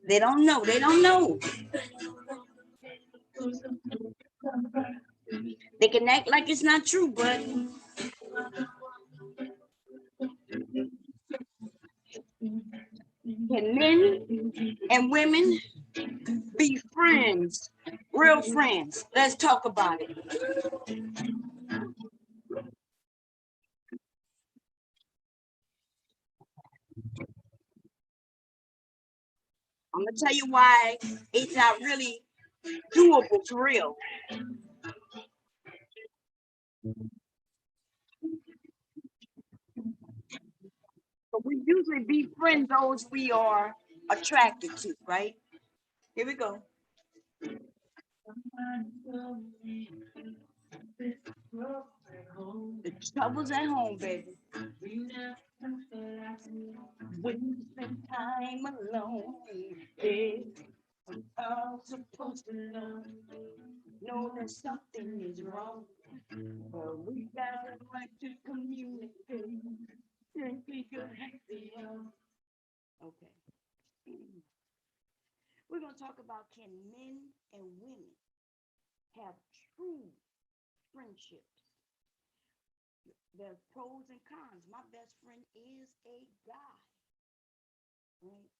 They don't know. They don't know. They can act like it's not true, but can men and women be friends, real friends? Let's talk about it. I'm gonna tell you why it's not really doable for real. But we usually befriend those we are attracted to, right? Here we go. The trouble's at home, baby. When you spend time alone, hey, I'm supposed to know that something is wrong. But we got a right to communicate. Simply good happy. Okay. We're gonna talk about can men and women have true friendships? There's pros and cons. My best friend is a guy, right?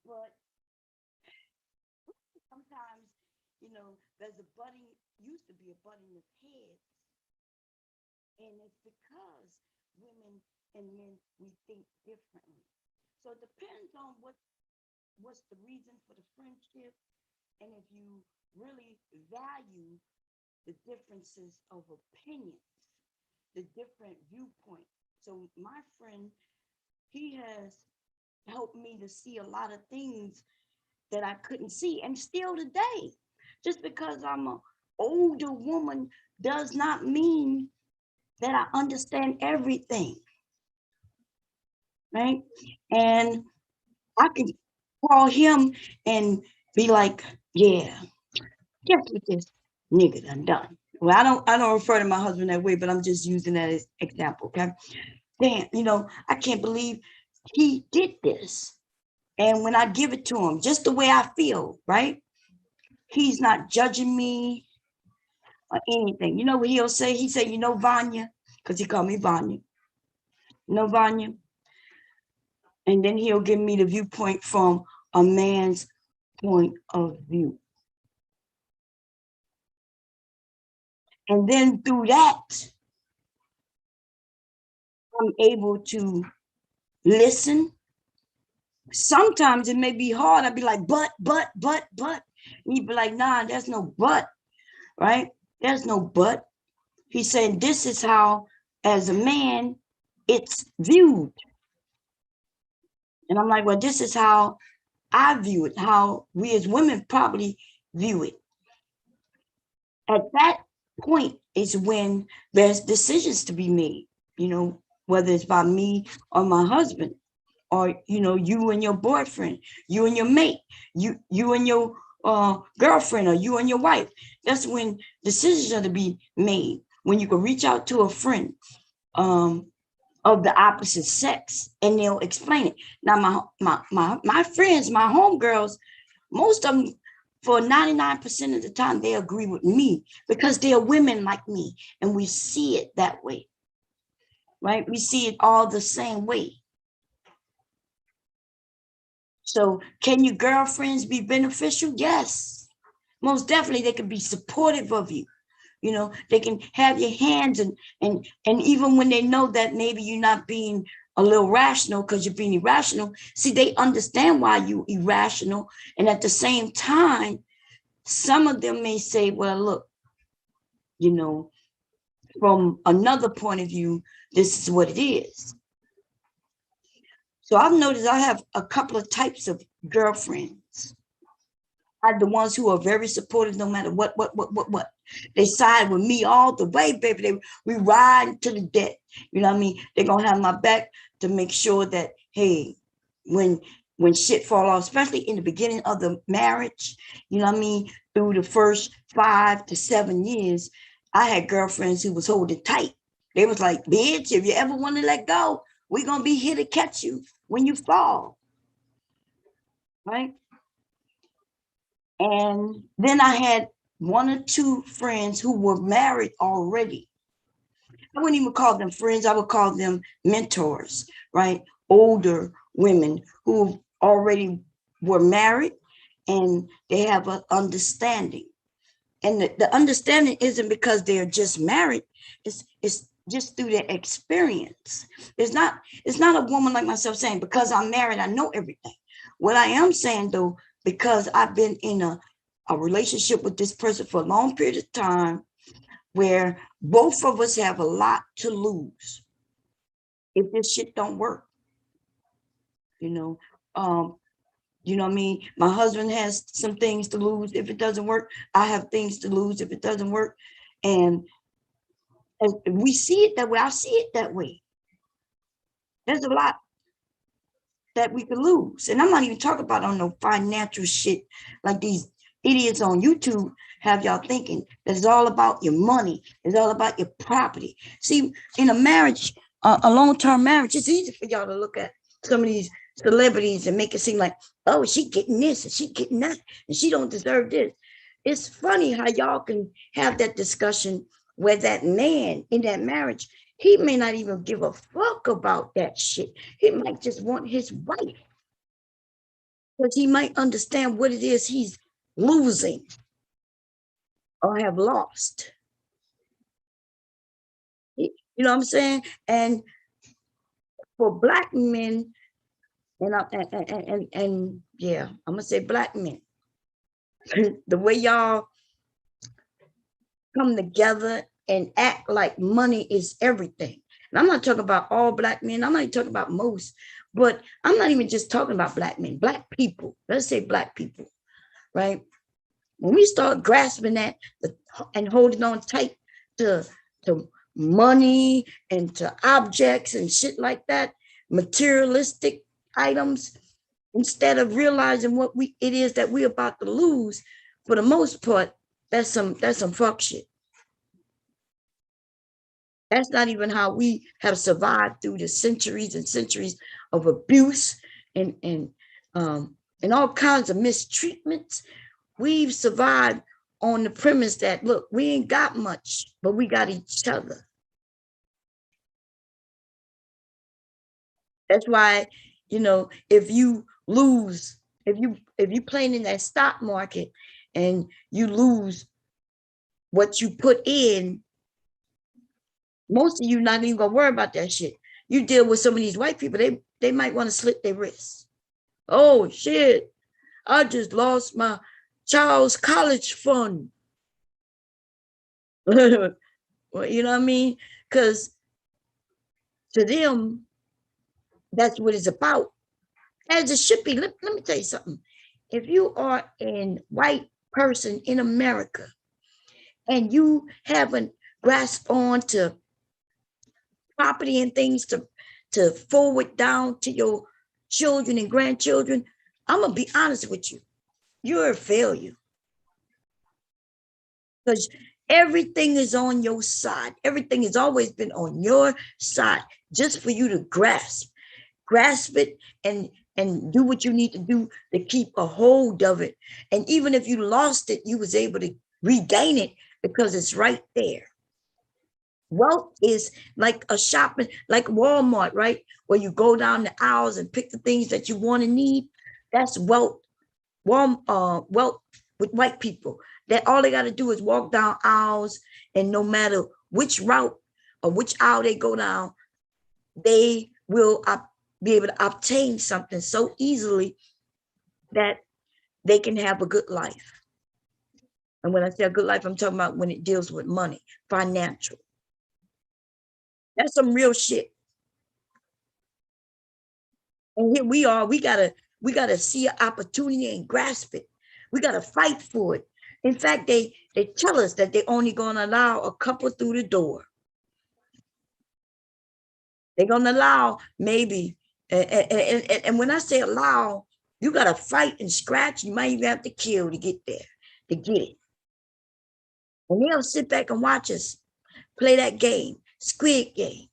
But sometimes, there's a butting, used to be a butting of heads, and it's because women and men, we think differently. So it depends on what's the reason for the friendship, and if you really value the differences of opinions, the different viewpoints. So my friend, he has helped me to see a lot of things that I couldn't see, and still today, just because I'm an older woman does not mean that I understand everything, right? And I can call him and be like, yeah, guess what this nigga done. Well, I don't refer to my husband that way, but I'm just using that as example. Okay. Damn, I can't believe he did this. And when I give it to him, just the way I feel, right? He's not judging me or anything. You know what he'll say? He said, Vanya, because he called me Vanya. Vanya. And then he'll give me the viewpoint from a man's point of view. And then through that, I'm able to listen. Sometimes it may be hard. I'd be like, but. And he'd be like, nah, there's no but, right? There's no but. He's saying this is how, as a man, it's viewed. And I'm like, well, this is how I view it, how we as women probably view it. At that point is when there's decisions to be made, whether it's by me or my husband, or, you and your boyfriend, you and your mate, you and your girlfriend, or you and your wife. That's when decisions are to be made, when you can reach out to a friend of the opposite sex and they'll explain it. Now, my friends, my homegirls, most of them, for 99% of the time, they agree with me because they're women like me, and we see it that way, right? We see it all the same way. So can your girlfriends be beneficial? Yes, most definitely. They can be supportive of you. They can have your hands, and even when they know that maybe you're not being a little rational because you're being irrational, see, they understand why you irrational. And at the same time, some of them may say, well, look, from another point of view, this is what it is. So I've noticed I have a couple of types of girlfriends. I have the ones who are very supportive no matter what. They side with me all the way, baby. We ride to the death. You know what I mean? They're going to have my back to make sure that, hey, when when shit fall off, especially in the beginning of the marriage, you know what I mean? Through the first 5 to 7 years, I had girlfriends who was holding tight. They was like, bitch, if you ever want to let go, we're going to be here to catch you when you fall. Right. And then I had 1 or 2 friends who were married already. I wouldn't even call them friends. I would call them mentors, right? Older women who already were married and they have an understanding. And the understanding isn't because they're just married. It's just through their experience. It's not a woman like myself saying, because I'm married, I know everything. What I am saying though, because I've been in a relationship with this person for a long period of time, where both of us have a lot to lose if this shit don't work. You know, um, you know what I mean? My husband has some things to lose if it doesn't work. I have things to lose if it doesn't work. And we see it that way. I see it that way. There's a lot that we could lose. And I'm not even talking about on no financial shit like these idiots on YouTube have y'all thinking that it's all about your money, it's all about your property. See, in a marriage, a long-term marriage, it's easy for y'all to look at some of these celebrities and make it seem like, oh, she getting this and she getting that, and she don't deserve this. It's funny how y'all can have that discussion where that man in that marriage, he may not even give a fuck about that shit. He might just want his wife because he might understand what it is he's losing or have lost. You know what I'm saying? And for black men, and yeah, I'm gonna say black men, the way y'all come together and act like money is everything. And I'm not talking about all black men. I'm not even talking about most, but I'm not even just talking about black men, black people. Let's say black people, right? When we start grasping that and holding on tight to, to money and to objects and shit like that, materialistic items, instead of realizing what it is that we're about to lose, for the most part, that's some fuck shit. That's not even how we have survived through the centuries and centuries of abuse and all kinds of mistreatments. We've survived on the premise that, look, we ain't got much, but we got each other. That's why, if you lose, if you playing in that stock market and you lose what you put in, most of you not even gonna worry about that shit. You deal with some of these white people, they might want to slit their wrists. Oh shit, I just lost my child's college fund. Well, you know what I mean? Because to them, that's what it's about. As it should be. Let me tell you something. If you are a white person in America and you haven't grasped on to property and things to forward down to your children and grandchildren, I'm gonna be honest with you. You're a failure. Because everything is on your side. Everything has always been on your side, just for you to grasp it and do what you need to do to keep a hold of it. And even if you lost it, you was able to regain it because it's right there. Wealth is like a shopping, like Walmart, right? Where you go down the aisles and pick the things that you want and need. That's wealth. Wealth with white people. That all they got to do is walk down aisles, and no matter which route or which aisle they go down, they will be able to obtain something so easily that they can have a good life. And when I say a good life, I'm talking about when it deals with money, financial. That's some real shit. And here we are, we gotta see an opportunity and grasp it. We gotta fight for it. In fact, they tell us that they're only gonna allow a couple through the door. They're gonna allow maybe, and when I say allow, You got to fight and scratch. You might even have to kill to get there, to get it. And they'll sit back and watch us play that game, Squid Game.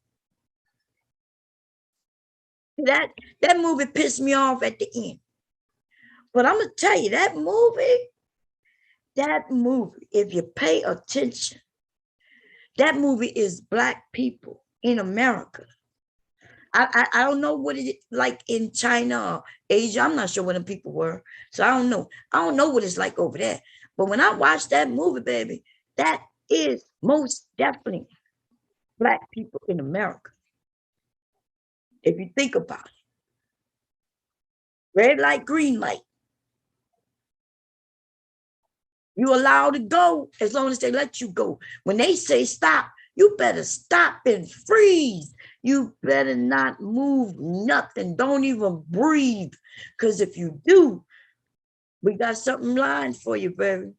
That movie pissed me off at the end. But I'm gonna tell you, that movie, if you pay attention, that movie is Black people in America. I don't know what it is like in China or Asia. I'm not sure where the people were. So I don't know. I don't know what it's like over there. But when I watched that movie, baby, that is most definitely Black people in America. If you think about it. Red light, green light. You allowed to go as long as they let you go. When they say stop, you better stop and freeze. You better not move nothing. Don't even breathe. Because if you do, we got something lined for you, baby.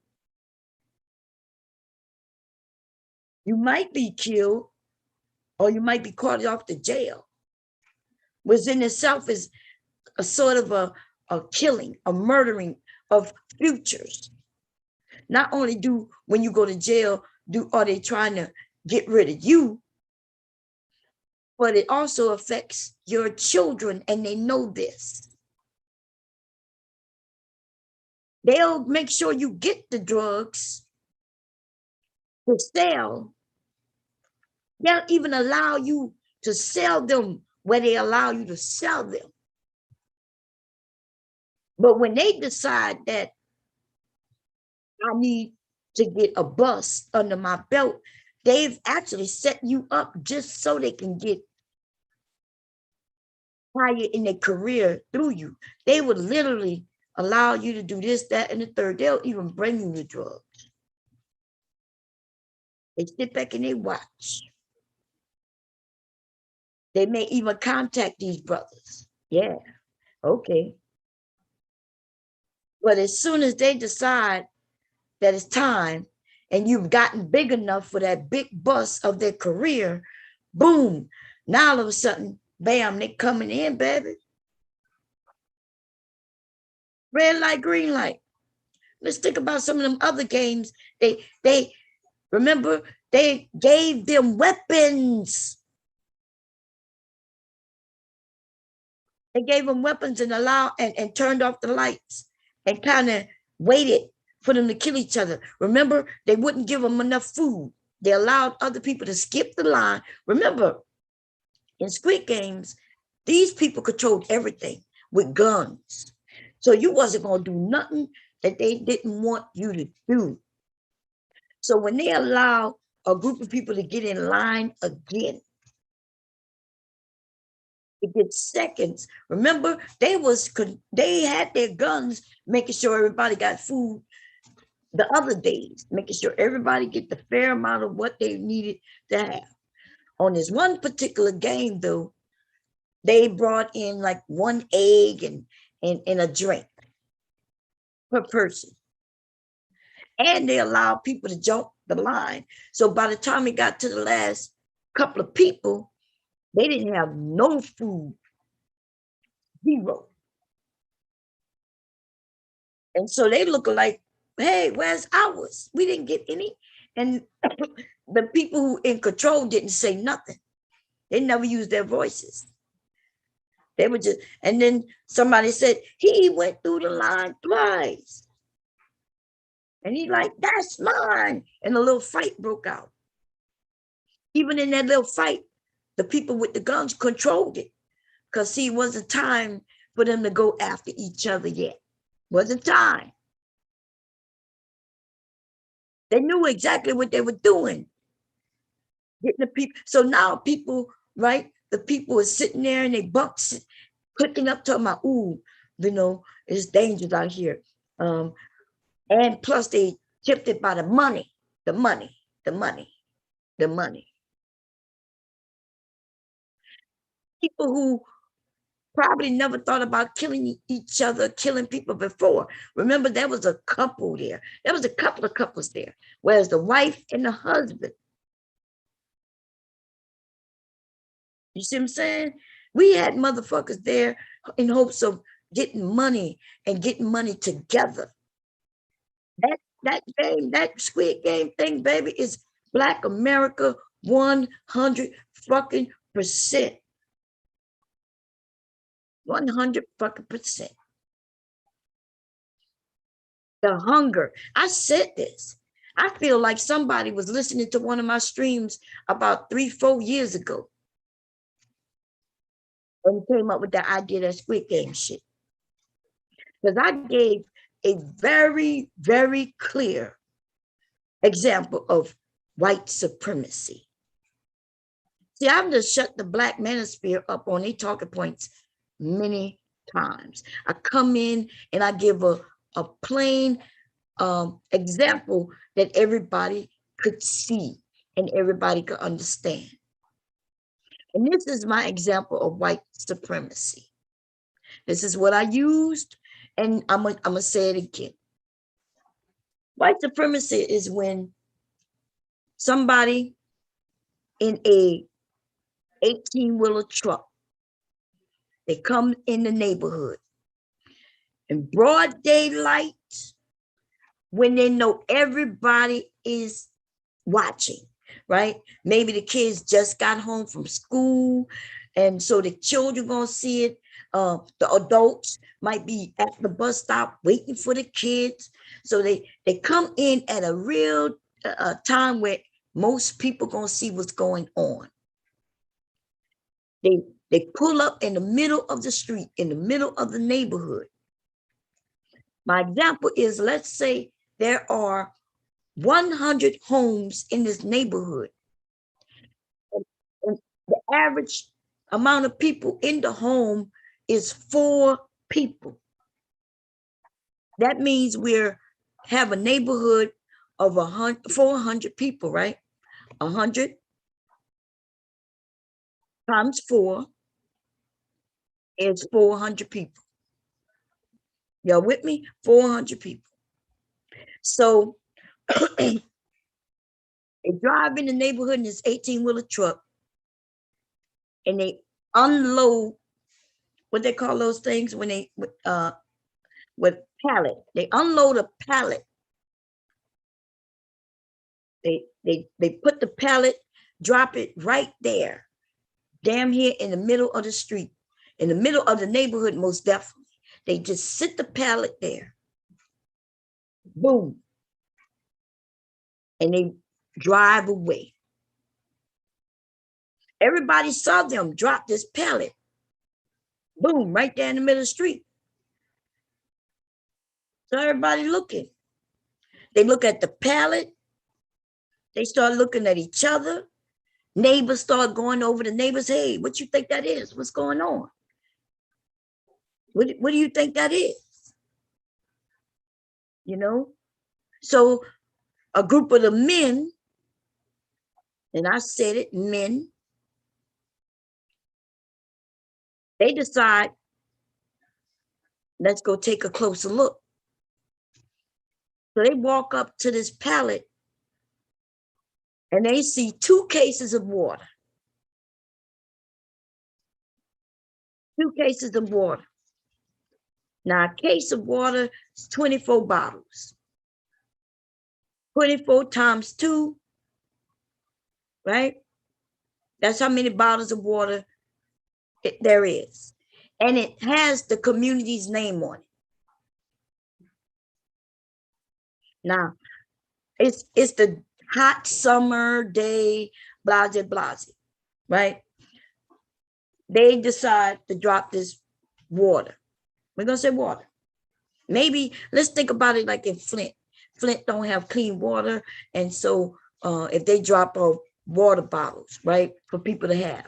You might be killed or you might be caught off to jail, which in itself is a sort of a killing, a murdering of futures. Not only do when you go to jail, are they trying to get rid of you, but it also affects your children, and they know this. They'll make sure you get the drugs to sell. They'll even allow you to sell them where they allow you to sell them. But when they decide that I need to get a bus under my belt, they've actually set you up just so they can get higher in their career through you. They would literally allow you to do this, that, and the third. They'll even bring you the drugs. They sit back and they watch. They may even contact these brothers. Yeah, okay. But as soon as they decide that it's time and you've gotten big enough for that big bus of their career, boom, now all of a sudden, bam, they coming in, baby. Red light, green light. Let's think about some of them other games. They remember they gave them weapons. They gave them weapons and and turned off the lights and kind of waited for them to kill each other. Remember, they wouldn't give them enough food. They allowed other people to skip the line. Remember, in Squid Games, these people controlled everything with guns. So you wasn't going to do nothing that they didn't want you to do. So when they allow a group of people to get in line again, it gets seconds. Remember, they had their guns, making sure everybody got food the other days, making sure everybody get the fair amount of what they needed to have. On this one particular game, though, they brought in like one egg and a drink per person. And they allowed people to jump the line. So by the time it got to the last couple of people, they didn't have no food, zero. And so they look like, hey, where's ours? We didn't get any. And the people who in control didn't say nothing. They never used their voices. They were just, and then somebody said, he went through the line twice. And he like, that's mine. And a little fight broke out. Even in that little fight, the people with the guns controlled it. Because see, it wasn't time for them to go after each other yet. Wasn't time. They knew exactly what they were doing. Getting the people. So now people, right? The people are sitting there and they bunks clicking up to my, ooh, you know, it's dangerous out here. And plus they tempted by the money, the money, the money, the money. People who probably never thought about killing each other, killing people before. Remember, there was a couple there. There was a couple of couples there, whereas the wife and the husband. You see what I'm saying? We had motherfuckers there in hopes of getting money and getting money together. That game, that Squid Game thing, baby, is Black America 100 fucking percent. 100 fucking percent. The hunger. I said this. I feel like somebody was listening to one of my streams about 3-4 years ago and came up with the idea that Squid Game shit. Because I gave a very, very clear example of white supremacy. See, I've just shut the Black manosphere up on their talking points many times. I come in and I give a plain example that everybody could see and everybody could understand. And this is my example of white supremacy. This is what I used, and I'm gonna say it again. White supremacy is when somebody in a 18-wheeler truck, they come in the neighborhood in broad daylight when they know everybody is watching, right? Maybe the kids just got home from school, and so the children gonna see it. The adults might be at the bus stop waiting for the kids. So they come in at a real time where most people gonna see what's going on. They pull up in the middle of the street, in the middle of the neighborhood. My example is, let's say there are 100 homes in this neighborhood. And the average amount of people in the home is 4 people. That means we're have a neighborhood of 400 people, right? 100 times 4 is 400 people. Y'all with me? 400 people. So they drive in the neighborhood in this 18-wheeler truck, and they unload, what they call those things when they with pallet. They unload a pallet. They put the pallet, drop it right there, damn here in the middle of the street, in the middle of the neighborhood, most definitely. They just sit the pallet there. Boom. And they drive away. Everybody saw them drop this pallet. Boom, right there in the middle of the street. So everybody looking. They look at the pallet. They start looking at each other. Neighbors start going over to neighbors. Hey, what you think that is? What's going on? What do you think that is? You know? So a group of the men, and I said it, men, they decide, let's go take a closer look. So they walk up to this pallet and they see 2 cases of water. 2 cases of water. Now, a case of water is 24 bottles. 24 times 2, right? That's how many bottles of water there is. And it has the community's name on it. Now, it's the hot summer day, blase, blase, right? They decide to drop this water. We're going to say water. Maybe let's think about it like in Flint. Flint don't have clean water. And so if they drop off water bottles, right, for people to have.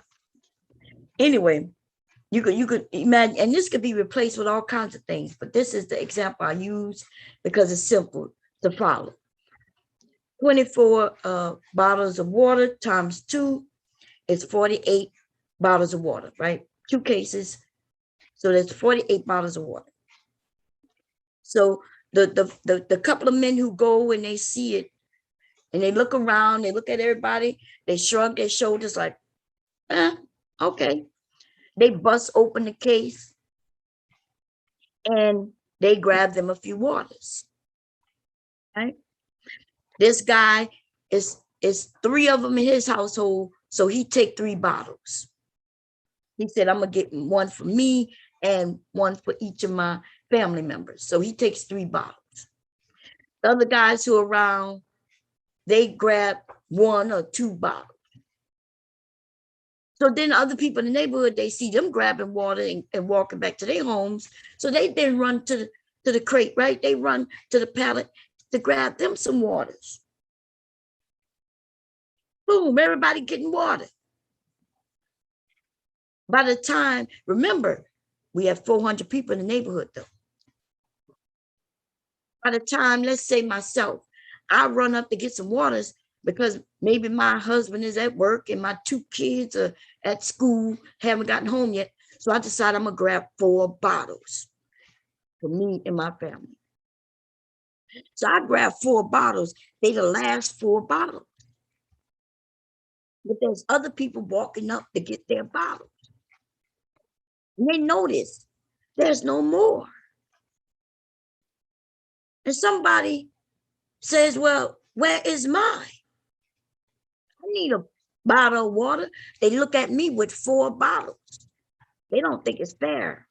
Anyway, you could imagine, and this could be replaced with all kinds of things, but this is the example I use because it's simple to follow. 24 bottles of water times 2 is 48 bottles of water, right? 2 cases. So that's 48 bottles of water. So the couple of men who go and they see it and they look around, they look at everybody, they shrug their shoulders like, okay. They bust open the case. and they grab them a few waters. Right? This guy is 3 of them in his household, so he take 3 bottles. He said, I'm gonna get one for me and one for each of my family members. So he takes 3 bottles. The other guys who are around, they grab 1 or 2 bottles. So then other people in the neighborhood, they see them grabbing water and walking back to their homes. So they then run to the crate, right? They run to the pallet to grab them some waters. Boom, everybody getting water. By the time, remember, we have 400 people in the neighborhood though. By the time, let's say myself, I run up to get some waters because maybe my husband is at work and my 2 kids are at school, haven't gotten home yet. So I decide I'm gonna grab 4 bottles for me and my family. So I grab 4 bottles. They the last 4 bottles. But there's other people walking up to get their bottles. And they notice there's no more. And somebody says, well, where is mine? I need a bottle of water. They look at me with 4 bottles. They don't think it's fair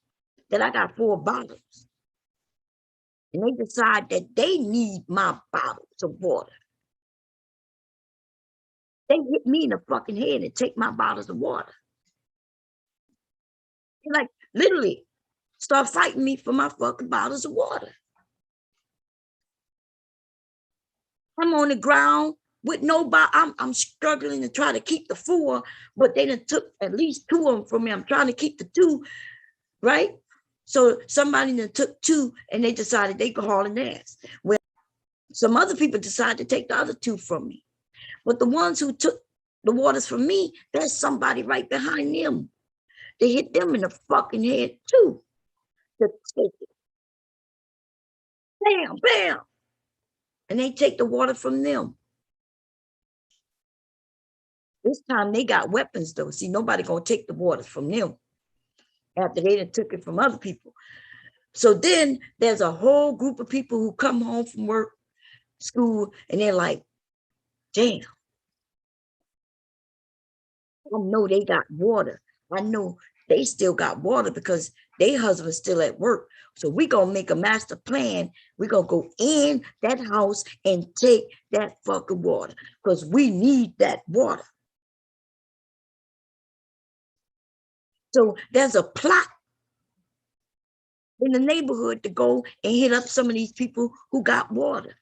that I got 4 bottles. And they decide that they need my bottles of water. They hit me in the fucking head and take my bottles of water. They like literally start fighting me for my fucking bottles of water. I'm on the ground with nobody. I'm struggling to try to keep the 4, but they done took at least 2 of them from me. I'm trying to keep the 2, right? So somebody done took 2 and they decided they could haul an ass. Well, some other people decided to take the other 2 from me. But the ones who took the waters from me, there's somebody right behind them. They hit them in the fucking head too. Bam, bam. And they take the water from them. This time they got weapons though. See, nobody gonna take the water from them after they done took it from other people. So then there's a whole group of people who come home from work, school, and they're like, damn, I know they got water. I know they still got water because their husband's still at work. So we gonna make a master plan. We gonna go in that house and take that fucking water because we need that water. So there's a plot in the neighborhood to go and hit up some of these people who got water.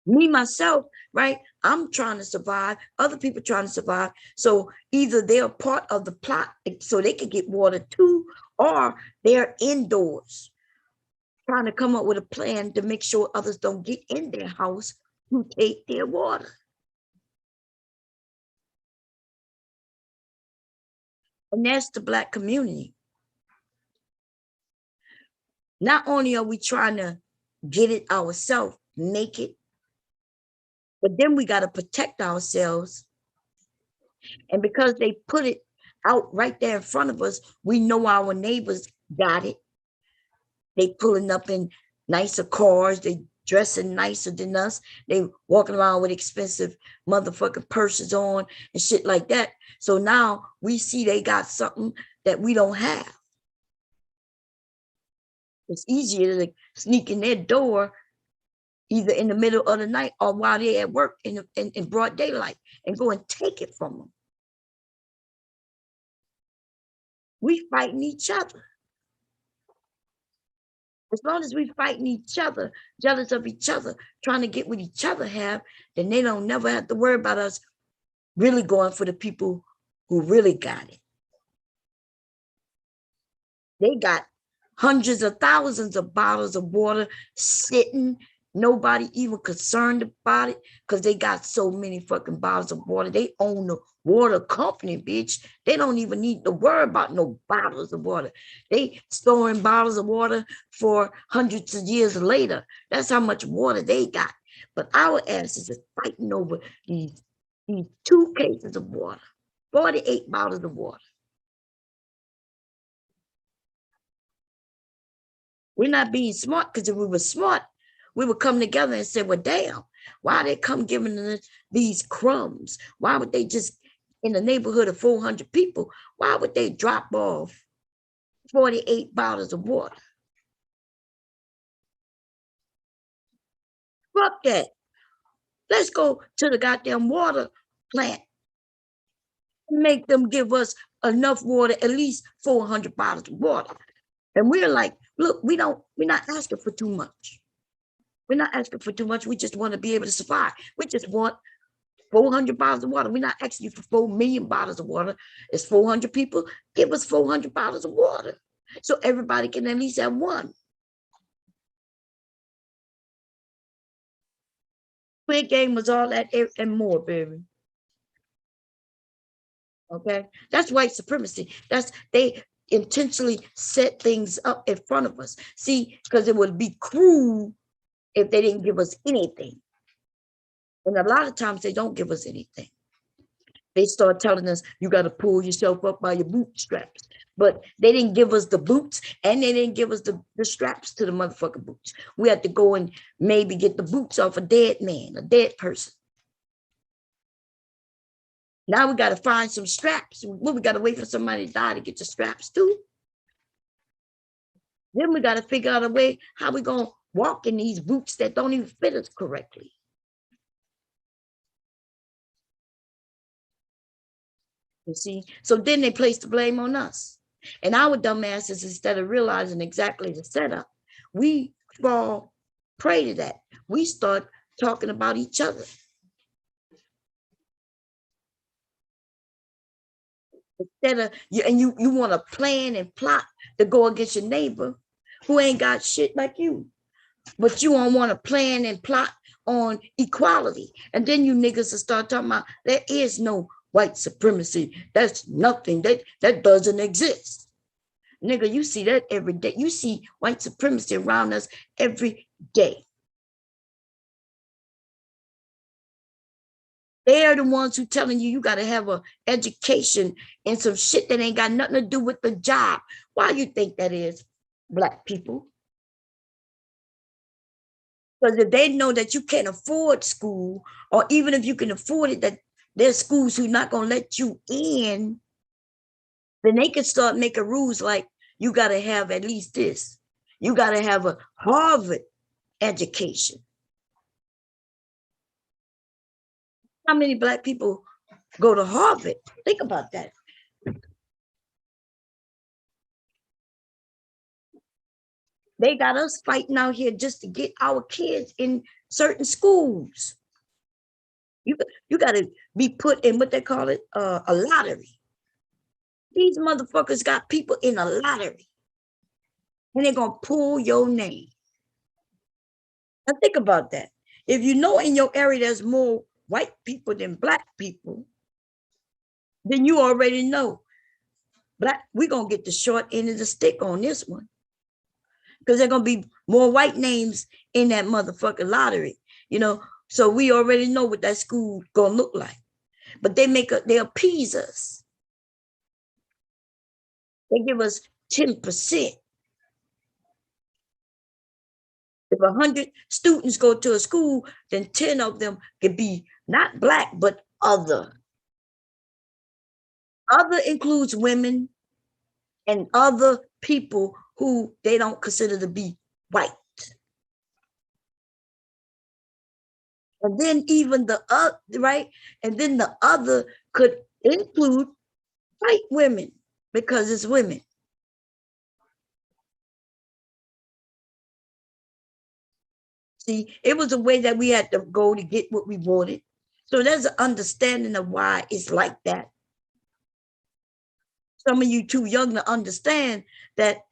Me, myself, right? I'm trying to survive. Other people trying to survive. So either they're part of the plot so they can get water too, or they're indoors trying to come up with a plan to make sure others don't get in their house to take their water. And that's the Black community. Not only are we trying to get it ourselves, make it, but then we got to protect ourselves. And because they put it out right there in front of us, we know our neighbors got it. They pulling up in nicer cars. They dressing nicer than us. They walking around with expensive motherfucking purses on and shit like that. So now we see they got something that we don't have. It's easier to sneak in their door either in the middle of the night or while they're at work in broad daylight and go and take it from them. We fighting each other. As long as we fighting each other, jealous of each other, trying to get what each other have, then they don't never have to worry about us really going for the people who really got it. They got hundreds of thousands of bottles of water sitting, nobody even concerned about it because they got so many fucking bottles of water. They own the water company, bitch. They don't even need to worry about no bottles of water. They storing bottles of water for hundreds of years later. That's how much water they got. But our asses is fighting over these 2 cases of water, 48 bottles of water. We're not being smart, because if we were smart, we would come together and say, well, damn, why they come giving us these crumbs? Why would they just, in the neighborhood of 400 people, why would they drop off 48 bottles of water? Fuck that. Let's go to the goddamn water plant and make them give us enough water, at least 400 bottles of water. And we're like, look, we're not asking for too much. We're not asking for too much. We just want to be able to survive. We just want 400 bottles of water. We're not asking you for 4 million bottles of water. It's 400 people. Give us 400 bottles of water so everybody can at least have one. Squid Game was all that and more, baby. Okay, that's white supremacy. They intentionally set things up in front of us. See, because it would be cruel if they didn't give us anything. And a lot of times they don't give us anything. They start telling us you got to pull yourself up by your bootstraps. But they didn't give us the boots, and they didn't give us the straps to the motherfucking boots. We had to go and maybe get the boots off a dead man, a dead person. Now we got to find some straps. Well, we got to wait for somebody to die to get the straps too. Then we got to figure out a way how we going to walk in these boots that don't even fit us correctly. You see? So then they place the blame on us. And our dumbasses, instead of realizing exactly the setup, we fall prey to that. We start talking about each other. Instead of you want to plan and plot to go against your neighbor who ain't got shit like you. But you don't want to plan and plot on equality. And then you niggas will start talking about there is no white supremacy. That's nothing. That doesn't exist. Nigga, you see that every day. You see white supremacy around us every day. They are the ones who telling you got to have an education and some shit that ain't got nothing to do with the job. Why you think that is, Black people? Because if they know that you can't afford school, or even if you can afford it, that there's schools who not going to let you in, then they can start making rules like you got to have at least this. You got to have a Harvard education. How many Black people go to Harvard? Think about that. They got us fighting out here just to get our kids in certain schools. You got to be put in what they call it, a lottery. These motherfuckers got people in a lottery, and they're going to pull your name. Now think about that. If you know in your area there's more white people than Black people, then you already know we're going to get the short end of the stick on this one. Because there's going to be more white names in that motherfucking lottery, So we already know what that school going to look like. But they appease us. They give us 10%. If 100 students go to a school, then 10 of them could be not Black, but other. Other includes women and other people who they don't consider to be white. And then even the other, right? And then the other could include white women because it's women. See, it was a way that we had to go to get what we wanted. So there's an understanding of why it's like that. Some of you too young to understand that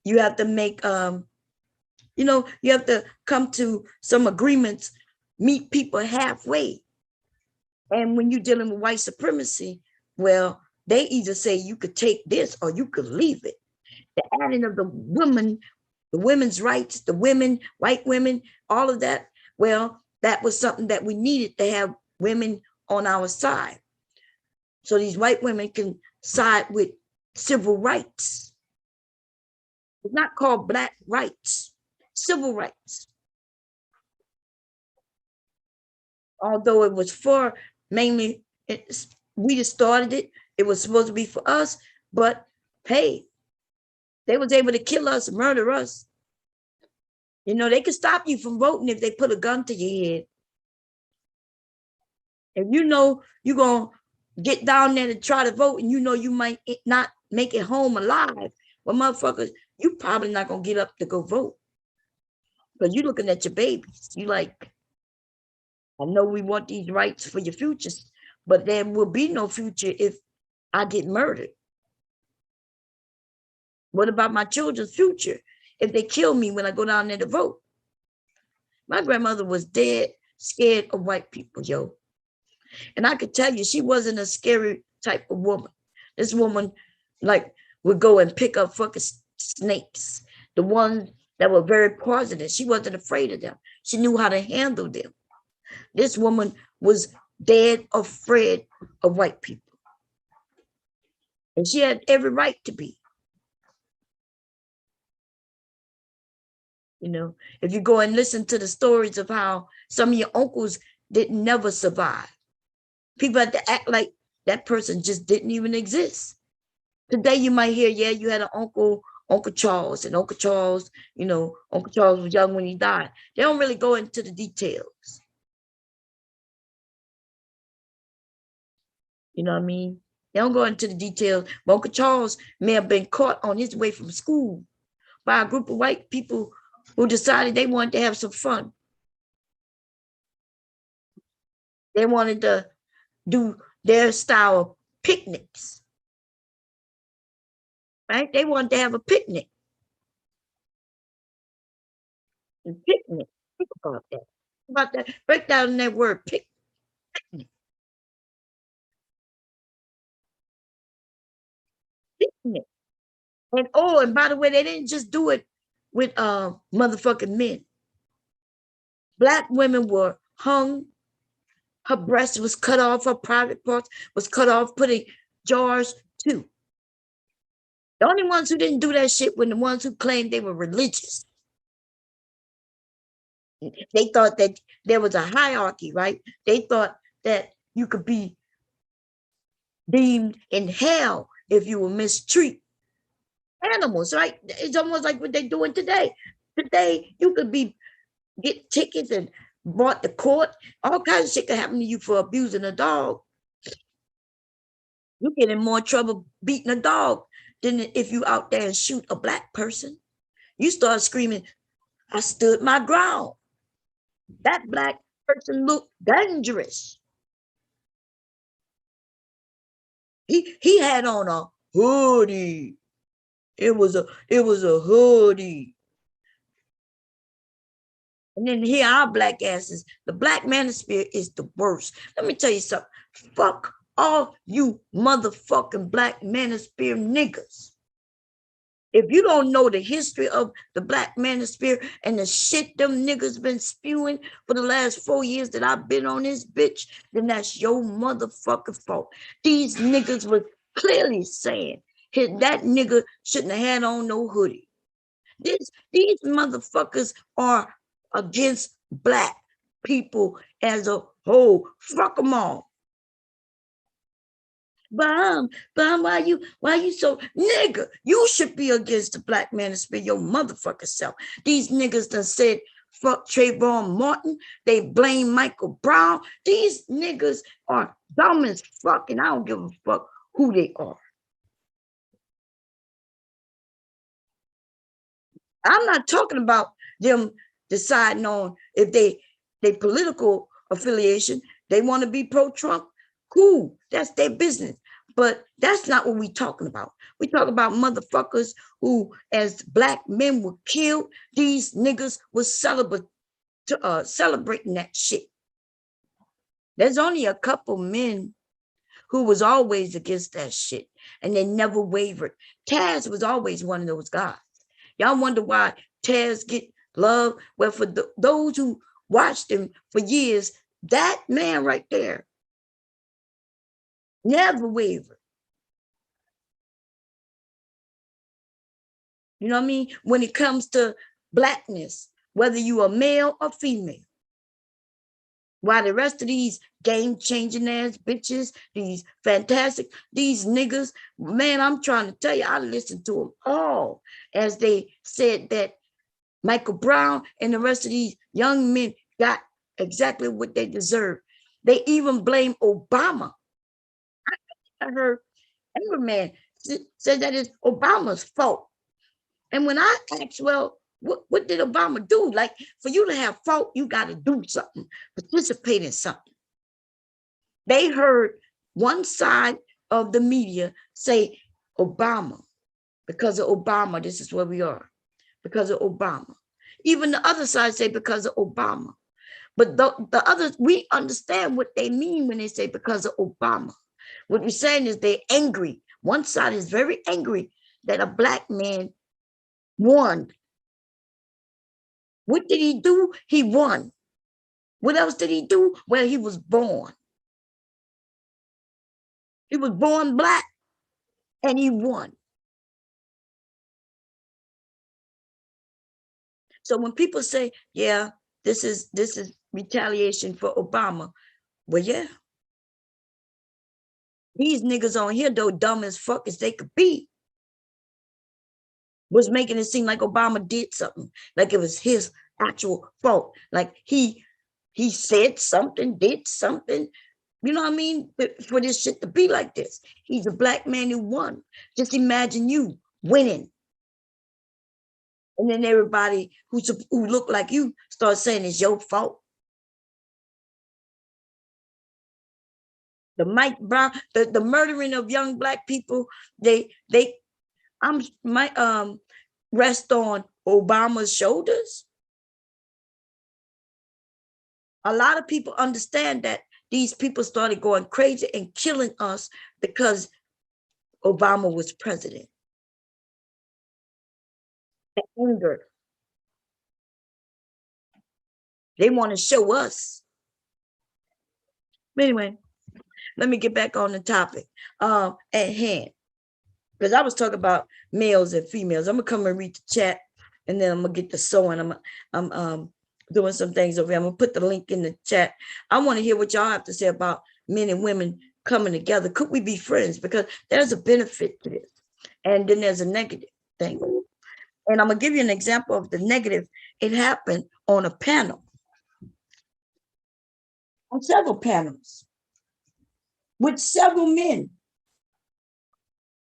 you have to make, you have to come to some agreements, meet people halfway. And when you're dealing with white supremacy, well, they either say you could take this or you could leave it. The adding of the women's rights, the women, white women, all of that, well, that was something that we needed to have women on our side. So these white women can side with civil rights. It's not called black rights, civil rights. Although it was for mainly, we just started it. It was supposed to be for us, but hey, they was able to kill us, murder us. You know, they could stop you from voting if they put a gun to your head. If you know you're going to get down there to try to vote and you know you might not make it home alive, well, motherfuckers, you probably not going to get up to go vote. Because you're looking at your babies. You like, I know we want these rights for your futures, but there will be no future if I get murdered. What about my children's future if they kill me when I go down there to vote? My grandmother was dead scared of white people, yo. And I could tell you, she wasn't a scary type of woman. This woman, like, would go and pick up fucking snakes, the ones that were very poisonous. She wasn't afraid of them. She knew how to handle them. This woman was dead afraid of white people. And she had every right to be. You know, if you go and listen to the stories of how some of your uncles didn't never survive, people had to act like that person just didn't even exist. Today you might hear, yeah, you had an uncle, Uncle Charles, and Uncle Charles, you know, Uncle Charles was young when he died. They don't really go into the details. You know what I mean? They don't go into the details. But Uncle Charles may have been caught on his way from school by a group of white people who decided they wanted to have some fun. They wanted to do their style of picnics, right? They wanted to have a picnic. A picnic. Think about that. About that. Break down that word picnic. Picnic. And oh, and by the way, they didn't just do it with motherfucking men. Black women were hung, her breast was cut off, her private parts was cut off, put in jars too. The only ones who didn't do that shit were the ones who claimed they were religious. They thought that there was a hierarchy, right? They thought that you could be deemed in hell if you were mistreated animals, right? It's almost like what they're doing today. Today, you could be get tickets and brought to court. All kinds of shit can happen to you for abusing a dog. You get in more trouble beating a dog than if you out there and shoot a black person. You start screaming, I stood my ground. That black person looked dangerous. He had on a hoodie. It was a hoodie. And then here our black asses, the black manosphere is the worst. Let me tell you something. Fuck all you motherfucking black manosphere niggas. If you don't know the history of the black manosphere and the shit them niggas been spewing for the last 4 years that I've been on this bitch, then that's your motherfucking fault. These niggas was clearly saying that nigga shouldn't have had on no hoodie. These motherfuckers are against black people as a whole. Fuck them all. But why you so nigga? You should be against the black manosphere your motherfucking self. These niggas done said fuck Trayvon Martin. They blame Michael Brown. These niggas are dumb as fuck, and I don't give a fuck who they are. I'm not talking about them deciding on if they political affiliation, they want to be pro-Trump. Cool, that's their business. But that's not what we talking about. We talk about motherfuckers who, as black men were killed, these niggas was celebrating that shit. There's only a couple men who was always against that shit, and they never wavered. Taz was always one of those guys. Y'all wonder why Taz get love? Well, for those who watched him for years, that man right there never wavered. You know what I mean? When it comes to blackness, whether you are male or female. While the rest of these game-changing ass bitches, these fantastic, these niggas, man, I'm trying to tell you, I listened to them all as they said that Michael Brown and the rest of these young men got exactly what they deserve. They even blame Obama. I heard every man said that it's Obama's fault. And when I asked, well, what did Obama do? Like, for you to have fault, you got to do something, participate in something. They heard one side of the media say Obama, because of Obama, this is where we are, because of Obama. Even the other side say because of Obama. But the others, we understand what they mean when they say because of Obama. What we're saying is they're angry. One side is very angry that a black man won. What did he do? He won. What else did he do? Well, he was born. He was born black and he won. So when people say, yeah, this is retaliation for Obama, well, yeah. These niggas on here, though dumb as fuck as they could be, was making it seem like Obama did something, like it was his actual fault. Like he said something, did something. You know what I mean? But for this shit to be like this, he's a black man who won. Just imagine you winning. And then everybody who look like you starts saying it's your fault. The Mike Brown, the murdering of young black people, I'm my rest on Obama's shoulders. A lot of people understand that these people started going crazy and killing us because Obama was president. The anger. They want to show us. Anyway, let me get back on the topic at hand. Because I was talking about males and females. I'm gonna come and read the chat, and then I'm gonna get the sewing. I'm doing some things over here. I'm gonna put the link in the chat. I want to hear what y'all have to say about men and women coming together. Could we be friends? Because there's a benefit to this, and then there's a negative thing. And I'm gonna give you an example of the negative. It happened on a panel, on several panels, with several men.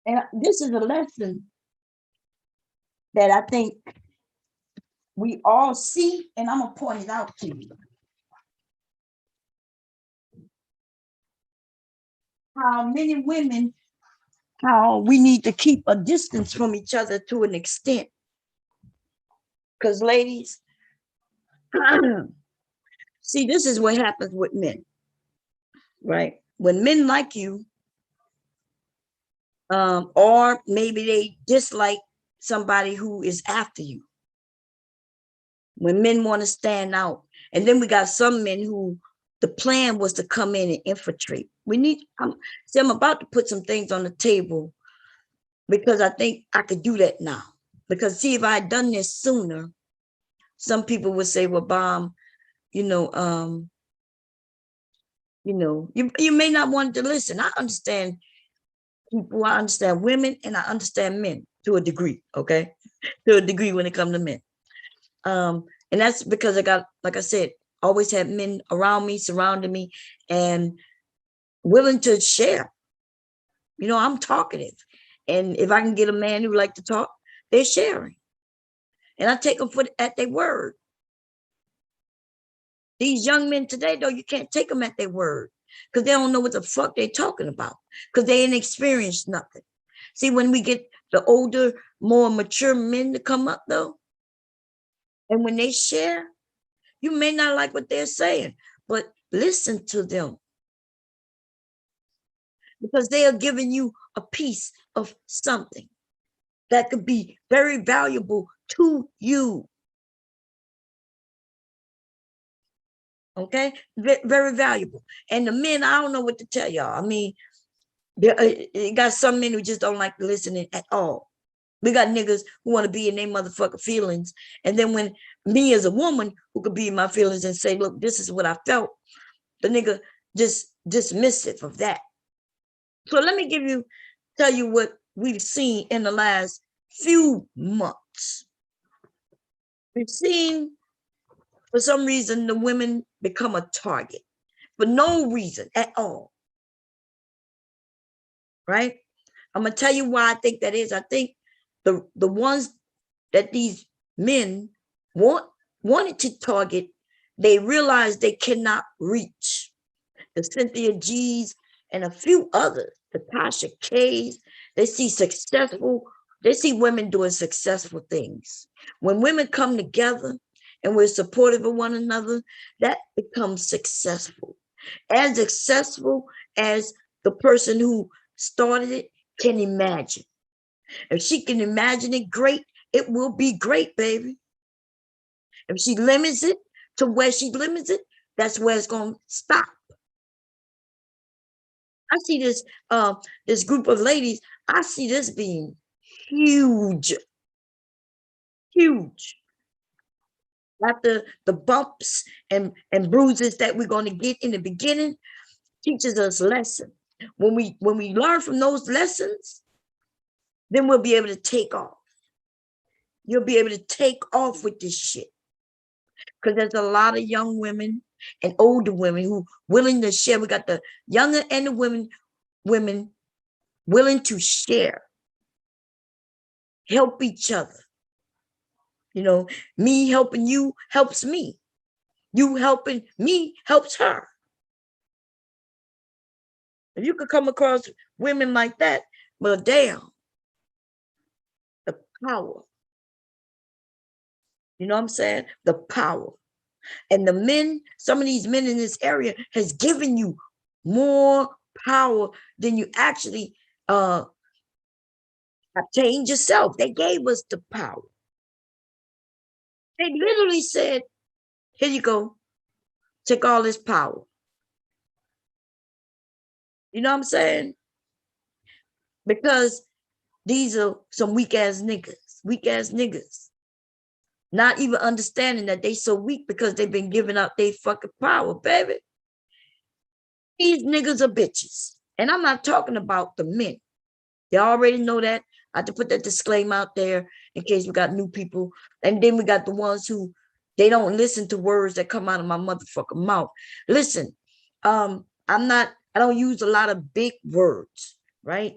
And this is a lesson that I think we all see, and I'm gonna point it out to you. How many women, how we need to keep a distance from each other to an extent. Because ladies, see, this is what happens with men, right? When men like you, or maybe they dislike somebody who is after you. When men want to stand out. And then we got some men who the plan was to come in and infiltrate. We need, I'm about to put some things on the table because I think I could do that now. Because see, if I had done this sooner, some people would say, well, Bomb, you may not want to listen. I understand people, I understand women, and I understand men to a degree, okay? To a degree when it comes to men. And that's because I got, like I said, always had men around me, surrounding me, and willing to share. You know, I'm talkative. And if I can get a man who like to talk, they're sharing. And I take them at their word. These young men today, though, you can't take them at their word because they don't know what the fuck they're talking about because they ain't experienced nothing. See, when we get the older, more mature men to come up, though, and when they share, you may not like what they're saying, but listen to them because they are giving you a piece of something that could be very valuable to you. Okay, very valuable. And the men, I don't know what to tell y'all. I mean, you got some men who just don't like listening at all. We got niggas who want to be in their motherfucking feelings. And then when me as a woman who could be in my feelings and say, look, this is what I felt, the nigga just dismissive of that. So let me tell you what we've seen in the last few months. We've seen, for some reason, the women become a target for no reason at all. Right? I'm going to tell you why I think that is. I think the ones that these men wanted to target, they realized they cannot reach. The Cynthia G's and a few others, the Tasha K's, they see women doing successful things. When women come together and we're supportive of one another, that becomes successful. As successful as the person who started it can imagine. If she can imagine it great, it will be great, baby. If she limits it to where she limits it, that's where it's going to stop. I see this group of ladies, I see this being huge. Huge. After the bumps and bruises that we're going to get in the beginning, teaches us lessons. When we learn from those lessons, then we'll be able to take off. You'll be able to take off with this shit. Because there's a lot of young women and older women who willing to share. We got the younger and the women willing to share, help each other. You know, me helping you helps me. You helping me helps her. If you could come across women like that, well, damn, the power. You know what I'm saying? The power. And the men, some of these men in this area has given you more power than you actually obtained yourself. They gave us the power. They literally said, here you go, take all this power. You know what I'm saying? Because these are some weak ass niggas. Not even understanding that they so weak because they've been giving up their fucking power, baby. These niggas are bitches. And I'm not talking about the men. They already know that. I have to put that disclaimer out there in case we got new people. And then we got the ones who, they don't listen to words that come out of my motherfucking mouth. Listen, I don't use a lot of big words, right?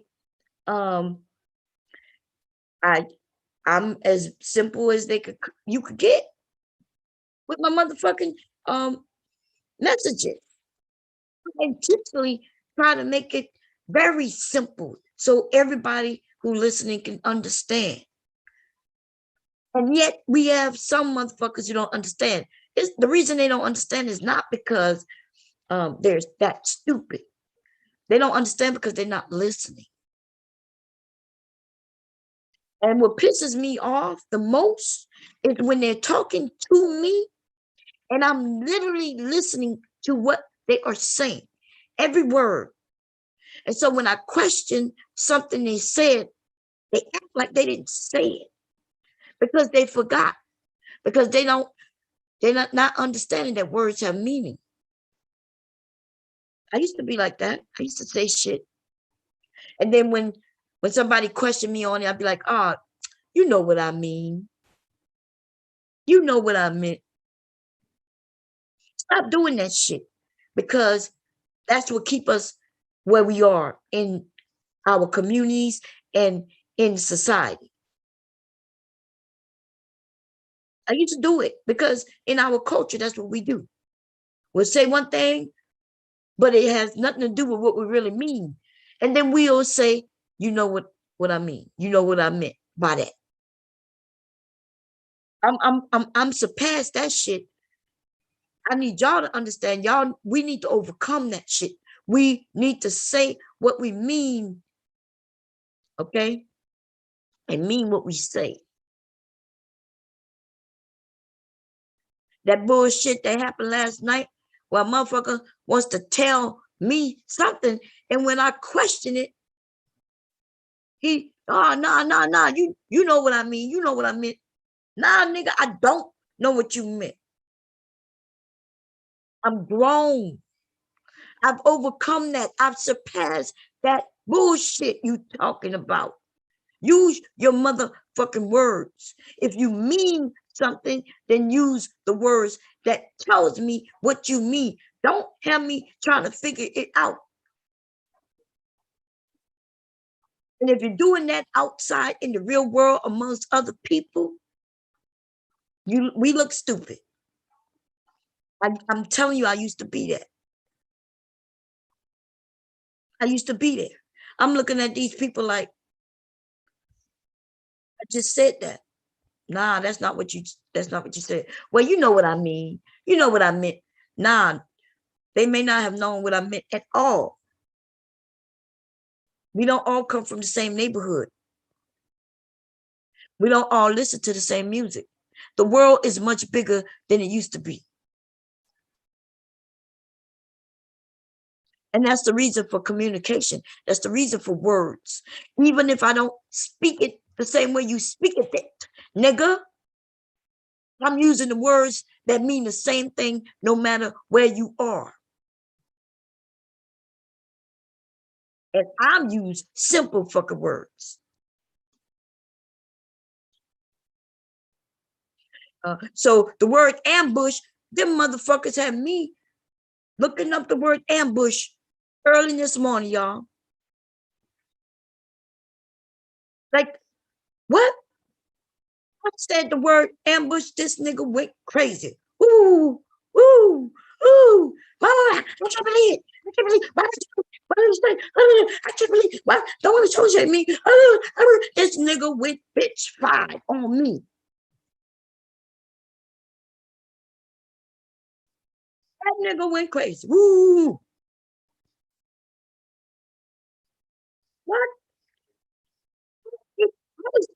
I'm as simple as you could get with my motherfucking messages. I intentionally try to make it very simple so everybody who listening can understand. And yet we have some motherfuckers who don't understand. The reason they don't understand is not because they're that stupid. They don't understand because they're not listening. And what pisses me off the most is when they're talking to me and I'm literally listening to what they are saying, every word. And so when I question something they said, they act like they didn't say it because they forgot, because they're not understanding that words have meaning. I used to be like that. I used to say shit. And then when somebody questioned me on it, I'd be like, oh, you know what I mean. You know what I meant. Stop doing that shit, because that's what keep us where we are in our communities and in society. I used to do it because in our culture, that's what we do. We'll say one thing, but it has nothing to do with what we really mean. And then we'll say, you know what I mean. You know what I meant by that. I'm surpassed that shit. I need y'all to understand, y'all, we need to overcome that shit. We need to say what we mean, okay? And mean what we say. That bullshit that happened last night, where a motherfucker wants to tell me something, and when I question it, he Oh, nah. You know what I mean. You know what I meant. Nah, nigga, I don't know what you meant. I'm grown. I've overcome that. I've surpassed that bullshit you talking about. Use your motherfucking words. If you mean something, then use the words that tells me what you mean. Don't have me trying to figure it out. And if you're doing that outside in the real world amongst other people, we look stupid. I'm telling you, I used to be there. I used to be there. I'm looking at these people like, I just said that. Nah, that's not what you said. Well, you know what I mean. You know what I meant. Nah, they may not have known what I meant at all. We don't all come from the same neighborhood. We don't all listen to the same music. The world is much bigger than it used to be. And that's the reason for communication. That's the reason for words. Even if I don't speak it the same way you speak it, nigga, I'm using the words that mean the same thing no matter where you are. And I'm use simple fucking words. So the word ambush, them motherfuckers had me looking up the word ambush early this morning, y'all. Like, what? I said the word ambush, this nigga went crazy. Ooh, ooh, ooh. Mama, I can't believe it. I can't believe it. Why did you say? I can't believe it. Why? Don't want to associate me. This nigga went bitch 5 on me. That nigga went crazy. Woo. What?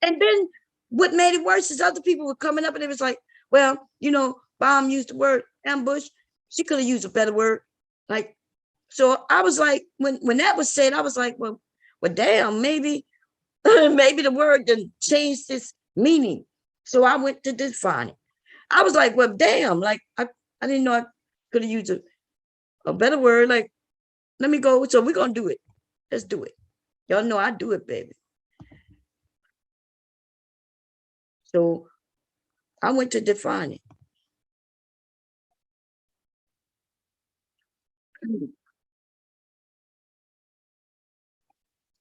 And then what made it worse is other people were coming up and it was like, well, you know, Bomb used the word ambush. She could have used a better word. Like, so I was like, when that was said, I was like, well, damn, maybe maybe the word done changed its meaning. So I went to define it. I was like, well, damn, like I didn't know I could have used a better word. Like, let me go. So we're gonna do it. Let's do it. Y'all know I do it, baby. So I went to define it.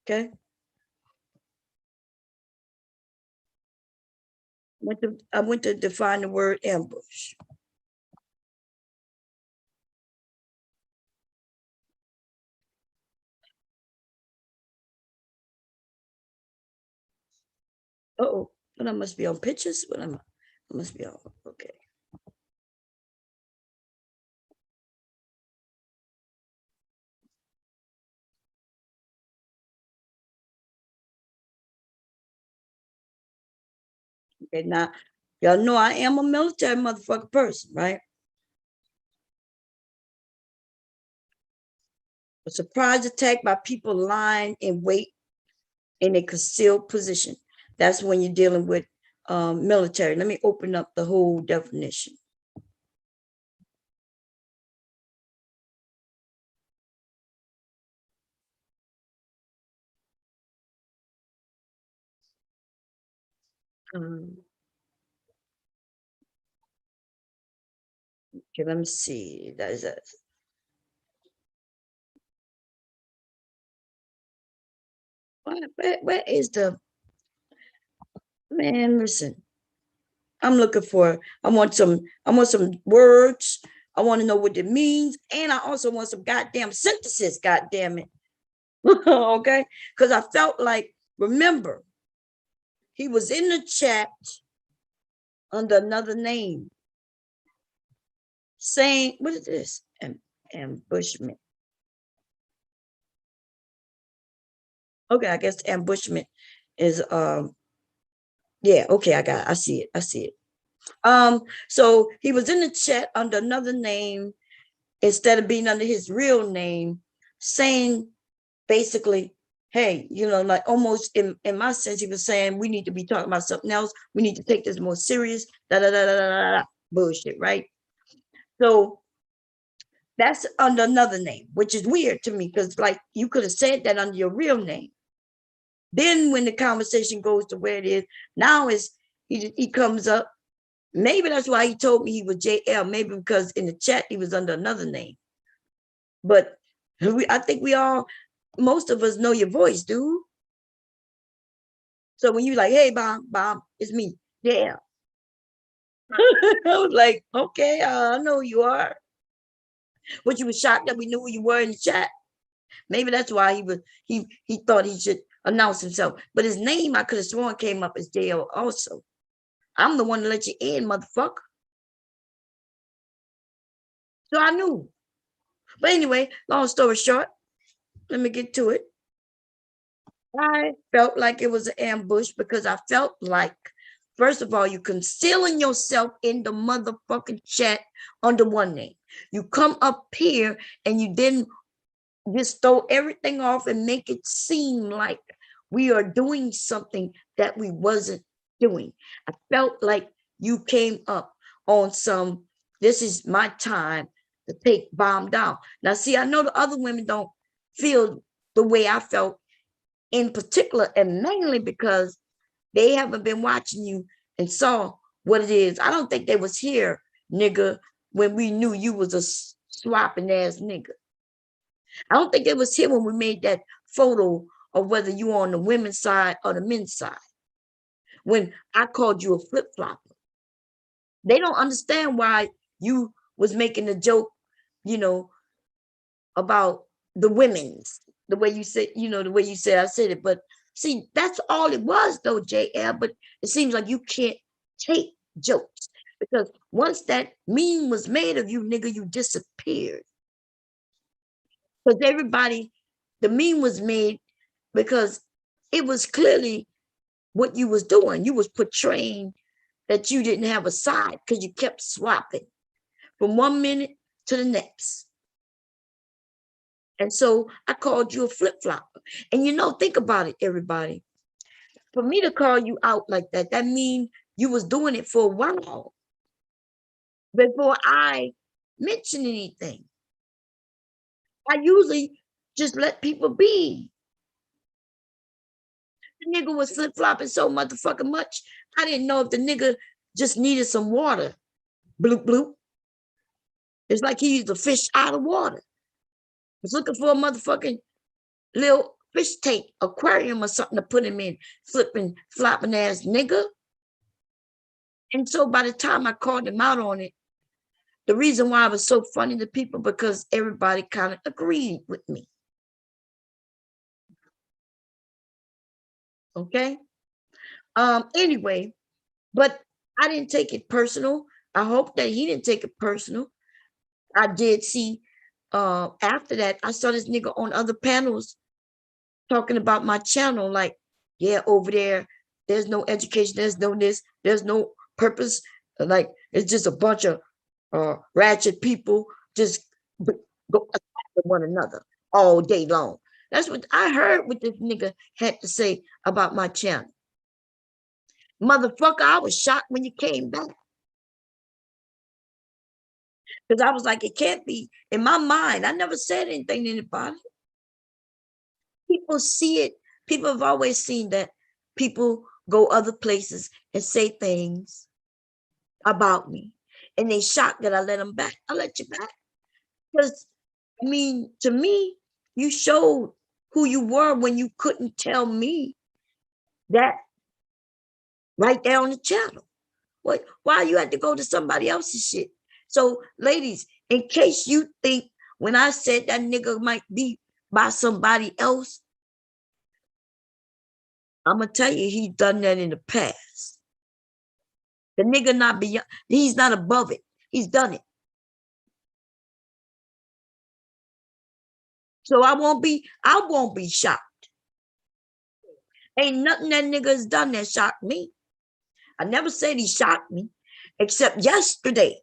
Okay. I went to define the word ambush. Uh-oh, but I must be on pictures. But I must be on. Okay. Okay, now y'all know I am a military motherfucker person, right? A surprise attack by people lying in wait in a concealed position. That's when you're dealing with military. Let me open up the whole definition. Okay, let me see. That is that. Where is the man? Listen, I'm looking for. I want some words. I want to know what it means, and I also want some goddamn synthesis. Goddamn it. Okay, because I felt like, remember, he was in the chat under another name, saying, "What is this? Ambushment." Okay, I guess ambushment is yeah, okay, I see it. I see it. So he was in the chat under another name instead of being under his real name, saying basically hey, like almost in my sense, he was saying we need to be talking about something else. We need to take this more serious. Da da da da da da. Bullshit, right? So that's under another name, which is weird to me because, like, you could have said that under your real name. Then, when the conversation goes to where it is now, is he comes up. Maybe that's why he told me he was JL. Maybe because in the chat he was under another name. But I think most of us know your voice, dude. So when you like, hey, Bob, it's me. Yeah. I was like, okay, I know who you are. But you were shocked that we knew who you were in the chat. Maybe that's why he thought he should announce himself. But his name, I could have sworn, came up as JL also. I'm the one to let you in, motherfucker. So I knew. But anyway, long story short, let me get to it. I felt like it was an ambush because I felt like, first of all, you concealing yourself in the motherfucking chat under one name. You come up here and you then just throw everything off and make it seem like we are doing something that we wasn't doing. I felt like you came up on some, this is my time to take Bomb down. Now, see, I know the other women don't feel the way I felt in particular, and mainly because they haven't been watching you and saw what it is. I don't think they was here, nigga, when we knew you was a swapping ass nigga. I don't think it was here when we made that photo of whether you on the women's side or the men's side. When I called you a flip flopper, they don't understand why you was making a joke, about the women's, the way you said, the way you said I said it. But see, that's all it was though, JL. But it seems like you can't take jokes because once that meme was made of you, nigga, you disappeared. Because the meme was made because it was clearly what you was doing. You was portraying that you didn't have a side because you kept swapping from 1 minute to the next. And so I called you a flip-flopper. And think about it, everybody. For me to call you out like that means you was doing it for a while before I mention anything. I usually just let people be. The nigga was flip-flopping so motherfucking much. I didn't know if the nigga just needed some water. Bloop, bloop. It's like he used a fish out of water. Was looking for a motherfucking little fish tank aquarium or something to put him in, flipping, flopping ass nigga. And so by the time I called him out on it, the reason why it was so funny to people because everybody kind of agreed with me. Okay. Anyway, but I didn't take it personal. I hope that he didn't take it personal. I did see after that, I saw this nigga on other panels talking about my channel, like, yeah, over there's no education, there's no this, there's no purpose. Like, it's just a bunch of ratchet people just go attack one another all day long. That's what I heard what this nigga had to say about my channel. Motherfucker, I was shocked when you came back. Because I was like, it can't be. In my mind, I never said anything to anybody. People see it. People have always seen that people go other places and say things about me. And they shocked that I let them back. I let you back. Because, to me, you showed who you were when you couldn't tell me that right there on the channel. Why you had to go to somebody else's shit? So, ladies, in case you think when I said that nigga might be by somebody else, I'm gonna tell you he's done that in the past. The nigga not beyond, he's not above it. He's done it. So I won't be shocked. Ain't nothing that nigga's done that shocked me. I never said he shocked me, except yesterday.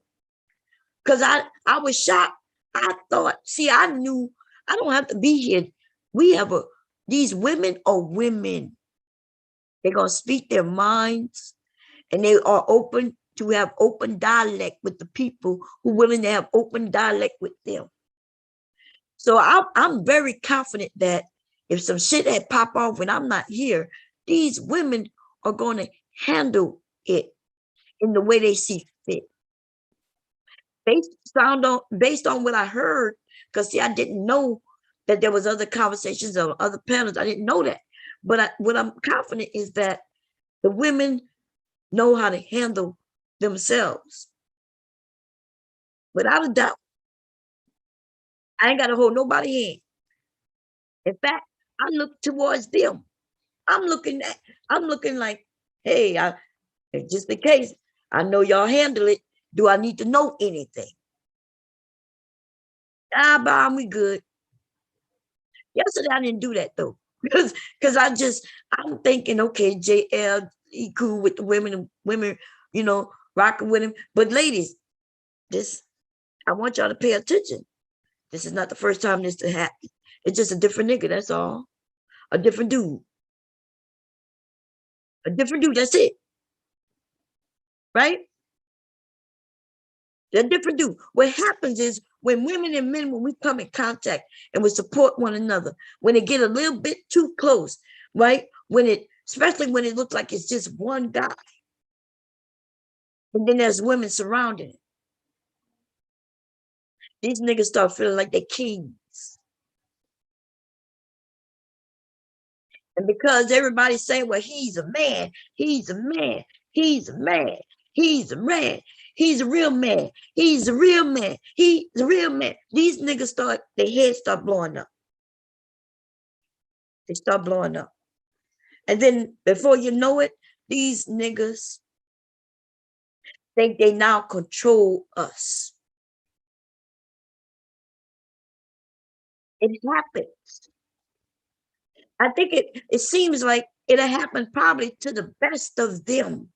Because I was shocked. I thought, see, I knew I don't have to be here. We have These women are women. They're going to speak their minds, and they are open to have open dialect with the people who are willing to have open dialect with them. So I'm very confident that if some shit had pop off when I'm not here, these women are going to handle it in the way they see fit. Based on what I heard, because see, I didn't know that there was other conversations or other panels. I didn't know that. But what I'm confident is that the women know how to handle themselves. Without a doubt. I ain't got to hold nobody hand. In fact, I look towards them. I'm looking like, hey, just in case I know y'all handle it. Do I need to know anything? Bomb, we good. Yesterday I didn't do that though, because I'm thinking, okay, JL, he cool with the women, rocking with him. But ladies, I want y'all to pay attention. This is not the first time this to happen. It's just a different nigga, that's all. A different dude. A different dude, that's it. Right? A different dude. What happens is when women and men, when we come in contact and we support one another, when it get a little bit too close, right? Especially when it looks like it's just one guy. And then there's women surrounding it. These niggas start feeling like they're kings. And because everybody's saying, well, he's a man, he's a man, he's a man, he's a man, he's a real man, he's a real man, he's a real man. These niggas their heads start blowing up. They start blowing up. And then before you know it, these niggas think they now control us. It happens. I think it seems like it'll happen probably to the best of them.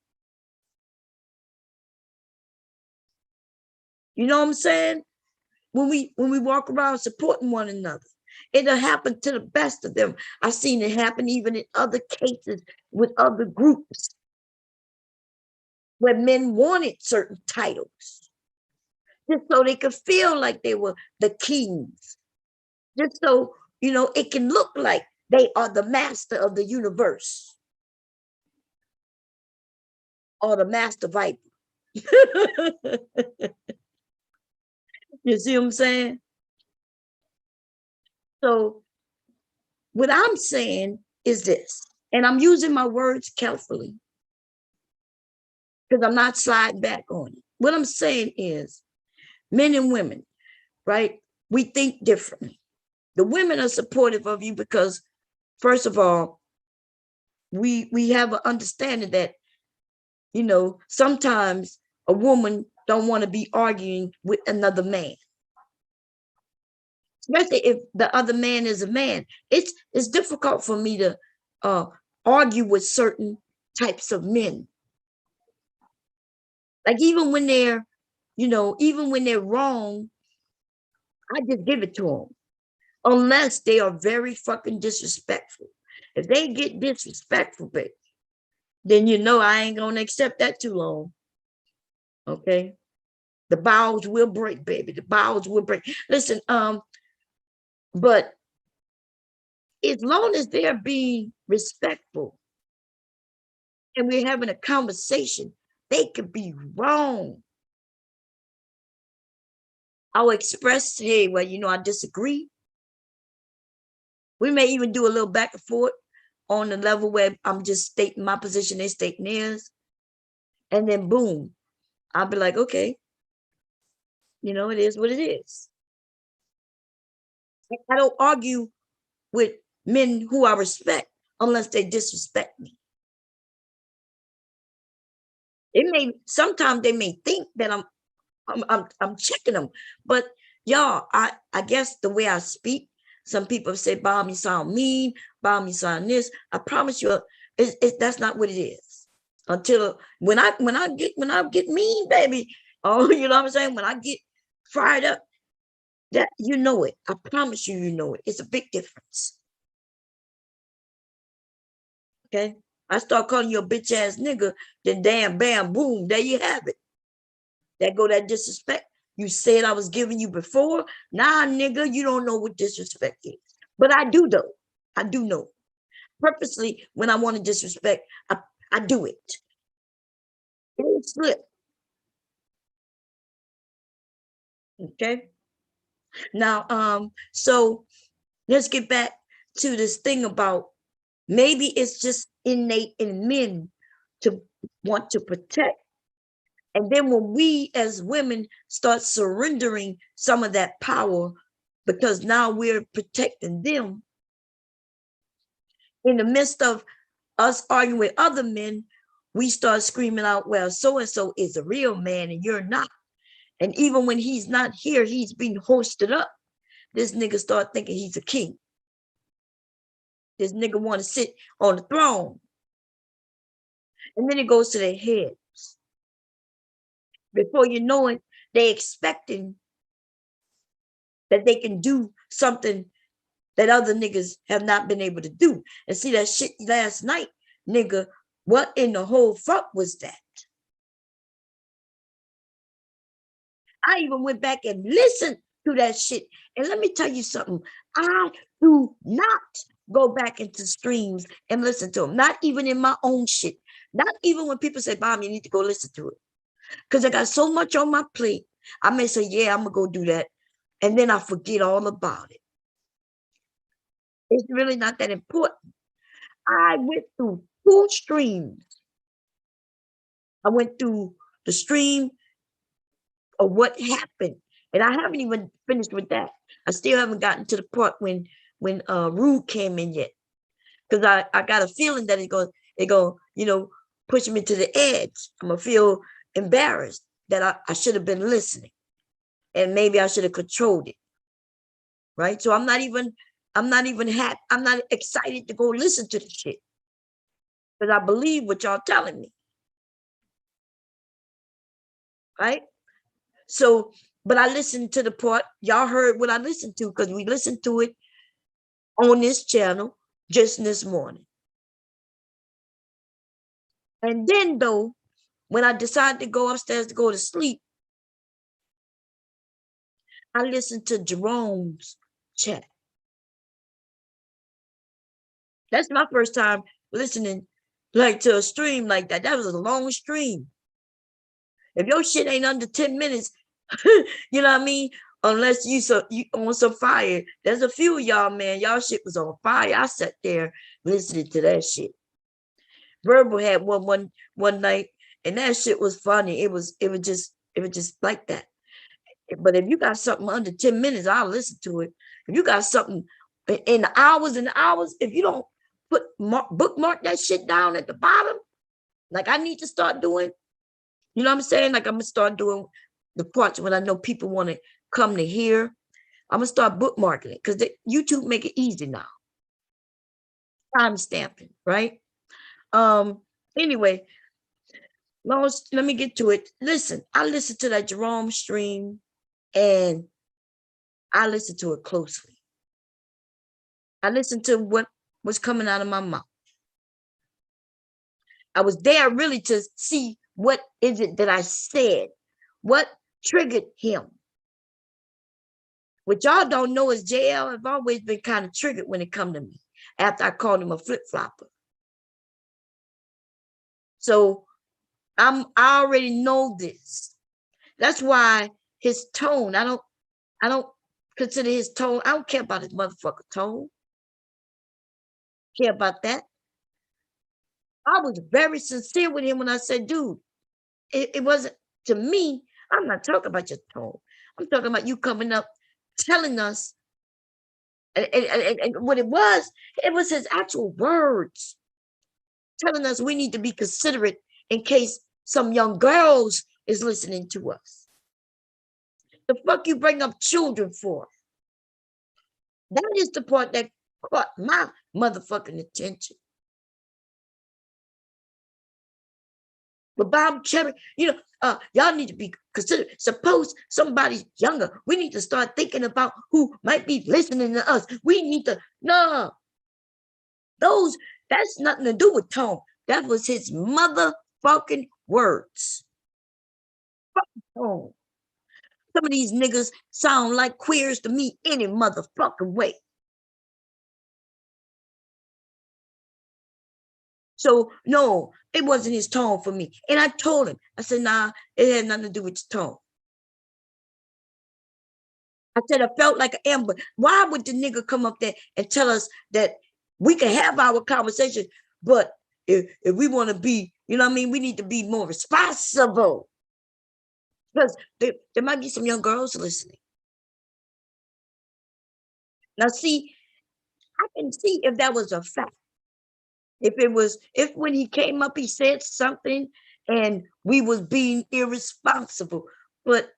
You know what I'm saying? When we walk around supporting one another, it'll happen to the best of them. I've seen it happen even in other cases with other groups where men wanted certain titles just so they could feel like they were the kings, just so it can look like they are the master of the universe or the master viper. You see what I'm saying? So what I'm saying is this, and I'm using my words carefully because I'm not sliding back on it. What I'm saying is men and women, right? We think differently. The women are supportive of you because, first of all, we have an understanding that, sometimes a woman don't want to be arguing with another man. Especially if the other man is a man. It's difficult for me to argue with certain types of men. Like even when they're wrong, I just give it to them. Unless they are very fucking disrespectful. If they get disrespectful, baby, then I ain't gonna accept that too long. Okay. The bowels will break, baby. The bowels will break. Listen, but as long as they're being respectful and we're having a conversation, they could be wrong. I'll express, hey, well, I disagree. We may even do a little back and forth on the level where I'm just stating my position, they're stating theirs. And then boom, I'll be like, okay, it is what it is. I don't argue with men who I respect unless they disrespect me. Sometimes they may think that I'm checking them, but y'all, I guess the way I speak, some people say, Bob, you sound mean, Bob, you sound this. I promise you, that's not what it is. Until when I get mean, baby, oh, you know what I'm saying? When I get fired up, that it. I promise you, it. It's a big difference. Okay. I start calling you a bitch ass nigga, then damn, bam, boom, there you have it. That go that disrespect. You said I was giving you before. Nah, nigga, you don't know what disrespect is. But I do though. I do know. Purposely, when I want to disrespect, I do it. It will slip. Okay. Now, so let's get back to this thing about maybe it's just innate in men to want to protect. And then when we as women start surrendering some of that power, because now we're protecting them, in the midst of us arguing with other men, we start screaming out, well, so-and-so is a real man and you're not. And even when he's not here, he's being hosted up. This nigga start thinking he's a king. This nigga want to sit on the throne. And then it goes to their heads. Before you know it, they expecting that they can do something that other niggas have not been able to do. And see that shit last night, nigga, what in the whole fuck was that? I even went back and listened to that shit. And let me tell you something. I do not go back into streams and listen to them. Not even in my own shit. Not even when people say, Mom, you need to go listen to it. Because I got so much on my plate. I may say, yeah, I'm going to go do that. And then I forget all about it. It's really not that important. I went through 2 streams. I went through the stream of what happened. And I haven't even finished with that. I still haven't gotten to the part when Rude came in yet. Because I got a feeling that it go, you know, push me to the edge. I'm gonna feel embarrassed that I should have been listening. And maybe I should have controlled it. Right. So I'm not even happy. I'm not excited to go listen to the shit. Because I believe what y'all telling me. Right. So, but I listened to the part, y'all heard what I listened to, because we listened to it on this channel just this morning. And then though, when I decided to go upstairs to go to sleep, I listened to Jerome's chat. That's my first time listening like to a stream like that. That was a long stream. If your shit ain't under 10 minutes, you know what I mean? Unless you on some fire. There's a few of y'all, man. Y'all shit was on fire. I sat there listening to that shit. Verbal had one night, and that shit was funny. It was just like that. But if you got something under 10 minutes, I'll listen to it. If you got something in the hours and hours, if you don't bookmark that shit down at the bottom, like I need to start doing, you know what I'm saying? Like I'm gonna start doing the parts when I know people want to come to hear. I'm gonna start bookmarking it because YouTube make it easy now. Time stamping, right? Anyway, let me get to it. Listen, I listened to that Jerome stream and I listened to it closely. I listened to what was coming out of my mouth. I was there really to see what is it that I said, what triggered him. What y'all don't know is JL have always been kind of triggered when it come to me after I called him a flip-flopper. So I already know this. That's why his tone, I don't consider his tone. I don't care about his motherfucker tone. Care about that. I was very sincere with him when I said, dude, it wasn't to me. I'm not talking about your tone. I'm talking about you coming up, telling us, and what it was his actual words, telling us we need to be considerate in case some young girls is listening to us. The fuck you bring up children for? That is the part that caught my motherfucking attention. But Bob Cherry, you know, y'all need to be considered. Suppose somebody's younger. We need to start thinking about who might be listening to us. We need to, no. Those, That's nothing to do with tone. That was his motherfucking words. Tone. Some of these niggas sound like queers to me any motherfucking way. So no, it wasn't his tone for me. And I told him, I said, nah, it had nothing to do with his tone. I said, I felt like an amber. Why would the nigga come up there and tell us that we can have our conversation, but if we want to be, you know what I mean, we need to be more responsible. Because there might be some young girls listening. Now, see, I can see if that was a fact. If when he came up, he said something and we was being irresponsible. But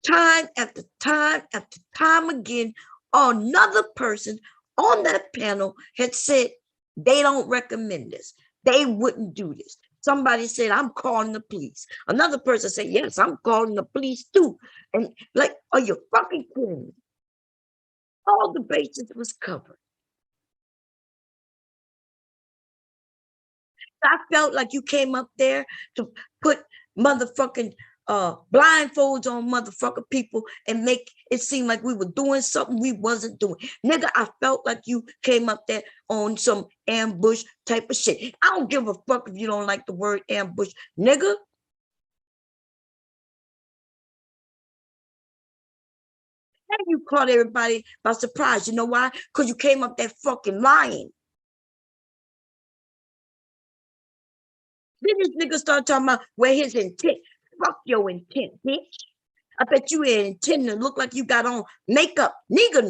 time after time again, another person on that panel had said they don't recommend this. They wouldn't do this. Somebody said, I'm calling the police. Another person said, yes, I'm calling the police too. And like, are you fucking kidding me? All the bases was covered. I felt like you came up there to put motherfucking blindfolds on motherfucking people and make it seem like we were doing something we wasn't doing. Nigga, I felt like you came up there on some ambush type of shit. I don't give a fuck if you don't like the word ambush, nigga. And you caught everybody by surprise. You know why? Because you came up there fucking lying. Then this nigga started talking about where his intent. Fuck your intent, bitch. I bet you didn't intend to look like you got on makeup. Nigga,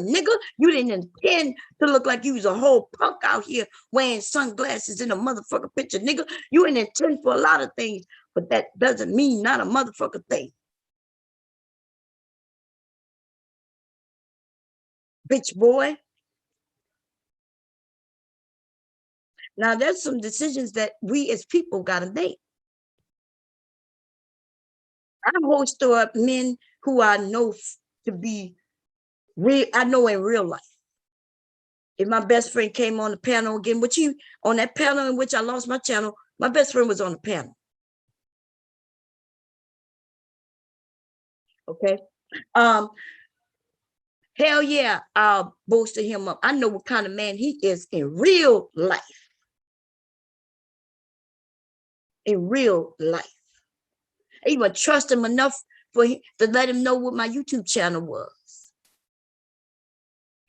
you didn't intend to look like you was a whole punk out here wearing sunglasses in a motherfucker picture. Nigga, you didn't intend for a lot of things, but that doesn't mean not a motherfucker thing. Bitch boy. Now there's some decisions that we as people gotta make. I host up men who I know to be real, I know in real life. If my best friend came on the panel again, which you on that panel in which I lost my channel, my best friend was on the panel. Okay. Hell yeah, I'll bolster him up. I know what kind of man he is in real life. In real life. I even trust him enough for him to let him know what my YouTube channel was.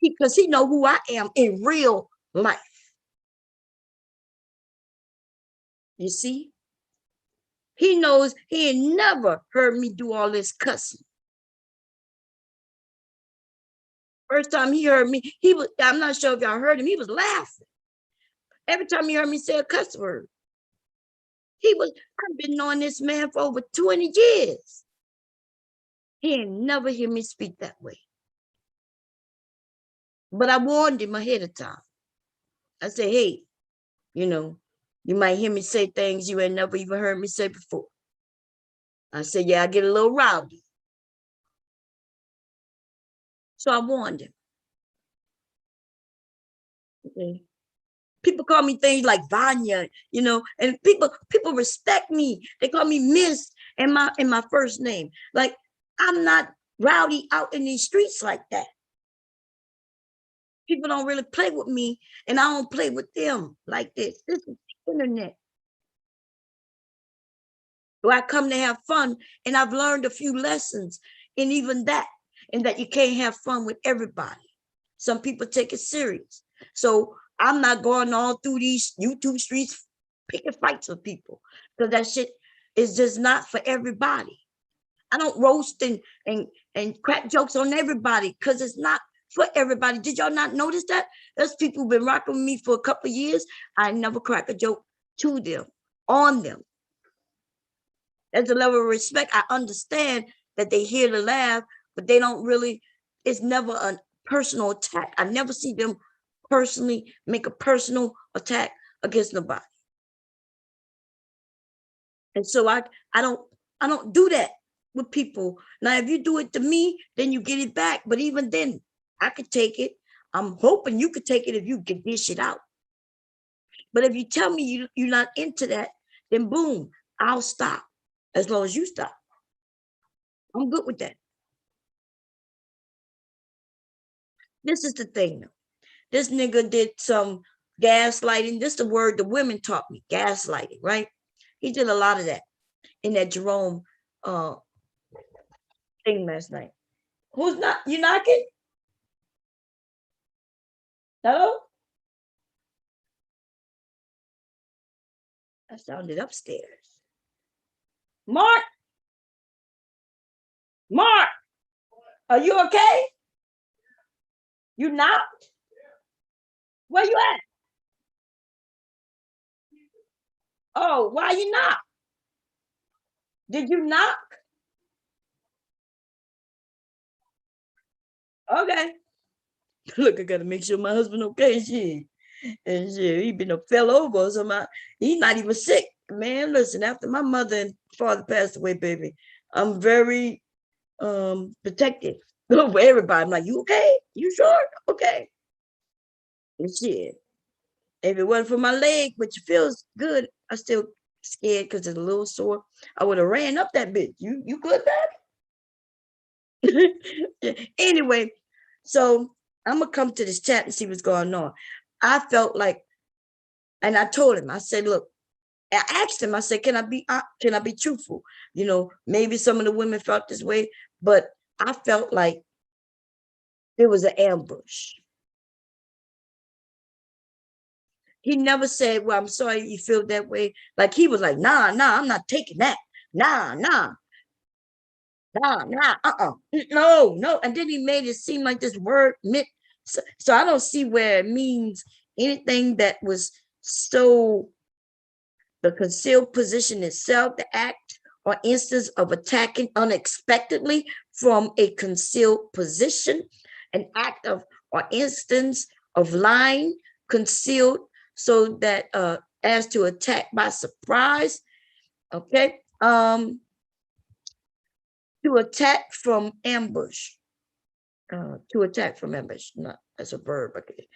Because he know who I am in real life. You see? He knows he ain't never heard me do all this cussing. First time he heard me, I'm not sure if y'all heard him, he was laughing. Every time he heard me say a cuss word. I've been knowing this man for over 20 years. He ain't never hear me speak that way. But I warned him ahead of time. I said, hey, you know, you might hear me say things you ain't never even heard me say before. I said, yeah, I get a little rowdy. So I warned him. Okay. People call me things like Vanya, you know, and people respect me. They call me Miss in my first name. Like, I'm not rowdy out in these streets like that. People don't really play with me, and I don't play with them like this. This is the internet. So I come to have fun, and I've learned a few lessons in even that, and that you can't have fun with everybody. Some people take it serious. So I'm not going all through these YouTube streets picking fights with people, because that shit is just not for everybody. I don't roast and crack jokes on everybody because it's not for everybody. Did y'all not notice that? There's people who've been rocking with me for a couple of years. I never crack a joke to them, on them. There's a level of respect. I understand that they hear the laugh, but they don't really, it's never a personal attack. I never see them personally make a personal attack against nobody. And so I don't do that with people. Now, if you do it to me, then you get it back. But even then, I could take it. I'm hoping you could take it if you can dish it out. But if you tell me you're not into that, then boom, I'll stop as long as you stop. I'm good with that. This is the thing. This nigga did some gaslighting. This is the word the women taught me, gaslighting, right? He did a lot of that in that Jerome thing last night. Who's not? You knocking? Hello? I sounded upstairs. Mark, Mark, are you okay? You knocked? Where you at? Oh, why you knock? Did you knock? Okay. Look, I gotta make sure my husband okay. Shit. And shit, he been a fell over or something. He's not even sick. Man, listen, after my mother and father passed away, baby, I'm very protective of everybody. I'm like, you okay? You sure? Okay. And shit. If it wasn't for my leg, which feels good, I still scared because it's a little sore. I would have ran up that bitch. You good, baby? Anyway, so I'm gonna come to this chat and see what's going on. I felt like, and I told him, I said, look, I asked him, I said, can I be truthful? You know, maybe some of the women felt this way, but I felt like there was an ambush. He never said, well, I'm sorry you feel that way. Like he was like, nah, I'm not taking that. Nah, no. And then he made it seem like this word meant, so I don't see where it means anything that was so, the concealed position itself, the act or instance of attacking unexpectedly from a concealed position, an act of or instance of lying concealed so that as to attack by surprise. Okay. To attack from ambush. To attack from ambush, not as a verb. Okay.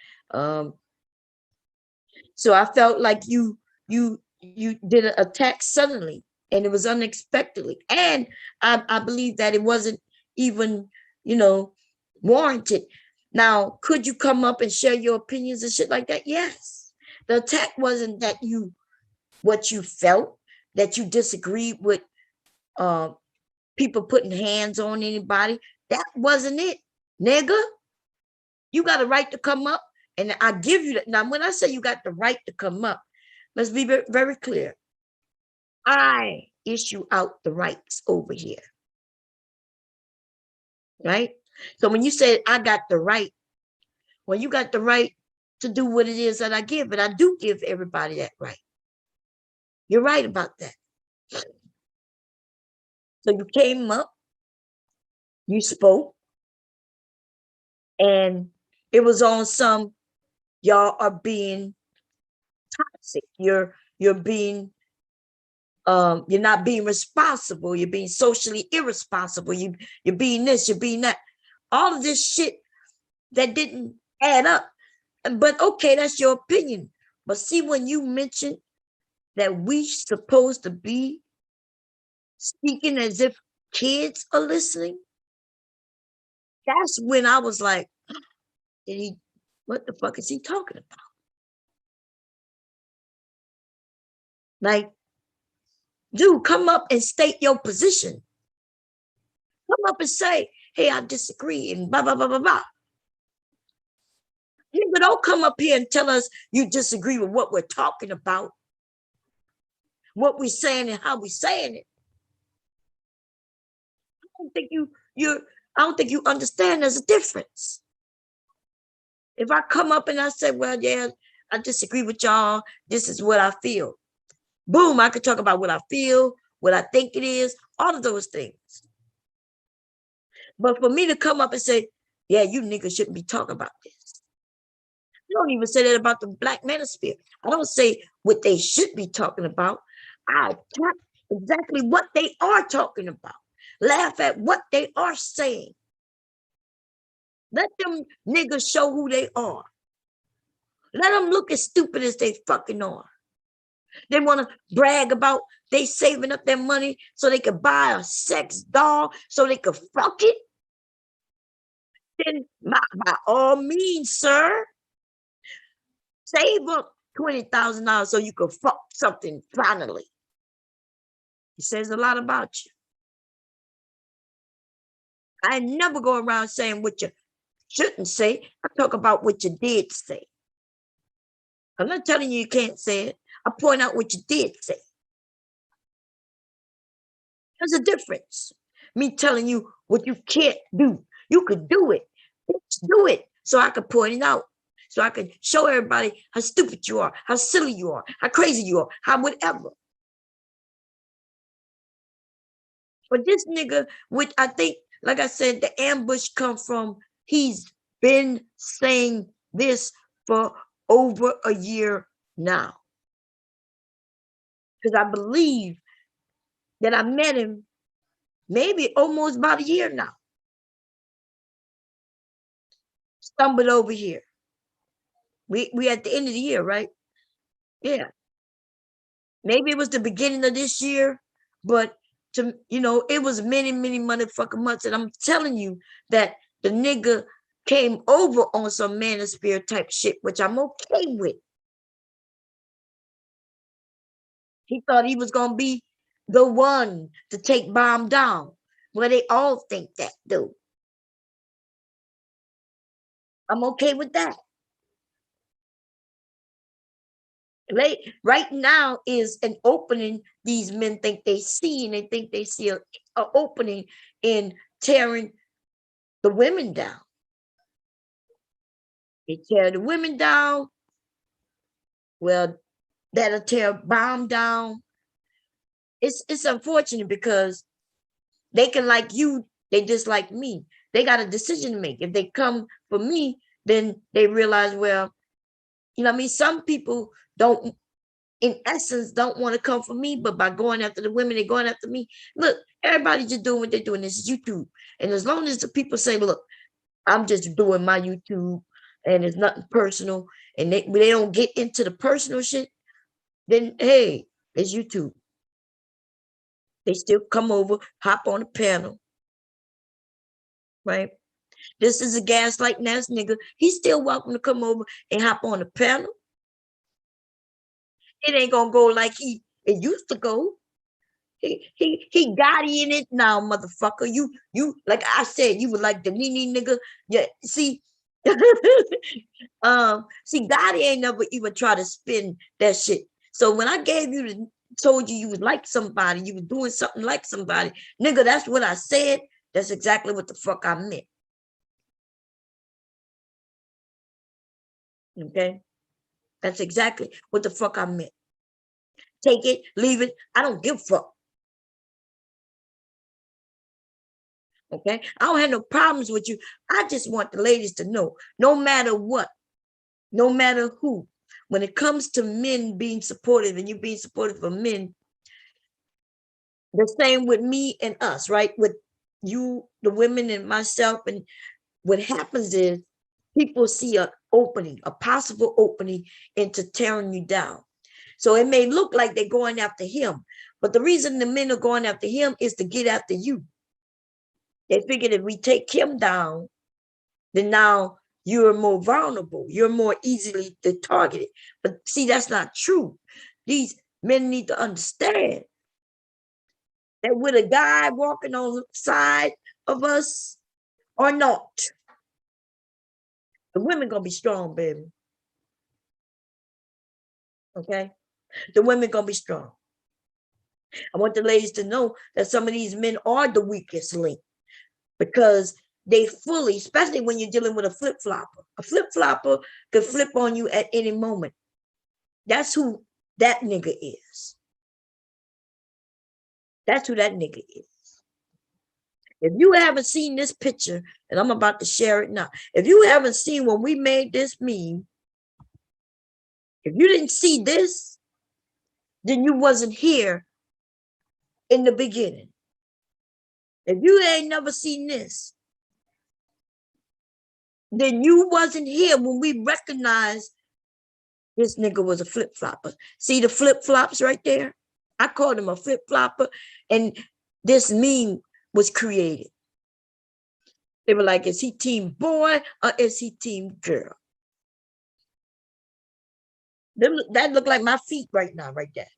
So I felt like you did an attack suddenly and it was unexpectedly. And I believe that it wasn't even, warranted. Now, could you come up and share your opinions and shit like that? Yes. The attack wasn't that what you felt, that you disagreed with people putting hands on anybody. That wasn't it, nigga. You got a right to come up, and I give you that. Now, when I say you got the right to come up, let's be very, very clear. I issue out the rights over here, right? So when you say I got the right, well, you got the right to do what it is that I give, and I do give everybody that right. You're right about that. So you came up, you spoke, and it was on some, y'all are being toxic. You're being you're not being responsible, you're being socially irresponsible, you're being this, you're being that. All of this shit that didn't add up. But okay, that's your opinion. But see, when you mentioned that we supposed to be speaking as if kids are listening, that's when I was like, what the fuck is he talking about? Like, dude, come up and state your position. Come up and say, hey, I disagree, and blah, blah, blah, blah, blah. You don't come up here and tell us you disagree with what we're talking about, what we're saying and how we're saying it. I don't think you understand there's a difference. If I come up and I say, well, yeah, I disagree with y'all, this is what I feel. Boom, I could talk about what I feel, what I think it is, all of those things. But for me to come up and say, yeah, you niggas shouldn't be talking about this. I don't even say that about the Black Manosphere. I don't say what they should be talking about. I attack exactly what they are talking about. Laugh at what they are saying. Let them niggas show who they are. Let them look as stupid as they fucking are. They want to brag about they saving up their money so they could buy a sex doll so they could fuck it. Then by all means, sir, save up $20,000 so you can fuck something finally. It says a lot about you. I never go around saying what you shouldn't say. I talk about what you did say. I'm not telling you you can't say it. I point out what you did say. There's a difference. Me telling you what you can't do. You could do it. Let's do it so I can point it out. So I can show everybody how stupid you are, how silly you are, how crazy you are, how whatever. But this nigga, which I think, like I said, the ambush come from, he's been saying this for over a year now. Because I believe that I met him maybe almost about a year now. Stumbled over here. We at the end of the year, right? Yeah. Maybe it was the beginning of this year, but it was many, many motherfucking months. And I'm telling you that the nigga came over on some manosphere type shit, which I'm okay with. He thought he was gonna be the one to take Bomb down. Well, they all think that, dude. I'm okay with that. Right now is an opening these men think they see, and they think they see an opening in tearing the women down. They tear the women down. Well, that'll tear Bomb down. It's unfortunate because they can like you, they dislike me. They got a decision to make. If they come for me, then they realize, well, you know what I mean? Some people don't, in essence, don't want to come for me, but by going after the women, they're going after me. Look, everybody just doing what they're doing. This is YouTube. And as long as the people say, look, I'm just doing my YouTube and it's nothing personal, and they don't get into the personal shit, then hey, it's YouTube. They still come over, hop on the panel, right? This is a gaslighting ass nigga. He's still welcome to come over and hop on the panel. It ain't gonna go like it used to go. He got in it now, motherfucker. You like I said, you were like the Nene nigga. Yeah, see, see, Gotti ain't never even try to spin that shit. So when I told you was like somebody, you was doing something like somebody, nigga, that's what I said. That's exactly what the fuck I meant. Okay, that's exactly what the fuck I meant. Take it, leave it. I don't give a fuck. Okay, I don't have no problems with you. I just want the ladies to know, no matter what, no matter who, when it comes to men being supportive and you being supportive of men, the same with me and us, right? With you, the women, and myself. And what happens is people see an opening, a possible opening into tearing you down. So it may look like they're going after him, but the reason the men are going after him is to get after you. They figured if we take him down, then now you're more vulnerable. You're more easily targeted. But see, that's not true. These men need to understand that with a guy walking on the side of us or not, the women gonna be strong, baby. Okay? The women gonna be strong. I want the ladies to know that some of these men are the weakest link because they fully, especially when you're dealing with a flip-flopper. A flip-flopper could flip on you at any moment. That's who that nigga is. That's who that nigga is. If you haven't seen this picture, and I'm about to share it now. If you haven't seen when we made this meme, if you didn't see this, then you wasn't here in the beginning. If you ain't never seen this, then you wasn't here when we recognized This nigga was a flip-flopper. See the flip-flops right there? I called him a flip-flopper, and this meme was created. They were like, is he team boy or is he team girl? That look like my feet right now, right there.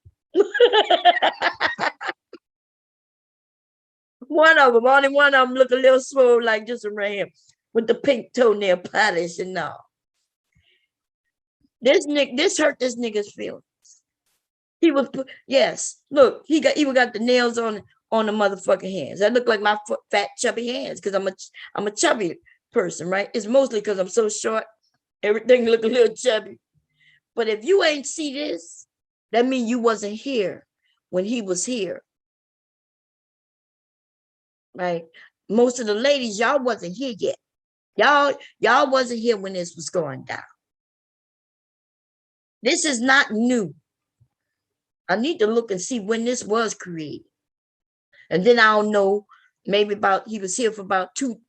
One of them, only one of them look a little swole, like just around here with the pink toenail polish and all. This hurt this nigga's feelings. He was, yes, look, he even got the nails on the motherfucking hands. That look like my fat chubby hands because I'm a chubby person, right? It's mostly because I'm so short. Everything look a little chubby. But if you ain't see this, that means you wasn't here when he was here. Right? Most of the ladies, y'all wasn't here yet. Y'all wasn't here when this was going down. This is not new. I need to look and see when this was created. And then I'll know maybe he was here for about two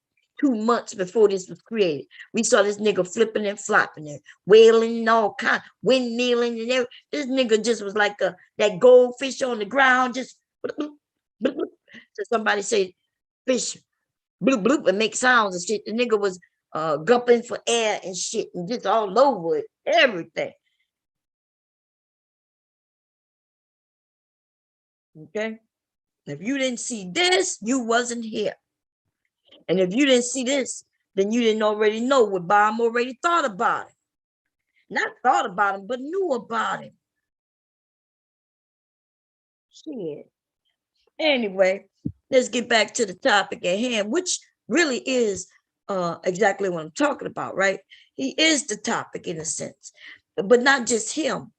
months before this was created. We saw this nigga flipping and flopping and wailing and all kind, windmilling and everything. This nigga just was like that goldfish on the ground, just bloop, bloop, bloop. So somebody say fish bloop bloop and make sounds and shit. The nigga was gumping for air and shit and just all over it, everything. Okay. If you didn't see this, you wasn't here. And if you didn't see this, then you didn't already know what Bob already thought about him. Not thought about him, but knew about him. Shit. Anyway, let's get back to the topic at hand, which really is exactly what I'm talking about, right? He is the topic in a sense, but not just him.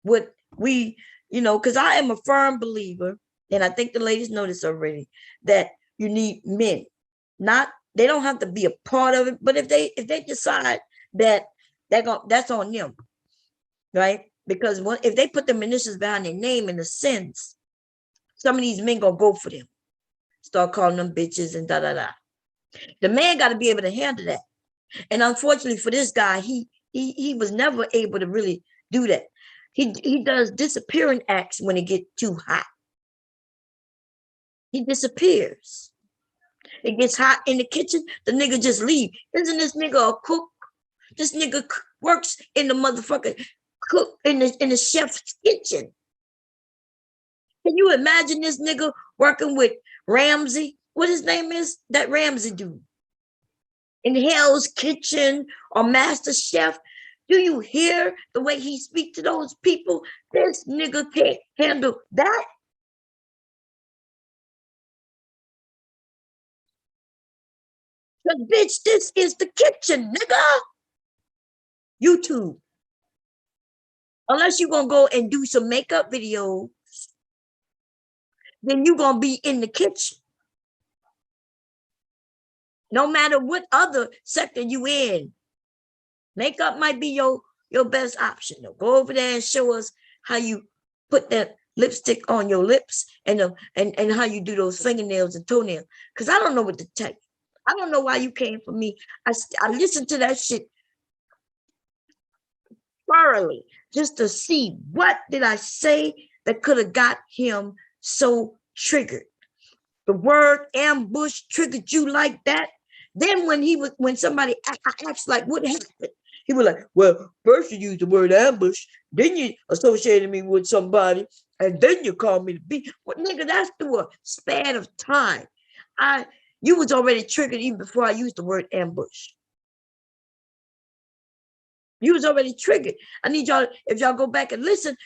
What we, because I am a firm believer, and I think the ladies know this already, that you need men. They don't have to be a part of it, but if they decide that that's on them, right? Because if they put them initials behind their name, in a sense, some of these men gonna go for them, start calling them bitches and da da da. The man got to be able to handle that, and unfortunately for this guy, he was never able to really do that. He does disappearing acts when it get too hot. He disappears. It gets hot in the kitchen, the nigga just leave. Isn't this nigga a cook? This nigga works in the motherfucking cook in the chef's kitchen. Can you imagine this nigga working with Ramsay? What his name is? That Ramsay dude. In Hell's Kitchen or Master Chef. Do you hear the way he speaks to those people? This nigga can't handle that. But bitch, this is the kitchen, nigga. YouTube. Unless you're gonna go and do some makeup videos, then you're gonna be in the kitchen. No matter what other sector you in, makeup might be your best option. Go over there and show us how you put that lipstick on your lips and how you do those fingernails and toenails. Because I don't know what to tell you. I don't know why you came for me. I listened to that shit thoroughly just to see what did I say that could have got him so triggered. The word ambush triggered you like that. Then when somebody asked like what happened, he was like, well, first you used the word ambush, then you associated me with somebody, and then you called me to be. Well, nigga, that's through a span of time. You was already triggered even before I used the word ambush. You was already triggered. I need y'all, if y'all go back and listen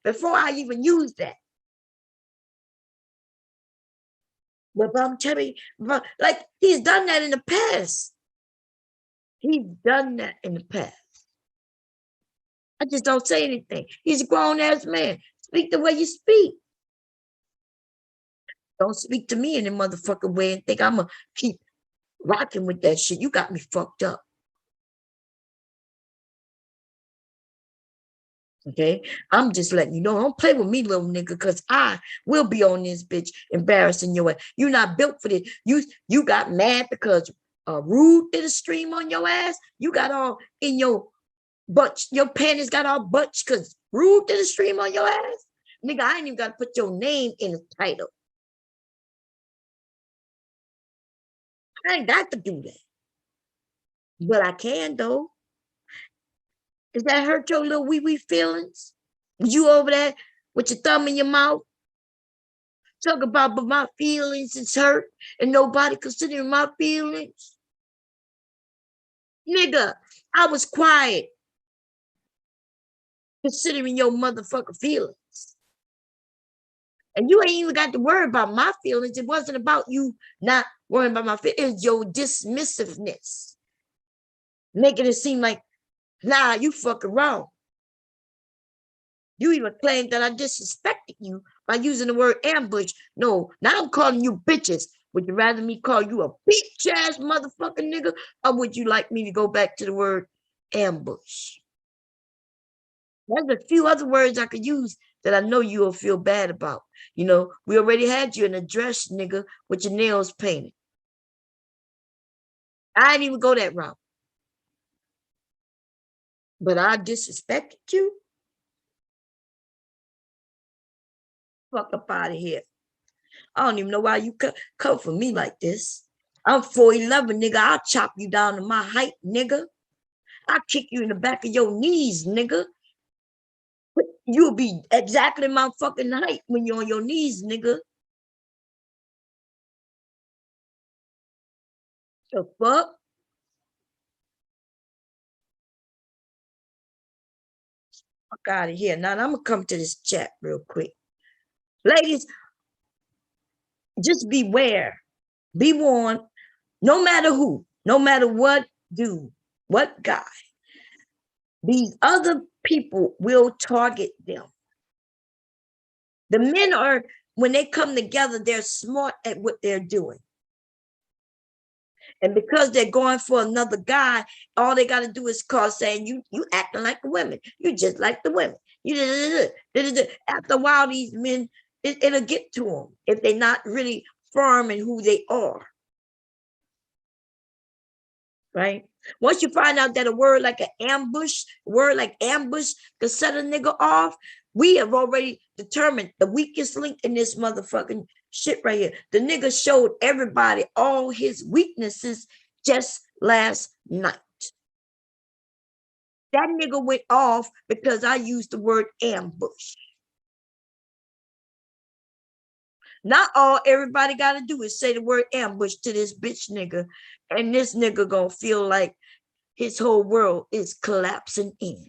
before I even use that. But I'm telling you, like he's done that in the past. He's done that in the past. I just don't say anything. He's a grown-ass man. Speak the way you speak. Don't speak to me in a motherfucking way and think I'm going to keep rocking with that shit. You got me fucked up. Okay? I'm just letting you know. Don't play with me, little nigga, because I will be on this bitch embarrassing your ass. You're not built for this. You got mad because Rude did a stream on your ass. You got all in your But your panties got all butch because rude to the stream on your ass. Nigga, I ain't even got to put your name in the title. I ain't got to do that. But I can, though. Does that hurt your little wee-wee feelings? You over there with your thumb in your mouth? Talk about, but my feelings is hurt and nobody considering my feelings. Nigga, I was quiet considering your motherfucking feelings. And you ain't even got to worry about my feelings. It wasn't about you not worrying about my feelings. It's your dismissiveness. Making it seem like, nah, you fucking wrong. You even claimed that I disrespected you by using the word ambush. No, now I'm calling you bitches. Would you rather me call you a bitch ass motherfucking nigga? Or would you like me to go back to the word ambush? There's a few other words I could use that I know you'll feel bad about. You know, we already had you in a dress, nigga, with your nails painted. I didn't even go that route. But I disrespected you? Fuck up out of here. I don't even know why you come for me like this. I'm 4'11", nigga. I'll chop you down to my height, nigga. I'll kick you in the back of your knees, nigga. You'll be exactly my fucking height when you're on your knees, nigga. The fuck? Fuck out of here. Now I'm gonna come to this chat real quick. Ladies, just beware. Be warned. No matter who, no matter what dude, what guy, these other people will target them. The men are, when they come together, they're smart at what they're doing. And because they're going for another guy, all they got to do is call saying, you acting like the women. You just like the women. After a while, these men, it'll get to them if they're not really firm in who they are. Right? Once you find out that a word like ambush could set a nigga off, we have already determined the weakest link in this motherfucking shit right here. The nigga showed everybody all his weaknesses just last night. That nigga went off because I used the word ambush. Not all everybody got to do is say the word ambush to this bitch nigga, and this nigga gonna feel like his whole world is collapsing in.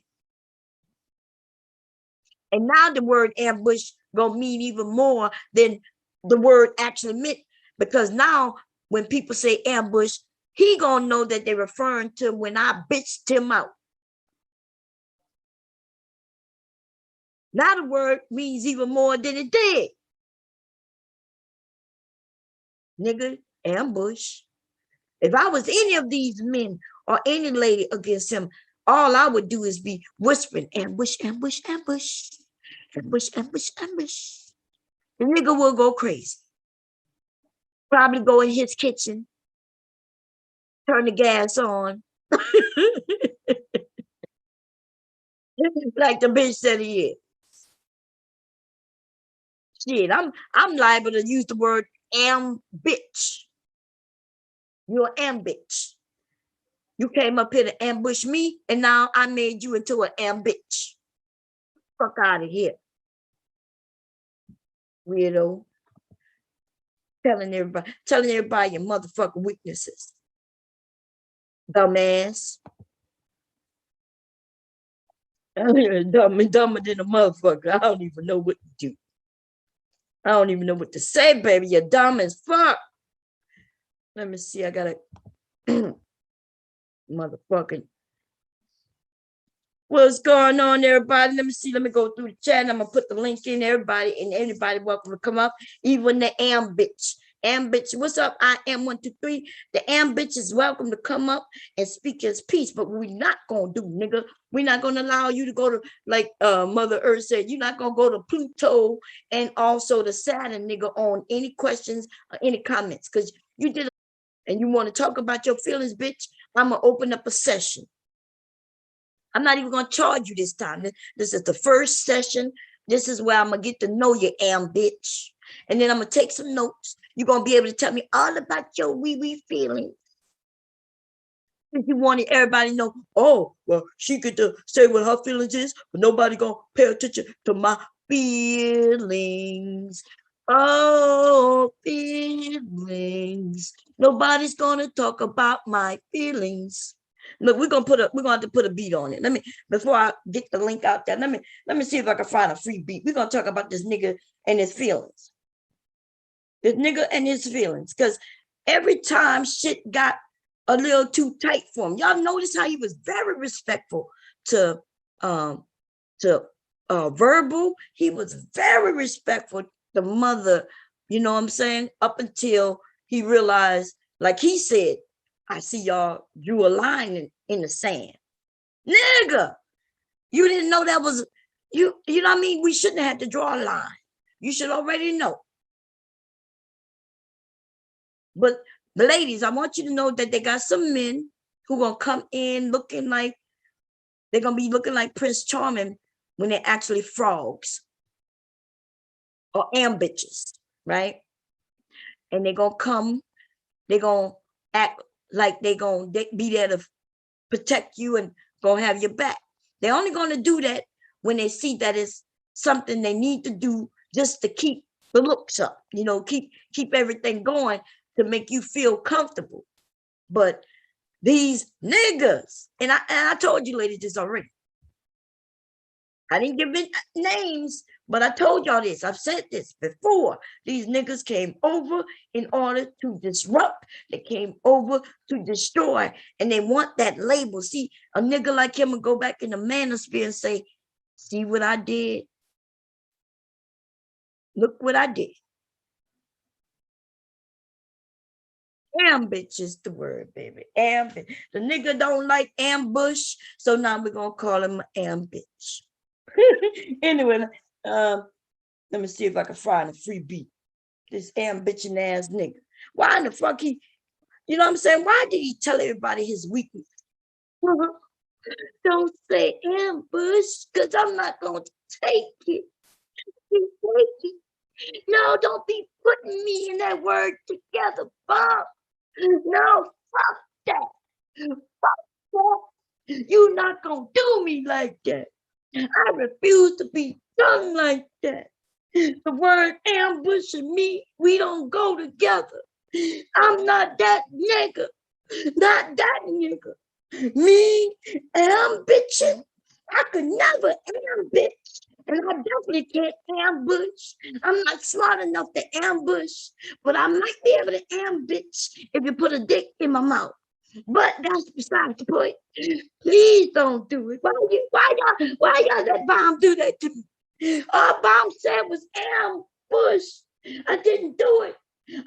And now the word ambush gonna mean even more than the word actually meant, because now when people say ambush, he gonna know that they're referring to when I bitched him out. Now the word means even more than it did. Nigga, ambush. If I was any of these men or any lady against him, all I would do is be whispering, ambush, ambush, ambush, ambush, ambush, ambush. The nigga will go crazy. Probably go in his kitchen, turn the gas on. Like the bitch said he is. Shit, I'm liable to use the word bitch. You're bitch. You came up here to ambush me, and now I made you into an bitch. Fuck out of here. Weirdo. Telling everybody your motherfucking weaknesses. Dumbass. Dumber than a motherfucker. I don't even know what to do. I don't even know what to say, baby. You're dumb as fuck. Let me see. I got a motherfucking. What's going on, everybody? Let me see. Let me go through the chat. I'm gonna put the link in. Everybody and anybody welcome to come up. Even the bitch. Bitch, what's up? I am 123. The bitch is welcome to come up and speak his piece. But we're not gonna do, nigga. We're not gonna allow you to go to, like Mother Earth said, you're not gonna go to Pluto and also the Saturn, nigga, on any questions or any comments. Because you did, and you want to talk about your feelings, bitch. I'm gonna open up a session. I'm not even going to charge you this time. This is the first session. This is where I'm going to get to know you, bitch. And then I'm going to take some notes. You're going to be able to tell me all about your wee feelings. If you wanted everybody to know, oh, well, she could say what her feelings is, but nobody going to pay attention to my feelings. Oh, feelings. Nobody's going to talk about my feelings. Look, we're gonna have to put a beat on it. Let me, before I get the link out there, let me see if I can find a free beat. We're gonna talk about this nigga and his feelings. This nigga and his feelings. Because every time shit got a little too tight for him, y'all notice how he was very respectful to Verbal. He was very respectful to Mother, you know what I'm saying? Up until he realized, like he said, I see y'all drew a line in the sand. Nigga, you didn't know that was, you know what I mean? We shouldn't have had to draw a line. You should already know. But ladies, I want you to know that they got some men who gonna come in looking like, they're gonna be looking like Prince Charming when they're actually frogs or bitches, right? And they're gonna come, they're gonna act like they're gonna be there to protect you and gonna have your back. They're only gonna do that when they see that it's something they need to do just to keep the looks up, you know, keep everything going to make you feel comfortable. But these niggas, and I told you ladies this already. I didn't give it names, but I told y'all this. I've said this before. These niggas came over in order to disrupt. They came over to destroy. And they want that label. See, a nigga like him will go back in the manosphere and say, see what I did? Look what I did. Ambitch is the word, baby. Ambitch. The nigga don't like ambush, so now we're going to call him ambitch. Anyway, let me see if I can find a free beat. This ambitching ass nigga. Why in the fuck he, you know what I'm saying? Why did he tell everybody his weakness? Don't say ambush, because I'm not going to take it. No, don't be putting me in that word together, Bob. No, fuck that. Fuck that. You're not going to do me like that. I refuse to be done like that. The word ambush and me, we don't go together. I'm not that nigga. Not that nigga. Me ambitching. I could never ambush. And I definitely can't ambush. I'm not smart enough to ambush, but I might be able to ambush if you put a dick in my mouth. But that's besides the point. Please don't do it. Why y'all let Bomb do that to me? All Bomb said was ambush. I didn't do it.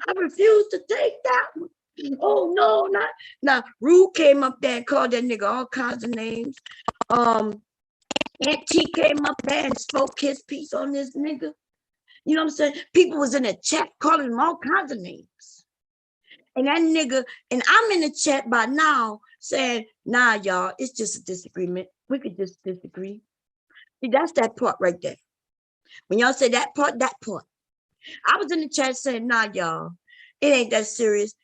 I refused to take that one. Oh no, not now. Rue came up there and called that nigga all kinds of names. Aunt T came up there and spoke his piece on this nigga. You know what I'm saying? People was in the chat calling him all kinds of names. And that nigga, and I'm in the chat by now saying, nah, y'all, it's just a disagreement. We could just disagree. See, that's that part right there. When y'all say that part, I was in the chat saying, nah, y'all, it ain't that serious.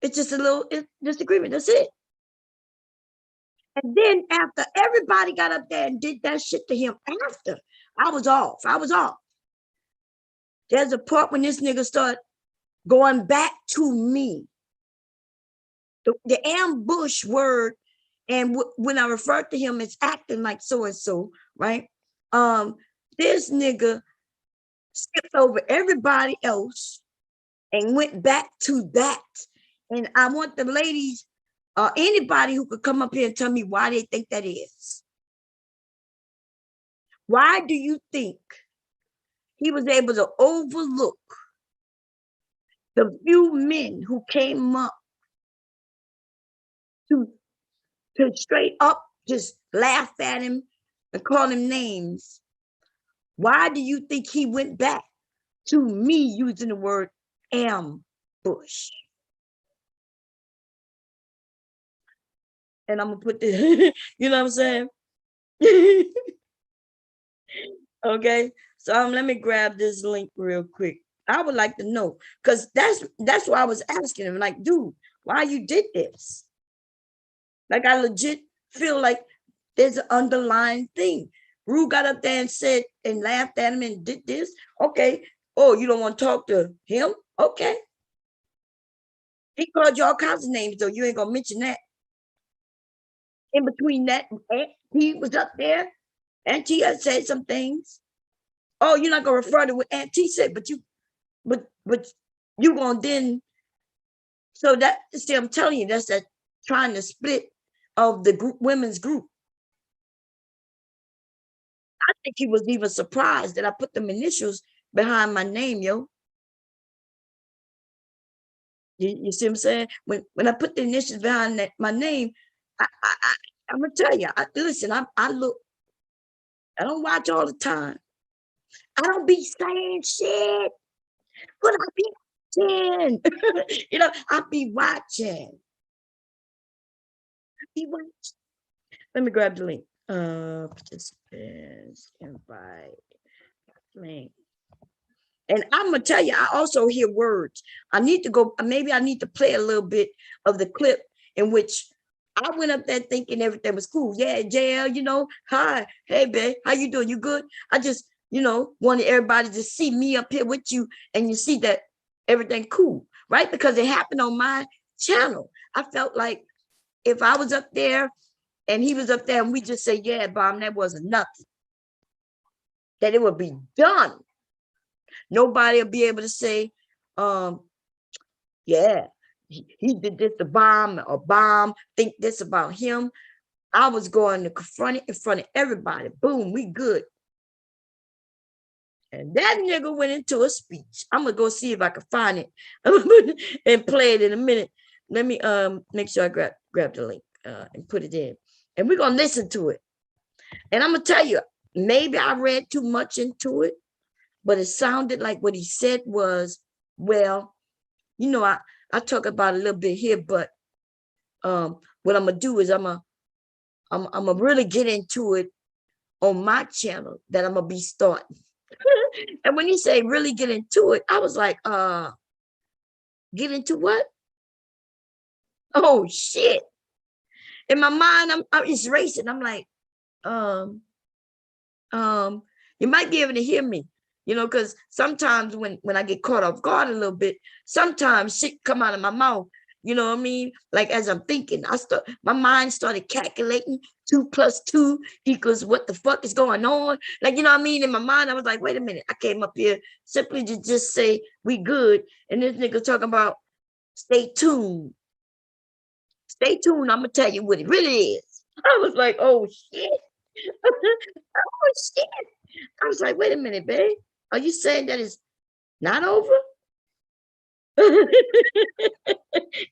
It's just a little disagreement. That's it. And then after everybody got up there and did that shit to him after, I was off. There's a part when this nigga started going back to me. The ambush word, and when I refer to him as acting like so-and-so, right? This nigga skipped over everybody else and went back to that. And I want the ladies, anybody who could come up here and tell me why they think that is. Why do you think he was able to overlook the few men who came up to straight up just laugh at him and call him names? Why do you think he went back to me using the word ambush? And I'm gonna put this, you know what I'm saying? Okay, so let me grab this link real quick. I would like to know, because that's why I was asking him, like, dude, why you did this? Like, I legit feel like there's an underlying thing. Rue got up there and said and laughed at him and did this. Okay. Oh, you don't want to talk to him? Okay. He called you all kinds of names, though. You ain't gonna mention that. In between that, he was up there. Auntie had said some things. Oh, you're not gonna refer to what Auntie said, but you gonna then. So that, see, I'm telling you, that's that trying to split of the group, women's group. I think he was even surprised that I put them initials behind my name, yo. You see what I'm saying? When I put the initials behind my name, I'm gonna tell you. Listen, I look. I don't watch all the time. I don't be saying shit, but I be watching. I be watching. Let me grab the link. Participants invite link. And I'm gonna tell you, I also hear words. I need to go, maybe I need to play a little bit of the clip in which I went up there thinking everything was cool. Yeah, JL, hi, hey, babe, how you doing? You good? I just, wanted everybody to see me up here with you and you see that everything cool, right? Because it happened on my channel. I felt like if I was up there and he was up there and we just say, yeah, Bomb, that wasn't nothing, that it would be done. Nobody will be able to say, yeah, he did this to Bomb, or Bomb think this about him. I was going to confront it in front of everybody. Boom, we good. And that nigga went into a speech. I'm gonna go see if I can find it and play it in a minute. Let me make sure I grab the link and put it in. And we're gonna listen to it. And I'm gonna tell you, maybe I read too much into it, but it sounded like what he said was, well, I talk about it a little bit here, but what I'm gonna do is I'm gonna really get into it on my channel that I'm gonna be starting. And when he say really get into it, I was like, get into what? Oh shit. In my mind, I'm just racing. I'm like, you might be able to hear me, because sometimes when I get caught off guard a little bit, sometimes shit come out of my mouth. You know what I mean? Like as I'm thinking, my mind started calculating 2 + 2 = what the fuck is going on? Like, you know what I mean? In my mind, I was like, wait a minute. I came up here simply to just say we good. And this nigga talking about stay tuned. Stay tuned. I'm gonna tell you what it really is. I was like, oh shit. Oh shit. I was like, wait a minute, babe. Are you saying that it's not over?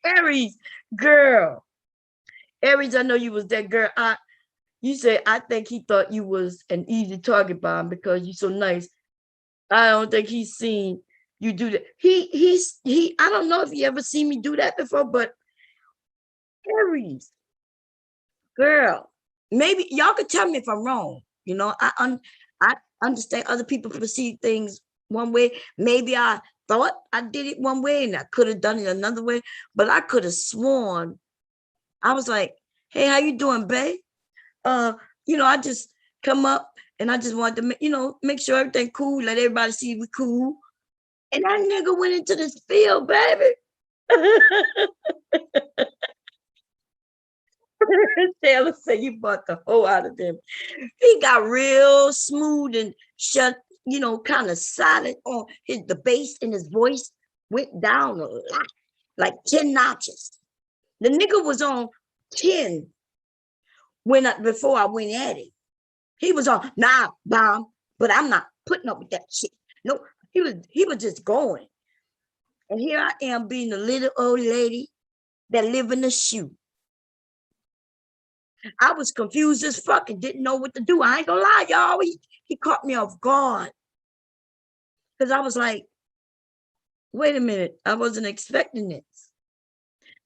Aries, girl. Aries, I know you was that girl. You said, I think he thought you was an easy target, Bomb, because you so nice. I don't think he's seen you do that. I don't know if he ever seen me do that before, but Aries, girl, maybe y'all could tell me if I'm wrong. I understand other people perceive things one way. Maybe I thought I did it one way and I could have done it another way, but I could have sworn I was like, hey, how you doing, babe? I just come up and I just wanted to, make sure everything cool, let everybody see we cool. And that nigga went into this field, baby. Taylor said you bought the whole out of them. He got real smooth and shut, kind of silent on the bass in his voice went down a lot, like 10 notches. The nigga was on 10 before I went at it. He was on, nah, Bomb, but I'm not putting up with that shit. No, he was just going. And here I am being a little old lady that live in a shoe. I was confused as fuck and didn't know what to do. I ain't gonna lie, y'all. He caught me off guard. Because I was like, wait a minute, I wasn't expecting this.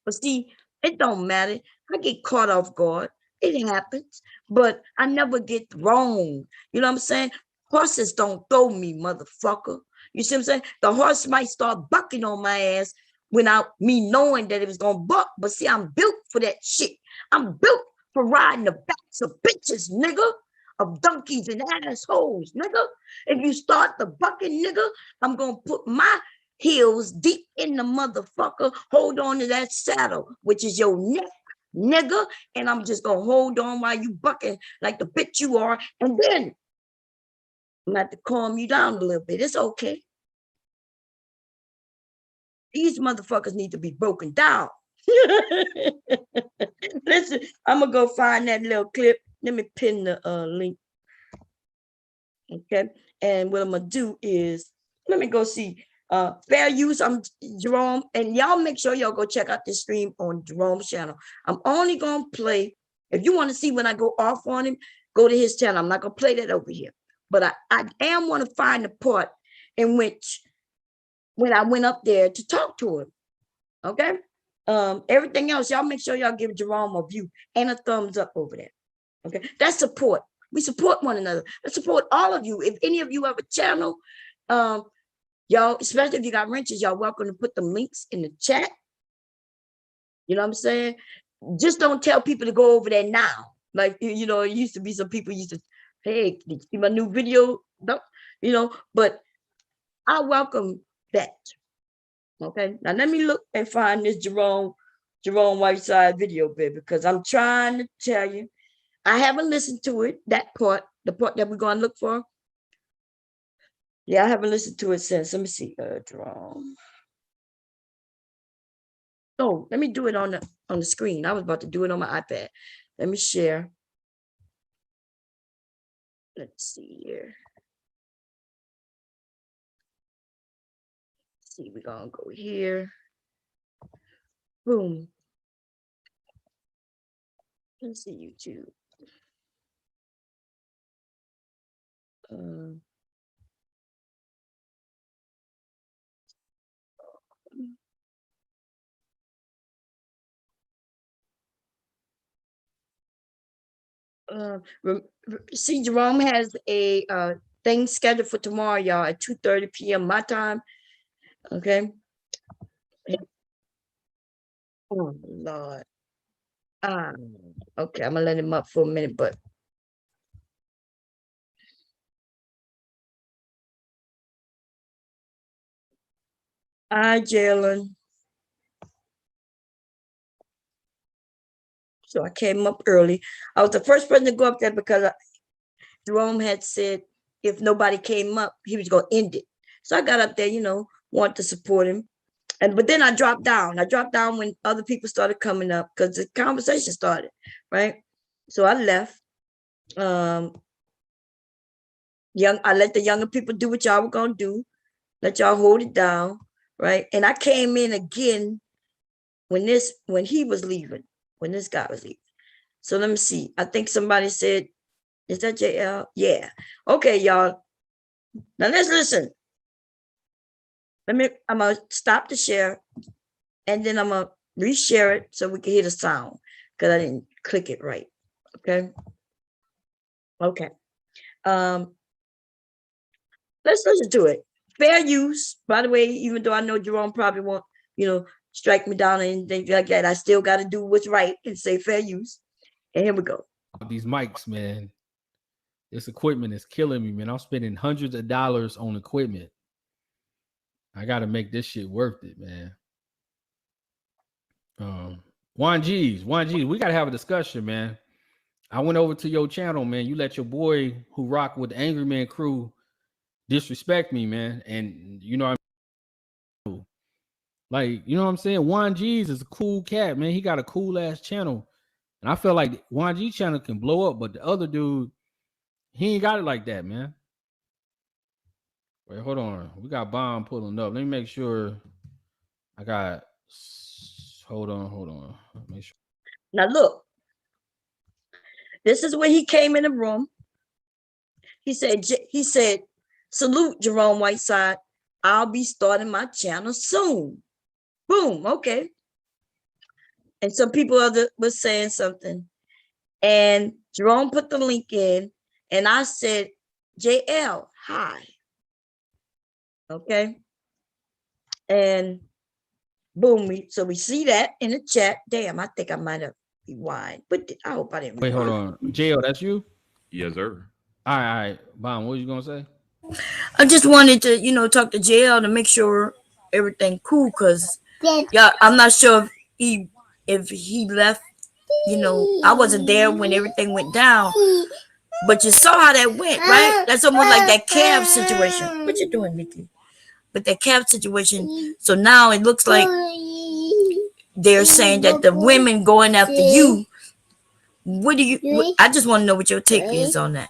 But see, it don't matter. I get caught off guard. It happens, but I never get wrong. You know what I'm saying? Horses don't throw me, motherfucker. You see what I'm saying? The horse might start bucking on my ass without me knowing that it was gonna buck. But see, I'm built for that shit. I'm built for riding the backs of bitches, nigga, of donkeys and assholes, nigga. If you start the bucking, nigga, I'm gonna put my heels deep in the motherfucker. Hold on to that saddle, which is your neck, nigga. And I'm just gonna hold on while you bucking like the bitch you are. And then I'm gonna have to calm you down a little bit. It's okay. These motherfuckers need to be broken down. Listen, I'm gonna go find that little clip. Let me pin the link. Okay. And what I'm gonna do is let me go see fair use. I'm Jerome, and y'all make sure y'all go check out this stream on Jerome's channel. I'm only gonna play if you want to see when I go off on him, go to his channel. I'm not gonna play that over here, but I am want to find the part in which when I went up there to talk to him. Okay. Everything else, y'all make sure y'all give Jerome a view and a thumbs up over there. Okay, that's support. We support one another. I support all of you. If any of you have a channel, y'all, especially if you got wrenches, y'all welcome to put the links in the chat. You know what I'm saying? Just don't tell people to go over there now. Like, you know, it used to be some people used to, hey, did you see my new video? No, you know, but I welcome that. Okay, now let me look and find this Jerome Whiteside video, baby, because I'm trying to tell you, I haven't listened to it, that part, the part that we're going to look for. Yeah, I haven't listened to it since. Let me see, Jerome. Oh, let me do it on the screen. I was about to do it on my iPad. Let me share. Let's see here. Let's see, we're going to go here. Boom. Let's see YouTube. See, Jerome has a thing scheduled for tomorrow, y'all, at 2:30 p.m. my time. Okay. Oh Lord. Okay, I'm gonna let him up for a minute, but hi, Jalen. So I came up early. I was the first person to go up there because Jerome had said if nobody came up, he was gonna end it. So I got up there, you know, wanted to support him. But then I dropped down. I dropped down when other people started coming up because the conversation started, right? So I left. I let the younger people do what y'all were gonna do. Let y'all hold it down, right? And I came in again when he was leaving, when this guy was leaving. So let me see. I think somebody said, is that JL? Yeah. Okay, y'all. Now let's listen. I'm gonna stop the share and then I'm gonna reshare it so we can hear the sound because I didn't click it right. Okay. Okay. Let's listen to it. Fair use. By the way, even though I know Jerome probably won't, you know, strike me down or anything like that, I still got to do what's right and say fair use. And here we go. These mics, man. This equipment is killing me, man. I'm spending hundreds of dollars on equipment. I got to make this shit worth it, man. Juan G's, we got to have a discussion, man. I went over to your channel, man. You let your boy who rock with the Angry Man crew disrespect me, man. And you know, like, you know what I'm saying? Juan G's is a cool cat, man. He got a cool ass channel. And I feel like Juan G channel can blow up, but the other dude, he ain't got it like that, man. Wait, hold on. We got Bomb pulling up. Let me make sure I got. Hold on. Make sure. Now look, this is when he came in the room. He said, salute Jerome Whiteside. I'll be starting my channel soon. Boom. Okay. And some people was saying something. And Jerome put the link in, and I said, JL, hi. Okay. And boom, so we see that in the chat. Damn, I think I might have rewind, but I hope I didn't Wait, hold rewind. on. JL, that's you? Yes, sir. All right. Bomb, what was you gonna say? I just wanted to, talk to JL to make sure everything cool, because yeah, I'm not sure if he left. I wasn't there when everything went down, but you saw how that went, right? That's almost like that Cavs situation. What you doing, Nikki? But that Cavs situation. So now it looks like they're saying that the women going after you. I just want to know what your take is on that.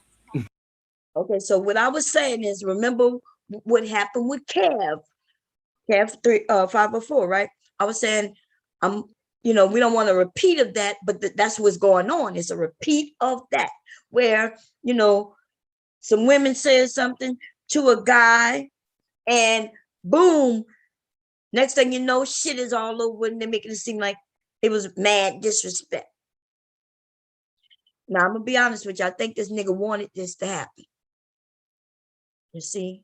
Okay, so what I was saying is, remember what happened with Cav 504, right? I was saying, we don't want a repeat of that, but that's what's going on. It's a repeat of that, where, some women said something to a guy, and boom, next thing you know, shit is all over, and they're making it seem like it was mad disrespect. Now, I'm gonna be honest with you. I think this nigga wanted this to happen. You see,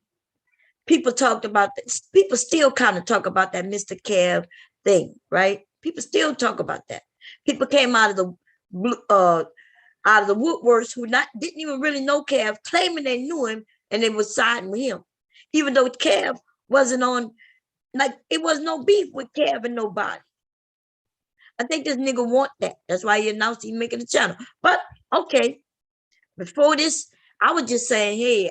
people talked about this. People still kind of talk about that Mr. Kev thing, right? People still talk about that. People came out of the woodworks who didn't even really know Kev, claiming they knew him, and they was siding with him, even though Kev wasn't on. Like, it was no beef with Kev and nobody. I think this nigga want that. That's why he announced he's making a channel. But okay, before this, I was just saying, hey,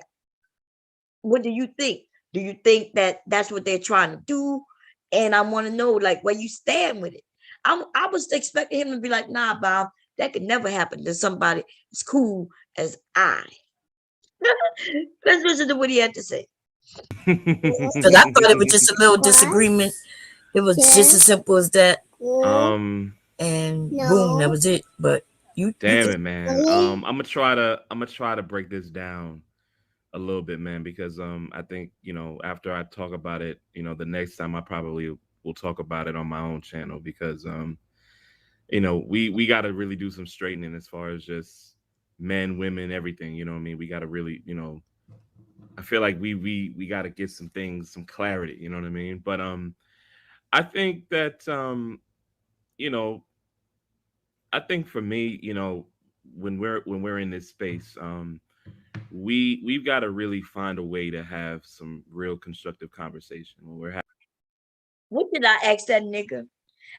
what do you think? Do you think that that's what they're trying to do? And I want to know, like, where you stand with it. I was expecting him to be like, nah, Bob, that could never happen to somebody as cool as I. Let's listen to what he had to say. Because I thought it was just a little disagreement. It was just as simple as that. And boom, that was it. But damn it, man. I'm gonna try to break this down a little bit, man, because I think, after I talk about it, the next time I probably will talk about it on my own channel, because we got to really do some straightening as far as just men, women, everything. You know what I mean? We got to really, I feel like we got to get some clarity. You know what I mean? But I think that I think for me, when we're in this space, we've got to really find a way to have some real constructive conversation when we're having. What did I ask that nigga?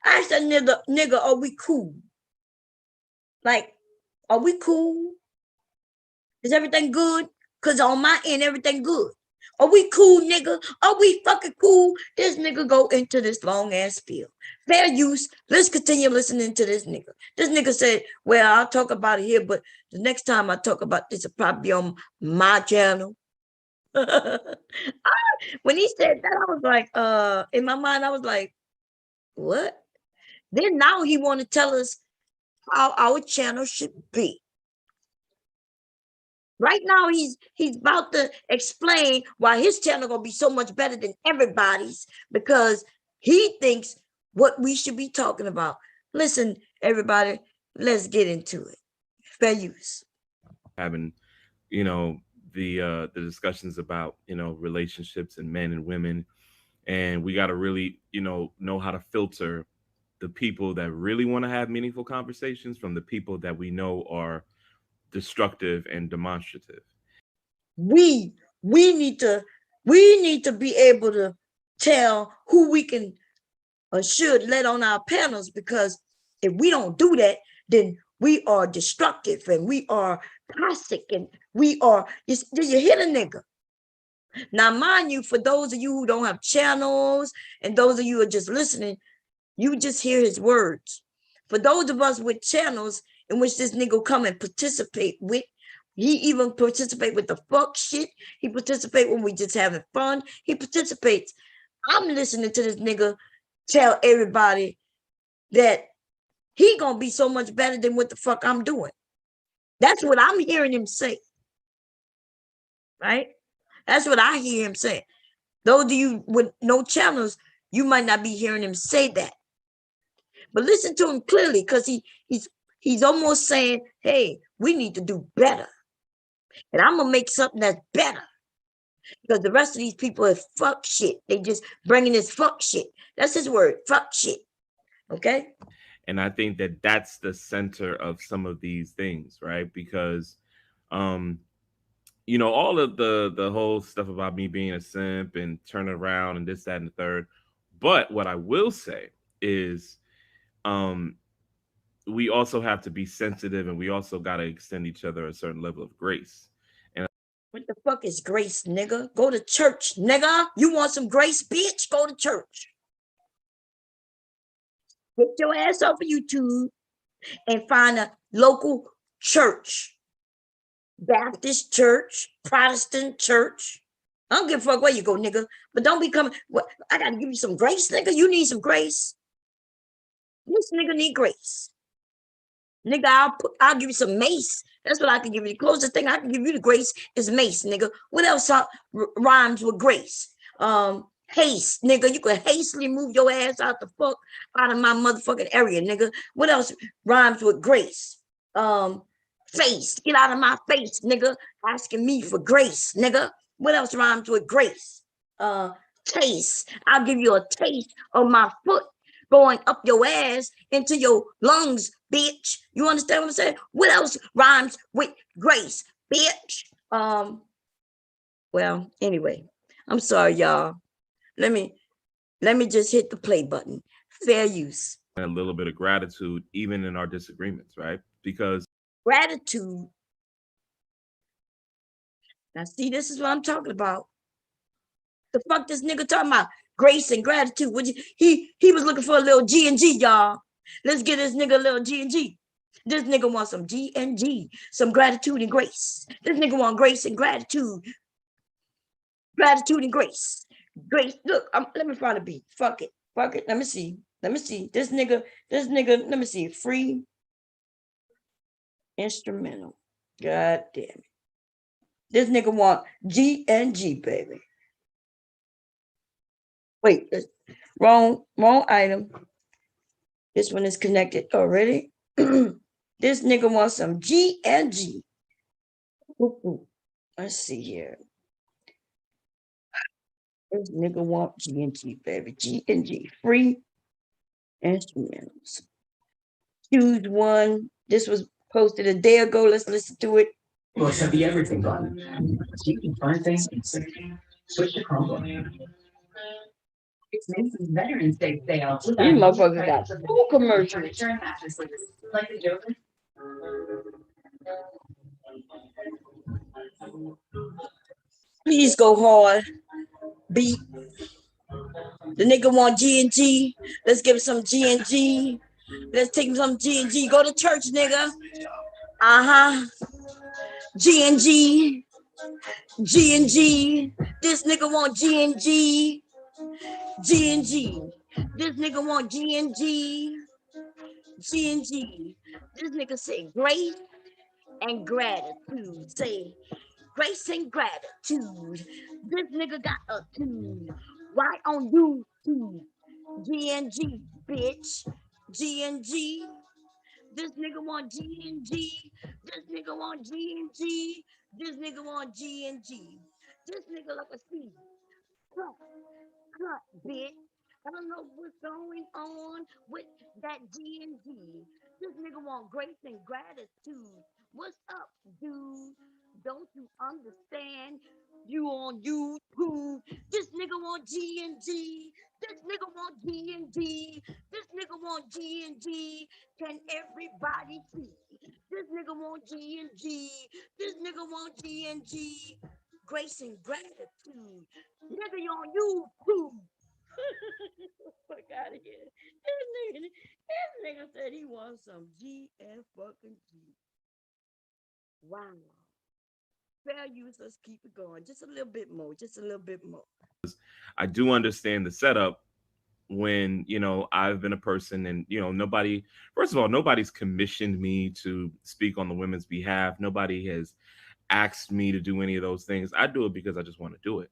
I asked that nigga, are we cool? Like, are we cool? Is everything good? Because on my end, everything good. Are we cool, nigga? Are we fucking cool? This nigga go into this long ass spiel. Fair use. Let's continue listening to this nigga. This nigga said, well, I'll talk about it here, but the next time I talk about this, it'll probably be on my channel. When he said that, I was like, in my mind, I was like, what? Then now he want to tell us how our channel should be. Right now, he's about to explain why his channel gonna be so much better than everybody's, because he thinks what we should be talking about. Listen, everybody, let's get into it. Fair use. Having, the discussions about relationships and men and women, and we got to really know how to filter the people that really want to have meaningful conversations from the people that we know are destructive and demonstrative. We need to be able to tell who we can or should let on our panels, because if we don't do that, then we are destructive and we are toxic and we are. You hit a nigga. Now, mind you, for those of you who don't have channels and those of you who are just listening, you just hear his words. For those of us with channels in which this nigga come and participate with, he even participate with the fuck shit. He participate when we just having fun. He participates. I'm listening to this nigga tell everybody that he gonna be so much better than what the fuck I'm doing. That's what I'm hearing him say. Right? That's what I hear him say. Those of you with no channels, you might not be hearing him say that. But listen to him clearly, because He's almost saying, hey, we need to do better. And I'm going to make something that's better. Because the rest of these people is fuck shit. They just bringing this fuck shit. That's his word, fuck shit. Okay? And I think that that's the center of some of these things, right? Because you know, all of the whole stuff about me being a simp and turning around and this, that, and the third. But what I will say is um we also have to be sensitive, and we also got to extend each other a certain level of grace. And What the fuck is grace, nigga? Go to church, nigga. You want some grace, bitch? Go to church. Get your ass off of YouTube and find a local church. Baptist church, Protestant church. I don't give a fuck where you go, nigga. But don't be coming. What? I gotta give you some grace, nigga. You need some grace. This nigga need grace. Nigga, I'll give you some mace. That's what I can give you. The closest thing I can give you to grace is mace, nigga. What else rhymes with grace? Haste, nigga. You could hastily move your ass out the fuck out of my motherfucking area, nigga. What else rhymes with grace? Face. Get out of my face, nigga. Asking me for grace, nigga. What else rhymes with grace? Taste. I'll give you a taste of my foot going up your ass into your lungs, bitch. You understand what I'm saying? What else rhymes with grace, bitch? Well, anyway, I'm sorry, y'all. Let me just hit the play button. Fair use. a little bit of gratitude, even in our disagreements, right? Because Gratitude. Now, see, this is what I'm talking about. The fuck this nigga talking about? Grace and gratitude. He was looking for a little G&G, y'all. Let's get this nigga a little G&G. This nigga wants some G&G, some gratitude and grace. This nigga want grace and gratitude. Gratitude and grace. Grace. Look, let me find a beat. Fuck it. Fuck it. Let me see. This nigga, let me see. Free instrumental. God damn it. This nigga want G&G, baby. Wait, wrong item. This one is connected already. This nigga wants some G&G. Let's see here. This nigga want G&G, baby. G&G. Free instrumentals. Choose one. This was posted a day ago. Let's listen to it. Well, check the everything button. So you can find things instantly. Switch to Chromebook. It's Macy's Veterans Day sale. These motherfuckers got full commercials. Furniture and mattresses. Like the Joker. Please go hard. Beat. The nigga want G&G. Let's give him some G&G. Let's take him some G&G. Go to church, nigga. Uh-huh. G&G. G&G. This nigga want G&G. G&G. This nigga want G&G. G&G. This nigga say grace and gratitude. Say grace and gratitude. This nigga got a tune. Right on YouTube. G&G, bitch. G&G. This nigga want G&G. This nigga want G&G. This nigga want G&G. This nigga like a seed. Cut, bitch. I don't know what's going on with that G&G. This nigga want grace and gratitude. What's up, dude? Don't you understand? You on YouTube. This nigga want G&G. This nigga want G&G. This nigga want G&G. Can everybody see? This nigga want G&G. This nigga want G&G. Grace and gratitude. Nigga, you on YouTube. Fuck out of here. This nigga said he wants some G and fucking G. Wow. Fair use, let's keep it going. Just a little bit more. Just a little bit more. I do understand the setup when, you know, I've been a person and, you know, nobody, first of all, nobody's commissioned me to speak on the women's behalf. Nobody has asked me to do any of those things. I do it because I just want to do it.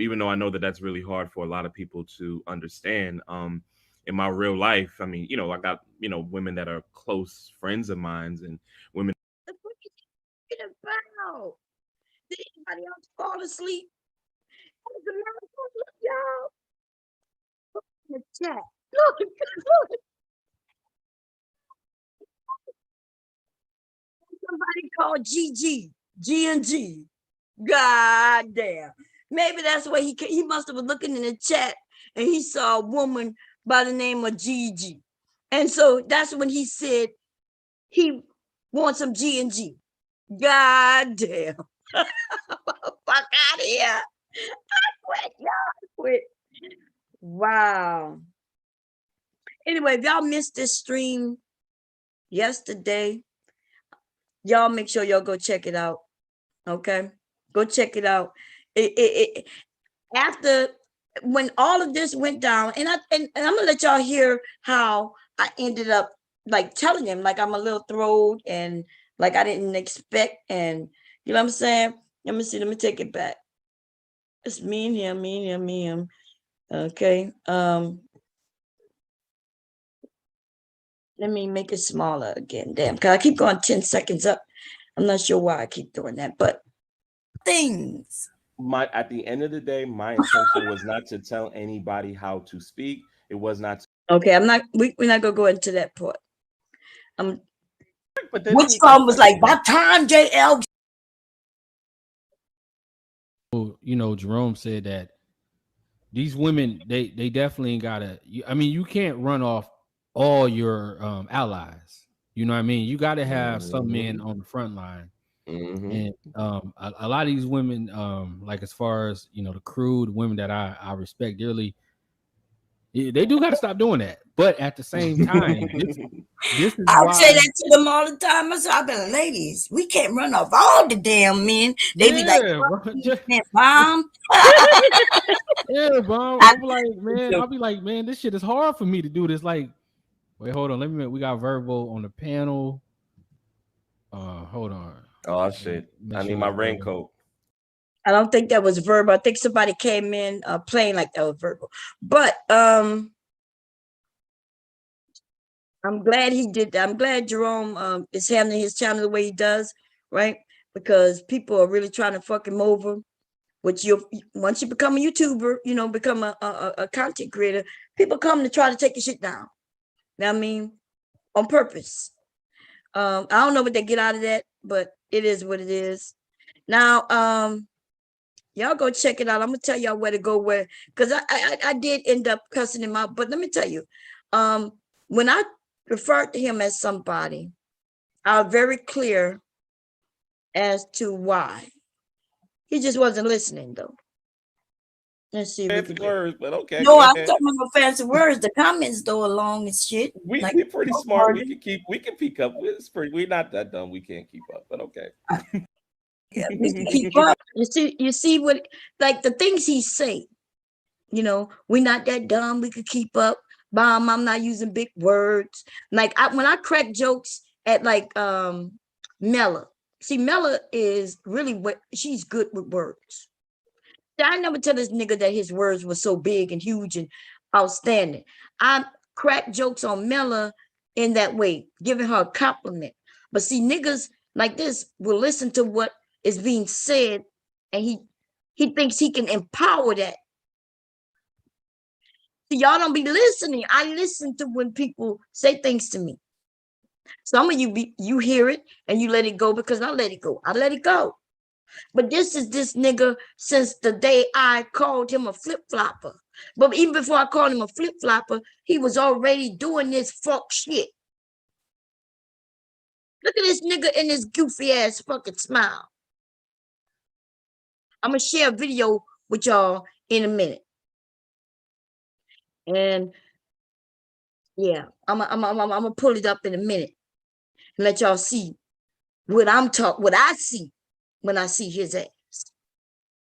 Even though I know that that's really hard for a lot of people to understand. in my real life, I mean, you know, I got, you know, women that are close friends of mine and women. What you talking about? Did anybody else fall asleep? What is the matter? Look, y'all. Look in the chat. Look, look. Somebody called GG, G&G. God damn. Maybe that's why he must have been looking in the chat and he saw a woman by the name of Gigi. And so that's when he said he wants some G&G. God damn. Fuck out of here. I quit, y'all. I quit. Wow. Anyway, if y'all missed this stream yesterday, y'all make sure y'all go check it out. Okay, go check it out. After when all of this went down, and I'm gonna let y'all hear how I ended up like telling him like I'm a little thrilled and like I didn't expect, and you know what I'm saying. Let me see. Let me take it back. It's me and him, me and him, me and him. Okay. Let me make it smaller again. Damn, because I keep going 10 seconds up. I'm not sure why I keep doing that, but things. At the end of the day, my intention was not to tell anybody how to speak. It was not to, Okay, I'm not we're not gonna go into that part. but then Which song was like by time JL? You know, Jerome said that these women, they definitely gotta. I mean, you can't run off all your allies. You know what I mean? You got to have some men on the front line. And a lot of these women, like as far as you know, the crew, the women that I respect dearly, they do got to stop doing that. But at the same time, this is I why say that to them all the time. I say, I be like, ladies, we can't run off all the damn men. They be like, Mom. Yeah, bro. I'll be like, man, this shit is hard for me to do this. Like, wait, hold on. We got verbal on the panel. Hold on. Oh shit! I need my raincoat. I don't think that was verbal. I think somebody came in playing like that was verbal. But I'm glad he did that. I'm glad Jerome is handling his channel the way he does, right? Because people are really trying to fuck him over. Which once you become a YouTuber, you know, become a content creator, people come to try to take your shit down. You know what I mean? On purpose. I don't know what they get out of that, but it is what it is. Now, y'all go check it out. I'm gonna tell y'all where to go because I did end up cussing him out, but let me tell you, when I referred to him as somebody, I was very clear as to why. He just wasn't listening though. Let's see. Fancy words, but okay. No, I'm talking about fancy words. The comments though are long as shit. We're pretty smart. We can peek up. We're not that dumb. We can't keep up, but okay. Yeah, we can keep up. You see what like the things he say. You know, we're not that dumb. We could keep up. Mom, I'm not using big words. Like when I crack jokes at like Mella. See, Mella is really what she's good with words. I never tell this nigga that his words were so big and huge and outstanding. I crack jokes on Mella in that way, giving her a compliment. But see, niggas like this will listen to what is being said, and he thinks he can empower that. See, y'all don't be listening. I listen to when people say things to me. Some of you hear it and you let it go because I let it go. I let it go. But this is this nigga since the day I called him a flip-flopper. But even before I called him a flip-flopper, he was already doing this fuck shit. Look at this nigga in his goofy ass fucking smile. I'm gonna share a video with y'all in a minute. And yeah, I'm gonna pull it up in a minute and let y'all see what I see when I see his ass.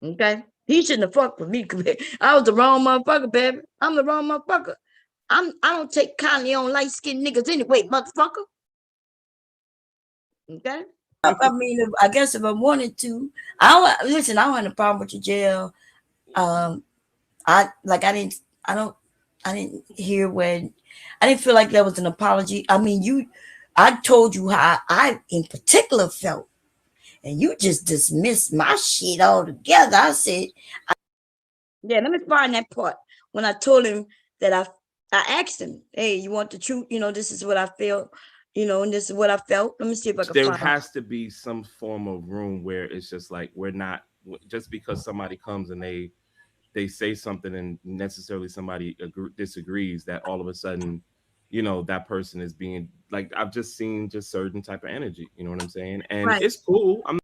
Okay? He shouldn't have fucked with me. I was the wrong motherfucker, baby. I'm the wrong motherfucker. I don't take kindly on light-skinned niggas anyway, motherfucker. Okay? I mean, I guess if I wanted to, I don't have a problem with your jail. I don't didn't hear when I didn't feel like that was an apology. I mean, I told you how I in particular felt, and you just dismissed my shit altogether. I said, yeah, let me find that part when I told him that I asked him, hey, you want the truth? You know, this is what I feel, you know, and this is what I felt. Let me see if I can There find has to be some form of room where it's just like we're not just because somebody comes and they say something and necessarily somebody disagrees that all of a sudden, you know, that person is being like I've just seen just certain type of energy. You know what I'm saying? And right. it's cool. I'm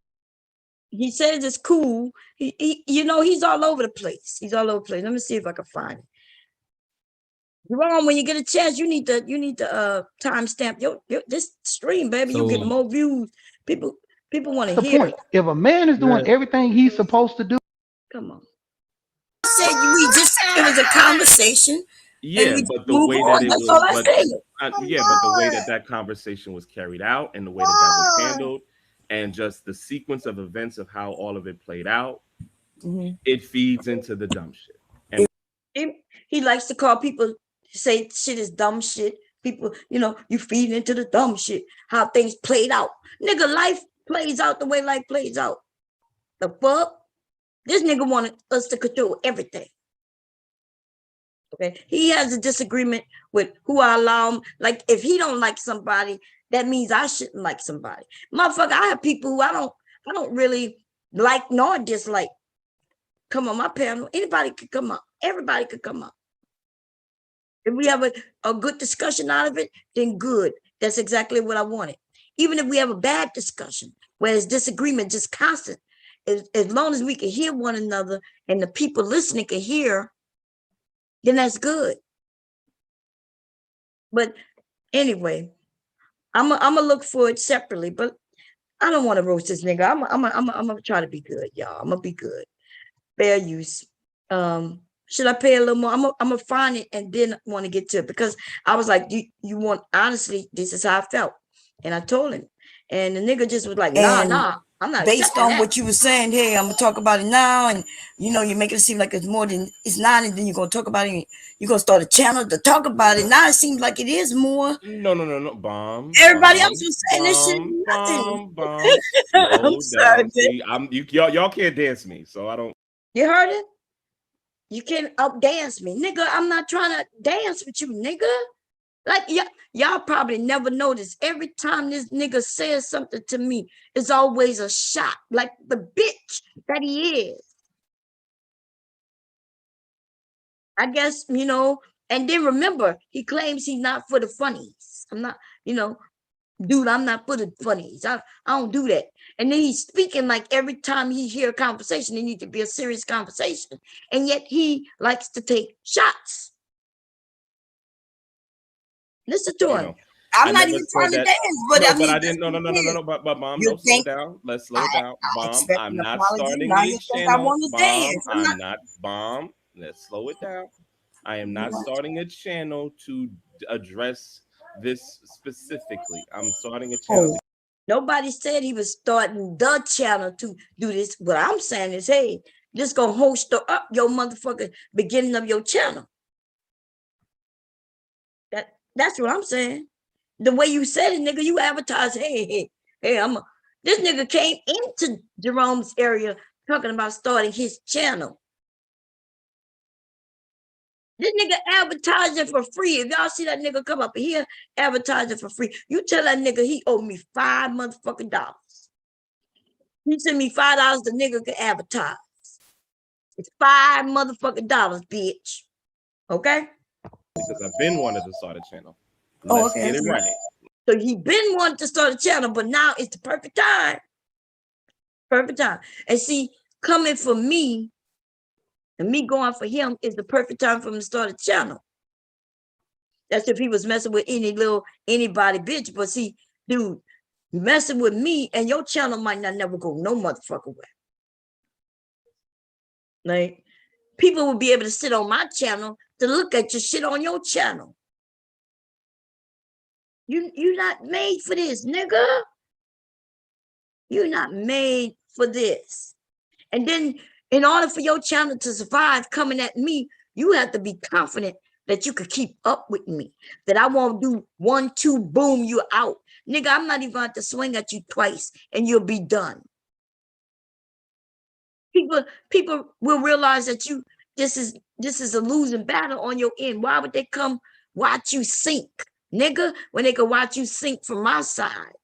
He says it's cool. You know, he's all over the place. He's all over the place. Let me see if I can find it. Jerome, when you get a chance, you need to timestamp your this stream, baby. You get So more views. People want to The hear point. it. If a man is doing yeah, everything he's supposed to do, Come on. I said it was a conversation and yeah, we but the move way that on. it That's was, all I but said. yeah, but the way that that conversation was carried out and the way that that was handled, and just the sequence of events of how all of it played out, Mhm. it feeds into the dumb shit. And He likes to call people say shit is dumb shit. People, you know, you feed into the dumb shit. How things played out. Nigga, life plays out the way life plays out. The fuck? This nigga wanted us to control everything. Okay. He has a disagreement with who I allow him. Like, if he don't like somebody, that means I shouldn't like somebody. Motherfucker, I have people who I don't really like nor dislike. Come on my panel. Anybody could come up. Everybody could come up. If we have a good discussion out of it, then good. That's exactly what I wanted. Even if we have a bad discussion, where it's disagreement just constant, as long as we can hear one another and the people listening can hear, then that's good. But anyway, I'm gonna look for it separately, but I don't want to roast this nigga. I'm gonna try to be good, y'all. I'm gonna be good. Fair use. Should I pay a little more? I'm gonna find it and then want to get to it because I was like, you want honestly, this is how I felt. And I told him. And the nigga just was like, nah, I'm not based on what you were saying. Hey, I'm gonna talk about it now, and you know, you make it seem like it's more than it's not, and then you're gonna talk about it. You're gonna start a channel to talk about it. Now it seems like it is more. no, bomb. Everybody Bomb, else was saying this shit, nothing. bomb. I'm Slow sorry, down. babe. See, y'all can't dance me, so I don't. You heard it? You can't up dance me, nigga. I'm not trying to dance with you, nigga. Like y'all probably never noticed. Every time this nigga says something to me, it's always a shot, like the bitch that he is. I guess, you know, and then remember, he claims he's not for the funnies. I'm not, you know, dude, I'm not for the funnies. I don't do that. And then he's speaking like every time he hear a conversation, it needs to be a serious conversation. And yet he likes to take shots. Listen to You him. know, I'm I not never even said trying to that. dance, but No, I but mean, I that's didn't. No, what no, no, it no, no, is. no. But mom, You no, slow think down. Let's slow down. I Bomb. expect I'm an not apology? starting Now a you think I channel. want to Bomb. dance? I'm I'm not. not bomb. Let's slow it down. I am You not know, starting a channel to address this specifically. I'm starting a channel. oh, nobody said he was starting the channel to do this. What I'm saying is, hey, this gonna host up your motherfucking beginning of your channel. That's what I'm saying. The way you said it, nigga, you advertise, hey, this nigga came into Jerome's area talking about starting his channel. This nigga advertising for free. If y'all see that nigga come up here advertising for free, you tell that nigga he owe me $5 motherfucking dollars. He send me $5, the nigga can advertise. It's $5 motherfucking dollars, bitch. Okay? Because I've been wanting to start a channel. Oh, Let's okay. get it right. So he been wanting to start a channel, but now it's the perfect time. Perfect time. And see, coming for me and me going for him is the perfect time for him to start a channel. That's if he was messing with anybody bitch. But see, dude, messing with me and your channel might not never go no motherfucker way. Like, people will be able to sit on my channel to look at your shit on your channel. You're not made for this, nigga. You're not made for this. And then in order for your channel to survive coming at me, you have to be confident that you could keep up with me, that I won't do 1, 2, boom, you out. Nigga, I'm not even going to swing at you twice and you'll be done. People will realize that this is a losing battle on your end. Why would they come watch you sink, nigga, when they could watch you sink from my side?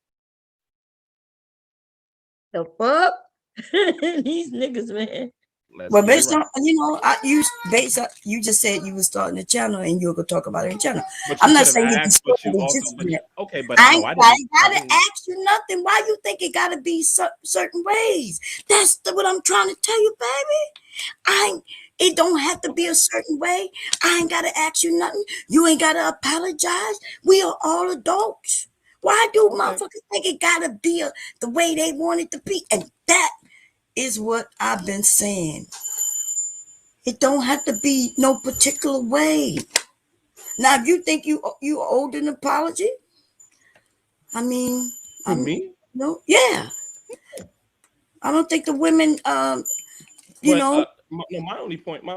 The fuck? These niggas, man. Let's Well, get it based right. on, you just said you was starting a channel and you were gonna talk about it in channel. But I'm you not could saying have you can asked, but still you be also, just but yet. okay, but I no, ain't, I I didn't. ain't I gotta didn't. ask you nothing. Why you think it gotta be certain ways? That's what I'm trying to tell you, baby. It don't have to be a certain way. I ain't gotta ask you nothing. You ain't gotta apologize. We are all adults. Why do Okay. motherfuckers think it gotta be the way they want it to be? And that is what I've been saying. It don't have to be no particular way. Now, if you think you owed an apology, I mean, To me, yeah. I don't think the women, you but know. no, my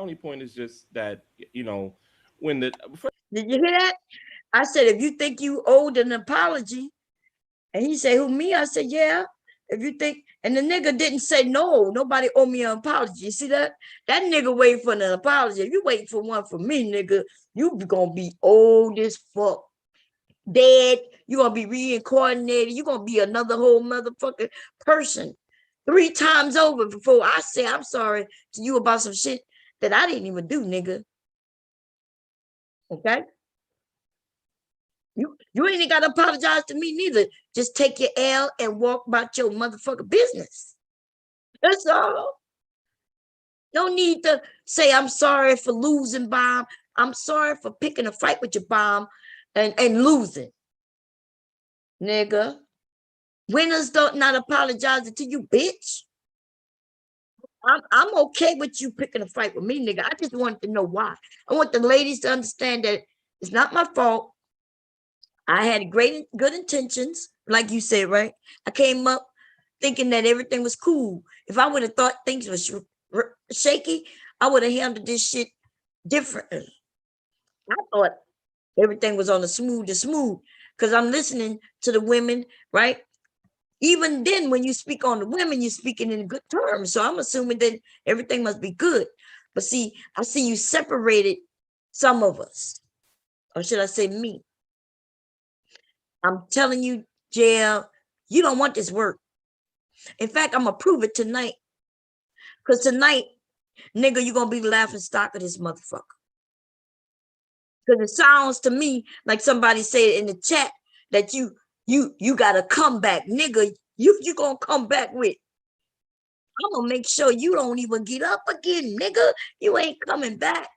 only point is just that when the Did you hear that? I said, if you think you owed an apology, and he said, who, me? I said, yeah. If you think, and the nigga didn't say, no, nobody owe me an apology. You see that? That nigga waiting for an apology. If you waiting for one from me, nigga, you gonna be old as fuck. Dead. You gonna be reincarnated. You gonna be another whole motherfucking person 3 times over before I say I'm sorry to you about some shit that I didn't even do, nigga. Okay? You ain't even gotta apologize to me neither. Just take your L and walk about your motherfucking business. That's all. No need to say I'm sorry for losing, bomb. I'm sorry for picking a fight with your bomb and losing. Nigga. Winners don't not apologize to you, bitch. I'm okay with you picking a fight with me, nigga. I just wanted to know why. I want the ladies to understand that it's not my fault. I had good intentions, like you said, right? I came up thinking that everything was cool. If I would have thought things was shaky, I would have handled this shit differently. I thought everything was on the smooth because I'm listening to the women, right? Even then, when you speak on the women, you're speaking in good terms. So I'm assuming that everything must be good. But see, I see you separated some of us, or should I say me? I'm telling you, JL, you don't want this work. In fact, I'm gonna prove it tonight. Because tonight, nigga, you're gonna be the laughing stock of this motherfucker. Because it sounds to me like somebody said in the chat that you got a comeback, nigga. You gonna come back with. I'm gonna make sure you don't even get up again, nigga. You ain't coming back.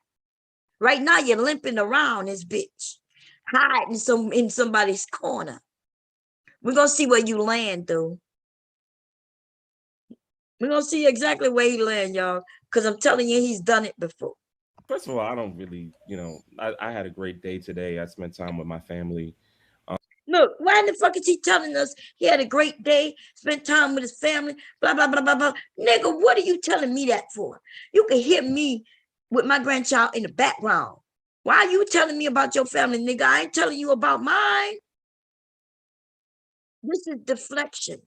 Right now, you're limping around this bitch, hiding in somebody's corner. We're gonna see where you land, though. We're gonna see exactly where he land, y'all. Because I'm telling you, he's done it before. first of all, I don't really, I had a great day today. I spent time with my family. Look, why in the fuck is he telling us he had a great day, spent time with his family, blah, blah, blah, blah, blah. Nigga, what are you telling me that for? You can hear me with my grandchild in the background. Why are you telling me about your family, nigga? I ain't telling you about mine. This is deflection.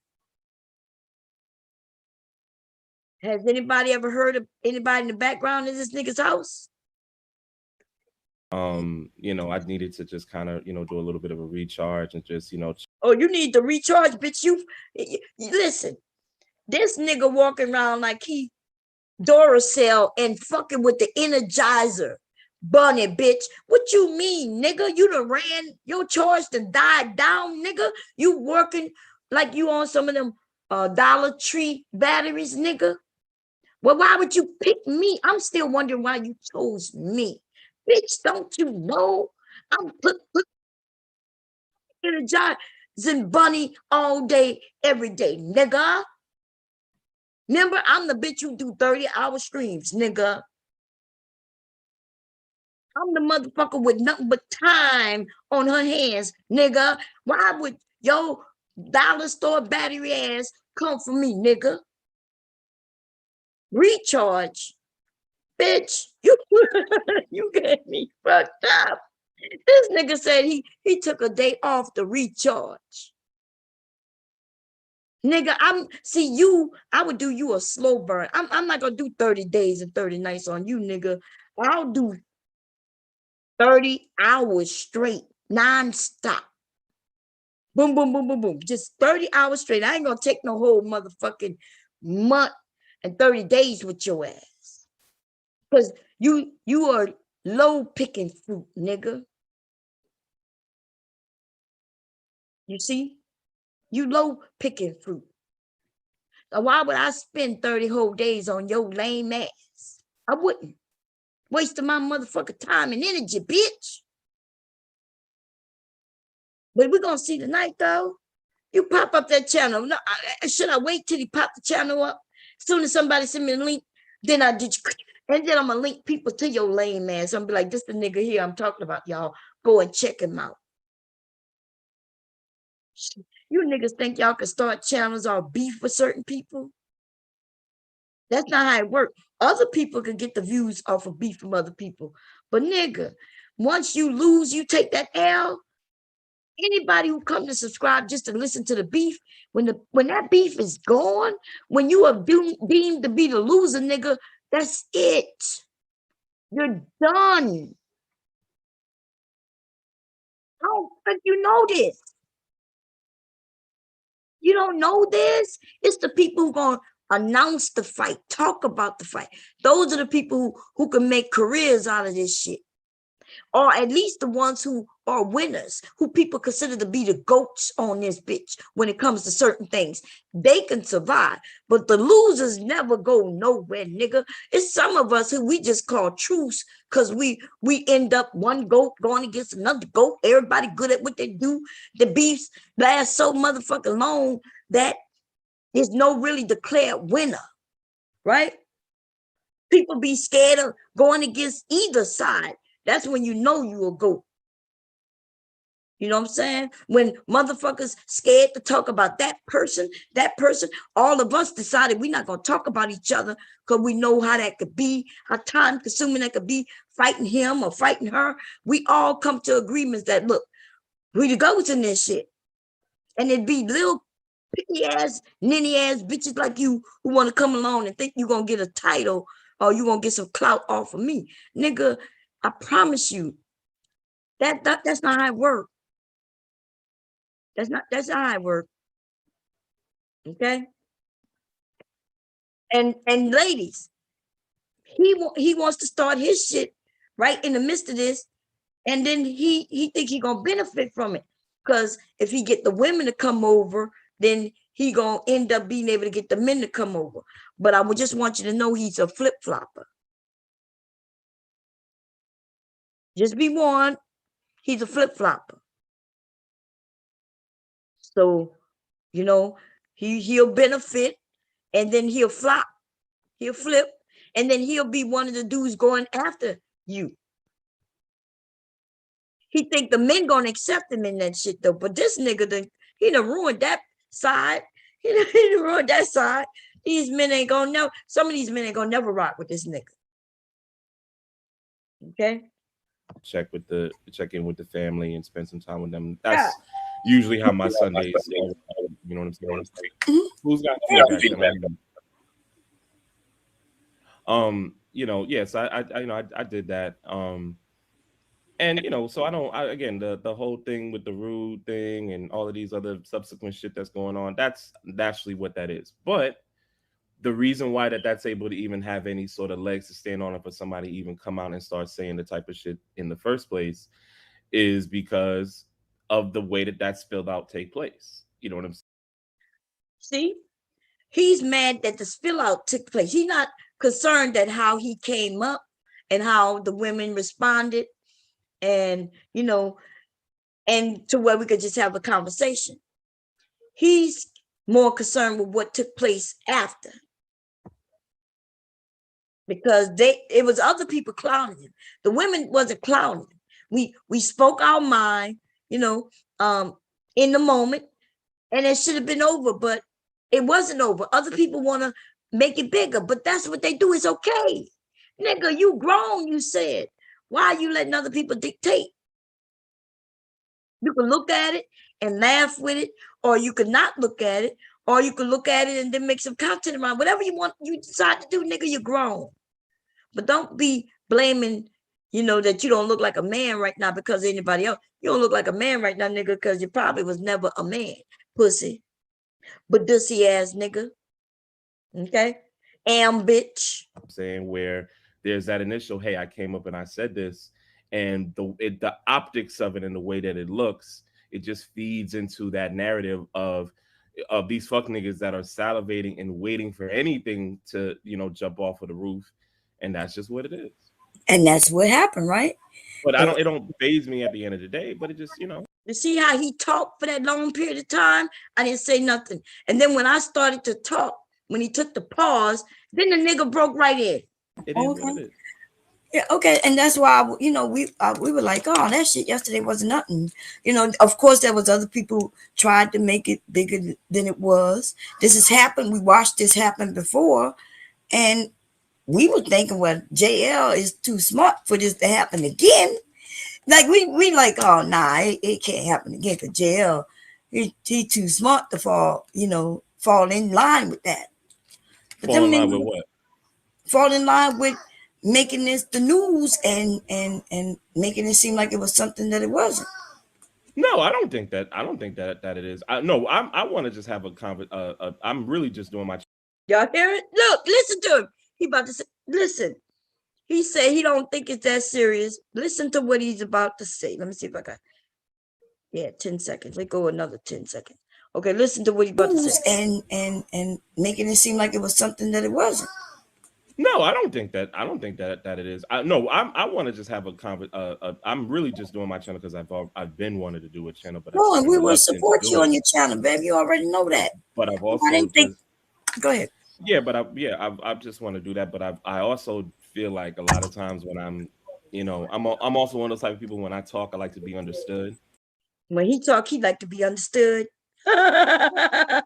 Has anybody ever heard of anybody in the background in this nigga's house? I needed to just kind of, do a little bit of a recharge and just, Oh, you need to recharge, bitch. You listen. This nigga walking around like he Duracell and fucking with the Energizer bunny, bitch. What you mean, nigga? You done ran your charge and died down, nigga. You working like you on some of them Dollar Tree batteries, nigga. Well, why would you pick me? I'm still wondering why you chose me. Bitch, don't you know? I'm put Energizing bunny all day, every day, nigga. Remember, I'm the bitch who do 30-hour streams, nigga. I'm the motherfucker with nothing but time on her hands, nigga. Why would your dollar store battery ass come for me, nigga? Recharge. Bitch, you you get me fucked up. This nigga said he took a day off to recharge. Nigga, I would do you a slow burn. I'm not gonna do 30 days and 30 nights on you, nigga. I'll do 30 hours straight, non-stop. Boom, boom, boom, boom, boom. Just 30 hours straight. I ain't gonna take no whole motherfucking month and 30 days with your ass. Because you are low picking fruit, nigga. You see? You low picking fruit. So why would I spend 30 whole days on your lame ass? I wouldn't. Wasting my motherfucking time and energy, bitch. But we're gonna see tonight, though. You pop up that channel. No, should I wait till you pop the channel up? As soon as somebody send me a link, then I did, and then I'm gonna link people to your lame ass. I'm gonna be like, this the nigga here I'm talking about, y'all. Go and check him out. You niggas think y'all can start channels or beef with certain people? That's not how it works. Other people can get the views off of beef from other people. But nigga, once you lose, you take that L. Anybody who come to subscribe just to listen to the beef, when that beef is gone, when you are deemed to be the loser, nigga, that's it. You're done. I don't think you know this. You don't know this? It's the people who gonna announce the fight, talk about the fight. Those are the people who can make careers out of this shit. Or at least the ones who are winners, who people consider to be the goats on this bitch when it comes to certain things. They can survive, but the losers never go nowhere, nigga. It's some of us who we just call truce because we end up one goat going against another goat. Everybody good at what they do. The beefs last so motherfucking long that there's no really declared winner, right? People be scared of going against either side. That's when you know you a goat. You know what I'm saying? When motherfuckers scared to talk about that person, all of us decided we're not going to talk about each other because we know how that could be, how time consuming that could be, fighting him or fighting her. We all come to agreements that, look, we the goats in this shit. And it'd be little picky ass, ninny ass bitches like you who want to come along and think you're going to get a title or you're going to get some clout off of me. Nigga, I promise you, that's not how it works. That's not how it works. Okay. And ladies, he wants to start his shit right in the midst of this, and then he thinks he gonna benefit from it. Because if he get the women to come over, then he gonna end up being able to get the men to come over. But I would just want you to know he's a flip-flopper. Just be warned, he's a flip-flopper. So, you know, he'll benefit and then he'll flop, he'll flip, and then he'll be one of the dudes going after you. He think the men gonna accept him in that shit though, but this nigga, he done ruined that side. He done ruined that side. These men ain't gonna know. Some of these men ain't gonna never rock with this nigga. Okay. Check in with the family and spend some time with them. That's usually how my Sundays go. You know what I'm saying? Who's got feedback? You know, yes, I did that. And you know, so again, the whole thing with the rude thing and all of these other subsequent shit that's going on, that's naturally what that is. But the reason why that's able to even have any sort of legs to stand on, and for somebody to even come out and start saying the type of shit in the first place, is because of the way that spill out take place. You know what I'm saying? See, he's mad that the spill out took place. He's not concerned that how he came up and how the women responded, and you know, and to where we could just have a conversation. He's more concerned with what took place after, because it was other people clowning him. The women wasn't clowning him. We spoke our mind, you know, in the moment, and it should have been over, but it wasn't over. Other people want to make it bigger, but that's what they do. It's okay. Nigga, you grown, you said. Why are you letting other people dictate? You can look at it and laugh with it, or you could not look at it, or you could look at it and then make some content around whatever you want, you decide to do, nigga, you're grown. But don't be blaming, that you don't look like a man right now because of anybody else. You don't look like a man right now, nigga, because you probably was never a man, pussy. But dussy ass nigga. Okay? Bitch. saying, where there's that initial, hey, I came up and I said this, and the optics of it and the way that it looks, it just feeds into that narrative of these fuck niggas that are salivating and waiting for anything to jump off of the roof, and that's just what it is. And that's what happened, right? But it don't faze me at the end of the day, but it just You see how he talked for that long period of time? I didn't say nothing. And then when I started to talk, when he took the pause, then the nigga broke right in. it is what it is. Yeah, okay. And that's why, we were like, oh, that shit yesterday wasn't nothing. Of course, there was other people tried to make it bigger than it was. This has happened. We watched this happen before. And we were thinking, well, JL is too smart for this to happen again. Like, we like, oh, nah, it can't happen again because JL, he too smart to fall in line with that. But Fall in line with what? Fall in line with making this the news and making it seem like it was something that it wasn't. No, I don't think that it is. I want to just have a conversation. I'm really just doing my. Y'all hear it? Look, listen to him. He about to say, listen. He said he don't think it's that serious. Listen to what he's about to say. Let me see if I got. Yeah, 10 seconds. Let's go another 10 seconds. Okay, listen to what he's about to say. And making it seem like it was something that it wasn't. No, I don't think that it is. I want to just have a conversation. I'm really just doing my channel because I've been wanting to do a channel, but and we will support you on your channel, baby. You already know that. But I've also go ahead. Yeah, but I just want to do that. But I also feel like a lot of times when I'm also one of those type of people, when I talk, I like to be understood. When he talk, he like to be understood. I'm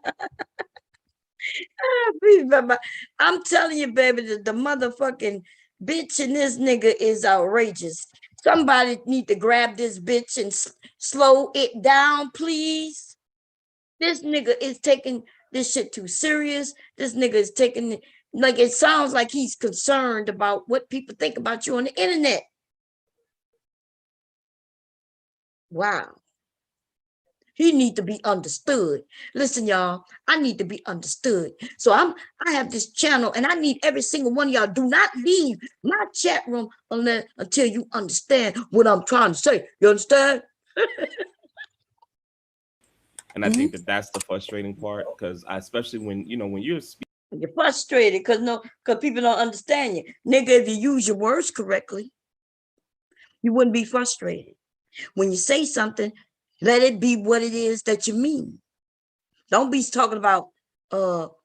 telling you, baby, the motherfucking bitch in this nigga is outrageous. Somebody need to grab this bitch and slow it down, please. This nigga is taking this shit too serious. This nigga is taking it like it sounds like he's concerned about what people think about you on the internet. Wow. He need to be understood. Listen, y'all, I need to be understood. So I have this channel and I need every single one of y'all. Do not leave my chat room until you understand what I'm trying to say. You understand? And I think that's the frustrating part, because especially when you're speaking. You're frustrated because people don't understand you. Nigga, if you use your words correctly, you wouldn't be frustrated. When you say something, let it be what it is that you mean. Don't be talking about, well,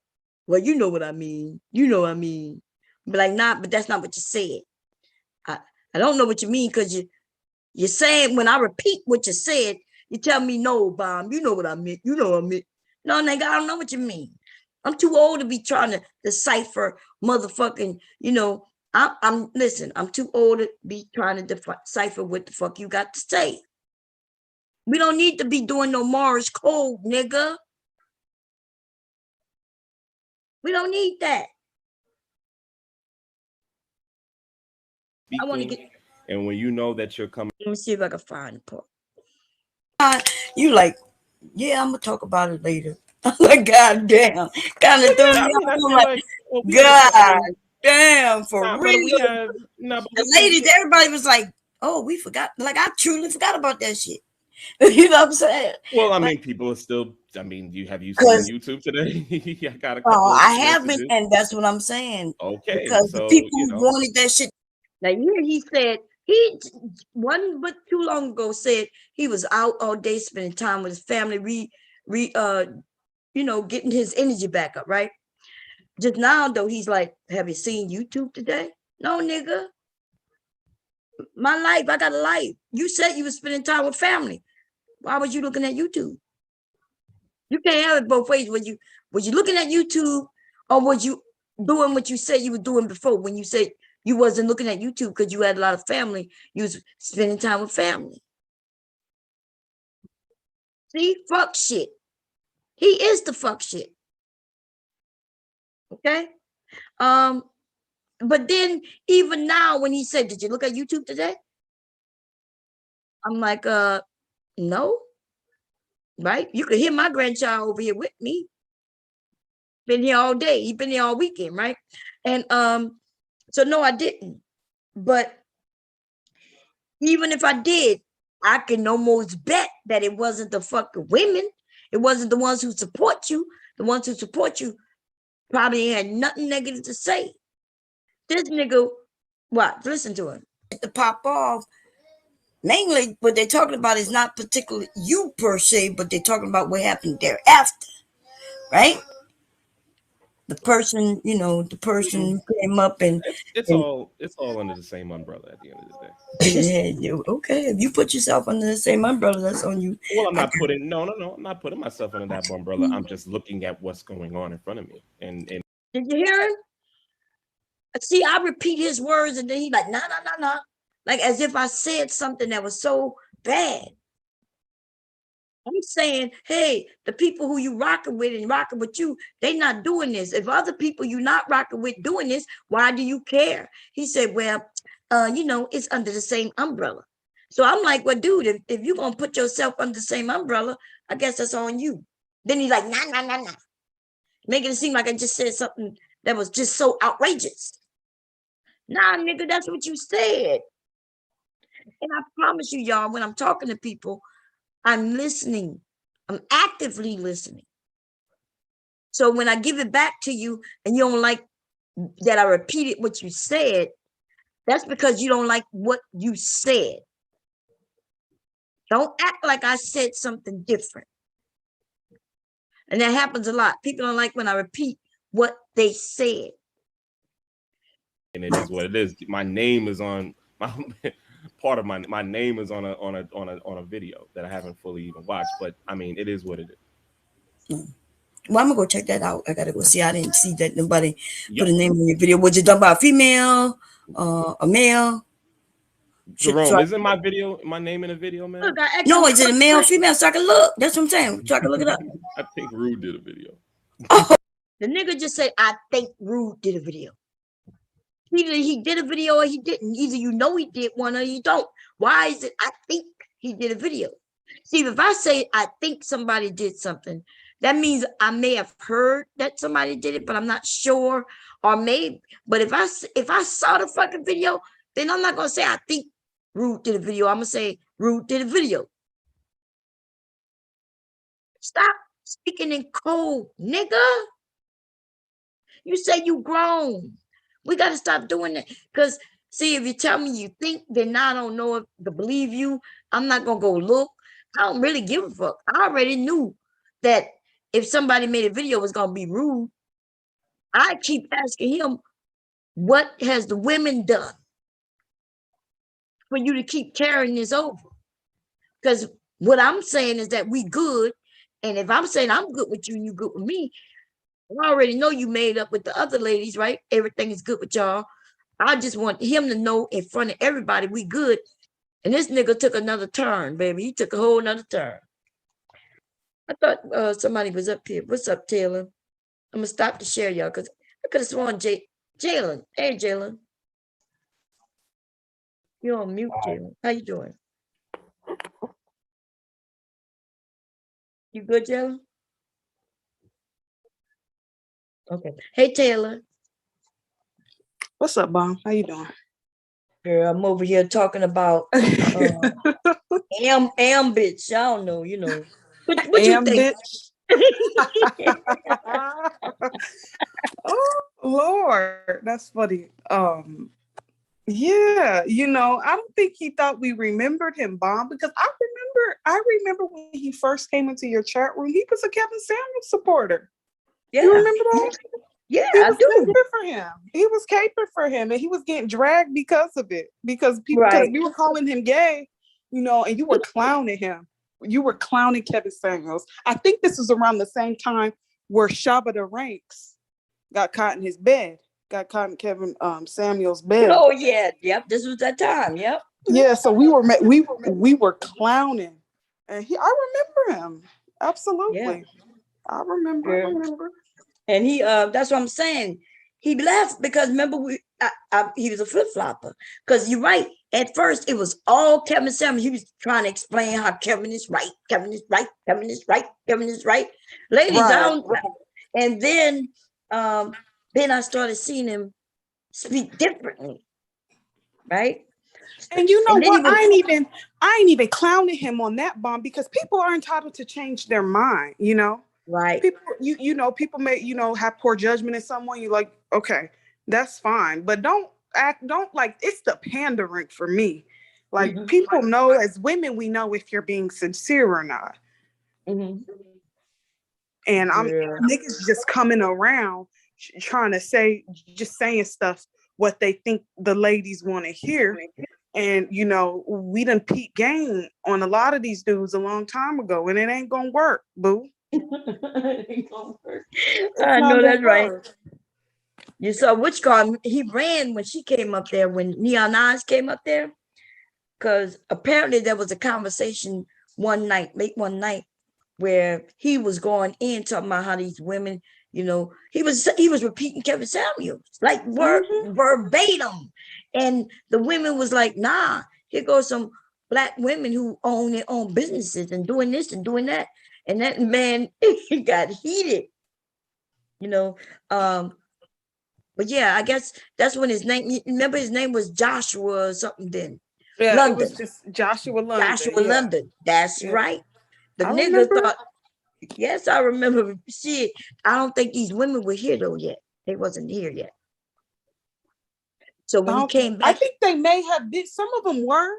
you know what I mean. You know what I mean. Be like, nah, but that's not what you said. I don't know what you mean because you're saying, when I repeat what you said, you tell me, no, Bomb, you know what I meant. You know what I meant. No, nigga, I don't know what you mean. I'm too old to be trying to decipher motherfucking, I'm too old to be trying to decipher what the fuck you got to say. We don't need to be doing no Morse code, nigga. We don't need that. I want to get. And when you know that you're coming. Let me see if I can find the part. You like, yeah, I'm gonna talk about it later. Like, God damn. Kind of threw me off. God damn, for real. The ladies, everybody was like, oh, we forgot. Like, I truly forgot about that shit. You know what I'm saying? Well, I mean, people are still. I mean, you seen YouTube today? I got a couple. Oh, I haven't, and that's what I'm saying. Okay, because the people who wanted that shit. Now, here he said but too long ago said he was out all day spending time with his family, getting his energy back up, right? Just now, though, he's like, have you seen YouTube today? No, nigga. My life, I got a life. You said you were spending time with family. Why was you looking at YouTube? You can't have it both ways. Was you looking at YouTube, or was you doing what you said you were doing before when you said You wasn't looking at YouTube because you had a lot of family. You was spending time with family. See, fuck shit. He is the fuck shit. Okay. But then even now when he said, "Did you look at YouTube today?" I'm like, no. Right? You could hear my grandchild over here with me. Been here all day. He been here all weekend, right? And so no, I didn't. But even if I did, I can almost bet that it wasn't the fucking women. It wasn't the ones who support you. The ones who support you probably had nothing negative to say. This nigga, what? Listen to him. To pop off. Mainly, what they're talking about is not particularly you per se, but they're talking about what happened thereafter, right? The person, you know, the person came up and It's all under the same umbrella at the end of the day. okay, if you put yourself under the same umbrella, that's on you. Well, I'm not putting I'm not putting myself under that umbrella. I'm just looking at what's going on in front of me. And Did you hear him? See, I repeat his words, and then he like, nah. Like as if I said something that was so bad. I'm saying, hey, the people who you rocking with and rocking with you, they not doing this. If other people you not rocking with doing this, why do you care? He said, well, you know, it's under the same umbrella. So I'm like, well, dude, if you're going to put yourself under the same umbrella, I guess that's on you. Then he's like, nah. Making it seem like I just said something that was just so outrageous. Nah, nigga, that's what you said. And I promise you, y'all, when I'm talking to people, I'm listening. I'm actively listening. So when I give it back to you and you don't like that I repeated what you said, that's because you don't like what you said. Don't act like I said something different. And that happens a lot. People don't like when I repeat what they said. it is what it is. My name is on my part of my name is on a video that I haven't fully even watched. But I mean, it is what it is. Well, I'm gonna go check that out. I gotta go see. I didn't see that nobody put a name in your video. Was you talking about a female, a male? Jerome, isn't my name in the video, man? Look, no, is it a male, female? So I can look. That's what I'm saying. So I can look it up. I think Rude did a video. Oh, the nigga just said, I think Rude did a video. Either he did a video or he didn't. Either you know he did one or you don't. Why is it I think he did a video? See, if I say I think somebody did something, that means I may have heard that somebody did it, but I'm not sure. Or maybe, but if I saw the fucking video, then I'm not gonna say I think Rude did a video. I'm gonna say Rude did a video. Stop speaking in code, nigga. You say you grown. We got to stop doing that. Because, see, if you tell me you think, then now I don't know if to believe you. I'm not going to go look. I don't really give a fuck. I already knew that if somebody made a video, it was going to be Rude. I keep asking him, what has the women done for you to keep carrying this over? Because what I'm saying is that we good. And if I'm saying I'm good with you and you good with me, I already know you made up with the other ladies, right? Everything is good with y'all. I just want him to know in front of everybody we good. And this nigga took another turn, baby. He took a whole nother turn. I thought somebody was up here. What's up, Taylor? I'm gonna stop to share y'all because I could have sworn Jalen. Hey, Jalen. You're on mute, Jalen. How you doing? You good, Jalen? Okay. Hey, Taylor. What's up, Mom? How you doing? Girl, I'm over here talking about am bitch. I don't know, you know. What you think? Bitch. Oh Lord, that's funny. Yeah, you know, I don't think he thought we remembered him, Bomb, because I remember when he first came into your chat room, he was a Kevin Samuels supporter. Yeah. You remember that? Yeah, he I was do. caping for him. He was caping for him, and he was getting dragged because of it. Because people, because we were calling him gay, you know, and you were clowning him. You were clowning Kevin Samuels. I think this was around the same time where Shabba the Ranks got caught in his bed. got caught in Kevin Samuel's bed. Oh yeah, yep. This was that time. Yep. Yeah, so we were clowning, and I remember him absolutely. I remember. Yeah. And he that's what I'm saying. He left because remember he was a flip flopper. Because you're right. At first, it was all Kevin Samuel. He was trying to explain how Kevin is right. Kevin is right. Kevin is right. Kevin is right. Ladies, Right. and then I started seeing him speak differently. Right. And you know And then what? he was- I ain't even clowning him on that bomb because people are entitled to change their mind, you know. Right. People, you know, people may, you know, have poor judgment in someone. You like, okay, that's fine, but don't like it's the pandering for me. Like Mhm. people know, as women, we know if you're being sincere or not. Mhm. And Yeah. niggas just coming around trying to saying stuff what they think the ladies want to hear. And you know, we done peaked game on a lot of these dudes a long time ago, and it ain't gonna work, boo. I know that's right. You saw which car he ran when she came up there, when Neon Eyes came up there, because apparently there was a conversation late one night, where he was going in talking about how these women, you know, he was repeating Kevin Samuels like verbatim, and the women was like, nah, here goes some Black women who own their own businesses and doing this and doing that, and that man he got heated, you know. But yeah, I guess that's when his name. Remember, his name was Joshua or something. Then Yeah, London. it was just Joshua London. Joshua London. That's right. The I nigga remember. thought. Yes, I remember. Shit, I don't think these women were here though yet. They wasn't here yet. So when he came back, I think they may have been. Some of them were.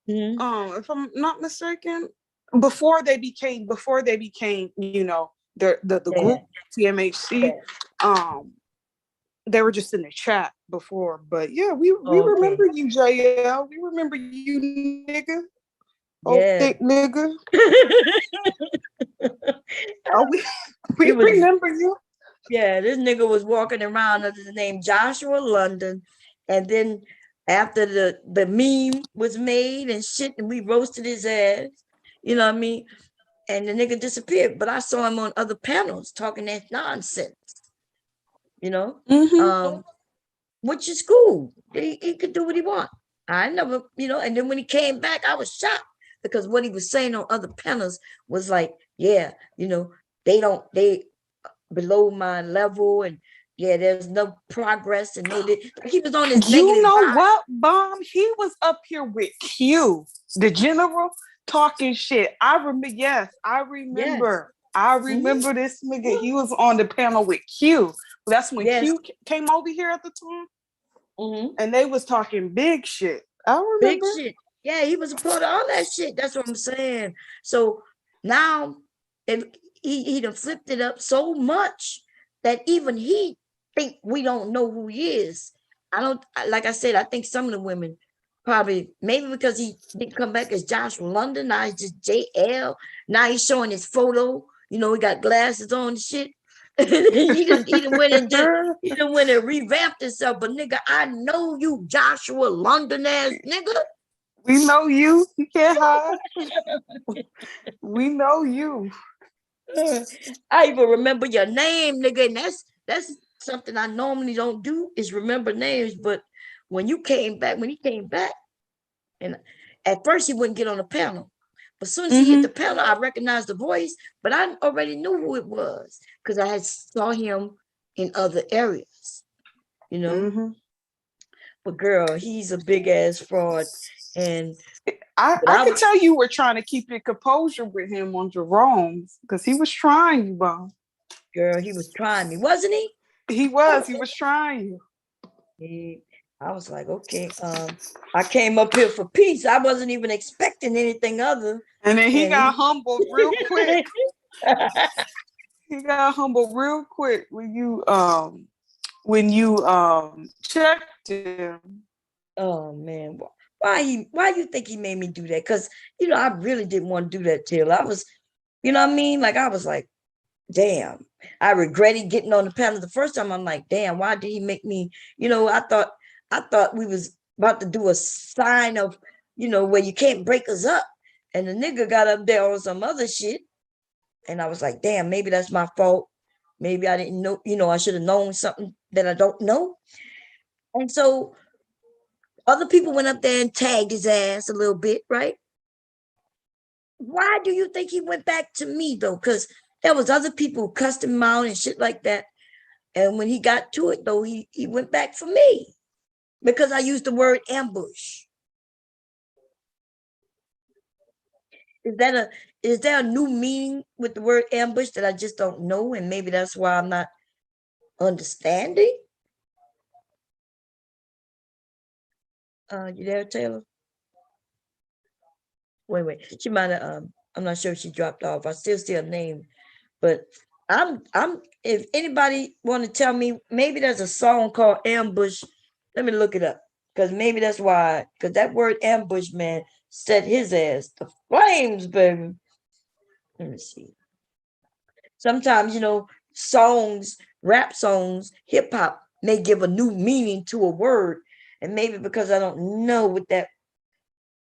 Mhm. If I'm not mistaken, before they became, you know, the group TMHC. They were just in the chat before, but yeah, we remember you, JL. We remember you, nigga. Oh, thick nigga. Oh, we remember you. Yeah, this nigga was walking around under the name Joshua London, and then after the meme was made and shit, and we roasted his ass, you know what I mean? And the nigga disappeared. But I saw him on other panels talking that nonsense, you know, which is cool. He could do what he want. I never, you know. And then when he came back, I was shocked because what he was saying on other panels was like, yeah, you know, they below my level, and yeah, there's no progress, and no, he was on his negative. You know vibe. what, Bomb? He was up here with Q, the general, talking shit. I remember. Yes, I remember. Yes. I remember this nigga. He was on the panel with Q. That's when Q came over here at the time, and they was talking big shit. I remember. Big shit. Yeah, he was a part of all that shit. That's what I'm saying. So now, if he done flipped it up so much that even he think we don't know who he is. I don't, like I said, I think some of the women probably, maybe because he didn't come back as Joshua London, now he's just JL. Now he's showing his photo. You know, he got glasses on and shit. he didn't went and revamped himself. But nigga, I know you, Joshua London ass nigga. We know you. You can't hide. We know you. I even remember your name, nigga, and that's something I normally don't do, is remember names. But when he came back, and at first he wouldn't get on the panel, but as soon as he hit the panel, I recognized the voice, but I already knew who it was because I had saw him in other areas, you know. But girl, he's a big ass fraud, and I could tell you were trying to keep your composure with him on Jerome's because he was trying you, Bob. Girl, he was trying me, wasn't he? He was trying you. I was like, okay, I came up here for peace. I wasn't even expecting anything other. And then he got humbled real quick. He got humbled real quick when you checked him. Oh man, why you think he made me do that? Because you know, I really didn't want to do that till I was, you know what I mean? Like I was like, damn, I regretted getting on the panel the first time. I'm like, damn, why did he make me, I thought we was about to do a sign of, where you can't break us up. And the nigga got up there on some other shit. And I was like, damn, maybe that's my fault. Maybe I didn't know, I should have known something that I don't know. And so other people went up there and tagged his ass a little bit, right? Why do you think he went back to me though? Because there was other people who cussed him out and shit like that. And when he got to it though, he went back for me because I used the word ambush. Is there a new meaning with the word ambush that I just don't know? And maybe that's why I'm not understanding. You there, Taylor? Wait. She might have I'm not sure if she dropped off. I still see her name, but I'm if anybody want to tell me, maybe there's a song called Ambush. Let me look it up. Because maybe that's why, because that word ambush, man, set his ass to flames, baby. Let me see. Sometimes, songs, rap songs, hip hop may give a new meaning to a word. And maybe because I don't know what that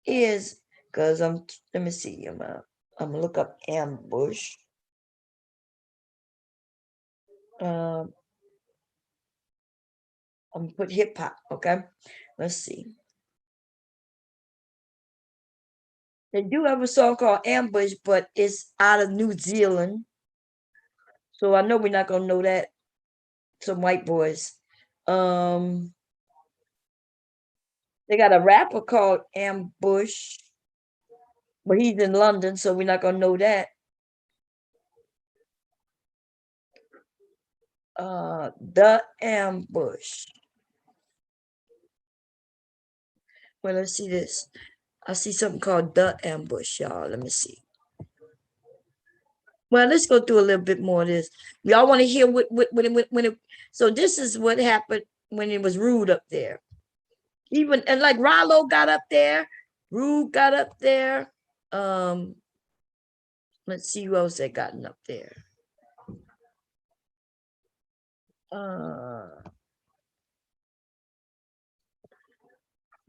is, because let me see, I'm gonna look up ambush. I'm gonna put hip hop, okay? Let's see. They do have a song called Ambush, but it's out of New Zealand. So I know we're not gonna know that. Some white boys. They got a rapper called Ambush, but he's in London, so we're not gonna know that. The Ambush. Well, let's see this. I see something called The Ambush, y'all. Let me see. Well, let's go through a little bit more of this. Y'all want to hear when it, so this is what happened when it was Rude up there. Even, and like Rollo got up there, Rude got up there. Let's see who else had gotten up there.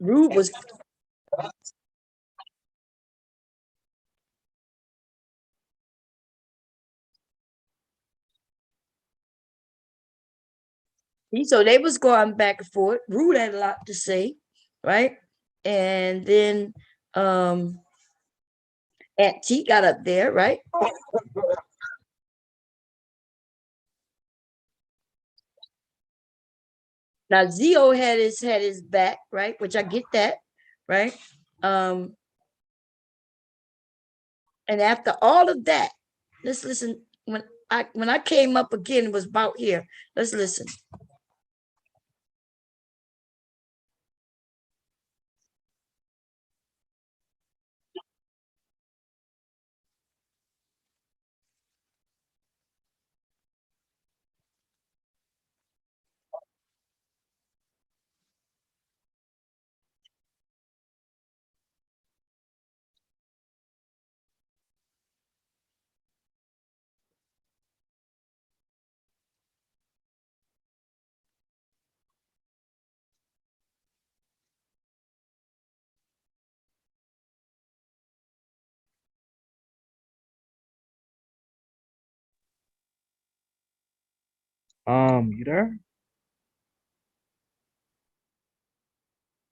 Rude was so they was going back and forth. Rude had a lot to say, right? And then Aunt T got up there, right? Now Zio had his back, right? Which I get that, right? And after all of that, let's listen. When I came up again, it was about here. Let's listen. You there?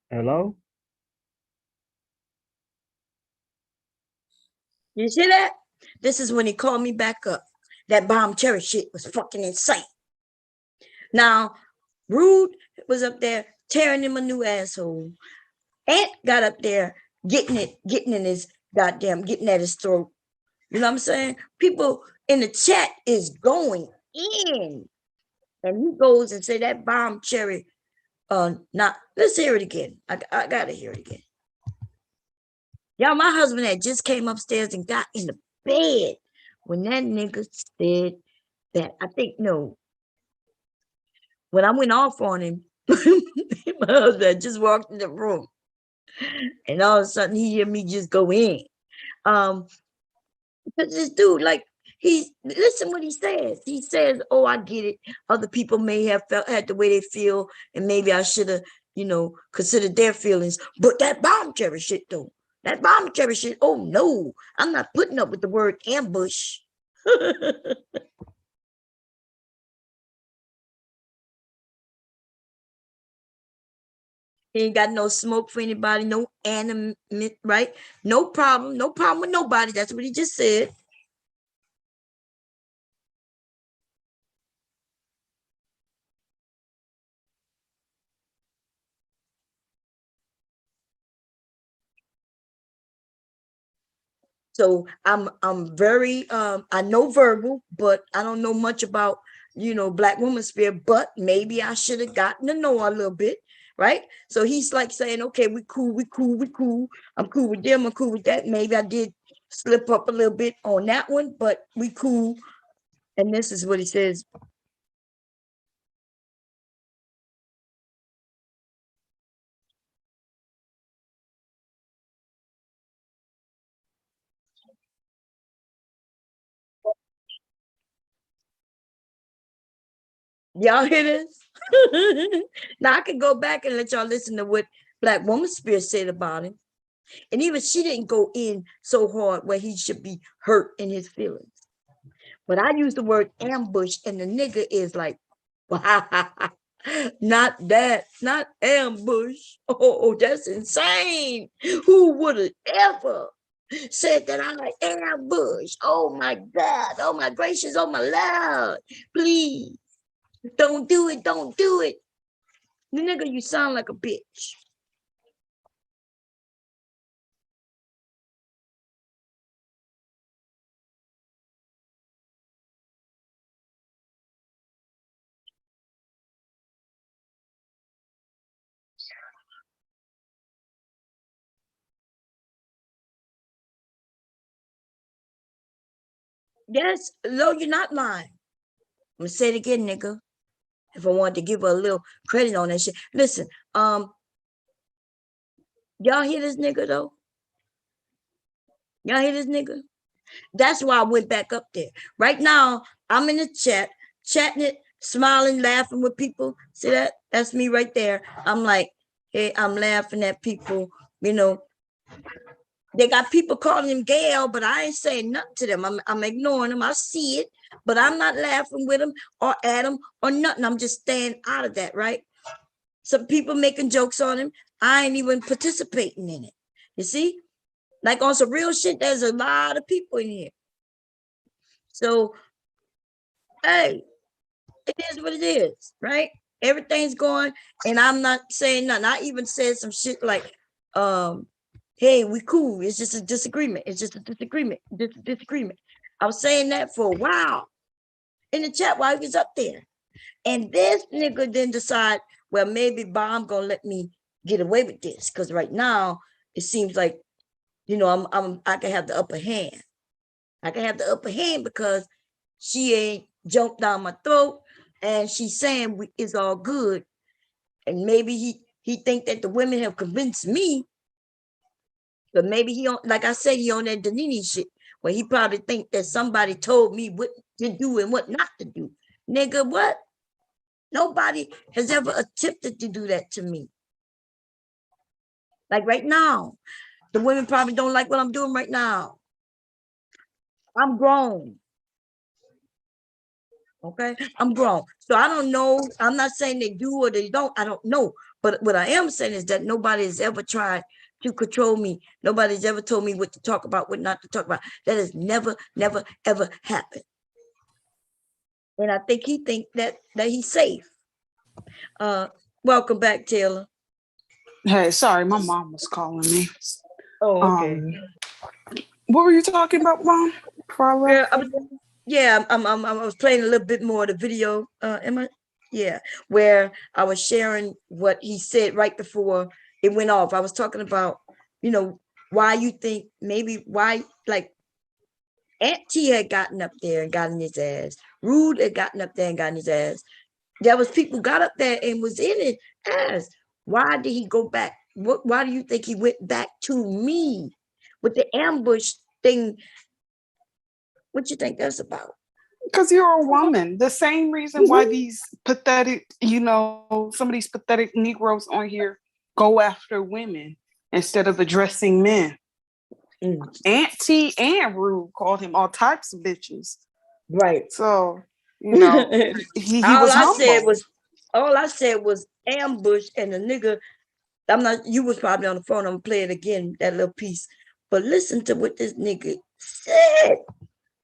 Hello? You see that? This is when he called me back up. That bomb cherry shit was fucking insane. Now, Rude was up there tearing him a new asshole. Ant got up there getting in his goddamn, getting at his throat. You know what I'm saying? People in the chat is going in. And he goes and say that bomb cherry. Let's hear it again. I gotta hear it again. Y'all, my husband had just came upstairs and got in the bed when that nigga said that. I think no. When I went off on him, my husband just walked in the room, and all of a sudden he hear me just go in. Because this dude, like, Listen what he says. He says, "Oh, I get it. Other people may have had the way they feel, and maybe I should have, considered their feelings. But that voluntary shit, though, that voluntary shit. Oh no, I'm not putting up with the word ambush." He ain't got no smoke for anybody, no animate, right? No problem with nobody. That's what he just said. So I'm very I know verbal, but I don't know much about Black woman spirit, but maybe I should have gotten to know a little bit, right? So he's like saying, okay, we cool, we cool, we cool. I'm cool with them, I'm cool with that. Maybe I did slip up a little bit on that one, but we cool. And this is what he says. Y'all hear this? Now I can go back and let y'all listen to what Black woman spirit said about him. And even she didn't go in so hard where he should be hurt in his feelings. But I use the word ambush, and the nigga is like, not that, not ambush. Oh, that's insane. Who would have ever said that I like ambush? Oh my God. Oh my gracious. Oh my Lord. Please. Don't do it. Don't do it. The nigga, you sound like a bitch. Yes, no, you're not lying. I'm gonna say it again, nigga. If I wanted to give her a little credit on that shit. Listen, y'all hear this nigga though? Y'all hear this nigga? That's why I went back up there. Right now, I'm in the chat, chatting it, smiling, laughing with people. See that? That's me right there. I'm like, hey, I'm laughing at people, They got people calling him Gail, but I ain't saying nothing to them. I'm ignoring them. I see it, but I'm not laughing with them or at them or nothing. I'm just staying out of that, right? Some people making jokes on him. I ain't even participating in it. You see? Like on some real shit, there's a lot of people in here. So, hey, it is what it is, right? Everything's going, and I'm not saying nothing. I even said some shit like, hey, we cool. It's just a disagreement. It's just a disagreement. Disagreement. I was saying that for a while in the chat while he was up there. And this nigga then decide, well, maybe Bomb gonna let me get away with this. Because right now, it seems like, I can have the upper hand. I can have the upper hand because she ain't jumped down my throat and she's saying it's all good. And maybe he think that the women have convinced me. But maybe he on, like I said, he on that Danini shit, where he probably think that somebody told me what to do and what not to do. Nigga, what? Nobody has ever attempted to do that to me. Like right now, the women probably don't like what I'm doing right now. I'm grown. Okay, I'm grown. So I don't know. I'm not saying they do or they don't. I don't know. But what I am saying is that nobody has ever tried to control me. Nobody's ever told me what to talk about, what not to talk about. That has never, ever happened. And I think he think that he's safe. Welcome back, Taylor. Hey, sorry, my mom was calling me. Oh, okay. What were you talking about, Mom? Yeah, I was playing a little bit more of the video, Emma. Yeah, where I was sharing what he said right before it went off. I was talking about, why you think maybe why like Aunt T had gotten up there and gotten his ass. Rude had gotten up there and gotten his ass. There was people got up there and was in it ass. Why did he go back? Why do you think he went back to me with the ambush thing? What you think that's about? Because you're a woman. The same reason why these pathetic, some of these pathetic Negroes on here go after women instead of addressing men. Mm, Auntie and Rude called him all types of bitches. right. So, he all was I humble. said was ambush, and the nigga. You was probably on the phone. I'm gonna play it again, that little piece. But listen to what this nigga said,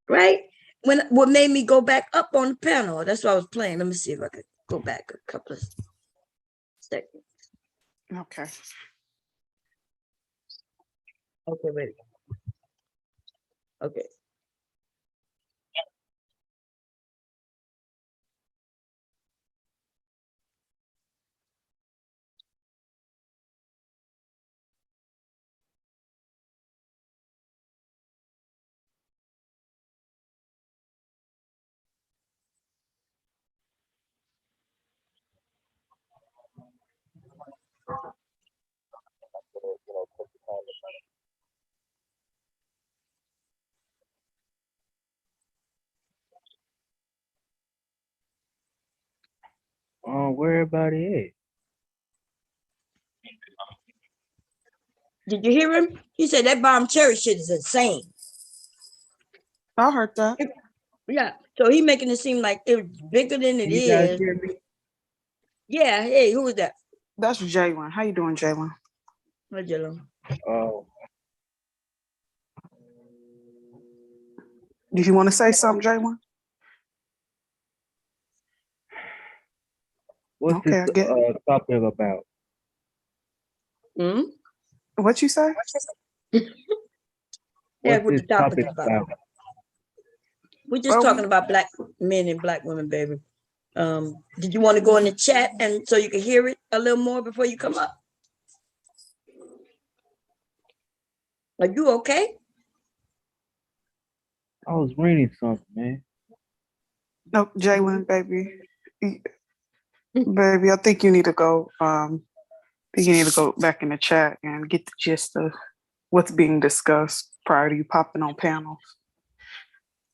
right? What made me go back up on the panel. That's what I was playing. Let me see if I could go back a couple of seconds. Okay. Okay, wait. Okay. Where everybody at? Did you hear him? He said that bomb cherry shit is insane. I heard that. Yeah. So he making it seem like it was bigger than it Can you guys is. hear me? Yeah. Hey, who is that? That's Jalen. How you doing, Jalen? Hi, Jello. Oh, Did you want to say something, Jalen? what's Okay, I this get it. topic about? Hmm? What you say? Yeah, What's what this the topic topic is about. about? We're just Well, talking about black men and black women, baby. Did you want to go in the chat and so you can hear it a little more before you come up? Are you okay? I was reading something, man. No, Jalen, baby. Baby, I think you need to go. Back in the chat and get the gist of what's being discussed prior to you popping on panels.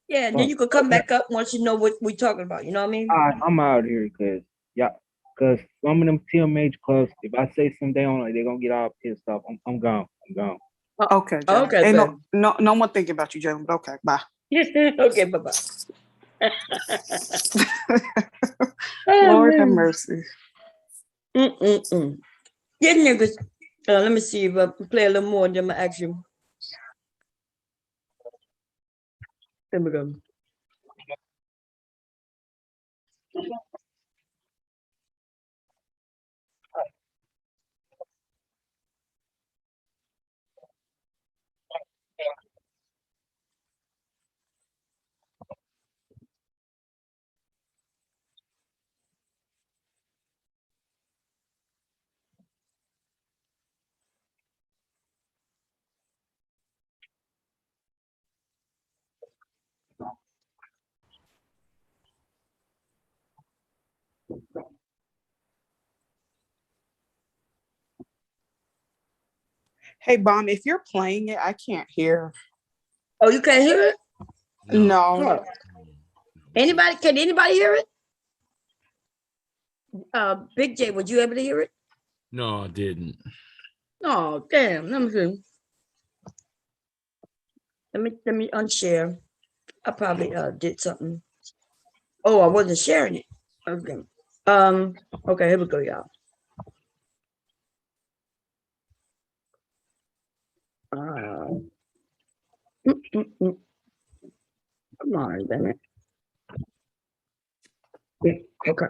Yeah, and then you could come back up once you know what we're talking about. You know what I mean? I'm out here because some of them TMH clubs, if I say something they don't like, they're gonna get all pissed off. I'm gone. I'm gone. Okay, Jalen. Okay, Ain't baby. no one thinking about you, Jalen. But okay, bye. Okay, bye-bye. Lord have mercy. Mm-mm-mm. Yeah, niggas. Let me see if I can play a little more, and then I'm gonna ask you. There we go. Hey, Bomb, if you're playing it, I can't hear. Oh, you can't hear it? No. Oh. Can anybody hear it? Big J, would you able to hear it? No, I didn't. Oh, damn. Let me see. Let me unshare. I probably did something. Oh, I wasn't sharing it. Okay. Okay, here we go, y'all. Come on, damn it. Okay.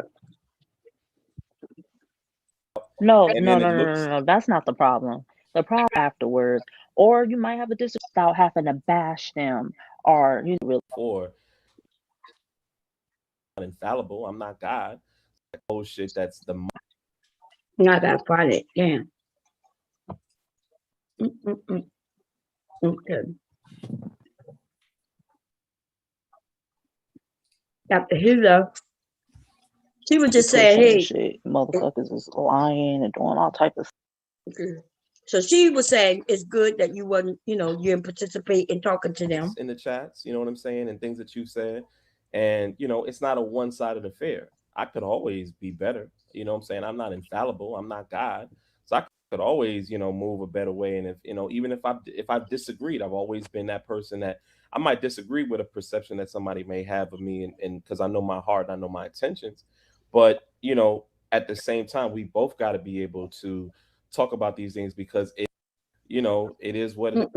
No, And no, then no, it no, looks no, no. That's not the problem. The problem afterwards, or you might have a disagreement without having to bash them, or you really. for infallible. I'm not God. That bullshit. That's the Not that funny. Damn. Okay. After he left, she was just saying, Pushing and hey. shit. Motherfuckers is lying and doing all type of. Okay. So she was saying it's good that you wasn't, you didn't participate in talking to them. in the chats, you know what I'm saying, and things that you said. And it's not a one-sided affair. I could always be better. You know what I'm saying? I'm not infallible. I'm not God. So I could always, move a better way. And if, even if I've disagreed, I've always been that person that I might disagree with a perception that somebody may have of me, and because I know my heart, I know my intentions. But, at the same time, we both got to be able to talk about these things because it is what it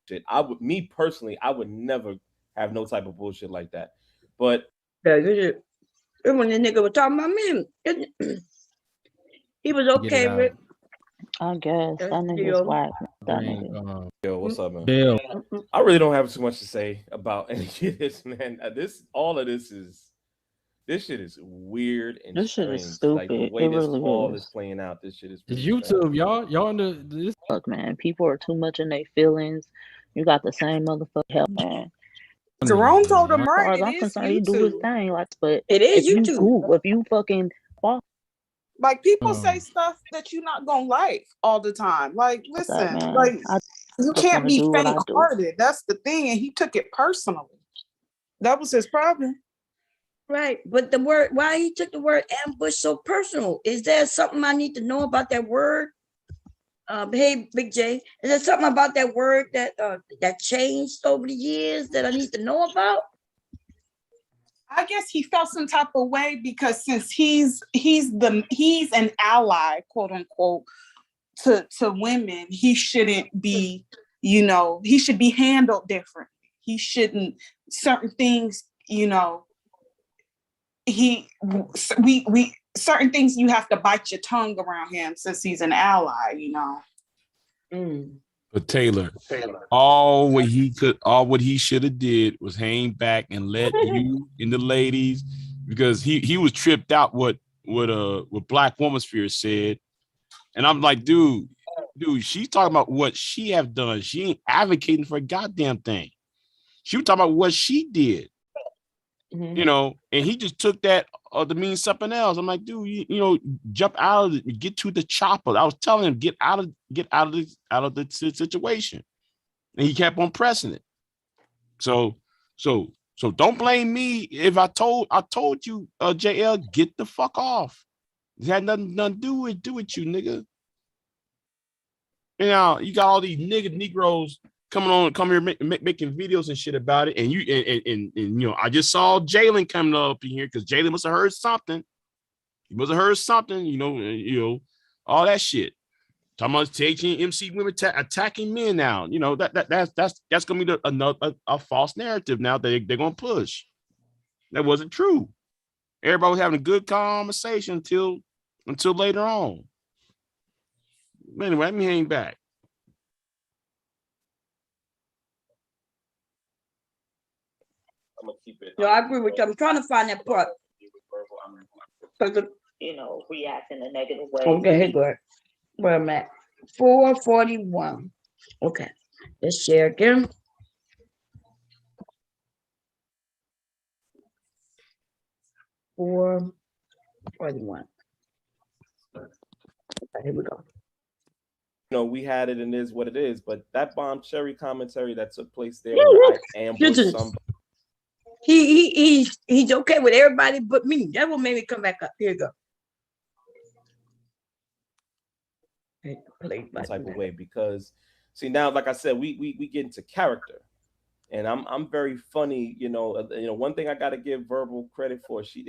is. Me personally, I would never have no type of bullshit like that. But when the nigga was talking about me, he was okay with. I guess that nigga's whack. That nigga. Yo, what's up, man? Bill. I really don't have too much to say about any of this, man. This shit is weird and This shit strange. is stupid. Like the way It this really all is. is playing out, this shit is. It's YouTube, y'all into this? Look, man, people are too much in their feelings. You got the same motherfucker help, man. Jerome told him As far right. as It I'm is concerned, he do his YouTube. thing. Like, but It is if YouTube. you Google, if you fucking Like people say stuff that you're not gonna like all the time. Like, listen, man, like I you just can't wanna be do what I do. faint-hearted. That's the thing, and he took it personally. That was his problem. Right, but the word, why he took the word ambush so personal? Is there something I need to know about that word? Hey, Big J, is there something about that word that changed over the years that I need to know about? I guess he felt some type of way because since he's an ally, quote unquote, to women, he shouldn't be, he should be handled differently. He shouldn't, certain things, certain things you have to bite your tongue around him since he's an ally, But Taylor, all what he should have did was hang back and let you and the ladies, because he was tripped out what Black Womansphere said. And I'm like, dude, she's talking about what she have done. She ain't advocating for a goddamn thing. She was talking about what she did. And he just took that to mean something else. I'm like, dude, jump out of it, get to the chopper. I was telling him, get out of the situation, and he kept on pressing it. So don't blame me if I told you, JL, get the fuck off. It had nothing to do with you, nigga. Now you got all these Negroes come here making videos and shit about it, and I just saw Jalen coming up in here because Jalen must have heard something. He must have heard something, all that shit. Talking about taking MC women attacking men now. That's gonna be a false narrative now that they're gonna push. That wasn't true. Everybody was having a good conversation until later on. Anyway, let me hang back. I'm gonna keep it. No, I agree with you. I'm trying to find that part. React in a negative way. Okay, here go. Where I'm at. 441. Okay, let's share again. 441. Okay, here we go. We had it and is what it is, but that bomb cherry commentary that took place there, where I ambushed somebody. He's okay with everybody but me. That what made me come back up. Here you go. Type of way, because see now, like I said, we get into character, and I'm very funny. One thing I got to give Verbal credit for. She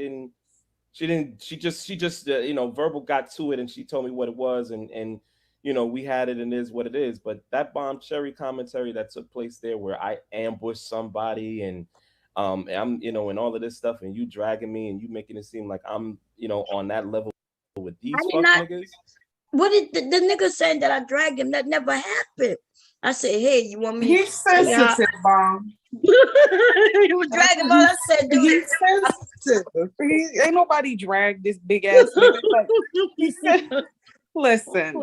just Verbal got to it, and she told me what it was, and we had it and is what it is. But that bomb cherry commentary that took place there, where I ambushed somebody and I'm and all of this stuff, and you dragging me and you making it seem like I'm on that level with these niggas. What did the nigga saying that I dragged him? That never happened. I said, hey, you want me? He's sensitive, Bomb. He was dragging him. I said, dude, he's sensitive. Ain't nobody dragged this big ass nigga. Like, he said, listen,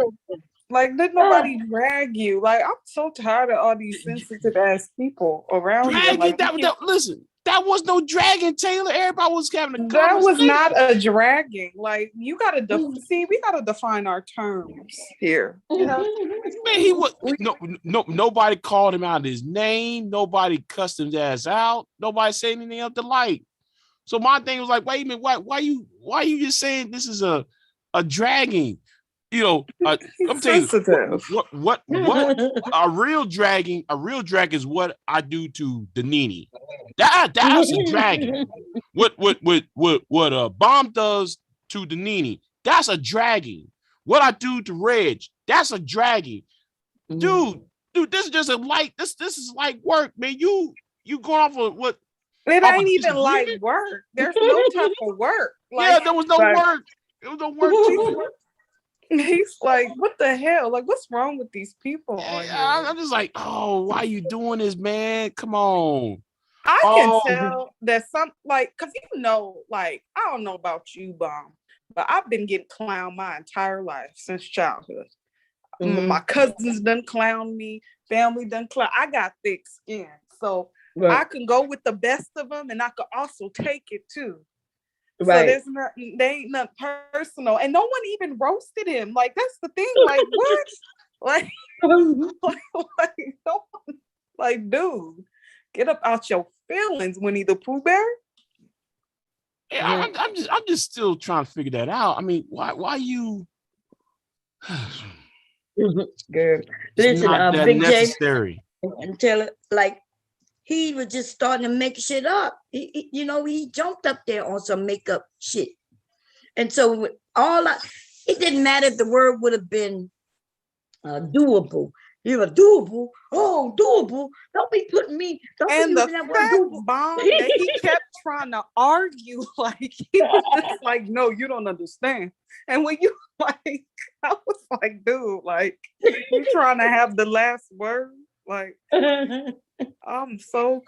like, did nobody drag you? Like, I'm so tired of all these sensitive ass people around here. Like, Listen, that was no dragon, Taylor. Everybody was having a That was conversation. not a dragging. Like you gotta see, we gotta define our terms here. You know, Man, he was nobody called him out his name, nobody cussed his ass out, nobody said anything of the like. So my thing was like, wait a minute, why you just saying this is a dragging? You know, I'm telling you what a real dragging is what I do to the Nene. That's a dragging. What a bomb does to the Nene, that's a dragging. What I do to Reg, that's a dragging. Dude, this is just a light. This is like work, man. You going off of what? It ain't even like work. There's no type of work. Like, yeah, there was no work. It was no work to it. He's like, what the hell? Like, what's wrong with these people? I'm just like, oh, why are you doing this, man? Come on. I can tell that some, like, because you know, like, I don't know about you, Bomb, but I've been getting clowned my entire life since childhood. My cousins done clown me, family done clown. I got thick skin, so I can go with the best of them, and I could also take it too. So there's nothing, they ain't nothing personal, and no one even roasted him. Like that's the thing. Like what? Like, dude, get up out your feelings, Winnie the Pooh Bear. Yeah, I'm just still trying to figure that out. I mean, why you? Girl, listen, Big necessary. J, and tell it like. He was just starting to make shit up. He jumped up there on some makeup shit. And so it didn't matter if the word would have been doable. You were doable. Oh, doable. Don't be putting me. Don't and be the using that fact, word doable. Bomb, that he kept trying to argue, like he was just like, no, you don't understand. And when you like, I was like, dude, like you trying to have the last word, like. I'm so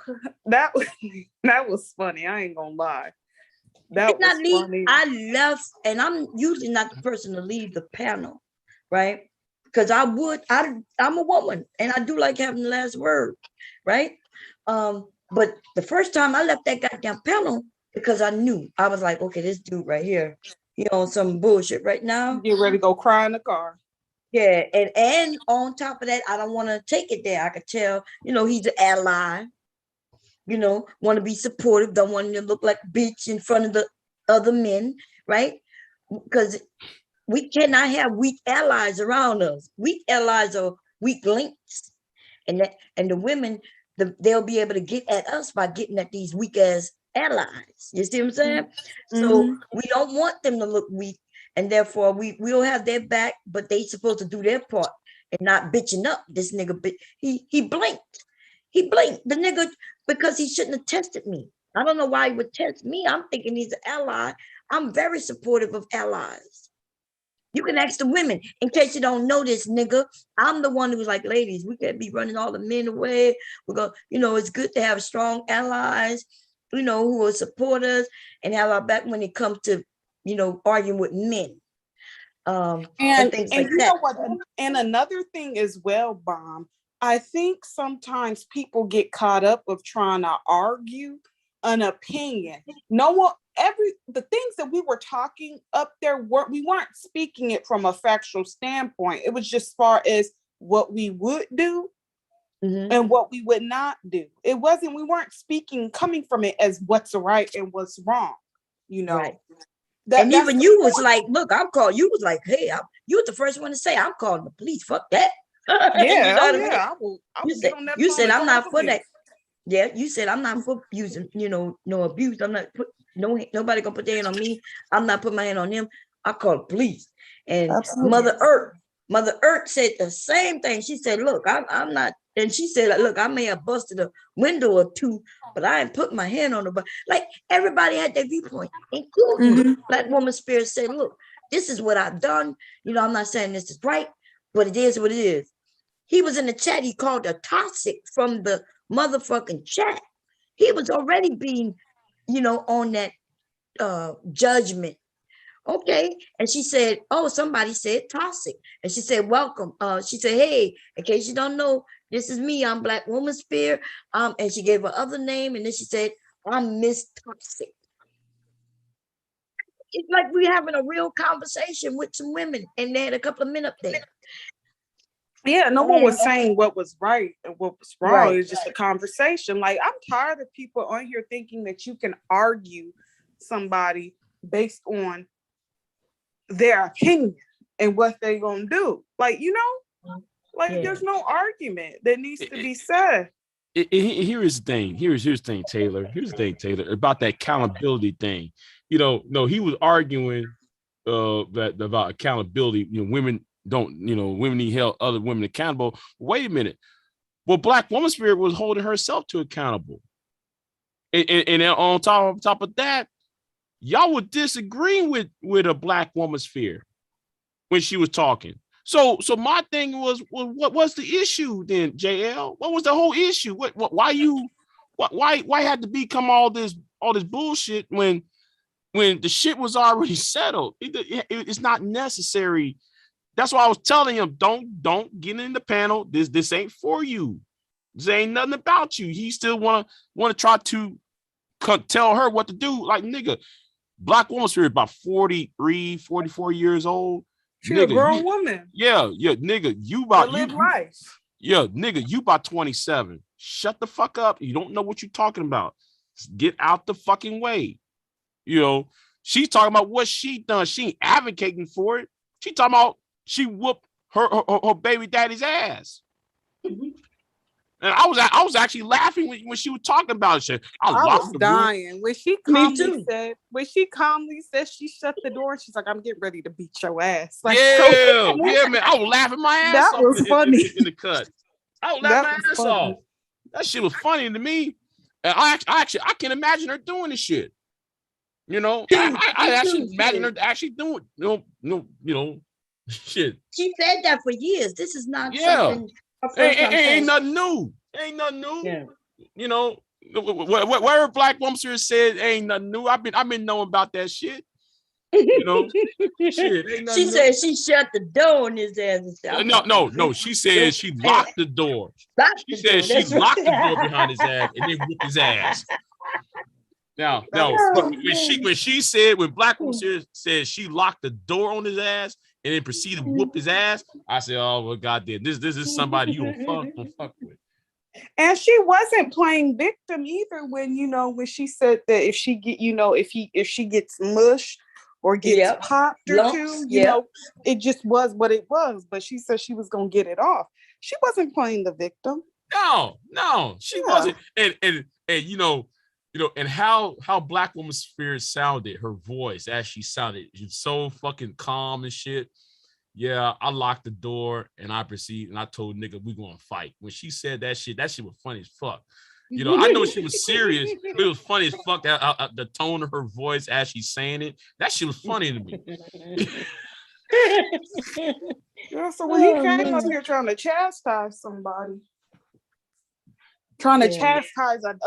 that was funny. I ain't gonna lie. That was funny. I left, and I'm usually not the person to leave the panel, right? Because I'm a woman, and I do like having the last word, right? But the first time I left that goddamn panel because I knew I was like, okay, this dude right here, he on some bullshit right now. Get ready to go cry in the car. Yeah, and on top of that, I don't want to take it there. I could tell, he's an ally, want to be supportive, don't want him to look like a bitch in front of the other men, right? Because we cannot have weak allies around us. Weak allies are weak links. And the women, they'll be able to get at us by getting at these weak ass allies. You see what I'm saying? So we don't want them to look weak. And therefore, we'll have their back, but they supposed to do their part and not bitching up. This nigga, he blinked. He blinked. The nigga, because he shouldn't have tested me. I don't know why he would test me. I'm thinking he's an ally. I'm very supportive of allies. You can ask the women. In case you don't know this, nigga, I'm the one who was like, ladies, we can't be running all the men away. We're going, it's good to have strong allies, who will support us and have our back when it comes to arguing with men. And things like that. Know what? And another thing as well, Bomb, I think sometimes people get caught up of trying to argue an opinion. The things that we were talking up there, we weren't speaking it from a factual standpoint. It was just as far as what we would do and what we would not do. We weren't coming from it as what's right and what's wrong, Right. And even you was like, look, I'm calling. You was like, hey, you was the first one to say, I'm calling the police. Fuck that. Yeah, you said I'm not for that. Yeah, you said I'm not for using, no abuse. I'm not nobody gonna put their hand on me. I'm not putting my hand on them. I call the police. And Mother Earth said the same thing. She said, look, I'm not. And she said, look, I may have busted a window or two, but I ain't put my hand on the. Like everybody had their viewpoint, including Black Woman Spirit said, look, this is what I've done. I'm not saying this is right, but it is what it is. He was in the chat. He called her toxic from the motherfucking chat. He was already being, on that judgment. Okay. And she said, oh, somebody said toxic. And she said, welcome. She said, hey, in case you don't know, this is me. I'm Black Woman Spear. And she gave her other name. And then she said, I'm Miss Toxic. It's like we're having a real conversation with some women, and they had a couple of men up there. Yeah, no one was saying what was right and what was wrong. Right. It was just a conversation. Like, I'm tired of people on here thinking that you can argue somebody based on their opinion and what they gonna do. Like, you know, like there's no argument that needs to be said. Here is the thing. Here's the thing, Taylor. Here's the thing, Taylor, about that accountability thing. You know, no, he was arguing that about accountability. You know, women don't, you know, women need held other women accountable. Wait a minute. Well, Black Woman Spirit was holding herself to accountable. And on top of that, y'all were disagreeing with a Black Woman Sphere when she was talking. So my thing was what was the issue then, JL? What was the whole issue? Why had to become all this bullshit when the shit was already settled? It's not necessary. That's why I was telling him, don't get in the panel. This ain't for you. This ain't nothing about you. He still wanna try to tell her what to do. Like, nigga, Black Woman Spirit about 43, 44 years old. She's a grown woman. Yeah, nigga, you live life. Yeah, nigga, you about 27. Shut the fuck up. You don't know what you're talking about. Get out the fucking way. You know, she's talking about what she done. She ain't advocating for it. She talking about she whooped her baby daddy's ass. And I was actually laughing when she was talking about shit. I was dying when she calmly said she shut the door. And she's like, "I'm getting ready to beat your ass." Like, yeah, man. I was laughing my ass off. That was funny in the cut. I was laughing my ass off. That shit was funny to me. And I can imagine her doing this shit. You know, I actually imagine her actually doing shit. She said that for years. This is not something. Ain't nothing new. Ain't nothing new. Yeah. You know, where Black Woman said ain't nothing new. I've been knowing about that shit. You know, shit. Ain't She said she shut the door on his ass. No. She said she locked the door. She said she locked the door behind his ass and then whipped his ass. Now, when Black Woman said she locked the door on his ass and then proceeded to whoop his ass, I said, "Oh well, goddamn, this is somebody you don't fuck with." And she wasn't playing victim either when she said that if she gets mushed or gets popped or two, you know, it just was what it was. But she said she was gonna get it off. She wasn't playing the victim. No, she wasn't. And you know, and how Black Woman Spirit sounded, her voice as she sounded, she's so fucking calm and shit. Yeah, I locked the door and I proceeded and I told nigga we gonna fight. When she said that shit was funny as fuck. You know, I know she was serious, but it was funny as fuck. The tone of her voice as she's saying it, that shit was funny to me. Yeah, so when he came up here trying to chastise somebody, trying to chastise an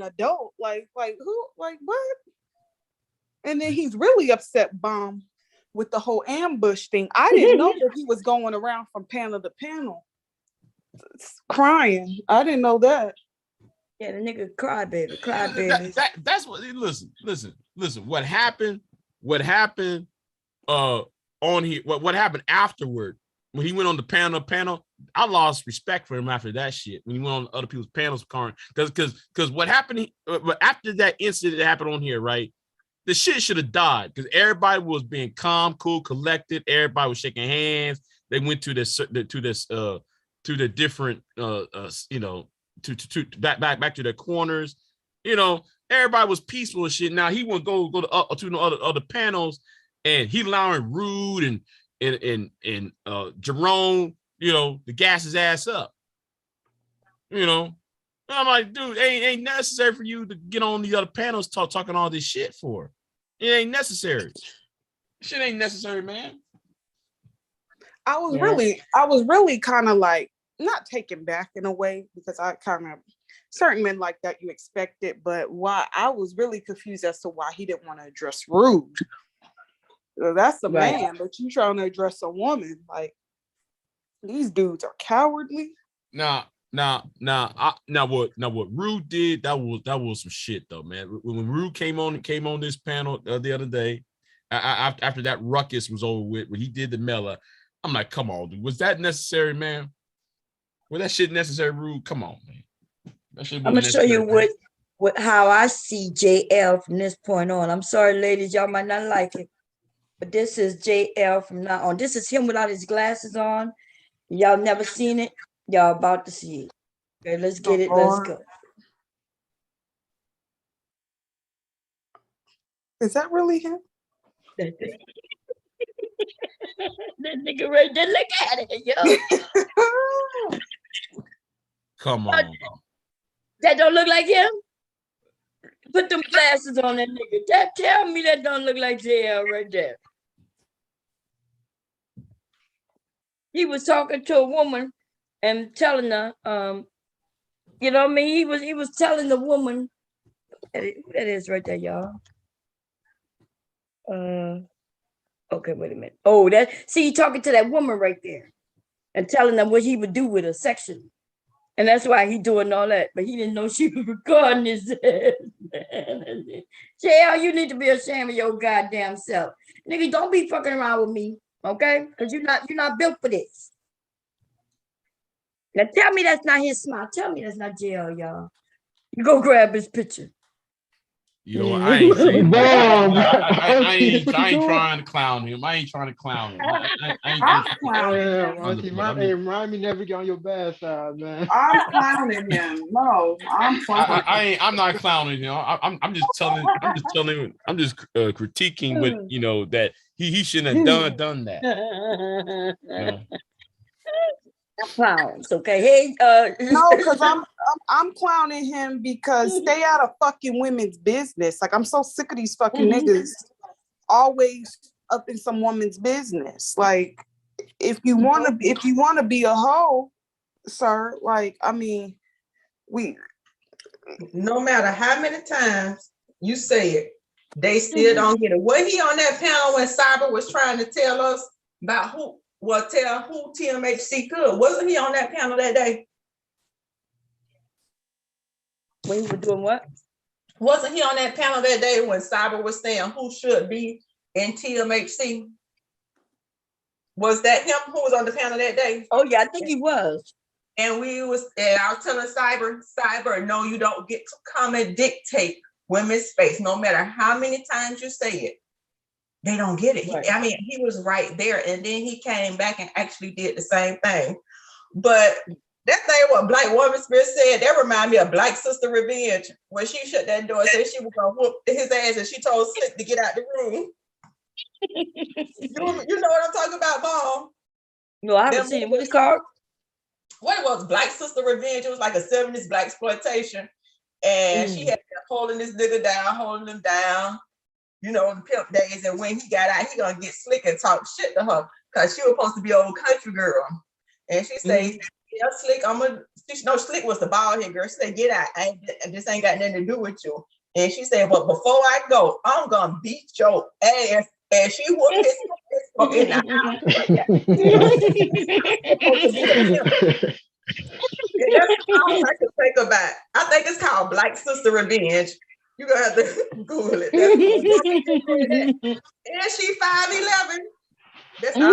adult, like who, like what? And then he's really upset, Bomb, with the whole ambush thing. I didn't know that he was going around from panel to panel crying. I didn't know that. Yeah, the nigga cry baby. That's what. Listen. What happened on here? What happened afterward when he went on the panel? I lost respect for him after that shit. When he went on other people's panels, because what happened after that incident that happened on here, right? The shit should have died because everybody was being calm, cool, collected. Everybody was shaking hands. They went to the different back to their corners. You know, everybody was peaceful and shit. Now he would go to other panels, and he allowing Rude and Jerome, you know, to gas his ass up. You know, I'm like, dude, ain't necessary for you to get on the other panels talking all this shit for. It ain't necessary. Shit ain't necessary, man. I was really kind of like not taken back in a way, because I kind of, certain men like that you expect it, but why I was really confused as to why he didn't want to address Rude. So that's a man, but you trying to address a woman. Like, these dudes are cowardly. Now, Now what Rue did, that was some shit though, man. When Rue came on this panel the other day, after that ruckus was over with, when he did the Mela, I'm like, come on, dude. Was that necessary, man? Was that shit necessary, Rue? Come on, man. That shit I'm gonna wasn't show you necessary, man. what how I see JL from this point on. I'm sorry, ladies, y'all might not like it, but this is JL from now on. This is him without his glasses on. Y'all never seen it. Y'all about to see it. Okay, let's get it. Let's go. Is that really him? That nigga right there, look at it, yo. Come on. That don't look like him? Put them glasses on that nigga. Tell me that don't look like JL right there. He was talking to a woman and telling her, you know what I mean? He was telling the woman, who that is right there, y'all. Okay, wait a minute. Oh, he talking to that woman right there and telling them what he would do with her sexually. And that's why he doing all that. But he didn't know she was recording his ass. JL, you need to be ashamed of your goddamn self. Nigga, don't be fucking around with me, okay? Because you're not built for this. Now tell me that's not his smile. Tell me that's not JL, y'all. You go grab his picture. You know, I ain't saying Damn, I ain't trying to clown him. I ain't trying to clown him. I'm clowning him. Hey, remind me never get on your bad side, man. I'm clowning him. No, I'm clowning. I'm not clowning him. I'm just critiquing what, you know, that he shouldn't have done that. You know? Clowns, okay? Hey, no, because I'm clowning him because stay out of fucking women's business. Like, I'm so sick of these fucking niggas always up in some woman's business. Like, if you wanna be a hoe, sir, like, I mean, no matter how many times you say it, they still don't get it. Was he on that panel when Cyber was trying to tell us about who TMHC could? Wasn't he on that panel that day? When he was doing what? Wasn't he on that panel that day when Cyber was saying who should be in TMHC? Was that him who was on the panel that day? Oh yeah, I think he was. And I was telling Cyber, no, you don't get to come and dictate women's space, no matter how many times you say it. They don't get it. Right. He was right there, and then he came back and actually did the same thing. But that thing what Black Woman Spirit said, that reminded me of Black Sister Revenge, when she shut that door and said she was gonna whoop his ass, and she told Slick to get out the room. You know what I'm talking about, Mom? No, I haven't seen it. What it's called? What it was, Black Sister Revenge. It was like a 70s Black exploitation, and she had been holding this nigga down, holding him down. You know, the pimp days, and when he got out, he gonna get Slick and talk shit to her because she was supposed to be an old country girl. And she said, yeah, Slick, Slick was the bald head girl. She said, get out. This ain't got nothing to do with you. And she said, but before I go, I'm gonna beat your ass. And she whooped his in the house. That's all I can think about. I think it's called Black Sister Revenge. You're gonna have to Google it. And she 5'11". That's all I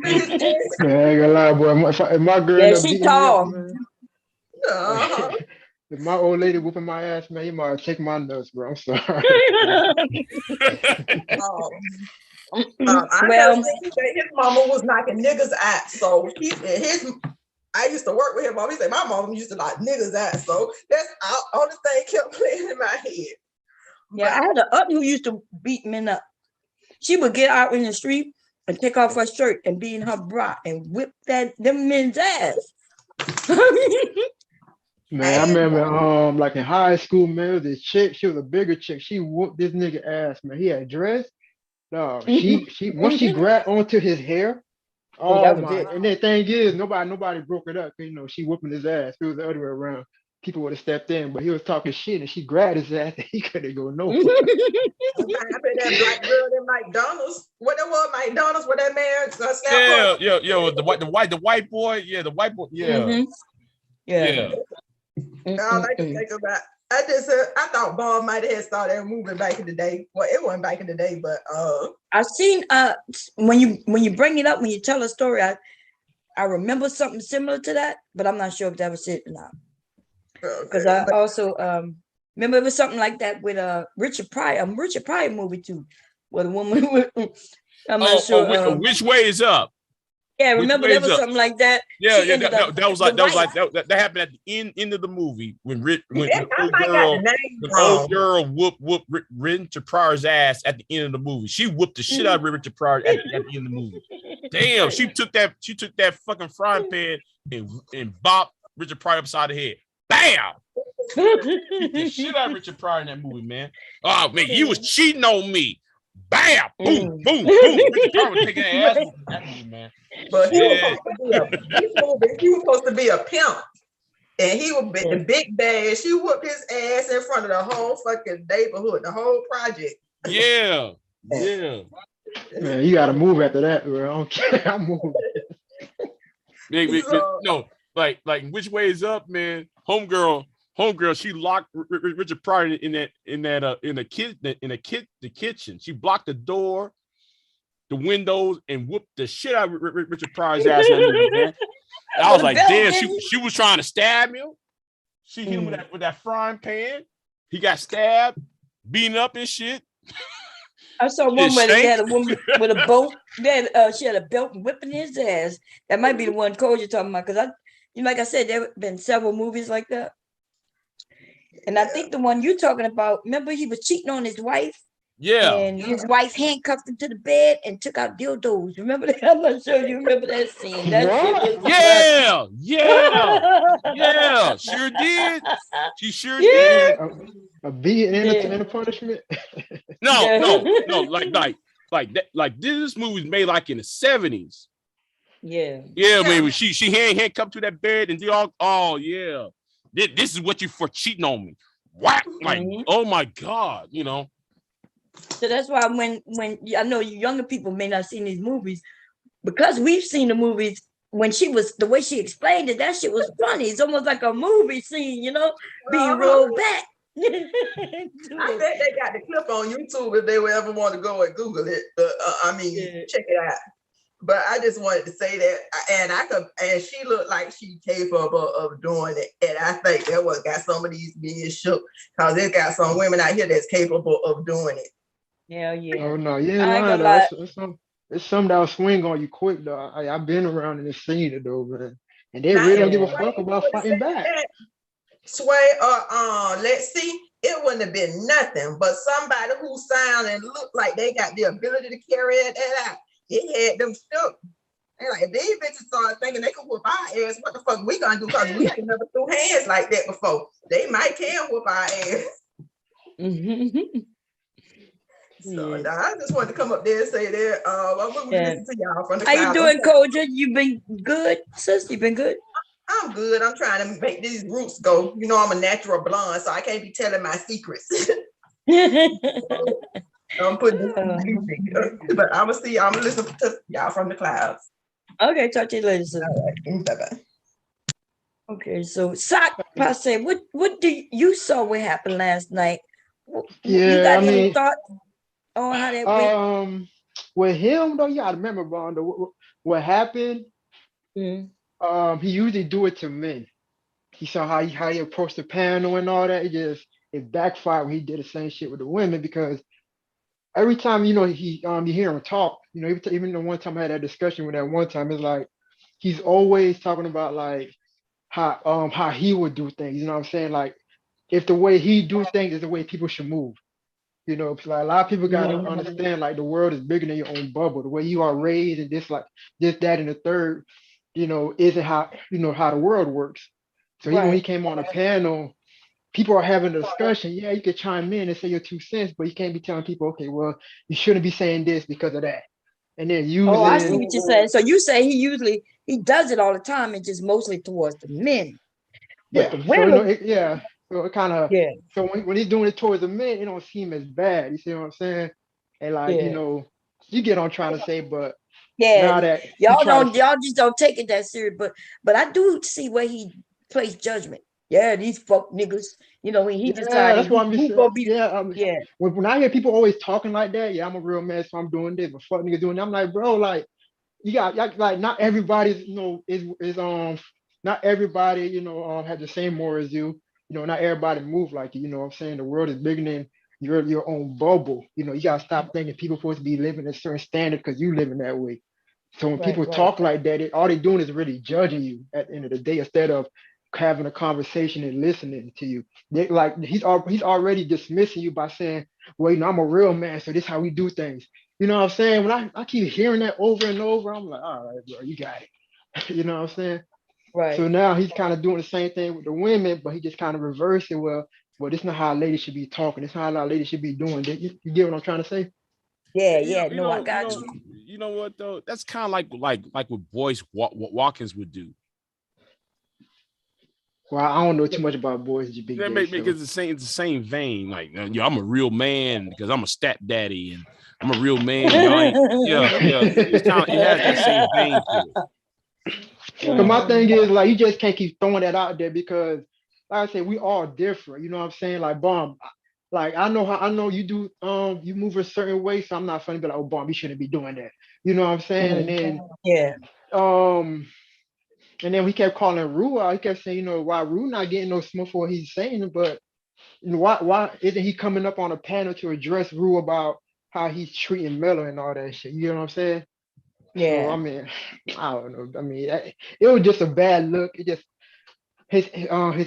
I ain't gonna lie, boy. If my girl, yeah, she tall. If my old lady whooping my ass, man, you might take my nuts, bro. I'm sorry. Well, his mama was knocking niggas out, so I used to work with him. He said my mom used to knock niggas out, so that's all the thing kept playing in my head. Yeah, I had an aunt who used to beat men up. She would get out in the street and take off her shirt and be in her bra and whip them men's ass. Man, I remember like in high school, man, this chick, she was a bigger chick. She whooped this nigga ass, man. He had dressed. No, she once she grabbed onto his hair. Oh my! And the thing is, nobody broke it up. You know, she whooping his ass. It was the other way around. People would have stepped in, but he was talking shit, and she grabbed his ass, and he couldn't go nowhere. That black girl at McDonald's. What it was, McDonald's, where that man snapped yeah, the white boy, yeah, the white boy, yeah. Yeah. All I can think about. I thought Bob might have started that movie back in the day. Well, it wasn't back in the day, but I've seen when you bring it up, when you tell a story, I remember something similar to that, but I'm not sure if that was it or not. Because I also remember it was something like that with Richard Pryor movie too, where the woman I'm not sure. Which way is up? Yeah, remember there was something like that. Yeah, that was like that happened at the end of the movie when old girl whooped Richard Pryor's ass at the end of the movie. She whooped the shit out of Richard Pryor at the end of the movie. Damn, she took that fucking frying pan and bopped Richard Pryor upside the head. Bam! The shit out of Richard Pryor in that movie, man. Oh man, you was cheating on me. Bam! Boom! Boom! Boom! Richard Pryor was taking that ass in that movie, man. But he was supposed to be a pimp, and he was the big bad. She whooped his ass in front of the whole fucking neighborhood, the whole project. Yeah. Man, you gotta move after that, bro. I don't care. I'm moving. No, like which way is up, man? Homegirl, she locked Richard Pryor in the kitchen. She blocked the door, the windows, and whooped the shit out of Richard Pryor's ass. Man. I was like, damn, she was trying to stab him. She hit him with that frying pan. He got stabbed, beaten up and shit. I saw one where they had a woman with a boat. She had a belt whipping his ass. That might be the one Cole you're talking about, because like I said, there have been several movies like that. And I think the one you're talking about, remember he was cheating on his wife? Yeah. And his wife handcuffed him to the bed and took out dildos. Remember that? I'm not sure you remember that scene. That shit was yeah, sure did. She sure did. A beating and a punishment. No, like this movie was made like in the 70s. Yeah, man. She handcuffed to that bed and did all yeah. This is what you for cheating on me. Whack! Like, oh my God, you know. So that's why when I know you younger people may not seen these movies, because we've seen the movies, when the way she explained it, that shit was funny. It's almost like a movie scene, being rolled back. I bet they got the clip on YouTube if they would ever want to go and Google it. Check it out. But I just wanted to say that, and she looked like she capable of doing it. And I think that what got some of these being shook, because it got some women out here that's capable of doing it. Yeah. Oh no, yeah, it's something that'll swing on you quick though. I've been around and seen it though, man. And they really don't give a fuck about fighting back. Sway let's see, it wouldn't have been nothing but somebody who sound and look like they got the ability to carry it out. It had them stuck. And like, these bitches started thinking they could whoop our ass. What the fuck we gonna do? Because we ain't never threw hands like that before. They might can whoop our ass. So I just wanted to come up there and say that. I'm gonna listen to y'all from the How you doing, Koja? You been good, sis? You been good? I'm good. I'm trying to make these roots go. I'm a natural blonde, so I can't be telling my secrets. I'm putting but I'm gonna listen to y'all from the clouds. Okay, talk to you later. Right. Bye-bye. Okay, so Sock Passe, what do you saw what happened last night? Yeah, you got any thoughts on how that went? With him though, you gotta remember, Rhonda, what happened. He usually do it to men. He saw how he approached the panel and all that. It backfired when he did the same shit with the women, because every time you hear him talk, even the one time I had that discussion with that one time, it's like he's always talking about like how he would do things. You know what I'm saying? Like if the way he do things is the way people should move. It's like a lot of people gotta understand like the world is bigger than your own bubble. The way you are raised and this, that, and the third, isn't how how the world works. So even when he came on a panel, people are having a discussion. Yeah, you could chime in and say your 2 cents, but you can't be telling people, okay, well, you shouldn't be saying this because of that. And then I see what you're saying. So you say he does it all the time, and just mostly towards the men. But the women, so it kind of So when he's doing it towards the men, it don't seem as bad. You see what I'm saying? And like you get on trying to say, but now that y'all just don't take it that serious. But I do see where he place judgment. Yeah, these fuck niggas. You know, when he Yeah, decided that's what I'm who saying. gonna be, Yeah, yeah, when I hear people always talking like that, yeah, I'm a real man, so I'm doing this, but fuck nigga doing that. I'm like, bro, like you got like not everybody's, is not everybody, has the same moral as you. Not everybody move like you. You know what I'm saying? The world is bigger than your own bubble. You gotta stop thinking people supposed to be living a certain standard because you living that way. So when right, people right. talk like that, all they're doing is really judging you at the end of the day instead of having a conversation and listening to you. He's already dismissing you by saying, well, I'm a real man, so this is how we do things. You know what I'm saying? When I keep hearing that over and over, I'm like, all right, bro, you got it. You know what I'm saying? Right. So now he's kind of doing the same thing with the women, but he just kind of reversing. Well, this is not how a lady should be talking. This is not how a lady should be doing. You get what I'm trying to say? Yeah, You yeah. know, No, I got you. you know what though? That's kind of like what Boyce Watkins would do. Well, I don't know too much about boys, Big That J. because it's the same vein. Like, I'm a real man because I'm a stepdaddy and I'm a real man. Yeah. It's kind of, it has that same vein to it. But my thing is, like, you just can't keep throwing that out there because, like I said, we all different. You know what I'm saying? Like, Bomb, like I know you do you move a certain way, so I'm not funny, but like, oh, Bomb, you shouldn't be doing that. You know what I'm saying? And then Yeah. And then we kept calling Rue out. He kept saying, why Rue not getting no smoke for what he's saying, but why isn't he coming up on a panel to address Rue about how he's treating Miller and all that shit? You know what I'm saying? Yeah. So I mean, I don't know. I mean, it was just a bad look. It just his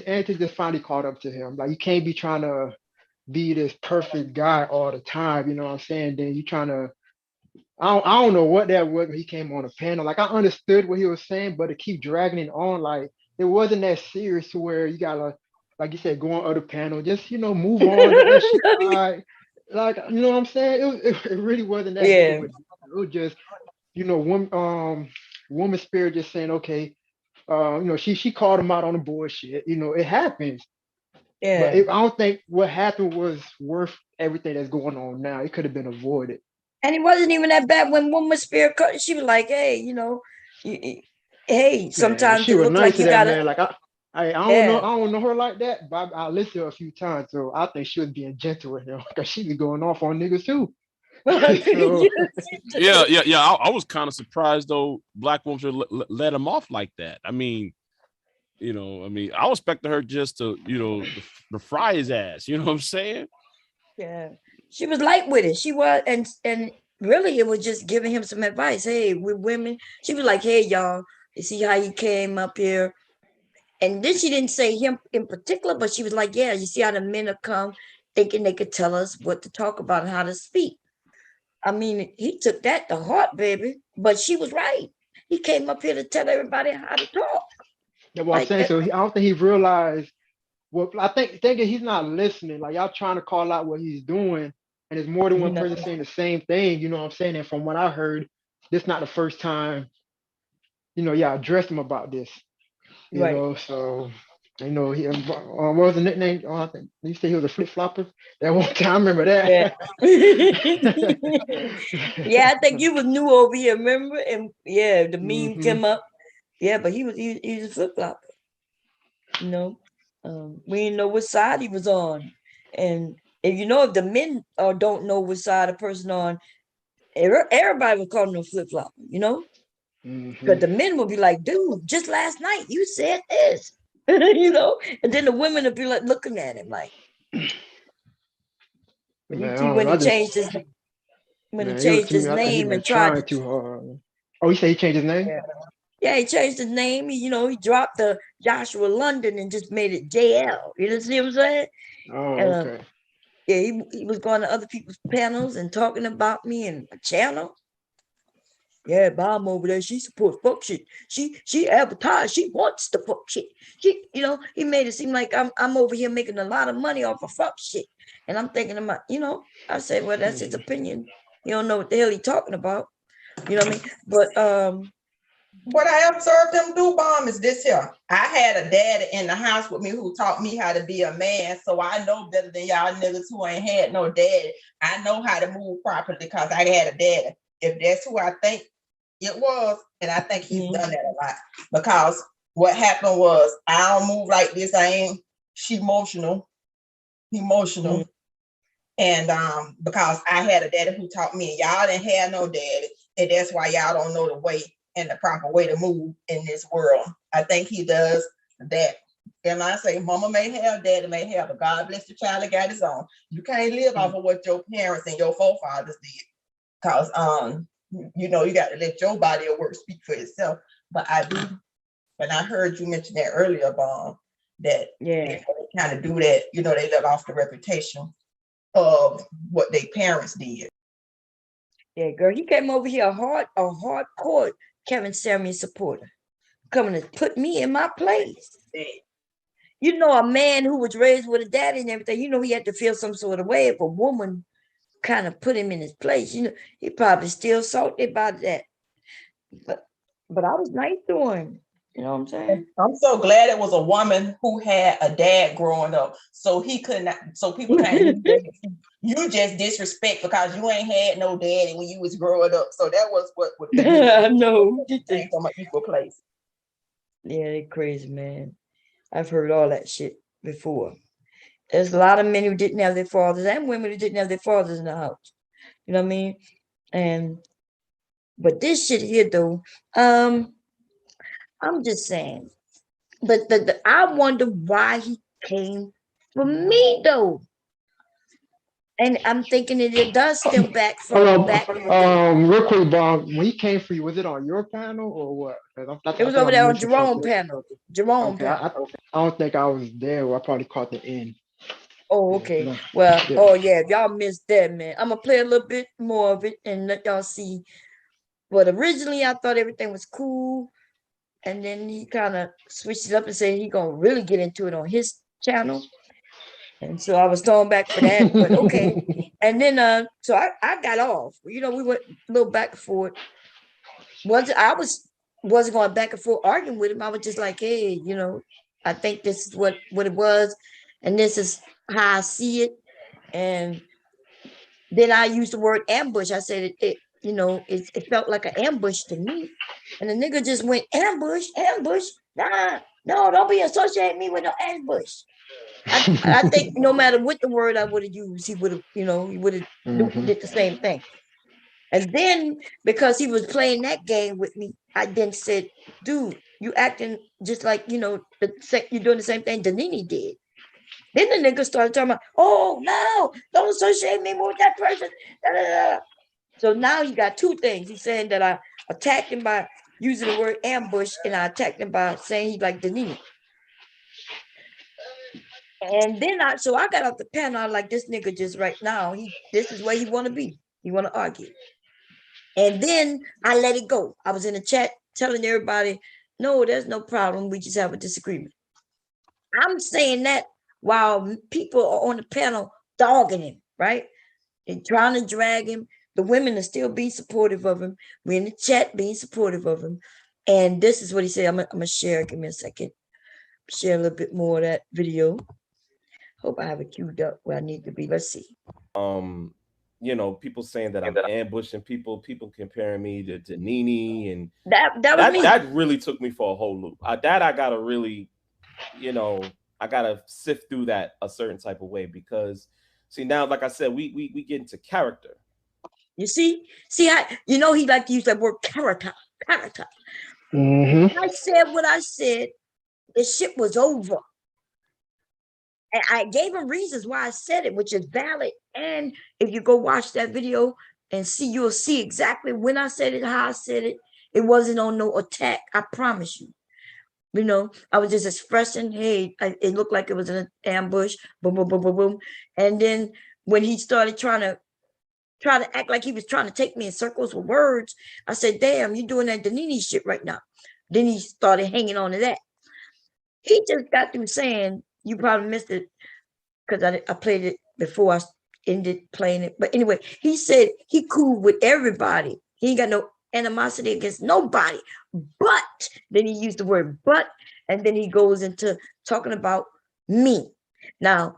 antics just finally caught up to him. Like you can't be trying to be this perfect guy all the time. You know what I'm saying? Then you trying to. I don't know what that was when he came on the panel. Like I understood what he was saying, but to keep dragging it on, like it wasn't that serious to where you gotta, like you said, go on other panel. Just move on. Let that shit ride. Like you know what I'm saying? It really wasn't that big of a deal. It was just woman spirit just saying, okay, she called him out on the bullshit. It happens. Yeah. But I don't think what happened was worth everything that's going on now. It could have been avoided. And it wasn't even that bad when woman spirit cut. She was like, hey, hey, sometimes she it was look nice like to you that gotta. man. Like I don't know her like that, but I listened to her a few times, so I think she was being gentle with him because she was going off on niggas too. So, Yeah. I was kind of surprised though. Black woman should let him off like that. I mean, I was expecting her just to, to fry his ass. You know what I'm saying? Yeah, she was light with it. She was, and really, it was just giving him some advice. Hey, with women, she was like, hey, y'all, you see how you came up here. And then she didn't say him in particular, but she was like, yeah, you see how the men have come thinking they could tell us what to talk about and how to speak. I mean, he took that to heart, baby. But she was right. He came up here to tell everybody how to talk. that's what I'm saying. So I don't think he realized. Well, I think thinking he's not listening. Like y'all trying to call out what he's doing, and it's more than one person saying the same thing. You know what I'm saying? And from what I heard, this not the first time. Y'all addressed him about this. So he what was the nickname? I think you said he was a flip flopper. That one time, I remember that. Yeah, I think you was new over here, remember? And yeah, the meme came up. Yeah, but he was a flip flopper. We didn't know what side he was on, and if the men don't know what side a person on, everybody was calling him flip flopper. But the men will be like, dude, just last night you said this, and then the women will be like looking at him like, when he changed his name and tried too hard. Oh, you say he changed his name? Yeah, he changed his name. He dropped the Joshua London and just made it JL. You see what I'm saying? Oh, okay. Yeah, he was going to other people's panels and talking about me and a channel. Yeah, Bomb over there, she supports fuck shit. She advertised, she wants the fuck shit. He made it seem like I'm over here making a lot of money off of fuck shit. And I'm thinking about, I said, well, that's his opinion. You don't know what the hell he's talking about. You know what I mean? But what I observed him do, Bomb, is this here. I had a daddy in the house with me who taught me how to be a man. So I know better than y'all niggas who ain't had no daddy. I know how to move properly because I had a daddy. If that's who I think it was, and I think he's done that a lot because what happened was I don't move like this. I ain't she emotional. And because I had a daddy who taught me, and y'all didn't have no daddy, and that's why y'all don't know the way and the proper way to move in this world. I think he does that. And I say, mama may have, daddy may have, but God bless the child that got his own. You can't live off of what your parents and your forefathers did. Because you know, you got to let your body of work speak for itself. But I do, and I heard you mention that earlier, Bon, that they kind of do that, you know, they let off the reputation of what their parents did. Yeah, girl, he came over here a hardcore Kevin Samuel supporter, coming to put me in my place. You know, a man who was raised with a daddy and everything, you know, he had to feel some sort of way if a woman kind of put him in his place. You know, he probably still salty about that. But I was nice to him. You know what I'm saying? I'm so glad it was a woman who had a dad growing up, so he could not. So people can't. You just disrespect because you ain't had no daddy when you was growing up. So that was what would be. No, from an equal place. Yeah, they crazy, man. I've heard all that shit before. There's a lot of men who didn't have their fathers and women who didn't have their fathers in the house. You know what I mean? But this shit here, though, I'm just saying. But I wonder why he came for me, though. And I'm thinking it does stem back from back in the day. Real quick, Bob, when he came for you, was it on your panel or what? It was over there on Jerome panel. Jerome Okay, panel. I don't think I was there. I probably caught the end. Oh, okay. Well, oh yeah, if y'all missed that, man, I'm gonna play a little bit more of it and let y'all see. But originally, I thought everything was cool, and then he kind of switched it up and said he gonna really get into it on his channel. And so I was thrown back for that, but okay. And then so I got off. You know, we went a little back and forth. Wasn't going back and forth arguing with him. I was just like, hey, you know, I think this is what it was, and this is how I see it. And then I used the word ambush. I said it you know, it felt like an ambush to me. And the nigga just went ambush. Nah, no, don't be associating me with no ambush. I think no matter what the word I would have used, he would have, you know, he would have did the same thing. And then because he was playing that game with me, I then said, dude, you acting just like, you know, you're doing the same thing Danini did. Then the nigga started talking about, oh, no, don't associate me with that person. Da, da, da. So now he got two things. He's saying that I attacked him by using the word ambush, and I attacked him by saying he like Danini. And then I got off the panel. I was like, this nigga just right now, this is where he want to be. He want to argue. And then I let it go. I was in the chat telling everybody, no, there's no problem. We just have a disagreement. I'm saying that while people are on the panel dogging him, right? They're trying to drag him. The women are still being supportive of him. We're in the chat being supportive of him. And this is what he said. I'm going to share. Give me a second. Share a little bit more of that video. Hope I have it queued up where I need to be. Let's see. You know, people saying that I'm ambushing people comparing me to Nene, and that really took me for a whole loop. I gotta really, you know, I gotta sift through that a certain type of way, because see, now, like I said, we get into character. You see how, you know, he like to use that word character. I said what I said. The shit was over. And I gave him reasons why I said it, which is valid. And if you go watch that video and see, you'll see exactly when I said it, how I said it. It wasn't on no attack. I promise you. You know, I was just expressing, hey, it looked like it was an ambush. Boom, boom, boom, boom, boom. And then when he started trying to act like he was trying to take me in circles with words, I said, damn, you're doing that Danini shit right now. Then he started hanging on to that. He just got through saying, you probably missed it because I played it before I ended playing it. But anyway, he said he cool with everybody. He ain't got no animosity against nobody. But then he used the word but, and then he goes into talking about me. Now,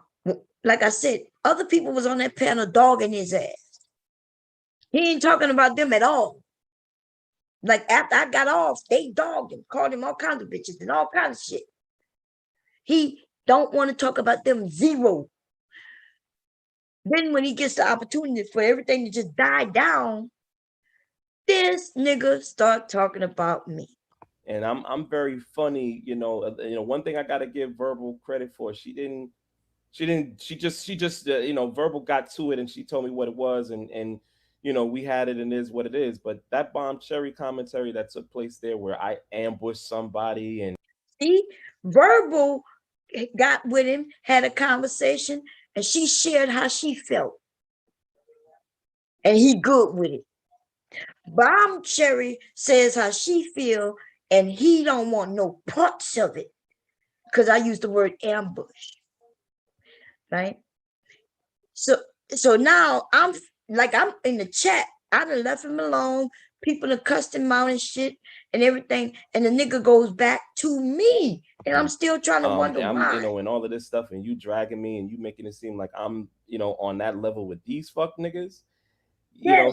like I said, other people was on that panel dogging his ass. He ain't talking about them at all. Like after I got off, they dogged him, called him all kinds of bitches and all kinds of shit. He don't want to talk about them zero. Then when he gets the opportunity for everything to just die down, this nigga start talking about me. And I'm very funny, one thing I got to give Verbal credit for. She just Verbal got to it and she told me what it was and we had it and is what it is. But that Bomb Cherry commentary that took place there where I ambushed somebody and see, Verbal got with him, had a conversation, and she shared how she felt. And he good with it. Bomb Cherry says how she feel, and he don't want no parts of it. Because I used the word ambush. Right? So now I'm in the chat. I done left him alone. People are cussed him out and shit and everything. And the nigga goes back to me. And I'm still trying to wonder why. And all of this stuff, and you dragging me and you making it seem like I'm, on that level with these fuck niggas.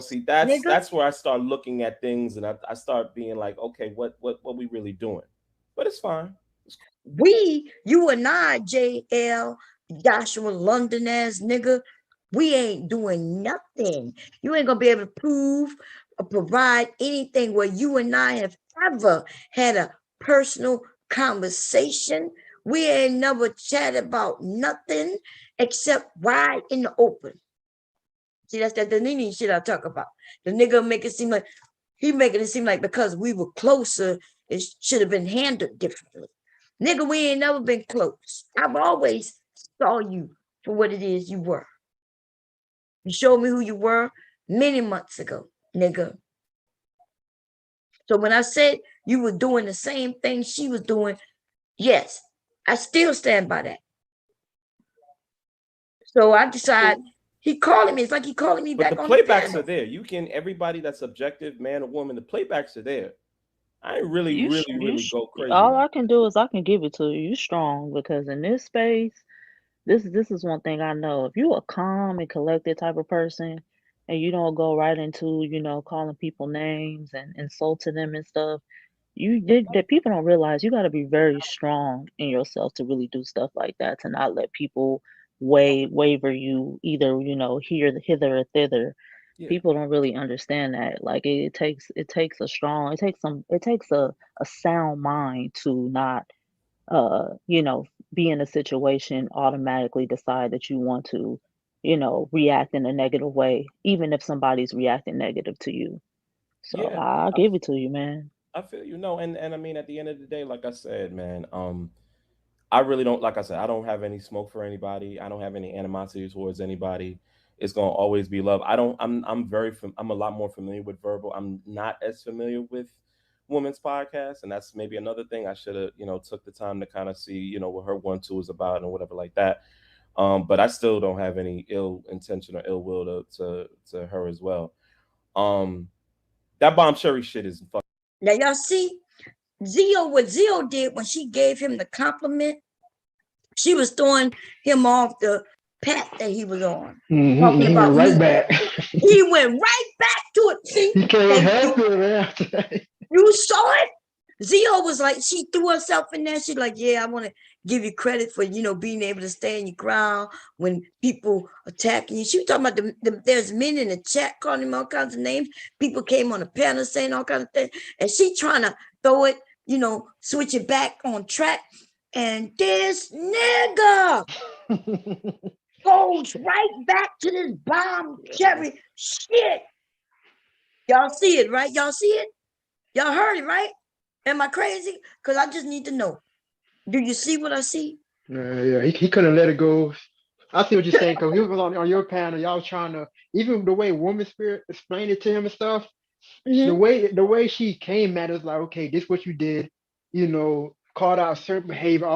See, that's where I start looking at things and I start being like, okay, what we really doing? But it's fine. You and I, JL, Joshua London ass nigga, we ain't doing nothing. You ain't gonna be able to prove or provide anything where you and I have ever had a personal conversation. We ain't never chatted about nothing except wide in the open. See, that's that Nene shit I talk about. The nigga making it seem like because we were closer, it should have been handled differently. Nigga, we ain't never been close. I've always saw you for what it is you were. You showed me who you were many months ago, nigga. So when I said you were doing the same thing she was doing, yes, I still stand by that. So I decide he calling me. It's like he calling me back. But the playbacks are there. Everybody that's objective, man or woman, the playbacks are there. I really go crazy. All I can do is I can give it to you. You strong because in this space, this is one thing I know. If you a calm and collected type of person, and you don't go right into calling people names and insulting them and stuff, that people don't realize you got to be very strong in yourself to really do stuff like that. To not let people waver you either hither or thither. Yeah. People don't really understand that. Like it takes a sound mind to not be in a situation, automatically decide that you want to react in a negative way, even if somebody's reacting negative to you. So yeah, I'll give it to you, man. I feel and I mean at the end of the day, like I said, man, I really don't, like I said, I don't have any smoke for anybody. I don't have any animosity towards anybody. It's gonna always be love. I'm a lot more familiar with Verbal. I'm not as familiar with Women's Podcast, and that's maybe another thing I should have, took the time to kind of see, what her 1-2 is about and whatever like that. But I still don't have any ill intention or ill will to her as well. That Bomb Cherry shit is fucking. Now y'all see what Zio did when she gave him the compliment. She was throwing him off the path that he was on. Mm-hmm. He went right back. He went right back to it. See, he can't help it, man. You saw it. Zio was like, she threw herself in there. She's like, yeah, I want to give you credit for, being able to stand your ground when people attacking you. She was talking about there's men in the chat calling him all kinds of names. People came on the panel saying all kinds of things. And she trying to throw it, switch it back on track. And this nigga goes right back to this Bomb Cherry shit. Y'all see it, right? Y'all see it? Y'all heard it, right? Am I crazy? Because I just need to know. Do you see what I see? Yeah, he couldn't let it go. I see what you're saying, because he was on your panel. Y'all trying to, even the way Woman Spirit explained it to him and stuff, the way she came at us, like, okay, this is what you did, called out certain behavior.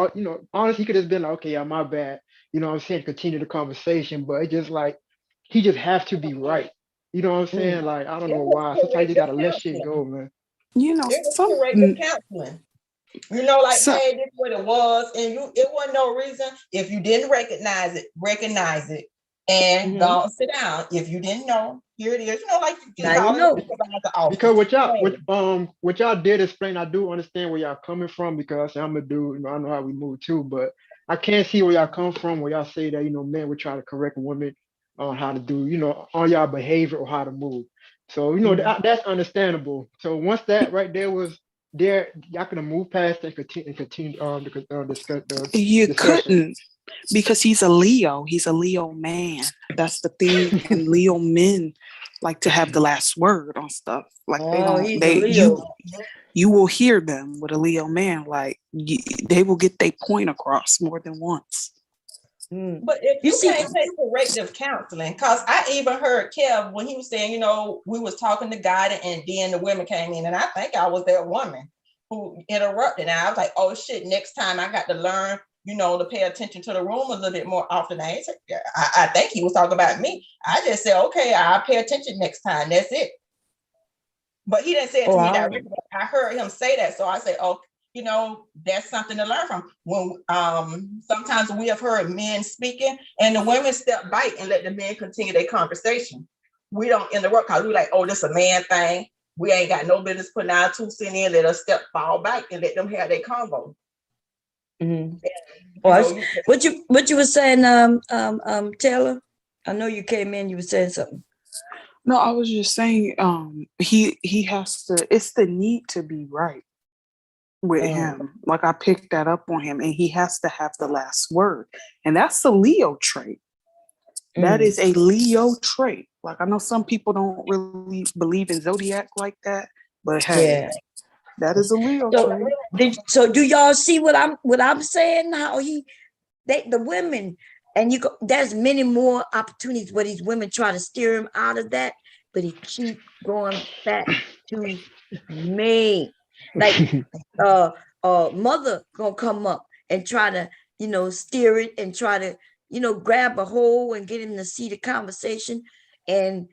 Honestly, he could have been like, okay, yeah, my bad. I'm saying, continue the conversation, but it's just like, he just has to be right. You know what I'm saying? Like, I don't know why. Sometimes you just gotta let shit go, man. Some counseling. Hey, this is what it was, and it wasn't no reason. If you didn't recognize it, and go sit down. If you didn't know, here it is. You know, like you Now get you all know. the office. Because what y'all did explain, I do understand where y'all coming from because I'm a dude, you know, I know how we move too, but I can't see where y'all come from where y'all say that, you know, men would try to correct women on how to do, you know, on y'all behavior or how to move. So, you know, that's understandable. So once that right there was there, y'all could have moved past and continue discuss You discussion. couldn't because he's a Leo. He's a Leo man. That's the thing. And Leo men like to have the last word on stuff. Like He's a Leo. you will hear them with a Leo man. Like they will get their point across more than once. But if you can't take corrective counseling, because I even heard Kev when he was saying, you know, we was talking to God and then the women came in, and I think I was that woman who interrupted. And I was like, oh shit, next time I got to learn, you know, to pay attention to the room a little bit more often. I think he was talking about me. I just said, okay, I'll pay attention next time. That's it. But he didn't say it to me directly. I heard him say that. So I said, oh, you know, that's something to learn from. When sometimes we have heard men speaking and the women step back and let the men continue their conversation. We don't interrupt because we're like, oh, this a man thing. We ain't got no business putting our 2 cents in. Let us fall back and let them have their convo. What you were saying, Taylor? I know you came in. You were saying something. No, I was just saying, he has to. It's the need to be right with him. Like I picked that up on him, and he has to have the last word, and that's a Leo trait. That is a Leo trait. Like I know some people don't really believe in zodiac like that, but hey, that is a Leo trait. So do y'all see what I'm saying? How the women, and there's many more opportunities where these women try to steer him out of that, but he keep going back to me. Like mother gonna come up and try to, you know, steer it and try to, you know, grab a hold and get him to see the conversation. And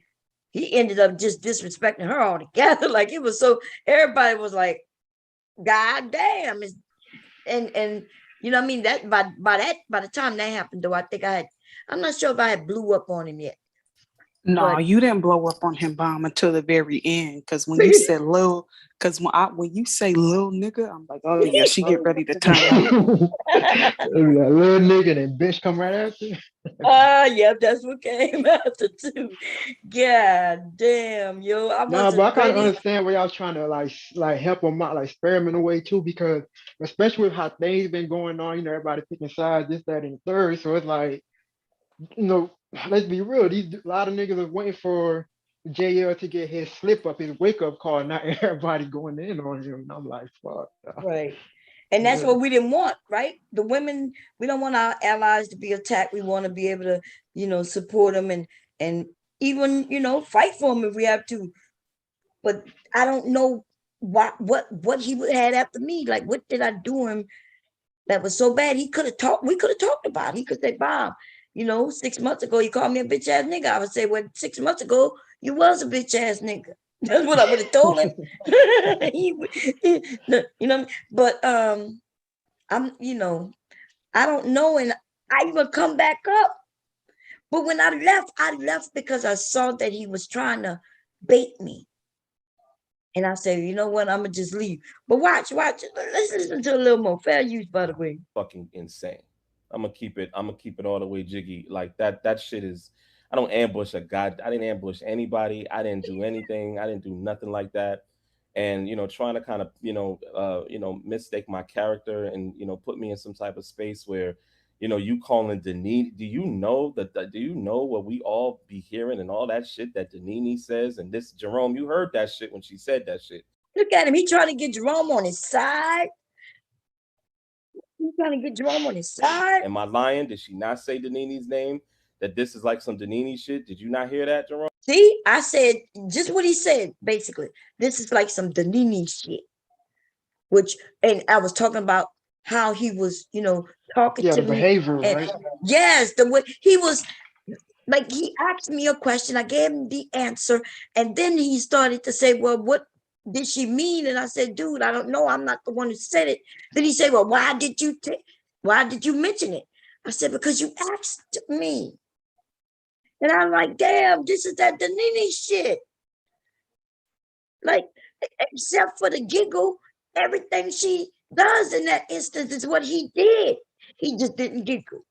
he ended up just disrespecting her altogether. Like it was so everybody was like, God damn. And you know what I mean? That by the time that happened, though, I think I'm not sure if I had blew up on him yet. No, you didn't blow up on him, Bomb, until the very end. Because when you said little, when you say little nigga, I'm like, oh yeah, she get ready to turn up. Little nigga and bitch come right after. Yeah, that's what came after too. God damn, yo. But I kind of understand where y'all trying to like help them out, like spare them in a way too, because especially with how things been going on, you know, everybody picking sides, this, that, and the third. So it's like, you know, let's be real. A lot of niggas are waiting for JL to get his slip up, his wake up call. Not everybody going in on him. And I'm like, fuck. Right. And that's what we didn't want, right? The women, we don't want our allies to be attacked. We want to be able to, you know, support them and even, you know, fight for them if we have to. But I don't know what he had after me. Like, what did I do him that was so bad? We could have talked about it. He could say, Bob, you know, 6 months ago, you called me a bitch ass nigga. I would say, well, 6 months ago, you was a bitch ass nigga. That's what I would have told him. You know, but I'm, you know, I don't know, and I even come back up. But when I left because I saw that he was trying to bait me. And I said, you know what, I'm gonna just leave. But watch. Let's listen to a little more. Fair use, by the way. Fucking insane. I'm gonna keep it all the way jiggy. Like that shit is. I don't ambush a god. I didn't ambush anybody. I didn't do anything. I didn't do nothing like that. And, you know, trying to kind of, mistake my character and, you know, put me in some type of space where, you know, you calling Danini. Do you know what we all be hearing and all that shit that Danini says? And this, Jerome, you heard that shit when she said that shit. Look at him. He trying to get Jerome on his side. He's trying to get Jerome on his side. Am I lying? Did she not say Danini's name? That this is like some Danini shit? Did you not hear that, Jerome? See, I said just what he said, basically. This is like some Danini shit. And I was talking about how he was, you know, talking to the me. Behavior, right? Yes, the way he was, like, he asked me a question. I gave him the answer. And then he started to say, well, what did she mean? And I said, dude, I don't know. I'm not the one who said it. Then he said, well, why did you mention it? I said, because you asked me. And I'm like, damn, this is that Danini shit. Like, except for the giggle, everything she does in that instance is what he did. He just didn't giggle.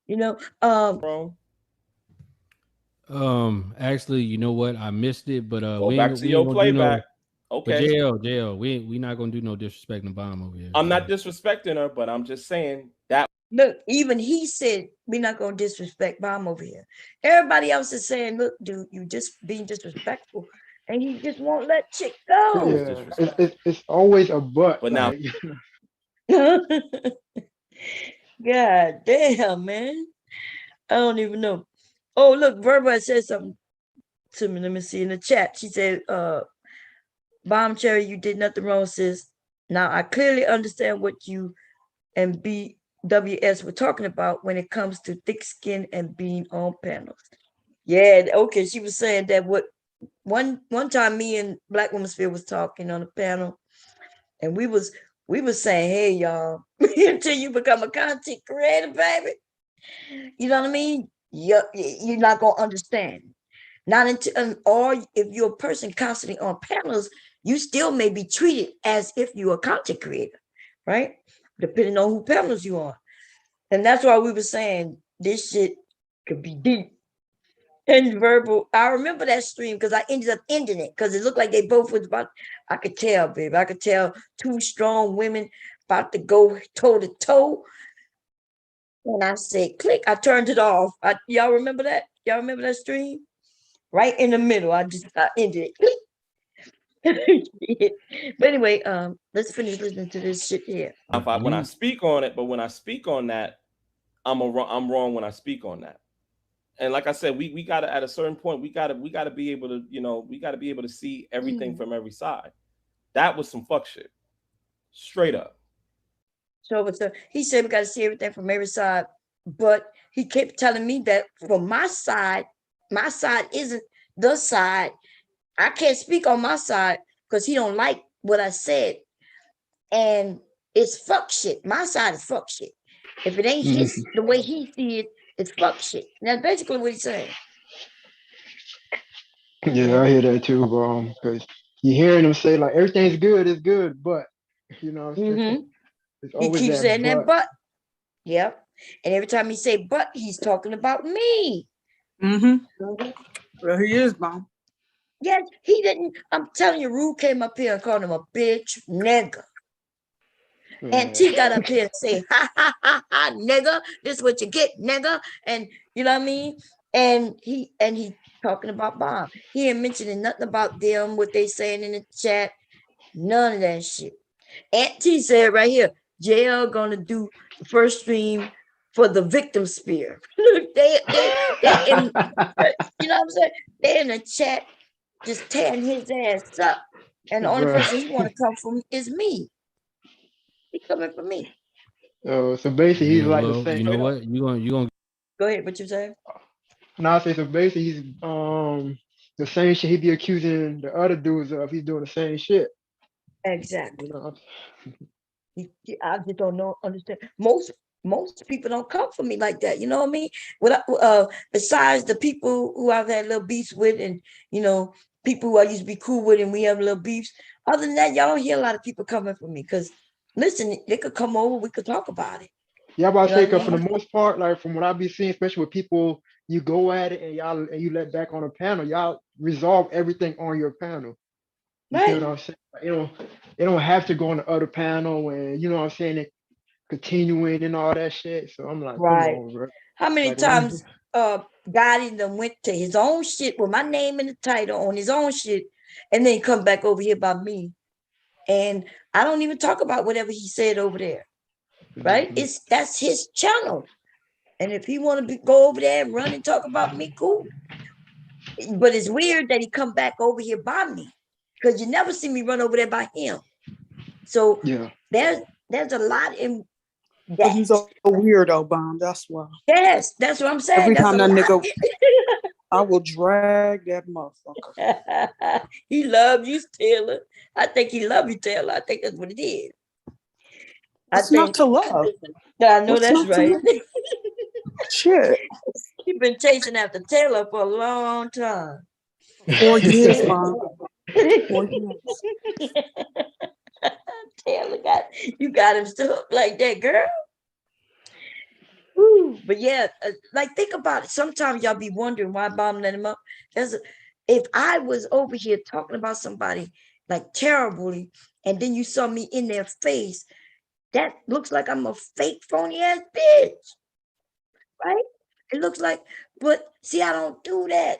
You know, Actually, you know what? I missed it, but Go we back ain't, to we your ain't gonna do no. playback. But Okay. JL, we not gonna do no disrespecting Bomb over here. I'm not disrespecting her, but I'm just saying that. Look, even he said, we're not going to disrespect Bomb over here. Everybody else is saying, look, dude, you just being disrespectful. And he just won't let chick go. Yeah, it's always a but. But now, God damn, man. I don't even know. Oh, look, Verba said something to me. Let me see in the chat. She said, Bomb Cherry, you did nothing wrong, sis. Now, I clearly understand what you and BWS were talking about when it comes to thick skin and being on panels. Yeah, okay. She was saying that what one time me and Black Woman Sphere was talking on a panel, and we was saying, hey, y'all, until you become a content creator, baby, you know what I mean? You're not gonna understand. Not until, or if you're a person constantly on panels, you still may be treated as if you're a content creator, right? Depending on who panels you on. And that's why we were saying this shit could be deep and verbal. I remember that stream because I ended up ending it because it looked like they both was about, I could tell, babe. I could tell two strong women about to go toe to toe. And I said, click, I turned it off. Y'all remember that? Y'all remember that stream? Right in the middle. I ended it. But anyway, let's finish listening to this shit here. when I speak on it, but when I speak on that, I'm wrong when I speak on that. And like I said, we gotta, at a certain point, we gotta be able to, we gotta be able to see everything from every side. That was some fuck shit. Straight up. So he said we gotta see everything from every side, but he kept telling me that from my side isn't the side. I can't speak on my side because he don't like what I said. And it's fuck shit. My side is fuck shit. If it ain't his, the way he see it, it's fuck shit. That's basically what he's saying. Yeah, I hear that too, because you're hearing him say like everything's good, it's good, but it's always he keeps saying but. that but. Yep. And every time he say but, he's talking about me. Well, he is, Mom. Yes, he didn't. I'm telling you, Rue came up here and called him a bitch, nigga. And T got up here and say, ha, ha, ha, ha, nigga, this is what you get, nigga. And you know what I mean? And he talking about Bomb. He ain't mentioning nothing about them, what they saying in the chat. None of that shit. Aunt T said right here, JL gonna do the first stream for the victim spear. they in, you know what I'm saying? They in the chat just tearing his ass up. And the only person he want to come from is me. He coming for me. So basically he's like the same. You know what? You gonna go ahead, what you say? No, I say so basically he's the same shit he be accusing the other dudes of. He's doing the same shit. Exactly. I just don't understand. Most people don't come for me like that. You know what I mean? Besides the people who I've had little beefs with, and people who I used to be cool with, and we have little beefs. Other than that, y'all don't hear a lot of people coming for me because, listen, they could come over, we could talk about it. Yeah, but I say, because for the most part, like from what I be seeing, especially with people, you go at it and you let back on a panel, y'all resolve everything on your panel. You see what I'm saying? They don't have to go on the other panel and you know what I'm saying, and continuing and all that shit. So I'm like, right. Come on, bro. How many times Gotti done went to his own shit with my name in the title on his own shit, and then come back over here by me, and I don't even talk about whatever he said over there. Right? That's his channel, and if he want to go over there and run and talk about me, cool. But it's weird that he come back over here by me, because you never see me run over there by him. So there's a lot in that. He's a weirdo, Bomb. That's why. Yes, that's what I'm saying. Every that's time that nigga, I will drag that motherfucker. He love you, Taylor. I think he love you, Taylor. I think that's what it is. It's not to love. I know that's right. Shit. He You've been chasing after Taylor for a long time. 4 years, Mom. 4 years. Taylor you got him stood up like that, girl. Ooh, but yeah, like think about it. Sometimes y'all be wondering why Bomb let him up. If I was over here talking about somebody like terribly, and then you saw me in their face, that looks like I'm a fake phony ass bitch, right? It looks like, but see, I don't do that.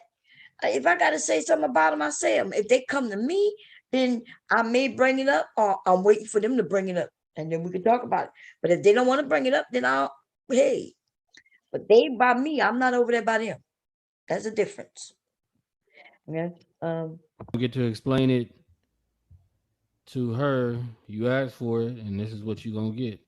If I gotta say something about them, I say them. If they come to me, then I may bring it up, or I'm waiting for them to bring it up, and then we can talk about it. But if they don't want to bring it up, then hey. But they by me, I'm not over there by them. That's a difference. Yeah. Get to explain it to her. You asked for it, and this is what you're gonna get.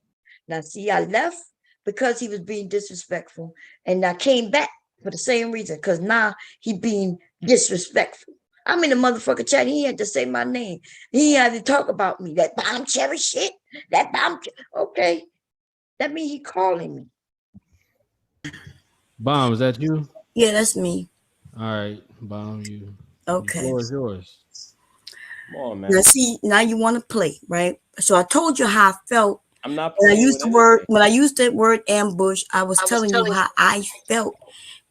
Now, see, I left because he was being disrespectful, and I came back for the same reason, because now he being disrespectful. I'm in the motherfucker chat. He had to say my name. He had to talk about me. That bomb cherry shit. That bomb. Okay, that means he calling me. Bomb, is that you? Yeah, that's me. All right, Bomb, you. Okay. The floor is yours. Come on, man. Now, see, now you want to play, right? So I told you how I felt. I'm not When I playing used with when I used that word ambush, I was telling you how I felt,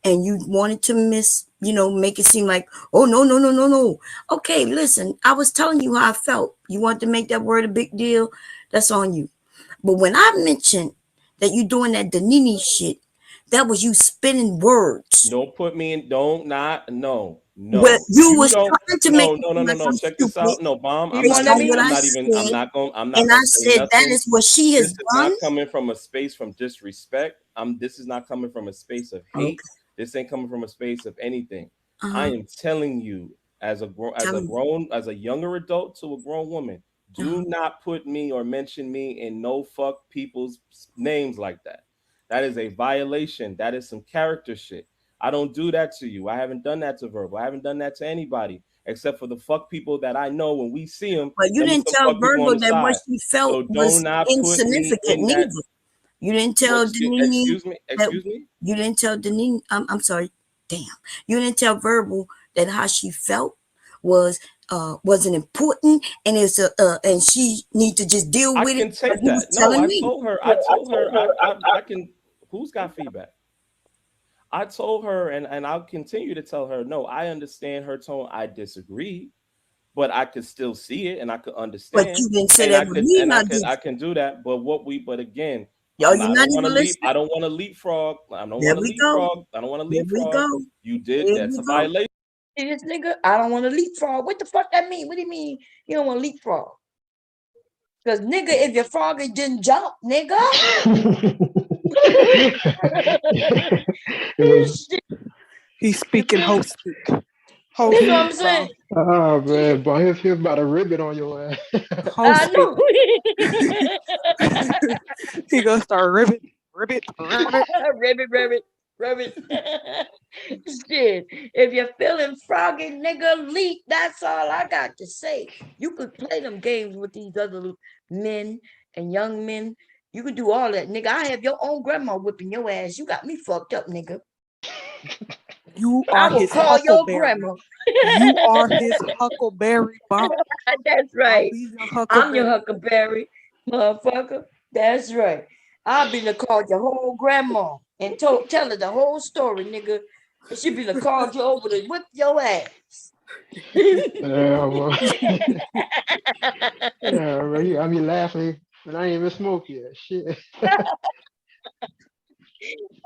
and you wanted to make it seem like, oh no. Okay, listen, I was telling you how I felt. You want to make that word a big deal? That's on you. But when I mentioned that you doing that Danini shit, that was you spinning words. Don't put me in. No. Well, you was trying to make No. Check this out. No, Bomb. I'm Based not on even. what I'm I not even. I'm said, not going. I'm not. and gonna I say said that nothing. is what she has This is done. not coming from a space from disrespect. This is not coming from a space of hate. Okay. This ain't coming from a space of anything. Uh-huh. I am telling you, as a younger adult to a grown woman, do not put me or mention me in no fuck people's names like that. That is a violation. That is some character shit. I don't do that to you. I haven't done that to Verbal. I haven't done that to anybody except for the fuck people that I know when we see them. But you didn't tell Verbal that what she felt was insignificant neither. You didn't tell Danini. Excuse me. You didn't tell Danini. I'm sorry. Damn. You didn't tell Verbal that how she felt wasn't important, and and she need to just deal with it. I can take that. No, I told her. I can. Who's got feedback? I told her, and I'll continue to tell her, no, I understand her tone. I disagree, but I could still see it and I could understand. But you didn't say that with me. I can do that. But again, yo, you're not even listening. I don't want to leapfrog. I don't want to leapfrog. You did. That's a violation. This nigga, I don't want to leapfrog. What the fuck that mean? What do you mean you don't want to leapfrog? Because nigga, if your frog didn't jump, nigga. He's speaking host speak. That's what I'm saying. Oh man, boy, he's about to ribbit on your ass. I know. He gonna start ribbit. Shit. If you're feeling froggy, nigga, leap. That's all I got to say. You could play them games with these other men and young men. You could do all that, nigga. I have your own grandma whipping your ass. You got me fucked up, nigga. You are his Huckleberry. You are his Huckleberry Bomb. That's right. I'm your Huckleberry, motherfucker. That's right. I'll be to call your whole grandma and tell her the whole story, nigga. She be to call you over to whip your ass. Yeah, well, you got me laughing, but I ain't even smoked yet. Shit.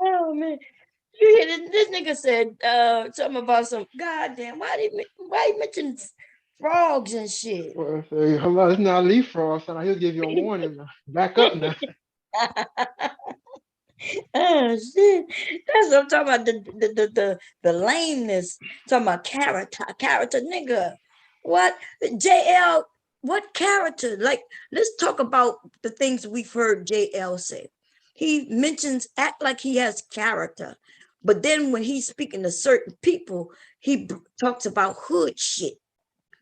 Oh man. You hear this nigga said something about some goddamn why you mention frogs and shit. Well, hello, it's not leapfrog, son. He'll give you a warning. Back up now. Oh shit. That's what I'm talking about. The lameness. Talking about character nigga. What? JL, what character? Like, let's talk about the things we've heard JL say. He mentions act like he has character. But then when he's speaking to certain people, he talks about hood shit,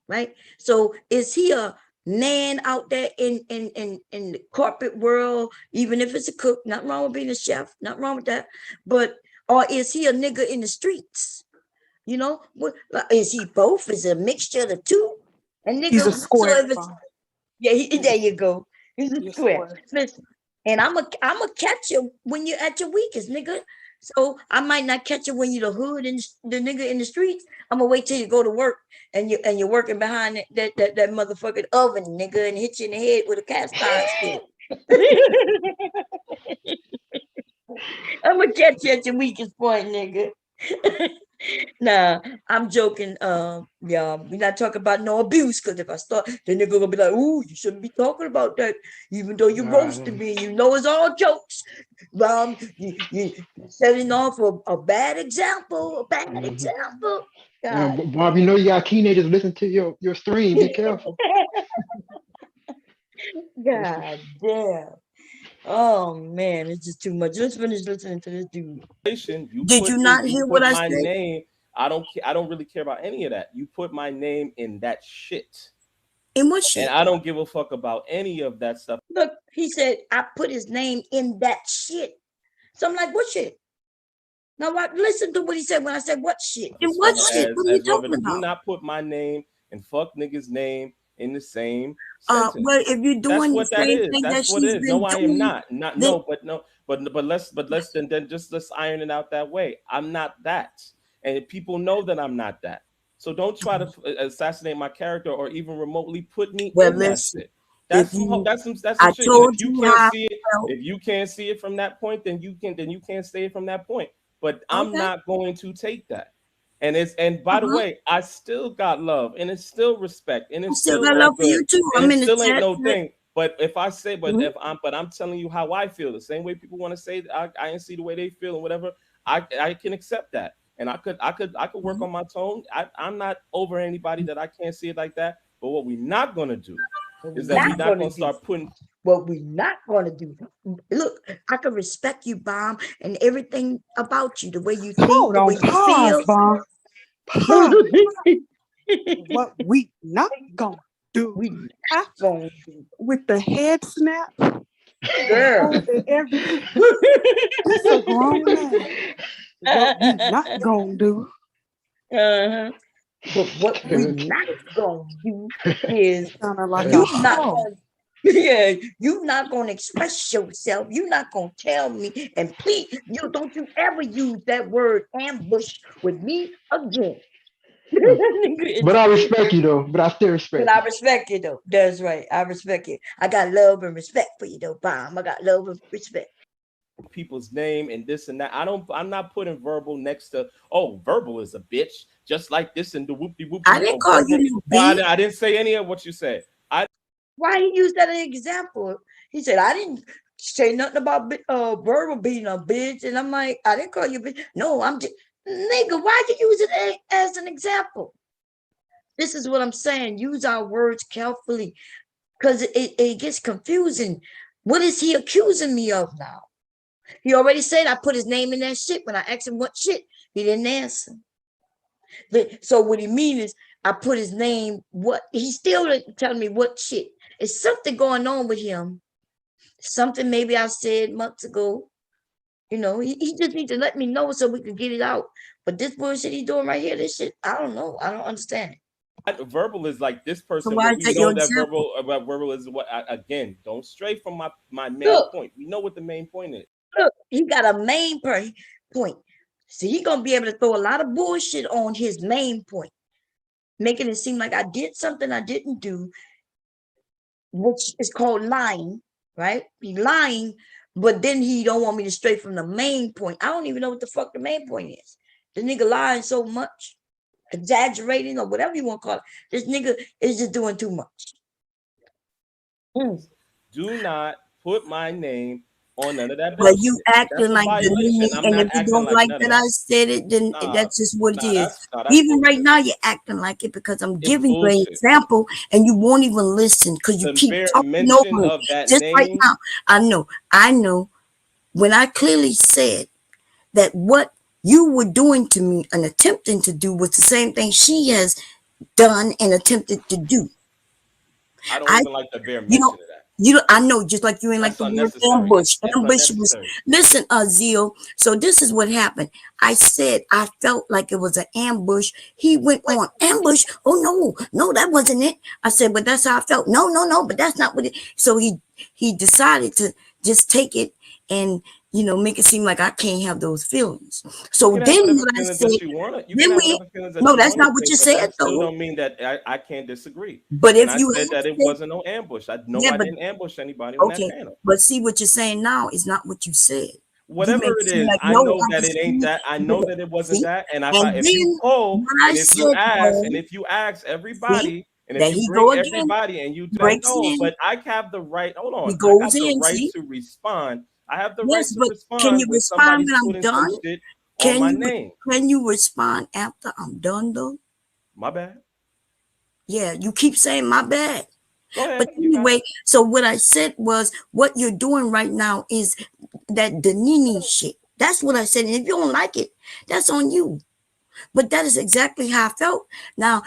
right? So is he a man out there in the corporate world, even if it's a cook? Nothing wrong with being a chef, nothing wrong with that. But or is he a nigga in the streets? You know, is he both? Is it a mixture of the two? And nigga, He's a so square. if it's there you go. He's a You're square. square. Listen, and I'm a catch you when you're at your weakest, nigga. So I might not catch you when you're the hood and the nigga in the streets. I'm gonna wait till you go to work and you're working behind that motherfucking oven, nigga, and hit you in the head with a cast iron skillet. I'm gonna catch you at your weakest point, nigga. Nah, I'm joking. Yeah, we're not talking about no abuse, because if I start, the nigga gonna be like, "Ooh, you shouldn't be talking about that, even though you roasting me. You know it's all jokes." You setting off a bad example, example. God. Bob, you know you got teenagers listen to your stream. Be careful. God damn. Oh man, it's just too much. Let's finish listening to this dude. Did you not hear what I said? Name. I don't really care about any of that. You put my name in that shit. In what shit? And I don't give a fuck about any of that stuff. Look, he said I put his name in that shit. So I'm like, what shit? Now what? Listen to what he said when I said what shit. And what shit? What are you talking about? Do not put my name and fuck nigga's name in the same sentence. Well, if you're doing the same thing that she's been No, I am doing, not. But let's let's iron it out that way. I'm not that, and people know that I'm not that. So don't try to assassinate my character or even remotely put me in that shit. That's some shit. If you can't see it from that point, then you can't say it from that point. But I'm not going to take that. And by the way, I still got love and it's still respect and it's still got love for you too. I mean, still ain't no thing. But if I say, I'm telling you how I feel, the same way people want to say I didn't see the way they feel and whatever. I can accept that, and I could work on my tone. I'm not over anybody that I can't see it like that. But what we're not gonna do is that we're not gonna start putting. What we're not gonna do. Look, I can respect you, Bomb, and everything about you, the way you think, the way you feel. Bomb. What we not gonna do? We not gonna do with the head snap. Girl, it's a grown man. What we not gonna do? But what we not gonna do is like you're not gonna express yourself. You're not gonna tell me, and please, don't you ever use that word ambush with me again. But I respect you though. But I still respect. But I respect you though. That's right. I respect you. I got love and respect for you though, Bomb. I got love and respect. People's name and this and that. I'm not putting verbal next to verbal is a bitch, just like this and the whoopty whoopty. I didn't call you bitch. I didn't say any of what you said. Why he used that as an example? He said, I didn't say nothing about verbal being a bitch. And I'm like, I didn't call you bitch. No, I'm just, nigga, why you use it as an example? This is what I'm saying. Use our words carefully, because it gets confusing. What is he accusing me of now? He already said I put his name in that shit. When I asked him what shit, he didn't answer. So what he means is I put his name, what he still didn't tell me what shit. It's something going on with him. Something maybe I said months ago. You know, he just needs to let me know so we can get it out. But this bullshit he's doing right here, this shit, I don't know. I don't understand it. Verbal is like this person. So why is that your example? Verbal is what again, don't stray from my main point. We know what the main point is. Look, he got a main point. So he's gonna be able to throw a lot of bullshit on his main point, making it seem like I did something I didn't do, which is called lying, right? He lying, but then he don't want me to stray from the main point. I don't even know what the fuck the main point is. The nigga lying so much, exaggerating or whatever you want to call it. This nigga is just doing too much. Do not put my name on none of that. Well, you acting like the meaning, and if you don't like that I said it, then that's just what it is. Even right now, you're acting like it because I'm giving you an example, and you won't even listen because you keep talking over me. Just right now, I know. When I clearly said that what you were doing to me and attempting to do was the same thing she has done and attempted to do. I don't even like the bare mention of that. I know, just like you ain't like That's the word unnecessary. ambush. That's Ambush was, unnecessary. listen, Zeal. So this is what happened. I said I felt like it was an ambush. He went on ambush. Oh no, that wasn't it. I said, but that's how I felt. No, but that's not what it. So he decided to just take it and make it seem like I can't have those feelings. So You can have then whatever what I feelings said, that you want. You then can have we, whatever feelings that no, you that's want not what to, you but said that still though. don't mean that I can't disagree. But And if I you said that had it said, wasn't no ambush. No, yeah, I but didn't ambush anybody on that okay, panel. but see what you're saying now is not what you said. You make Whatever it it seem is, like I no, know I that it ain't disagree. that. I know that it wasn't See, that. And and if you then poll what I and if you said ask and was, if you ask see, everybody and if there you he bring go again, everybody and you I breaks know, in, but I have the right. Hold he on, I goes got the in. right See, to respond. I have the right yes, to but can you respond when respond somebody's when I'm putting some done? shit on my Can name. you respond after I'm done though? My bad. Yeah, you keep saying my bad. Go ahead. But anyway, so what I said was, what you're doing right now is that Danini shit. That's what I said. And if you don't like it, that's on you. But that is exactly how I felt. Now,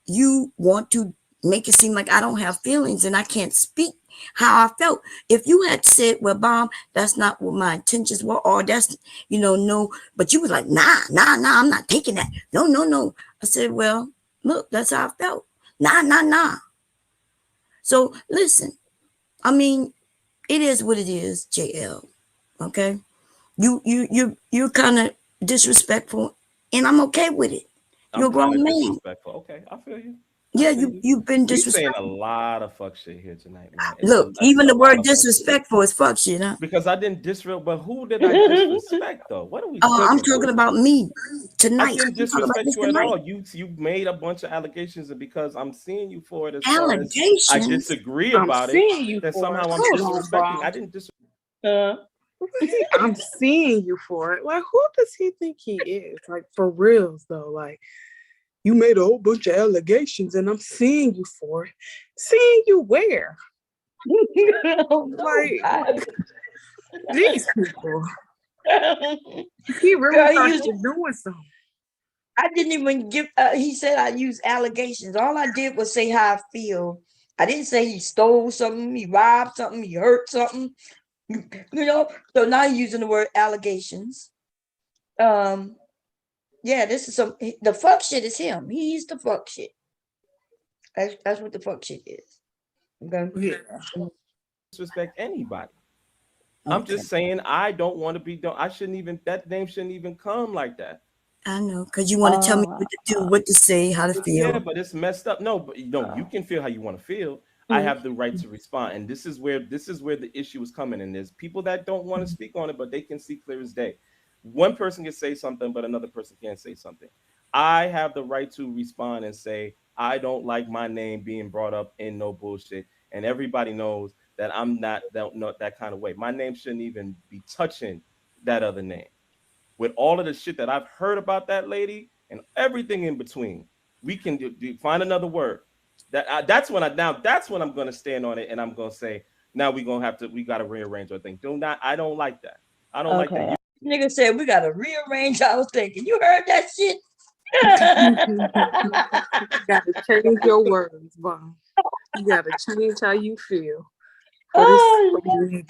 you want to make it seem like I don't have feelings and I can't speak how I felt. If you had said, well, Bomb, that's not what my intentions were, or that's, no, but you was like, nah, I'm not taking that. No. I said, well, look, that's how I felt. Nah. So listen, I mean, it is what it is, JL. Okay. You're kind of disrespectful, and I'm okay with it. You're a I'm kind grown of man. disrespectful. Okay, I feel you. Yeah, you've been We saying a disrespectful. lot of fuck shit here tonight, man. Look, It's even a the lot word of fuck shit. disrespectful is fuck shit, huh? Because I didn't disrespect, but who did I disrespect though? What are we talking I'm about? talking about me tonight. I didn't I'm talking about disrespect this you at tonight. all. You made a bunch of allegations, and because I'm seeing you for it, as far as I Allegations. disagree I'm about it, seeing you that for it. somehow I'm Hold on, disrespecting. Bob. I didn't disrespect. I'm seeing you for it. Like, who does he think he is? Like, for reals though. Like, you made a whole bunch of allegations, and I'm seeing you for it. Seeing you where? Like, these people. He really Girl, thought he he used, was doing something. I didn't even give, he said I used allegations. All I did was say how I feel. I didn't say he stole something, he robbed something, he hurt something. So now you're using the word allegations. Yeah, this is the fuck shit is him. He's the fuck shit. That's what the fuck shit is. Okay. Yeah. Disrespect anybody. I'm just saying I don't want to be done. I shouldn't even, that name shouldn't even come like that. I know, because you want to tell me what to do, what to say, how to feel. Yeah, but it's messed up. No, but you can feel how you want to feel. I have the right to respond, and this is where the issue is coming in. There's people that don't want to speak on it, but they can see clear as day. One person can say something, but another person can't say something. I have the right to respond and say I don't like my name being brought up in no bullshit, and everybody knows that I'm not that kind of way. My name shouldn't even be touching that other name. With all of the shit that I've heard about that lady and everything in between, we can find another word. That's when I'm gonna stand on it, and I'm gonna say now we gotta rearrange our thing. I don't like that. I don't like that. Nigga said we gotta rearrange our thinking. You heard that shit? You gotta change your words, Bob. You gotta change how you feel.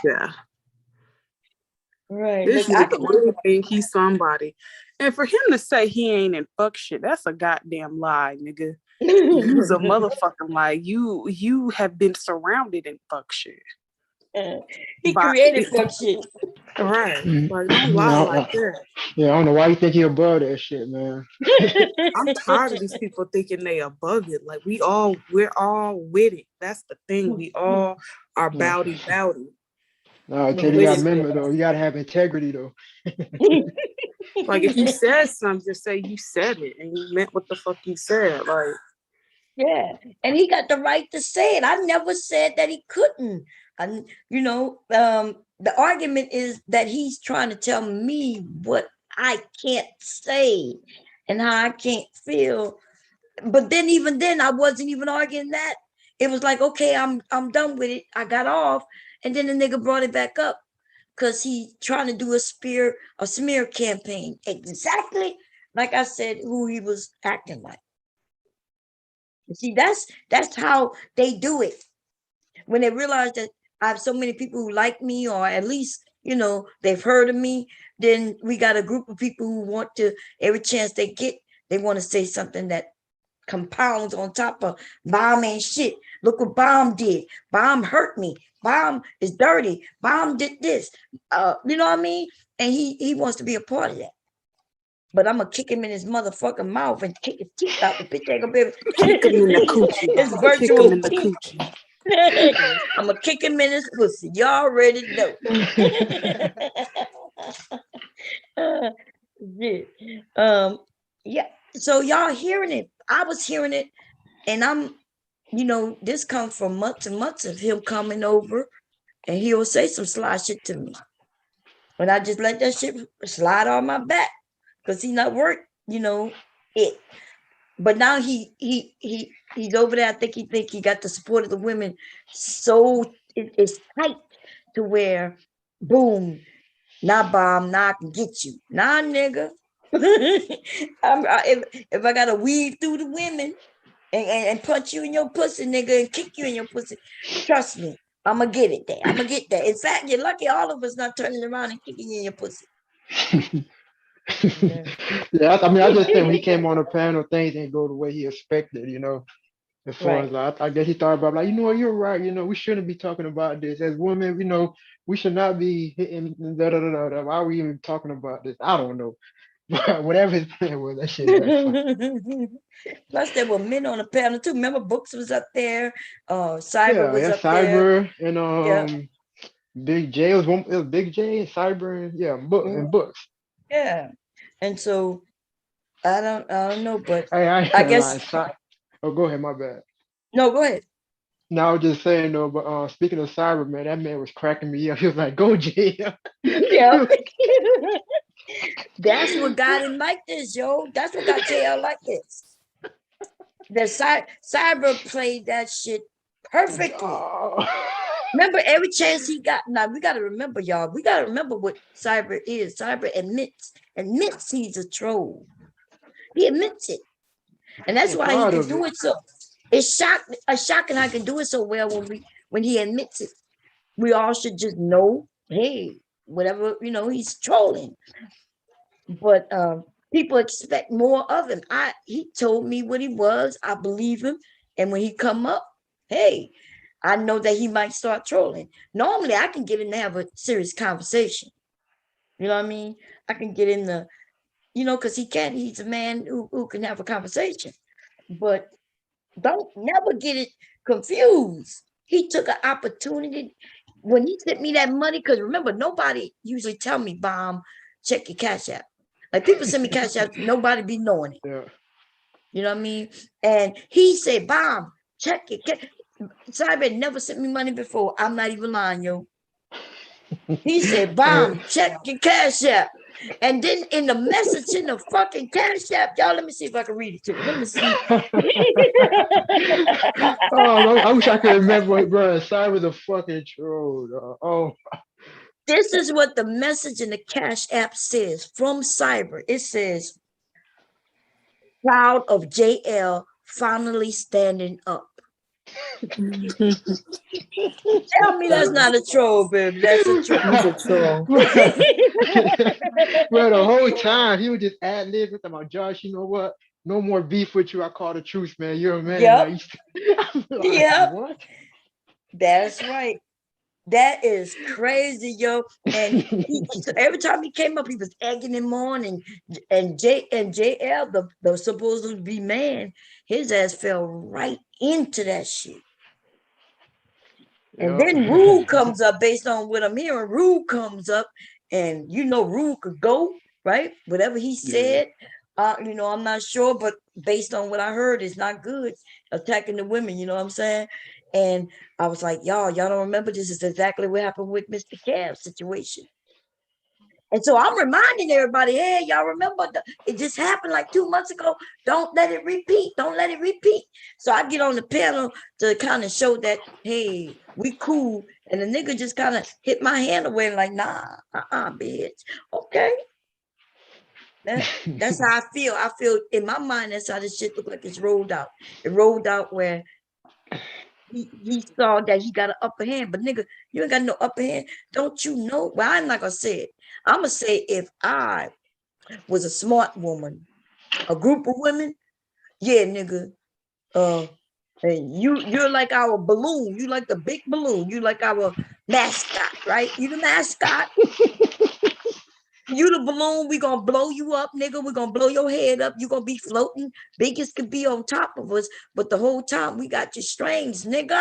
Yeah. Right. This Look, I nigga can really think he's somebody. And for him to say he ain't in fuck shit, that's a goddamn lie, nigga. You's a motherfucking lie. You have been surrounded in fuck shit. He created fuck shit. Right. Like, don't lie like that. Yeah, I don't know why you think he above that shit, man. I'm tired of these people thinking they above it. Like, we're all with it. That's the thing. We all are bowdy. No, Teddy, you gotta remember though, you gotta have integrity though. Like, if you said something, just say you said it and you meant what the fuck you said. Like, yeah, and he got the right to say it. I never said that he couldn't. And the argument is that he's trying to tell me what I can't say and how I can't feel. But then, even then, I wasn't even arguing that. It was like, okay, I'm done with it. I got off, and then the nigga brought it back up because he's trying to do a smear campaign. Exactly like I said, who he was acting like. You see, that's how they do it. when they realize that I have so many people who like me, or at least, they've heard of me, then we got a group of people who want to, every chance they get, they want to say something that compounds on top of Bomb ain't shit. Look what Bomb did. Bomb hurt me. Bomb is dirty. Bomb did this. You know what I mean? And he wants to be a part of that. But I'm gonna kick him in his motherfucking mouth and kick his teeth out. The bitch ain't gonna be able to Kick him in the coochie. It's Kick him virtual in the teeth. coochie. I'm gonna kick him in his pussy. Y'all already know. Yeah. Yeah. So y'all hearing it. I was hearing it, and I'm, this comes from months and months of him coming over, and he'll say some sly shit to me. But I just let that shit slide on my back because he not worth, it. But now he's over there. I think he got the support of the women, so it's tight to where, boom, now Bomb, now I can get you. Nah, nigga. If I gotta weave through the women and punch you in your pussy, nigga, and kick you in your pussy, trust me, I'm gonna get it there. I'm gonna get that. In fact, you're lucky all of us not turning around and kicking you in your pussy. Yeah, I just think when he came on the panel, things didn't go the way he expected, As far as I guess he thought about like, you're right, we shouldn't be talking about this. As women, we should not be hitting da da da da. Why are we even talking about this? I don't know. But whatever his plan was, that shit backfired. Plus, there were men on the panel too. Remember, Books was up there. Cyber was up Cyber there. and Big J it was Big J and Cyber and Books. Yeah, and so I don't know, but Hey, I guess. Oh, go ahead. My bad. No, go ahead. No, I was just saying though. But speaking of Cyber, man, that man was cracking me up. He was like, "Go J." Yeah. That's what got him like this, yo. That's what got JL like this. The Cyber played that shit perfectly. Remember, every chance he got. Now we got to remember, y'all. We got to remember what Cyber is. Cyber admits he's a troll. He admits it, and that's why he can do it. So it's shocking I can do it so well when he admits it. We all should just know, hey, whatever, he's trolling. But people expect more of him. He told me what he was. I believe him. And when he come up, hey, I know that he might start trolling. Normally, I can get him to have a serious conversation. You know what I mean? I can get him to, because he's a man who can have a conversation. But don't never get it confused. He took an opportunity when he sent me that money, because remember, nobody usually tell me, Bomb, check your Cash App. Like people send me Cash App, nobody be knowing it. Yeah. You know what I mean? And he said, Bomb, check it. Cyber never sent me money before. I'm not even lying, yo. He said, Bomb, check your Cash App. And then in the message in the fucking Cash App, y'all, let me see if I can read it to you. Let me see. I wish I could remember, bro. Cyber's a fucking troll. Oh. This is what the message in the Cash App says from Cyber. It says, proud of JL finally standing up. Tell me that's not a troll, baby. That's a troll. Well, the whole time he was just ad-libbing about, Josh, you know what? No more beef with you. I call the truth, man. You're a man. Yep. Yep. What? That's right. That is crazy, yo. And so every time he came up, he was egging him on, and JL, the supposed to be man, his ass fell right into that shit. And then Rue comes up based on what I'm hearing. Rue comes up, and Rue could go, right? Whatever he said, I'm not sure, but based on what I heard, it's not good attacking the women, you know what I'm saying? And I was like, y'all don't remember this is exactly what happened with Mr. Cav's situation. And so I'm reminding everybody, hey, y'all remember it just happened like 2 months ago. Don't let it repeat. Don't let it repeat. So I get on the panel to kind of show that, hey, we cool. And the nigga just kind of hit my hand away like, nah, bitch. Okay. That's how I feel. I feel in my mind, that's how this shit look like it's rolled out. It rolled out where he saw that he got an upper hand, but nigga, you ain't got no upper hand. Don't you know? Well, I'm not gonna say it. I'm gonna say if I was a smart woman, a group of women, yeah, nigga. And you're like our balloon. You like the big balloon. You like our mascot, right? You the mascot. You the balloon. We gonna blow you up, nigga. We gonna blow your head up. You gonna be floating, biggest could be on top of us, but the whole time we got your strings, nigga.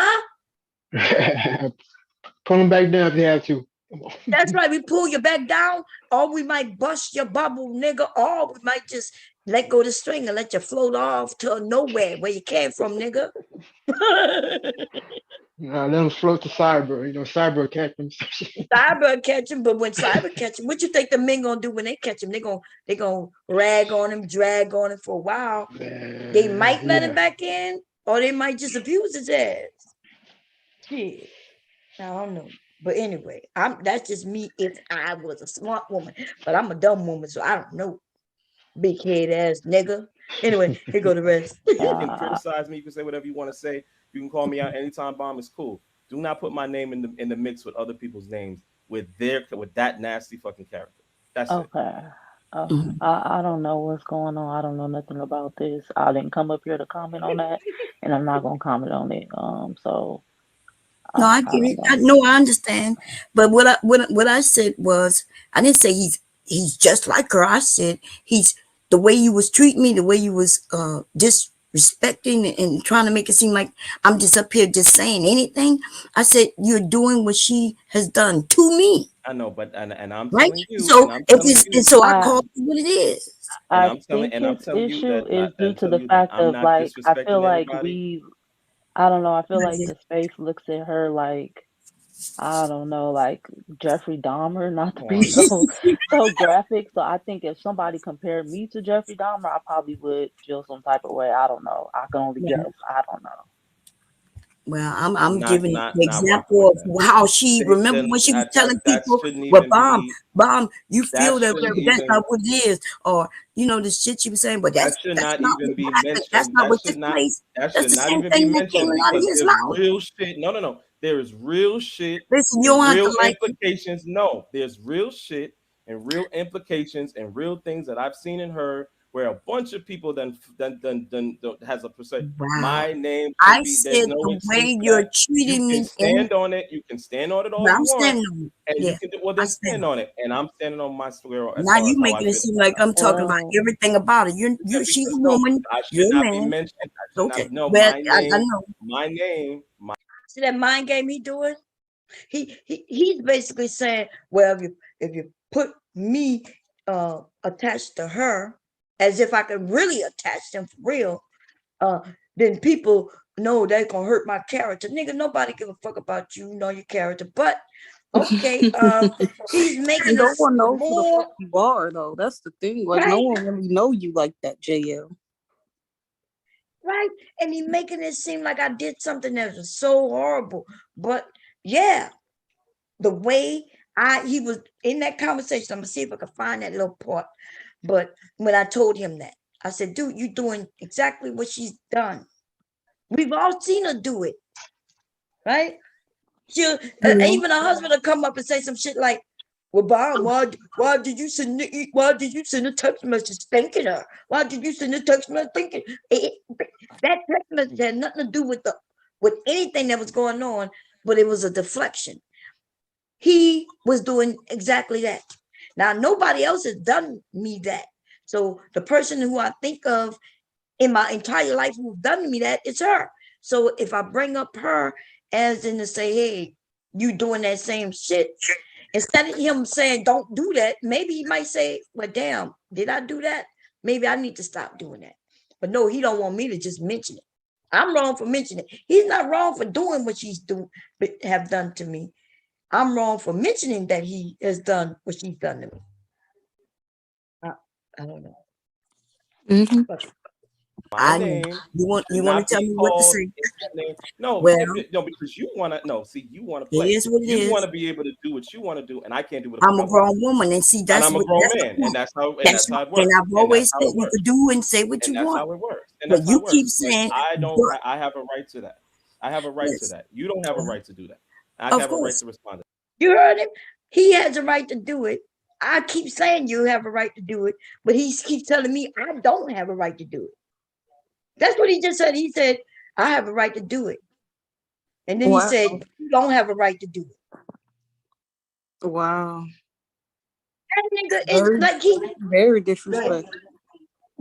Pull them back down if you have to. Come on. That's right. We pull you back down, or we might bust your bubble, nigga, or we might just let go the string and let you float off to nowhere where you came from, nigga. Nah, let them float to cyber. You know, cyber catch them. Cyber catch him, but when cyber catch him, what you think the men gonna do when they catch him? They gonna rag on him, drag on him for a while. They might let him back in, or they might just abuse his ass. Shit, I don't know. But anyway, that's just me if I was a smart woman, but I'm a dumb woman, so I don't know. Big head ass nigga. Anyway, here go the rest. You can criticize me. You can say whatever you want to say. You can call me out anytime. Bomb is cool. Do not put my name in the mix with other people's names with that nasty fucking character. That's Okay. it. I don't know what's going on. I don't know nothing about this. I didn't come up here to comment on that, and I'm not gonna comment on it. So No, I get it. I understand. But what I said was, I didn't say he's just like her. I said he's the way you was treating me, the way you was disrespecting and trying to make it seem like I'm just up here just saying anything. I said you're doing what she has done to me. I know, but and I'm right. telling you. So I call it what it is. I think his issue is due to the fact of like I feel like I don't know. I feel like the space looks at her like, I don't know, like Jeffrey Dahmer, not to be so graphic. So I think if somebody compared me to Jeffrey Dahmer, I probably would feel some type of way. I don't know. I can only guess. I don't know. Well, I'm giving the example of how she remember when she was telling people, well, Bomb, you feel that that's not what it is, or you know the shit she was saying, but that's not even be mentioned. That's not what took place. That's the same thing that came out of his mouth. Real shit. No. There is real shit. Listen, you don't have real to like implications. No, there's real shit and real implications and real things that I've seen and heard where a bunch of people then has a percent. Wow. My name. I said the way you're treating me. You can stand on it. You can stand on it all you want. And you can then stand on it. And I'm standing on my square. Now you making it seem like I'm talking about everything about it. She's a woman. You're a man. Okay. No, well, I know. My name. See that mind game he doing? He's basically saying, well, if you put me attached to her, as if I could really attach them for real, then people know they're gonna hurt my character. Nigga, nobody give a fuck about you, know your character. But okay, he's making no one knows who the more. fuck you are, though. That's the thing. Like no one really know you like that, JL. Right, and he making it seem like I did something that was so horrible. But yeah, the way he was in that conversation, I'm gonna see if I can find that little part. But when I told him that, I said, dude, you're doing exactly what she's done. We've all seen her do it, right? Even a husband will come up and say some shit like, well, Bob, why did you send a text message thanking her? Why did you send a text message thinking? That text message had nothing to do with anything that was going on, but it was a deflection. He was doing exactly that. Now, nobody else has done me that. So the person who I think of in my entire life who's done me that is her. So if I bring up her as in to say, hey, you doing that same shit, instead of him saying, don't do that, maybe he might say, well, damn, did I do that? Maybe I need to stop doing that. But no, he don't want me to just mention it. I'm wrong for mentioning it. He's not wrong for doing what have done to me. I'm wrong for mentioning that he has done what she's done to me. I don't know. Mm-hmm. You want to tell me what to say? No, well, no, because you want to. No, see, you want to play. It is what it is. You want to be able to do what you want to do, and I can't do what I'm a grown woman, and see that's and I'm a grown man, and that's how it works. And I've always said you could do and say what you want. That's how it works. But you keep saying I have a right to that. I have a right to Yes. that. You don't have a right to do that. I Of have a right course. to respond. You heard him? He has a right to do it. I keep saying you have a right to do it, but he keeps telling me I don't have a right to do it. That's what he just said. He said, I have a right to do it. And then he Wow. said, you don't have a right to do it. Wow. That nigga is Very, like he very disrespectful.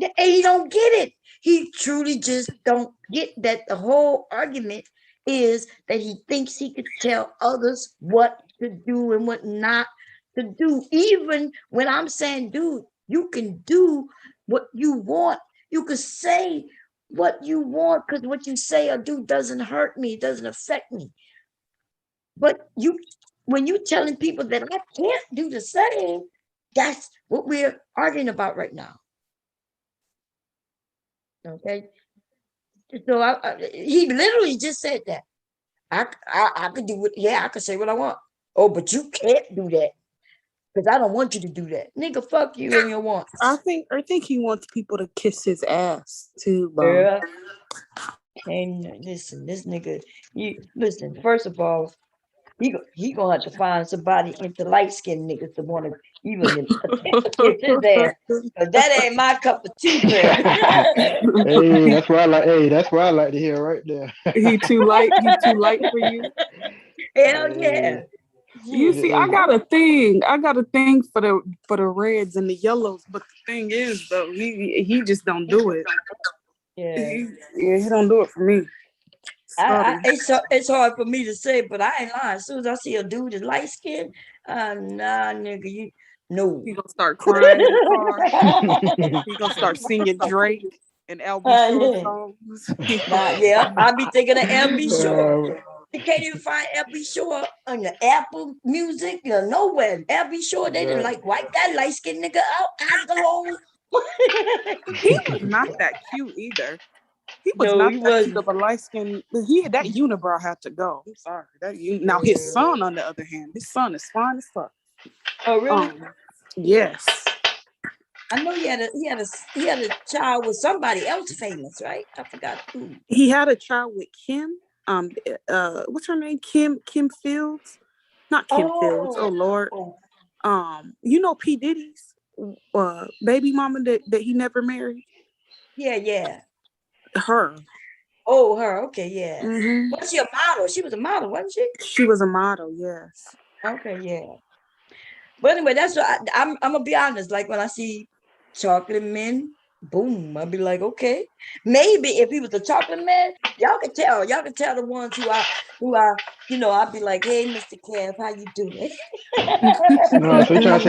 and he don't get it. He truly just don't get that the whole argument is that he thinks he could tell others what to do and what not to do. Even when I'm saying, dude, you can do what you want. You can say what you want because what you say or do doesn't hurt me, it doesn't affect me. But when you telling people that I can't do the same, that's what we're arguing about right now. Okay. So he literally just said that. I could do it. Yeah, I could say what I want. Oh, but you can't do that because I don't want you to do that. Nigga, fuck you and your wants. I think he wants people to kiss his ass too, Bum. Yeah. And listen, this nigga, listen, first of all, he gonna have to find somebody into light-skinned niggas to want to even kiss his ass. Cause that ain't my cup of tea, girl. Hey, that's what I like. Hey, that's what I like to hear right there. He too light. He too light for you. Hell yeah. You see, I got a thing. For the reds and the yellows, but the thing is, though, he just don't do it. Yeah. He don't do it for me. It's hard for me to say, but I ain't lying. As soon as I see a dude that's light skinned, nah, nigga, no. He gonna start crying in the car. He gonna start singing Drake and LB Shore songs. Yeah, I be thinking of LB Shore. You can't even find LB Shore on the Apple Music, nowhere. LB Shore, they didn't like wipe that light skinned nigga out the whole. He was not that cute either. He was not that cute of a light skin. That unibrow had to go. I'm sorry. Now his son, on the other hand, his son is fine as fuck. Oh really? Yes. I know he had a child with somebody else famous, right? I forgot who. He had a child with Kim. What's her name? Kim Fields? Not Kim Fields. Oh Lord. You know P. Diddy's baby mama that he never married? Yeah. Her. Oh, her. Okay, yeah. Mm-hmm. Was she a model? She was a model, wasn't she? She was a model, yes. Okay, yeah. But anyway, that's what I'm gonna be honest. Like when I see chocolate men, boom, I'll be like, okay. Maybe if he was a chocolate man, y'all can tell the ones who are, I'd be like, hey, Mr. Kev, how you doing? No, so you trying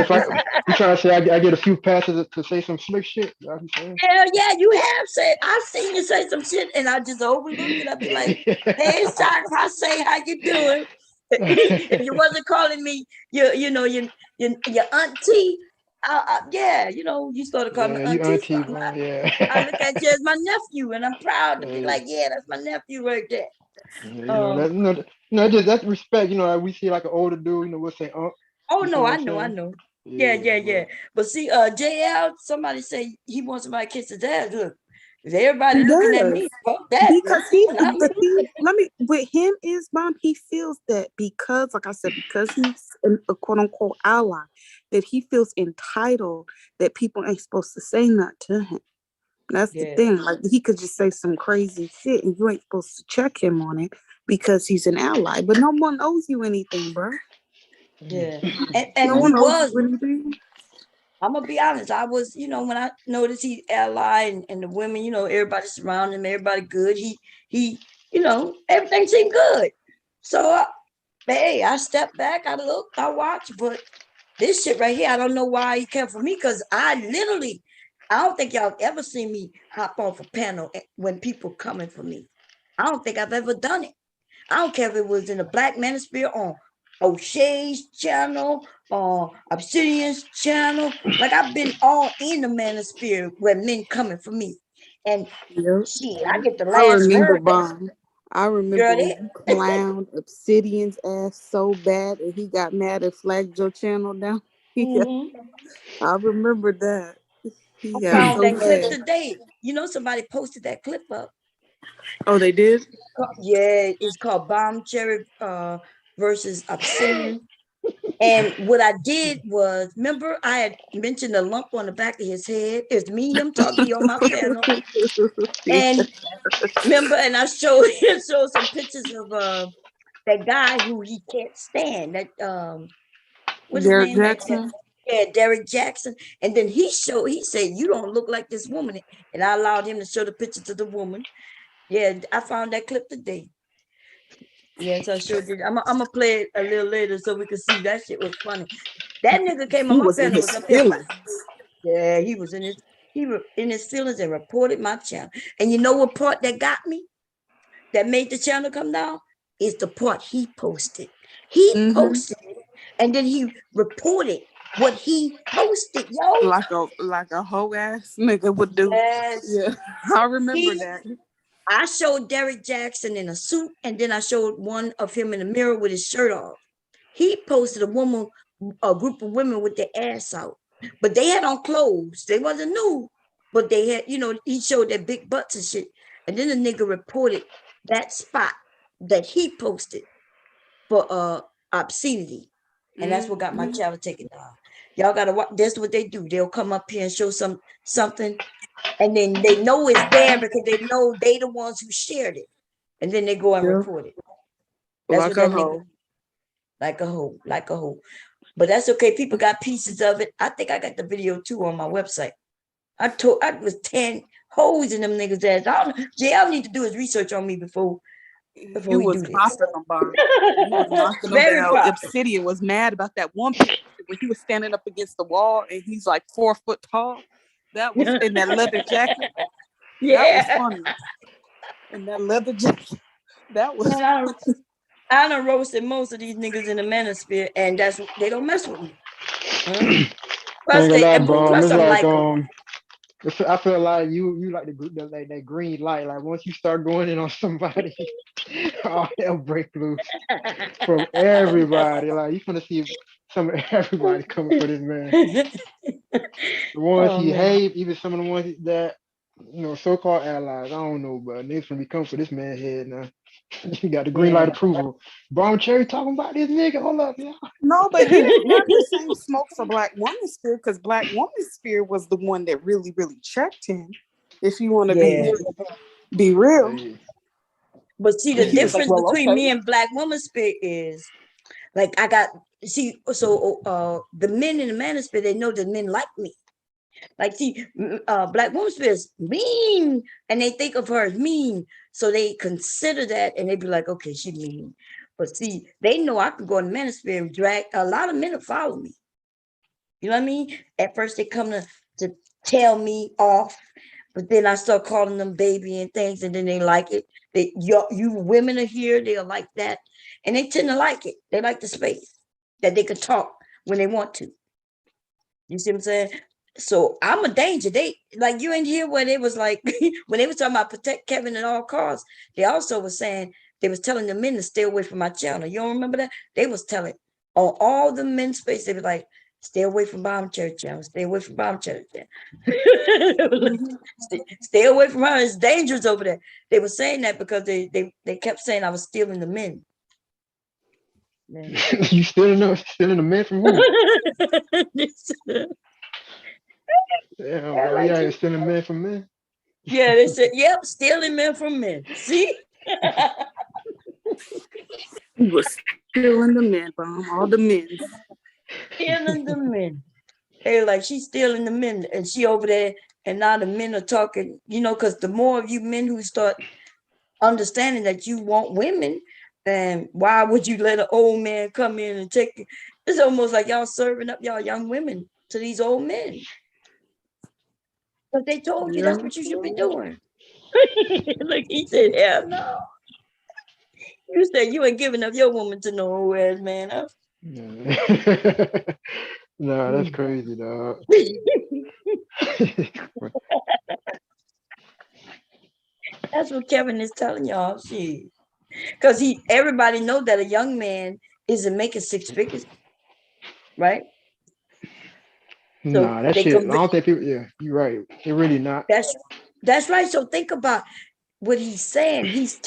to say I get a few passes to say some slick shit? Hell yeah, you have said. I've seen you say some shit, and I just overlook it. I'd be like, hey, Sock, I say, how you doing? If you wasn't calling me your auntie, yeah, you started calling me auntie. I look at you as my nephew, and I'm proud to be like, yeah, that's my nephew right there. That's respect. We see like an older dude, we'll say, oh no, I know. Yeah. But see, JL, somebody say he wants somebody to kiss his ass. Look, is everybody looking at me? Fuck that. Because with him is Mom, he feels that because, like I said, because he's a quote unquote ally, that he feels entitled that people ain't supposed to say nothing to him. That's the thing. Like he could just say some crazy shit and you ain't supposed to check him on it because he's an ally. But no one owes you anything, bro. Yeah. And he was. I'm gonna be honest. I was, when I noticed he ally and the women, everybody surrounding him, everybody good. He, everything seemed good. So, hey, I stepped back, I looked, I watched, but this shit right here, I don't know why he came for me because I don't think y'all ever seen me hop off a panel when people coming for me. I don't think I've ever done it. I don't care if it was in the Black Manosphere on O'Shea's channel, Obsidian's channel. Like I've been all in the Manosphere where men coming for me. And shit, I get the last word. I remember when you clowned Obsidian's ass so bad and he got mad and flagged your channel down. I remember that. I found that clip today. Somebody posted that clip up. Oh, they did? Yeah, it's called Bomb Cherry versus Obscene. And what I did was, remember I had mentioned the lump on the back of his head. It's me, him talking on my panel. And remember, and I showed some pictures of that guy who he can't stand. That what's his Derek name? Jackson. Yeah, Derek Jackson. And then he said, you don't look like this woman. And I allowed him to show the picture to the woman. Yeah, I found that clip today. Yes, I sure did. I'm gonna play it a little later so we can see. That shit was funny. That nigga came on He my was in panel, his was up there. feelings. Yeah, he was in his feelings and reported my channel. And you know what part that got me? That made the channel come down? Is the part he posted. He posted it, and then he reported what he posted, yo. Like a hoe ass nigga would do. Yes. Yeah, I remember that. I showed Derek Jackson in a suit, and then I showed one of him in the mirror with his shirt off. He posted a group of women with their ass out, but they had on clothes. They wasn't nude, but they had, he showed their big butts and shit. And then the nigga reported that spot that he posted for obscenity, and that's what got my channel taken down. Y'all gotta watch. That's what they do. They'll come up here and show something. And then they know it's there because they know they the ones who shared it. And then they go and report it. That's Like what a that hoe. nigga, like a hoe. But that's okay. People got pieces of it. I think I got the video too on my website. I was 10 hoes in them niggas' ass. JL need to do his research on me before He we was do this. popping them, Bob. He was knocking them Very down. popping. Obsidian was mad about that one picture when he was standing up against the wall and he's like 4 foot tall. That was in that leather jacket. Yeah. That was funny. And that leather jacket. That was Man, I done roasted most of these niggas in the manosphere, and they don't mess with me. I ain't gonna lie, bro. Plus It's I'm like like I feel like you like like that green light. Like once you start going in on somebody, all hell break loose from everybody. Like you finna see some of everybody coming for this man. The ones he hate, even some of the ones that so-called allies. I don't know, but niggas finna be coming for this man's head now. He got the green light approval. Bomb Cherry talking about this nigga. Hold up, y'all. no, but he didn't have the same smoke for Black Woman Sphere because Black Woman Sphere was the one that really, really checked him. If you want to be real. But see, the He was like, difference between me and Black Woman Sphere is like the men in the manosphere, they know that men like me. Like, see, Black Woman Sphere is mean, and they think of her as mean, so they consider that, and they be like, okay, she mean. But see, they know I can go in the manosphere and drag a lot of men to follow me. You know what I mean? At first, they come to tell me off, but then I start calling them baby and things, and then they like it. You women are here, they'll like that, and they tend to like it. They like the space that they can talk when they want to. You see what I'm saying? So I'm a danger. They like you ain't here where they was like when they was talking about protect Kevin at all costs. They also was saying they was telling the men to stay away from my channel. You don't remember that? They was telling on all the men's space. They were like, stay away from Bomb Cherry channel. Stay away from Bomb Cherry channel. Stay away from her. It's dangerous over there. They were saying that because they kept saying I was stealing the men. You stealing the men from who? Yeah, bro, like yeah, stealing men from men. Yeah, they said, yep, stealing men from men. See? He was stealing the men, Bomb, all the men. Stealing the men. They like, she's stealing the men, and she over there, and now the men are talking, because the more of you men who start understanding that you want women, then why would you let an old man come in and take it? It's almost like y'all serving up y'all young women to these old men. But they told you that's what you should be doing. Like he said, hell no. You said you ain't giving up your woman to no old ass man, huh? No, that's crazy, dog. That's what Kevin is telling y'all. Because everybody know that a young man isn't making 6 figures, right? Nah, that shit. I don't think people. Yeah, you're right. They're really not. That's right. So think about what he's saying. He's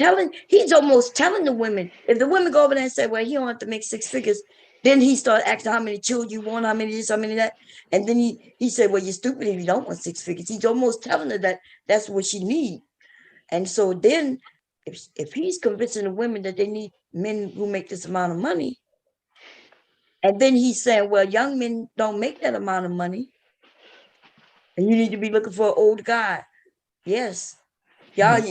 almost telling the women. If the women go over there and say, well, he don't have to make 6 figures, then he start asking how many children you want, how many this, how many that. And then he said, well, you're stupid if you don't want 6 figures. He's almost telling her that that's what she needs. And so then if he's convincing the women that they need men who make this amount of money, and then he's saying, well, young men don't make that amount of money, and you need to be looking for an old guy. Yes. Y'all,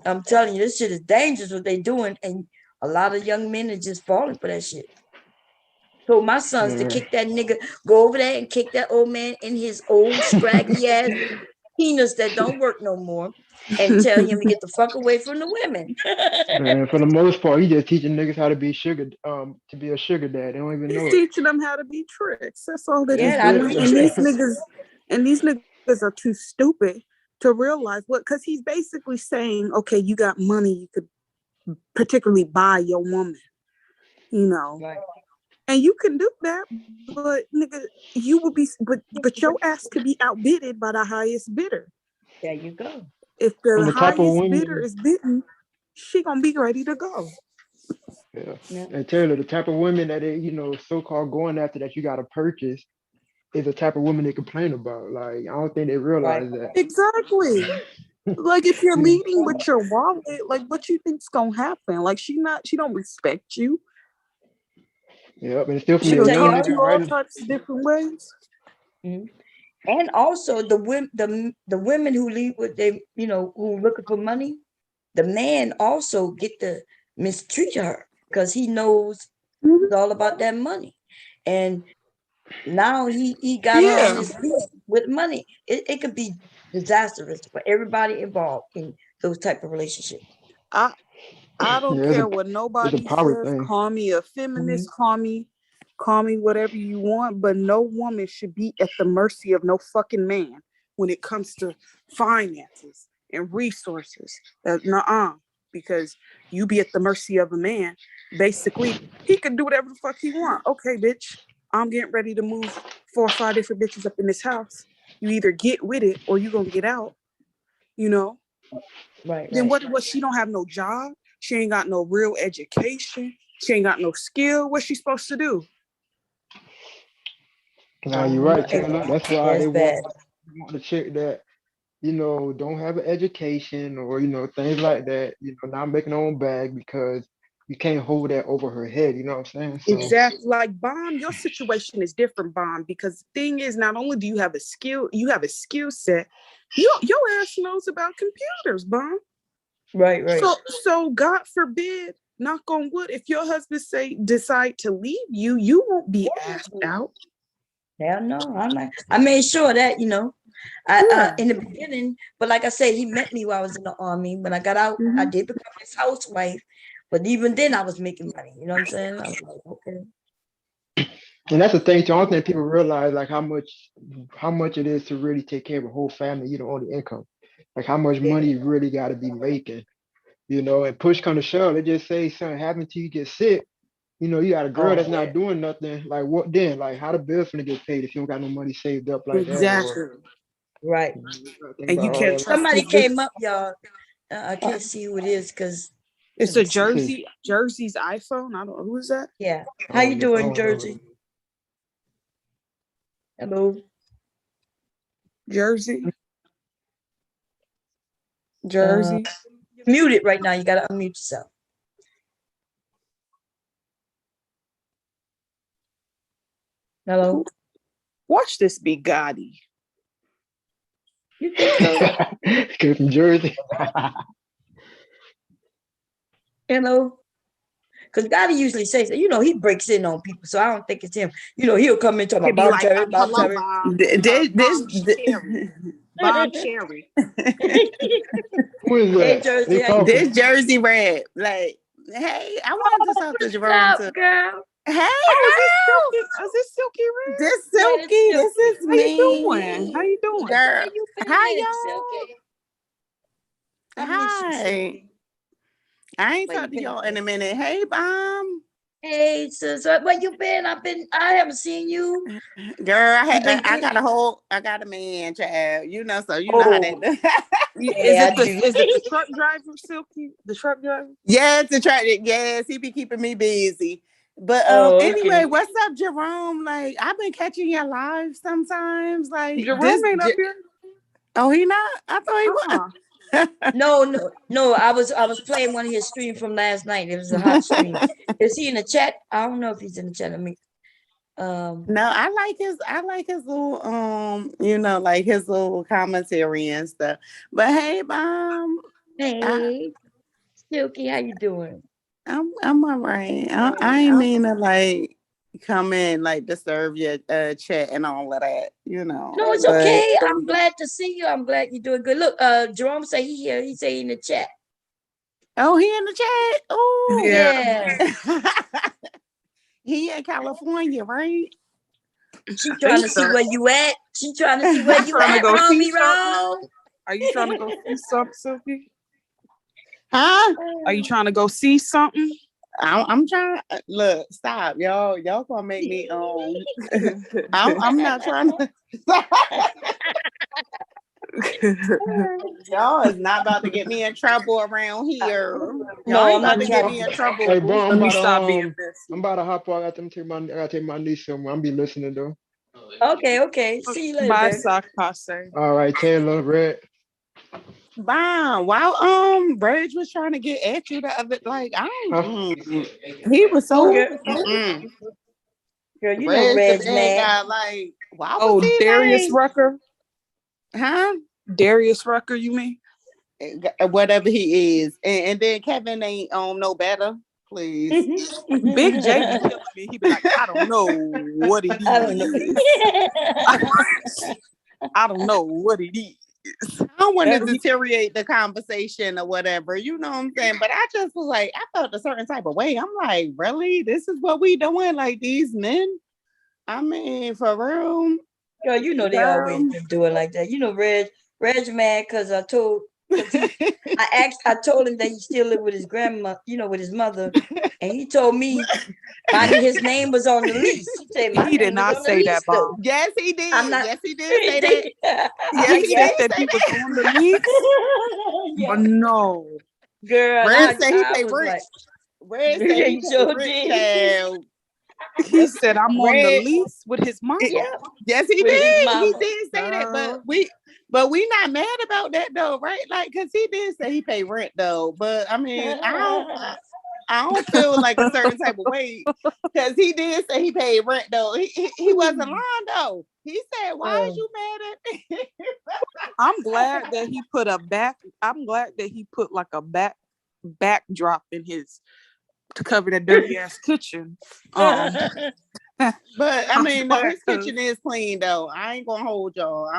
I'm telling you, this shit is dangerous what they doing, and a lot of young men are just falling for that shit. So my sons to kick that nigga, go over there and kick that old man in his old scraggly ass penis that don't work no more, and tell him to get the fuck away from the women. Man, for the most part, he just teaching niggas how to be to be a sugar dad. They don't even know He's it. teaching them how to be tricks. That's all that he's Yeah, doing. And these niggas are too stupid to realize what, because he's basically saying, okay, you got money, you could particularly buy your woman, you know. Right. And you can do that, but nigga, you will be, but your ass could be outbidded by the highest bidder. There you go. If the the type of highest woman- bidder is bidding, she gonna be ready to go. Yeah. And Taylor, the type of women that they, so-called going after that you got to purchase is the type of women they complain about. Like, I don't think they realize that. Exactly. Like, if you're leading with your wallet, like, what you think's gonna happen? Like, she don't respect you. Yeah, but it's still from She'll the young talk to you nigga, all right? types of different ways. Mhm. And also the women who lead with they, who looking for money, the man also get to mistreat her because he knows it's all about that money. And now he got her on his feet with money. It could be disastrous for everybody involved in those type of relationships. I don't Yeah, it's care a- what it's nobody a power says. thing. Call me a feminist, call me whatever you want, but no woman should be at the mercy of no fucking man when it comes to finances and resources. Nuh-uh. Because you be at the mercy of a man. Basically, he can do whatever the fuck he want. Okay, bitch, I'm getting ready to move 4 or 5 different bitches up in this house. You either get with it or you gonna get out. You know? Right. Then what she don't have no job? She ain't got no real education. She ain't got no skill. What's she supposed to do? Nah, you're right, Hey, Taylor. That's why that's they bad. want the chick that, don't have an education or, things like that, not making her own bag because you can't hold that over her head. You know what I'm saying? So, Exactly. Like, Bomb, your situation is different, Bomb, because the thing is, not only do you have a skill set, your ass knows about computers, Bomb. Right. So God forbid, knock on wood, if your husband decide to leave you, you won't be asked out. Hell no. I made sure that, I in the beginning, but like I said, he met me while I was in the army. When I got out, I did become his housewife, but even then I was making money. You know what I'm saying? I was like, okay. and that's the thing too. I don't think people realize like how much it is to really take care of a whole family, on the income. Like how much money you really got to be making, and push come to shove. They just say something happened to you, get sick. You got a girl that's not doing nothing. Like what then? Like how the bills gonna get paid if you don't got no money saved up like that? Exactly. Right. And you can't trust Somebody this. came up, y'all. I can't see who it is because It's a Jersey's iPhone. I don't know who is that. Yeah. How you doing, Jersey? Hello. Jersey. You're muted right now. You gotta unmute yourself. Hello. Watch this be Gotti. You think so? Good from Jersey. Hello. Because Gotti usually says, he breaks in on people, so I don't think it's him. He'll come in talking about Bob Cherry. Bob Cherry. Who is that? Hey, Jersey. How you This Jersey Red. Like, hey, I wanted to talk to Jerome too. Girl? Hey, is this Silky Red? This Silky. This is me. How you doing? Girl. Hi, y'all. Hi. I ain't talked to y'all in a minute. Hey, Bomb. Hey, sis, where you been? I haven't seen you. Girl, You been I good? got a man, child. You know, so you know how Oh, that. Yeah, I do. is it the truck driver, Silky? The truck driver? Yes, to try it. Yes, he be keeping me busy. But Oh, anyway, okay. what's up, Jerome? Like, I've been catching your live sometimes. Like Jerome ain't up here. Oh, he not? I thought he was. No. I was playing one of his streams from last night. It was a hot stream. Is he in the chat? I don't know if he's in the chat. No, I like his little you know, like his little commentary and stuff. But hey, Hey, Silky, how you doing? I'm all right. I ain't mean to like come in like disturb your chat and all of that, you know. No, it's but- okay. I'm glad to see you. I'm glad you're doing good. Look, Jerome say he here. He say he in the chat. Oh, he in the chat. Oh, Yeah. He in California, right? She trying to see where you at. She trying to see where you Trying to at. go Wrong see me wrong. something? Are you trying to go see something, Silky? Huh? Are you trying to go see something? I'm trying. Look, stop, y'all. Y'all gonna make me I'm not trying to. Y'all is not about to get me in trouble around here. Y'all ain't about to get me in trouble. Hey, bro, Let me stop being I'm about to hop on. I gotta take my niece somewhere. I'm be listening though. Okay. See you later. Bye, baby. sock passe. All right, Taylor, Red. Wow, Reg was trying to get at you the other, like, he was so Girl, you know Reg, Red's the bad mad. guy, like, why was Oh, he Darius like, Rucker? huh? Darius Rucker, you mean? Whatever he is, and then Kevin ain't no better, please. Big J be killing me. He be like, I don't know what it is. I don't know. I don't know what it is. I don't want to deteriorate the conversation or whatever, you know what I'm saying? But I just was like, I felt a certain type of way. I'm like, really? This is what we doing? Like these men? I mean, for real? Girl, you know they always been doing like that. You know Reg mad because I told him that he still lived with his grandma, with his mother, and he told me his name was on the lease. He said He did not say that, Bomb. Yes, he did. I'm not- Yes, he did say that. Yes, He said that he was on the lease. But no. Girl, Red said he I pay was rent. like, Red said he He sure pay did. rent, child. He said I'm on the Red- lease with his mom. yeah. Yes, he With his did. He mama. did say that, but we not mad about that though, right? Like, cause he did say he paid rent though. But I mean, I don't feel like a certain type of way because he did say he paid rent though. He wasn't lying though. He said, "Why is you mad at me?" I'm glad that he put like a backdrop in his to cover that dirty ass kitchen. But I mean, no, his kitchen is clean though. I ain't gonna hold y'all.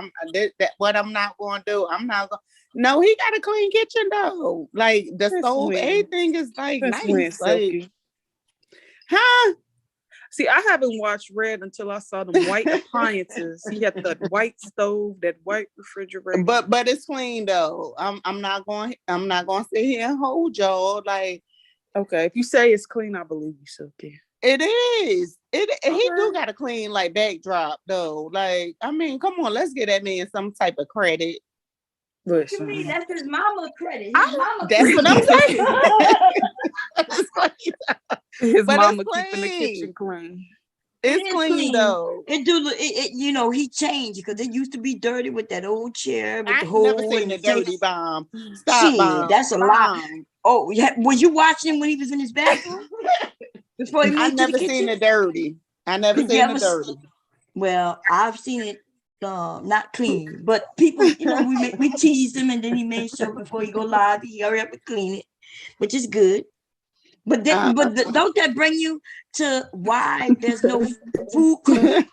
What I'm not gonna do. I'm not gonna. No, he got a clean kitchen though. Like the stove, weird. everything is like That's nice. weird, Like, Silky. huh? See, I haven't watched Red until I saw the white appliances. He had the white stove, that white refrigerator. But it's clean though. I'm not going to sit here and hold y'all. Like, okay, if you say it's clean, I believe you, Silky. it is. He do got a clean like backdrop though. Like, I mean, come on, let's get that man some type of credit. You mean that's his mama credit? That's what I'm saying. His But mama it's keeping the clean. kitchen clean. It's clean though. It do. He changed because it used to be dirty with that old chair with I the ain't hole. never seen and a the sink. dirty bomb. Stop, Shit, bomb. that's a lot. Oh, yeah. Was you watching him when he was in his bathroom? Before he moved I to never the seen kitchen? the dirty. I never Did you seen the ever dirty. Well, I've seen it not clean, but people, we teased him, and then he made sure before he go live, he hurry up and clean it, which is good. But then, don't that bring you to why there's no food cooking?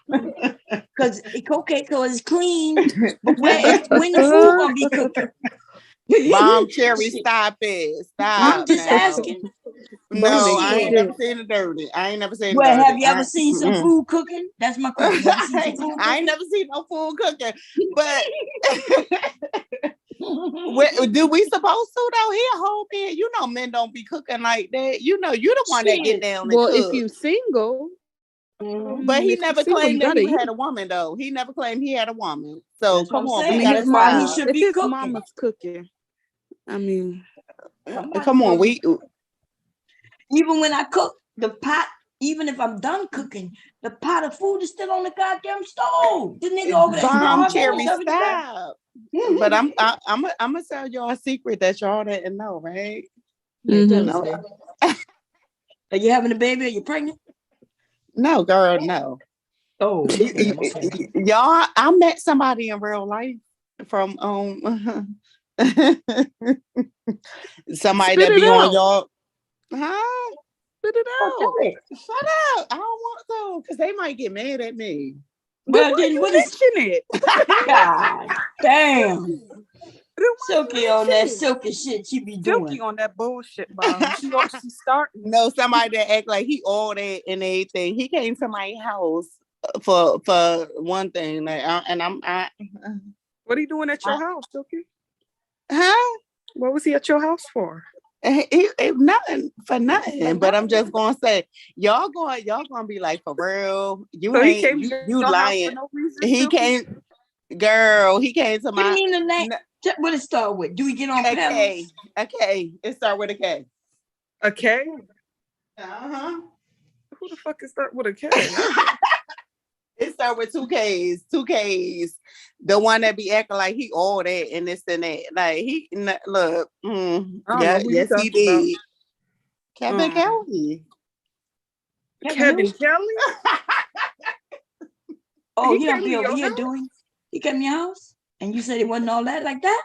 Because Coco is clean, but when the food gonna be cooking? Bomb Cherry, stop it. Stop. I'm just now. asking. No, I Shit. ain't never seen the dirty. I ain't never seen the Well, dirty. have you ever seen some Mm-mm. food cooking? That's my question. You ever seen some food I ain't cooking? never seen no food cooking, but Do we supposed to though? He a whole man. You know, men don't be cooking like that. You know, you the one that get down and Well, cook. if you single, But he if you never single, claimed you that gotta he eat. had a woman though. He never claimed he had a woman. So That's what come I'm on, saying. we I mean, gotta his That's why mama, he stop. should if be his cooking. mama's cooking, I mean, Somebody Come on, cooking. we Even when I cook, the pot, even if I'm done cooking, the pot of food is still on the goddamn stove. The nigga over there bomb starving cherry and everything. stop. But I'm gonna tell y'all a secret that y'all didn't know, right? Yeah, tell mhm. us, No, babe. Are you having a baby? Are you pregnant? no, girl, no. Oh, Y'all, I met somebody in real life from somebody Spit that it be on out. y'all. Huh? Spit it out. Shut up. I don't want to, because they might get mad at me. But well, why then you what is mention it? God damn? Then why Silky you on that mention it? silky shit she be Silky doing. on that bullshit, Bob. She starting. No, somebody that act like he all that and everything. He came to my house for one thing, like, What are you doing at your house, Silky? huh? What was he at your house for? Nothing for nothing, but I'm just gonna say, y'all gonna be like, for real, you So he ain't came to you your house for lying. no reason, He Silky? came, girl. He came to Give my me the name. What it start with? Do we get on a panels? K. A K. It start with a K. A K? Uh-huh. Who the fuck is that with a K? It start with 2 Ks. 2 Ks. The one that be acting like he all that and this and that. Like look. I don't know Yeah, who you yes, he talking about. did. Kevin Kelly. Kevin Kelly? Oh, He he don't came be to over your here house? doing. He came to your house, and you said it wasn't all that like that.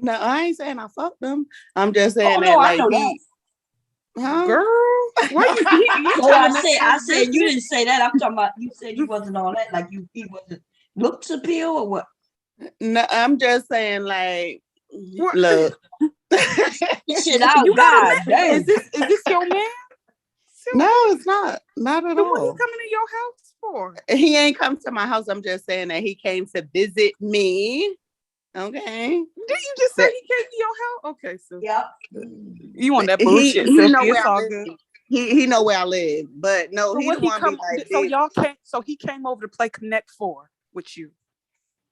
No, I ain't saying I fucked him. I'm just saying Oh that no, I like know that. he, huh? Girl, why you No, I telling us said his you business? didn't say that. I'm talking about you said he wasn't all that. Like he wasn't looks appeal or what? No, I'm just saying like, What? look. Shit out, You got a God man? damn. Is this your man? Silky? No, it's not at Then what he all. coming to your house for? He ain't come to my house. I'm just saying that he came to visit me. Okay. Did you just say he came to your house? Okay, so Yep. you on that He bullshit, know Silky. where It's I all live. good. He know where I live, but no, So he what the he one come? be like So this. y'all came. So he came over to play Connect 4 with you.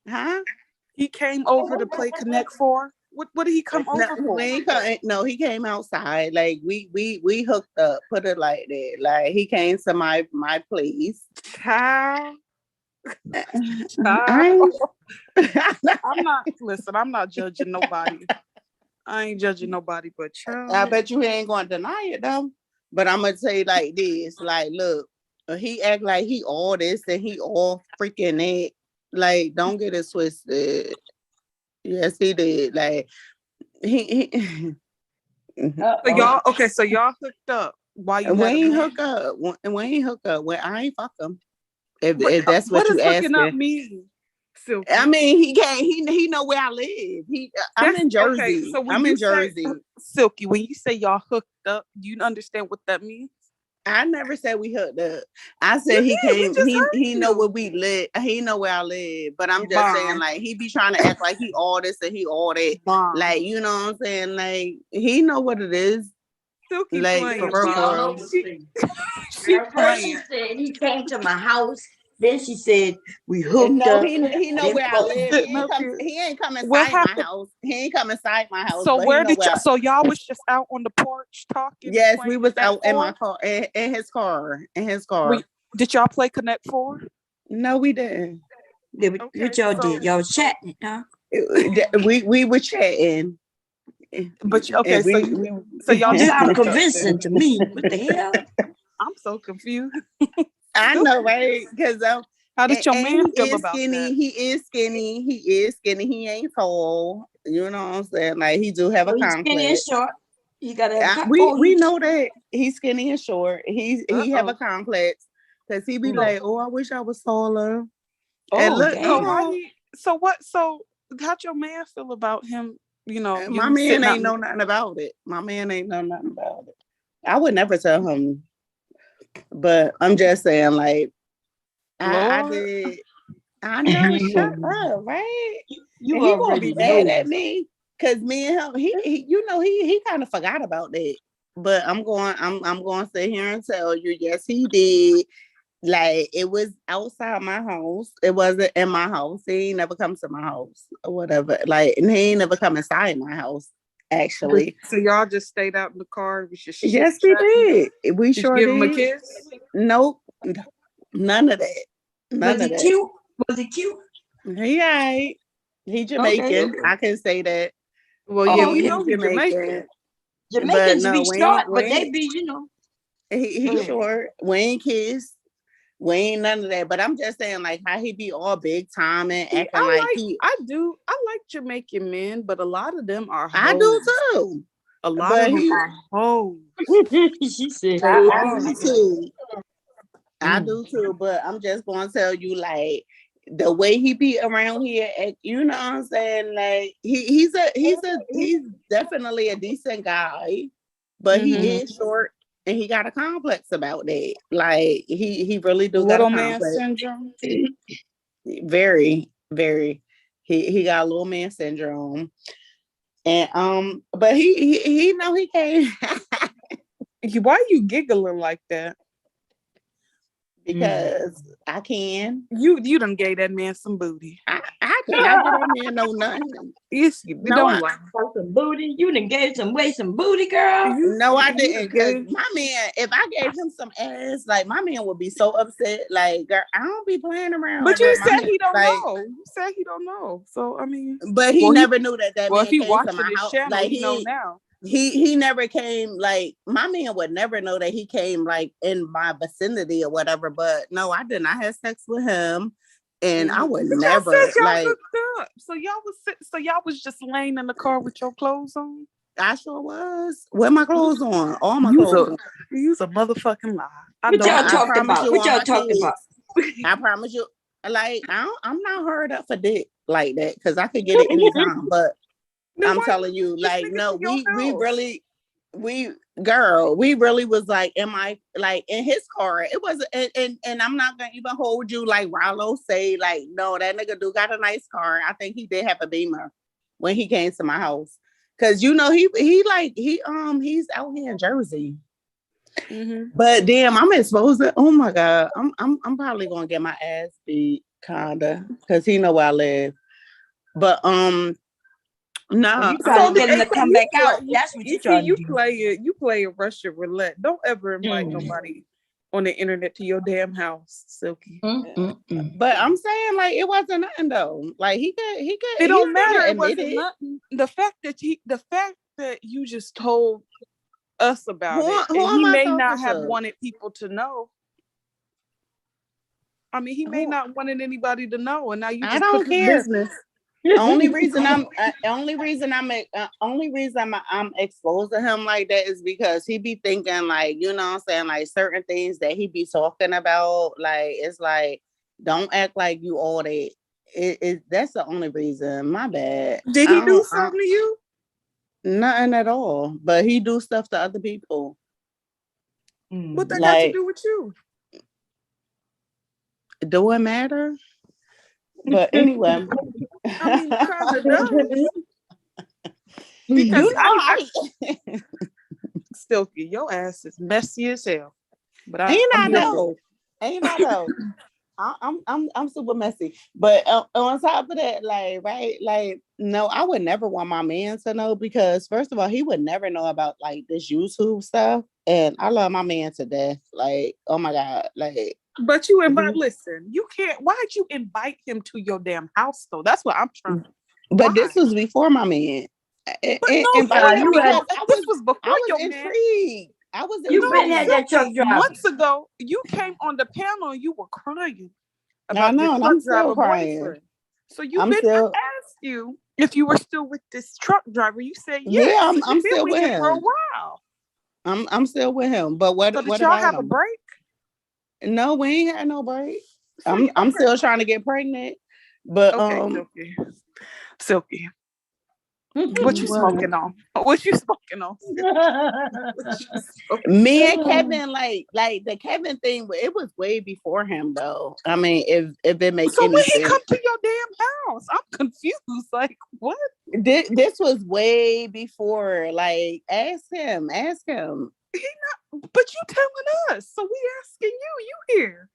Huh? He came over to play Connect 4. What did he come No, over for? he came outside. Like we hooked up. Put it like that. Like he came to my place. Child. I'm I'm not judging nobody. I ain't judging nobody, but child. I bet you he ain't gonna deny it though. But I'm gonna say like this, like, look, he act like he all this and he all freaking that. Like, don't get it twisted. Yes, he did. Like he So y'all hooked up while you we had a ain't man? hook up. We ain't hook up. When I ain't fuck him. If that's What what you does hooking up asking. mean, Silky? I mean, he can't. He know where I live. I'm in Jersey. Okay, so when I'm you in say Jersey. Silky, when you say y'all hooked up, you understand what that means? I never said we hooked up. I said he came. He know where we live. He know where I live. But I'm just saying, like, he be trying to act like he all this and he all that. Like, you know what I'm saying? Like, he know what it is. Silky like playing, for Bob. real. She First she playing. said he came to my house. Then she said we hooked No, up. he know Then where I fuck- live. He ain't come What inside my happened? house. He ain't come inside my house. So but where he know did where y'all? So y'all was just out on the porch talking? and Yes, we playing was Connect out in 4? my car, in his car, in his car. Did y'all play Connect 4? No, we didn't. What y'all did? Y'all was chatting, huh? We were chatting. But okay, And so y'all Don't did sound hook up convincing then. to me. What the hell? I'm so confused. I know, right? Because how did your man he feel is about skinny. that? He is skinny. He is skinny. He ain't tall. You know what I'm saying? Like, he do have a He's skinny and complex. short. You gotta have We know that he's skinny and short. He have a Uh-oh. complex because he be like, oh, I wish I was taller. And Oh, look, damn. So how'd your man feel about him? You know, my you man sitting out ain't know nothing about it. My man ain't know nothing about it. I would never tell him. But I'm just saying, like, I Lord. did. I know. Shut up, right? You And he gonna already be mad know. at me because me and him, he kind of forgot about that. But I'm going to sit here and tell you, yes, he did. Like it was outside my house. It wasn't in my house. He ain't never come to my house or whatever. Like, and he ain't never come inside my house. Actually, So y'all just stayed out in the car. We just yes, we did. We Did sure you give him a did. kiss? Nope, none of that. None Was of it that. cute? Was it cute? He ain't. He Jamaican. I can say that. Well, yeah, Oh, we okay. know he's Jamaican. But Jamaicans no, be short, but they be, you know. he short. We ain't kissed. We ain't none of that. But I'm just saying, like, how he be all big time and acting like he. I like Jamaican men, but a lot of them are hoes. I do too. A lot But of them he- are hoes. She said, I do too. I Mm. do too. But I'm just gonna tell you, like, the way he be around here, you know what I'm saying? Like, he's definitely a decent guy, but he is short. And he got a complex about that. Like he really do Little got a man complex. syndrome. Very, very. He got a little man syndrome. And but he know he can't Why are you giggling like that? because I can. You done gave that man some booty. I cannot get that man no nothing. Yes, you No, don't I- lie. For some booty. You done gave some booty, girl. No, I You didn't. Because good. my man, if I gave him some ass, like my man would be so upset. Like, girl, I don't be playing around. But you with my said man. he don't Like, know. You said he don't know. So I mean, but he well, never knew that well, man if he came to watching my this house. channel, Like he know now. he never came. Like my man would never know that he came like in my vicinity or whatever. But no, I did not have sex with him, and I would But never y'all said y'all like. hooked up. So y'all was just laying in the car with your clothes on. I sure was. With my clothes on, all my You's clothes on. you's a motherfucking lie. What y'all I talked promise about? you What on y'all my talked kids. about? I promise you. Like I'm not hard up for dick like that because I could get it anytime. But Then I'm why telling you, this like, nigga no, to your we house? really was like in his car. It was and I'm not gonna even hold you like Rollo say, like, no, that nigga do got a nice car. I think he did have a Beamer when he came to my house. Cause you know he's out here in Jersey. But damn, I'm exposed to, oh my God. I'm probably gonna get my ass beat kinda because he know where I live. But no, You trying to get him to come back out. You That's what you see, trying to do. you play a Russian roulette. Don't ever invite nobody on the internet to your damn house, Silky. but I'm saying like it wasn't nothing though. Like he It don't matter. It admit wasn't it. nothing. The fact that you just told us about Who it, and am he I may talking not have to? wanted people to know. I mean, he may not wanted anybody to know, and now you I just don't put his care. business. only reason I'm exposed to him like that is because he be thinking like, you know what I'm saying, like certain things that he be talking about, like it's like, don't act like you all that. That's the only reason. My bad. Did he do something to you? Nothing at all. But he do stuff to other people. What that got to do with you? Do it matter? But anyway. I mean, kind of does. Because Silky, your ass is messy as hell. But Ain't I know? I'm super messy. But on top of that, like, right, like, no, I would never want my man to know because first of all, he would never know about like this YouTube stuff. And I love my man to death. Like, oh my God, like. But you invite. Listen, you can't. Why'd you invite him to your damn house though? That's what I'm trying. But this was before my man. This was before your intrigued. I was You been had that truck driver. Months ago, you came on the panel and you were crying about I know, your and truck I'm still driver crying. boyfriend. So I asked you if you were still with this truck driver. You said yes. Yeah, I'm still with him for a while. I'm still with him. But what? So did what y'all about have him? a break? No, we ain't had no break. So I'm still trying to get pregnant. But okay, Silky. What you smoking on? What you smoking on? Me and Kevin, like the Kevin thing, it was way before him though. I mean, if it makes So any when he sense. come to your damn house, I'm confused. Like what? This was way before. Like, ask him. He not, but you telling us, so we asking you. You here?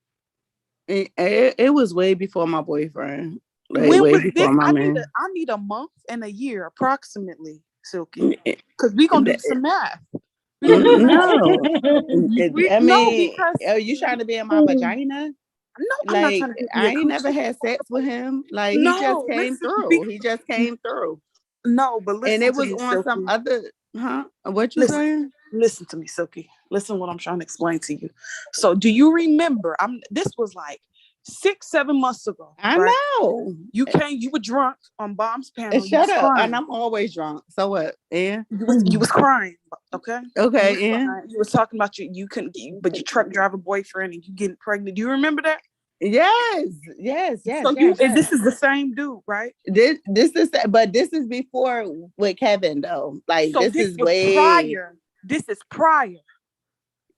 It was way before my boyfriend. Like, When way was before this? my man. I need a month and a year approximately, Silky, because we gonna do some math. No, I No, mean, because are you trying to be in my vagina? no, I'm not Like, trying to give you I a ain't never coochie. had sex with him. Like, he just No, came listen, through. He just came through, no, but listen and it to was me, on some Silky. other. Huh? What you Listen, saying? listen to me, Silky. Listen what I'm trying to explain to you. So do you remember? This was like 6-7 months ago. I right? know. You were drunk on Bomb's panel. You Shut was up. crying. And I'm always drunk. So what? Yeah. You was crying, okay? Okay. You was Yeah. crying. You was talking about you couldn't get, but your truck driver boyfriend and you getting pregnant. Do you remember that? Yes. So this is the same dude, right? This is, but this is before with Kevin though. Like, So this this is was way prior. This is prior.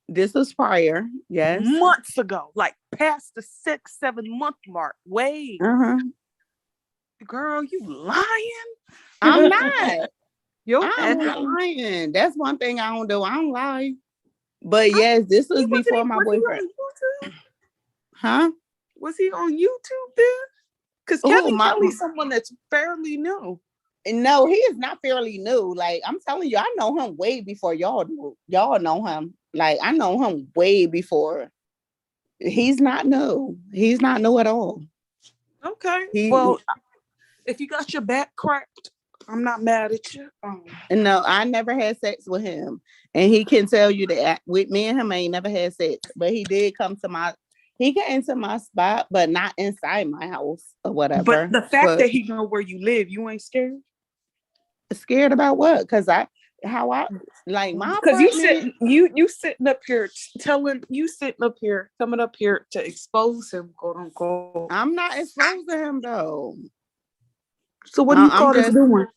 This was prior. Yes. Months ago, like past the 6-7 month mark. Wait, girl, you lying? I'm not. Your I'm ass. not lying. That's one thing I don't do. I don't lie. But yes, this was before my boyfriend. Huh? Was he on YouTube then? Because Kevin Kelly's someone that's fairly new. No, he is not fairly new. Like, I'm telling you, I know him way before y'all do. Y'all know him. Like, I know him way before. He's not new. He's not new at all. Okay. Well, if you got your back cracked, I'm not mad at you. No, I never had sex with him. And he can tell you that with me and him, I ain't never had sex. But he did come to he came to my spot, but not inside my house or whatever. But the fact that he know where you live, you ain't scared? Scared about what? Because my because you sitting up here coming up here to expose him, quote unquote. I'm not exposing him though. So what do you call this doing?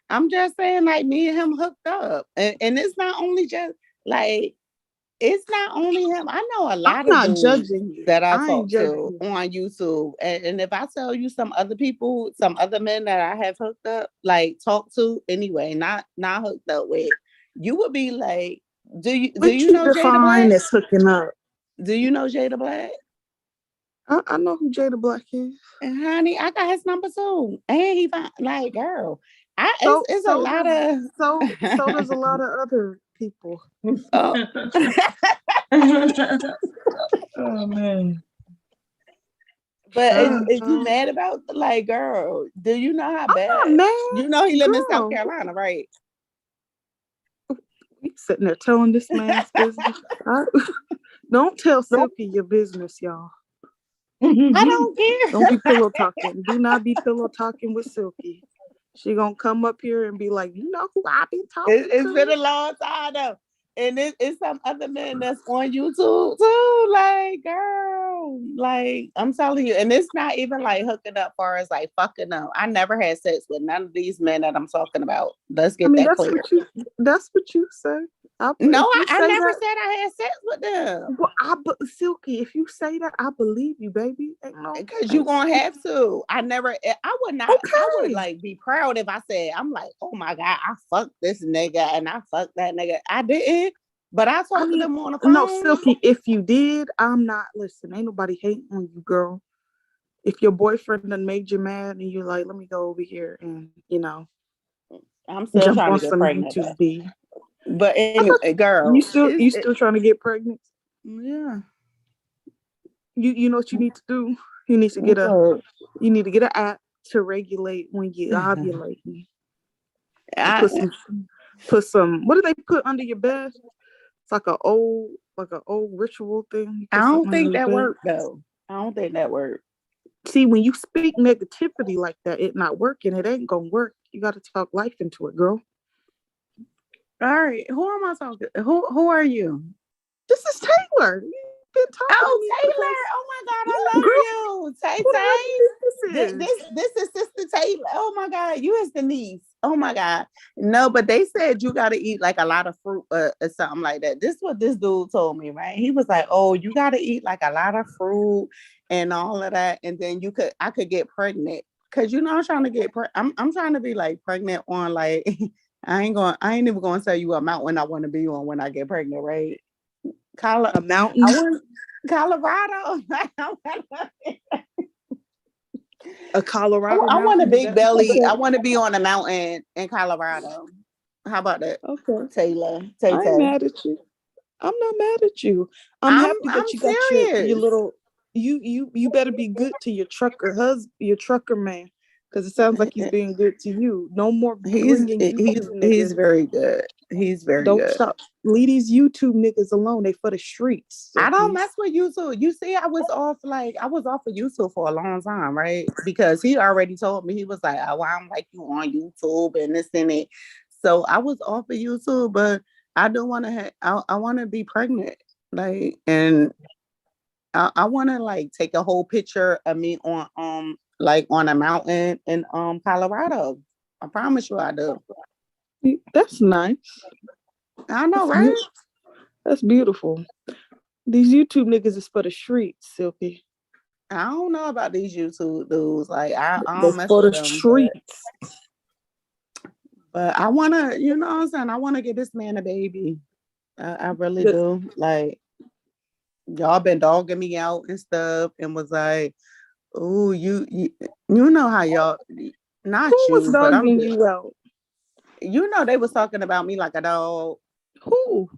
I'm just saying, like, me and him hooked up, and it's not only just like, it's not only him. I know a lot of dudes that I talk to on YouTube, and if I tell you some other people, some other men that I have hooked up, like talked to anyway, not hooked up with, you would be like, do you know Jada Black? As hooking up. Do you know Jada Black? I know who Jada Black is. And honey, I got his number too. And he found, like, girl, it's a lot of so there's a lot of other people. Oh. Oh man. But is you mad about, like, girl, do you know how bad? I'm not mad. You know he live in South Carolina, right? You sitting there telling this man's business. Don't tell Silky your business, y'all. I don't care. Don't be pillow talking. Do not be pillow talking with Silky. She gonna come up here and be like, you know who I be talking to? It's been a long time though. And it's some other men that's on YouTube too. Like, girl, like, I'm telling you, and it's not even like hooking up far as like fucking up. I never had sex with none of these men that I'm talking about. Let's get that clear. That's what you say. No, I never said I had sex with them. Well, Silky, if you say that, I believe you, baby. Because you're gonna have to. I would not. Okay. I would like be proud if I said, I'm like, oh my God, I fucked this nigga and I fucked that nigga. I didn't, but I talked to them on the phone. No, Silky, if you did, I'm not. Listen, ain't nobody hating on you, girl. If your boyfriend done made you mad and you're like, let me go over here and, I'm still trying to get pregnant. But anyway, girl, you still trying to get pregnant? Yeah. You know what you need to do? You need to get an app to regulate when you ovulate. Put some. What do they put under your bed? It's like an old ritual thing. I don't think that worked though. I don't think that worked. See, when you speak negativity like that, it not working. It ain't gonna work. You got to talk life into it, girl. All right, who am I talking? Who are you? This is Taylor. been talking to Oh, me Taylor. because Oh my God, I love girl, you. Tay who the hell Tay. you This, think this this is Sister Taylor. Oh my God, you is the niece. Oh my God. No, but they said you gotta eat like a lot of fruit or something like that. This is what this dude told me, right? He was like, oh, you gotta eat like a lot of fruit and all of that, and then I could get pregnant. Cause I'm trying to get I'm trying to be like pregnant on like I ain't even gonna tell you what mountain I want to be on when I get pregnant, right? a mountain? I want Colorado. A Colorado I want a mountain? big belly. Okay. I want to be on a mountain in Colorado. How about that? Okay. Taylor. I ain't Tay. mad at you. I'm not mad at you. I'm happy that I'm you got serious. your little you better be good to your trucker man, because it sounds like he's being good to you. No more bringing YouTube niggas. He's very good. He's very Don't good. stop. Leave these YouTube niggas alone. They for the streets. I don't Sophie. mess with YouTube. You see, I was off of YouTube for a long time, right? Because he already told me, he was like, oh, I don't like you on YouTube and this and it. So I was off of YouTube, but I do want to I want to be pregnant. Like, and I want to like take a whole picture of me on like on a mountain in Colorado. I promise you I do. That's nice. I know, right? That's beautiful. These YouTube niggas is for the streets, Silky. I don't know about these YouTube dudes. Like I They're don't mess for with the them. streets. But I wanna, you know what I'm saying? I wanna get this man a baby. I really do. Like y'all been dogging me out and stuff, and was like, "Oh, you know how y'all not Who you, was but I'm dogging good." you out? You know they was talking about me like a dog. Who?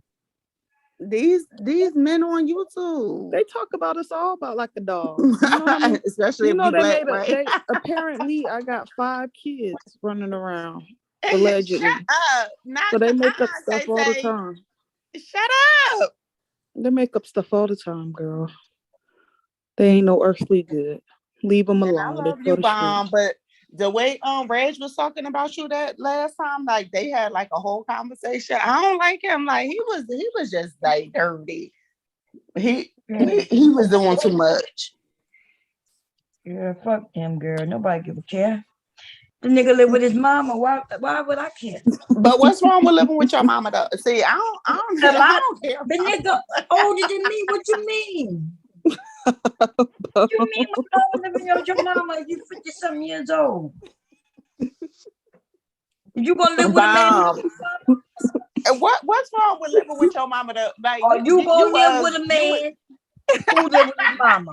These men on YouTube. They talk about us all about like a dog. You know what I mean? Especially if you black, right? Apparently I got 5 kids running around. Allegedly. Shut up. So they make up stuff all the time. Shut up. They make up stuff all the time, girl. They ain't no earthly good. Leave them alone. I love you, Bomb, but the way Reg was talking about you that last time, like they had like a whole conversation. I don't like him. Like he was just like dirty. He was doing too much. Girl, fuck him, girl. Nobody give a care. The nigga live with his mama. Why would I care? But what's wrong with living with your mama though? See, I don't care. The nigga older than me. What you mean? What you mean when you living with your mama? You 50-something years old. You gonna live with a man? And what's wrong with living with your mama though? Like, are you gonna live with a man who live with his mama?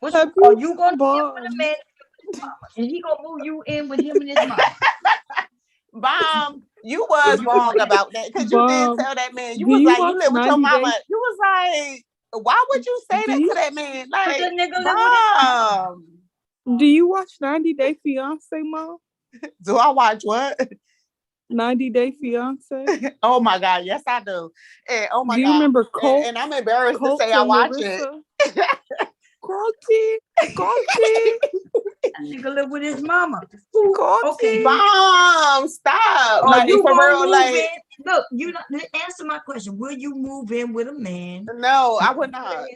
Are you gonna live with a man and he gonna move you in with him and his mama? Bomb, you was wrong about that because you did tell that man. You was like, you live with your mama. You was like, why would you say that to that man? Like, the nigga live with his Do you watch 90 Day Fiance, Mom? Do I watch what? 90 Day Fiance. Oh my God, yes I do. And oh my God, do you remember Colt? And I'm embarrassed to say I watch it. Colty. That nigga live with his mama. Okay, Bomb, stop. Like, you for real, move like, in? Look, you not answer my question. Will you move in with a man? No, I would not.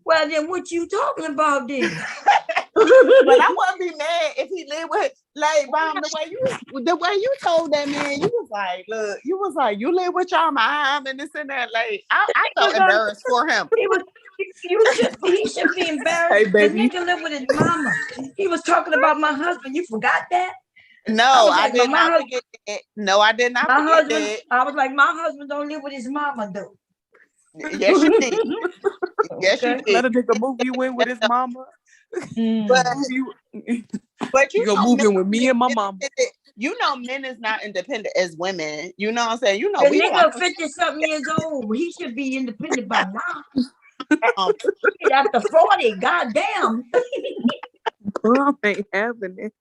Well, then what you talking about then? But I wouldn't be mad if he lived with, like, Bomb, the way you told that man, you was like, look, you live with your mom and this and that. Like, I felt embarrassed for him. He should be embarrassed. Hey, baby. The nigga live with his mama. He was talking about my husband. You forgot that? No, I did not forget it. No, I did not forget it. I was like, my husband don't live with his mama, though. Yes, you did. Yes, you did. Let a nigga move you in with his mama. But you gonna move in with me and my mama. You know, men is not independent as women. You know what I'm saying? You know, the nigga 50-something years old. He should be independent by now. After 40, goddamn. Bomb ain't having it.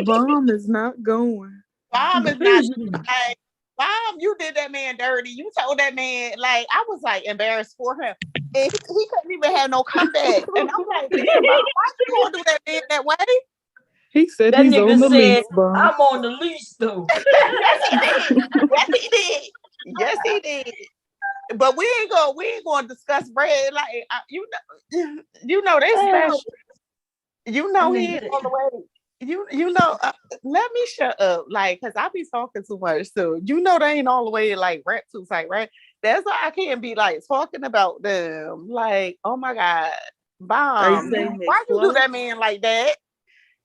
Bomb is not going. Bomb is not like, Bomb, you did that man dirty. You told that man, like, I was like embarrassed for him. And he couldn't even have no comeback. And I'm like, damn, Bomb, why you gonna do that man that way? He said that he's nigga on the said, lease, Bomb. I'm on the lease, though. Yes, he did. Yes, he did. Yes, he did. But we ain't gonna discuss Brad. Like you know that's special. You know he ain't all the way. You know, let me shut up, like, cause I be talking too much. So you know they ain't all the way like rap too tight, right? That's why I can't be like talking about them. Like, oh my God, Bomb, why you do that man like that?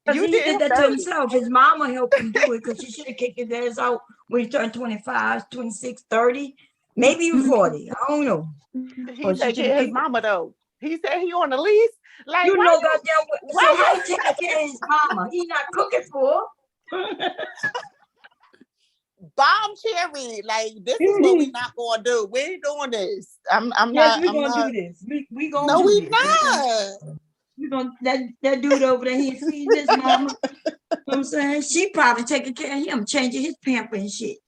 Because he did that to himself. His mama helped him do it because she should have kicked his ass out when he turned 25, 26, 30, maybe even 40. I don't know. He said his mama though. He said he on the lease. Like, you know, goddamn. So how he taking care of his mama? He not cooking for her. Bomb Cherry, like this is what we not gonna do. We ain't doing this. I'm yes, not. we gonna do this. We gonna no, do we this. not. We gonna that dude over there. He's feeding his mama. You know what I'm saying she probably taking care of him, changing his pamper and shit.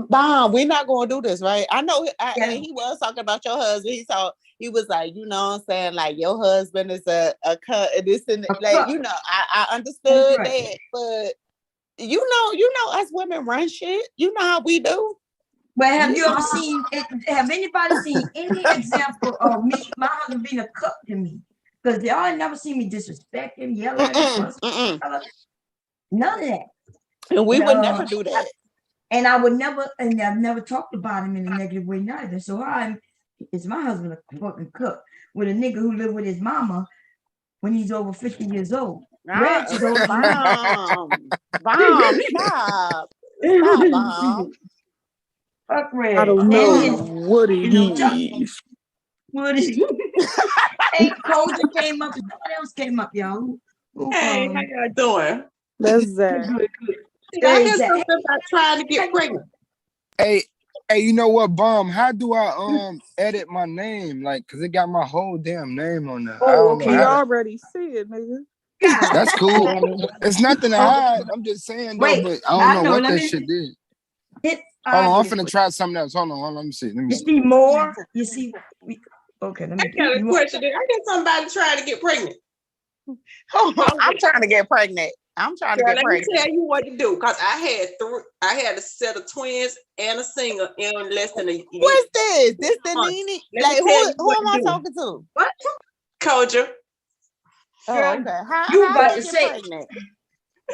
Bomb, we're not gonna do this, right? I know. And he was talking about your husband. He was like, you know what I'm saying, like your husband is a cut this and like, you know, I understood that, but you know us women run shit. You know how we do. But have you ever seen have anybody seen any example of my husband being a cook to me? Because y'all ain't never seen me disrespect him, yell at him. None of that. And we would never do that. And I would never, and I've never talked about him in a negative way neither. So is my husband a fucking cook with a nigga who lived with his mama when he's over 50 years old? Bomb, stop, Bomb. Fuck Red. I don't know. Woody. Woody. Hey, Culture came up. Somebody else came up, y'all. Hey, how y'all doing? That's Zach. Good. I hear something about trying to get pregnant. Hey, you know what, Bomb? How do I edit my name? Like, cause it got my whole damn name on there. Oh, okay. You already see it, nigga. That's cool. It's nothing to hide. I'm just saying though, but I don't know what that shit did. Hold on, I'm finna try something else. Hold on, let me see. You see more? You see? Okay, let me. I got a question. I got somebody trying to get pregnant. I'm trying to get pregnant. I'm trying to get pregnant. Let me tell you what to do, because I had a set of twins and a single in less than a year. What's this? This the Nene? Like who am I talking to? What? Koja. Oh, okay. How You about to say? say?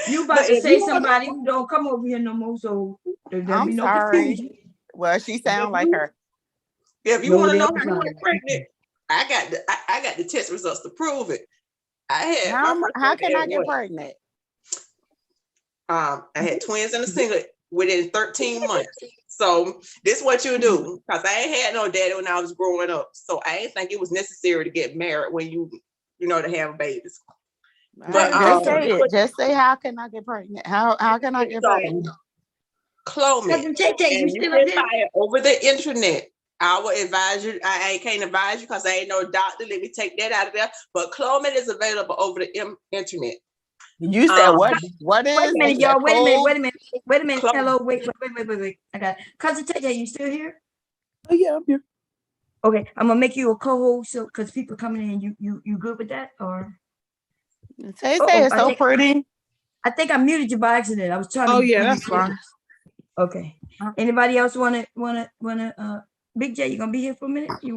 You about to say somebody who don't come over here no more, so there'll be no confusion. Well, she sound like her. If you want to know how to get pregnant, I got the test results to prove it. How can I get pregnant? I had twins and a single within 13 months. So this is what you do, because I ain't had no daddy when I was growing up. So I ain't think it was necessary to get married when you know, to have babies. But just say how can I get pregnant? How can I get pregnant? Clomid. And you can buy it over the internet. I will advise you. I can't advise you because I ain't no doctor. Let me take that out of there. But Clomid is available over the internet. You said what is? Wait a minute, y'all. Wait a minute. Hello, wait. I got Cousin Tay, you still here? Oh yeah, I'm here. Okay, I'm gonna make you a co-host, so because people coming in, you good with that or? Tay is so pretty. I think I muted you by accident. I was trying to. Oh yeah, that's fine. Okay. Anybody else wanna? Big J, you gonna be here for a minute? Hey,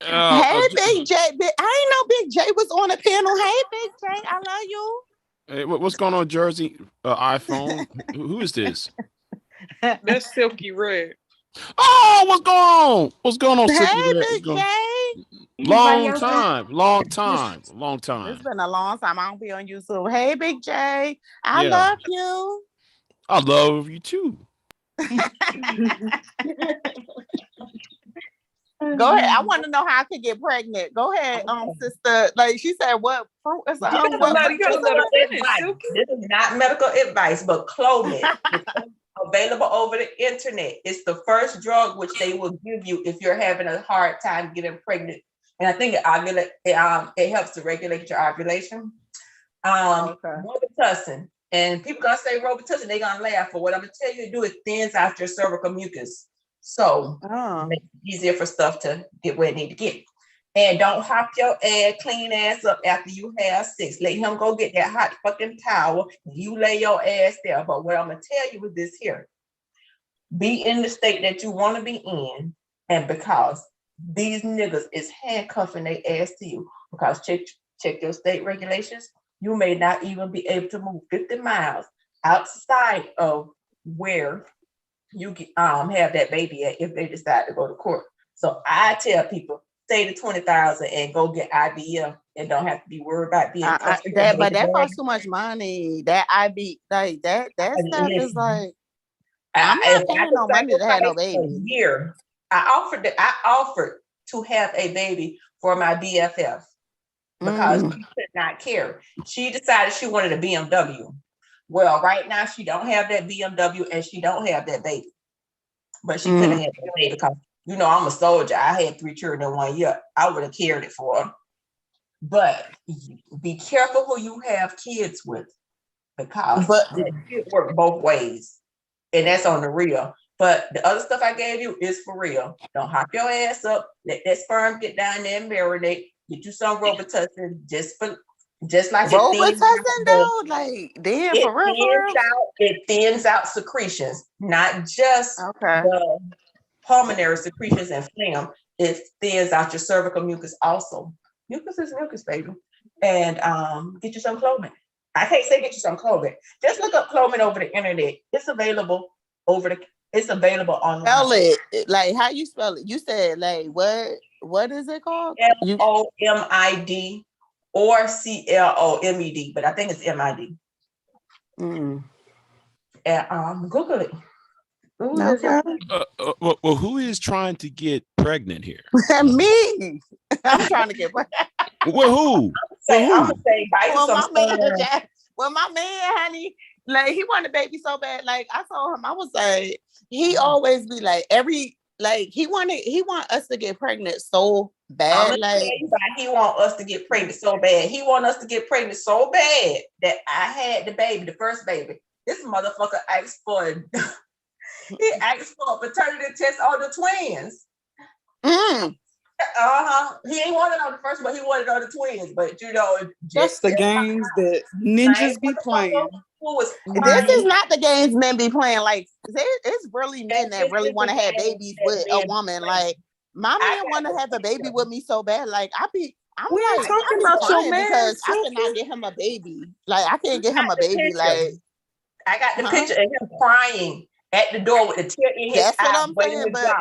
Big J. I ain't know Big J was on the panel. Hey, Big J, I love you. Hey, what's going on, Jersey? iPhone? Who is this? That's Silky Red. Oh, what's going on? Hey, Silky Red? Big J. Long time. It's been a long time. I don't be on YouTube. Hey, Big J. I love you. I love you too. Go ahead. I want to know how I can get pregnant. Go ahead, sister. Like she said, what fruit is This is not medical advice, but Clomid available over the internet. It's the first drug which they will give you if you're having a hard time getting pregnant. And I think it helps to regulate your ovulation. Robitussin. And people gonna say Robitussin, they're gonna laugh. But what I'm gonna tell you to do is thins out your cervical mucus. So it makes it easier for stuff to get where it need to get. And don't hop your clean ass up after you have sex. Let him go get that hot fucking towel. You lay your ass there. But what I'm gonna tell you is this here. Be in the state that you want to be in. And because these niggas is handcuffing their ass to you, because check your state regulations, you may not even be able to move 50 miles outside of where you have that baby at if they decide to go to court. So I tell people, say the 20,000 and go get IVF and don't have to be worried about being cuffed. But that costs too much money. That IB like that stuff is like I'm not paying no money to have no baby. Year, I offered to have a baby for my BFF because she could not carry. She decided she wanted a BMW. Well, right now she don't have that BMW and she don't have that baby. But she couldn't have that baby because, you know, I'm a soldier. I had 3 children in 1 year. I would have carried it for her. But be careful who you have kids with, because it work both ways. And that's on the real. But the other stuff I gave you is for real. Don't hop your ass up. Let that sperm get down there and marinate. Get you some Robitussin just like Robitussin though, like damn, for real. It thins out secretions, not just the pulmonary secretions and phlegm. It thins out your cervical mucus also. Mucus is mucus, baby. And get you some Clomid. I can't say get you some Clomid. Just look up Clomid over the internet. It's available it's available online. Spell it. Like how you spell it? You said like what is it called? Clomid or Clomed, but I think it's MID. And Google it. Well, who is trying to get pregnant here? Me. I'm trying to get pregnant. Well, who? I'm gonna say my man, honey, like he wanted a baby so bad. Like I told him, I was like, he always be like he want us to get pregnant so bad. Like he want us to get pregnant so bad. He want us to get pregnant so bad that I had the baby, the first baby. This motherfucker asked for he asked for a paternity test on the twins. He ain't wanted on the first, but he wanted on the twins. But you know, that's the games that ninjas be playing. This is not the games men be playing. Like it's really men that really want to have babies with a woman. Like my man want to have a baby with me so bad. Like I'm talking about your man because I cannot get him a baby. Like I can't get him a baby. Like I got the picture of him crying at the door with a tear in his eye. That's what I'm saying. But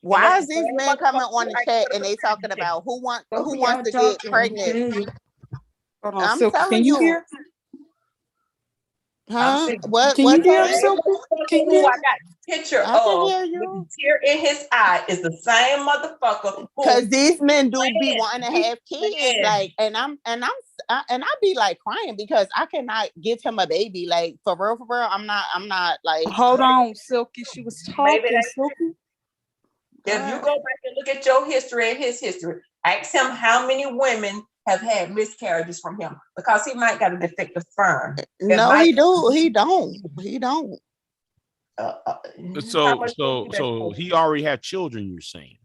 why is these men coming on the chat and they talking about who wants to get pregnant? I'm telling you. Hear? Huh? What? Can you hear something? I got a picture of with the tear in his eye is the same motherfucker. Because these men do be wanting to have kids, like, and I be like crying because I cannot give him a baby, like for real. I'm not like. Hold on, Silky. She was talking, Silky. If you go back and look at your history and his history, ask him how many women have had miscarriages from him, because he might got a defective sperm. No, he don't. So he already had children, you're saying?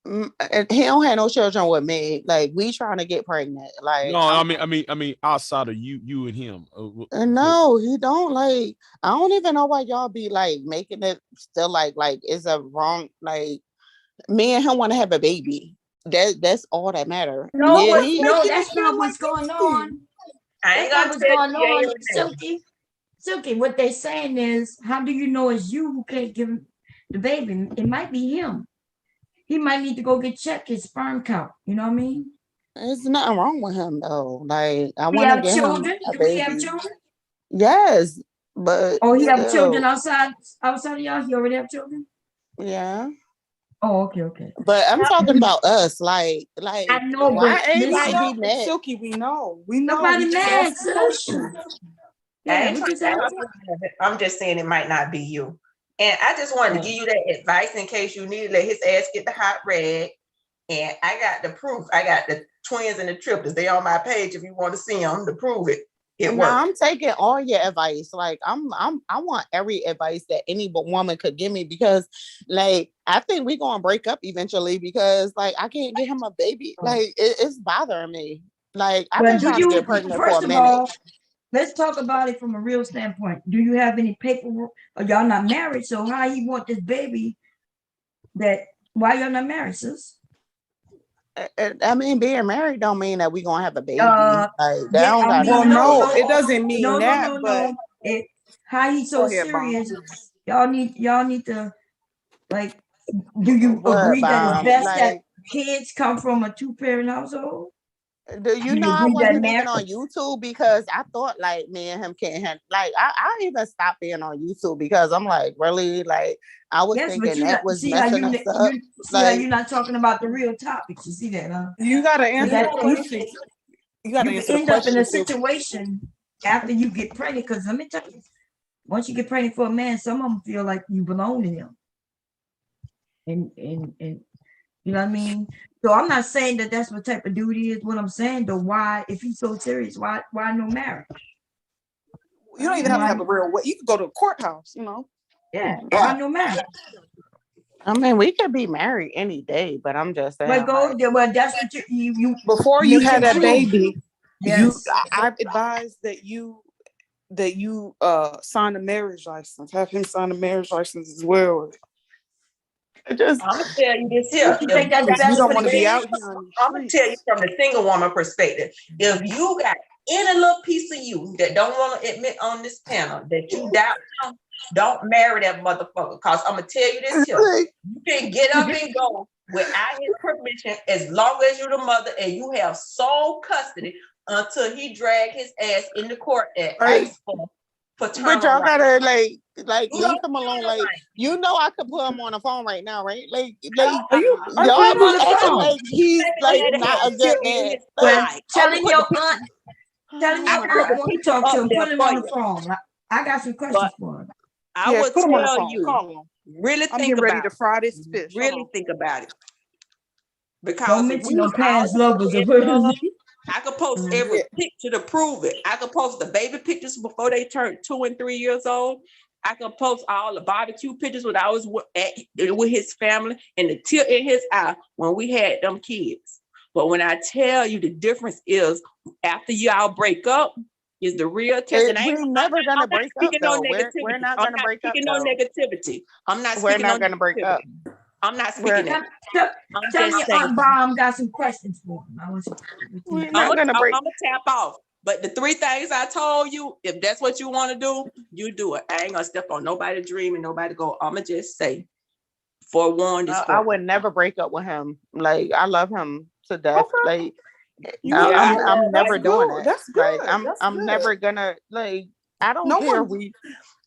He don't have no children with me. Like we trying to get pregnant. Like no, I mean outside of you and him. No, he don't. Like I don't even know why y'all be like making it still like it's a wrong. Like me and him want to have a baby. That's all that matter. No, that's not what's going on. I ain't got what's going on, Silky. What they're saying is, how do you know it's you who can't give him the baby? It might be him. He might need to go get checked his sperm count. You know what I mean? There's nothing wrong with him though. Like I want to get children. him a Do baby. we have children? Yes, but he have children outside of y'all. He already have children. Yeah. Oh, okay. But I'm talking about us. Like I know, why but everybody be mad? Silky, we know. Nobody mad. I'm just saying it might not be you. And I just wanted to give you that advice in case you need to let his ass get the hot rag. And I got the proof. I got the twins and the triplets. They on my page if you want to see them to prove it. It works. I'm taking all your advice. Like I want every advice that any woman could give me, because like I think we're gonna break up eventually because like I can't get him a baby. Like it's bothering me. Like I've been trying to get pregnant for a minute. Let's talk about it from a real standpoint. Do you have any paperwork? Or y'all not married, so how you want this baby that why you're not married, sis? I mean, being married don't mean that we gonna have a baby. Yeah, don't I got mean, nothing to do with no, it. it doesn't mean no, that, but It, how he's so go ahead, Mom. serious? Y'all need to like. Do you What, agree that it's Bob? best that Like, kids come from a 2-parent household? do you Do know you I agree that wasn't even marriage? on YouTube because I thought like me and him can't have like I even stopped being on YouTube because I'm like really like I was Yes, but thinking you that not was see how messing us up. you see how Like you're not talking about the real topics. You see that, huh? You gotta So answer that the question. You gotta you answer can the end up in a question too. situation after you get pregnant. Because let me tell you, once you get pregnant for a man, some of them feel like you belong to him. And you know what I mean? So I'm not saying that that's what type of dude he is. What I'm saying though, why, if he's so serious, why no marriage? You don't even have to have a real way. You could go to a courthouse, you know. Yeah, why no marriage? I mean, we could be married any day, but I'm just saying. But go there. Well, that's what you before you had that baby. Yes. I advise that you sign a marriage license. Have him sign a marriage license as well. I'm gonna tell you this here. You think that's You best don't for want the to be baby? out here on I'm gonna tell you from the single woman perspective. If you got any little piece of you that don't want to admit on this panel that you doubt him, don't marry that motherfucker. Cause I'm gonna tell you this here. You can get up and go without his permission as long as you're the mother and you have sole custody until he drag his ass in the court and ask for But paternal y'all rights. gotta like You leave don't him alone. feel Like like- you know, I could put him on the phone right now, right? Like I'm y'all putting be him on the acting phone. like he's like not a good man. Well, Like, telling put your the- aunt, telling I your would aunt when you talk to him, up there put him for on the you. phone. I got some questions for him. I Yeah, would put him on the tell phone. you, Call him. really I'm think getting ready about to it. fry this fish. Hold Really on. think about it. Because Don't if mention we no was past all lovers of in hers. love, I could post every Yeah. picture to prove it. I could post the baby pictures before they turned 2 and 3 years old. I could post all the barbecue pictures when I was with his family and the tear in his eye when we had them kids. But when I tell you the difference is after y'all break up is the real test. And We're never gonna break up no though. We're not I'm gonna not break up speaking no though. negativity. I'm not We're speaking not no gonna break up. negativity. I'm not speaking that. I'm Tell just me, saying. Aunt Bomb got some questions for him. I want you We're I'm not gonna break. gonna tap off. But the 3 things I told you, if that's what you want to do, you do it. I ain't gonna step on nobody's dream and nobody go. I'ma just say, forewarned is I would never break up with him. Like I love him to death. Like I'm never doing it. That's good. Like I'm good. never gonna like. I don't No care. one-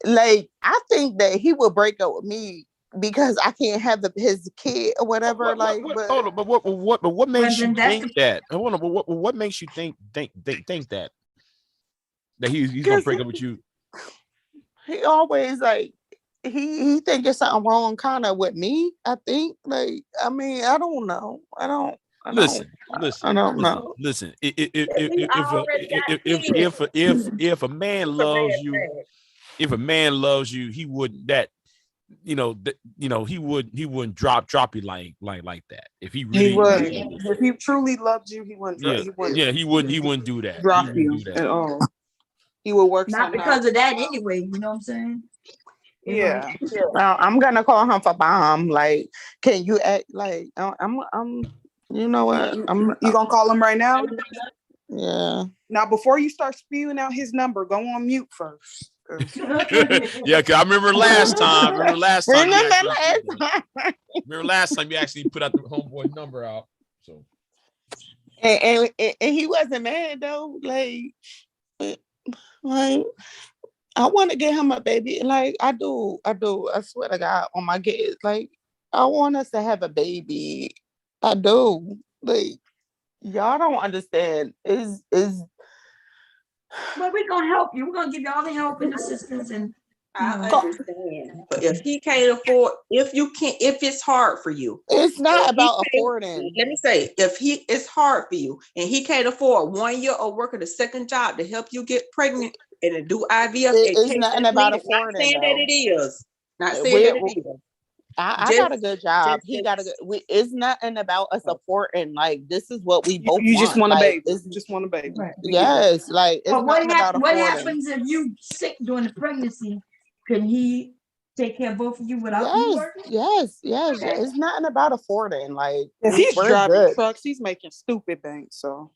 Like I think that he would break up with me because I can't have his kid or whatever. Hold on, but what makes you Brendan, think that? Hold on, but what makes you think that he's gonna break up with you? He always like he think it's something wrong kind of with me. I think like I mean I don't know. I don't Listen. I don't know. Listen. If a man loves you, if a man loves you, he wouldn't that. He wouldn't drop you like that. If he really, He would. If he truly loved you, he wouldn't. he wouldn't do that. Drop He wouldn't you do that. at all. He would work. Not because of that anyway. You know what I'm saying? Yeah. Well, I'm gonna call him for Bomb. Like, can you act like I'm you know what? You gonna call him right now? Yeah. Now, before you start spewing out his number, go on mute first. Yeah, cause I remember last time. Remember last time you actually put out the homeboy number out. So and he wasn't mad though. Like I want to get him a baby. Like I do. I swear to God on my kids. Like I want us to have a baby. I do. Like y'all don't understand. Is But we're gonna help you. We're gonna give you all the help and assistance and I understand. But if he can't afford, if it's hard for you. It's not about affording. Let me say, if it's hard for you and he can't afford 1 year of working a second job to help you get pregnant and to do IVF, it's nothing about affording. Not saying that it is. Not saying that it is. I got a good job. He got a good. It's nothing about us affording. Like this is what we both. You just want a baby. It's just want a baby. Right. Yes, like it's but what nothing about what affording. happens if you sick during the pregnancy? Can he take care of both of you without you Yes, working? yes, yes. Okay. It's nothing about affording. Like If he's we're driving good. trucks, he's making stupid bank. So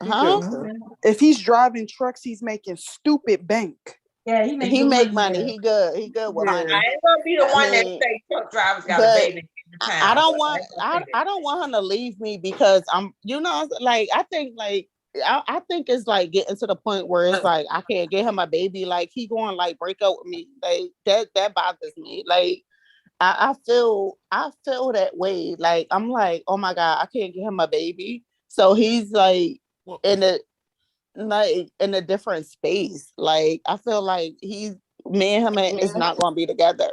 he Huh? good. If he's driving trucks, he's making stupid bank. Yeah, he make He good make money. money. Yeah. He good. He good with Yeah. money. I ain't gonna be the I one that mean, say truck drivers got a but baby in the town. I don't but want ain't gonna say that. I don't want him to leave me because I'm like I think I think it's like getting to the point where it's like I can't get him a baby. Like he going like break up with me. Like that bothers me. Like I feel that way. Like I'm like, oh my God, I can't get him a baby. So he's like in a different space. Like I feel like me and him is not gonna be together.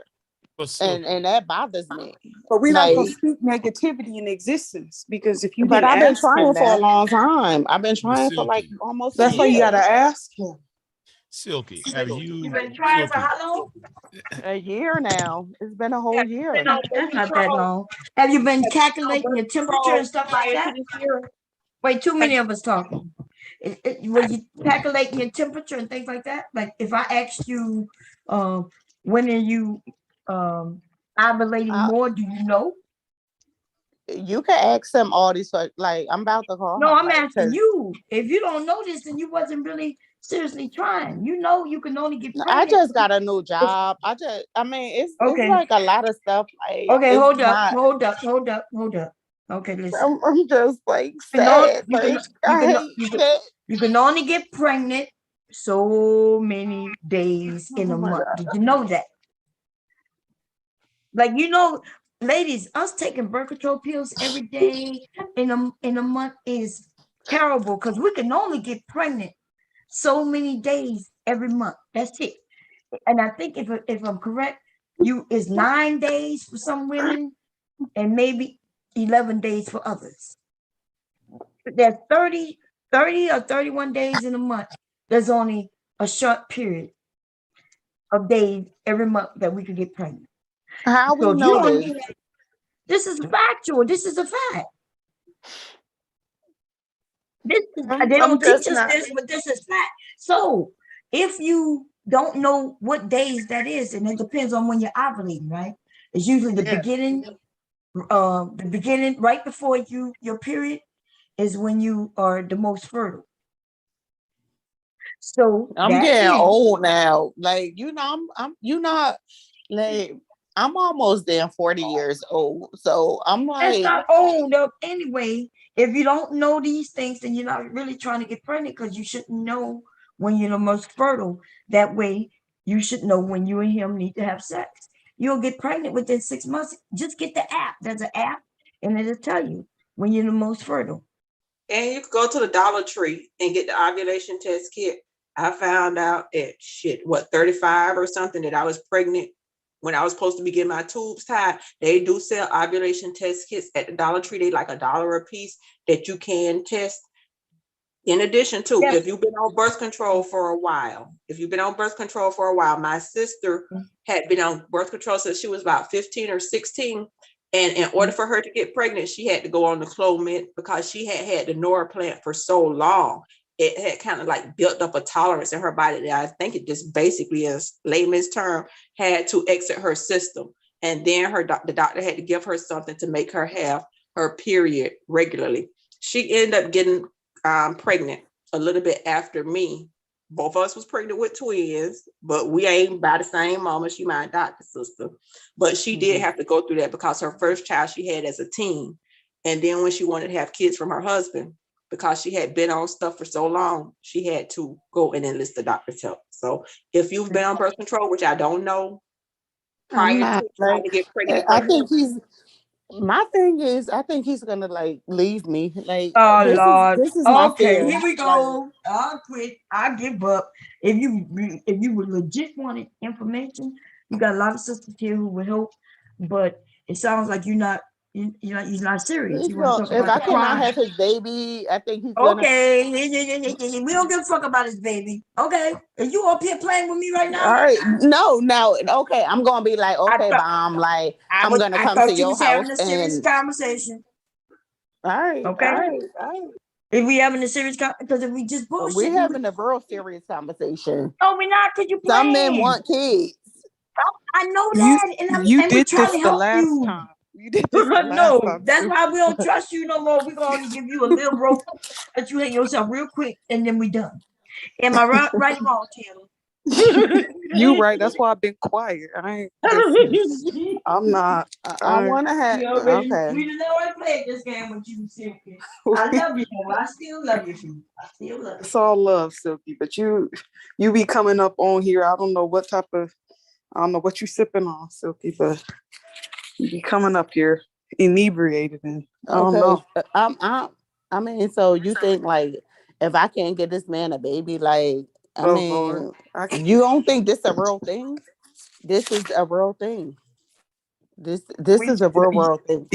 And that bothers me. But we're not gonna Like, speak negativity in existence because if you but didn't I've been ask trying him for a that, long time. I've been trying for like Silky. almost that's a why you year. gotta ask him. Silky, have You you been trying for Silky? how long? A year now. It's been a whole Have you been year. on That's birth not that control? long. Have you been Have you been on calculating birth your temperature control and stuff like prior to that? this year? Wait, too Have many you of us talking. Were you calculating your temperature and things like that? Like if I asked you, when are you ovulating I, more? Do you know? you can ask him all these like I'm about to call No, him I'm like asking 'cause you. If you don't know this, then you wasn't really seriously trying. You know, you can only get I pregnant. just got a new job. I mean it's Okay. like a lot of stuff like Okay, it's hold up, not hold up, hold up, hold up. Okay, listen. I'm just like You can only, sad. Like you I can, hate that. you can only get pregnant so many days in a Oh my month. God. Did you know that? Like ladies, us taking birth control pills every day in a month is terrible because we can only get pregnant so many days every month. That's it. And I think if I'm correct, it's 9 days for some women and maybe 11 days for others. There's 30 or 31 days in a month. There's only a short period of days every month that we can get pregnant. How So we if you know don't, this? this is factual. This is a fact. They I'm don't teach just us not. this, but this is fact. So if you don't know what days that is, and it depends on when you're ovulating, right? It's usually the beginning right before your period is when you are the most fertile. So I'm that getting is old now. Like, like I'm almost damn 40 years old. So I'm that's like, not old up anyway. If you don't know these things, then you're not really trying to get pregnant because you shouldn't know when you're the most fertile. That way, you should know when you and him need to have sex. You'll get pregnant within 6 months. Just get the app. There's an app, and it'll tell you when you're the most fertile. And you could go to the Dollar Tree and get the ovulation test kit. I found out at 35 or something that I was pregnant when I was supposed to be getting my tubes tied. They do sell ovulation test kits at the Dollar Tree. They like $1 a piece that you can test. In addition to, Yes. if you've been on birth control for a while, my sister had been on birth control since she was about 15 or 16. And in order for her to get pregnant, she had to go on the Clomid because she had the Norplant for so long. It had kind of like built up a tolerance in her body that I think it just basically, as layman's term, had to exit her system. And then the doctor had to give her something to make her have her period regularly. She ended up getting pregnant a little bit after me. Both of us was pregnant with twins, but we ain't by the same mama. She my adopted sister, but she did have to go through that because her first child she had as a teen, and then when she wanted to have kids from her husband, because she had been on stuff for so long, she had to go and enlist the doctor's help. So if you've been on birth control, which I don't know, I'm prior not to trying to get pregnant, I think my thing is, I think he's gonna like leave me. Like, oh Lord. this is my Okay, fear. here we go. I'll quit. I give up. If you would legit wanted information, you got a lot of sisters here who would help, but it sounds like you're not serious. You want to talk If about I the cannot crime. have his baby, I think he's gonna. Okay, we don't give a fuck about his baby. Okay, are you up here playing with me right now? All right, no, okay, I'm gonna be like, okay, Mom, like I'm gonna come to your was house having a serious and. conversation. All right, Okay. all right. If we having a serious because if we just bullshit, We're having a real serious conversation. no, we're not. Could you play? Some men want kids. I know You that, and you we're did trying this to the help last you. time. You did this the last No, time that's too. why we don't trust you no more. We're gonna give you a little rope, let you hit yourself real quick, and then we done. Am I right or wrong, Taylor? You right. That's why I've been quiet. I'm not. I want to have. We already Okay. we done already played this game with you, Silky. I love you, though. I still love you. I still love you. It's all love, Silky. But you be coming up on here. I don't know what you sipping on, Silky, but you be coming up here inebriated, and I don't know. I mean, so you think like if I can't get this man a baby, like I mean, Lord. you don't think this a real thing? This is a real thing. This is a real world thing.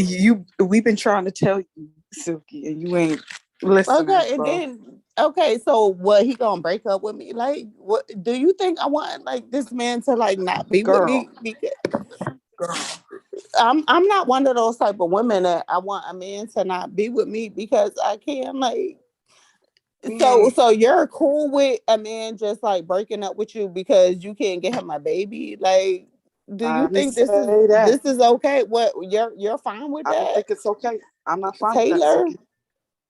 We've been trying to tell you, Silky, and you ain't listening. Okay, and then so what? He gonna break up with me? Like, what do you think I want? Like this man to like not be with me? I'm not one of those type of women that I want a man to not be with me because I can't like. So you're cool with a man just like breaking up with you because you can't get him a baby? Like, do you think this is okay? What you're fine with that? I think it's okay. I'm not fine Taylor. with that.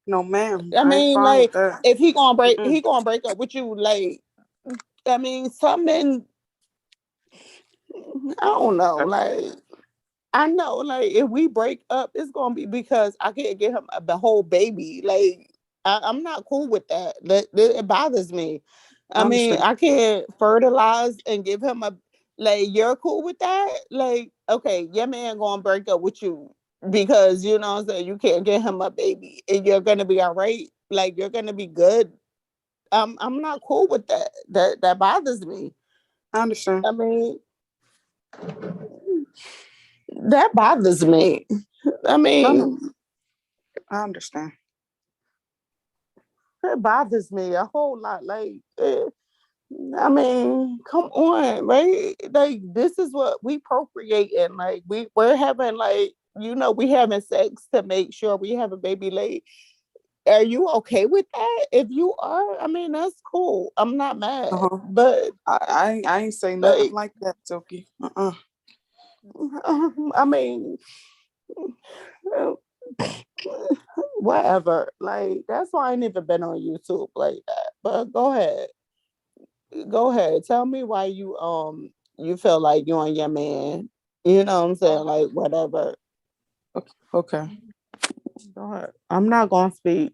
No, ma'am. I mean, like, if he gonna break up with you, like, I mean, something. I don't know, like. I know, like, if we break up, it's gonna be because I can't get him the whole baby. Like, I'm not cool with that. It bothers me. I mean, I can't fertilize and give him a like. You're cool with that? Like, okay, your man gonna break up with you because you know what I'm saying, you can't get him a baby, and you're gonna be all right. Like, you're gonna be good. I'm not cool with that. That bothers me. I understand. I mean. That bothers me. I mean, I understand. It bothers me a whole lot. Like, I mean, come on, right? Like, this is what we procreating. Like, we're having like, we having sex to make sure we have a baby. Like, are you okay with that? If you are, I mean, that's cool. I'm not mad. But I ain't saying nothing like that, Silky. I mean, whatever. Like, that's why I ain't even been on YouTube like that. But go ahead. Tell me why you feel like you and your man. You know what I'm saying? Like, whatever. Okay. Go ahead. I'm not gonna speak.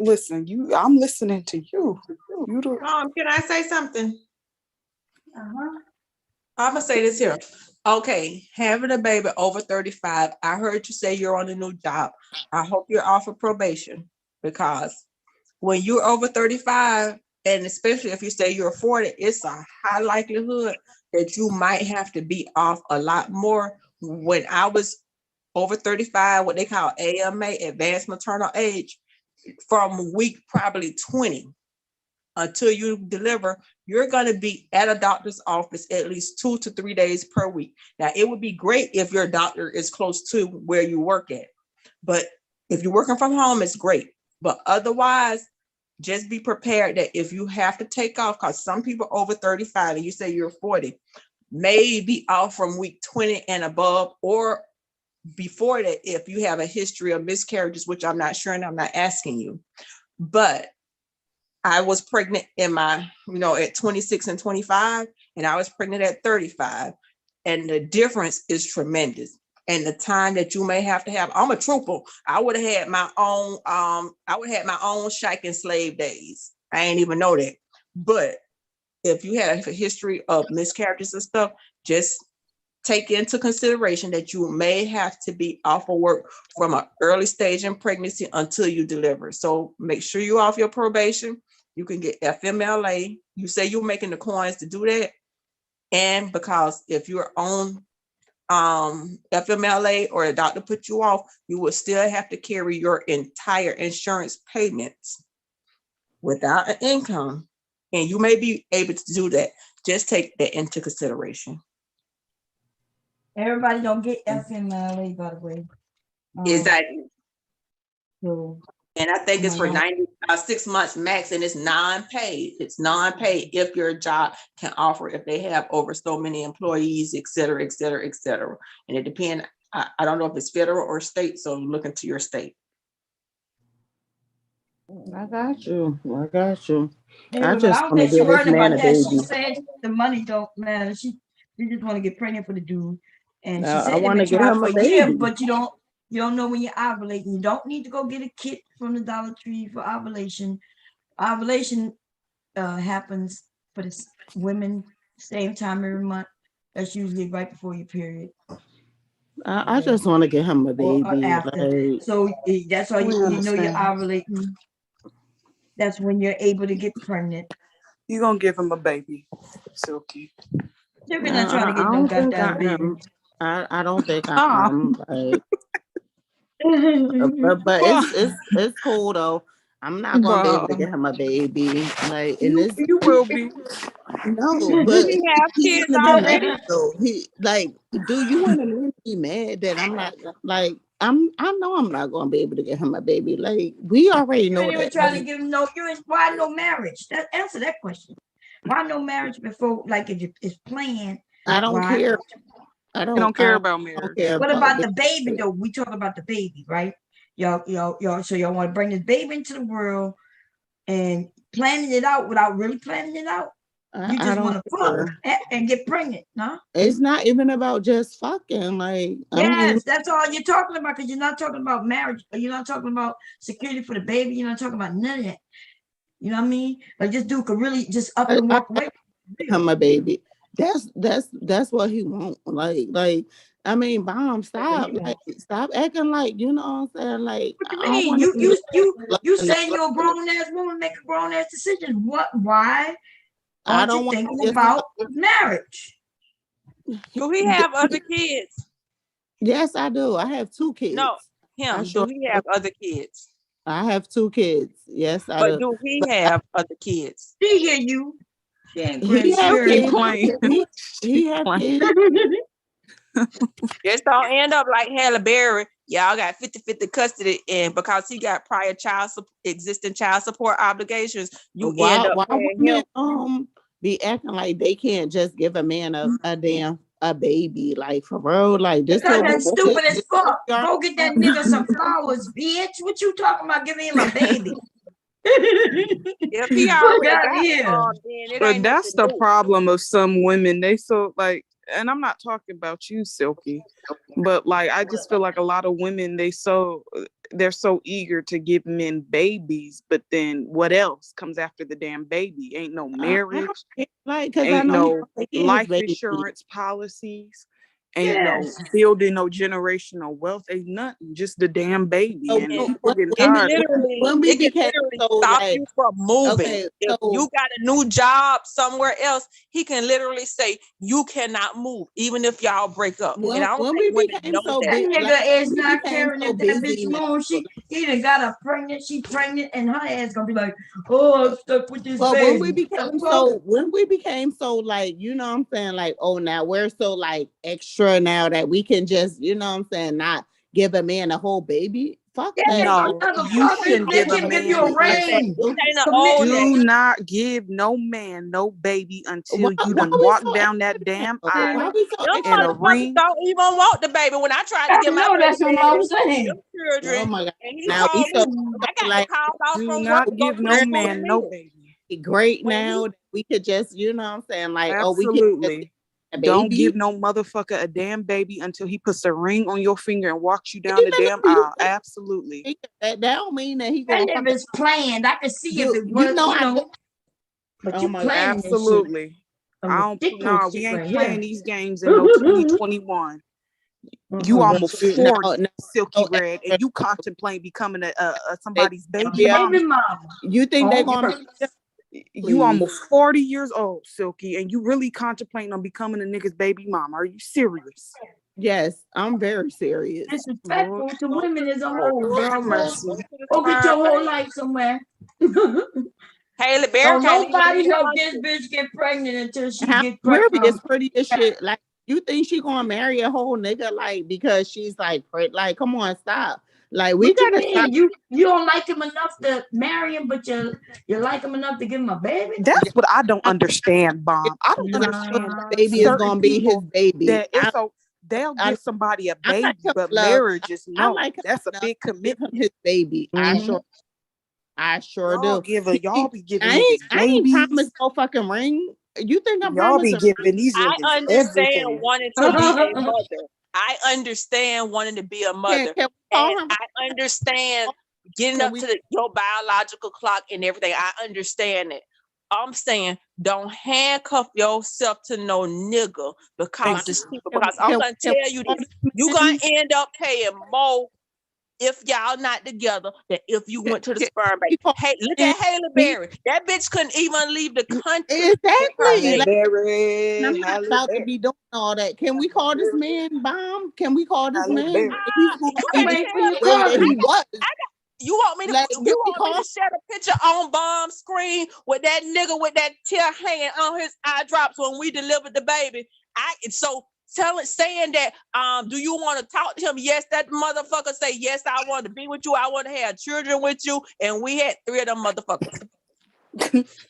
Listen, I'm listening to you. Can I say something? I'm gonna say this here. Okay, having a baby over 35. I heard you say you're on a new job. I hope you're off of probation, because when you're over 35, and especially if you say you're 40, it's a high likelihood that you might have to be off a lot more. When I was over 35, what they call AMA, advanced maternal age, from week probably 20 until you deliver, you're going to be at a doctor's office at least 2 to 3 days per week. Now, it would be great if your doctor is close to where you work at, but if you're working from home, it's great. But otherwise, just be prepared that if you have to take off, because some people over 35, and you say you're 40, may be off from week 20 and above, or before that, if you have a history of miscarriages, which I'm not sure and I'm not asking you. But I was pregnant in my, at 26 and 25, and I was pregnant at 35. And the difference is tremendous. And the time that you may have to have, I'm a trooper. I would have had my own, shike and slave days. I ain't even know that. But if you had a history of miscarriages and stuff, just take into consideration that you may have to be off of work from an early stage in pregnancy until you deliver. So make sure you're off your probation. You can get FMLA. You say you're making the coins to do that. And because if you're on FMLA or a doctor put you off, you will still have to carry your entire insurance payments without an income. And you may be able to do that. Just take that into consideration. Everybody don't get FMLA, by the way. Exactly. So And I think it's for 6 months max, and it's non-paid. It's non-paid if your job can offer, if they have over so many employees, et cetera, et cetera, et cetera. And it depends. I don't know if it's federal or state, so look into your state. I got you. I got you. Yeah, I but just I don't want to think she's give this worried man about a that. She baby. said the money don't matter. She just want to get pregnant for the dude. And she I said they've want to been get trying him for a years, baby. but you don't know when you're ovulating. You don't need to go get a kit from the Dollar Tree for ovulation. Ovulation happens for the women same time every month. That's usually right before your period. I just want to get him a Or baby. after. Like, So that's how we you know you're understand. ovulating. That's when you're able to get pregnant. You gonna give him a baby, Silky. They're not trying to I get no don't think goddamn I baby. am. I don't think I am. Like, but it's cool though. I'm not gonna be able to get him a baby. Like, and this You will be. no, but He have he's kids gonna be already. mad though. He like, do you want to be mad that I'm not like I know I'm not gonna be able to get him a baby. Like, we already You know ain't even that. trying to give him why no marriage? Answer that question. Why no marriage before, like, if it's planned? I don't Why? care. You don't care about marriage. What about the baby though? We talk about the baby, right? Y'all, so y'all want to bring this baby into the world and planning it out without really planning it out? You just want to fuck and get pregnant, no? It's not even about just fucking. Like, Yes, that's all you're talking about, because you're not talking about marriage. You're not talking about security for the baby. You're not talking about none of that. You know what I mean? Like, this dude could really just up and walk away. Him a baby. That's what he want. Like, I mean, Bomb, stop. Like, stop acting like, you know what I'm saying? Like, What you mean? You saying you're a grown ass woman, make a grown ass decision. Why I aren't don't you want thinking about marriage? Do he have other kids? Yes, I do. I have 2 kids. No, him. Do he have other kids? I have 2 kids. Yes, I But do. do he have other kids? She hear you. She ain't He crazy. have He kids. He have kids. Just don't end up like Halle Berry. Y'all got 50-50 custody, and because he got prior existing child support obligations, you end up Why paying women him. be acting like they can't just give a man a baby, like, for real? Like, this Because what we that's stupid as fuck. Go get that nigga some flowers, bitch. What you talking about giving him a baby? If he already got Yeah. then it But ain't that's the problem of some women. They so like, and I'm not talking about you, Silky, but like, I just feel like a lot of women, they're so eager to give men babies, but then what else comes after the damn baby? Ain't no marriage, like, cause I ain't know no he life baby. insurance policies, ain't Yes. no building no generational wealth, ain't nothing, just the damn baby. So And when- people getting It tired. we can became literally so, stop like, you from moving. okay, If so you got a new job somewhere else, he can literally say you cannot move, even if y'all break up. And I don't when think we women became know so that. That big, nigga is we not became caring so if that busy bitch now. moves. He done got her pregnant. She pregnant, and her ass gonna be like, "Oh, I'm stuck with this But baby." when we became so, like, you know what I'm saying, like, oh, now we're so, like, extra now that we can just, you know what I'm saying, not give a man a whole baby. Fuck that. No, you shouldn't give a Give man. you a ring. Do not give no man no baby until you done walk down that damn aisle Them in a motherfuckers ring. don't even want the baby. When I tried to get my baby, that's what I was saying. them children, Oh my God. and he Now called we me. I got like, the call off Do from work not to go give to no the man no meeting. baby. great now that we could just, you know what I'm saying, like, oh, we can Absolutely. a Don't baby. give no motherfucker a damn baby until he puts a ring on your finger and walks you down the damn aisle. Absolutely. That don't mean that he That gonna if it's planned, I can see if it was, you know, But Oh you my planning this shit. Absolutely. Some I don't. ridiculous Nah, shit we ain't right playing here. these games in no 2021. You almost 40, Silky Red, and you contemplate becoming a somebody's baby mom. Baby mama. You think they're Oh, gonna you almost 40 years old, Silky, and you really contemplating on becoming a nigga's baby mom. Are you serious? Yes, I'm very serious. Disrespectful to women as a whole, bro. mercy. Go get your whole life somewhere. Halle Berry Don't can't nobody even help this bitch get pregnant until she How get Ruby pregnant. is pretty as shit. Like, you think she gonna marry a whole nigga, like, because she's like, like, come on, stop. Like we What you gotta stop. mean? You don't like him enough to marry him, but you like him enough to give him a baby? That's what I don't understand, Bomb. I don't understand Nah, Baby is certain gonna be his people baby. that I, it's so they'll I, give somebody a I baby, like him but love. marriage is I no. like him That's a enough big to give commitment. him his baby. Mhm. I sure Y'all do. y'all be giving I niggas ain't promised babies. no fucking ring. You think I'm Y'all be promised a ring? giving these I niggas understand everything. wanting to be a mother. I understand wanting to be a mother. Can we call And him? I understand getting Can up we? to your biological clock and everything. I understand it. I'm saying don't handcuff yourself to no nigga because it's cheaper. Because I'm gonna tell you this, you're gonna end up paying more if y'all not together than if you went to the sperm bank. Hey, look at Halle Berry. That bitch couldn't even leave the country. Exactly. Halle Like, Berry, I'm not Halle about to Berry, be doing all that. Can we call this man Bomb? Can we call this Halle man? Berry. He's gonna You be can't the Wait for your way that he call. was. You want me to Like, you can we want me call? to share a picture on Bomb screen with that nigga with that tear hanging on his eye drops when we delivered the baby? Saying that do you want to talk to him? Yes, that motherfucker say yes, I want to be with you, I want to have children with you, and we had 3 of them motherfuckers.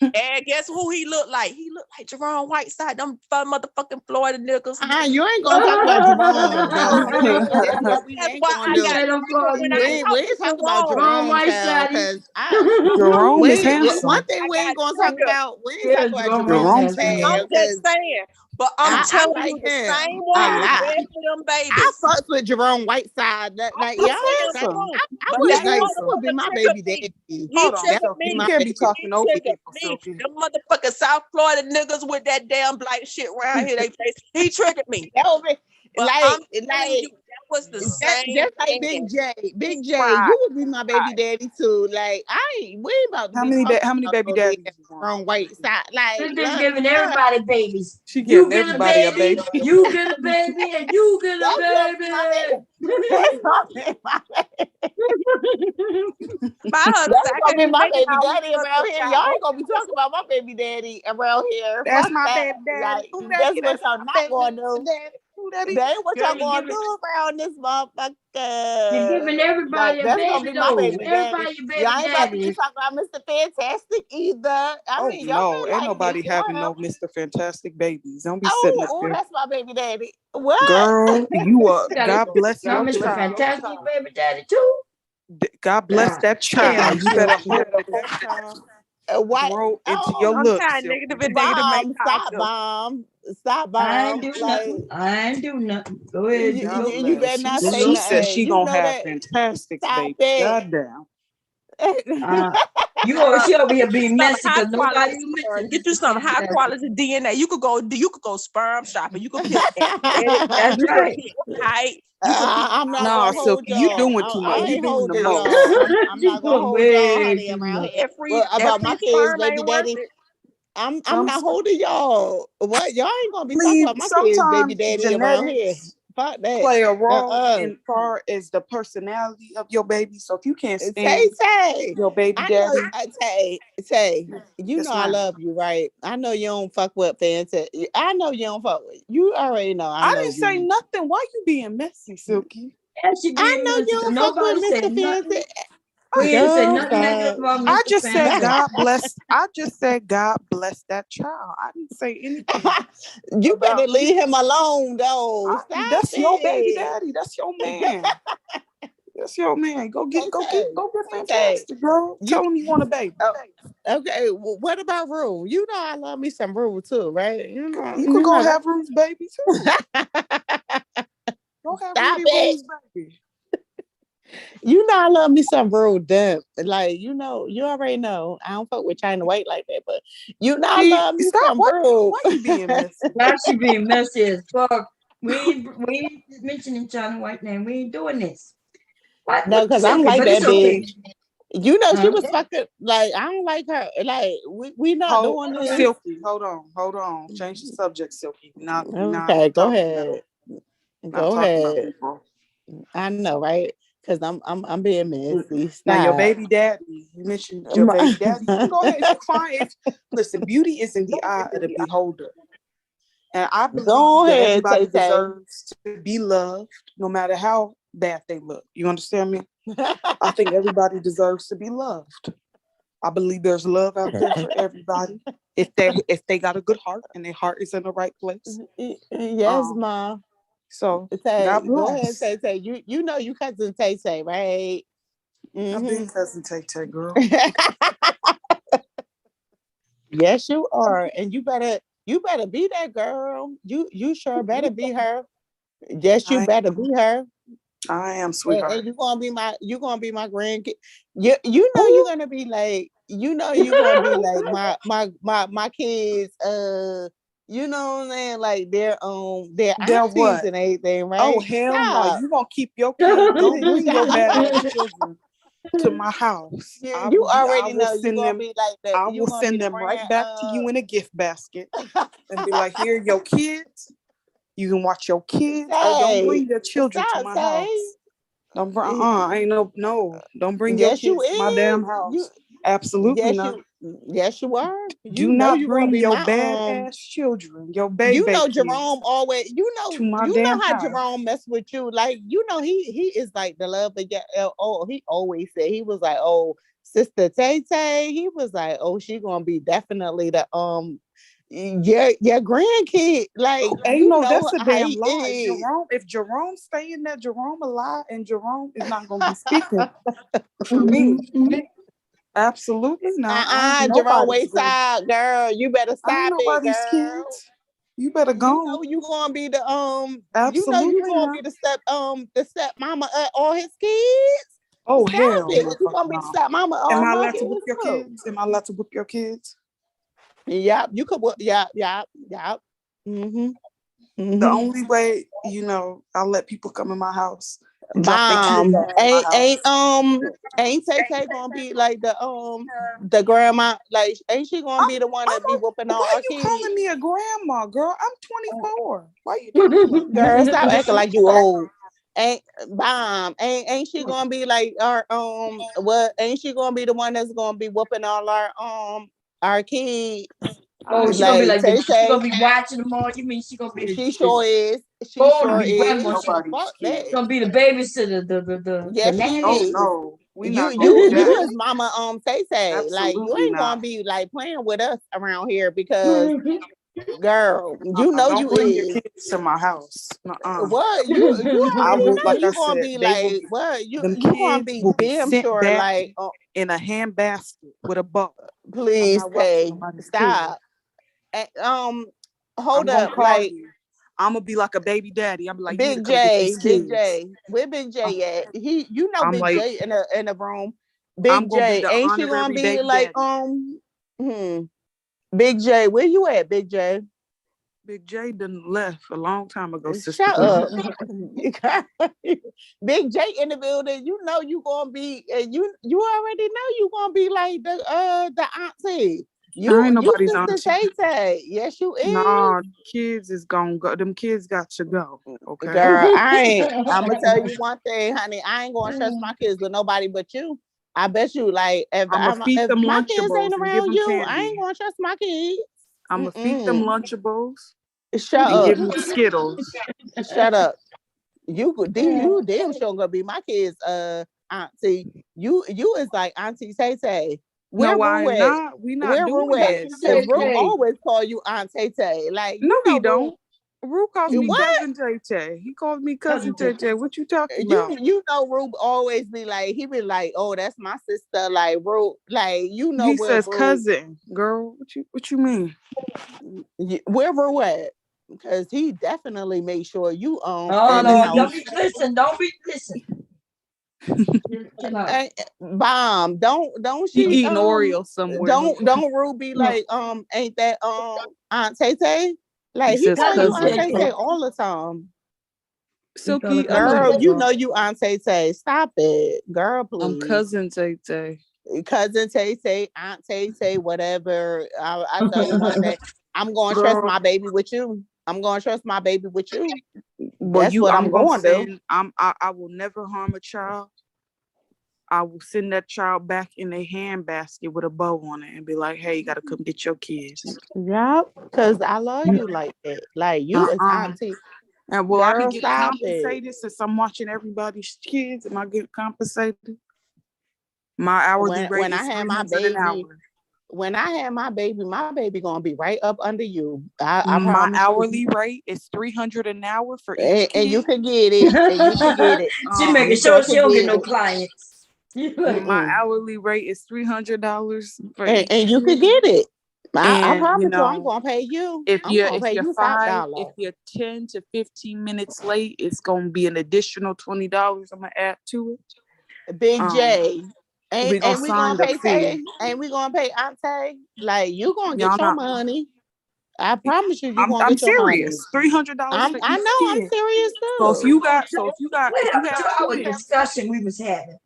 And guess who he looked like? He looked like Jerome Whiteside, them fun motherfucking Florida niggas. You ain't gonna talk about Jerome, though. That's what we That's ain't why gonna I do. got triggered when I We talked ain't to talking about Jerome. Jerome, child, because Jerome is handsome. one thing we ain't gonna talk about. We ain't talking about Jerome, I'm child, just saying, but I'm I telling like you, the him same a one who lot. breastfed them I babies. fucks with Jerome Whiteside. Like He's y'all, handsome. I But would that like that handsome. would be motherfucker my triggered baby me. daddy. He Hold on, triggered Silky. me. You can't be talking He over triggered people, me. Silky. Them motherfucking South Florida niggas with that damn black shit around here, they face. He triggered me. That would be But I'm like telling you, that was the same just like thing. Big J. Big J, Tried. you would be my baby daddy too. Like we ain't about to How be many talking baby about no daddies damn you want? Jerome Whiteside. Like She's just look, giving everybody babies. She You giving get a everybody a baby, baby. you get a baby, and you get a that's gonna be my baby. baby. That's gonna be my baby. My husband, That's I gonna can't be my imagine baby how we daddy fuck around with here. Y'all y'all. ain't gonna be talking about my baby daddy around here. That's Fuck my that. baby daddy. Like Who that's that? what That's y'all my not baby gonna do. daddy. Who that is? That ain't what Girl, y'all you gonna giving do around this you're motherfucker. giving everybody Like a that's gonna baby be my though. baby daddy. Everybody your Y'all baby ain't about to be daddy. talking about Mr. Fantastic either. I Oh mean, y'all no, may ain't like nobody Mr. having no Whatever. Mr. Fantastic babies. Don't be sitting up Oh, there. that's my baby daddy. What? Girl, you are Got God bless not your Mr. child. Fantastic baby daddy too. God bless God that child. damn, You better Silky. hope that that child What? grow into your Oh, I'm look, kind of Silky. negative and negative make Bomb! Stop, positive. bomb! Stop, I ain't bomb! do Like nothing. I ain't do nothing. Go ahead, do God your you thing. better bless. not Do say your She said thing. nothing. she You gonna know have that. fantastic Stop babies. it. God damn. She over here being Some messy high because quality nobody sperm. mentioned Get you Mr. some high Fantastic. quality DNA. You could go sperm shopping. You could pick athletic. That's You could right. pick height. You could pick I'm not No, gonna hold Silky, you y'all. doing too much. I You ain't doing the holding most. y'all. I'm She not gonna doing hold y'all, way honey, too around much. here. that free Well, about my kids, sperm baby ain't worth daddy. it. I'm Some not holding y'all. What? Y'all ain't gonna be talking about my kids, baby sometimes daddy around here. genetics Fuck that. play a role in far as the personality of your baby. So if you can't stand Tay, your baby I know. daddy, Tay, you yes, know I ma'am. love you, right? I know you don't fuck with Fantastic. I know you don't fuck with. You already know. I I know didn't say you. nothing. Why you being messy, Silky? Yeah, she I being know messy you because don't fuck with nobody Mr. said nothing. Fantastic. We ain't said Girl, nothing negative stop. about I Mr. just said Fantastic. God bless. I just said God bless that child. I didn't say anything You about better leave him alone, though. Stop that's your baby it. daddy. That's your man. That's your man. Go get Tay, fantastic, girl. Tell him you want a baby. Okay, well, what about Rue? You know I love me some Rue too, right? You could go have Ruth's baby too. Go have Stop Rudy it. Ruth's baby. You know I love me some Rue Dump. Like, you know, you already know. I don't fuck with China White like that, but you know I love me some Rue. Why you being messy? Why she being messy as fuck? We ain't mentioning China White name. We ain't doing this. What? No, because I don't Silky, like but that it's okay. bitch. You know, she was Okay. fucking like I don't like her. Like we not doing this. Silky, hold on. Change the subject, Silky. Okay, go ahead. Go ahead. People. I know, right? Because I'm being messy. Stop. Now your baby daddy, you mentioned your baby daddy. You can go ahead. You find listen, beauty is in the eye of the beholder. And I believe that everybody deserves to be loved, no matter how bad they look. You understand me? I think everybody deserves to be loved. I believe there's love out there for everybody if they got a good heart and their heart is in the right place. Yes, Ma. So Say, God go ahead, bless. say. You know you cousin Tay, right? I've been cousin Tay, girl. Yes, you are, and you better be that girl. You sure better be her. Yes, you better be her. I am, sweetheart. And you gonna be my grandkid. You know you're gonna be like, you're gonna be like my kids. You know what I'm saying? Like their aunties what? and everything, right? Oh hell no! You gonna keep your kids? Don't bring your badass children to my house. You already know you're gonna be like that. I will send them right back to you in a gift basket and be like, "Here, your kids. You can watch your kids. Don't bring your children to my house. Don't bring. Ain't no. Don't bring your kids to my damn house. Absolutely not. Yes, you are. Do not bring your badass children, your baby. You know Jerome always. You know how house. Jerome mess with you. Like he is like the love of your. Oh, he always said he was like, oh, Sister Tay Tay. He was like, oh, she gonna be definitely the your grandkid. Like ain't no, that's a damn lie. Jerome, if Jerome stay in there, Jerome alive, and Jerome is not gonna be speaking for me. Absolutely not. Jerome Wayside, girl, you better stop it, girl. Kids. You better go. You know you gonna be the Absolutely you gonna be the step mama of all his kids. Oh stop hell! It. You gonna be the step mama of Am all I my allowed to whip your kids? Am I allowed to whip your kids? Yep, you could. Yep. Mm-hmm. The only way, I'll let people come in my house. Ain't Tay Tay gonna be like the grandma? Like, ain't she gonna be the one that be whooping all our kids? Why you calling me a grandma, girl? I'm 24. Why you doing that? Girl, stop acting like you old. Ain't she gonna be like our what? Ain't she gonna be the one that's gonna be whooping all our kids? Oh, she's gonna be like this. She's gonna be watching them all. You mean she gonna be? She sure is. She sure is. She's gonna be the babysitter. The yes, she is. No, you is Mama Tay Tay. Like you ain't gonna be like playing with us around here because. Girl, you know don't you bring is. your kids to my house. What you already know you gonna be like what you gonna be damn sure like in a hand basket with a bow. Please, Tay, stop. Hold up, like I'm gonna be like a baby daddy. I'm like Big J. Where Big J at? Big J in a room. Big J, ain't she gonna be like Big J, where you at, Big J? Big J done left a long time ago, sister. Shut up. Big J in the building. You know you gonna be you already know you gonna be like the auntie. I ain't nobody's auntie. Yes, you is. Nah, kids is gonna go. Them kids got to go. Okay. Girl, I'm gonna tell you one thing, honey. I ain't gonna trust my kids with nobody but you. I bet you, like, if my kids ain't around you, I ain't gonna trust my kids. I'm gonna feed them Lunchables. Shut up. Give them Skittles. Shut up. You damn sure gonna be my kids' auntie. You is like Auntie Tay Tay. No, I'm not. We not doing that. Ru always call you Aunt Tay Tay. Like, no, he don't. Ru calls me cousin Tay Tay. He calls me cousin Tay Tay. What you talking about? You know, Ru always be like, he be like, oh, that's my sister. Like, Ru, like, you know, he says cousin. Girl, what you mean? Where Ru at? Because he definitely made sure you own. Oh no! Don't be listen. Bomb, don't she eating Oreo somewhere? Don't Ru be like ain't that Aunt Tay Tay? Like he call you Aunt Tay Tay all the time. Silky, girl, you know you Aunt Tay Tay. Stop it, girl, please. I'm cousin Tay Tay. Cousin Tay Tay, Aunt Tay Tay, whatever. I tell you one day, I'm gonna trust my baby with you. I'm gonna trust my baby with you. Well, that's what I'm going to do. I will never harm a child. I will send that child back in a hand basket with a bow on it and be like, hey, you gotta come get your kids. Yeah, because I love you like that. Like you as auntie. And will I be Girl, getting stop it. compensated since I'm watching everybody's kids? Am I getting compensated? My hourly rate When is I had my $300 an baby, hour. when I had my baby gonna be right up under you. I My promise you. hourly rate is $300 an hour for each And kid. you can get it. And you can get it. She making You sure sure she can don't get get no it. clients. You like, My hourly rate is $300 for each And you can kid. get it. I And promise you you, I'm know, gonna pay you. if I'm gonna you're pay you $5. 10 to 15 minutes late, it's gonna be an additional $20 I'm gonna add to it. Big J. We gonna And we sign gonna the pay fee. Tay. Ain't we gonna pay Auntie? Like you gonna Y'all get your not. money. I promise you, I'm gonna get your money. serious. $300 for each I know I'm kid. serious So if too. you got, if you have to our twins, discussion we was having.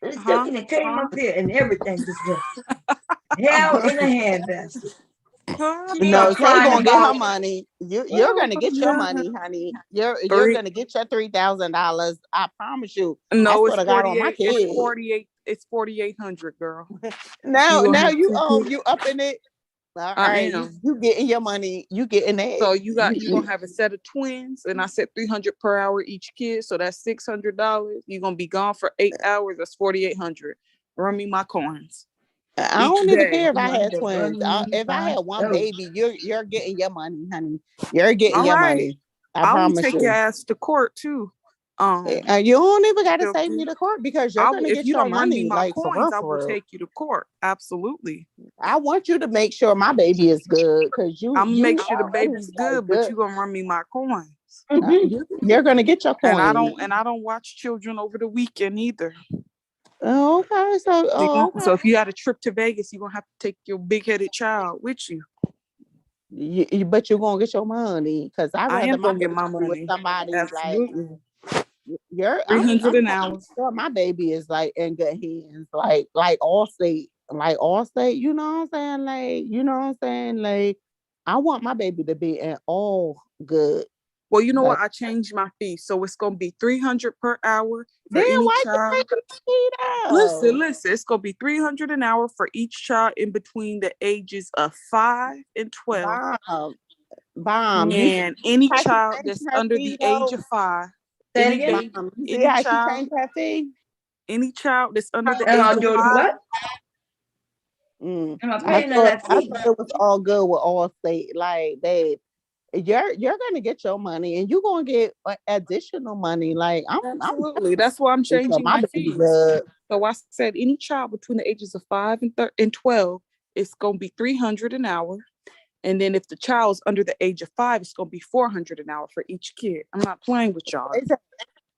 This looking and came up here and everything just went hell in a handbasket. No, Tay crying gonna get her about- money. You're gonna get your money, honey. You're gonna get your $3,000. I promise you. No, That's it's what I got on my 48. kids. It's 48. It's 4,800, girl. Now you two kids. you up in it. All I right, am. you getting your money. You getting that. So you gonna have a set of twins, and I said 300 per hour each kid, so that's $600. You're gonna be gone for 8 hours. That's 4,800. Run me my coins. I don't even care if I Somebody had to twins. run me If I my had one dough. baby, you're getting your money, honey. You're getting All your right. money. I will promise take you. your ass to court too. You don't even gotta Silky. take me to court because you're gonna if get you your don't run me money. my Like for coins, real, I for will real. take you to court. Absolutely. I want you to make sure my baby is good because I'm gonna make sure the already, baby's like, good, but you gonna run me my coins. You're gonna get your coins. And I don't watch children over the weekend either. Oh, okay. So if you got a trip to Vegas, you're gonna have to take your big-headed child with you. But you're gonna get your money because I am gonna get my with money. somebody Absolutely. like $300 an hour. Sure my baby is like in good hands, like Allstate, you know what I'm saying? Like, you know what I'm saying? Like, I want my baby to be in all good. Well, you know what? I changed my fee, so it's gonna be $300 per hour for Then any why child. you take the fee down? Listen, it's gonna be $300 an hour for each child in between the ages of 5 and 12. Bomb. And any How she child changed that's her under fee, the age though? of 5, Say it any again? baby, You see any how she child, changed her fee? any child that's under the Am I age of doing 5, what? Am I I paying that thought fee? it was all good with Allstate. Like, babe, you're gonna get your money and you're gonna get additional money. Like, absolutely. That's why I'm changing my fees. So I said any child between the ages of 5 and 12, it's gonna be $300 an hour. And then if the child's under the age of 5, it's gonna be $400 an hour for each kid. I'm not playing with y'all.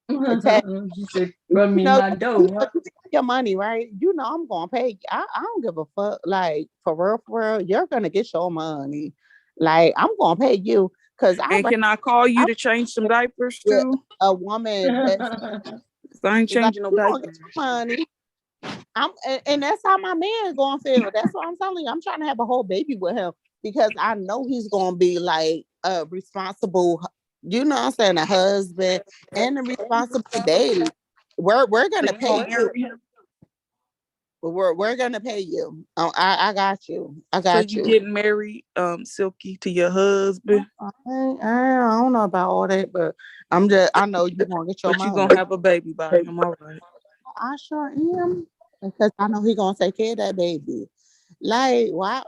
She said, run me my dough. You get your money, right? You know I'm gonna pay. I don't give a fuck. Like, for real, you're gonna get your money. Like, I'm gonna pay you because can I call you to change some diapers too? A woman I ain't changing no diapers. Money. And that's how my man is gonna feel. That's what I'm telling you. I'm trying to have a whole baby with him because I know he's gonna be like a responsible, you know what I'm saying, a husband and a responsible daddy. We're gonna pay you. We're gonna pay you. Oh, I got you. I got you. Getting married, Silky, to your husband? I don't know about all that, but I know you're gonna get your money. But you're gonna have a baby by him, all right? I sure am, because I know he's gonna take care of that baby. Like, wow.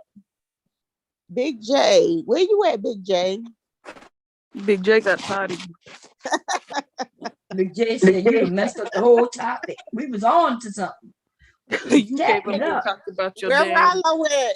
Big J, where you at, Big J? Big J got tired of you. Big J said you messed up the whole topic. We was on to something. You came up and talked about your Where dad. Rollo at?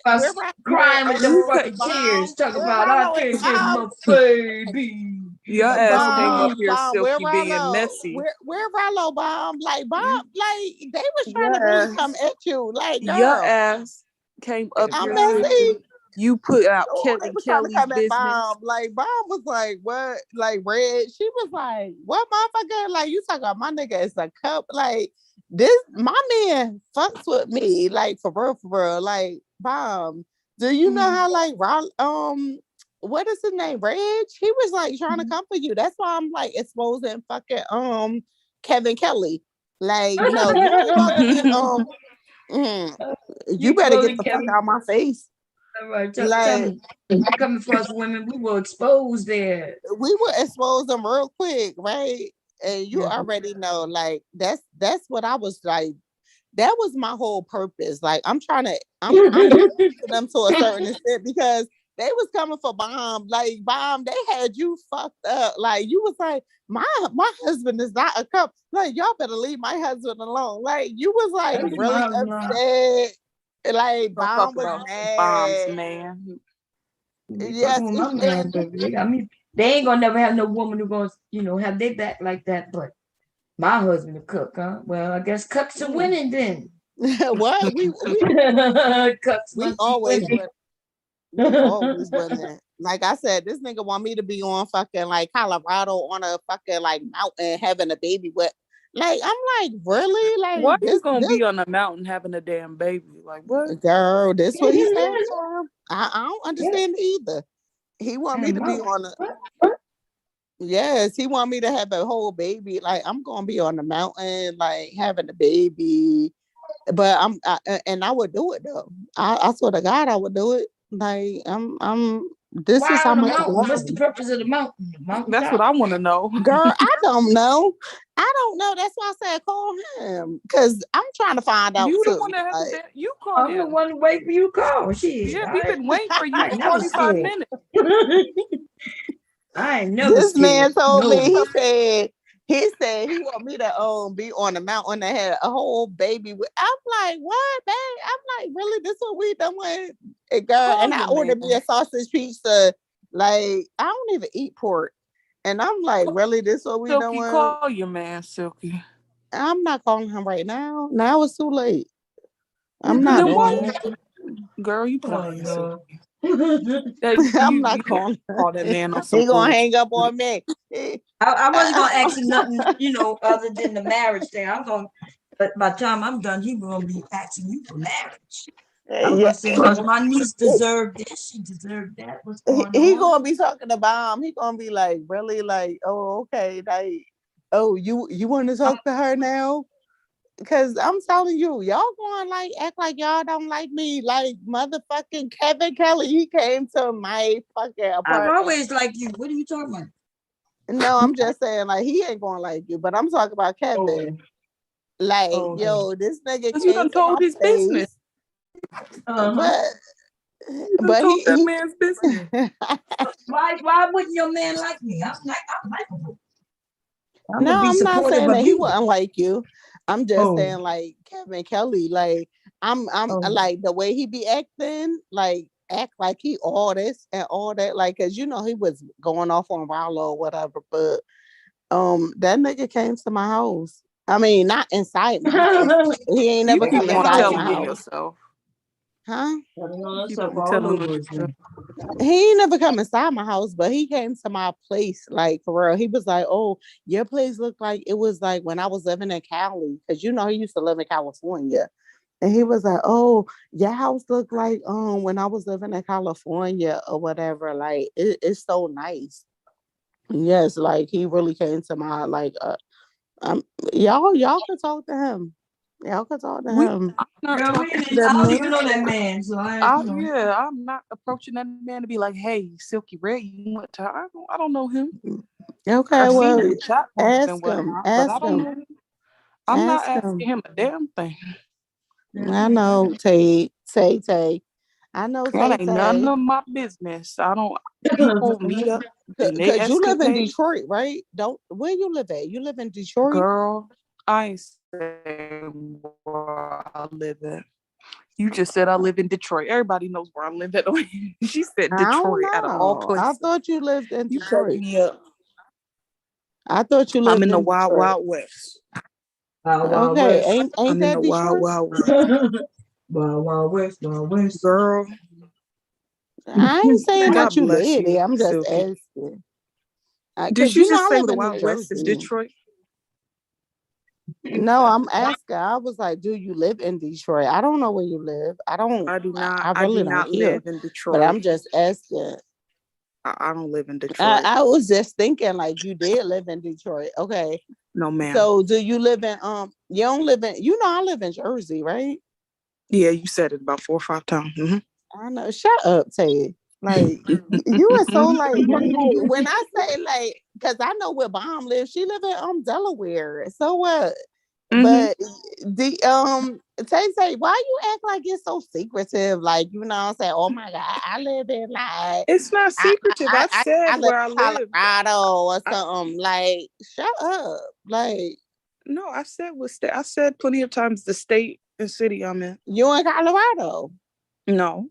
Crying with them fucking tears. Talk about I can't get my baby. Your ass came up here, Silky, being messy. Where Rollo, Bomb? Like, Bomb, like, they was trying to really come at you. Like, girl. Your ass came up I'm here. messy. You put out Kevin Kelly's business. Bomb. Like, Bomb was like, what? Like, Red, she was like, what, motherfucker? Like, you talking about my nigga is a cup. Like, this, my man fucks with me. Like, for real. Like, Bomb, do you know how, like, what is his name? Reg? He was like trying to come for you. That's why I'm like exposing fucking Kevin Kelly. Like, no, you ain't gonna get you better get the fuck out of my face. All right, tell Like me, coming for us women, we were exposed there. we will expose them real quick, right? And you already know, like that's what I was like. That was my whole purpose. Like I'm to them to a certain extent because they was coming for Bomb. Like Bomb, they had you fucked up. Like you was like, my husband is not a cup. Like y'all better leave my husband alone. Like you was like That's really my mom. upset. Like Don't Bomb talk was about mad. Bomb's man. They Yes, fucking with my man, baby. They got me. They ain't gonna never have no woman who gonna, have their back like that. But my husband a cook, huh? Well, I guess cooks are winning then. what we Cooks we must be always winning. win. We always winning. Like I said, this nigga want me to be on fucking like Colorado on a fucking like mountain having a baby with. Like I'm like really like Why you this gonna be on a mountain having a damn baby? Like what? girl. This what he said. I don't understand it either. He want me to be on a. Yes, he want me to have a whole baby. Like I'm gonna be on the mountain, like having a baby. But and I would do it though. I swear to God, I would do it. Like I'm. This Why is how on the much. mountain? What's the purpose of the mountain? The mountain That's what I want to know. Girl, I don't know. I don't know. That's why I said call him. Cause I'm trying to find out You the too. one that has Like, to you call I'm the him. one to wait for you to call. Shit. Yeah, we've been waiting for you I for ain't never 45 scared. minutes. I ain't never this man scared. told No. me he said he want me to be on the mountain that had a whole baby with. I'm like, what, babe? I'm like, really? This what we doing? And girl, and I ordered me a sausage pizza. Like, I don't even eat pork. And I'm like, really? This what we Silky, doing? call your man, Silky. I'm not calling him right now. Now it's too late. I'm not Then why doing it. girl, you playing, Silky. I'm not calling call that man on some He gonna bullshit. hang up on me. I wasn't gonna ask him nothing, other than the marriage thing. But by the time I'm done, he gonna be asking you for marriage. I'm gonna say, well, my niece deserved this, she deserved that. What's going He on? gonna be talking to Bomb. He gonna be like, really, like, oh, okay, like, oh, you want to talk to her now? Because I'm telling you, y'all gonna like act like y'all don't like me. Like motherfucking Kevin Kelly, he came to my fucking I've apartment. always liked you. What are you talking about? No, I'm just saying, like, he ain't gonna like you, but I'm talking about Kevin. Like, yo, this nigga Because you came done to told my his place, business. You done but told that he man's business. Why wouldn't your man like me? I'm likable. I'm No, gonna be I'm not supportive saying of that he you. wouldn't like you. I'm just Oh. saying, like, Kevin Kelly, like, I'm like the way he be acting, like, act like he all this and all that, like, cause he was going off on Rollo or whatever, but that nigga came to my house. I mean, not inside my house. He ain't never You come keep on inside telling my on house. yourself. Huh? Keep on telling on yourself. He ain't never come inside my house, but he came to my place, like for real. He was like, "Oh, your place looked like it was like when I was living in Cali, because he used to live in California." And he was like, "Oh, your house looked like when I was living in California or whatever. Like it's so nice." Yes, like he really came to my y'all can talk to him. Y'all can talk to him. I'm not Girl, talking to I that don't man. even know that man, so I'm not approaching that man to be like, "Hey, Silky Red, you went to?" I don't know him. Okay, I've well, seen him in chat rooms and ask him. whatnot, but I don't know him. I'm not Ask him. asking him a damn thing. I know, Tay. I know, That ain't none Tay. of my business. I don't. People meet up and they Because you live in escapade. Detroit, right? Where you live at? You live in Detroit? Girl, I ain't say where I live at. You just said I live in Detroit. Everybody knows where I live at. She said I don't Detroit out of all know. I places. thought you lived in You set Detroit. me up. I thought you lived I'm in the in wild, Detroit. wild west. Wild Okay, West. ain't I'm in that the wild, Detroit? wild west. Wild West, Wild West. Girl, I ain't saying God that you bless live you, there. I'm just Silky. asking. Did Because you just I say live the in New Wild West is Jersey. Detroit? No, I'm asking. I was like, do you live in Detroit? I don't know where you live. I do not. I I really do don't not care. live in Detroit. But I'm just asking. I don't live in Detroit. I was just thinking like you did live in Detroit. Okay. No, ma'am. So do you live in you don't live in I live in Jersey, right? Yeah, you said it about 4 or 5 times. Mm-hmm. I know. Shut up, Tay. Like you are so like when I say like, because I know where Bomb lives. She live in Delaware. So what? But the Tay, why you act like it's so secretive? Like, you know what I'm saying? Oh my God, I live in like It's not secretive. I said where I in live. Colorado or something. Like, shut up. Like, no, I said what state. I said plenty of times the state and city I'm in. You in Colorado? No.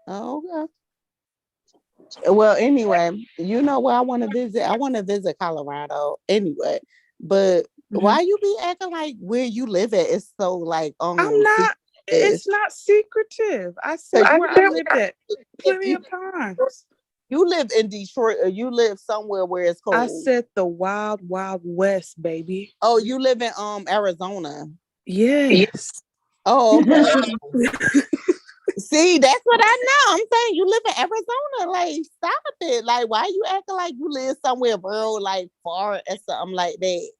Oh, okay. Well, anyway, you know where I want to visit? I want to visit Colorado anyway. But why you be acting like where you live at is so like I'm not. It's not secretive. I said where I lived at plenty of times. You live in Detroit or you live somewhere where it's cold? I said the wild, wild west, baby. Oh, you live in Arizona? Yes. Oh, okay. See, that's what I know. I'm saying you live in Arizona. Like, stop it. Like, why you acting like you live somewhere rural, like far or something like that?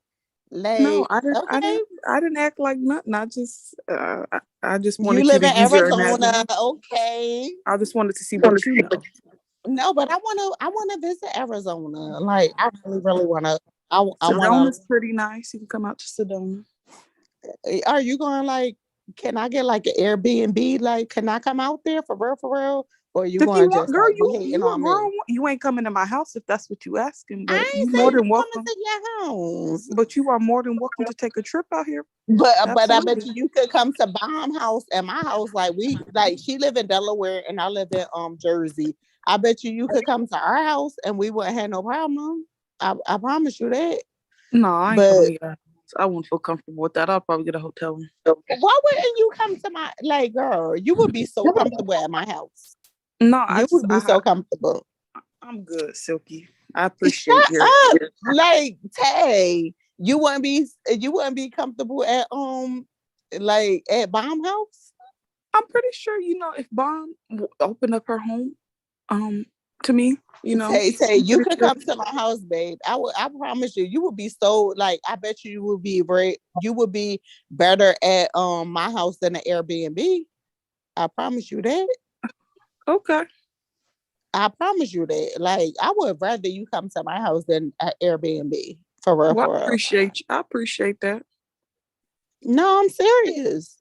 Like, no, I didn't. Okay. I didn't act like nothing. I just wanted you live to in use your Arizona. imagination. Okay. I just wanted to see what you know. No, but I wanna visit Arizona. Like, I really wanna. I wanna. Sedona's pretty nice. You can come out to Sedona. Are you going like? Can I get like an Airbnb? Like, can I come out there for real? Or you going just girl? Like, You a grown. You ain't coming to my house if that's what you asking. But I ain't you saying more than you welcome to your house. But you are more than welcome to take a trip out here. But I bet Absolutely. you could come to Bomb house and my house. Like she live in Delaware and I live in Jersey. I bet you could come to our house and we wouldn't have no problem. I promise you that. No, I ain't coming to your house. I wouldn't feel comfortable with that. I'll probably get a hotel room. Why wouldn't you come to my girl? You would be so comfortable at my house. No, you would be so comfortable. I'm good, Silky. I appreciate Shut your up. Like, Tay, you wouldn't be comfortable at like at Bomb house? I'm pretty sure if Bomb opened up her home to me, Tay, you could come to my house, babe. I promise you would be so like I bet you would be better at my house than an Airbnb. I promise you that. Okay. I promise you that. Like, I would rather you come to my house than an Airbnb. For real, Well, for real. I appreciate that. No, I'm serious.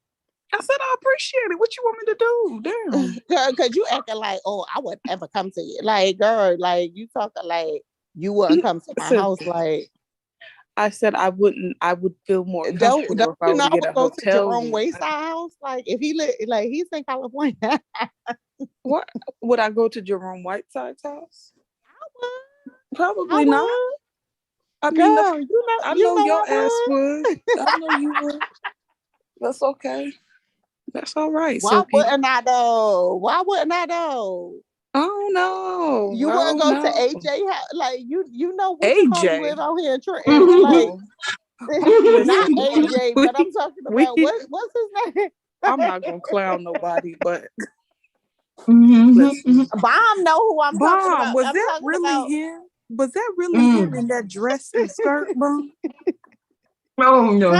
I said I appreciate it. What you want me to do? Damn. Girl, because you acting like, oh, I would ever come to you. Like, girl, like you talking like you wouldn't come to my house. Like, I said I wouldn't. I would feel more don't comfortable if I you were know to get a go to hotel Jerome room. Wayside house? Like, if he like he's in California. What would I go to Jerome Whiteside's house? Probably I not. would. I mean, Girl, I know your I ass would. would. I know you would. That's okay. That's all right. Why Silky. wouldn't I though? Why wouldn't I though? Oh no. You I wouldn't don't go to know. AJ house? Like you know what AJ? live out here in Trenton. Like not Listen, AJ, but I'm talking about what's his name? I'm not gonna clown nobody, but Bomb know who I'm talking Bomb, about. was I'm that talking really about, him? Was that really him in that dress and skirt, Bomb? Oh no.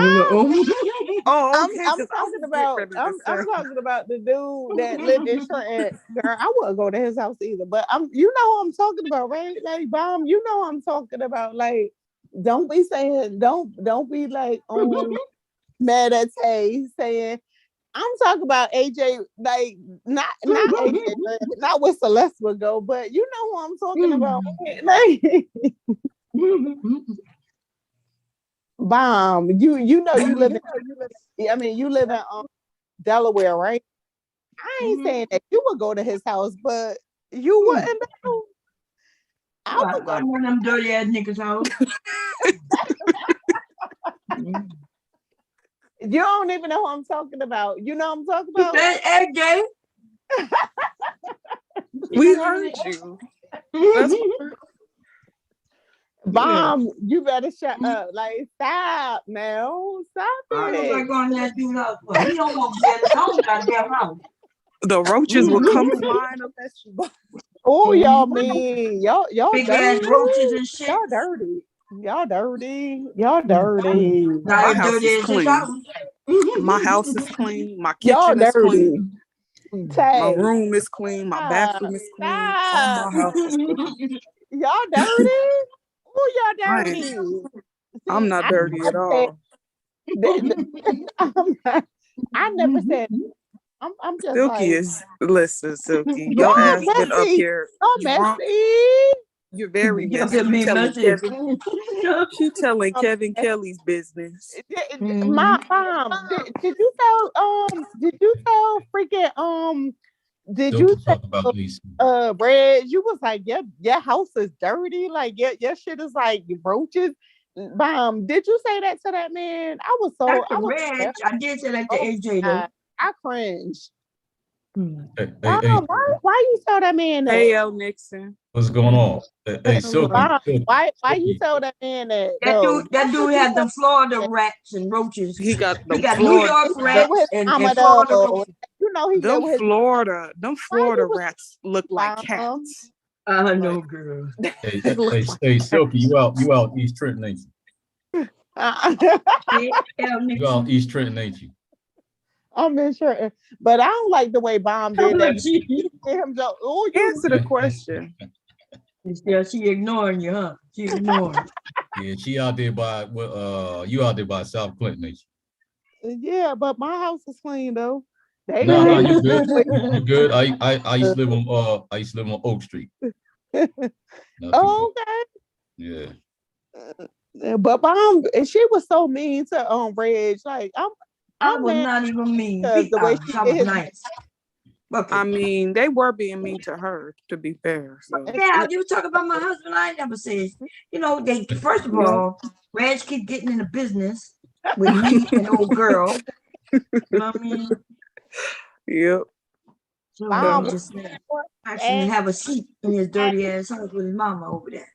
Oh, okay. I'm talking about the dude that lived in Trenton. Girl, I wouldn't go to his house either. But you know who I'm talking about, right? Like Bomb, you know who I'm talking about. Like, don't be be like mad at Tay saying I'm talking about AJ, like not AJ, not where Celeste would go, but you know who I'm talking about. Like, Bomb, you know you live in Delaware, right? I ain't saying that you would go to his house, but you wouldn't know. I would go to one of them dirty ass niggas' house. You don't even know who I'm talking about. You know what I'm talking about? AJ. We heard you. Bomb, you better shut up. Like, stop now. Stop it. I don't like going to that dude's house. He don't want to be at his own goddamn house. The roaches will come flying up at you. Oh, y'all mean. Y'all Big dirty. ass roaches and shit. Y'all dirty. Y'all dirty. Y'all dirty. My house is clean. My house is clean. My Y'all kitchen is dirty. clean. My Tay, room is clean. My bathroom is clean. All my house is clean. y'all dirty? Oh, y'all I dirty. ain't, See, I'm not I dirty at never said all. I never said I'm just Silky like is listen, Silky. y'all Your ass been up messy. here Y'all drunk. messy. You're very You're messy. You being telling messy. Kevin. She telling Kevin Kelly's business. My did you tell freaking did you Silky talk about Lisa. Reg, you was like your house is dirty, like your shit is like roaches. Did you say that to that man? I was Reg, I did say that to AJ though. I cringed. Hey, Why you tell that man that? Hey, L. Nixon. what's going on? Hey, Silky. Why you tell that man that? That dude had the Florida rats and roaches. He got New Florida. York rats and Florida roaches. You know he them Florida rats look like cats. I know, girl. Hey, Silky, you out East Trenton, ain't you? You out East Trenton, ain't you? I'm in sure, but I don't like the way Bomb did that. Answer the question. She ignoring you, huh? She ignoring. Yeah, she out there by you out there by South Clinton, ain't you? Yeah, but my house is clean though. No, you good. You good. I used to live on Oak Street. Okay. Yeah. But Bomb, she was so mean to Reg. Like I was not even mean. Because the way she did his nice. I mean, they were being mean to her, to be fair. So. Yeah, you talk about my husband. I never said, they first of all, Reg keep getting in the business with me and old girl. You know what I mean? Yep. So just actually have a seat in his dirty ass house with his mama over there.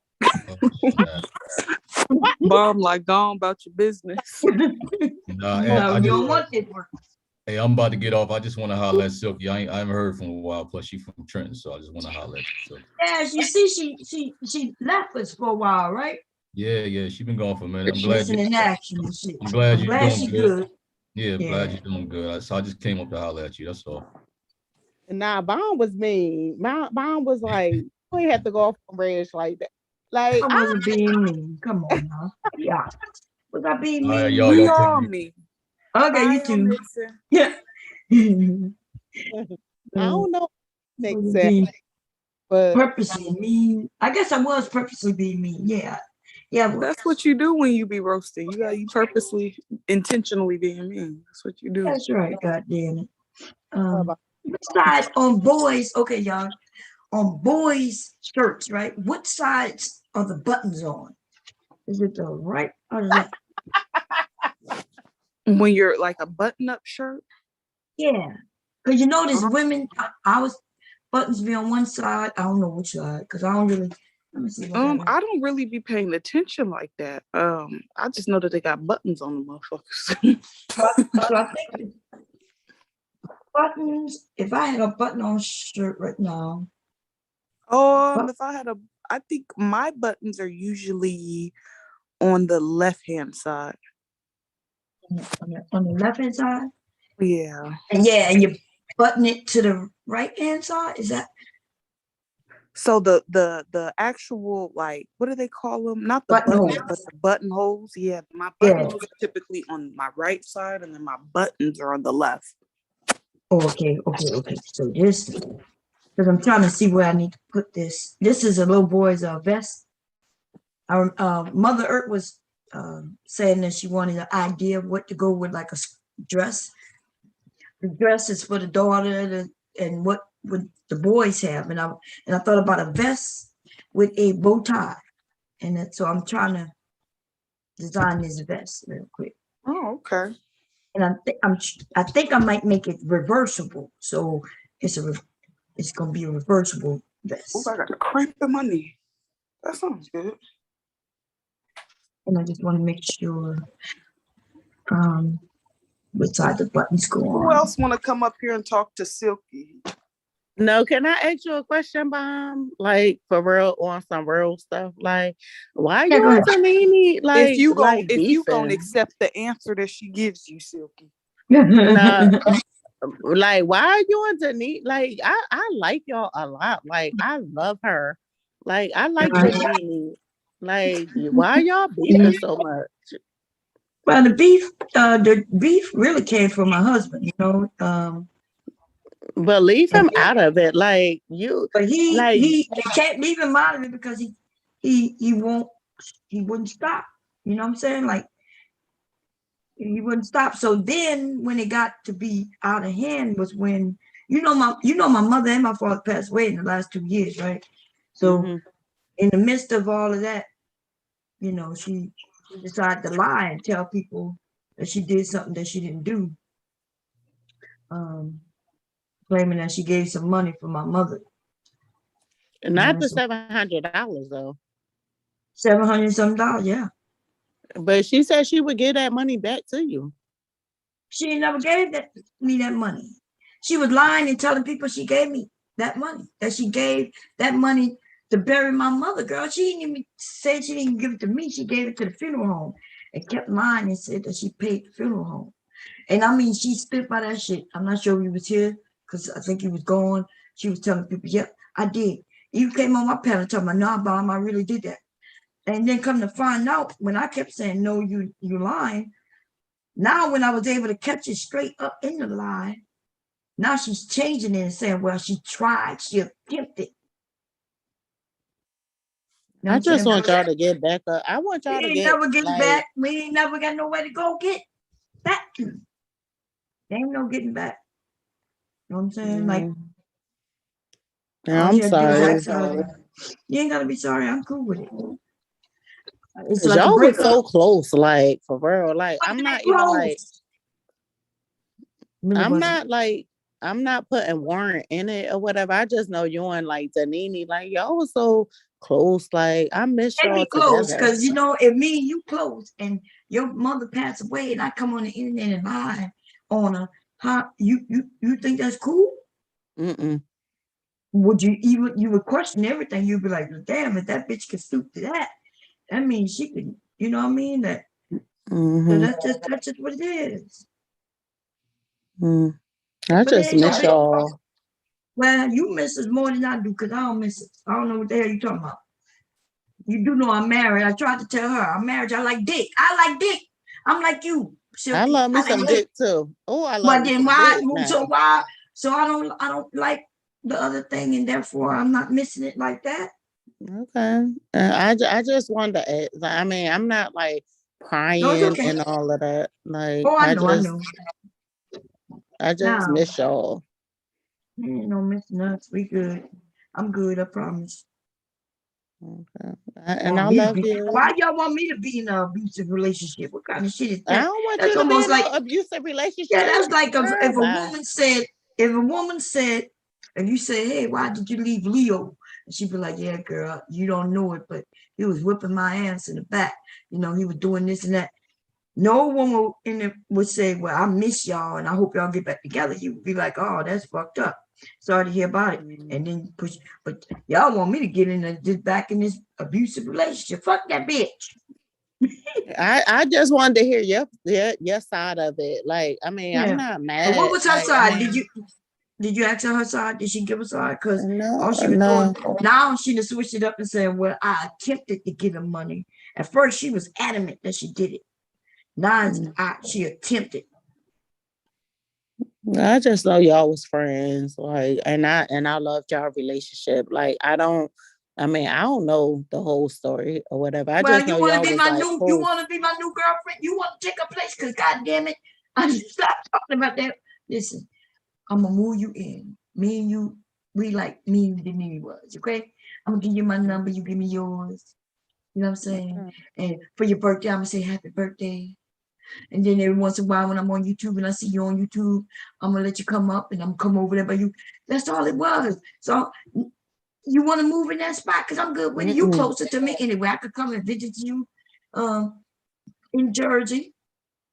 Bomb like gone about your business. Nah, you don't want it work. Hey, I'm about to get off. I just want to holler at Silky. I haven't heard from a while. Plus, she from Trenton, so I just want to holler at you. Silky. Yeah, you see, she left us for a while, right? Yeah, she been gone for a minute. I'm glad glad in action and shit. I'm glad you're doing she good. Yeah, glad you're doing good. So I just came up to holler at you. That's all. Nah, Bomb was mean. Bomb was like, we had to go off on Reg like that. Like I wasn't being mean. Come on now. Yeah. Was I being mean? Right, y'all we take all me. mean. Okay, you too. Yeah. I don't know Nixon, but purposely mean. I guess I was purposely being mean. Yeah. That's what you do when you be roasting. You purposely, intentionally being mean. That's what you do. That's right. God damn it. Which side on boys? Okay, y'all. On boys' shirts, right? What sides are the buttons on? Is it the right or the left? When you're like a button-up shirt? Yeah. Because there's women, I was buttons be on one side. I don't know which side, because I don't really let me see. I don't really be paying attention like that. I just know that they got buttons on the motherfuckers. So I think buttons, if I had a button on shirt right now. If I think my buttons are usually on the left-hand side. On the left-hand side? Yeah. And you button it to the right-hand side? Is that? So the actual, like, what do they call them? Not the buttons, but the buttonholes. Yeah, my buttonholes are typically on my right side, and then my buttons are on the left. Okay. So this, because I'm trying to see where I need to put this. This is a little boy's vest. Our Mother Earth was saying that she wanted an idea of what to go with, like a dress. The dress is for the daughter, and what would the boys have? And I thought about a vest with a bow tie, and so I'm trying to design this vest real quick. Oh, okay. And I think I might make it reversible, so it's gonna be a reversible vest. Oh, I got a cramp in my knee. That sounds good. And I just want to make sure which side the buttons go on. Who else want to come up here and talk to Silky? No, can I ask you a question, Bomb? Like, for real, on some real stuff. Like, why you want to me? Like, if you gonna accept the answer that she gives you, Silky. Nah, Like, why are you and Denise? Like, I like y'all a lot. Like, I love her. Like, I like Denise. Like, why y'all beefing so much? Well, the beef really came from my husband, you know. But leave him out of it. Like, you, But like, he can't leave him out of it because he wouldn't stop. You know what I'm saying? Like, he wouldn't stop. So then when it got to be out of hand was when my mother and my father passed away in the last 2 years, right? So in the midst of all of that, you know, she decided to lie and tell people that she did something that she didn't do. Claiming that she gave some money for my mother. Not the $700 though. $700 something, yeah. But she said she would give that money back to you. She never gave me that money. She was lying and telling people she gave me that money. That she gave that money to bury my mother, girl. She didn't even say she didn't give it to me. She gave it to the funeral home and kept lying and said that she paid the funeral home. And I mean, she spit by that shit. I'm not sure he was here because I think he was gone. She was telling people, yeah, I did. You came on my panel telling me, no, Bob, I really did that. And then come to find out, when I kept saying, no, you lying. Now, when I was able to catch it straight up in the lie, now she's changing it and saying, well, she tried, she attempted. I just want y'all to get back up. I want y'all to get never getting back. We ain't never got nowhere to go get back. There ain't no getting back. You know what I'm saying? Like, yeah, I'm sorry. You ain't gotta be sorry. I'm cool with it. It's like y'all were so close, like for real. Like I'm not even like I'm not putting Warren in it or whatever. I just know you and like Danini, like y'all was so close. Like I miss y'all close together. because you know if me and you close and your mother passed away and I come on the internet and lie on her, how you think that's cool? Would you would question everything? You'd be like, damn, if that bitch could stoop to that means she could, you know what I mean? That so that's just what it is. I just miss y'all. Well, you miss us more than I do because I don't miss it. I don't know what the hell you're talking about. You do know I'm married. I tried to tell her I'm married. I like dick. I'm like you. I love me some dick too. Oh, I love me some dick. So I don't like the other thing, and therefore I'm not missing it like that. Okay. I just wanted to ask. I mean, I'm not like crying and all of that. Like I know. I just miss y'all. Ain't no missing us. We good. I'm good, I promise. Okay. And I love you. Why y'all want me to be in an abusive relationship? What kind of shit is that? I don't want you to be in an abusive relationship. Yeah, that's like if a woman said, if you say, hey, why did you leave Leo? And she'd be like, yeah, girl, you don't know it, but he was whipping my ass in the back. You know, he was doing this and that. No woman in it would say, well, I miss y'all and I hope y'all get back together. You would be like, oh, that's fucked up. Sorry to hear about it. And then push, but y'all want me to get back in this abusive relationship. Fuck that bitch. I just wanted to hear your side of it. Like, I mean, I'm not mad. But what was her side? Did you ask her side? Did she give a side? Because all she was doing, now she done switched it up and said, well, I attempted to give him money. At first, she was adamant that she did it. Now she attempted. I just know y'all was friends, like, and I loved y'all relationship. Like, I don't know the whole story or whatever. I just know you want y'all to be was my like, new, you want to be my new girlfriend. You want to take her place? Because goddamn it, I just stopped talking about that. Listen, I'm gonna move you in. Me and you, we like me and Denise was. Okay, I'm gonna give you my number. You give me yours. You know what I'm saying? And for your birthday, I'm gonna say happy birthday. And then every once in a while, when I'm on YouTube and I see you on YouTube, I'm gonna let you come up and I'm gonna come over there by you. That's all it was. So you want to move in that spot? Because I'm good with it. You closer to me anyway. I could come and visit you in Jersey,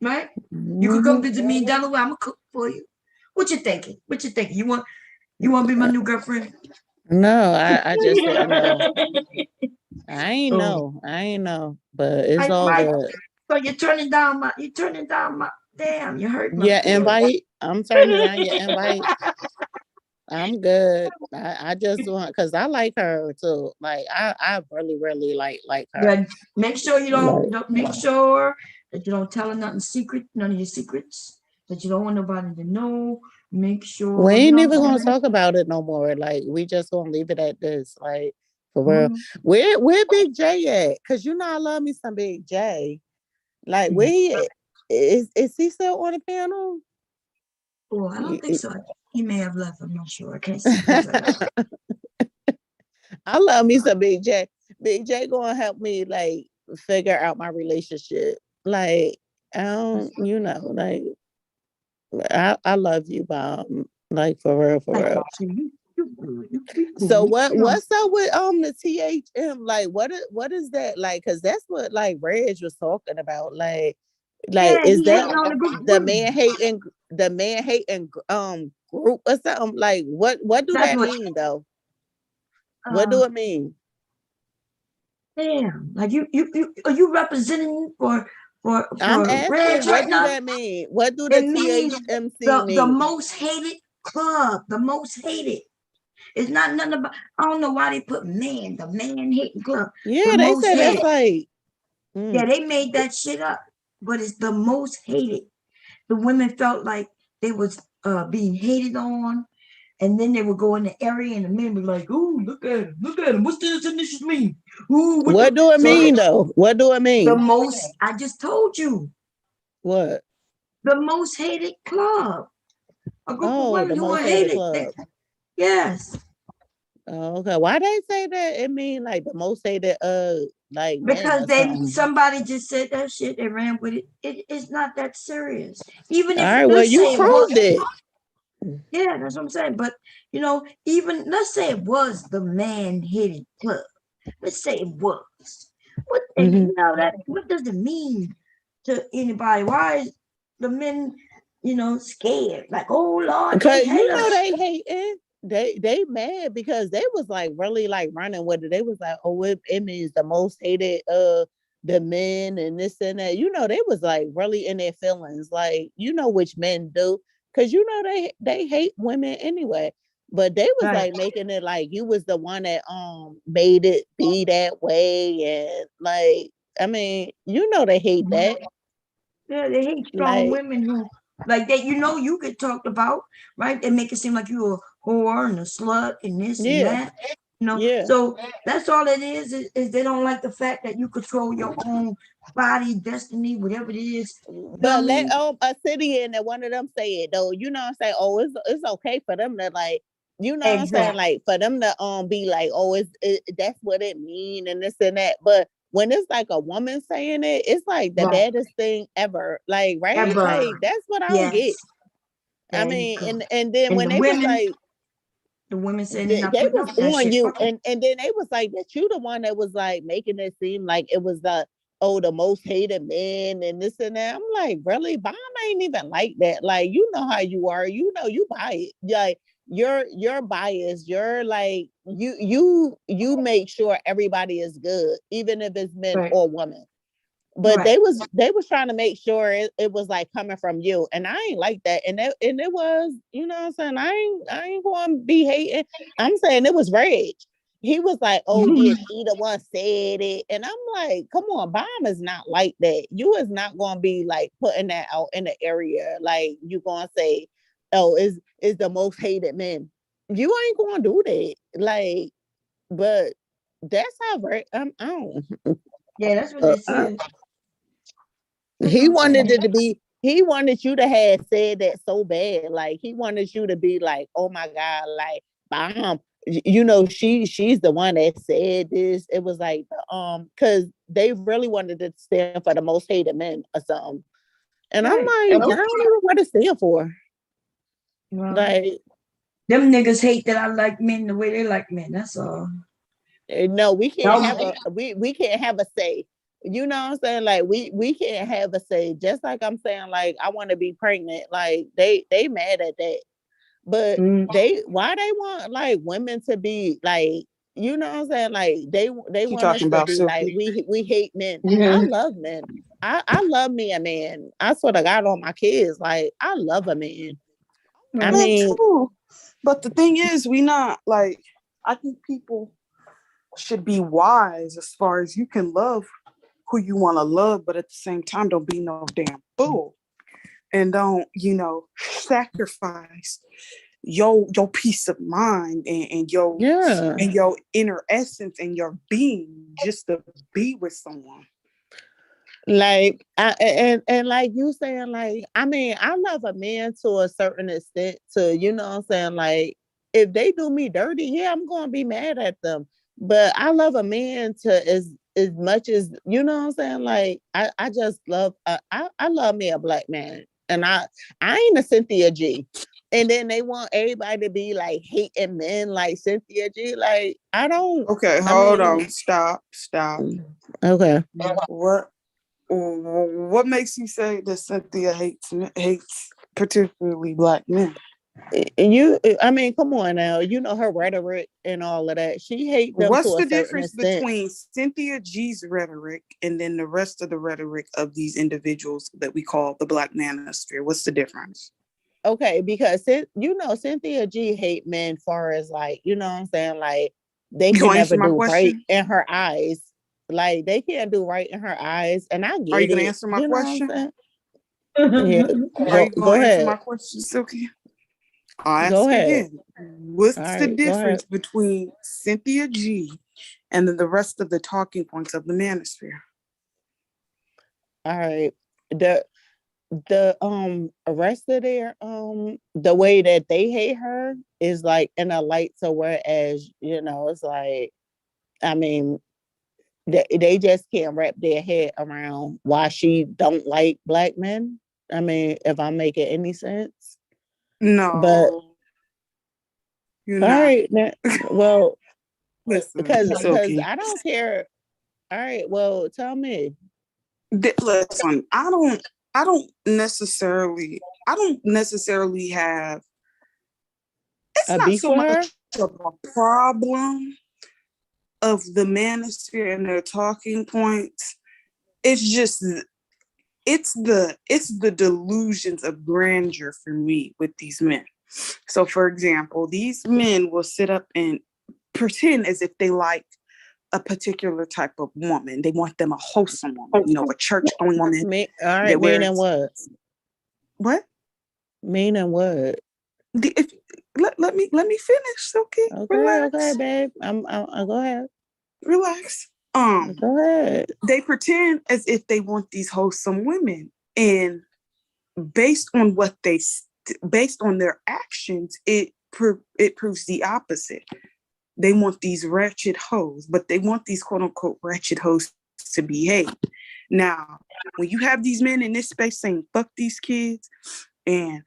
right? You could come visit me in Delaware. I'm gonna cook for you. What you thinking? You want to be my new girlfriend? No, I just said no. I ain't know, but it's all good. So you're turning down my, damn, you hurt my Yeah, feelings. I'm turning down your invite. I'm good. I just want because I like her too. Like I really, really like her. Yeah, make sure you don't make sure that you don't tell her nothing secret, none of your secrets, that you don't want nobody to know. Make sure We you ain't know even what I'm gonna saying? talk about it no more. Like we just gonna leave it at this. Like for real. Where Big J at? Cause you know I love me some Big J. Like where he at? Is he still on the panel? Oh, I don't think so. He may have left. I'm not sure. I can't see. I love me some Big J. Big J gonna help me like figure out my relationship. Like I don't, you know, like I love you, Bob. Like for real, for real. So what's up with the THM? Like what is that like? Cause that's what like Reg was talking about. Like is that the man hating group or something? Like what do that mean though? What do it mean? Damn, like you are you representing for I'm asking, Reg what right do now? that mean? What do the THMC mean? The most hated club, the most hated. It's not nothing about. I don't know why they put man, the man hating club. Yeah, the they most say hated. that's like. Yeah, they made that shit up, but it's the most hated. The women felt like they was being hated on, and then they would go in the area, and the men were like, "Ooh, look at him! What's this initials mean? Ooh, what do it mean though? What do it mean? The most. I just told you. What? The most hated club. A group of women the who most are hated hated. club. Yes. Oh, okay. Why they say that? It mean like the most hated like because somebody just said that shit, they ran with it. It's not that serious. Even if all right, well you proved it. Yeah, that's what I'm saying. But you know, even let's say it was the man hated club. Let's say it was. What you know that what does it mean to anybody? Why is the men, scared? Like, oh Lord, because they hate us. they hating. They mad because they was like really like running with it. They was like, oh, it means the most hated the men and this and that. They was like really in their feelings. Like, which men do. Cause they hate women anyway. But they was like making it like you was the one that made it be that way. And like, I mean, they hate that. Yeah, they hate strong women who like that, you get talked about, right? They make it seem like you're a whore and a slut and this and that. So that's all it is they don't like the fact that you control your own body, destiny, whatever it is. But let a city and one of them say it though. I'm saying, oh, it's okay for them to like, what I'm saying, like for them to be like, oh, that's what it mean and this and that. But when it's like a woman saying it, it's like the baddest thing ever. Like, right? Ever. Like that's what I don't get. I mean, and then when they was like, the women said they was on you, and then they was like that you the one that was like making it seem like it was the most hated men and this and that. I'm like, really? Bomb ain't even like that. Like, you know how you are. You buy it. Like you're biased. You're like you make sure everybody is good, even if it's men or women. But they was trying to make sure it was like coming from you, and I ain't like that. And it was, what I'm saying, I ain't going to be hating. I'm saying it was rage. He was like, oh yeah, she the one said it, and I'm like, come on, Bomb is not like that. You is not going to be like putting that out in the area, like you gonna say, oh, is the most hated men. You ain't going to do that, like. But that's how I don't. Yeah, that's what they said. He wanted it to be. He wanted you to have said that so bad. Like he wanted you to be like, "Oh my God!" Like, Bomb. She's the one that said this. It was like, because they really wanted to stand for the most hated men or something. And I'm like, I don't know what it stand for. Like, them niggas hate that I like men the way they like men. That's all. No, we can't have we can't have a say. You know what I'm saying? Like we can't have a say. Just like I'm saying, like I want to be pregnant. Like they mad at that. But why they want like women to be like, you know what I'm saying? Like they want us to be like we hate men. I love men. I love me a man. I swear to God on my kids. Like I love a man. I mean, too. But the thing is, we not like, I think people should be wise as far as you can love who you want to love, but at the same time, don't be no damn fool. And don't, sacrifice your peace of mind and your inner essence and your being just to be with someone. Like and like you saying, like, I mean, I love a man to a certain extent to, you know what I'm saying? Like, if they do me dirty, yeah, I'm gonna be mad at them. But I love a man to as much as, you know what I'm saying? Like, I just love I love me a black man. And I ain't a Cynthia G. And then they want everybody to be like hating men like Cynthia G. Like, I don't. Okay, hold on. Stop. Okay. What makes you say that Cynthia hates particularly black men? I mean, come on now. You know her rhetoric and all of that. She hates them. What's to the a difference extent. between Cynthia G's rhetoric and then the rest of the rhetoric of these individuals that we call the Black manosphere? What's the difference? Okay, because Cynthia G hate men far as like, you know what I'm saying? Like, they can never do right in her eyes. Like, they can't do right in her eyes. And I get it. Are you going to answer my question? Yeah. Are you Go going to answer ahead. my question, Silky? I'll Go ask ahead. again. What's All the right, go difference ahead. between Cynthia G and then the rest of the talking points of the manosphere? All right. The rest of their the way that they hate her is like in a light, so whereas, it's like, I mean, they just can't wrap their head around why she don't like black men. I mean, if I'm making any sense. No. But you're all not. right, well, Listen, because Silky. I don't care. All right, well, tell me. Listen, I don't necessarily have. It's A not beef so with her? much of a problem of the manosphere and their talking points. It's just it's the delusions of grandeur for me with these men. So, for example, these men will sit up and pretend as if they like a particular type of woman. They want them a wholesome woman, a church-going woman. All right, meaning what? What? Meaning what? Let me finish, okay? Relax. Okay, babe. I'll go ahead. Relax. Go ahead. They pretend as if they want these wholesome women, and based on their actions, it proves the opposite. They want these wretched hoes, but they want these quote unquote wretched hoes to behave. Now, when you have these men in this space saying "fuck these kids," and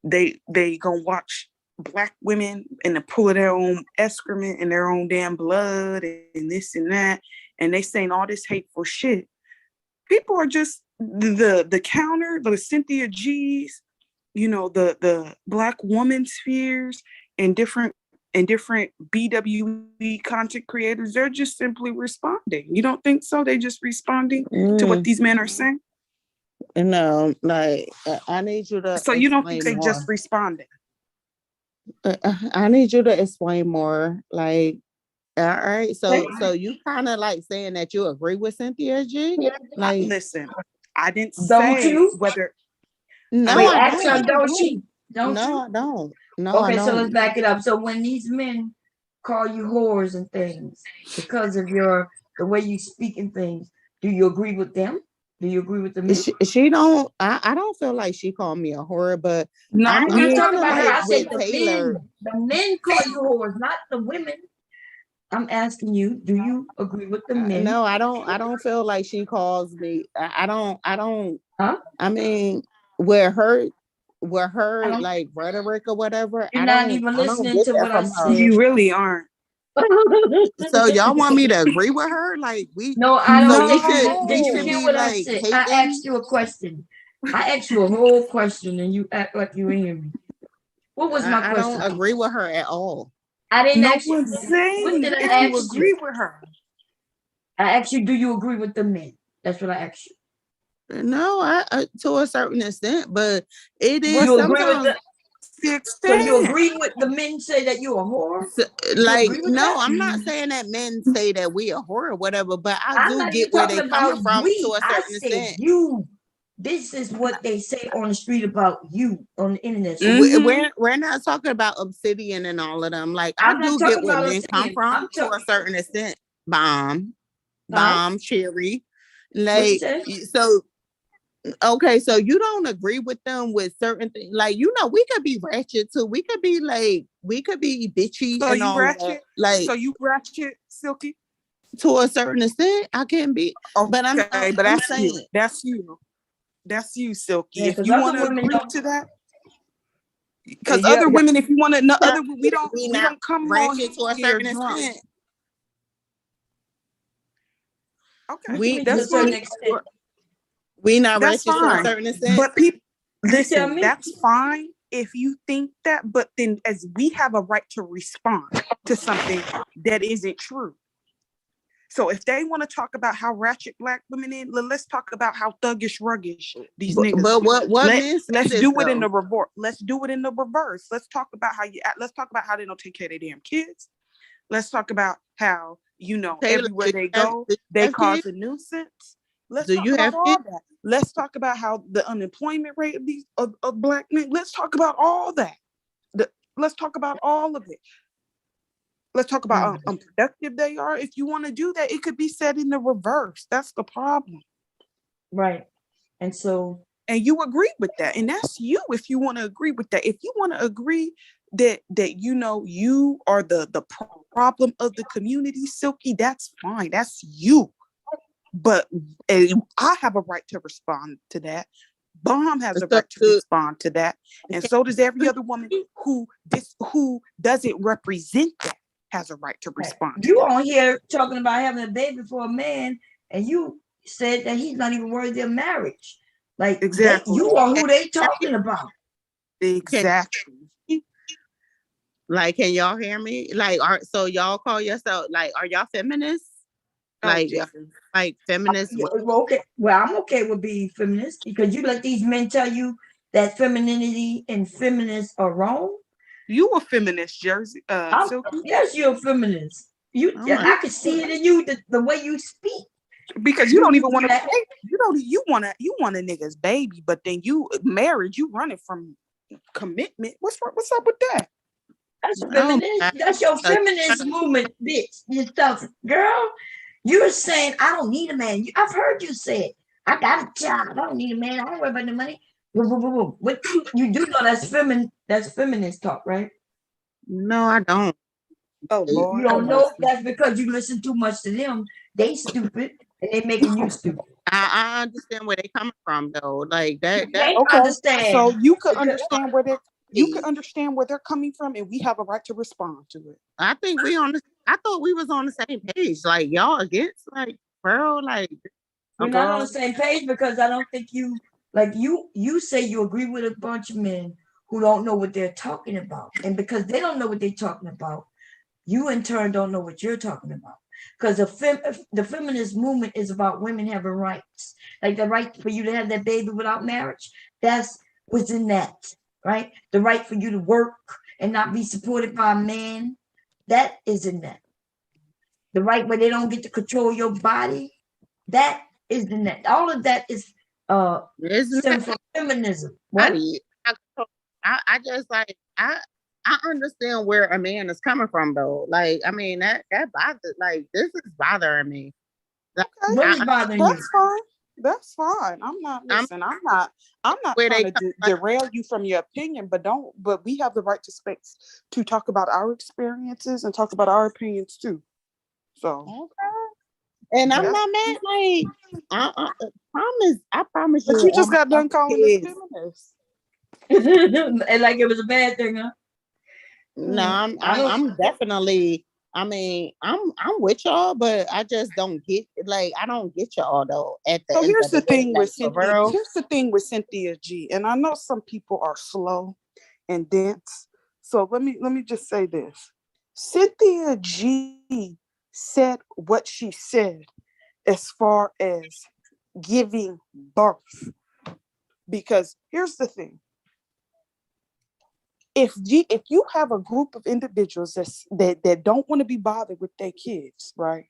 they gonna watch black women in the pool of their own excrement and their own damn blood and this and that, and they saying all this hateful shit. People are just the counter, the Cynthia G's, the black woman spheres and different BWE content creators. They're just simply responding. You don't think so? They just responding to what these men are saying? No, like, I need you to. So you don't think they just responding? I need you to explain more. Like, all right, so you kind of like saying that you agree with Cynthia G? Like, listen, I didn't Don't say you? whether. No, Wait, I ask her, don't. don't she? Don't No, you? I don't. No, Okay, I so let's don't. back it up. So when these men call you whores and things because of the way you speak and things, do you agree with them? Do you agree with the men? She don't. I don't feel like she called me a whore, but no, I'm not talking about her. I said with the Taylor. men. The men call you whores, not the women. I'm asking you, do you agree with the men? No, I don't feel like she calls me. I don't. Huh? I mean, where her like rhetoric or whatever. You're not even listening to what I said. You really aren't. So y'all want me to agree with her? Like No, I don't. We Did you should hear be what I like said? hating? I asked you a question. I asked you a whole question, and you act like you ain't hear me. What was my question? I don't agree with her at all. I didn't No ask you. one's saying What did I if ask you agree with her. I asked you, do you agree with the men? That's what I asked you. No, I to a certain extent, but it is You agree with sometimes. the So extent. you agree with the men say that you're a whore? Like, agree with no, that? I'm not saying that men say that we a whore or whatever, but I I'm do not get even where they talking coming about from we. to a I certain said extent. you. This is what they say on the street about you on the internet. We're not talking about Obsidian and all of them. Like, I I'm not do get talking where about men come Obsidian. from I'm to a talking. certain extent. Bomb, Cherry. What you Like, say? so okay, so you don't agree with them with certain things. Like, you know, we could be ratchet too. We could be bitchy So and you all that. ratchet? Like, So you ratchet, Silky? to a certain extent, I can be. But I'm saying that's you. That's you, Silky. Yeah, if 'cause you other want to women agree don't- to that, because Yeah, other yeah. women, if you want to, we we don't come on ratchet to a here certain drunk. extent. Okay, We to a that's certain fine. extent. We not That's ratchet to a fine. certain extent. But people, You tell listen, me. that's fine if you think that. But then, as we have a right to respond to something that isn't true. So if they want to talk about how ratchet black women is, let's talk about how thuggish, ruggish these niggas. But what men say let's this, do it though? in the reverse. Let's do it in the reverse. Let's talk about how you act. Let's talk about how they don't take care of their damn kids. Let's talk about how, Taylor, everywhere they go, they cause a nuisance. Let's talk about all that. Let's talk about how the unemployment rate of these of black men. Let's talk about all that. Let's talk about all of it. Let's talk about how unproductive they are. If you want to do that, it could be said in the reverse. That's the problem. Right. And so. And you agree with that. And that's you if you want to agree with that. If you want to agree that you are the problem of the community, Silky, that's fine. That's you. But I have a right to respond to that. Bomb has a right to respond to that. And so does every other woman who doesn't represent that has a right to respond. You on here talking about having a baby for a man, and you said that he's not even worthy of marriage. Like, exactly, you are who they talking about. Exactly. Like, can y'all hear me? Like, so y'all call yourself, like, are y'all feminists? Like, feminists? Okay. Well, I'm okay with being feminist because you let these men tell you that femininity and feminists are wrong. You a feminist, Jersey? Silky? Yes, you're a feminist. I can see it in you, the way you speak. Because you don't even want to. You want a nigga's baby, but then you married. You running from commitment. What's up with that? That's feminist. That's your feminist movement, bitch. You tough girl. You're saying I don't need a man. I've heard you say it. I got a job. I don't need a man. I don't worry about the money. What you do know that's feminist talk, right? No, I don't. Oh Lord. You don't know that's because you listen too much to them. They stupid and they making you stupid. I understand where they coming from though. Like that. Understand. So you could understand where they're coming from, and we have a right to respond to it. I think I thought we was on the same page. Like y'all against girl, like we're not on the same page because I don't think you say you agree with a bunch of men who don't know what they're talking about. And because they don't know what they're talking about, you in turn don't know what you're talking about. Because the feminist movement is about women having rights. Like the right for you to have that baby without marriage. That's what's in that, right? The right for you to work and not be supported by a man. That is in that. The right where they don't get to control your body. That is in that. All of that is sinful feminism. What? I just I understand where a man is coming from though. Like, I mean, that bothers, this is bothering me. What is bothering you? That's fine. I'm not trying to derail you from your opinion, but we have the right to talk about our experiences and talk about our opinions too. So and I'm not mad, I promise you. But you just got done calling us feminists. And like it was a bad thing, huh? No, I'm definitely. I mean, I'm with y'all, but I just don't get I don't get y'all though. So here's the thing with Cynthia. Here's the thing with Cynthia G, and I know some people are slow and dense. So let me just say this: Cynthia G said what she said as far as giving birth, because here's the thing. if you have a group of individuals that don't want to be bothered with their kids, right?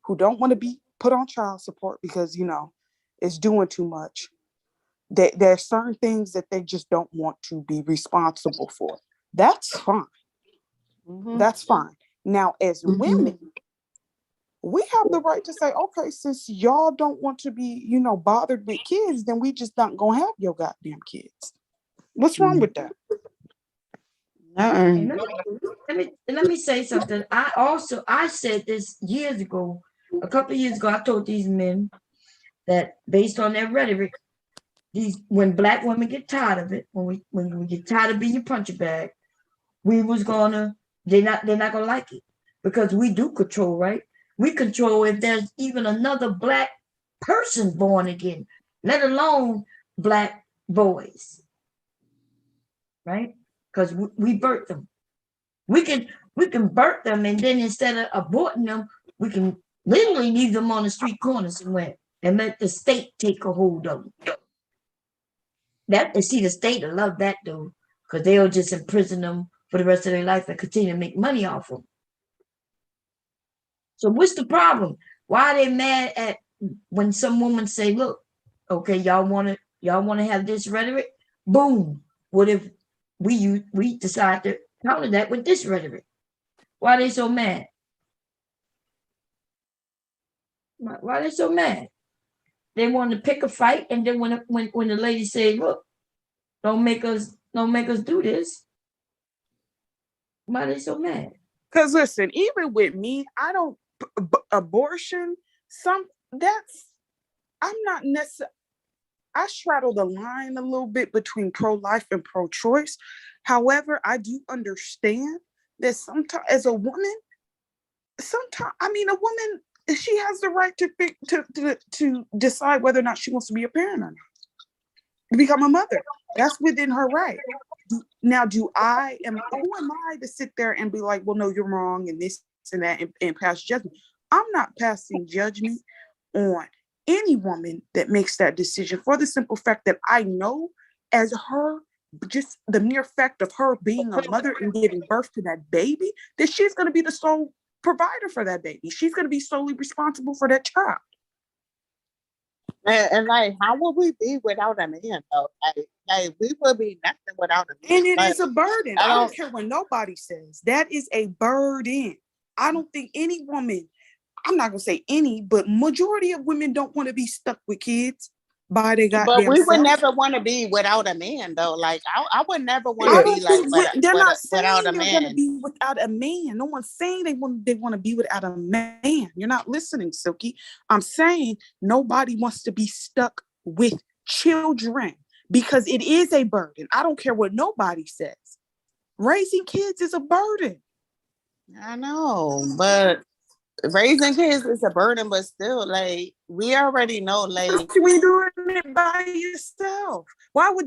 Who don't want to be put on child support because it's doing too much. There are certain things that they just don't want to be responsible for. That's fine. That's fine. Now, as women, we have the right to say, okay, since y'all don't want to be, bothered with kids, then we just not gonna have your goddamn kids. What's wrong with that? And let me say something. I said this years ago, a couple of years ago. I told these men that based on their rhetoric, when black women get tired of it, when we get tired of being a punching bag, they're not gonna like it, because we do control, right? We control if there's even another black person born again, let alone black boys, right? Because we birth them. We can birth them, and then instead of aborting them, we can literally leave them on the street corner somewhere and let the state take a hold of them. The state will love that though, because they'll just imprison them for the rest of their life and continue to make money off them. So what's the problem? Why are they mad at when some woman say, look, okay, y'all wanna have this rhetoric? Boom. What if we decide to counter that with this rhetoric? Why are they so mad? Why are they so mad? They want to pick a fight, and then when the lady say, look, don't make us do this, why are they so mad? Because listen, even with me, I don't abortion. I'm not necessarily. I straddle the line a little bit between pro-life and pro-choice. However, I do understand that sometimes, as a woman, a woman, she has the right to decide whether or not she wants to be a parent or not, to become a mother. That's within her right. Now, who am I to sit there and be like, well, no, you're wrong, and this and that, and pass judgment? I'm not passing judgment on any woman that makes that decision, for the simple fact that I know, as her, just the mere fact of her being a mother and giving birth to that baby, that she's going to be the sole provider for that baby. She's going to be solely responsible for that child. And like, how would we be without a man though? Like we would be nothing without a man. And it is a burden. I don't care what nobody says. That is a burden. I don't think any woman, I'm not gonna say any, but majority of women don't want to be stuck with kids by their goddamn But we would self. never want to be without a man though. Like I would never want to be like they're not saying without a they're man. gonna be without a man. No one's saying they want to be without a man. You're not listening, Silky. I'm saying nobody wants to be stuck with children because it is a burden. I don't care what nobody says. Raising kids is a burden. I know, but raising kids is a burden, but still, like, we already know, like, you ain't doing it by yourself. Why would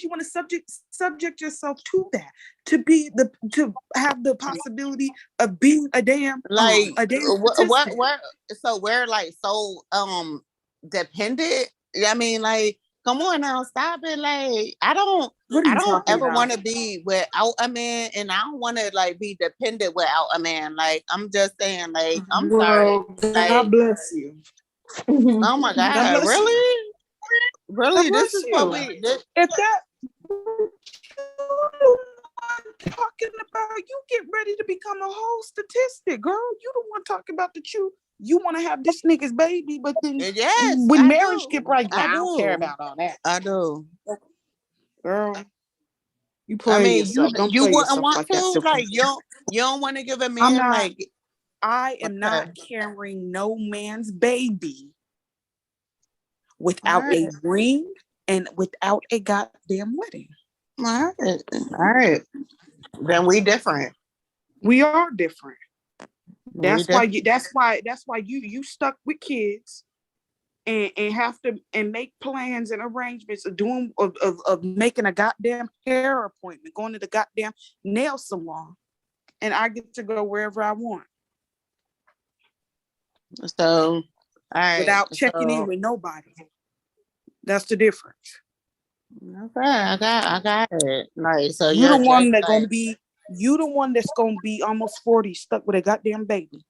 you want to subject yourself to that? To have the possibility of being a damn like, statistic. what? So we're like so dependent. I mean, like, come on now, stop it. Like, I don't ever want to be without a man, and I don't want to like be dependent without a man. Like, I'm just saying, like, I'm sorry. God bless you. Oh my God, really? Really? This is what we did. If that talking about, you get ready to become a whole statistic, girl. You don't want to talk about the truth. You want to have this nigga's baby, but then when marriage get right, I don't care about all that. I do, girl. You play. I mean, yourself. you wouldn't want like to, that, like you don't want to give a man like. I am not carrying no man's baby without a ring and without a goddamn wedding. All right. Then we different. We are different. That's why you stuck with kids and have to and make plans and arrangements of making a goddamn hair appointment, going to the goddamn nail salon, and I get to go wherever I want. So, all right, without checking in with nobody. That's the difference. Okay, I got it. Like, so You the you're one just that gonna like, be, you the one that's gonna be almost 40, stuck with a goddamn baby.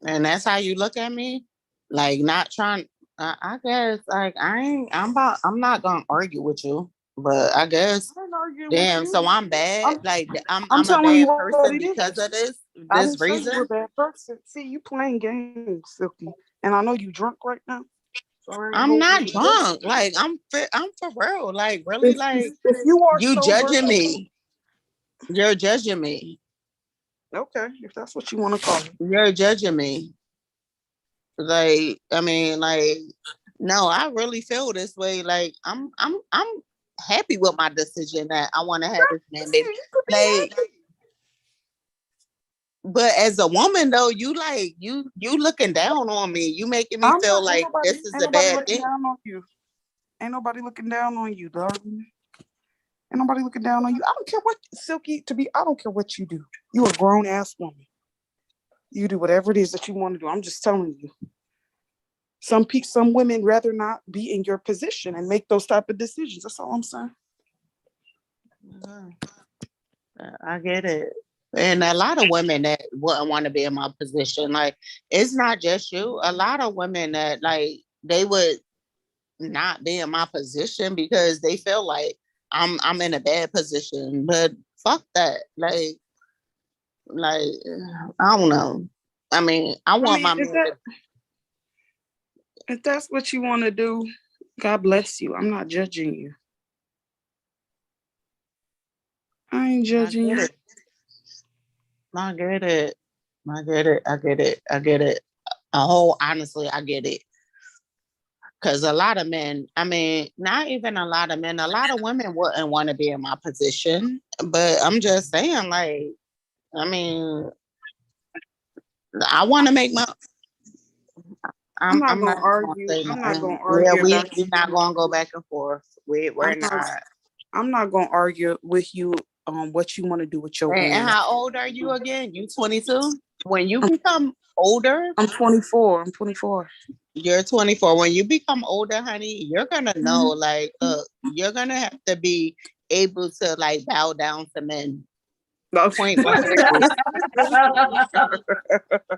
and that's how you look at me, like not trying. I guess like I'm not gonna argue with you, but I guess I ain't arguing with damn. you. So I'm bad. Like I'm I'm a telling you bad what person it because of is. this I this didn't say you were a reason. bad person. See, you playing games, Silky. And I know you drunk right now. So I ain't I'm holding not you. drunk. Like I'm for real. Like really, like If you are you sober, judging me. You're judging me. okay, if that's what you want to call it. You're judging me. Like, I mean, like, no, I really feel this way. Like, I'm happy with my decision that I want to have this man baby. Like, but as a woman though, you like you looking down on me. You making me feel like this is a bad looking thing. down on you. Ain't nobody looking down on you, darling. Ain't nobody looking down on you. I don't care what, Silky, I don't care what you do. You a grown ass woman. You do whatever it is that you want to do. I'm just telling you. Some women rather not be in your position and make those type of decisions. That's all I'm saying. I get it. And a lot of women that wouldn't want to be in my position. Like, it's not just you. A lot of women that like they would not be in my position because they feel like I'm in a bad position. But fuck that. Like I don't know. I mean, I want my man to. If that's what you want to do, God bless you. I'm not judging you. I ain't judging you. I get it. I get it. I get it. I get it. Honestly, I get it. Because a lot of men, I mean, not even a lot of men, a lot of women wouldn't want to be in my position. But I'm just saying, like, I mean, I want to make my. I'm not I'm gonna not argue. gonna say I'm not gonna nothing. argue Yeah, about we're not gonna go back and forth. We're not. I'm not gonna argue with you on what you want to do with your And man. how old are you again? You 22? When you become older, I'm 24. I'm 24. You're 24. When you become older, honey, you're gonna know, like, you're gonna have to be able to like bow down to men. Point blank.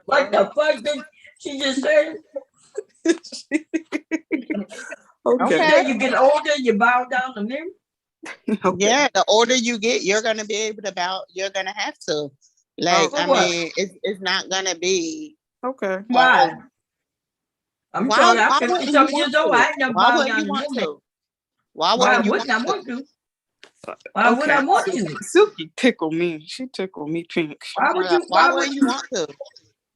What the fuck did she just say? Okay. You get older, you bow down to men. Yeah, the older you get, you're gonna be able to bow. You're gonna have to. Like, I mean, it's not gonna be. Okay. Why? I'm sorry, I'm 50-something years old. I ain't never bowed down to women. Why wouldn't I want to? Why would I want to? Silky tickle me. She tickled me pink. Why would you? Why would you want to?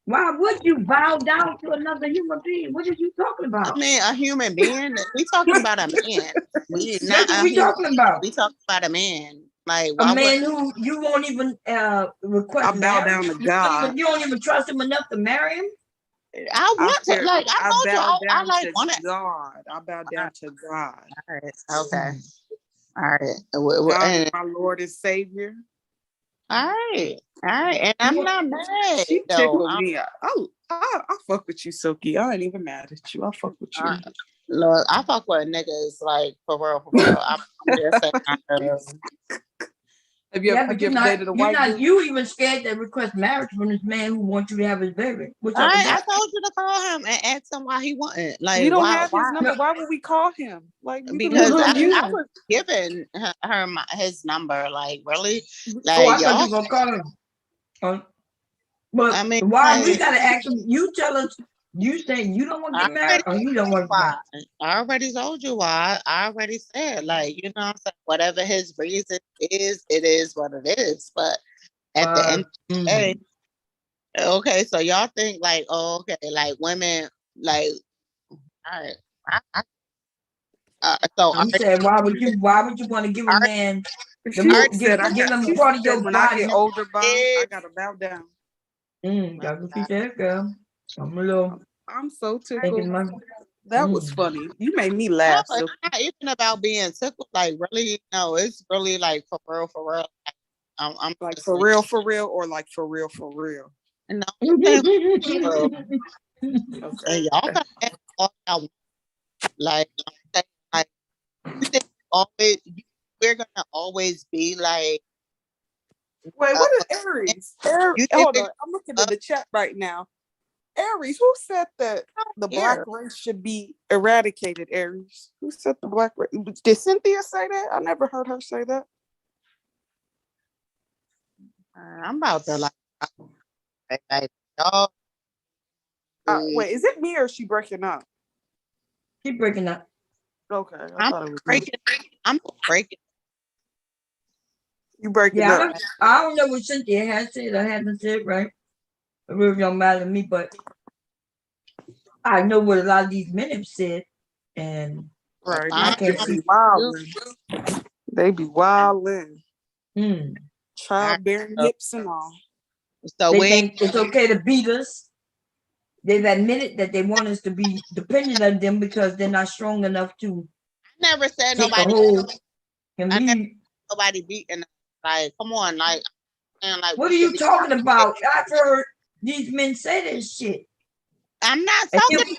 Why would you bow down to another human being? What are you talking about? I mean, a human being. We talking about a man. We not. That's what we talking about. We talking about a man. Like a man who you won't even request. I bow down to God. You don't even trust him enough to marry him. I want to, like, I told you, I like want to God. I bow down to God. All right. Okay. All right. God, my Lord and Savior. All right. All right. And I'm not mad. She tickled me. I fuck with you, Silky. I ain't even mad at you. I fuck with you. Look, I fuck with niggas, like, for real. I'm just saying. Have you ever dated a white dude? You even scared to request marriage from this man who wants you to have his baby. I told you to call him and ask him why he wasn't. Like, we don't have his number. Why would we call him? Like, because I was giving her his number. Like, really? Like, I thought you were gonna call him. But I mean, why we gotta ask him? You tell us. You saying you don't want to get married, or you don't want to? I already told you why. I already said, like, you know what I'm saying? Whatever his reason is, it is what it is. But at the end of the day, okay, so y'all think like, oh, okay, like women, like, all right. So I'm saying, why would you want to give a man? Give him part of your body. When I get older, I gotta bow down. That's what she said, girl. I'm so tickled. That was funny. You made me laugh. No, it's not even about being tickled. Like, really, no, it's really like for real, for real. I'm like for real, or like for real, for real. No, and y'all can ask all y'all want. Like, you think we're gonna always be like. Wait, what is Aries? You think Hold we're on, I'm looking at the chat right now. Aries, who said that the black here? race should be eradicated? Aries, who said the black race? Did Cynthia say that? I never heard her say that. I'm about to like y'all. Wait, is it me or is she breaking up? She breaking up. Okay, I I'm thought it was breaking. I'm breaking. You breaking Yeah, up. I don't know what Cynthia has said or hasn't said, right? It really don't matter to me, but I know what a lot of these men have said, and Right, I these can't chicks see. be wildin'. They be wildin'. Childbearing hips and all. So They think it's okay to beat us. They've admitted that they want us to be dependent on them because they're not strong enough to never said take nobody. a hold and I never lead. nobody beating. Like, come on, like, and like. What are you talking about? I've heard these men say this shit. I'm not talking.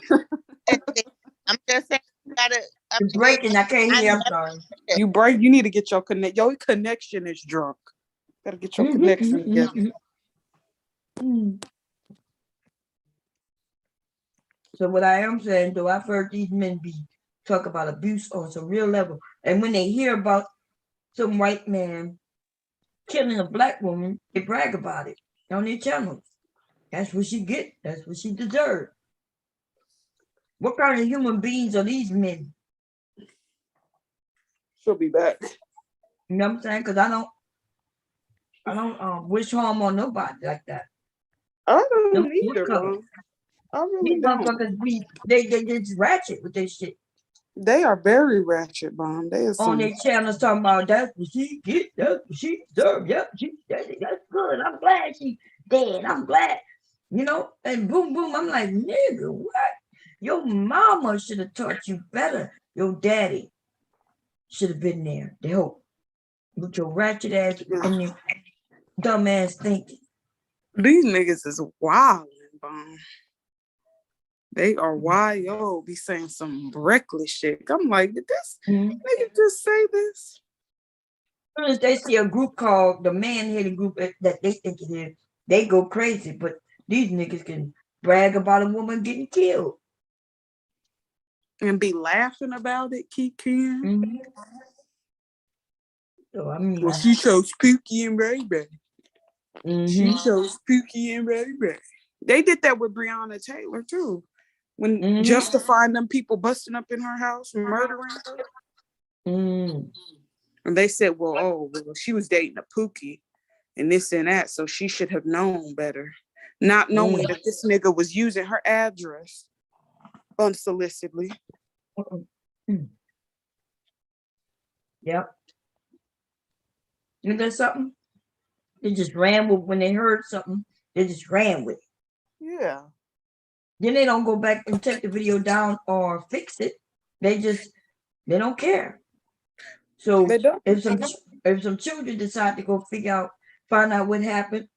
I'm just saying. You're breaking. I can't hear. I'm sorry. You break. You need to get your connect. Your connection is drunk. Gotta get your connection together. So what I am saying, though, I've heard these men talk about abuse on some real level, and when they hear about some white man killing a black woman, they brag about it on their channels. That's what she get. That's what she deserves. What kind of human beings are these men? She'll be back. You know what I'm saying? Because I don't wish harm on nobody like that. I don't No either, bro. I really These don't. motherfuckers they just ratchet with this shit. They are very ratchet, Bomb. They are On some. their channels talking about that's what she get, that's what she deserve. Yep, that's good. I'm glad she dead. I'm glad. You know, and boom, boom. I'm like, nigga, what? Your mama should have taught you better. Your daddy should have been there to help with your ratchet ass and your dumb ass thinking. These niggas is wild, Bomb. They are wild. Be saying some reckless shit. I'm like, did this nigga just say this? As soon as they see a group called the man-hating group that they think it is, they go crazy. But these niggas can brag about a woman getting killed. And be laughing about it, Kiki. So I mean, well, she so spooky and Ray-Ray. She so spooky and Ray-Ray. They did that with Breonna Taylor too. When justifying them people busting up in her house and murdering her. And they said, well, she was dating a Pookie and this and that, so she should have known better. Not knowing that this nigga was using her address unsolicitedly. Yep. Isn't that something? They just ran with when they heard something, they just ran with it. Yeah. Then they don't go back and take the video down or fix it. They don't care. So if some children decide to go find out what happened,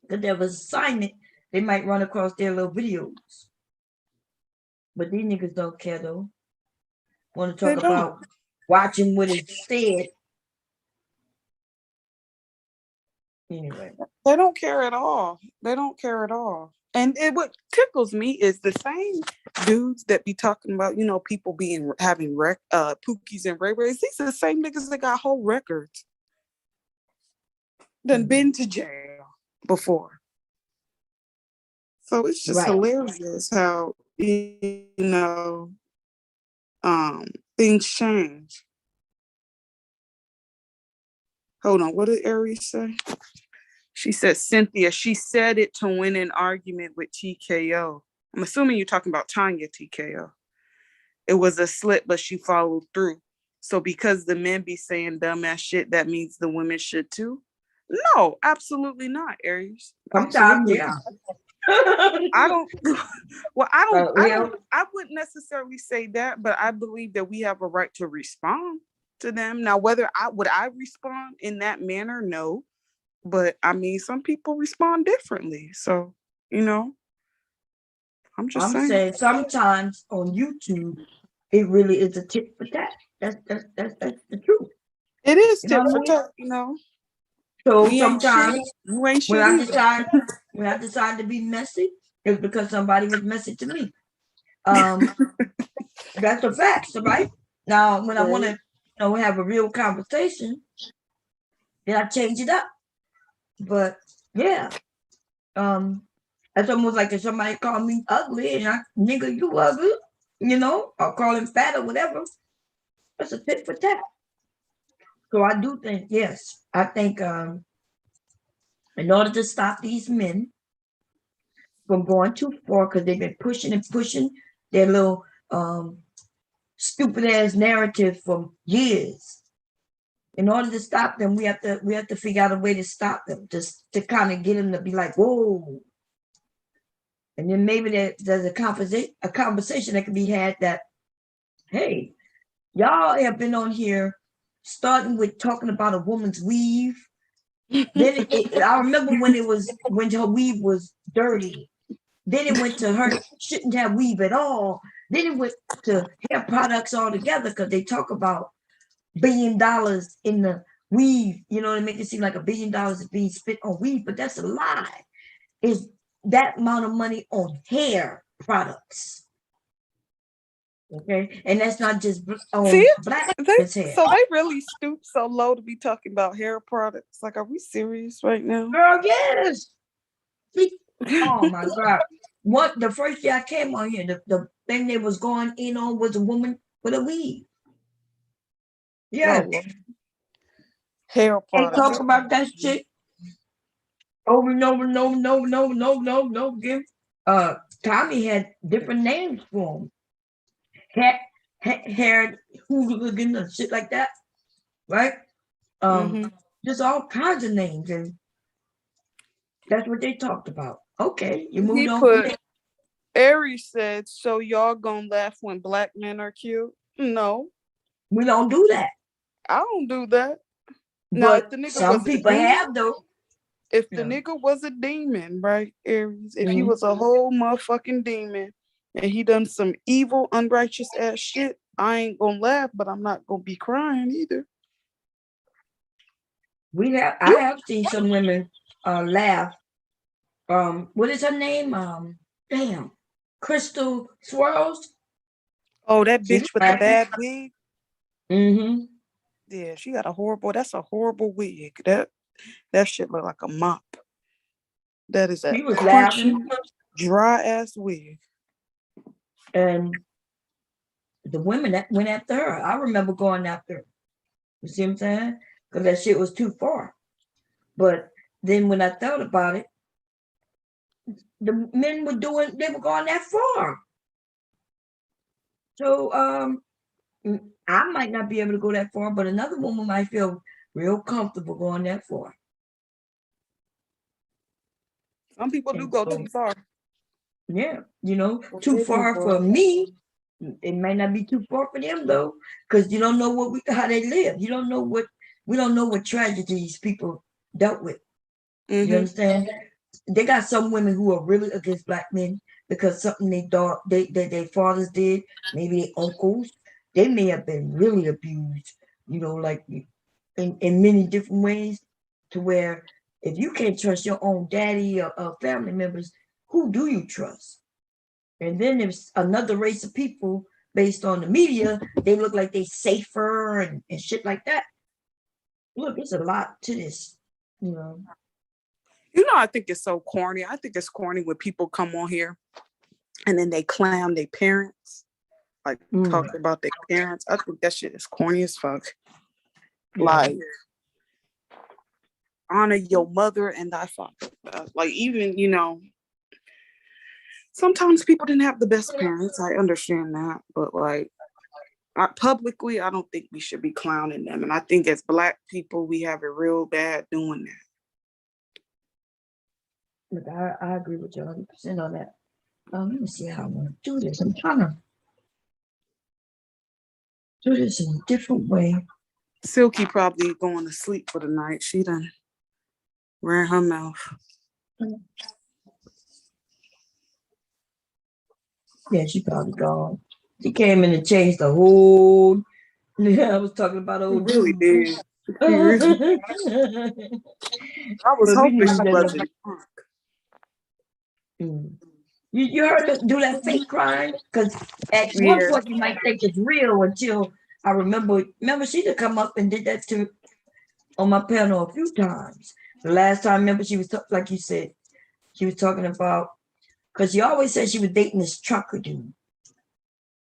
that there was assignment, they might run across their little videos. But these niggas don't care though. Want to talk about watching what is said. Anyway. They don't care at all. They don't care at all. And what tickles me is the same dudes that be talking about, people having Pookies and Ray-Rays. These are the same niggas that got whole records. Done been to jail before. So it's just hilarious how, things change. Hold on, what did Aries say? She said, Cynthia, she said it to win an argument with TKO. I'm assuming you're talking about Tanya TKO. It was a slip, but she followed through. So because the men be saying dumbass shit, that means the women should too? No, absolutely not, Aries. Sometimes, yeah. I wouldn't necessarily say that, but I believe that we have a right to respond to them. Now, would I respond in that manner? No. But I mean, some people respond differently. So, I'm just saying. Sometimes on YouTube, it really is a tit for tat. That's the truth. It is You know tit what I for mean? tat, you know. So We ain't shit. sometimes You ain't when shit I either. decide to be messy, it's because somebody was messy to me. That's a fact, right? Now, when I want to, have a real conversation, then I change it up. But yeah, that's almost like if somebody called me ugly and nigga, you ugly, or call him fat or whatever. That's a tit for tat. So I do think, yes, I think in order to stop these men from going too far, because they've been pushing and pushing their little stupid ass narrative for years. In order to stop them, we have to figure out a way to stop them, just to kind of get them to be like, whoa. And then maybe there's a conversation that can be had that, hey, y'all have been on here starting with talking about a woman's weave. Then I remember when her weave was dirty. Then it went to her shouldn't have weave at all. Then it went to hair products altogether because they talk about $1 billion in the weave, to make it seem like $1 billion is being spent on weave, but that's a lie. Is that amount of money on hair products? Okay, and that's not just on black hair. So they really stoop so low to be talking about hair products. Like, are we serious right now? Girl, yes. Oh my God. The first year I came on here, the thing they was going in on was a woman with a weave. Yeah. Oh, hair They products. talk about that shit over and over and over and over and over and over and over and over again. Tommy had different names for him. Hair hooligan and shit like that. Right? Just all kinds of names, and that's what they talked about. Okay, you moved on. Aries said, so y'all gonna laugh when black men are cute? No. We don't do that. I don't do that. No, if the nigga some people have though. If the nigga was a demon, right, Aries, if he was a whole motherfucking demon and he done some evil, unrighteous ass shit, I ain't gonna laugh, but I'm not gonna be crying either. I have seen some women laugh. What is her name? Damn, Crystal Swirls. Oh, that bitch with the bad wig. Mm-hmm. Yeah, she got that's a horrible wig. That shit look like a mop. That is a crunchy, dry ass wig. And the women that went after her, I remember going after her. You see what I'm saying? Because that shit was too far. But then when I thought about it, the men were going that far. So I might not be able to go that far, but another woman might feel real comfortable going that far. Some people do go too far. Yeah, too far for me. It might not be too far for them though, because you don't know how they live. We don't know what tragedies people dealt with. You understand? They got some women who are really against black men because something their fathers did, maybe their uncles. They may have been really abused, like in many different ways, to where if you can't trust your own daddy or family members, who do you trust? And then there's another race of people based on the media, they look like they safer and shit like that. Look, there's a lot to this, I think it's so corny. I think it's corny when people come on here and then they clown their parents, like talking about their parents. I think that shit is corny as fuck. Yeah. Like, honor your mother and thy father. Like, even, sometimes people didn't have the best parents. I understand that. But, like, publicly, I don't think we should be clowning them. And I think as black people, we have it real bad doing that. Look, I agree with you 100% on that. Let me see how I'm going to do this. I'm trying to do this in a different way. Silky probably going to sleep for the night. She done ran her mouth. Yeah, she probably gone. She came in and changed the whole. I was talking about old Really dude. did. She really- I was But we hoping need she to let wasn't. You heard her do that fake crying? Because at one Yeah. point you might think it's real until I remember she did come up and did that to on my panel a few times. The last time, remember, she was like you said, she was talking about because she always said she was dating this trucker dude,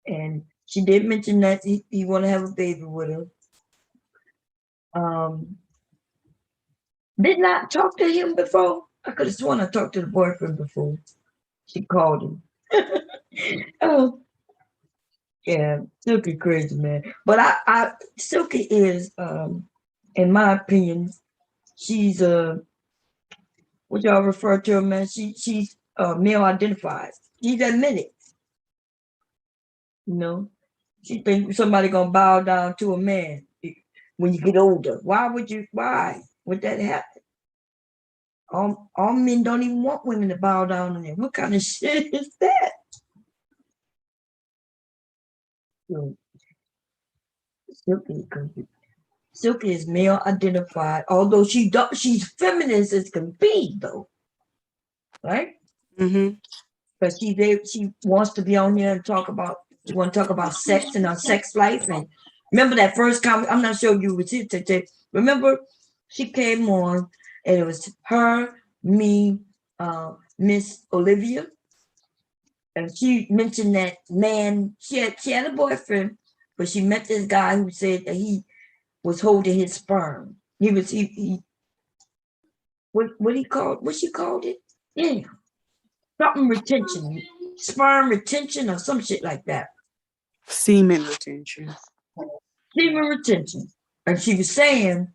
and she did mention that he want to have a baby with her. Did not talk to him before. I could have sworn I talked to the boyfriend before. She called him. Oh, yeah, Silky crazy, man. But I Silky is, in my opinion, she's what y'all refer to her, man. She's male identified. She's admitted. You know, she thinks somebody gonna bow down to a man when you get older. Why would that happen? All men don't even want women to bow down to them. What kind of shit is that? Silky is male identified, although she's feminist as can be, though, right? Mm-hmm. But she wants to be on here and talk about sex and our sex life. And remember that first comment? I'm not sure you was here today. Remember, she came on and it was her, me, Miss Olivia, and she mentioned that man. She had a boyfriend, but she met this guy who said that he was holding his sperm. What she called it? Yeah, something retention, sperm retention or some shit like that. Semen retention. Semen retention. And she was saying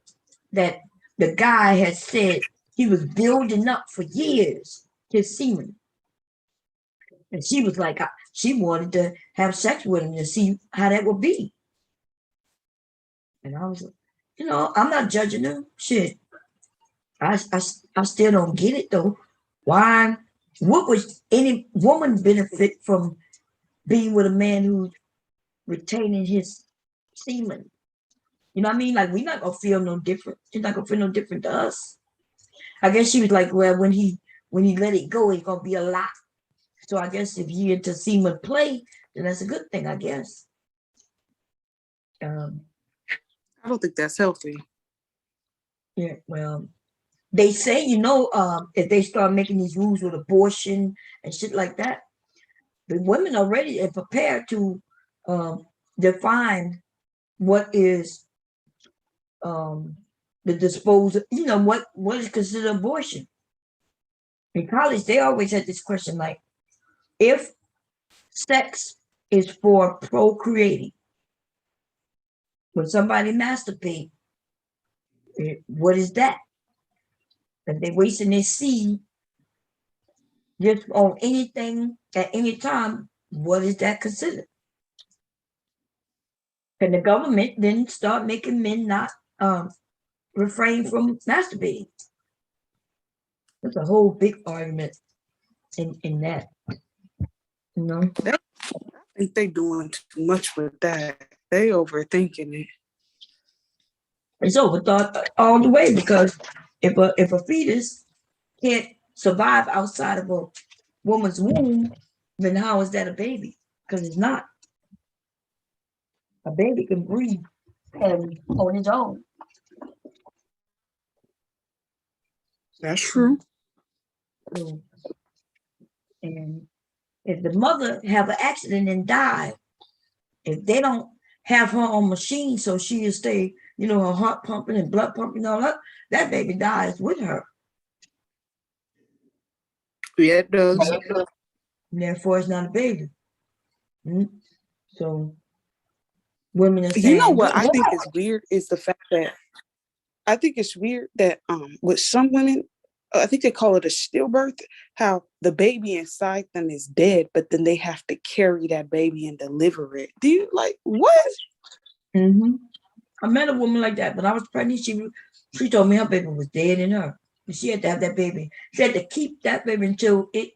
that the guy had said he was building up for years his semen. And she was like, she wanted to have sex with him to see how that would be. And I was like, I'm not judging her. Shit. I still don't get it though. Why? What would any woman benefit from being with a man who's retaining his semen? You know what I mean? Like, we're not gonna feel no different. She's not gonna feel no different to us. I guess she was like, well, when he let it go, it's gonna be a lot. So I guess if you into semen play, then that's a good thing, I guess. I don't think that's healthy. Yeah, well, they say, if they start making these rules with abortion and shit like that, the women are ready and prepared to define what is the disposal, what is considered abortion. In college, they always had this question like, if sex is for procreating, when somebody masturbate, what is that? If they're wasting their seed just on anything at any time, what is that considered? Can the government then start making men not refrain from masturbating? That's a whole big argument in that. I think they doing too much with that. They overthinking it. It's overthought all the way, because if a fetus can't survive outside of a woman's womb, then how is that a baby? Because it's not. A baby can breathe on its own. That's true. And if the mother have an accident and die, if they don't have her on machine so she will stay, her heart pumping and blood pumping and all that baby dies with her. Yeah, it does. And therefore, it's not a baby. So, women are saying, you know what I think is weird is the fact that I think it's weird that with some women, I think they call it a stillbirth, how the baby inside them is dead, but then they have to carry that baby and deliver it. Do you what? Mm-hmm. I met a woman like that. When I was pregnant, she told me her baby was dead in her. And she had to have that baby. She had to keep that baby until it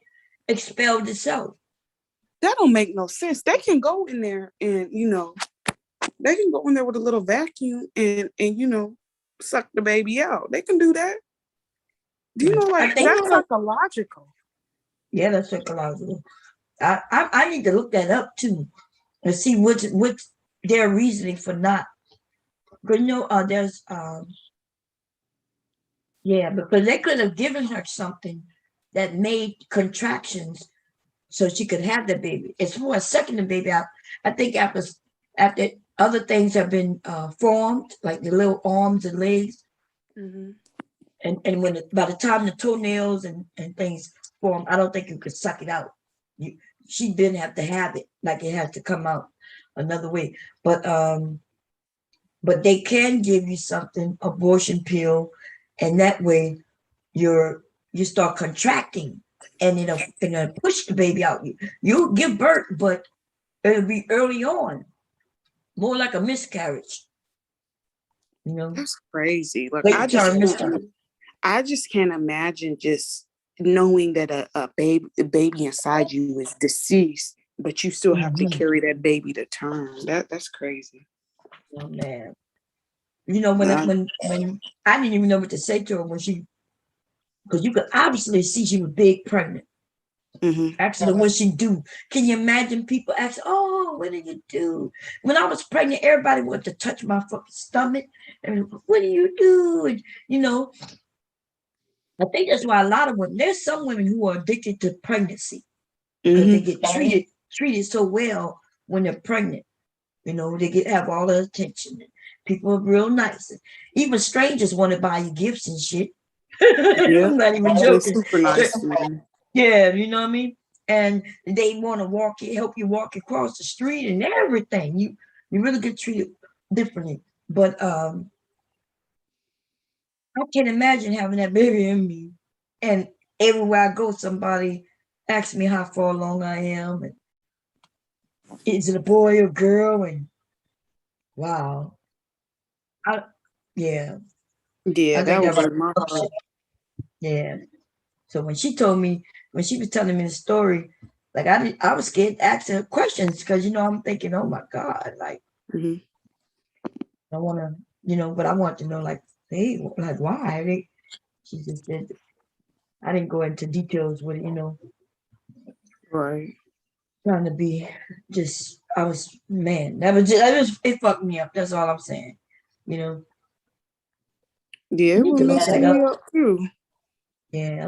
expelled itself. That don't make no sense. They can go in there and they can go in there with a little vacuum and suck the baby out. They can do that. Do you know like that's psychological? Yeah, that's psychological. I need to look that up too and see what's their reasoning for not. But there's because they could have given her something that made contractions so she could have the baby. It's for sucking the baby out. I think after other things have been formed, like the little arms and legs, and when by the time the toenails and things form, I don't think you could suck it out. She didn't have to have it, like it had to come out another way. But they can give you something, abortion pill, and that way you start contracting. And it'll push the baby out. You'll give birth, but it'll be early on, more like a miscarriage. That's crazy. Like I just can't imagine just knowing that a baby inside you is deceased, but you still have to carry that baby to term. That's crazy. Oh man, when I didn't even know what to say to her when she. Because you could obviously see she was big pregnant. Actually, what she do? Can you imagine people ask, "Oh, what did you do?" When I was pregnant, everybody wanted to touch my fucking stomach. And what do you do? And I think that's why a lot of women. There's some women who are addicted to pregnancy because they get treated so well when they're pregnant. They have all the attention. People are real nice. Even strangers want to buy you gifts and shit. Yeah, I'm not even joking. super nice, man. Yeah, you know what I mean? And they want to help you walk across the street and everything. You really get treated differently. But I can't imagine having that baby in me. And everywhere I go, somebody asks me how far along I am. And is it a boy or girl? And wow. Yeah, I that think was my heart. Yeah. So when she was telling me the story, like I was scared to ask her questions because I'm thinking, oh my God, like I want to, but I want to know, like, hey, like why? She just said, I didn't go into details with it, Right. Trying to be I was, man, it fucked me up. That's all I'm saying, Yeah, it would mess me up too. Yeah.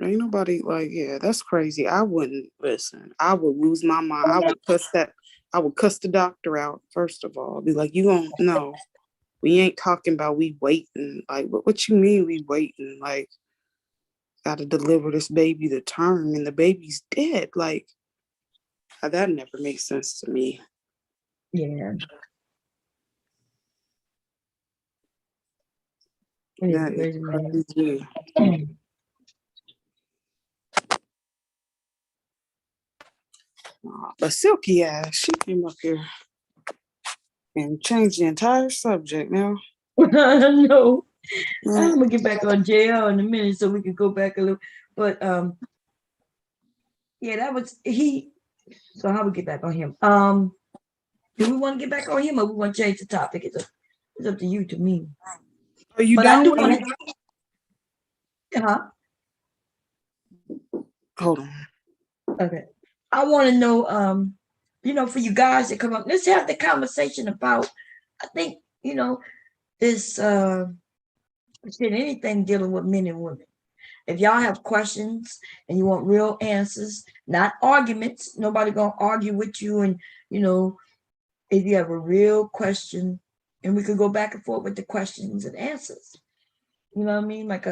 Ain't nobody that's crazy. I wouldn't listen. I would lose my mind. I would cuss the doctor out, first of all. Be like, you don't know. We ain't talking about we waiting. Like, what you mean we waiting? Like, gotta deliver this baby to term and the baby's dead. Like, that never makes sense to me. Yeah. That is crazy. But Silky ass, she came up here and changed the entire subject now. No. I'm gonna get back on JL in a minute so we can go back a little. But yeah, that was he. So how we get back on him? Do we want to get back on him or we want to change the topic? It's up to you, to me. Are you done with it? Huh? Hold on. Okay. I want to know, for you guys that come up, let's have the conversation about, I think, this anything dealing with men and women. If y'all have questions and you want real answers, not arguments, nobody gonna argue with you. And if you have a real question, and we could go back and forth with the questions and answers. You know what I mean? Like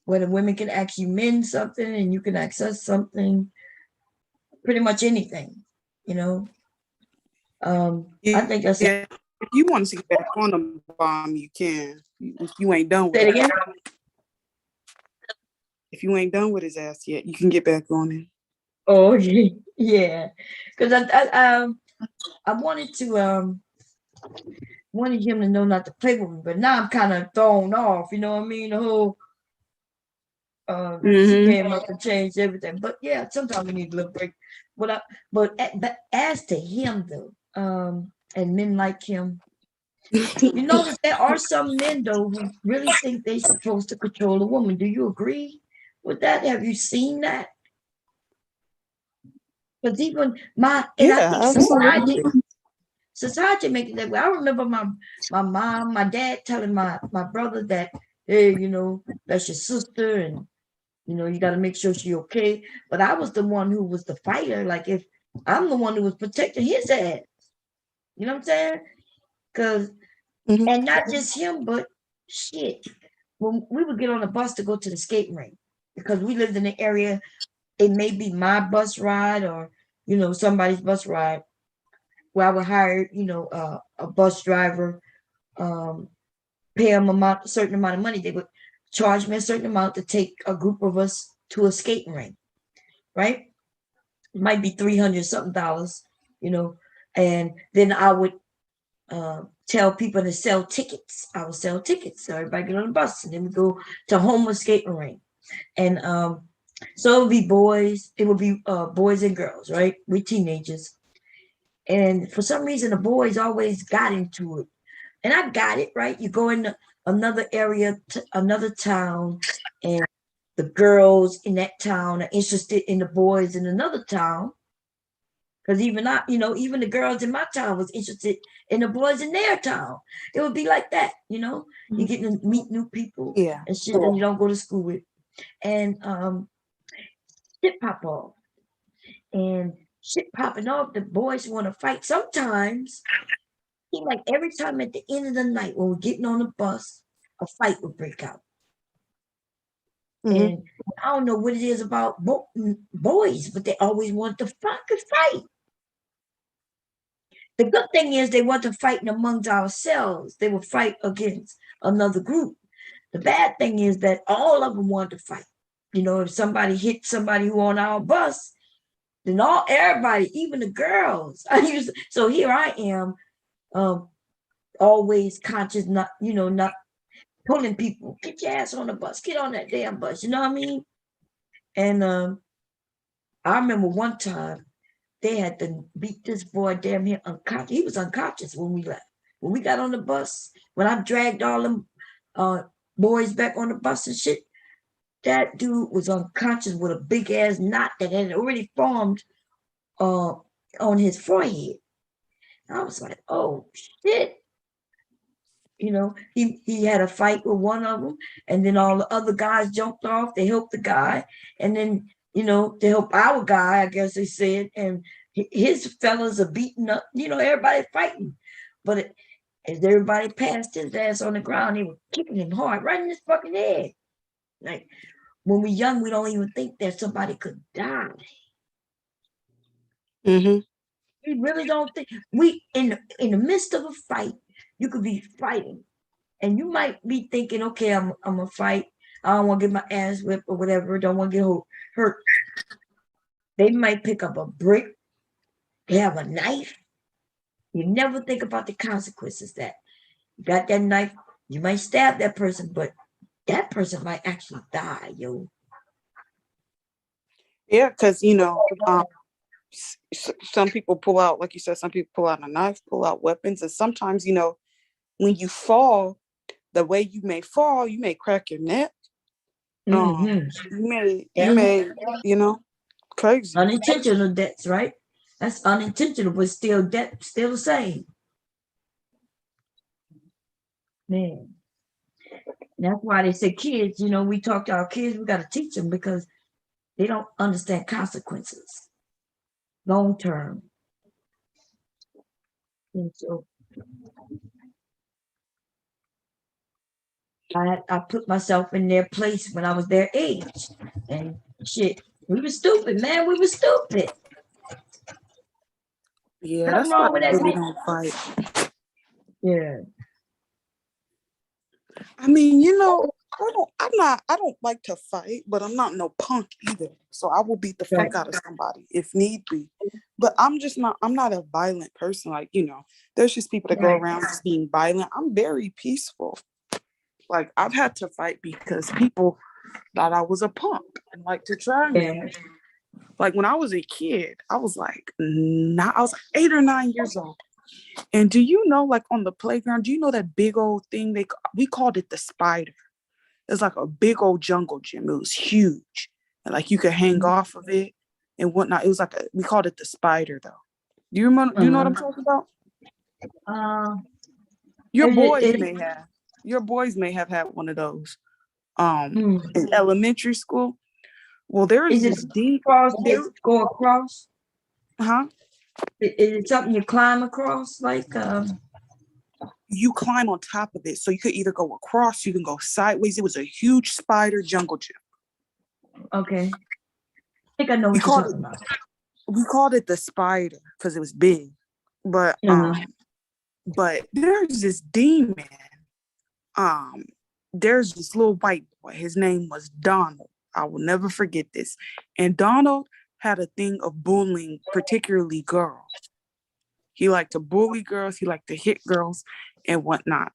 where the women can ask you men something and you can ask us something, pretty much anything, I think that's If you want to get back on the bomb, you can. If you ain't done with Say it again? If you ain't done with his ass yet, you can get back on it. Oh yeah, because I wanted to wanted him to know not to play with me, but now I'm kind of thrown off. You know what I mean? The whole She came up and changed everything. But yeah, sometimes we need a little break. But as to him though, and men like him, you notice there are some men though who really think they're supposed to control a woman. Do you agree with that? Have you seen that? Because even I think society makes it that way. I remember my mom, my dad telling my brother that, hey, that's your sister, and you got to make sure she's okay. But I was the one who was the fighter. Like, if I'm the one who was protecting his ass, you know what I'm saying? Because and not just him, but shit. When we would get on a bus to go to the skating rink, because we lived in the area, it may be my bus ride or somebody's bus ride, where I would hire a bus driver, pay them a certain amount of money. They would charge me a certain amount to take a group of us to a skating rink, right? It might be $300 something, and then I would tell people to sell tickets. I would sell tickets, so everybody get on the bus, and then we go to Homer skating rink. And so it would be boys, boys and girls, right? We teenagers. And for some reason, the boys always got into it. And I got it, right? You go in another area, another town, and the girls in that town are interested in the boys in another town. Because even the girls in my town was interested in the boys in their town. It would be like that, You get to meet new people and shit that you don't go to school with. And shit pop off. And shit popping off, the boys want to fight. Sometimes, like every time at the end of the night when we're getting on the bus, a fight would break out. And I don't know what it is about boys, but they always want to fucking fight. The good thing is they want to fight amongst ourselves. They will fight against another group. The bad thing is that all of them want to fight. If somebody hit somebody who on our bus, then everybody, even the girls. So here I am, always conscious, not pulling people. Get your ass on the bus. Get on that damn bus. You know what I mean? And I remember one time they had to beat this boy damn near unconscious. He was unconscious when we left. When we got on the bus, when I dragged all them boys back on the bus and shit, that dude was unconscious with a big ass knot that had already formed on his forehead. And I was like, oh shit. He had a fight with one of them, and then all the other guys jumped off. They helped the guy, and then they helped our guy, I guess they said, and his fellas are beating up. Everybody fighting, but as everybody passed his ass on the ground, they were kicking him hard, right in his fucking head. Like, when we're young, we don't even think that somebody could die. We really don't think. We in the midst of a fight, you could be fighting, and you might be thinking, okay, I'm gonna fight. I don't want to get my ass whipped or whatever. Don't want to get hurt. They might pick up a brick. They have a knife. You never think about the consequences that you got that knife. You might stab that person, but that person might actually die, yo. Yeah, because some people pull out, like you said, some people pull out a knife, pull out weapons, and sometimes when you fall, the way you may fall, you may crack your neck. You may, crazy. Unintentional deaths, right? That's unintentional, but still death, still the same. Man. That's why they say kids, we talk to our kids, we got to teach them because they don't understand consequences long term. And so I put myself in their place when I was their age, and shit, we were stupid, man. We were stupid. Yeah, Nothing that's wrong why with I that. really don't fight. Yeah. I mean, I don't like to fight, but I'm not no punk either. So I will beat the fuck out of somebody if need be. But I'm not a violent person. Like, there's just people that go around just being violent. I'm very peaceful. Like, I've had to fight because people thought I was a punk and like to try me. Like when I was a kid, I was like 8 or 9 years old. And do you know, like on the playground, do you know that big old thing we called it the spider? It's like a big old jungle gym. It was huge. And like you could hang off of it and whatnot. It was like we called it the spider though. Do you remember do you know what I'm talking about? Your boys may have had one of those in elementary school. Well, there is this deep cross go across. Huh? Is it something you climb across? Like you climb on top of it. So you could either go across, you can go sideways. It was a huge spider jungle gym. Okay. I think I know what you're talking about. We called it the spider because it was big. But there's this demon. There's this little white boy. His name was Donald. I will never forget this. And Donald had a thing of bullying, particularly girls. He liked to bully girls. He liked to hit girls and whatnot.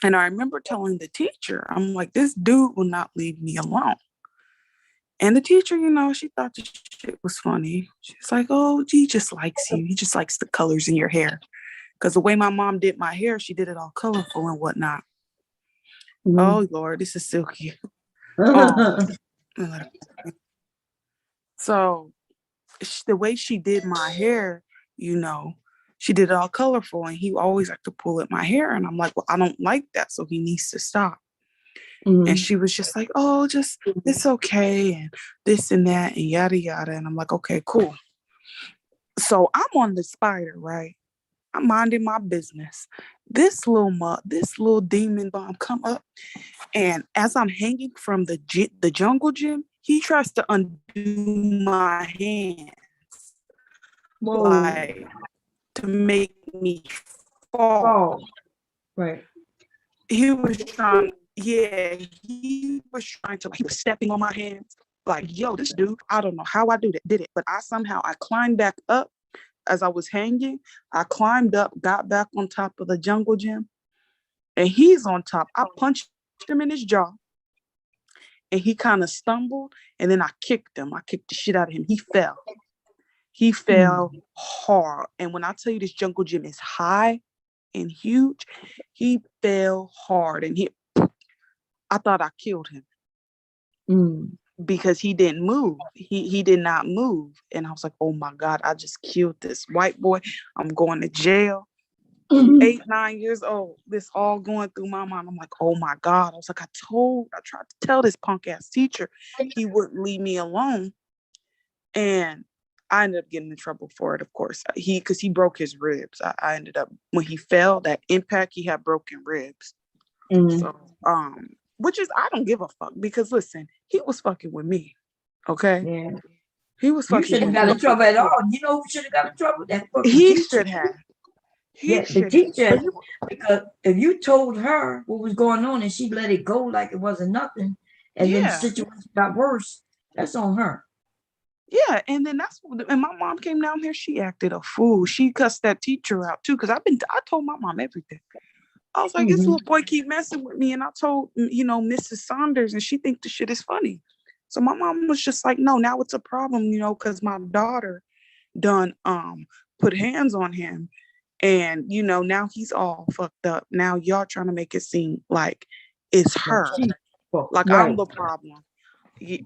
And I remember telling the teacher, I'm like, this dude will not leave me alone. And the teacher, she thought the shit was funny. She's like, oh, he just likes you. He just likes the colors in your hair. Because the way my mom did my hair, she did it all colorful and whatnot. Oh, Lord, this is silky. So the way she did my hair, she did it all colorful, and he always liked to pull at my hair. And I'm like, well, I don't like that, so he needs to stop. And she was just like, oh, it's okay, and this and that, and yada, yada. And I'm like, okay, cool. So I'm on the spider, right? I'm minding my business. This little demon bomb come up, and as I'm hanging from the jungle gym, he tries to undo my hands. Like, to make me fall. Right. He was trying to, he was stepping on my hands. Like, yo, this dude, I don't know how I did it, but I climbed back up as I was hanging. I climbed up, got back on top of the jungle gym, and he's on top. I punched him in his jaw, and he kind of stumbled, and then I kicked him. I kicked the shit out of him. He fell hard. And when I tell you this jungle gym is high and huge, he fell hard, and I thought I killed him. Because he didn't move. He did not move. And I was like, oh my God, I just killed this white boy. I'm going to jail. 8, 9 years old. This all going through my mind. I'm like, oh my God. I was like, I tried to tell this punk ass teacher he wouldn't leave me alone. And I ended up getting in trouble for it, of course. Because he broke his ribs. I ended up, when he fell, that impact, he had broken ribs. So, which is, I don't give a fuck, because listen, he was fucking with me. Okay? Yeah. He was fucking with me. You shouldn't have got in trouble at all. You know who should have got in trouble? That fucking he teacher. Should have. The teacher, because if you told her what was going on and she let it go like it wasn't nothing, and then the situation got worse, that's on her. Yeah, and then and my mom came down here, she acted a fool. She cussed that teacher out too, because I told my mom everything. I was like, this little boy keep messing with me, and I told, Mrs. Saunders, and she think the shit is funny. So my mom was just like, no, now it's a problem, because my daughter done put hands on him, and now he's all fucked up. Now y'all trying to make it seem like it's her, like I'm the problem.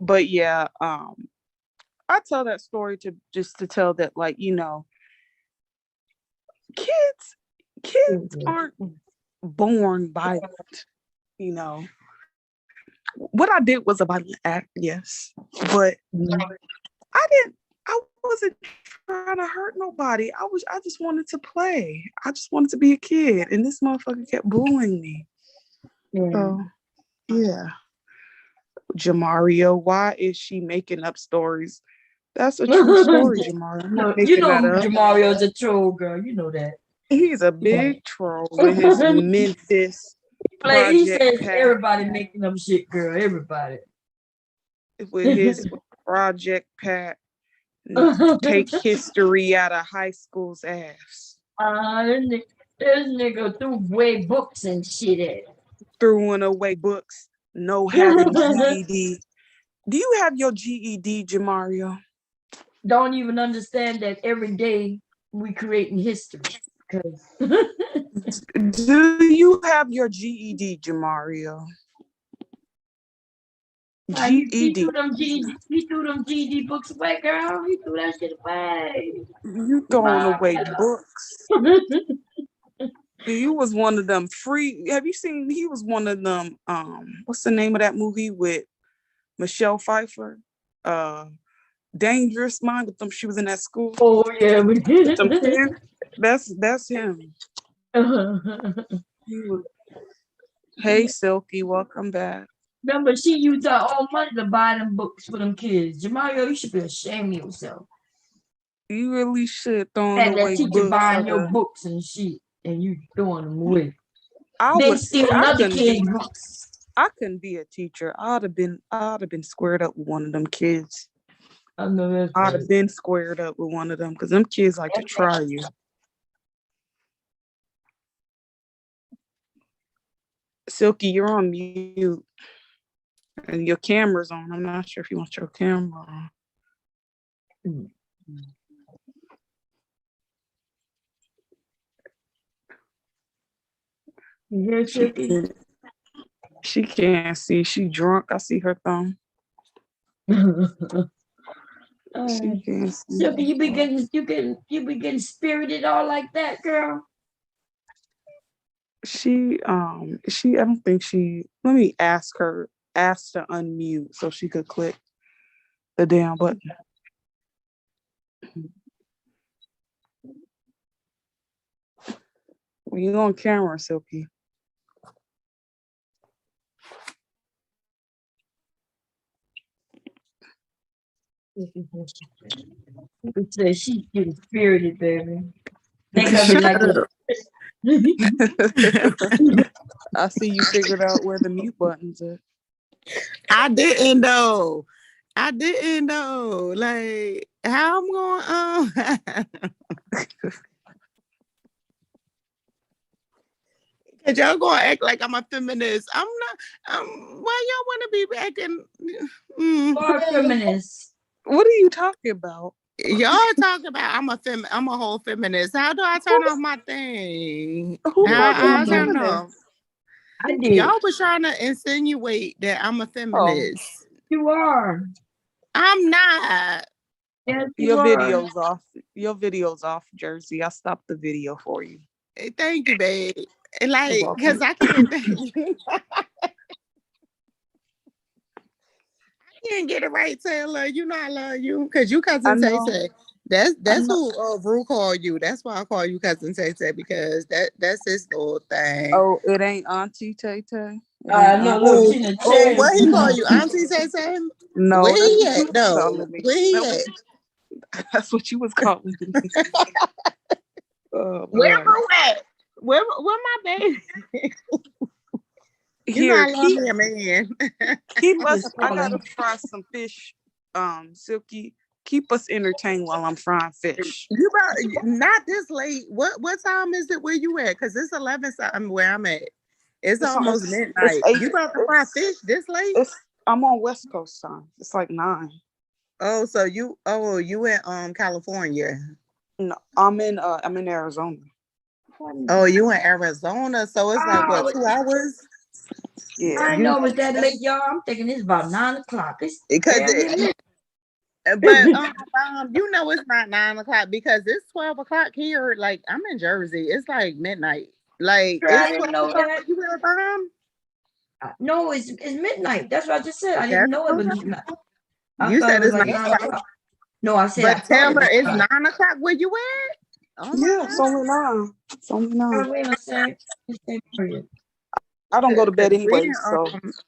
But yeah, I tell that story to tell that, like, kids aren't born violent. What I did was a violent act, yes, but I wasn't trying to hurt nobody. I just wanted to play. I just wanted to be a kid, and this motherfucker kept bullying me. So yeah, Jamario, why is she making up stories? That's a true story, Jamario. Jamario's a troll, girl. You know that. He's a big troll with his Memphis. He says everybody making up shit, girl. Everybody. With his Project Pat, take history out of high school's ass. This nigga threw away books and shit at. Throwing away books, no having GED. Do you have your GED, Jamario? Don't even understand that every day we creating history. Do you have your GED, Jamario? He GED. threw them GED books away, girl. He threw that shit away. You throwing away books. You was one of them free. Have you seen? He was one of them. What's the name of that movie with Michelle Pfeiffer? Dangerous Mind with them. She was in that school. Oh yeah, with them kids. That's him. Hey Silky, welcome back. Remember, she used her own money to buy them books for them kids. Jamario, you should be ashamed of yourself. You really should throw And away that teacher books. buying your books and shit, and you throwing them away. I Then was steal another kid's books. I couldn't be a teacher. I'd have been squared up with one of them kids. I know that's I'd have been squared up with one of them because them kids like to try you. Silky, you're on mute. And your camera's on. I'm not sure if you want your camera on. You hear Silky? She can't see. She drunk. I see her thumb. She can't see. Silky, you be getting spirited all like that, girl. I don't think let me ask her to unmute so she could click the damn button. You on camera, Silky. You say she's getting spirited, baby. They gonna be like I see you figured out where the mute buttons are. I didn't though. Like, how I'm going on? Cause y'all gonna act like I'm a feminist. I'm not. Why y'all want to be acting? Or feminist? What are you talking about? Y'all talking about I'm a whole feminist. How do I turn off my thing? I turn off. I did. Y'all was trying to insinuate that I'm a feminist. You are. I'm not. Yes, Your video's off. Your video's off, Jersey. I stopped the video for you. Thank you, babe. Like, because I can't get it right, Taylor. You know I love you because you cousin Tay Tay. That's who Rue called you. That's why I call you cousin Tay Tay because that's his little thing. Oh, it ain't Auntie Tay Tay. No, look, she done changed. What he call you, Auntie Tay Tay? No, where he that's at though? Where he at? That's what you was calling me. Where Rue at? Where my baby? Here, I love me a man. Keep us. I gotta fry some fish. Silky, keep us entertained while I'm frying fish. You not this late. What time is it where you at? Because it's 11 something where I'm at. It's almost midnight. You about to fry fish this late? I'm on West Coast time. It's like 9. Oh, so you in California? No, I'm in Arizona. Oh, you in Arizona? So it's like what, 2 hours? Yeah, I know it's that late, y'all. I'm thinking it's about 9 o'clock. But you know it's not 9 o'clock because it's 12 o'clock here. Like I'm in Jersey. It's like midnight. Like Girl, I didn't know that. You were time? No, it's midnight. That's what I just said. I didn't know it was midnight. You said it's like 9 o'clock. No, I said. But Taylor, it's 9 o'clock where you at? Oh yeah, it's only 9. It's only 9. Wait a second. I don't go to bed anyway, so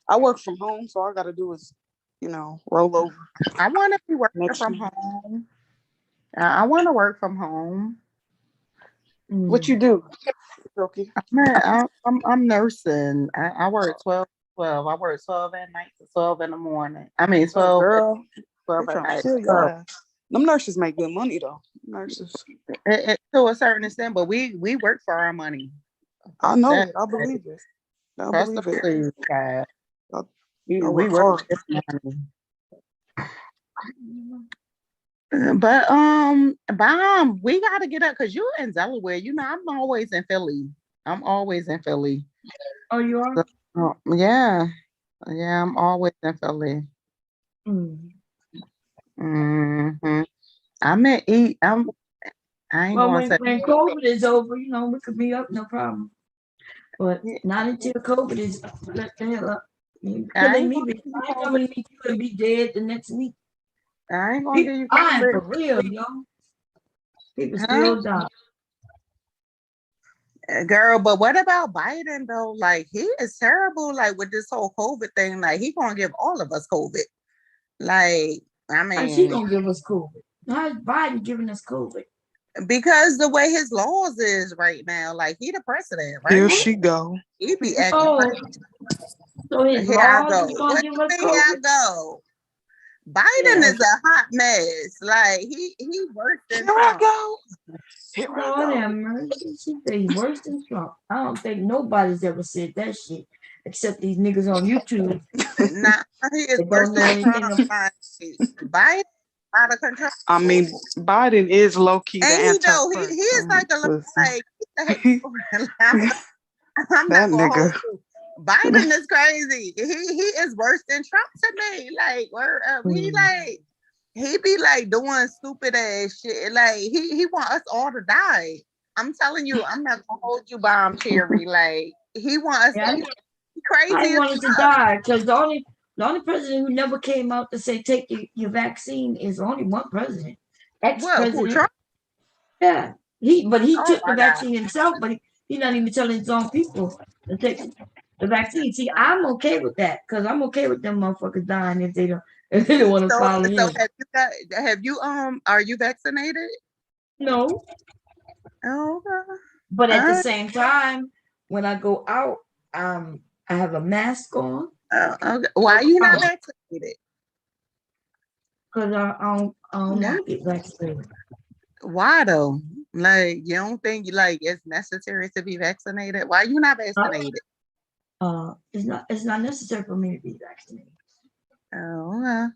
I work from home. So all I gotta do is, roll over. I want to be working from home. I want to work from home. What you do? Okay. I'm nursing. I work 12. I work 12 at night to 12 in the morning. I mean 12. Girl, 12 at night. Them nurses make good money though. Nurses. To a certain extent, but we work for our money. I know it. I believe it. I believe it. We work for this money. Bomb, we gotta get up because you in Delaware. You know, I'm always in Philly. I'm always in Philly. Oh, you are? Yeah. Yeah, I'm always in Philly. I'm at eat. I ain't Well, going when to COVID is over, you know, we could be up, no problem. But not until COVID is let the hell up. Killing me, but you could be dead the next week. I ain't gonna give you dying for COVID. real, yo. People still die. Girl, but what about Biden though? Like he is terrible. Like with this whole COVID thing, like he gonna give all of us COVID. Like I mean, how's he gonna give us COVID? How's Biden giving us COVID? Because the way his laws is right now, like he the president, right? Here she go. He be acting. So his Here I laws go. is gonna What give you us mean here I COVID? go? Biden is a hot mess. Like he worse than Here Trump. I go. Here I Lord go. have mercy. She say he's worse than Trump. I don't think nobody's ever said that shit except these niggas on YouTube. Nah, he is They worse don't know than anything Trump. about Biden out of control. I mean, Biden is low key the And he know he antichrist. is like a little like I'm That not gonna hold nigga. you. Biden is crazy. He is worse than Trump to me. Like word up. He be like doing stupid ass shit. Like he want us all to die. I'm telling you, I'm not gonna hold you, Bomb Cherry. Like he want us crazy. I as wanted to fuck. die because the only president who never came out to say take your vaccine is only one president. Ex-president. Trump? Yeah. He took the my God. vaccine himself, but he's not even telling his own people to take the vaccine. See, I'm okay with that because I'm okay with them motherfuckers dying if they don't want to follow him. So are you vaccinated? No. Oh, okay. But at the same time, when I go out, I have a mask on. Okay. Why are you not vaccinated? Because I don't want to get vaccinated. Why though? Like you don't think like it's necessary to be vaccinated? Why are you not vaccinated? It's not necessary for me to be vaccinated. Oh, okay.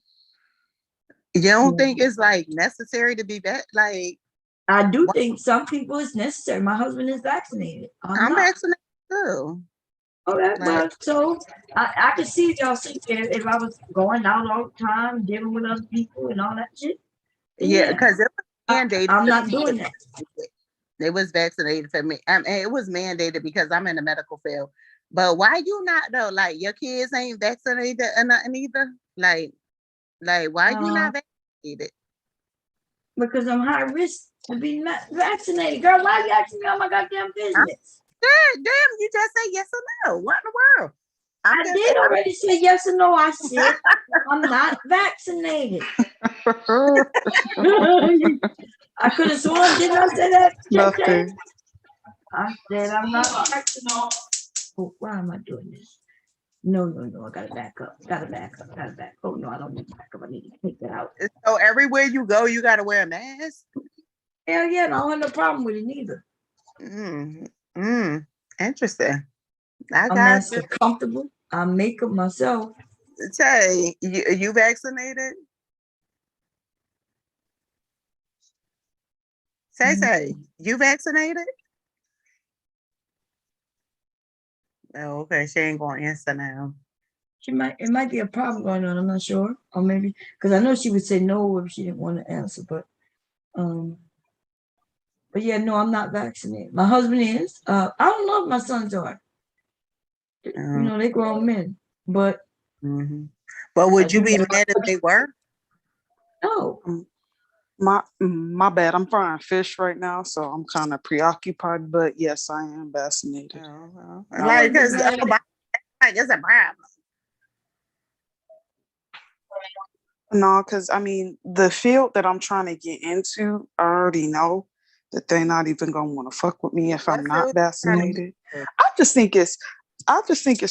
You don't think it's like necessary to be like? I do think some people it's necessary. My husband is vaccinated. I'm not. Vaccinated too. Okay, well, so I could see y'all think if I was going out all the time, dealing with other people and all that shit. Yeah, because it was mandated. I'm not doing that. It was vaccinated for me. I mean, it was mandated because I'm in the medical field. But why you not though? Like your kids ain't vaccinated or nothing either. Like why you not vaccinated? Because I'm high risk to be not vaccinated. Girl, why you asking me all my goddamn business? Damn, you just say yes or no. What in the world? I did already say yes or no. I said I'm not vaccinated. I could have sworn, didn't I say that? Nothing. I said I'm not vaccinated. Oh, why am I doing this? No. I gotta back up. Oh no, I don't need to back up. I need to take that out. So everywhere you go, you gotta wear a mask? Hell yeah, I don't have no problem with it neither. Interesting. My mask is comfortable. I make it myself. Say, you vaccinated? Say, you vaccinated? Oh, okay. She ain't gonna answer now. It might be a problem going on. I'm not sure, or maybe because I know she would say no if she didn't want to answer. But yeah, no, I'm not vaccinated. My husband is. I don't know if my sons are. You know, they grown men, but. But would you be mad if they were? No. My bad. I'm frying fish right now, so I'm kind of preoccupied. But yes, I am vaccinated. Like, because it's a problem. No, because I mean, the field that I'm trying to get into, I already know that they're not even gonna want to fuck with me if I'm not vaccinated. I just think it's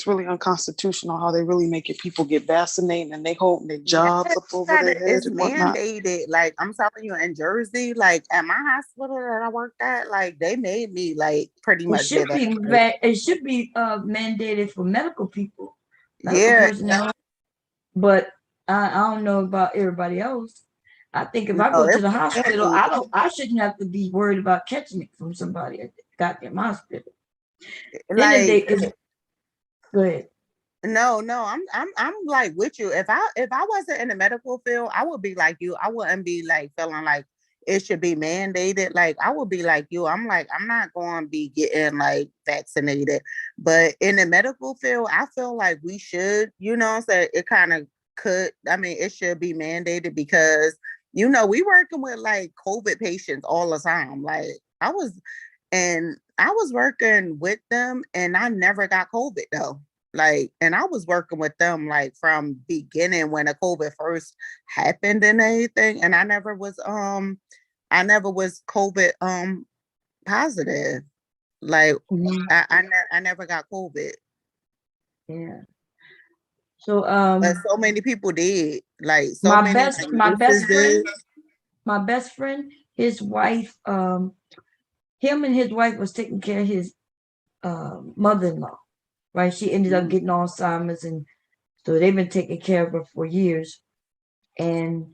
really unconstitutional how they really making people get vaccinated and they holding their jobs up over their head It's and whatnot. mandated. Like I'm telling you, in Jersey, like at my hospital that I worked at, like they made me like pretty much. It should be mandated for medical people. Yeah. Personnel. But I don't know about everybody else. I think if I No, go to it the was hospital, heavy. I shouldn't have to be worried about catching it from somebody at the goddamn hospital. Then if Like, they go ahead. no, I'm like with you. If I wasn't in the medical field, I would be like you. I wouldn't be like feeling like it should be mandated. Like I would be like you. I'm like, I'm not going to be getting like vaccinated. But in the medical field, I feel like we should, you know what I'm saying? It kind of could, I mean, it should be mandated because, you know, we working with like COVID patients all the time. Like I was working with them and I never got COVID though. Like, and I was working with them like from beginning when the COVID first happened and everything. And I never was COVID positive. Like I never got COVID. Yeah. So But so many people did. Like so my many best like, my nurses best friend, his wife, him and his wife was taking care of his mother-in-law, right? She ended up getting Alzheimer's, and so they've been taking care of her for years. And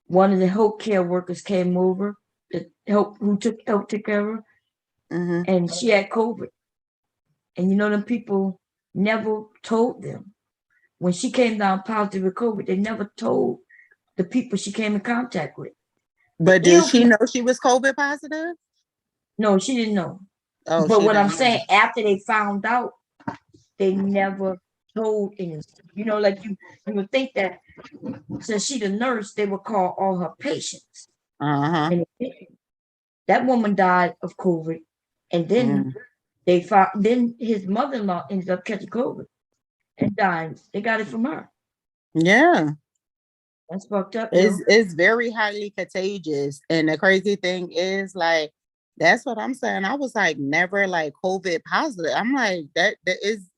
one of the health care workers came over to help take care of her, and she had COVID. And you know, them people never told them. When she came down positive with COVID, they never told the people she came in contact with. But did she know she was COVID positive? No, she didn't know. Oh, but she what I'm didn't saying, after they found out, they never told anyone. You know, like you would think that since she's a nurse, they would call all her patients. And that woman died of COVID, and then they found. Then his mother-in-law ended up catching COVID and dying. They got it from her. Yeah. That's fucked up. It's very highly contagious. And the crazy thing is, like, that's what I'm saying. I was like never like COVID positive. I'm like, that is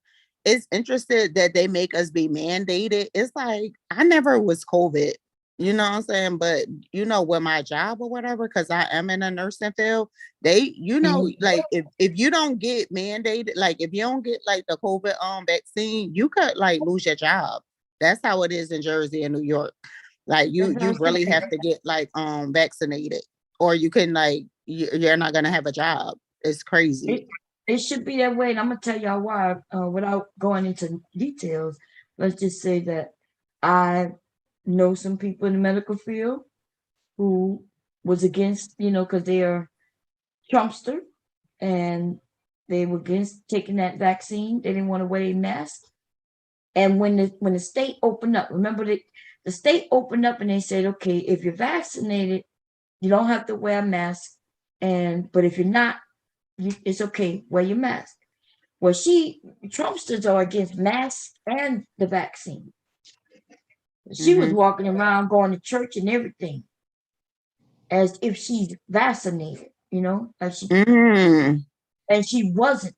it's interesting that they make us be mandated. It's like I never was COVID, you know what I'm saying? But you know, with my job or whatever, because I am in a nursing field, they, you know, like if you don't get mandated, like if you don't get like the COVID vaccine, you could like lose your job. That's how it is in Jersey and New York. Like you really have to get like vaccinated, or you can like you're not gonna have a job. It's crazy. It should be that way, and I'm gonna tell y'all why. Without going into details, let's just say that I know some people in the medical field who was against, you know, because they are Trumpster, and they were against taking that vaccine. They didn't want to wear a mask. And when the state opened up, remember that the state opened up and they said, okay, if you're vaccinated, you don't have to wear a mask. But if you're not, it's okay, wear your mask. Well, Trumpsters are against masks and the vaccine. She was walking around going to church and everything as if she's vaccinated, you know, like and she wasn't.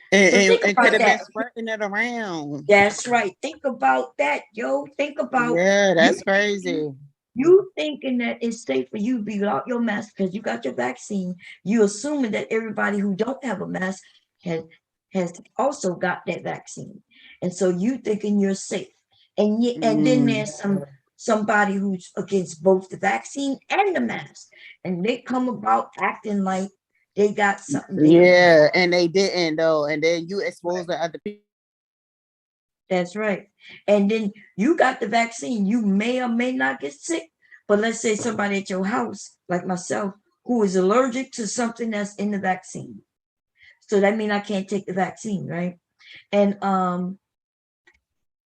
And, so think about could have been that. spreading it around. That's right. Think about that, yo. Think about that's crazy. You thinking that it's safe for you to be without your mask because you got your vaccine. You assuming that everybody who don't have a mask has also got that vaccine, and so you thinking you're safe. And then there's somebody who's against both the vaccine and the mask, and they come about acting like they got something. And they didn't though, and then you expose the other people. That's right. And then you got the vaccine. You may or may not get sick, but let's say somebody at your house, like myself, who is allergic to something that's in the vaccine. So that means I can't take the vaccine, right? And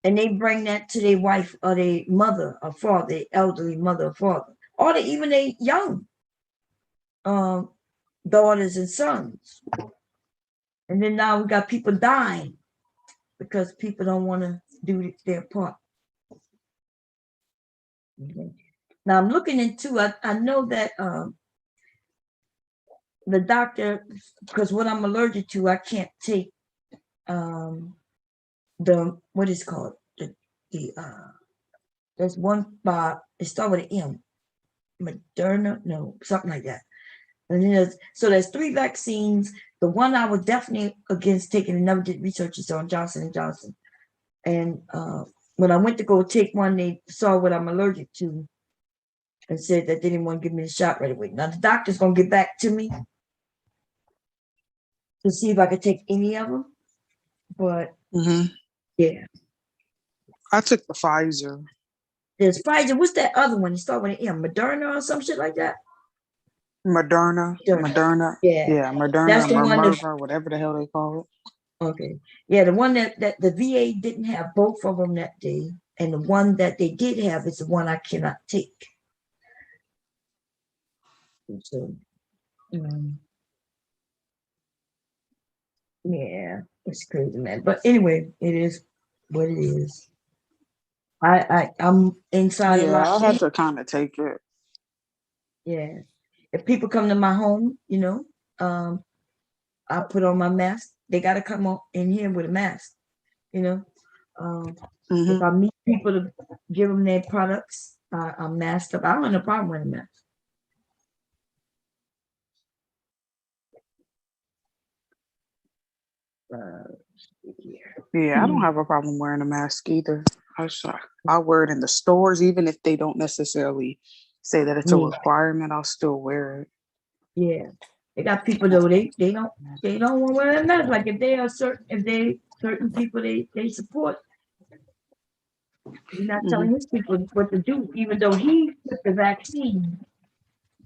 they bring that to their wife or their mother or father, their elderly mother or father, or even their young daughters and sons. And then now we got people dying because people don't want to do their part. Okay. Now I'm looking into, I know that the doctor, because what I'm allergic to, I can't take what is called there's one by, it starts with an M, Moderna, no, something like that. And then there's 3 vaccines. The one I was definitely against taking, and never did research is on Johnson & Johnson. And when I went to go take one, they saw what I'm allergic to and said that they didn't want to give me the shot right away. Now the doctor's gonna get back to me to see if I could take any of them. But yeah, I took the Pfizer. there's Pfizer. What's that other one? It started with an M, Moderna or some shit like that. Moderna. Yeah. Moderna, That's the one that- Merva, whatever the hell they call it. Okay. Yeah, the one that the VA didn't have both of them that day, and the one that they did have is the one I cannot take. So, yeah, it's crazy, man. But anyway, it is what it is. I'm inside a lot. I had to kind of take it. Yeah. If people come to my home, I put on my mask. They got to come on in here with a mask, If I meet people to give them their products, I'm masked up. I don't have no problem wearing a mask. Yeah, I don't have a problem wearing a mask either. I wear it in the stores, even if they don't necessarily say that it's a requirement. I'll still wear it. Yeah, they got people though. They don't want to wear a mask. Like if certain people they support. He's not telling his people what to do, even though he took the vaccine.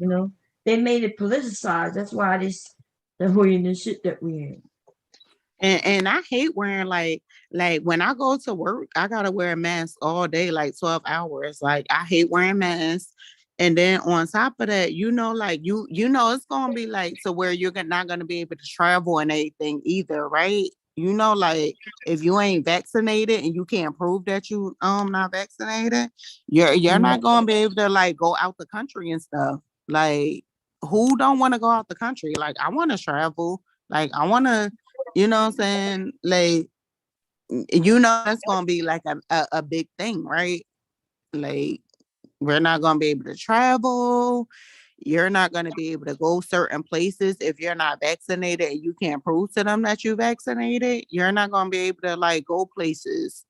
They made it politicized. That's why we're in the shit that we're in. And I hate wearing like when I go to work, I gotta wear a mask all day, like 12 hours. Like I hate wearing masks. And then on top of that, it's gonna be like to where you're not gonna be able to travel and anything either, right? Like if you ain't vaccinated and you can't prove that you not vaccinated, you're not gonna be able to like go out the country and stuff. Like who don't want to go out the country? Like I want to travel. Like I want to. You know what I'm saying? Like, that's going to be like a big thing, right? Like, we're not going to be able to travel. You're not going to be able to go certain places if you're not vaccinated and you can't prove to them that you're vaccinated. You're not going to be able to like go places.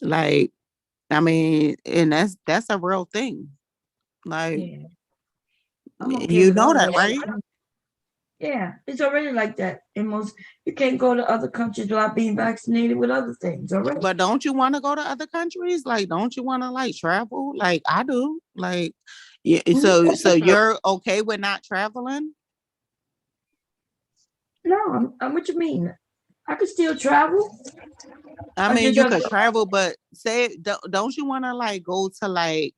Like, I mean, and that's a real thing. Like, Okay that, right? Yeah, it's already like that. You can't go to other countries without being vaccinated with other things, already. But don't you want to go to other countries? Like, don't you want to like travel? Like I do. Like, yeah. So you're okay with not traveling? No, what you mean? I could still travel. I mean, you could travel, but don't you want to like go to like,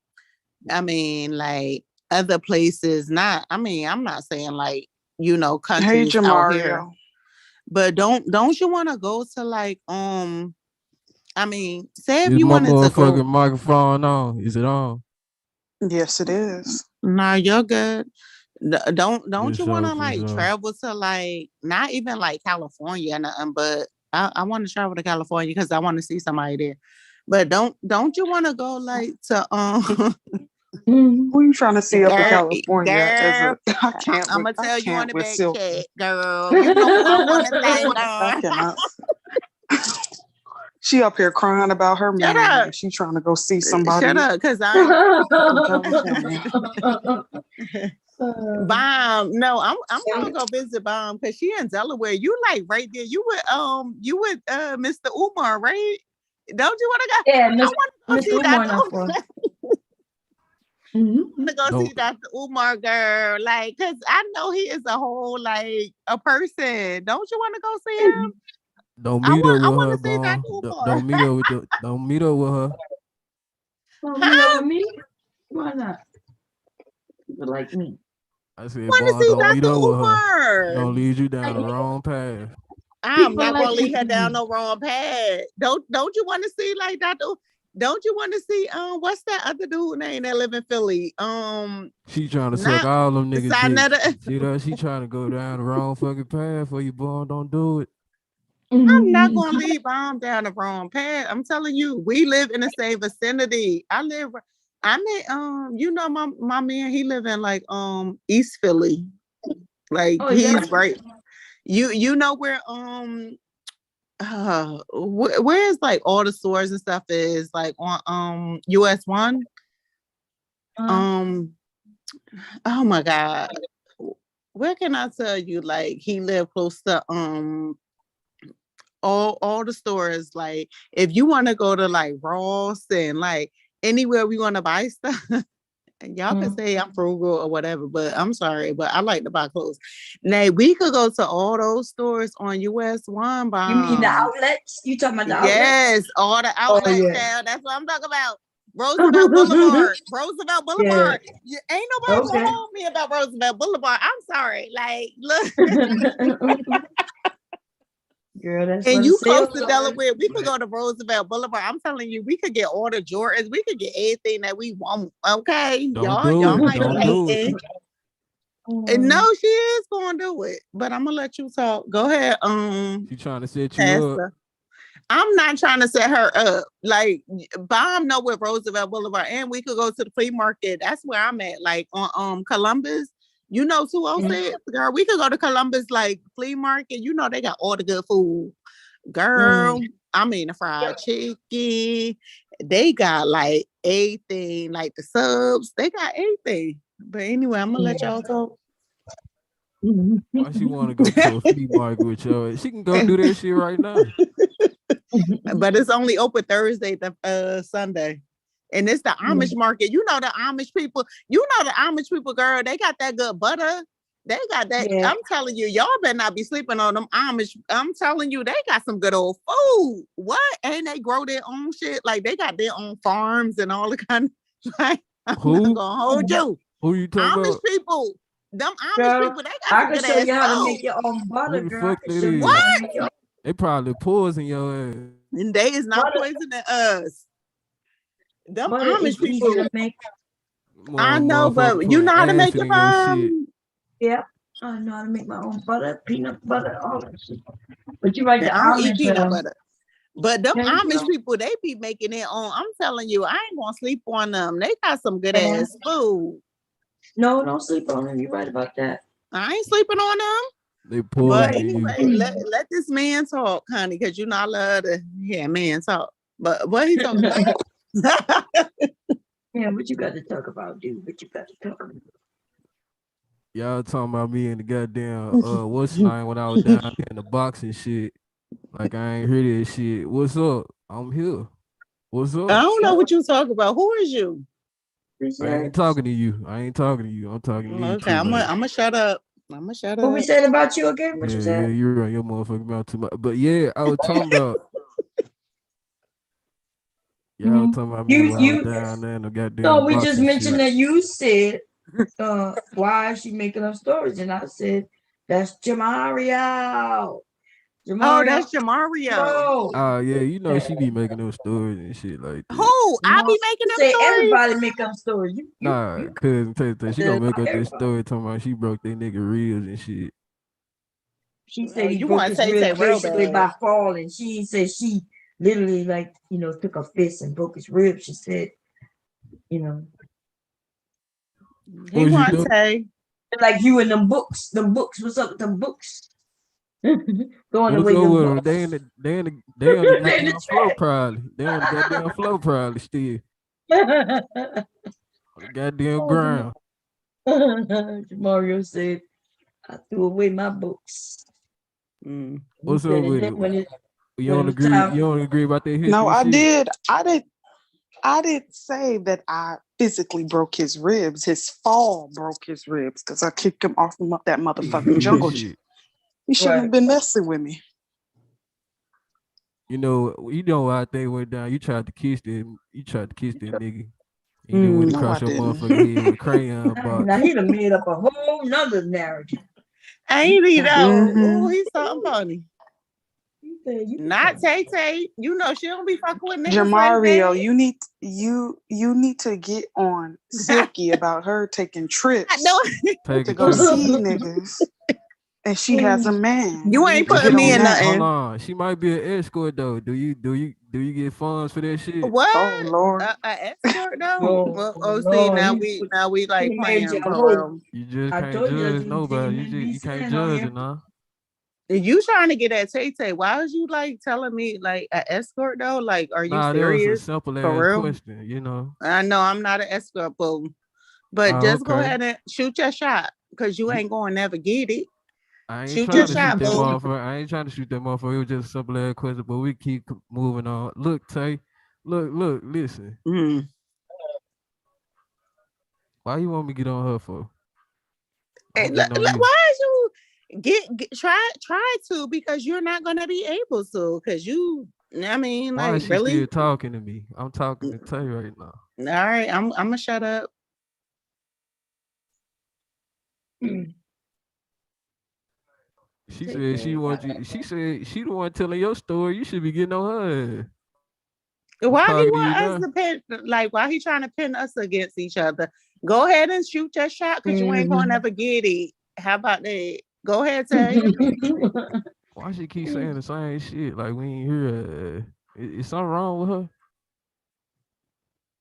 I mean, like other places? I'm not saying like, countries out here. But don't you want to go to like I mean, say if Is you my wanted to go. motherfucking microphone on? Is it on? Yes, it is. Nah, you're good. Don't For you want to sure, for like sure. travel to like not even like California or nothing, but I want to travel to California because I want to see somebody there. But don't you want to go like to Who you trying to see up in California? Girl, I'm gonna tell you on the back chat, girl. You know who I want to say, I cannot. She up here crying about her man. She trying to go see somebody. Shut up, because Bomb. No, I'm gonna go visit Bomb because she in Delaware. You like right there. You with Mr. Umar, right? Don't you want to go? Yeah, I want to go see Umar. I want to go see Dr. Umar, girl. Like, cause I know he is a whole like a person. Don't you want to go see him? Don't meet up with her, see Bomb. Dr. Don't meet up with don't meet up with her. Don't meet up with me? Why not? People like me. I said, Want to Bomb, see don't meet Dr. up with her. Umar? Don't lead you down the wrong path. I'm People not like gonna lead her me. down no wrong path. Don't you want to see like Dr. Don't you want to see what's that other dude name that live in Philly? She trying to suck all them niggas Sinetta. dick. See that? She trying to go down the wrong fucking path for you, Bomb. Don't do it. I'm not gonna lead Bomb down the wrong path. I'm telling you, we live in the same vicinity. I'm in my man, he live in like East Philly. Like he's right. You know where where's like all the stores and stuff is like on US 1. Oh my God. Where can I tell you? Like he lived close to all the stores. Like if you want to go to like Ross and like anywhere we want to buy stuff, and y'all can say I'm frugal or whatever, but I'm sorry, but I like to buy clothes. Now we could go to all those stores on US 1. You mean the outlets? You talking about the outlets? Yes, all the outlets, yeah. child. That's what I'm talking about. Roosevelt Boulevard. Roosevelt Boulevard. Yeah. Ain't nobody Okay. gonna hold me about Roosevelt Boulevard. I'm sorry. Like, look. Girl, that's And what you the close sales to are. Delaware, we could go to Roosevelt Boulevard. I'm telling you, we could get all the Jordans. We could get anything that we want. Okay, Don't y'all do it. might Don't be do it. hating. And no, she is gonna do it. But I'm gonna let you talk. Go ahead, She trying to set you up. Pastor. I'm not trying to set her up. Like, Bomb know where Roosevelt Boulevard, and we could go to the flea market. That's where I'm at. Like on Columbus. You know 206, girl. We could go to Columbus, like flea market. You know they got all the good food, girl. I mean the fried chicken. They got like everything, like the subs. They got everything. But anyway, I'm gonna let y'all talk. Why she want to go to a flea market with y'all? She can go do that shit right now. But it's only open Thursday to Sunday. And it's the Amish market. You know the Amish people. Girl. They got that good butter. They got that. Yeah. I'm telling you, y'all better not be sleeping on them Amish. I'm telling you, they got some good old food. What? And they grow their own shit. Like they got their own farms and all the kind of, like, I'm Who? not gonna hold you. Who you talking Amish about? people. Them Amish Girl, people, they got I some can good show you ass how to food. make your own butter, Who the girl. I fuck can that show you is? how to make your They probably poison your ass. And they is not butter. poisoning us. Them Butter Amish is easy people. to make. I know, Motherfucker but you putting know how to make acid your in your shit. Yeah, I know how to make my own butter, peanut butter, all that shit. But you right, the I don't eat Amish. peanut butter. But them Thank Amish you. people, they be making it on. I'm telling you, I ain't gonna sleep on them. They got some good Yeah. ass food. No, don't sleep on them. You're right about that. I ain't sleeping on them. They But poison you. anyway, let this man talk, honey, because you know I love to hear man talk. But what he talking about? Yeah, what you got to talk about, dude? What you got to talk about? Y'all talking about me and the goddamn what's the name when I was down there in the box and shit. Like I ain't hear that shit. What's up? I'm here. What's I up? don't know what you talk about. Who is you? I ain't talking to you. I'm talking to these Okay, two I'm ladies. gonna shut up. I'm gonna shut What we up. said about you again? What you Yeah, said? you're right. Your motherfucking mouth too much. But yeah, I was talking about y'all was talking about me You when I was you. down there in the So goddamn we box just and mentioned shit. that you said, why is she making up stories? And I said, that's Jamario. Oh, that's Jamario. Bro. Yeah, you know she be making those stories and shit like that. Who? I No, be making you up say stories. everybody make up stories. Nah, cousin Tay, she gonna said make about up this everybody. story talking about she broke their nigga ribs and shit. She said he You broke want his Tay Tay ribs real basically bad. by falling. She said she literally took a fist and broke his ribs. She said, He What you want do? Tay. like you in them books. What's up with them books? Throwing What's away up them with them? books. They on the They in goddamn the flow trash. probably. They on the goddamn flow probably still. On the goddamn ground. Mario said, I threw away my books. He What's said, up and with then it? when it You when it don't was agree? time, You don't agree about that No, history I shit? did. I didn't say that I physically broke his ribs. His fall broke his ribs because I kicked him off of that motherfucking jungle gym. Shit. He shouldn't have been messing with me. You know why I think went down. You tried to kiss that nigga. He done went No, I across your didn't. motherfucking head with a crayon box. now he done made up a whole nother narrative. Ain't he though? Mhm. Ooh, he's something funny. Not Tay Tay. You know she don't be fucking with niggas like Jamario, that. you need to get on Silky about her taking trips Take to a go trip. see niggas, and she has a man. You You ain't need to putting get me on in that. Hold nothing. on. She might be an escort though. Do you get funds for that shit? What? Oh Lord. An escort though? Oh, Well, see Lord, now we he like made you playing a for hoe. real. You just I can't told you that's judge what nobody. men be You can't saying on judge here. it, nah. You trying to get at Tay Tay? Why was you like telling me like an escort though? Like, are you Nah, that was a serious? simple For ass real? question, you know. I know I'm not an escort, but Oh, just go okay. ahead and shoot your shot because you ain't going to never get it. I ain't Shoot trying your to shoot shot, that boo. motherfucker. I ain't trying to shoot that motherfucker. It was just a simple ass question, but we keep moving on. Look, Tay. Look, listen. Why you want me to get on her for? Hey, I'm getting on you. why is you get try to because you're not gonna be able to because you. I mean, Why like is she really. still talking to me? I'm talking to Tay right now. All right, I'm gonna shut up. She said she wants you. She said she the one telling your story. You should be getting on her ass. Why he talking to want you us now. to pin? Like, why he trying to pin us against each other? Go ahead and shoot your shot because you ain't gonna never get it. How about that? Go ahead, Tay. Why she keep saying the same shit? Like we ain't hear. Is something wrong with her?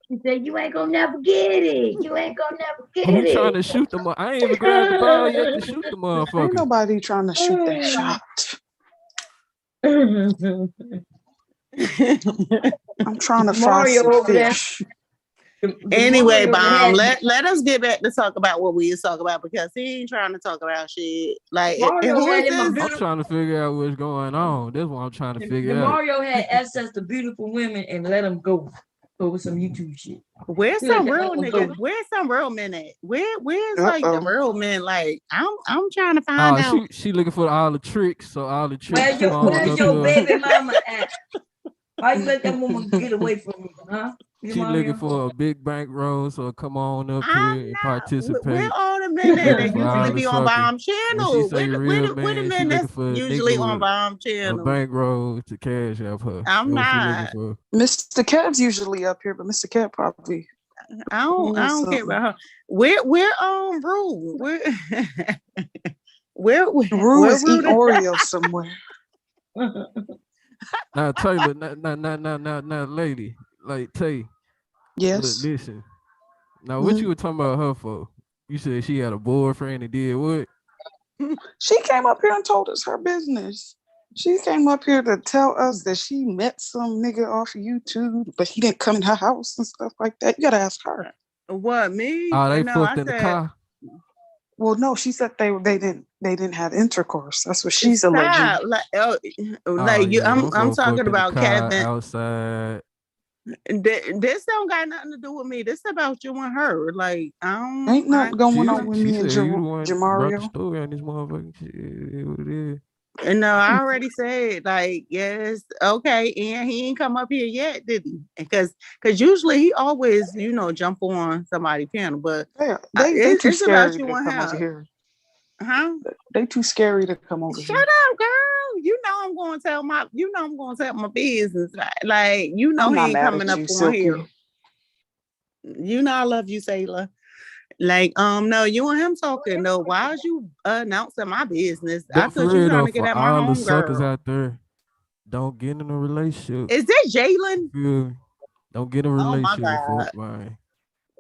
She said, you ain't gonna never get it. You ain't gonna never get Who it. trying to shoot the? I ain't even grabbed the ball yet to shoot the Ain't motherfucker. nobody trying to shoot that shot. I'm trying to fry Mario some over there. fish. Anyway, Mario Bomb, had- let us get back to talk about what we was talking about because he ain't trying to talk about shit. Like, Mario who had is him a this? I'm trying to figure out what's going on. That's what I'm trying to figure The out. Mario had access to beautiful women and let them go over some YouTube shit. Where's He let some that real one niggas? go. Where's some real men at? Where's like the real men? Like, I'm trying to Oh, find out. she looking for all the tricks. So all the tricks. come on Where's up your here. baby mama at? Why you let that woman get away from you, huh? You She Mario? looking for a big bankroll. So come on up here and participate. Where all the men that Looking for all usually the be on suckers. Bomb When she Channel? say Where real the man, men she that's looking for a usually nigga on with Bomb a Channel? bankroll to cash out her. I'm That's what she not. looking for. Mr. Cat's usually up here, but Mr. Cat probably. I don't care about her. Where Rue? Where Rue is eating Rue? Oreos somewhere. Now Taylor, not lady, like Tay. Look, Yes. listen. Now what you were talking about her for? You said she had a boyfriend and did what? She came up here and told us her business. She came up here to tell us that she met some nigga off of YouTube, but he didn't come in her house and stuff like that. You gotta ask her. What, me? Oh, they No, fucked I in the said car. Well, no, she said they didn't have intercourse. That's what she's stop. alleging. Like, Oh, like you, yeah, them I'm folks talking fucked in the about car Kevin. outside. This don't got nothing to do with me. This about you and her. Like Ain't nothing going on with She me and said you the one brought the Jamario. story on this motherfucking shit. It is what it is. And no, I already said like yes, okay, and he ain't come up here yet, did he? Because usually he always jump on somebody's panel, but They too it's scary about to you and come over him, here. huh? They too scary to come over Shut here. up, girl. I'm going to tell my business. Like I'm he not ain't mad coming at up you, on Silky. here. I love you, Sailor. Like, no, you and him talking. No, why is you announcing my business? I But for thought you real trying though, to get for at my all the home suckers girl. out there, don't get in a relationship. Is this Jalen? Yeah. Don't get in a Oh my relationship with God. folk, man.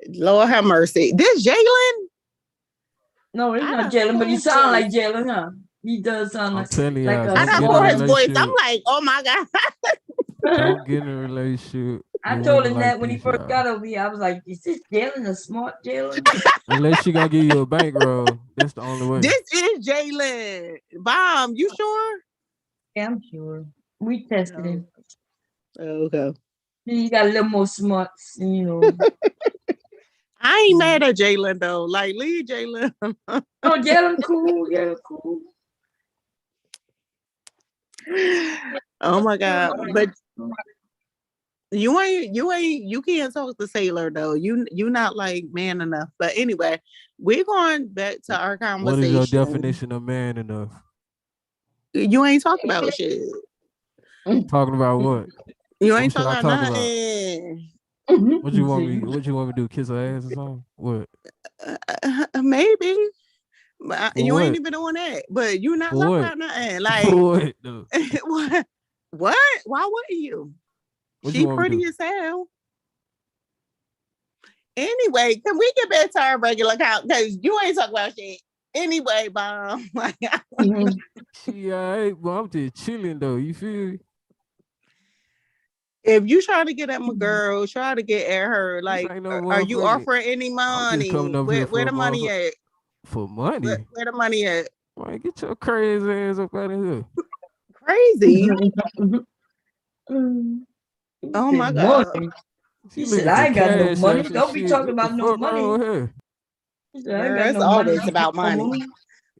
Lord have mercy. This Jalen? No, it's I not done Jalen, but he his sound like voice. Jalen, huh? He does sound I'm like telling y'all, a I don't done get in a call his voice. I'm relationship. like, oh my God. Don't get in a relationship I with told women him like that when he this, first y'all. got over here. I was like, is this Jalen, a smart Jalen? Unless she gonna give you a bankroll, that's the only way. This is Jalen. Bomb, you sure? Yeah, I'm sure. We tested him. Okay. He got a little more smarts, I ain't mad at Jalen though. Like, leave Jalen. Oh, Jalen cool. Jalen cool. Oh my God. But you can't talk to Sailor though. You not like man enough. But anyway, we're going back to our What conversation. is your definition of man enough? You ain't talking about shit. Talking about what? You ain't What should I talking about talk about? nothing. What you want me? What you want me to do? Kiss her ass or something? What? Maybe. But For you ain't what? even doing that. But you not For talking what? about nothing. Like For what? Though? what? What? Why wouldn't you? What you She want me to pretty do? as hell. Anyway, can we get back to our regular account? Because you ain't talking about shit. Anyway, Bomb. She alright, but I'm just chilling though. You feel me? If you trying to get at my girl, try to get at her. This Like, ain't no are you motherfucking. offering any I'm just coming money? up here Where for a the money motherfucker. at? For money. Where the money at? Man, get your crazy ass up out of here. Crazy. Mm. Oh Said my God. money. She He said, looking I for ain't got no cash money. apps and Don't be shit. talking What the about no fuck wrong money. with her? He said, I ain't Girl, got it's no money. always to about get some money. money.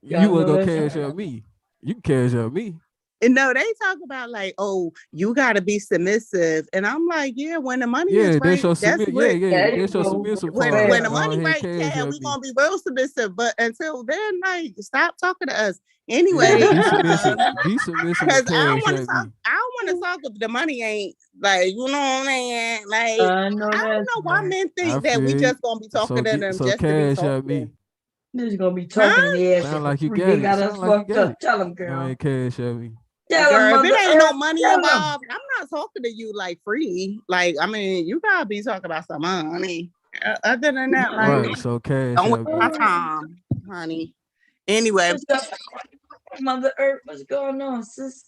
You Y'all ain't know gonna that's cash out me. You can cash out me. And no, they talk about like, oh, you gotta be submissive. And I'm like, yeah, when the money is Yeah, that's right, your that's submit. Yeah, what yeah, there you that's your go. submissive when part. when the Go money ahead, right, cash yeah, out we me. gonna be real submissive. But until then, like, stop talking to us. Yeah, Anyway, be submissive. Be submissive and because I don't cash want to out talk. me. I don't want to talk if the money ain't like, you know what I'm saying? Like, I know I don't that's know why right. men I think that we feel you. just gonna be talking to them So just to be cash out me. talking. This is gonna be Huh? talking in the ass Sound for like you free. got They it. got us Sound like you fucked got up. it. Tell them, Go girl. ahead, cash out me. Tell them, Girl, if Mother it ain't no Earth. money Tell them. involved, I'm not talking to you like free. Like, I mean, you gotta be talking about some money. Other than that, like, Right, so cash don't out waste me. my time, honey. Anyway, What's up, Mother Earth? What's going on, sis?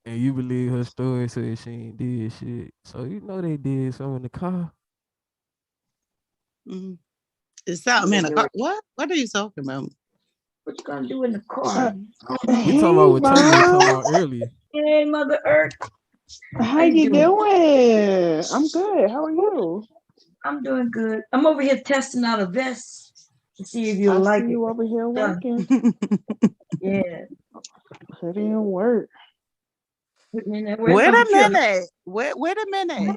And you believe her story said she ain't did shit. So you know they did something in the car. it's something in the car. What are you talking about? What you gonna do in the car? We talking about what Tanya was talking about earlier. Hey, Mother Earth. How you doing? I'm good. How are you? I'm doing good. I'm over here testing out a vest to see if you'll I like see it. you over here Done. working. Yeah. Put in work. Putting in that Wait work. a minute. Wait a minute.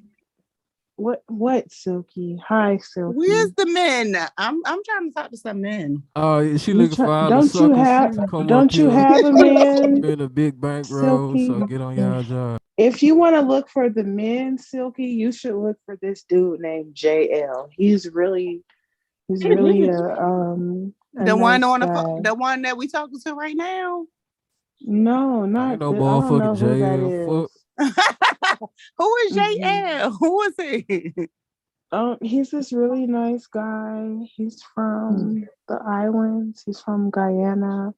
What, Silky? Hi, Silky. Where's the men? I'm trying to talk to some men. Oh, she looking for all the Don't you suckers have to come up don't you here. have a man, In a big bankroll, Silky? so get on y'all job. If you want to look for the men, Silky, you should look for this dude named JL. He's really a The one nice on guy. the one that we talking to right now. No, Ain't not no the, I don't know motherfucking who that JL. is. Fuck. Who is JL? Who is he? He's this really nice guy. He's from the islands. He's from Guyana.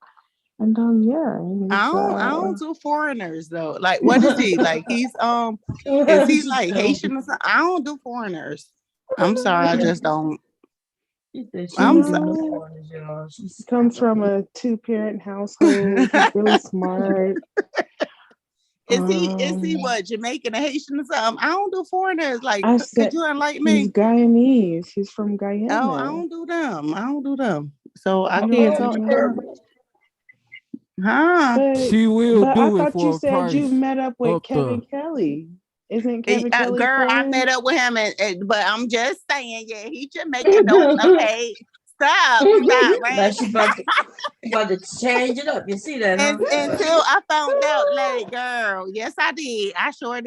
And yeah, I don't do foreigners though. Like, what is he? Like, he's is he like Haitian or something? I don't do foreigners. I'm sorry, I just don't. I'm sorry. He comes from a 2-parent household. He's really smart. Is he what, Jamaican or Haitian or something? I don't do foreigners. Like, I could said you enlighten he's me? Guyanese. He's from Guyana. Oh, I don't do them. I don't do them. So I You can't don't talk do to them? them. Huh? She will But do I it thought you for a said you price. met up with Up Kevin there. Kelly. Isn't Kevin Kelly Girl, I foreign? met up with him, but I'm just saying, yeah, he Jamaican. Don't okay. Stop, Now right? she about to change it up. You see that, huh? Until I found out, like, girl, yes, I did. I sure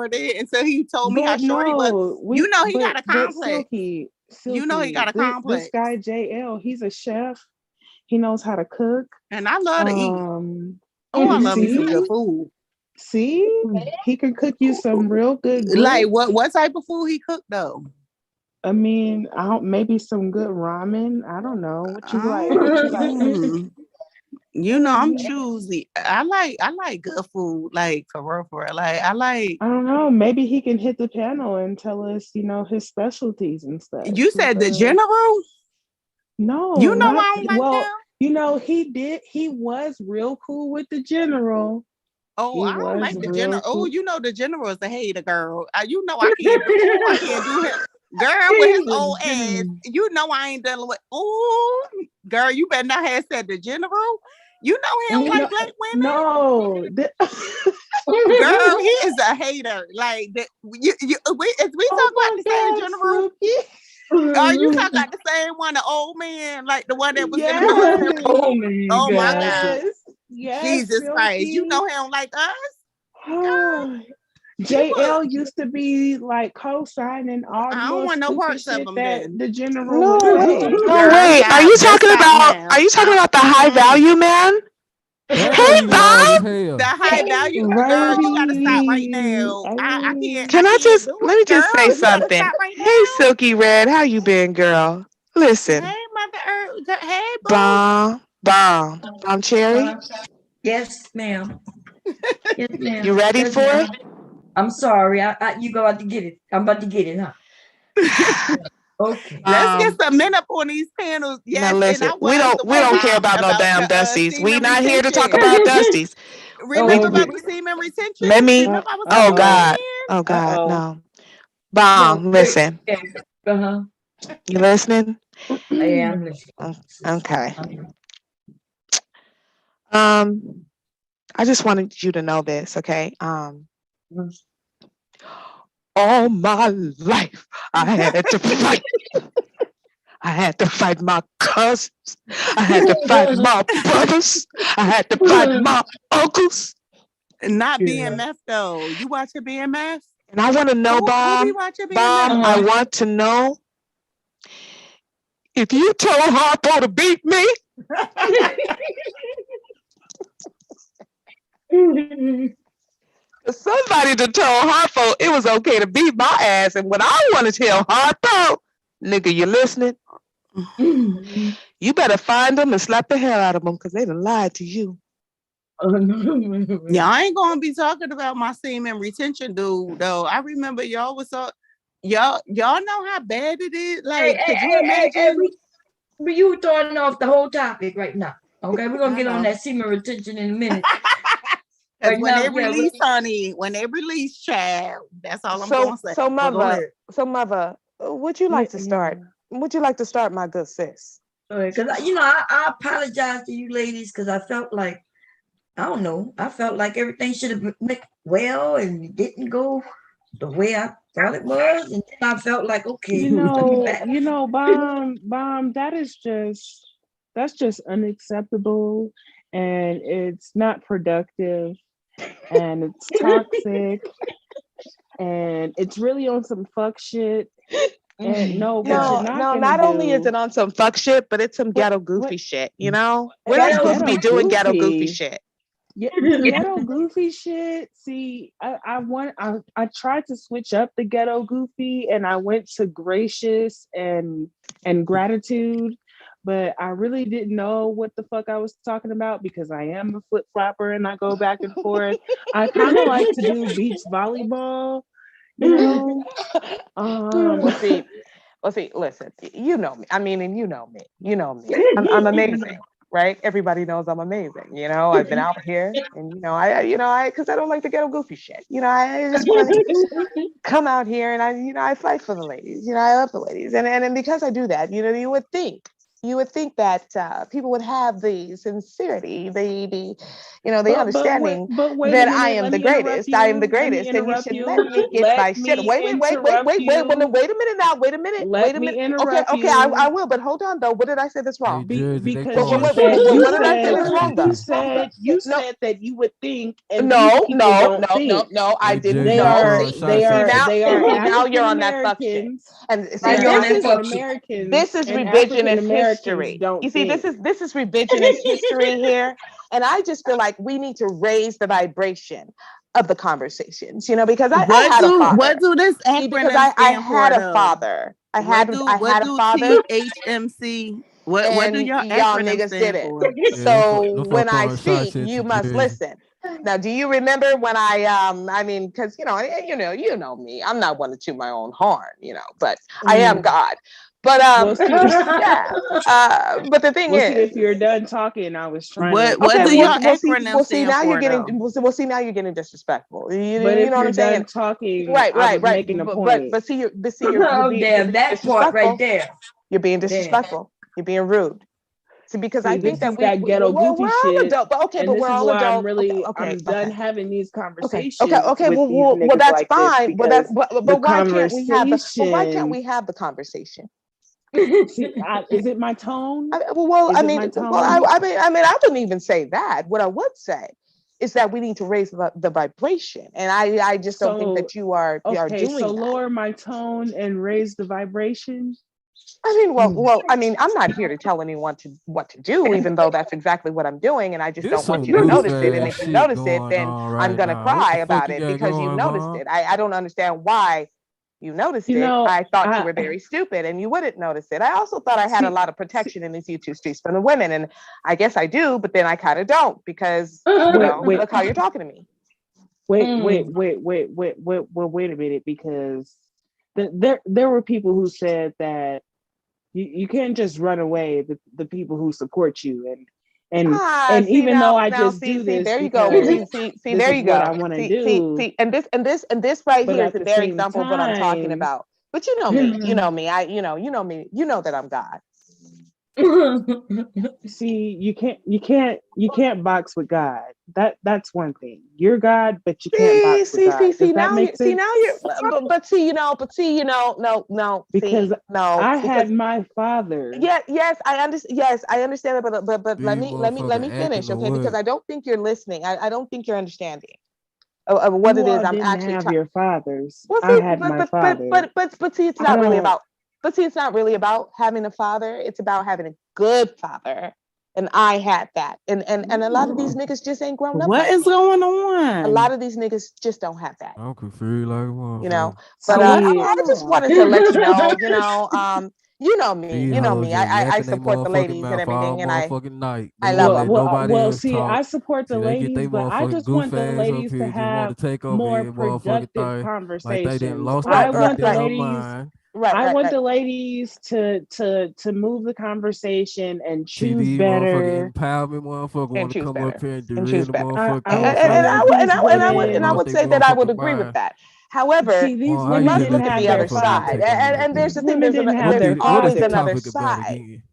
did. Until he told me how But short he was. no, You know he but got a complex. Silky, You know he got a complex. this guy JL, he's a chef. He knows how to cook. And I love to eat. Oh, I love me some good food. See, he can cook you some real good Like grits. what type of food he cooked though? I mean, maybe some good ramen. I don't know what you like. You know, I'm choosy. I like good food, like for real. Like I don't know. Maybe he can hit the panel and tell us, his specialties and stuff. You said the general? No, you know I don't like them. He was real cool with the general. Oh, I don't like the general. Cool. Oh, you know the general is a hater, girl. You know I can't do him. Girl, with his old ass. You know I ain't dealing with. Oh, girl, you better not have said the general. You know he don't like black women. No, girl, he is a hater. Like we talk about the same general. Are you talking about the same one, the old man, like the one that was in the military? Oh my God. Yes, Jesus Christ. You know he don't like us? JL used to be like co-signing all the I don't want no parts of him that then. the general would say. No, wait. Are you talking about the high value man? Hey, Bob! The high value girl, you gotta stop right now. I can't. Let me just say something. Hey, Silky Red, how you been, girl? Listen. Hey, Mother Earth. Hey, Bob. Bomb Cherry. Yes, ma'am. Yes, ma'am. You ready Yes, for ma'am. it? I'm sorry. You go out to get it. I'm about to get it, huh? Okay. Let's get some men up on these panels. Yes, Now and listen, I we was don't the we one don't care mom about no damn the dusties. We semen not here to talk retention. about dusties. Remember We- about the semen retention? Let me. Remember I was Oh talking about God. it here? Oh God. Uh-oh. No. Bomb. No, Listen. Uh-huh. You listening? I am listening. Okay. I just wanted you to know this, okay? All my life I had to fight. I had to fight my cousins. I had to fight my brothers. I had to fight my uncles. Not BMF though. You watch a BMF? And I want to know, Who be Bomb, watching Bomb, BMF? I want to know if you told Harpo to beat me. Somebody to told Harpo it was okay to beat my ass. And what I want to tell Harpo, nigga, you listening? You better find them and slap the hell out of them because they done lied to you. Yeah, I ain't gonna be talking about my semen retention dude though. I remember y'all was so y'all know how bad it is. Like, could you imagine? You throwing off the whole topic right now. Okay, we're gonna get on that semen retention in a minute. Because Right when now, they yeah, release, honey, when they release, child, that's all I'm gonna say. So But go ahead. mother, would you like to start? Would you like to start, my good sis? Because I apologize to you ladies because I felt like I don't know. I felt like everything should have been well and it didn't go the way I thought it was, and then I felt like okay, Bomb. That's just unacceptable, and it's not productive, and it's toxic, and it's really on some fuck shit. And not only is it on some fuck shit, but it's some ghetto goofy shit. You know, we're not supposed to be doing ghetto goofy shit. Yeah, ghetto goofy shit. See, I tried to switch up the ghetto goofy, and I went to gracious and gratitude, but I really didn't know what the fuck I was talking about because I am a flip flopper and I go back and forth. I kind of like to do beach volleyball, you know. Well, see, listen, you know me. I mean, and you know me. I'm amazing, right? Everybody knows I'm amazing. You know, I've been out here, and because I don't like the ghetto goofy shit. You know, I just want to come out here and I fight for the ladies. You know, I love the ladies, and because I do that, you would think that people would have the sincerity, the understanding that I am the greatest. I am the greatest, and you should let me get my shit. Wait a minute now. Wait a minute. Okay, I will, but hold on though. What did I say that's wrong? Because what did I say that's wrong though? You said that you would think, and no, I didn't. They are Now you're on that fuck shit. And this is revisionist history. You see, this is revisionist history here, and I just feel like we need to raise the vibration of the conversations. You know, because I had a father. What do this acronym because I had stand a for, father. I had a father. THMC. What do y'all niggas did it? So when I speak, you must listen. Now, do you remember when because you know me, I'm not one to toot my own horn, but I am God. But but the thing is, if you're done talking, I was trying. What do your acronym stand for? Now you're getting disrespectful. You but if know what I'm saying? Talking, right. Making a point. But see, you're oh damn, that part right there. You're being disrespectful. You're being rude. See, because I think that ghetto goofy shit. Adult, but okay, but we're all adults. I'm done having these conversations. Okay. Well, that's fine. But why can't we have why can't we have the conversation? See, is it my tone? I wouldn't even say that. What I would say is that we need to raise the vibration, and I just don't think that you are doing so that. Lower my tone and raise the vibration. I'm not here to tell anyone what to do, even though that's exactly what I'm doing, and I just don't want you to notice it. And if you notice it, then I'm gonna cry about it because you noticed it. I don't understand why, You noticed You it. know, I thought you I- were very stupid and you wouldn't notice it. I also thought I had a lot of protection in these YouTube streets from the women. And I guess I do, but then I kind of don't because, Wait. look how you're talking to me. Wait a minute, because there were people who said that you can't just run away the people who support you and See, even now- though I now, just see, do see, this, there you go. because See, this there is you go. what I want to do. See, and this right But here at is a the very same example of what I'm talking time- about. But you know me, you know me. You know me. You know that I'm God. See, you can't box with God. That's one thing. You're God, but you can't box with God. Does that make sense? But see, no. Because I had because my father. yes, I understand. Yes, I understand it. But let me motherfucker finish, acting okay? or Because what? I don't think you're listening. I don't think you're understanding of what You it is all I'm didn't actually have trying. your fathers. Well, I see, had my father. but see, it's I not really don't- about. But see, it's not really about having a father. It's about having a good father, and I had that. And a lot of these niggas just ain't grown up. What like is me. going on? A lot of these niggas just don't have that. I'm confused like a motherfucker. You know. But I just wanted to let you know. You know me. These You know hoes me. just I yapping they support the motherfucking ladies and mouth all everything, and I motherfucking night. They I won't love let them. nobody else see, talk. I support the See, they get they ladies, but I motherfucking just goof want the ass up ladies here, to just want have to take over more every motherfucking productive thing. conversations. Like they didn't lost I their want the goddamn ladies. mind. I want right. the ladies to move the conversation and choose TV better. motherfucking empowerment motherfucker want to choose come up here and and choose derail the better. motherfucker. I And I would say that I would agree with that. However, See, these Well, we women must didn't look at have the their other side. fathers. And there's the thing. Women didn't have their There's always What is the another topic about side. again?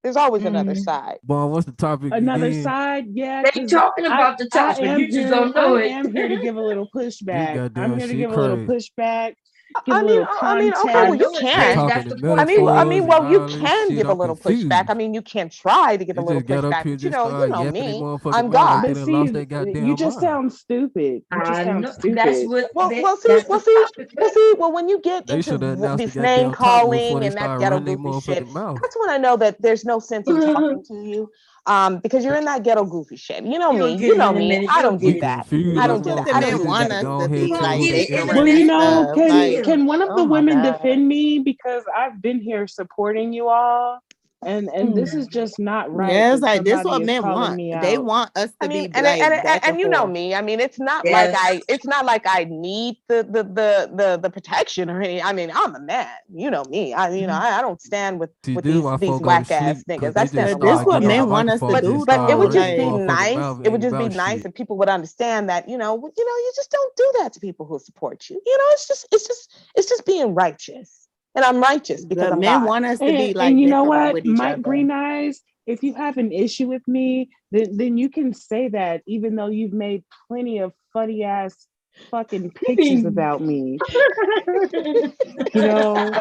There's always another side. Bon, what's the topic Another again? side, yeah. They 'cause talking about the topic, you just don't know I it. am here to give a little pushback. goddamn I'm here to shit give a little crazy. pushback. Give a little context. Okay, well, you can. Talking in Well, you metaphors and can all give this a shit. little I'm confused. pushback. I mean, you can try to give They a little just got up pushback, here, but just you start know yapping their me. motherfucking I'm mouth God. like they done lost their goddamn You just mind. sound stupid. You just I sound know. stupid. That's what. Well, when you get They into should have announced this the name goddamn topic before calling they and that started ghetto running their goofy shit, motherfucking mouth. that's when I know that there's no sense in talking to you. Because you're in that ghetto goofy shit. You know me. You know me. I don't do that. I don't do that. I don't do that. Well, you know, Like, can one of the oh my women God. defend me, because I've been here supporting you all, and this is just not right. Yeah, it's that like this somebody what is men calling want. me They out. want us to be And like back and you know forth. me. I mean, it's not Yes. like I need the protection or any. I mean, I'm a man. You know me. I don't stand with See, this these is why folk go to whack ass sleep, 'cause niggas. they I just stand start alone. getting You on know? microphone, But just but it start would just running be their motherfucking nice. mouth, It would ain't just be about nice shit. if people would understand that you just don't do that to people who support you. It's just being righteous. And I'm righteous because The I'm men God. want us to be like And you know different what, with each Mike other. Green Eyes, if you have an issue with me, then you can say that, even though you've made plenty of funny ass fucking pictures about me. You know,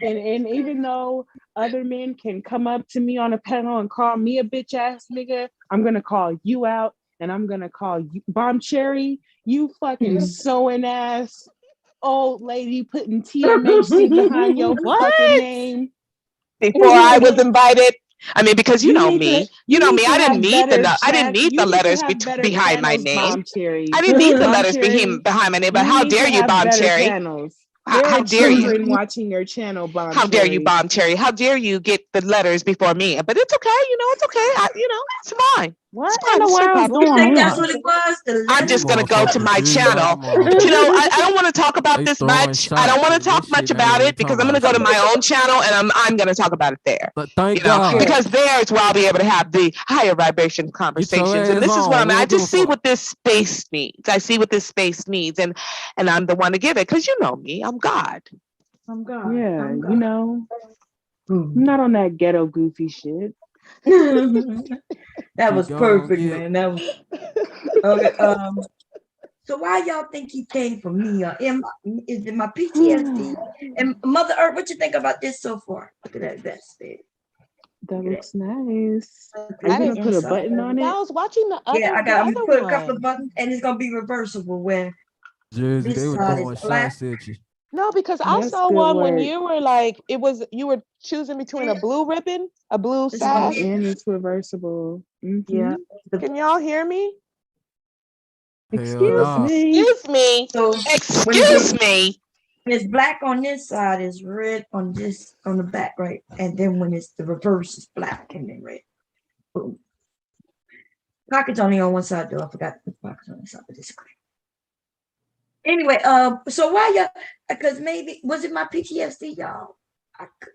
and even though other men can come up to me on a panel and call me a bitch ass nigga, I'm gonna call you out, and I'm gonna call you Bomb Cherry, you fucking sewing ass old lady putting TMHC behind your fucking name. Before I was invited. I mean, because you know me. You know need me. to I didn't have need better I didn't need you the need to letters have better behind my channels, name. Bomb Cherry. I didn't need the Bomb letters Cherry, behind my name. But you how need to dare you, have Bomb better Cherry? channels. There How are dare you? children watching your channel, Bomb How dare you, Cherry. Bomb Cherry? How dare you get the letters before me? But it's okay. It's okay. It's fine. What It's fine. in the It's no world's problem. You going think that's on? what it was? The I'm letter? just gonna go to Motherfuckers my greedy like a channel. motherfucker. I don't want to talk about They this throwing much. I don't shots want to and talk this much shit ain't about even it because talking I'm gonna about go to shit. my own channel and I'm gonna talk about it there. But thank God. Because there is where I'll be able to have the higher vibration conversations. And ass this is what on. We I don't give a just see fuck. what this space needs. I see what this space needs, and I'm the one to give it. Because you know me, I'm God. I'm God. Yeah, I'm you know, I'm not on that ghetto goofy shit. That was Go on, perfect, yeah. man. That was okay. So why y'all think he came for me? Is it my PTSD? And Mother Earth, what you think about this so far? Look at that vest there. That looks nice. Are you I gonna didn't- put a button on I it? was watching the other. Yeah, I'm the gonna other put a couple one. of buttons, and it's gonna be reversible where Jersey, this they were side throwing is black. shots at you. No, because I That's saw good one when work. you were like, you were choosing between a blue ribbon, a blue This Oh, sash. and it's reversible. Yeah. Can y'all hear me? Hell Excuse nah. me. Excuse me. So Excuse me. It's black on this side, it's red on the back, right? And then when it's the reverse, it's black and then red. Boom. Pockets only on one side though. I forgot to put pockets on the side, but it's great. Anyway, so why y'all? Because maybe was it my PTSD, y'all? I could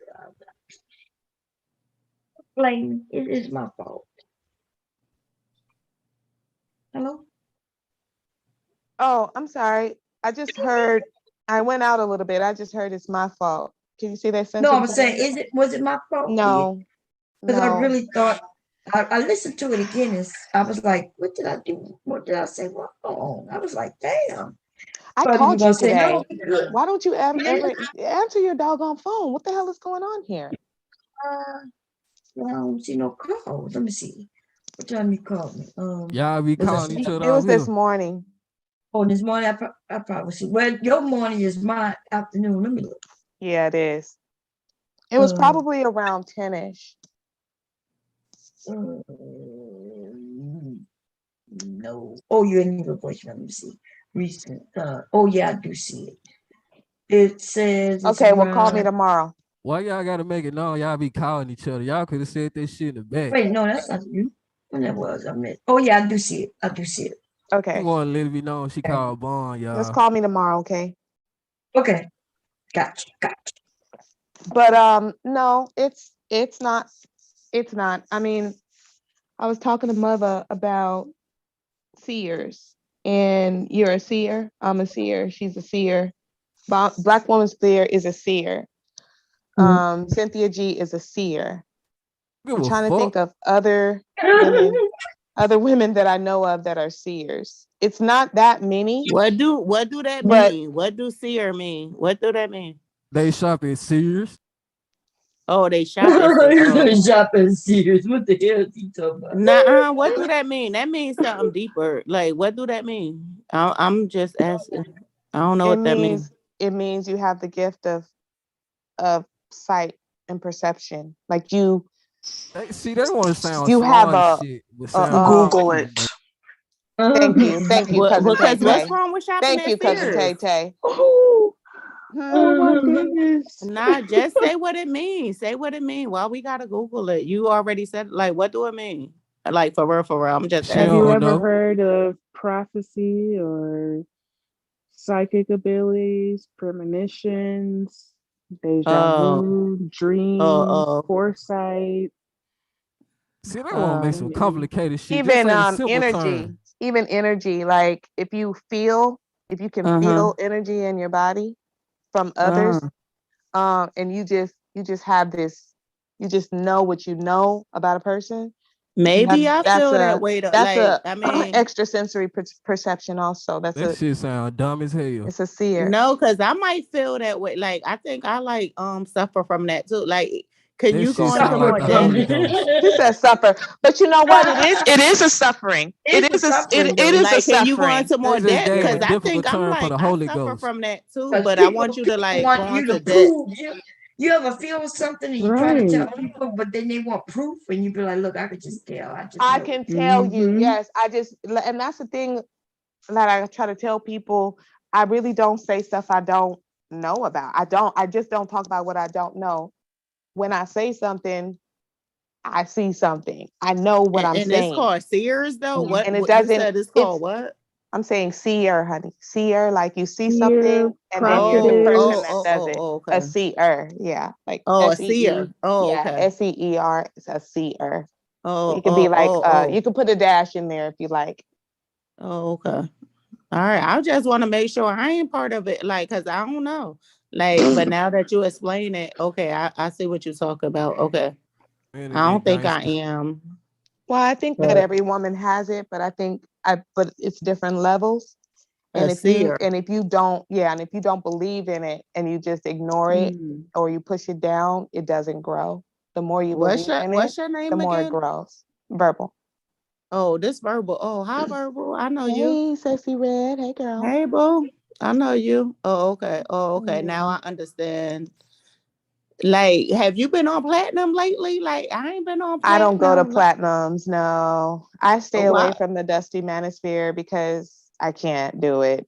blame. It is my fault. Hello. Oh, I'm sorry. I just heard. I went out a little bit. I just heard it's my fault. Can you see that sentence? No, I was saying, was it my fault? No. Because I No. really thought I listened to it again and I was like, what did I do? What did I say wrong? I was like, damn. I But called gonna you say, today. no, we good. Why don't you ever answer your doggone phone? What the hell is going on here? I don't see no calls. Let me see. What time you called me? Y'all be was I calling each asleep? other It out was this here. morning. Oh, this morning I probably see. Well, your morning is my afternoon. Let me look. Yeah, it is. It was probably around 10-ish. No. Oh, you ain't even voicemail. Let me see. Recent. Oh yeah, I do see it. It says it's Okay, well, call me around. tomorrow. Why y'all gotta make it known y'all be calling each other? Y'all could have said that shit in the back. Wait, no, that's not you. When that was, I meant. Oh yeah, I do see it. I do see it. You Okay. want to let it be known she called Bond, Let's y'all. call me tomorrow, okay? Okay. Gotcha. But no, it's not. It's not. I mean, I was talking to Mother about seers, and you're a seer. I'm a seer. She's a seer. Black Woman's Seer is a seer. Cynthia G is a seer. I'm trying to think of other women that I know of that are seers. It's not that many. What do that But- mean? What do seer mean? What do that mean? They shop at Sears. Oh, they shop at Sears. Shop at Sears. What the hell is he talking about? Nah, what do that mean? That means something deeper. Like, what do that mean? I'm just asking. I don't know what that means. It means you have the gift of sight and perception. Like you. See, they want to sound You have smart a shit, but sound Google stupid, it. though. Thank you, cousin Because Tay what's Tay. wrong with shopping Thank at you, cousin Tay Sears? Tay. Oh my goodness. Nah, just say what it means. Say what it means. Why we gotta Google it? You already said, like, what do it mean? Like, for real. I'm just asking. Have you ever heard of prophecy or psychic abilities, premonitions, deja vu, dreams, foresight? See, they want to make some complicated shit. Just Even say the simple energy. terms. Even energy. Like if you can feel energy in your body from others, and you just have this, you just know what you know about a person. Maybe I feel that way. That's I mean, extrasensory perception. Also, That shit sound dumb as hell. It's a seer. No, because I might feel that way. Like I think I like suffer from that too. Like, can you go into more depth? She said suffer, but you know what? It is a suffering. It is a suffering. Can you go into more They just depth? gave a Because I difficult think I'm term for like the I Holy suffer Ghost. from that too. But I want you to like want go you into to depth. prove. You ever feel something and you try to tell people, but then they want proof, and you be like, "Look, I could just tell. I can tell you, yes. And that's the thing that I try to tell people. I really don't say stuff I don't know about. I just don't talk about what I don't know. When I say something, I see something. I know what I'm saying. And it's called seers, though. What? And it You doesn't. said it's called what? I'm saying seer, honey. Seer, like you see something, and then you're the person that does it. Okay. A seer, yeah, like a seer. Okay. SEER. It's a seer. Oh, you could be like, you could put a dash in there if you like. Oh, okay. All right. I just want to make sure I ain't part of it, like, cause I don't know, like. But now that you explain it, okay, I see what you're talking about. Okay, I don't think I am. Well, I think that every woman has it, but but it's different levels. And if you don't believe in it and you just ignore it or you push it down, it doesn't grow. The more you believe in it, what's your name the more again? it grows. Verbal. Oh, this Verbal. Oh, hi Verbal. I know you. Hey, sexy red. Hey, girl. Hey, boo. I know you. Oh, okay. Oh, okay. Now I understand. Like, have you been on platinum lately? Like, I ain't been on platinum. I don't go to platinums. No, I stay Oh, away wow. from the dusty manosphere because I can't do it.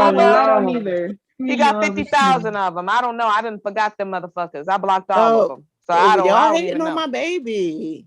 of them. I don't either. He got 50,000 of them. I don't know. I didn't forgot them motherfuckers. I blocked all of them. So I y'all don't hating even on know. my baby.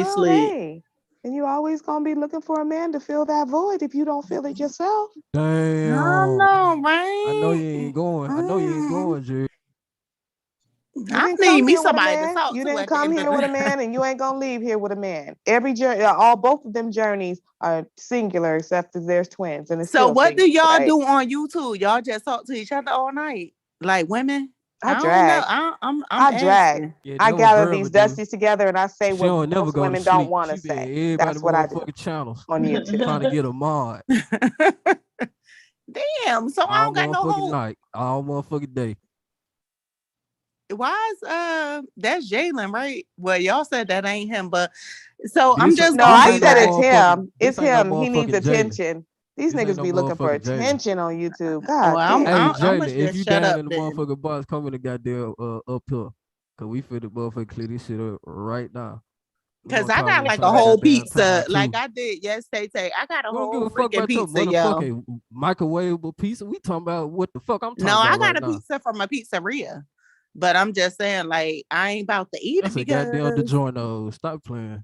me Well, sleep. hey, and you always gonna be looking for a man to fill that void if you don't fill it yourself. Damn. I know, right? I know you ain't going. I know you ain't going, Jerry. I didn't need come me here with a somebody to man. talk You to didn't at the come end here of with a the man, and you ain't gonna leave here with a man. Every journey, all both of them journeys are singular, except that there's twins, and it's So still what do singular, y'all right? do on YouTube? Y'all just talk to each other all night, like women? I I don't know. drag. I'm I drag. asking. Yeah, I that what gather Verba these do. dusties together, and I say She what don't never most go to women don't sleep. want to She been say. everybody That's what I do motherfucking channels on YouTube. trying to get a mod Damn. So I all don't got no motherfucking hope. night, all motherfucking day. Why is that's Jalen, right? Well, y'all said that ain't him, but so I'm This just No, gonna I say said that. it's him. It's This ain't no him. He needs motherfucking Jalen. attention. These This ain't niggas no be looking for motherfucking Jalen. attention on YouTube. Well, God I'm damn. Hey I'm, I'm Jalen, gonna if just you shut down up in the then. motherfucking box, come in the goddamn uphill. Cause we finna motherfucking clear this shit up right now. We Cause gonna I talk got in like a front of whole goddamn pizza, time like too. I did yesterday. I got a We don't give whole a fuck freaking about your pizza, yo. motherfucking microwavable pizza. We talking about what the fuck I'm talking No, I about got right a now. pizza from a pizzeria, but I'm just saying, like, I ain't about to eat That's it a goddamn because DiGiorno. Stop playing.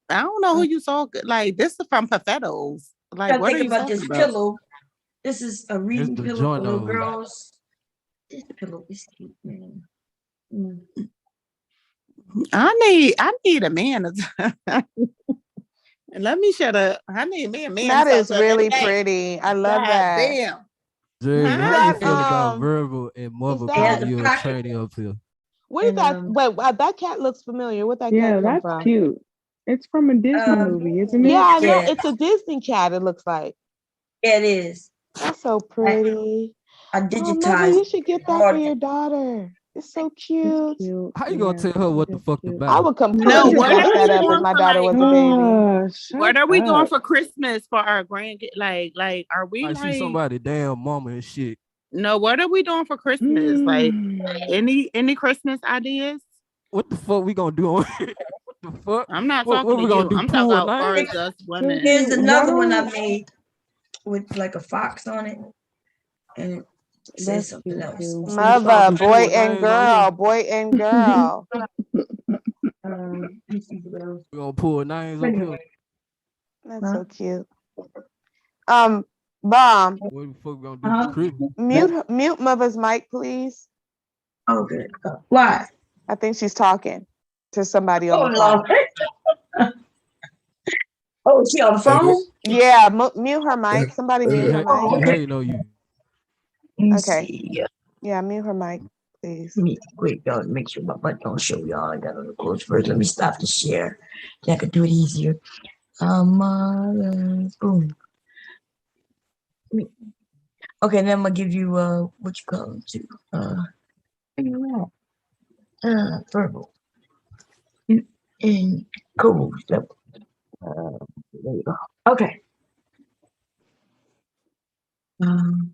I don't know who you saw. Like, this is from Perfettos. Like, I what are think you about talking this about? pillow. This is a It's reading pillow for little DiGiorno. girls. This pillow is cute, man. I need a man. Let me shut up. I need me a man to That talk is to every really day. pretty. I love God that. damn. Jalen, Is how you that feel about Verbal and is Mother It has that calling a you a pocket. tranny up here? what is And that? Wait, that cat looks familiar. Where'd that cat Yeah, come that's from? cute. It's from a Disney movie, isn't Yeah, it? I know. yeah, It's a Disney cat, it looks like. it is. That's so I, pretty. I Oh, Mother, digitized you should get that for all your daughter. It's so It's cute. cute. How you gonna Yeah, tell her what it the is fuck to cute. buy? I would No, completely what mess are we that up if doing my for daughter like? was a baby. Shut What are we doing up. for Christmas for our grand? Like, are we Like she like? somebody damn mama and shit. No, what are we doing for Christmas? Like, Mm. any Christmas ideas? What the fuck we gonna do on here? What the fuck? I'm not What talking to we gonna you. do? I'm talking Pull a about name? for us women. Susie, Here's why another one I don't made with like a fox on it, and it says that's something cute else. too. See, we start Mother, some boy pull and names on here. girl, boy and girl. Let me see what else. We gonna pull names up here. That's Huh? so cute. Bomb, What the fuck we gonna do for Christmas? mute Mother's mic, please. Oh, good. Why? I think she's talking to somebody on Oh, the phone. Lord. Oh, is she on the phone? Yeah, mute her mic. Somebody She mute her she mic. hating on you. Let me Okay. see. Yeah, mute her mic, please. Let me wait, y'all. Make sure my butt don't show y'all. I gotta look close first. Let me stop the share. Yeah, I could do it easier. Boom. Okay, then I'm gonna give you what you call them too. Verbal and cool stuff. There you go. Okay.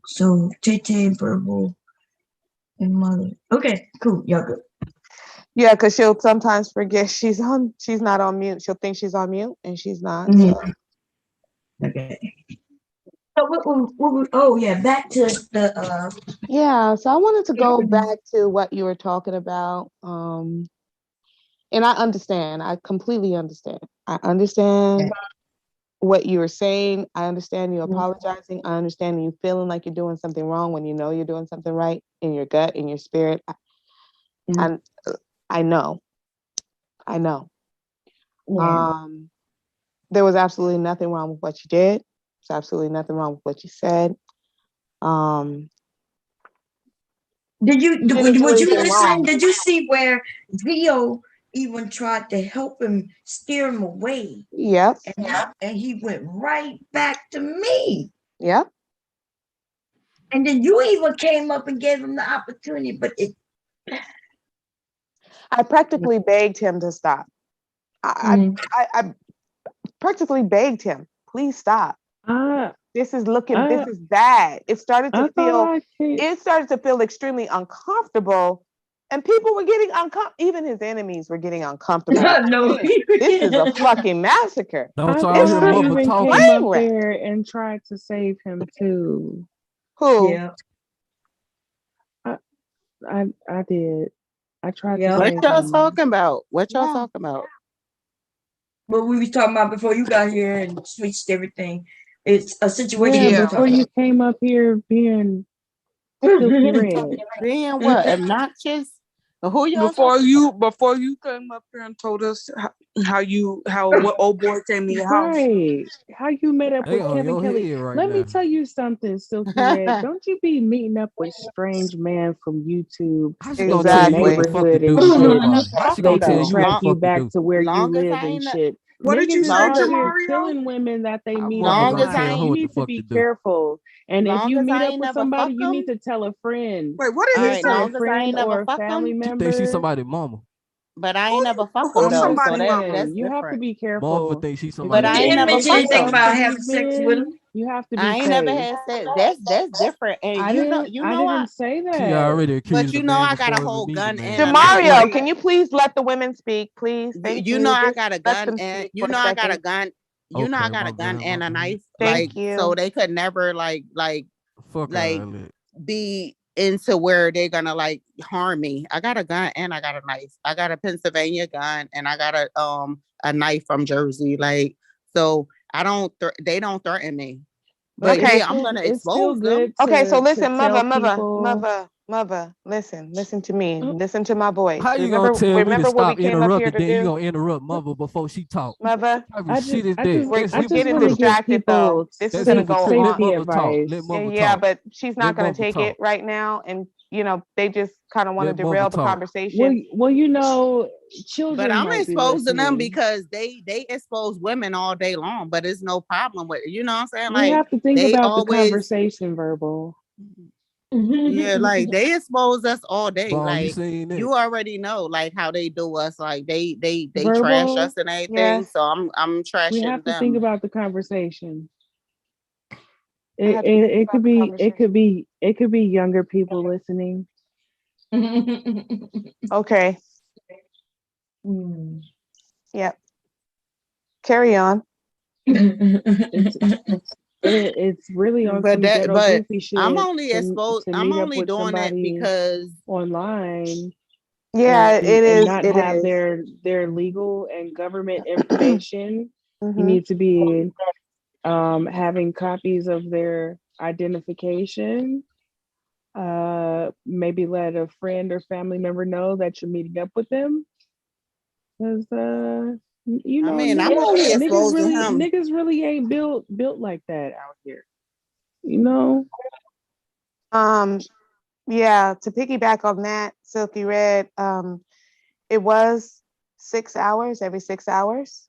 So Tay verbal and mother. Okay, cool. Y'all good. Yeah, because she'll sometimes forget she's not on mute. She'll think she's on mute and she's not. Mhm. Okay. So oh yeah, back to the Yeah, so I wanted to go back to what you were talking about. And I understand. I completely understand. I understand what you were saying. I understand you apologizing. I understand you feeling like you're doing something wrong when you know you're doing something right in your gut, in your spirit. And I know. Yeah. There was absolutely nothing wrong with what you did. There's absolutely nothing wrong with what you said. Did you didn't would do you anything listen? wrong. Did you see where Vio even tried to help him steer him away? Yep. And he went right back to me. Yep. And then you even came up and gave him the opportunity, but I practically begged him to stop. I practically begged him, please stop. This is bad. It started to feel extremely uncomfortable, and people were getting uncomfortable. Even his enemies were getting uncomfortable. No. This is a fucking massacre. Don't I y'all hear thought I Mother even talking? came up there and tried to save him too. Who? Yeah. I did. I tried to What save y'all him. talking about? What y'all talking about? What we was talking about before you got here and switched everything. It's a situation. Yeah, we're before talking you came up here being Silky Red. Being what? Obnoxious? Who y'all Before you came up here and told us how what old boy came to your house. Right. How you met up They with on Kevin your Kelly. head right Let me now. tell you something, Silky Red. Don't you be meeting up with strange man from YouTube How she in gonna your tell you what the fuck to neighborhood do and with shit. somebody? How she They gonna tell can you what the track you fuck to back do? to where you Long as live I and ain't shit. What did Niggas you is say, out here Jamario? killing women that they How meet mama long gonna as I online. tell her You what the need to fuck be to do? careful. And if long you as meet I up ain't with never somebody, fuck you need them. to tell a friend. Wait, what You is All need this to right, tell saying? a long as I ain't friend or never a fuck family them. She thinks she's member. somebody's mama. But I ain't never fuck them Who's though. So somebody mama? that's Listen, you have to different. be Marva careful. thinks she's If But you somebody's I put ain't Didn't never yourself mention fuck in anything touch them. about with having these sex with men, him. you have to be I ain't never safe. had sex. That's different. And I didn't you I know I didn't say She that. already but accused you a know man I got a before he whole even meet the gun man. and a knife. Jamario, can you please let the women speak, please? Thank You know you. I Just got a let gun them and speak you for a know I got a second. gun. You know I Okay, got my a gun bad, my and a bad. knife. Thank Like so you. they could never Fuck like Alec. be into where they're gonna like harm me. I got a gun and I got a knife. I got a Pennsylvania gun and I got a knife from Jersey. Like so I don't they don't threaten me. But Okay. yeah, I'm gonna It's still expose them. good Okay, so to listen, tell people. mother, listen to me. Listen to my voice. How you gonna tell me to Remember what we stop came up here interrupting? to Then you do? gonna interrupt mother before she talk. Mother, What type of shit is that? we're I just getting want to give distracted though. people This is That's gonna go hypocrite. Let on. safety mother talk. advice. Let mother Yeah, talk. but she's not Let gonna mother take it talk. right now. And they just kind of want to Let mother derail the talk. conversation. Well, you know, But children I'm might be exposing them listening. because they expose women all day long, but it's no problem with you know what I'm saying? We Like have to think they about the always conversation, Verbal. yeah, like they expose us all day. Bone, you Like seen that? you already know like how they do us. Like they trash Verbal, us and everything. Yes, So I'm we trashing have to think them. about the conversation. I have to think It about could the be conversation. it could be younger people listening. Okay. Hmm. Yep. Carry on. It's really on But some that ghetto but goofy shit I'm only exposed to I'm meet up only with doing it somebody because online Yeah, it and is. not It have is. their legal and government information. You Mm-hmm. need to be having copies of their identification. Maybe let a friend or family member know that you're meeting up with them. Because you I know, mean I'm only exposing him. niggas really ain't built like that out here. You know? Yeah, to piggyback on that, Silky Red, it was 6 hours, every 6 hours.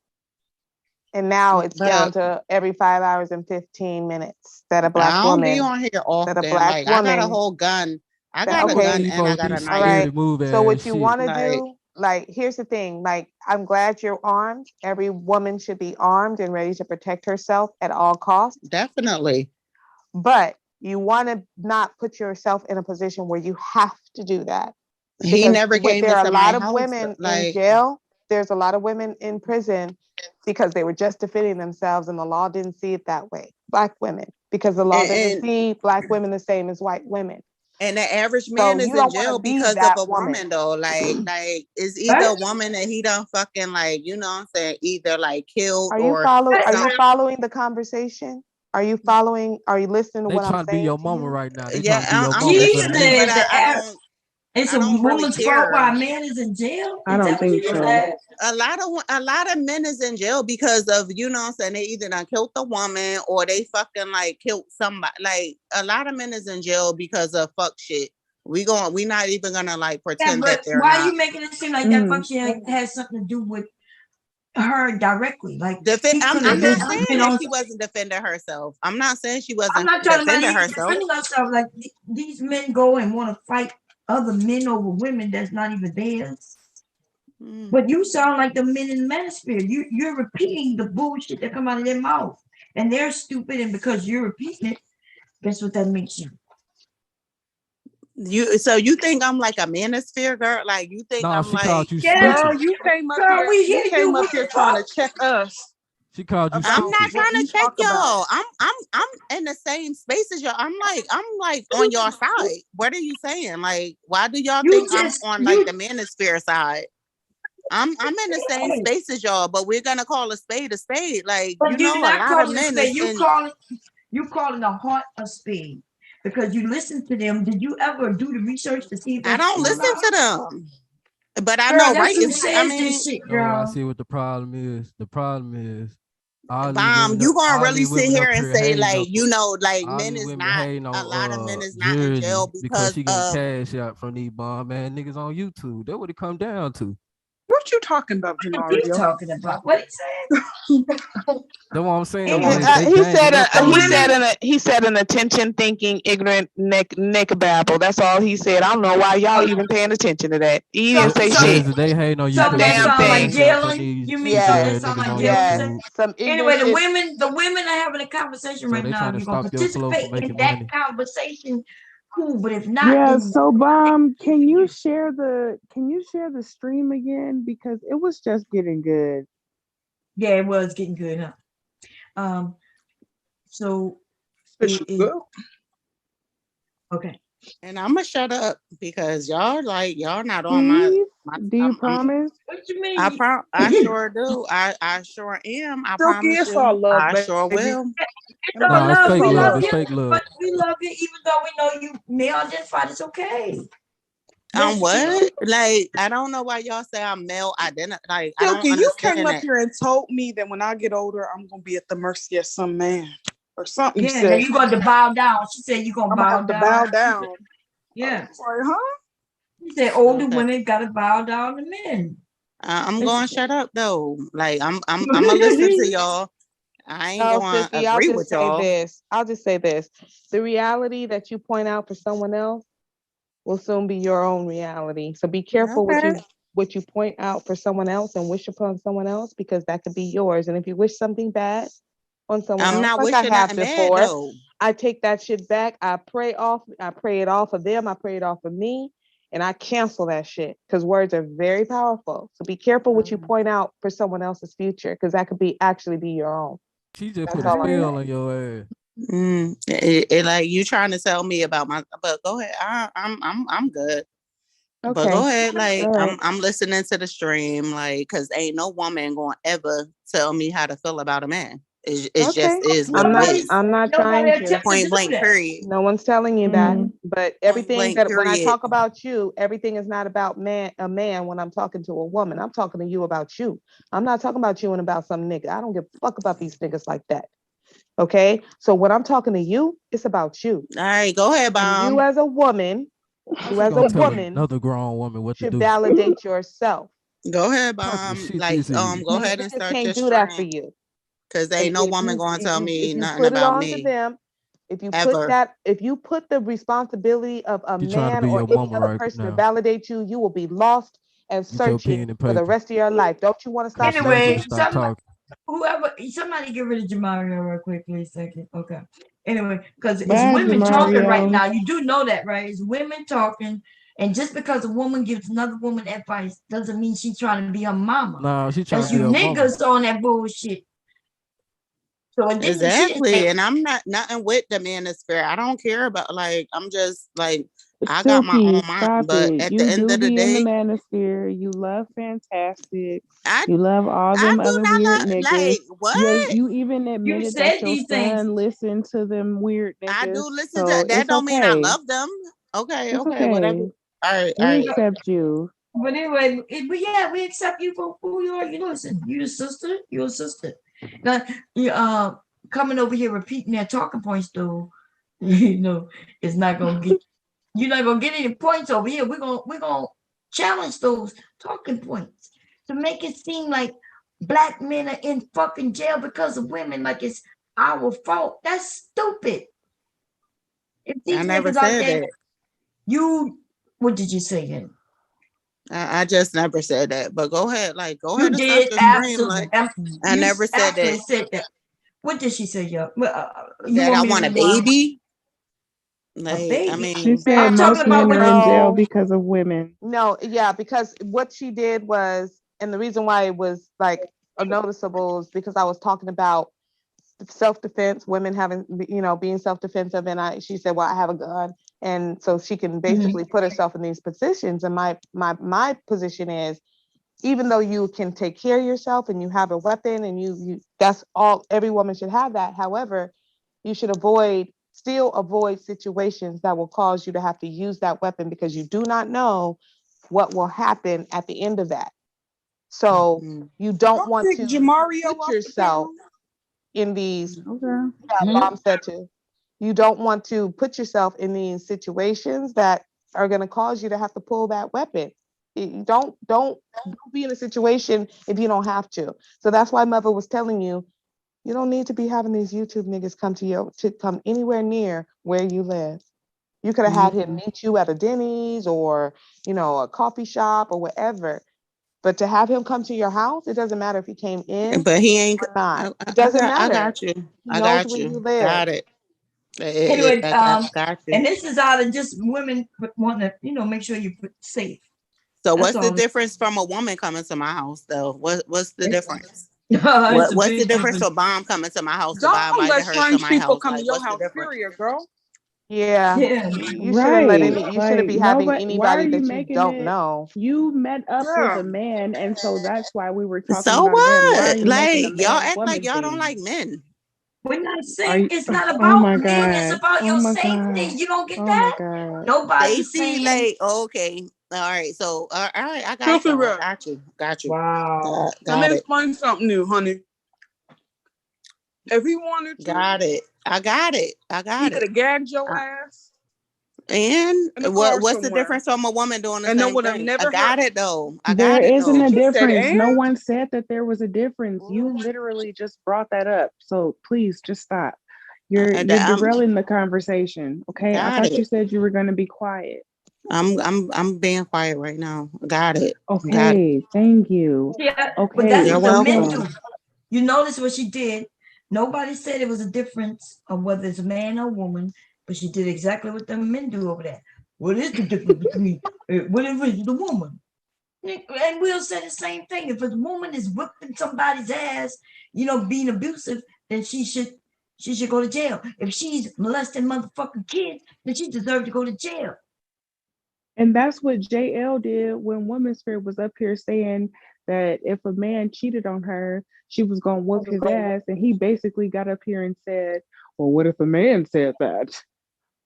And now it's down But to every 5 hours and 15 minutes that a black I don't be woman, on here that a often. black Like I got a woman, whole gun. I that, got a gun These and I folks got be a all knife. scared to right. move So what ass you shit. want to Like do, like, here's the thing, like, I'm glad you're armed. Every woman should be armed and ready to protect herself at all costs. definitely. But you want to not put yourself in a position where you have to do that. He Because never came there are a into my lot of house. women in Like jail. There's a lot of women in prison because they were just defending themselves and the law didn't see it that way. Black women, because the law doesn't and see black women the same as white women. and the average man So is you in don't want jail to be because of that a woman. woman though. Like it's either a What? woman that he done fucking like, you know what I'm saying, either like killed Are you or Are you following the conversation? Are you listening to They what I'm trying to be saying your to mama you? right now. They trying yeah, to be your I'm mama She for the listening, but news. said that it's I a don't really woman's fault care. why a man is in jail. I Is don't that what think she so. said? A lot of men is in jail because of, you know what I'm saying, they either done killed the woman or they fucking like killed somebody. Like a lot of men is in jail because of fuck shit. We not even gonna like Yeah, pretend that but they're why are not. you making it seem like that function has something to do with her directly? Like he could I'm have not just saying been that on. she wasn't defending herself. I'm not saying she I'm wasn't not talking about defending even herself. defending herself. Like these men go and want to fight other men over women that's not even theirs. But you sound like the men in the manosphere. You're repeating the bullshit that come out of their mouth, and they're stupid. And because you're repeating it, guess what that makes you? So you think I'm like a manosphere girl? Like you think Nah, I'm she like called you Yeah, Girl, stupid. you came up girl, here. we You hear came you. up What here the trying fuck? to check us She called you I'm about not stupid. what trying we to check talk about. y'all. I'm in the same space as y'all. I'm like on your side. What are you saying? Like, why do y'all You think I'm just on like you. the manosphere side? I'm in the same space as y'all, but we're gonna call a spade a spade. Like, you But know, you're a not lot of calling it men spade. is in You calling the heart a spade. because you listen to them. Did you ever do the research to see if I that's don't true or listen not? to them, but I Girl, know, that's right? who It's, I says mean, this shit, No, I girl. see what the problem is. The problem is all these Bomb, women, you gonna all really these sit women here up and here say hating like, on you know, like all men these is women not, hating a lot of men on is not in jail Jersey because because she getting of. cash out from these bomb man niggas on YouTube. That what it come down to. What you talking about, What are you Jamario? talking about? What he said? That's what I'm saying. Anyway, They He ganging said up on these. he said an attention thinking ignorant neck babble. That's all he said. I don't know why y'all even paying attention to that. He didn't say shit. Jersey, they hating on you Something because that you Damn getting sound like thing. cash out from Jalen. these You mean stupid something that ass sound niggas like on Jalen Yes. said? YouTube. Some Anyway, ignorant shit. the women are having a conversation So right they now. trying to You're gonna stop your flow from participate in making that money. conversation, cool. But if not, Yeah, then so can you share the stream again? Because it was just getting good. yeah, it was getting good, huh? So it okay. And I'm gonna shut up because y'all not on Please, my. do you promise? What you mean? I sure do. I sure am. I Silky, promise it's all you. love, I sure baby. will. It's all Nah, it's love. fake We love. love It's you, fake love. but we love you even though we know you male identified. It's okay. What? Like, I don't know why y'all say I'm male identified. Like, I don't Silky, you came understand up that. here and told me that when I get older, I'm gonna be at the mercy of some man or something. You Yeah, said you got to bow down. She said you gonna I'm gonna bow have to down. bow down. Yeah. Sorry, huh? She said older Okay. women gotta bow down to men. I'm going to shut up though. Like, I'm gonna listen to y'all. I ain't No, going to Silky, I'll agree just with say y'all. this. I'll just say this. The reality that you point out for someone else will soon be your own reality. So be careful what you point out for someone else and wish upon someone else, because that could be yours. And if you wish something bad on someone I'm else, not like I wishing have nothing bad before, though. I take that shit back. I pray it off of them. I pray it off of me. And I cancel that shit, because words are very powerful. So be careful what you point out for someone else's future, because that could actually be your own. She just That's put a all I'm spell saying. on your ass. Like, you trying to tell me about but go ahead. I'm good. But Okay. go ahead. Like, All right. I'm listening to the stream. Like, cause ain't no woman gonna ever tell me how to feel about a man. It just is what it is. I'm not trying to. Point blank. Period. No one's telling you that. But everything blank, that when I period. talk about you, everything is not about a man when I'm talking to a woman. I'm talking to you about you. I'm not talking about you and about some nigga. I don't give a fuck about these niggas like that. Okay? So when I'm talking to you, it's about you. All right, go ahead, Bomb. And you as a woman, Gonna tell another grown woman what to should do. validate yourself. Go ahead, Type of Bomb. shit Like, this is. go ahead and Niggas start can't your do that for stream. you. Cause ain't no woman gonna tell me nothing about me. If you ever. if you put the responsibility of a She trying to man be or your any mama other right person to now. validate you, you will be lost and Get your searching pen and for the paper. rest of your life. Don't you want to stop She need you Anyway, to stop talking. somebody get rid of Jamario real quick, please. Thank you. Okay. Anyway, because it's Bye, women talking right Jamario. now. You do know that, right? It's women talking. And just because a woman gives another woman advice doesn't mean she's trying to be her mama. Nah, she trying That's to be you your mama. niggas on that bullshit. So and this Exactly. shit, And I'm not nothing with the manosphere. I don't care about, like, I'm just like, I got my Silky, own mind. stop But it. at You the end do of the be in the day, manosphere. You love Fantastic. You love all them I do other not weird love, niggas. like, what? You even admitted that said your these things. son listened to them weird niggas. I do listen so to that. it's Don't mean I okay. love them. Okay, It's whatever. okay. All right, We accept you. But anyway, but yeah, we accept you for who you are. You know, listen, you're a sister. You're a sister. Now, you coming over here repeating their talking points, though, you know, it's not gonna get. You're not gonna get any points over here. We're gonna challenge those talking points to make it seem like black men are in fucking jail because of women, like it's our fault. That's stupid. If these I never niggas out said there, that. what did you say then? I just never said that. But go ahead, like, go You ahead and start did your stream. absolutely. Like, I You never said actually that. said that. What did she say, yo? You That want I me to want a rewind? baby. A Like, I baby. She mean, said I'm most talking about men what are in jail No. because of women. No, yeah, because what she did was, and the reason why it was like noticeable is because I was talking about self-defense, women having, being self-defensive, and she said, well, I have a gun, and so she can basically put herself in these positions. And my position is, even though you can take care of yourself and you have a weapon and you that's all, every woman should have that. However, you should avoid still avoid situations that will cause you to have to use that weapon because you do not know what will happen at the end of that. So you don't want to put yourself in these, Mom said to, you don't want to put yourself in these situations that are going to cause you to have to pull that weapon. Don't be in a situation if you don't have to. So that's why Mother was telling you, you don't need to be having these YouTube niggas come anywhere near where you live. You could have had him meet you at a Denny's or, a coffee shop or whatever. But to have him come to your house, it doesn't matter if he came in. But he ain't. Or not. It doesn't matter. I got you. He knows where you live. Got it. Anyway, Got you. and this is out of just women want to, make sure you put safe. So That's what's the all. difference from a woman coming to my house, though? What's the difference? It's What's a the big difference difference. for Bomb coming to my house if Don't I invited let her to strange my people house? come to Like, your what's the house, difference? period, girl. Yeah. Yeah. You shouldn't let any. You shouldn't be having Why anybody are you that you making don't it? know. You met up with Yeah. a man, and so that's why we were talking So about men. Why are what? you making a Like, y'all act like man-woman y'all don't thing? like men. We're not Are saying you? it's not Oh about my men, it's God! about Oh your my safety. God! You don't get Oh my that? God! Nobody's Stacy, saying. like, okay, all right. So, all right, I got Filthy y'all. rap. Got you. Wow. Let me Got it. explain something new, honey. If he wanted to, Got it. I got it. he could have gagged your ass And in the car what's the somewhere, difference from a woman doing the and it same would have thing? never I hurt. got it though. I There got it isn't though. a She said, difference. No and one said that there was a difference. You literally just brought that up. So please just stop. You're derailing the conversation. Okay. I Got thought you it. said you were gonna be quiet. I'm being quiet right now. Got it. Got it. Okay, thank you. Yeah, but Okay. that's You're what the men welcome. do. You notice what she did. Nobody said it was a difference of whether it's a man or woman, but she did exactly what the men do over there. What is the difference between what if it's the woman? And we'll say the same thing. If a woman is whipping somebody's ass, being abusive, then she should go to jail. If she's molesting motherfucking kids, then she deserves to go to jail. And that's what JL did when Woman Spirit was up here saying that if a man cheated on her, she was gonna whoop his ass. And he basically got up here and said, well, what if a man said that?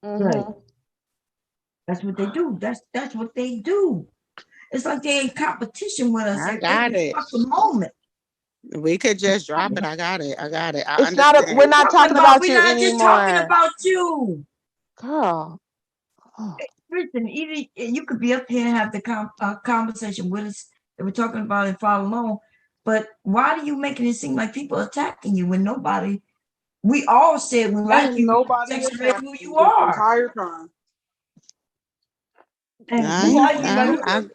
Right. That's what they do. That's what they do. It's like they're in competition with us I at got every it. fucking moment. We could just drop it. I got it. I got it. I It's not. understand. We're not talking about We're you not just talking anymore, about you. girl. Listen, either you could be up here and have the conversation with us that we're talking about and follow along, but why do you making it seem like people are attacking you when nobody? We all said we like you, nobody sexually attacked who you you this are, entire time. and we like you.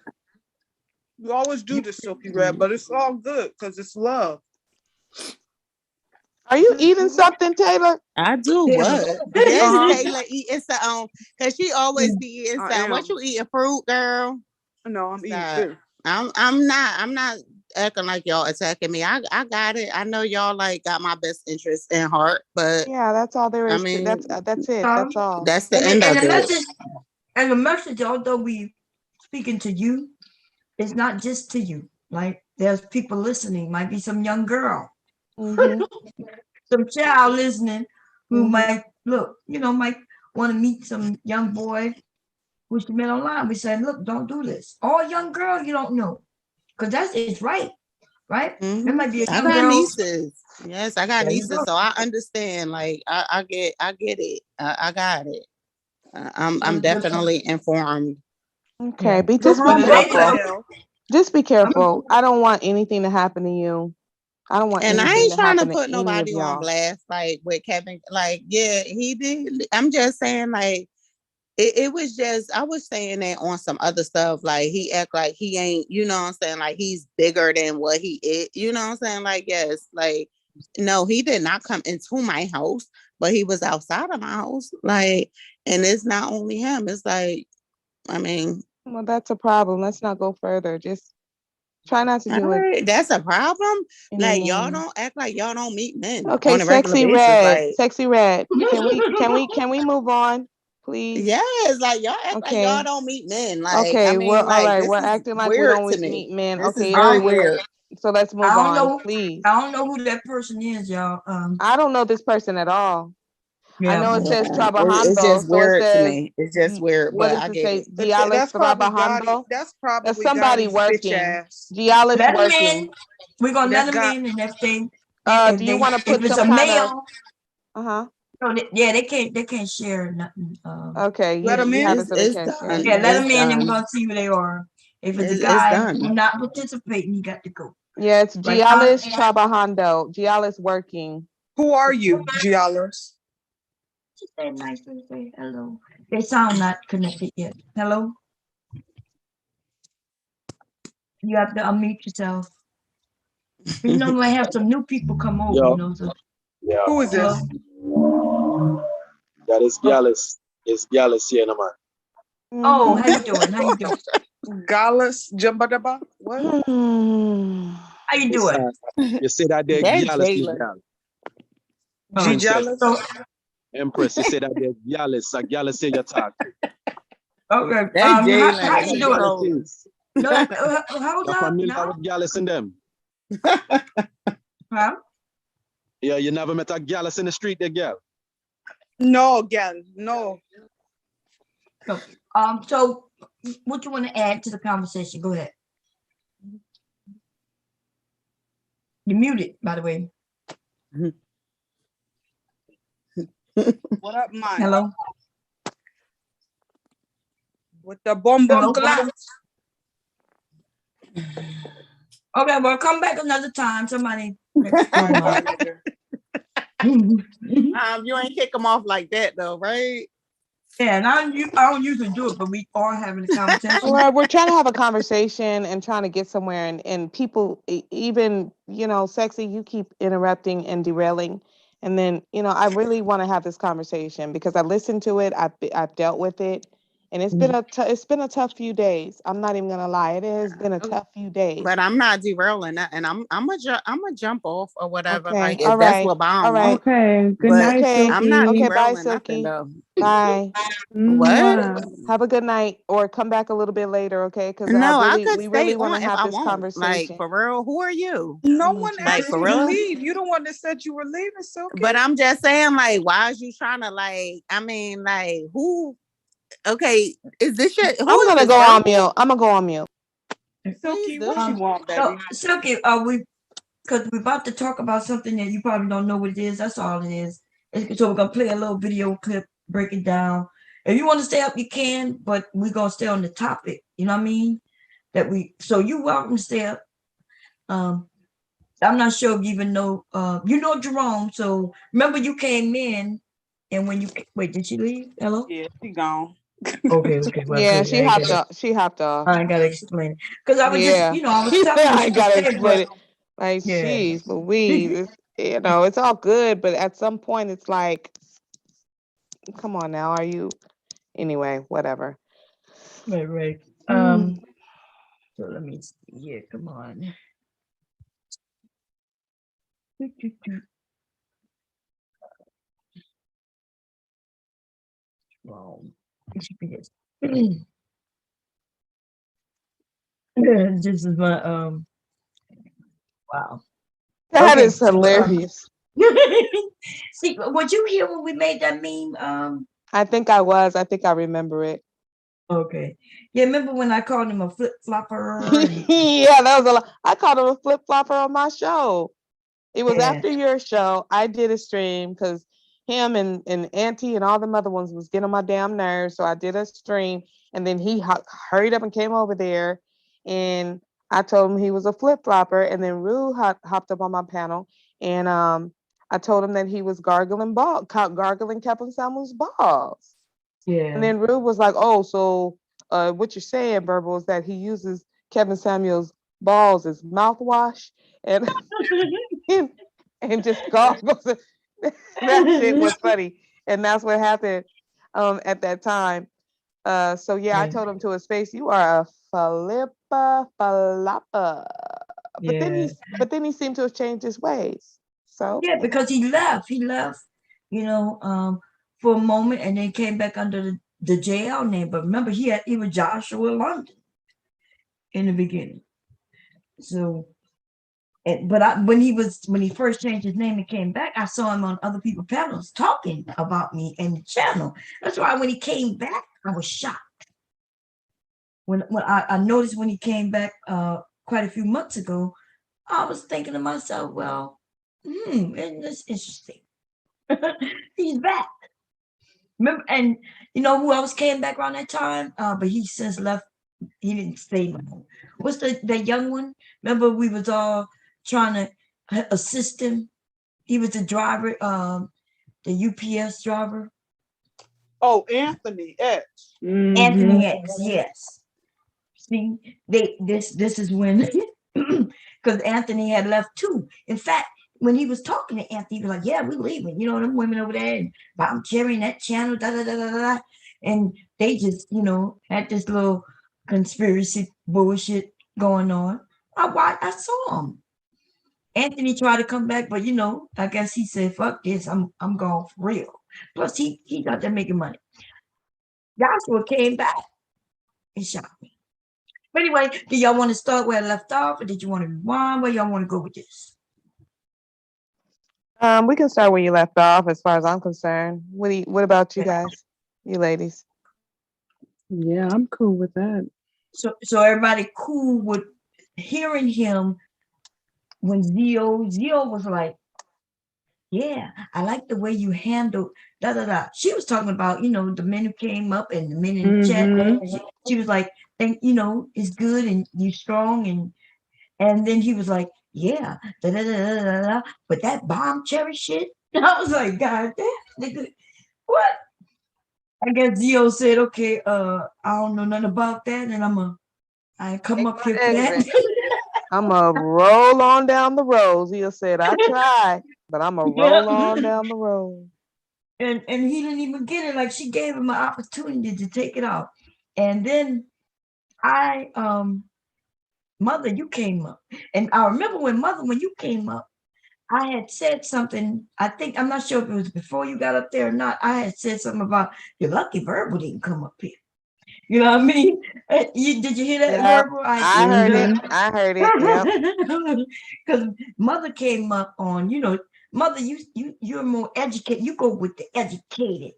You always do this, Silky Red, but it's all good because it's love. Are you eating something, Taylor? I do what? Yes, Taylor eating something because she always be eating I something. am. What you eating, fruit, girl? No, I'm eating Stop. fish. I'm not acting like y'all attacking me. I got it. I know y'all like got my best interest in heart, but Yeah, that's all there I is. mean That's it. That's all. that's the end of it. And the message, although we speaking to you, it's not just to you. Like there's people listening. Might be some young girl, some child listening who might might want to meet some young boy who she met online. We said, look, don't do this. Or young girl you don't know, because it's right. There might be a I young got girl. nieces. Yes, I got There you nieces, go. so I understand. Like I get it. I got it. I'm definitely informed. Okay, Yeah. just be But the ladies careful. Just be careful. I don't want anything to happen to you. I don't want And I anything ain't to trying to happen to put any of nobody on y'all. blast, like with Kevin. Like, yeah, he did. I'm just saying, like, it was just, I was saying that on some other stuff. Like, he act like he ain't, you know what I'm saying? Like, he's bigger than what he is. You know what I'm saying? Like, yes, like, no, he did not come into my house, but he was outside of my house. Like, and it's not only him. It's like, I mean, Well, that's a problem. Let's not go further. Just try not to all do it right, that's a problem. Like, y'all anymore. don't act like y'all don't meet men Okay, on a regular sexy basis. red. Like, Sexy red. Can we move on, please? yes, like y'all act like y'all Okay. don't meet men. Like, I Okay, mean, all like, right. this We're is acting like we weird don't to me. meet men. This Okay, is very it's weird. weird. So let's move on, please. I don't know who that person is, y'all. I don't know this person at all. I know it says It's trabajando, just so it weird to says me. It's just weird, what but does I it get say? it. Diales That's probably Gotti. trabajando. That's That's probably somebody Gotti's bitch working. ass. Diales Let them working. in. We're gonna let That's them got. in, and if they, Do you want to if put it's some a kind of male, uh-huh? no, yeah, they can't share nothing. Okay, Let them you in. have it so they It's can't share. done. Yeah, let It's them in, and we're done. gonna see who they are. If it's a It's guy done. not participating, he got to go. Yeah, it's Like Gialis trabajando. Gialis working. Who are you, Gialis? Just say nice to say hello. They sound not connected yet. Hello. You have to unmute yourself. You know, I have some new people come over. Yo. You know, so Yeah. Who is this? That is Gallus. It's Gallus here, man. Oh, how you doing? How you doing? Gallus Jabadaba? What? How you doing? You say that there That's Gallus, Jalen. gal. G Gallus? Empress, you say that there Gallus. A Gallus here you talk. Okay. That's How Jalen. you doing? No, hold You're up familiar now. with Gallus in them? Huh? Yeah, you never met a Gallus in the street there, girl? No, gal. No. So what you want to add to the conversation? Go ahead. You're muted, by the way. What up, man? Hello. With the bomb Hello? clap. Okay, well, come back another time. Somebody. You ain't kick them off like that though, right? Yeah, and I don't usually do it, but we are having a conversation. We're trying to have a conversation and trying to get somewhere, and people, even, Sexy, you keep interrupting and derailing. And then, I really want to have this conversation because I listened to it. I've dealt with it, and it's been a tough few days. I'm not even gonna lie. It has been a tough few days. But I'm not derailing that, and I'm gonna jump off or whatever. Okay, Like all if that's right, what bound all right. Okay, good But night, Silky. I'm not Okay, bye, derailing nothing Silky. though. Bye. What? Have a good night, or come back a little bit later, okay? Because No, I we could stay really want on to if have I this want. conversation. Like for real, who are you? No one Like asked for you to real. leave. You the one that said you were leaving, Silky. But I'm just saying, like, why is you trying to who? Okay, is this your? I'm gonna go on mute. I'm gonna go on mute. Silky, what you want, baby? Silky, because we're about to talk about something that you probably don't know what it is. That's all it is. So we're gonna play a little video clip, break it down. If you want to stay up, you can, but we're gonna stay on the topic. You know what I mean? So you're welcome to stay up. I'm not sure if you even know. You know Jerome. So remember, you came in, and when you wait, did she leave? Hello? Yeah, she gone. Okay. Well, Yeah, good. she hopped off. She hopped off. I ain't gotta explain it because I was just, I was She telling said you I she ain't gotta said, explain it. but Like, yeah. geez, Louise, it's all good, but at some point, it's like, come on now, are you? Anyway, whatever. Right. So let me see here. Come on. Wow. This is my wow. That is hilarious. See, would you hear when we made that meme? I think I was. I think I remember it. Okay. Yeah, remember when I called him a flip flopper? Yeah, that was a lot. I called him a flip flopper on my show. It was Yeah. after your show. I did a stream because him and Auntie and all them other ones was getting on my damn nerves. So I did a stream, and then he hurried up and came over there, and I told him he was a flip flopper. And then Rue hopped up on my panel, and I told him that he was gargling Kevin Samuel's balls. Yeah. And then Rue was like, "Oh, so what you're saying, Burble, is that he uses Kevin Samuel's balls as mouthwash and and just gargles it." That shit was funny, and that's what happened at that time. So yeah, I told him to his face, "You are a flopper." But then he seemed to have changed his ways. So yeah, because he left, for a moment, and then came back under the JL name. But remember, he was Joshua London in the beginning. So, But when he first changed his name and came back, I saw him on other people's panels talking about me and the channel. That's why when he came back, I was shocked. When I noticed when he came back quite a few months ago, I was thinking to myself, well, it's interesting. He's back. Remember, and you know who else came back around that time? But he since left. He didn't stay long. What's that young one? Remember, we was all trying to assist him. He was the driver, the UPS driver. Oh, Anthony X. Anthony X. Yes. See, this is when because Anthony had left too. In fact, when he was talking to Anthony, he was like, "Yeah, we're leaving." You know, them women over there, and I'm carrying that channel, da da da da da, and they just, had this little conspiracy bullshit going on. I saw him. Anthony tried to come back, but I guess he said, "Fuck this, I'm gone for real." Plus, he's out there making money. Joshua came back. It shocked me. But anyway, do y'all want to start where I left off, or did you want to rewind? Where y'all want to go with this? We can start where you left off, as far as I'm concerned. What about you guys, you ladies? Yeah, I'm cool with that. So everybody cool with hearing him when Zio was like, "Yeah, I like the way you handled da da da." She was talking about, the men who came up and the men in the chat. She was like, "And it's good and you strong," and then he was like, "Yeah, da da da da da da." But that bomb cherry shit, I was like, "God damn, nigga, what?" I guess Zio said, "Okay, I don't know nothing about that, and I come up here for that." I'm gonna roll on down the road. Zio said, "I tried, but I'm gonna roll on down the road." And he didn't even get it. Like, she gave him an opportunity to take it out. And then Mother, you came up. And I remember when you came up, I had said something. I'm not sure if it was before you got up there or not. I had said something about your lucky Verbal didn't come up here. You know what I mean? Did you hear that, Yep, Verbal? I heard it. I heard it. Yep. Because Mother came up on, Mother, you're more educated. You go with the educated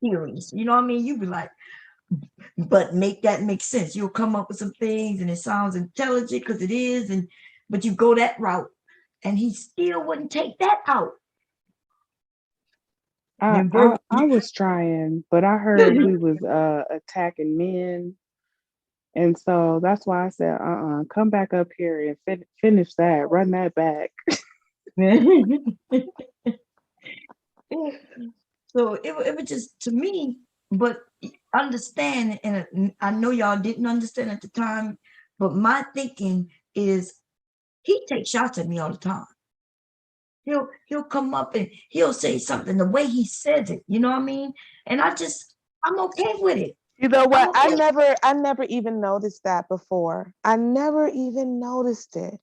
theories. You know what I mean? You be like, but make that make sense. You'll come up with some things and it sounds intelligent because it is, but you go that route, and he still wouldn't take that out. I was trying, but I heard we was attacking men, and so that's why I said, come back up here and finish that, run that back. So it was just, to me, but understand, and I know y'all didn't understand at the time, but my thinking is he takes shots at me all the time. He'll come up and he'll say something the way he says it, you know what I mean? And I'm okay with it. You know what? I never even noticed that before. I never even noticed it.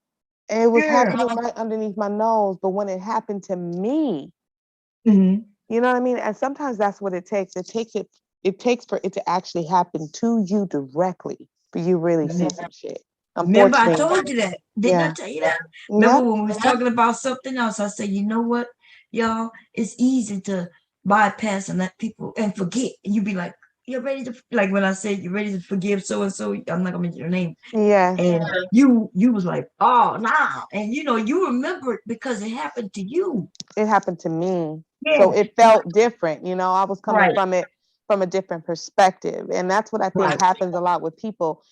It was happening right underneath my nose, but when it happened to me, you know what I mean? And sometimes that's what it takes. It takes for it to actually happen to you directly for you really see some shit. Remember, I told you that. Didn't I tell you that? Remember Yep. when we was talking about something else? I said, you know what, y'all? It's easy to bypass and let people and forget. And you be like, you're ready to, like when I said you're ready to forgive so and so. I'm not gonna mention your name. Yeah. And you was like, oh, nah. And you remember it because it happened to you. It happened to me. Yeah. So it felt different. I was coming Right. from it from a different perspective. And that's what I think Right. happens a lot with people.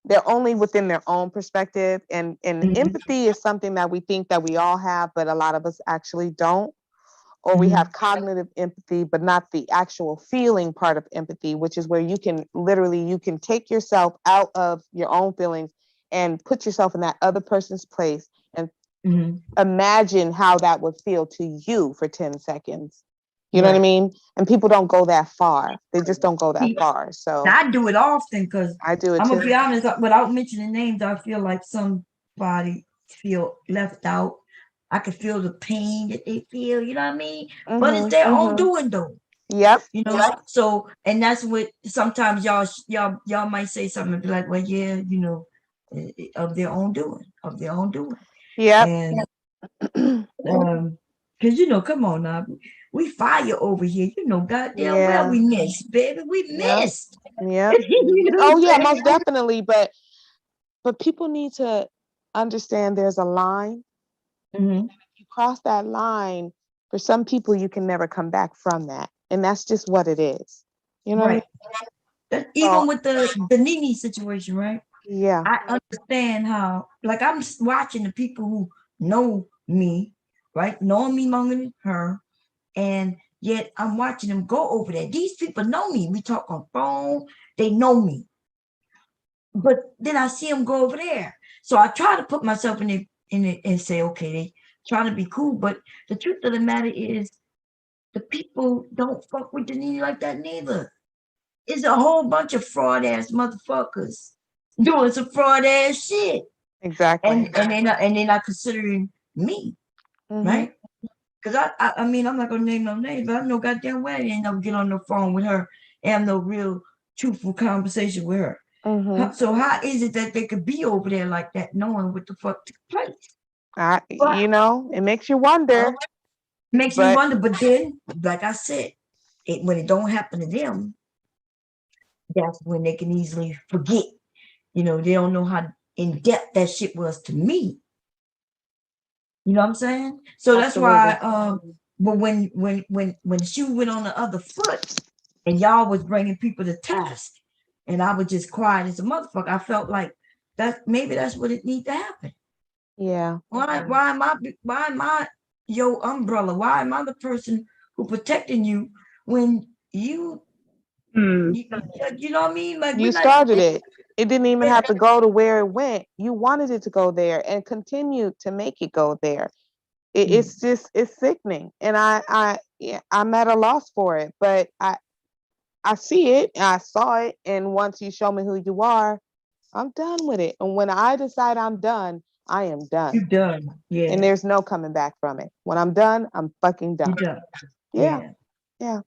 They're only within their own perspective. And empathy is something that we think that we all have, but a lot of us actually don't. Or we have cognitive empathy, but not the actual feeling part of empathy, which is where you can take yourself out of your own feelings and put yourself in that other person's place and imagine how that would feel to you for 10 seconds. You know what I mean? And people don't go that far. They just don't go that far. So I do it often because I do it I'm too. gonna be honest, without mentioning names, I feel like somebody feel left out. I can feel the pain that they feel, you know what I mean? But it's their own doing though. Yep. So, and that's what sometimes y'all might say something and be like, well, yeah, of their own doing. Yeah. Because come on now, we fire over here. Goddamn well we missed, baby. We missed. Yeah. Oh yeah, most definitely. But people need to understand there's a line. Mm-hmm. If you cross that line, for some people you can never come back from that, and that's just what it is. You know, right? Even with the Nene situation, right? Yeah, I understand how. Like I'm watching the people who know me, right? Know me longer than her, and yet I'm watching them go over there. These people know me. We talk on phone. They know me. But then I see them go over there. So I try to put myself in it and say, okay, they trying to be cool. But the truth of the matter is the people don't fuck with Nene like that neither. It's a whole bunch of fraud ass motherfuckers doing some fraud ass shit. Exactly. And they're not considering me, right? Because I mean, I'm not gonna name no names, but I know goddamn well I ain't never get on the phone with her and have no real truthful conversation with her. So how is it that they could be over there like that, knowing what the fuck took place? It makes you wonder. Makes you wonder, but then, like I said, when it don't happen to them, that's when they can easily forget. They don't know how in depth that shit was to me. You know what I'm saying? So that's why. But when the shoe went on the other foot, and y'all was bringing people to task, and I was just quiet as a motherfucker, I felt like maybe that's what it need to happen. Yeah. Why am I your umbrella? Why am I the person who protecting you when you know what I mean? Like you started it. It didn't even have to go to where it went. You wanted it to go there and continue to make it go there. It's sickening. And I'm at a loss for it, but I see it, I saw it. And once you show me who you are, I'm done with it. And when I decide I'm done, I am done. You're done. Yeah. And there's no coming back from it. When I'm done, I'm fucking done. You're done. Yeah.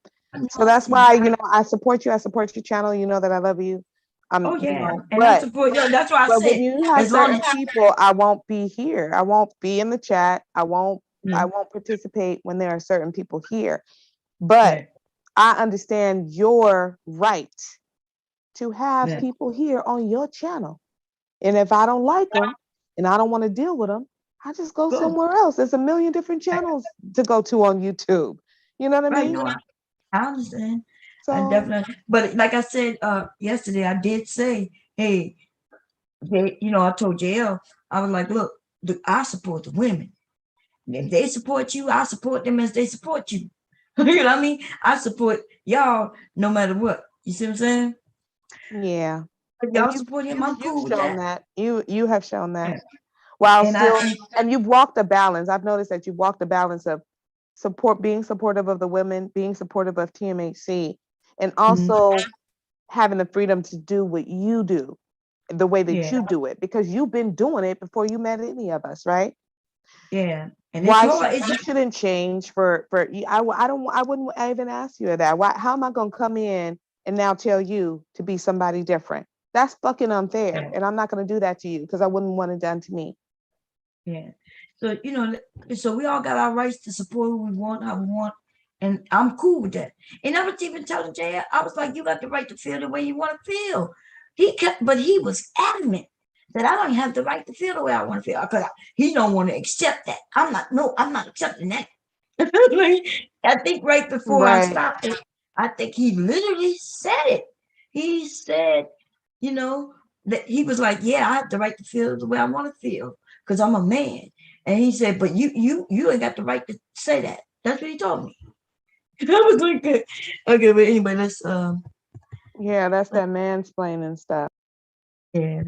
So that's why, I support you. I support your channel. You know that I love you. And I support you. That's why I said, when you have certain people, I won't be here. I won't be in the chat. I won't participate when there are certain people here. But I understand your right to have people here on your channel. And if I don't like them and I don't want to deal with them, I just go somewhere else. There's a million different channels to go to on YouTube. You know what I mean? No, I understand. I definitely, but like I said yesterday, I did say, hey, I told JL, I was like, look, I support the women. And if they support you, I support them as they support you. You know what I mean? I support y'all no matter what. You see what I'm saying? Yeah. If y'all support him, I'm cool with that. You have shown that. While and you've walked a balance. I've noticed that you've walked the balance of being supportive of the women, being supportive of TMHC, and also having the freedom to do what you do the way that you do it, because you've been doing it before you met any of us, right? Yeah. And you shouldn't change for I wouldn't even ask you that. How am I gonna come in and now tell you to be somebody different? That's fucking unfair. And I'm not gonna do that to you because I wouldn't want it done to me. Yeah. So so we all got our rights to support who we want, how we want. And I'm cool with that. And I was even telling Jay, I was like, you got the right to feel the way you want to feel. But he was adamant that I don't have the right to feel the way I want to feel, because he don't want to accept that. I'm not accepting that. I think right before I stopped it, I think he literally said it. He said, that he was like, yeah, I have the right to feel the way I want to feel because I'm a man. And he said, but you ain't got the right to say that. That's what he told me. I was like, okay, but anyway, let's that's that mansplaining stuff. Yeah.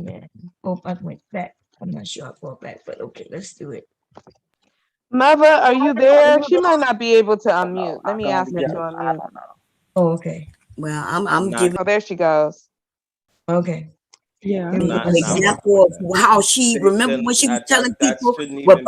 Oh, I went back. I'm not sure I fought back, but okay, let's do it. Mother, are you there? She might not be able to unmute. Let me ask her to unmute. Oh, okay. Well, I'm giving. Oh, there she goes. Okay. Yeah. An example of how she remember when she was telling people, "Well,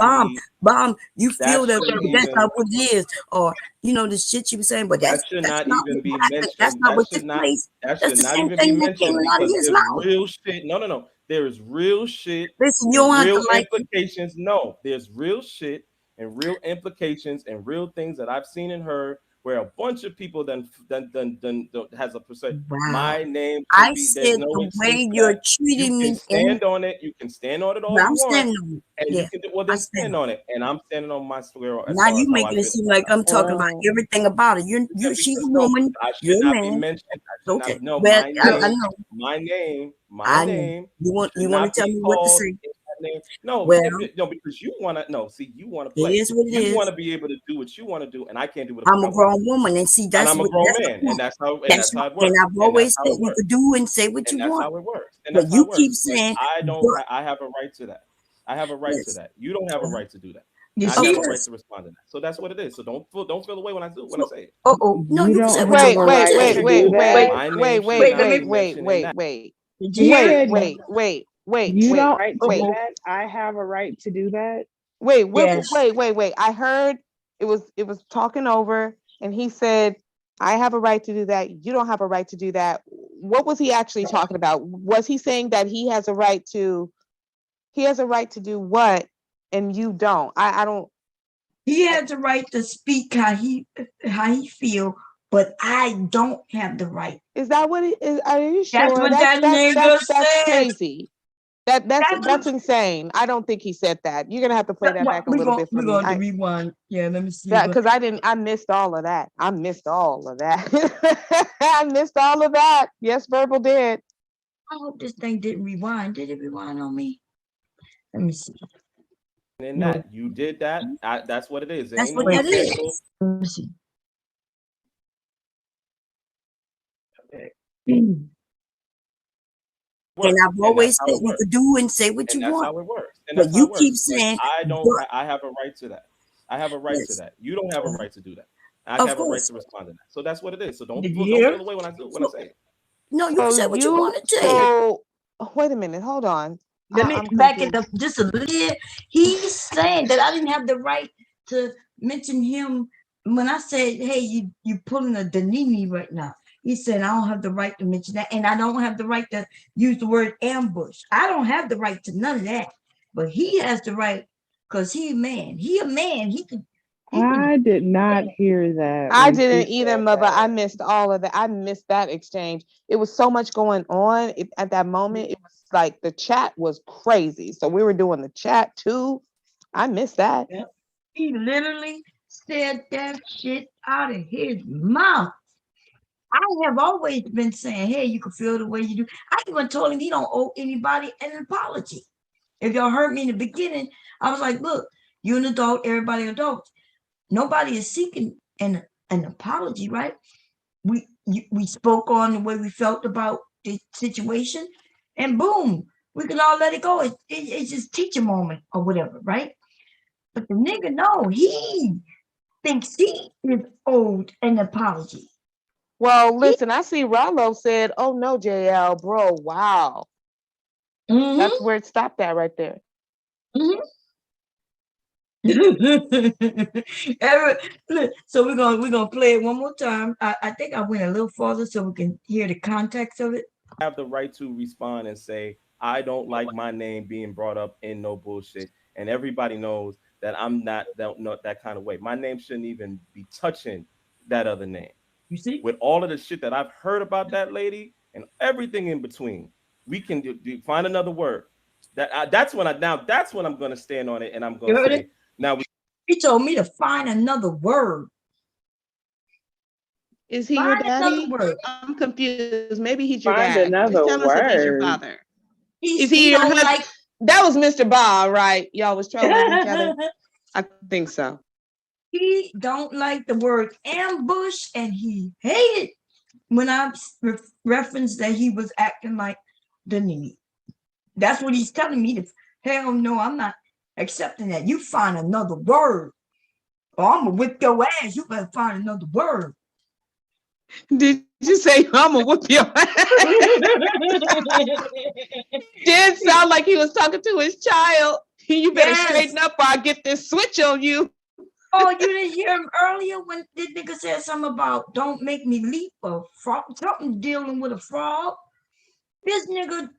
Bomb, you feel that that's not what it is," or the shit she was saying. But that should not even be mentioned. That's not what took place. That's the same thing that came out of his mouth. Real shit. No. There is real shit. Listen, you don't have real to like it. implications. No, there's real shit and real implications and real things that I've seen and heard where a bunch of people then has a percent. Wow. My name I should be. There's said no the excuse way for you're that. treating You can me stand on it. You can stand on it all Well, you I'm want, standing on it. and Yeah, you can do. Well, then stand on it, and I'm standing on my square as now far as you how I making it feel seem about like that. I'm talking about Oh, everything about it. You she's a Because no, woman, I should you're a not be man. mentioned. I should Okay. not. No, Well, my I name, know. my name, my I know. name You want should to not tell be me what to called say. in that name. No, Well, no, because you want to. No, see, you want to it play. is what it You want is. to be able to do what you want to do, and I can't do what the fuck I'm I a want to grown do. woman, and see And that's I'm a what grown that's the man, and point. that's how That's it what, works. and I've And that's always how said it you works. could do and say what And you that's want, how it works. And but that's how you it keep works. But saying, I don't. but I have a right to that. I have a right to yes, that. You don't have a right to do that. You I of have see? a right course. to respond to that. So that's what it is. So don't feel the way when I do when I So, say it. no, You you can don't say have what you wait, a want to wait, right wait, say. to wait, do wait, that. My wait, name should wait, not wait, be wait, mentioned in wait, that. wait, Did you He hear? wait, said wait, wait, wait, you wait, don't right to do wait, that. I have a right to do that. wait, Yes. wait. I heard it was talking over, and he said, "I have a right to do that. You don't have a right to do that." What was he actually talking about? Was he saying that he has a right to do what, and you don't? I don't. He has the right to speak how he feel, but I don't have the right. Is that what it is? Are you That's sure? what that nigga That's said. crazy. That's That's insane. I don't think he said that. You're gonna have to play that back a we're little gonna bit for we're me. going to rewind. Yeah, let me see. That because I missed all of that. I missed all of that. I missed all of that. Yes, verbal did. I hope this thing didn't rewind. Did it rewind on me? Let me see. In No. that you did that. That's what it is. It That's ain't what no that potential. is. Let me see. And Works. I've And that's always how said it you works. could do and say what And you that's want, how it works. And but that's how you it keep works. But saying, I don't. but I have a right to that. I have a right to yes, that. You don't have a right to do that. I of have a right course. to respond to that. So that's what it is. So don't Did you feel hear? away when I do when I So, say it. no, you can say what you want to say. So wait a minute. Hold on. Let me I'm back it confused. up just a little. He's saying that I didn't have the right to mention him when I said, "Hey, you pulling a Danini right now." He said, "I don't have the right to mention that, and I don't have the right to use the word ambush. I don't have the right to none of that, but he has the right because he a man. He a man. He could." I did not hear that I when she didn't either, said mother. I that. missed all of that. I missed that exchange. It was so much going on at that moment. It was like the chat was crazy. So we were doing the chat too. I missed that. Yep. He literally said that shit out of his mouth. I have always been saying, "Hey, you can feel the way you do." I even told him he don't owe anybody an apology. If y'all heard me in the beginning, I was like, "Look, you're an adult. Everybody adults. Nobody is seeking an apology, right? We spoke on the way we felt about the situation, and boom, we can all let it go. It's just teacher moment or whatever, right? But the nigga, no, he thinks he is owed an apology. Well, listen, I see Rollo said, "Oh no, JL, bro, wow." That's where it stopped at right there. So we're gonna play it one more time. I think I went a little farther so we can hear the context of it. I have the right to respond and say I don't like my name being brought up in no bullshit, and everybody knows that I'm not that kind of way. My name shouldn't even be touching that other name. You see, with all of the shit that I've heard about that lady and everything in between, we can find another word. That's when I'm gonna stand on it, and I'm You gonna heard say it? now. He told me to find another word. Is he your Find another daddy? word. I'm confused. Maybe he's your Find dad. another Just tell us if he's your word. father. Is He he your don't husband? like. That was Mr. Bob, right? Y'all was trolling each other. I think so. He don't like the word ambush, and he hated when I referenced that he was acting like Danini. That's what he's telling me. Hell no, I'm not accepting that. You find another word, or I'm gonna whip your ass. You better find another word. Did you say I'm gonna whoop your ass? Did sound like he was talking to his child. You better straighten up or I'll get this switch on you. Oh, you didn't hear him earlier when this nigga said something about don't make me leap or frog, something dealing with a frog. This nigga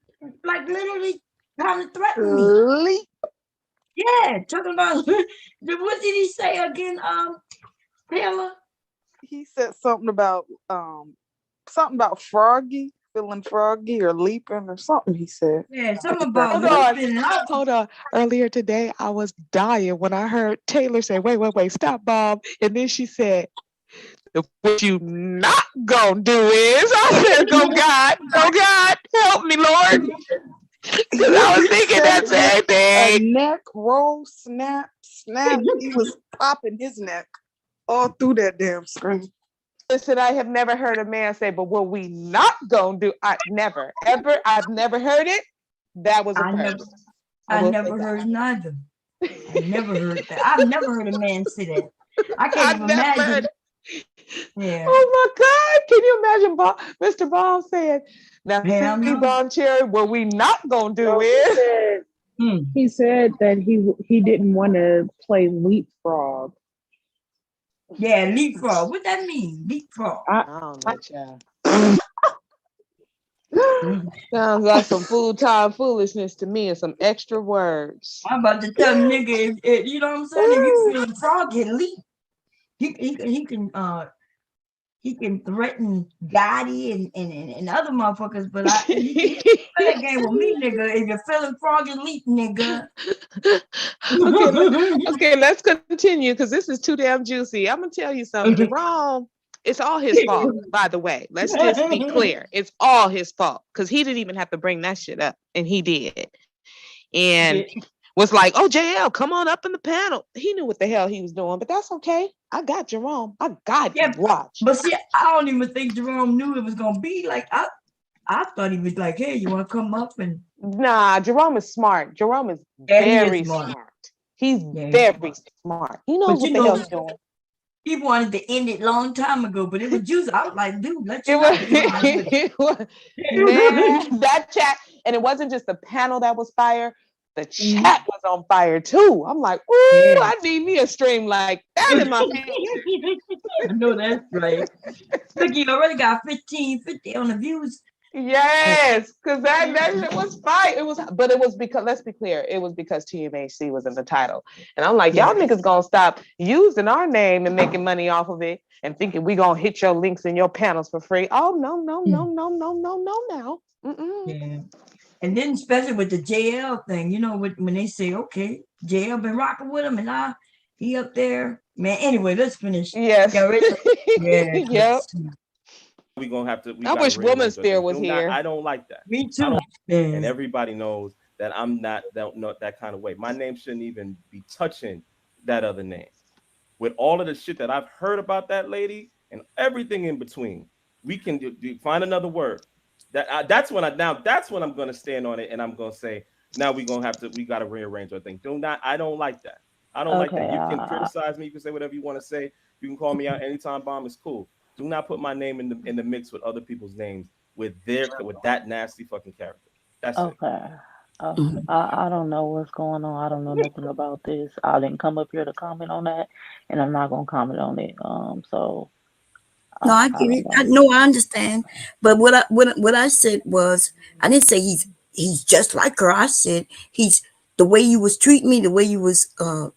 like literally trying to threaten me. Leap. Yeah, talking about what did he say again? Taylor. He said something about froggy, feeling froggy or leaping or something. He said. Yeah, something about Hold on. leaping. Hold on. Earlier today, I was dying when I heard Taylor say, wait, stop, Bob. And then she said, what you not gonna do is, I said, go God, help me, Lord. Because I was thinking that same A thing. neck roll, snap. He was popping his neck all through that damn screen. Listen, I have never heard a man say, but what we not gonna do, I've never heard it. That was a first. I never heard neither. I never heard that. I've never heard a man say that. I can't even imagine. Yeah. Oh my God! Can you imagine Mr. Ball saying, "Now, Hell see, no. Bon Cherry, what we not gonna do is." He said that he didn't want to play leapfrog. Yeah, leapfrog. What that mean? Leapfrog. I don't know, child. Sounds like some full-time foolishness to me and some extra words. I'm about to tell nigga, if you know what I'm saying? If you feel frog can leap, he can threaten Gotti and other motherfuckers, but he play that game with me, nigga. If you're feeling frog and leap, nigga. Okay, let's continue because this is too damn juicy. I'm gonna tell you something, Jerome. It's all his fault, by the way. Let's just be clear. It's all his fault because he didn't even have to bring that shit up, and he did. And was like, "Oh, JL, come on up in the panel." He knew what the hell he was doing, but that's okay. I got Jerome. I got you. Watch. But see, I don't even think Jerome knew it was gonna be like I thought he was like, "Hey, you want to come up and?" Nah, Jerome is smart. Jerome is very smart. He's very smart. He knows what the hell he's doing. He wanted to end it long time ago, but it was juicy. I was like, dude, let's Man, that chat, and it wasn't just the panel that was fire. The chat was on fire too. I'm like, ooh, I need me a stream like that in my face. I know that's right. Look, you already got 50 on the views. Yes, because that shit was fire. It was because, let's be clear, it was because TMHC was in the title. And I'm like, y'all niggas gonna stop using our name and making money off of it and thinking we gonna hit your links in your panels for free. Oh, no now. Yeah. And then especially with the JL thing, you know, when they say, okay, JL been rocking with him and he up there. Man, anyway, let's finish. Yes. Yep. We're gonna have to. I wish Woman Spear was here. I don't like that. Me too. And everybody knows that I'm not that kind of way. My name shouldn't even be touching that other name. With all of the shit that I've heard about that lady and everything in between, we can find another word. That's when I'm gonna stand on it and I'm gonna say, now we gotta rearrange our thing. I don't like that. I don't like that. You can criticize me, you can say whatever you want to say, you can call me out anytime, Bomb is cool. Do not put my name in the mix with other people's names with that nasty fucking character. That's okay. I don't know what's going on. I don't know nothing about this. I didn't come up here to comment on that, and I'm not gonna comment on it. So no, I get it. I understand. But what I said was, I didn't say he's just like her. I said he's the way you was treating me, the way you was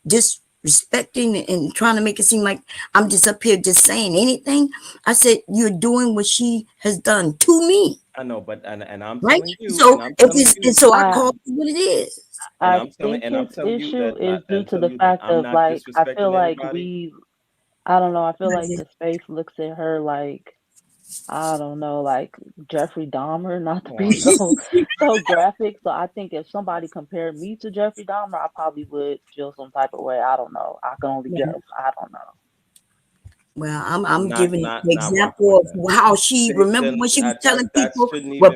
disrespecting and trying to make it seem like I'm just up here just saying anything. I said you're doing what she has done to me. I know, but and I'm right. Telling you, So and I call it what it is. I think his issue is due to the fact of like I feel like I don't know. I feel like the space looks at her like, I don't know, like Jeffrey Dahmer, not to be so graphic. So I think if somebody compared me to Jeffrey Dahmer, I probably would feel some type of way. I don't know. I can only guess. I don't know. Well, I'm giving the example of how she remember when she was telling people, "Well,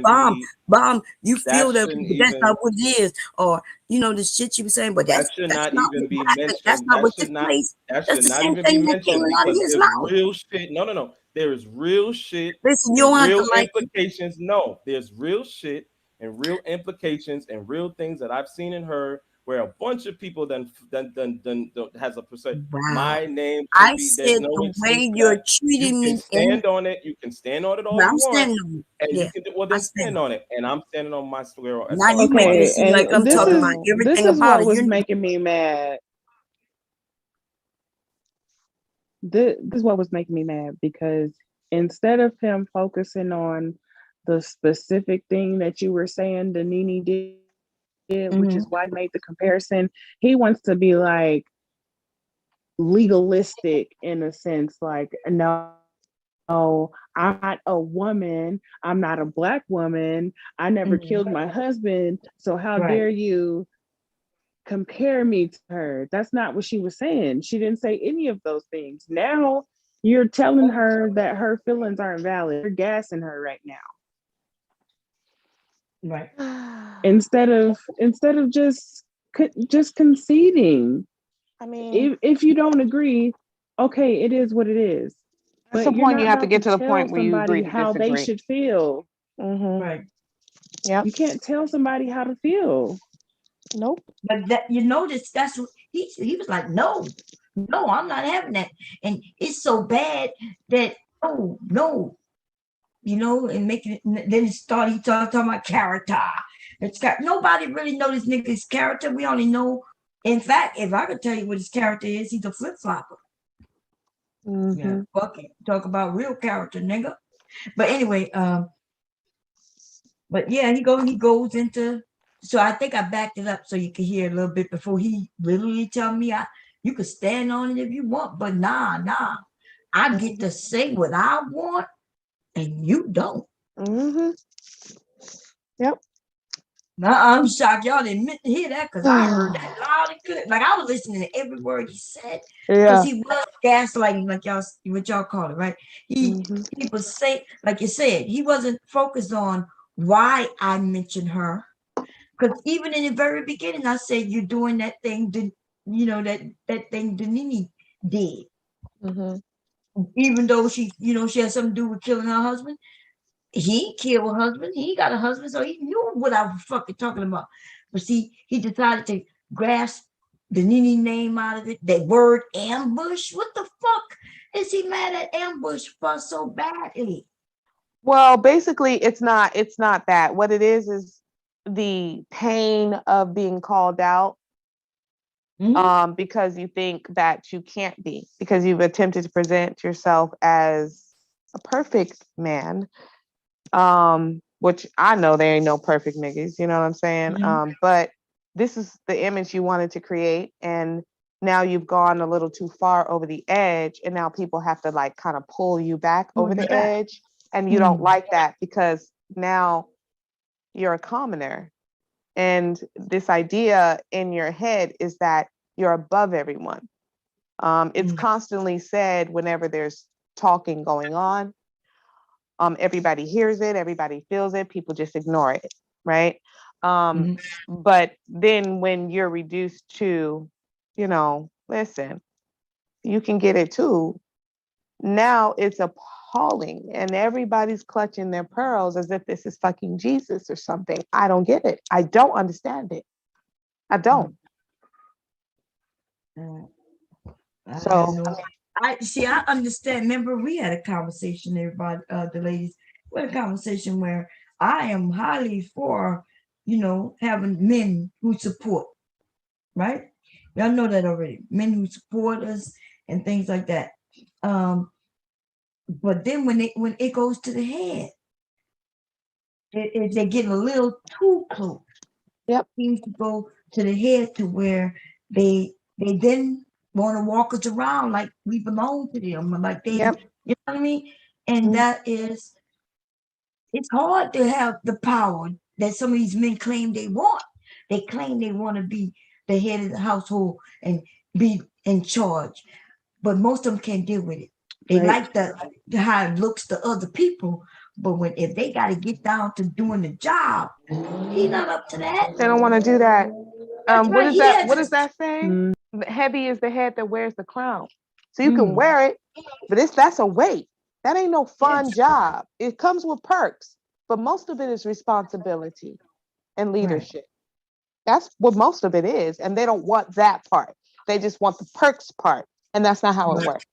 Bomb, you feel that that's not what it is," or you know the shit she was saying. But that should not even be mentioned. That's not what took place. That's the same thing that came out of his mouth. Real shit. No. There is real shit. Listen, you don't have real to like implications. No, there's real shit and real implications and real things that I've seen in her where a bunch of people then has a percent. Wow. My name should I be. There's said no the excuse way for you're that. treating You can me in stand on it. You can stand on it all I'm you want, standing on it. and Yeah, you can do well. I Then stand stand on on it, and I'm standing on my square. That's Now all you I'm make saying. me Okay, seem like I'm and talking about this everything is about what it. was You making me mad. This is what was making me mad because instead of him focusing on the specific thing that you were saying the Nene did, which is why I made the comparison, he wants to be like legalistic in a sense, like, no, I'm not a woman, I'm not a black woman, I never killed my husband, so how Right. dare you compare me to her? That's not what she was saying. She didn't say any of those things. Now you're telling her that her feelings aren't valid. You're gassing her right now. Right. Instead of just conceding. I mean, If you don't agree, okay, it is what it is. at But some you're point not you have to about get to the tell point where you agree somebody to how they disagree. should feel. Right. Yep. You can't tell somebody how to feel. Nope. But that you notice that's what he was like, no, I'm not having that. And it's so bad that no, and making it then he started talking about character. It's got nobody really know this nigga's character. We only know, in fact, if I could tell you what his character is, he's a flip-flopper. Yeah, fuck it. Talk about real character, nigga. But anyway, but yeah, he goes into. So I think I backed it up so you can hear a little bit before he literally tell me you could stand on it if you want, but nah, I get to say what I want and you don't. Yep. Now I'm shocked y'all didn't hear that because I heard that loud and clear. Like I was listening to every word he said because he was gaslighting, like y'all, what y'all call it, right? He was saying, like you said, he wasn't focused on why I mentioned her. Because even in the very beginning, I said you're doing that thing, that thing Denini did. Even though she had something to do with killing her husband, he killed her husband. He got a husband, so he knew what I was fucking talking about. But see, he decided to grasp the Nene name out of it. That word ambush. What the fuck is he mad at ambush for so badly? Well, basically, it's not that. What it is the pain of being called out, because you think that you can't be, because you've attempted to present yourself as a perfect man, which I know there ain't no perfect niggas, you know what I'm saying? But this is the image you wanted to create, and now you've gone a little too far over the edge, and now people have to like kind of pull you back over the edge, and you don't like that because now you're a commoner. And this idea in your head is that you're above everyone. It's constantly said whenever there's talking going on. Everybody hears it, everybody feels it, people just ignore it, right? But then when you're reduced to, listen, you can get it too. Now it's appalling and everybody's clutching their pearls as if this is fucking Jesus or something. I don't get it. I don't understand it. I don't. So I understand. Remember, we had a conversation, everybody, the ladies. We had a conversation where I am highly for, having men who support, right? Y'all know that already. Men who support us and things like that. But then when it goes to the head, they're getting a little too close. Yep. Seems to go to the head to where they then want to walk us around like we belong to them, like they, you know what I mean? And that is, it's hard to have the power that some of these men claim they want. They claim they want to be the head of the household and be in charge, but most of them can't deal with it. They like how it looks to other people, but if they got to get down to doing the job, he's not up to that. they don't want to do that. That's What right. is that? What does that say? Heavy is the head that wears the crown. So you can wear it, but that's a weight. That ain't no fun job. It comes with perks, but most of it is responsibility and leadership. That's what most of it is. And they don't want that part. They just want the perks part. And that's not how it Right. works.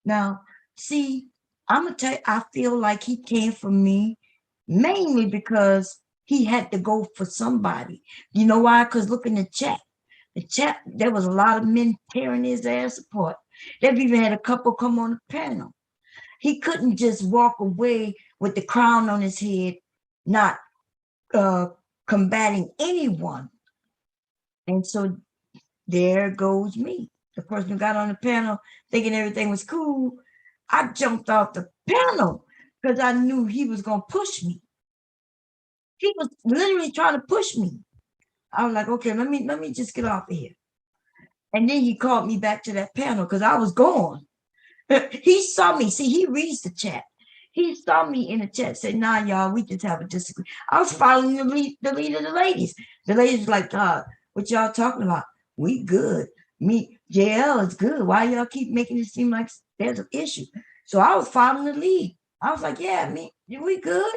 Now, see, I'm gonna tell you, I feel like he came from me mainly because he had to go for somebody. You know why? Because look in the chat. The chat, there was a lot of men tearing his ass apart. They've even had a couple come on the panel. He couldn't just walk away with the crown on his head, not combating anyone. And so there goes me, the person who got on the panel thinking everything was cool. I jumped off the panel because I knew he was going to push me. He was literally trying to push me. I was like, okay, let me just get off of here. And then he called me back to that panel because I was gone. He saw me. See, he reads the chat. He saw me in the chat, said, nah, y'all, we just have a disagreement. I was following the lead of the ladies. The ladies was like, what y'all talking about? We good. Me, JL is good. Why y'all keep making it seem like there's an issue? So I was following the lead. I was like, yeah, we good.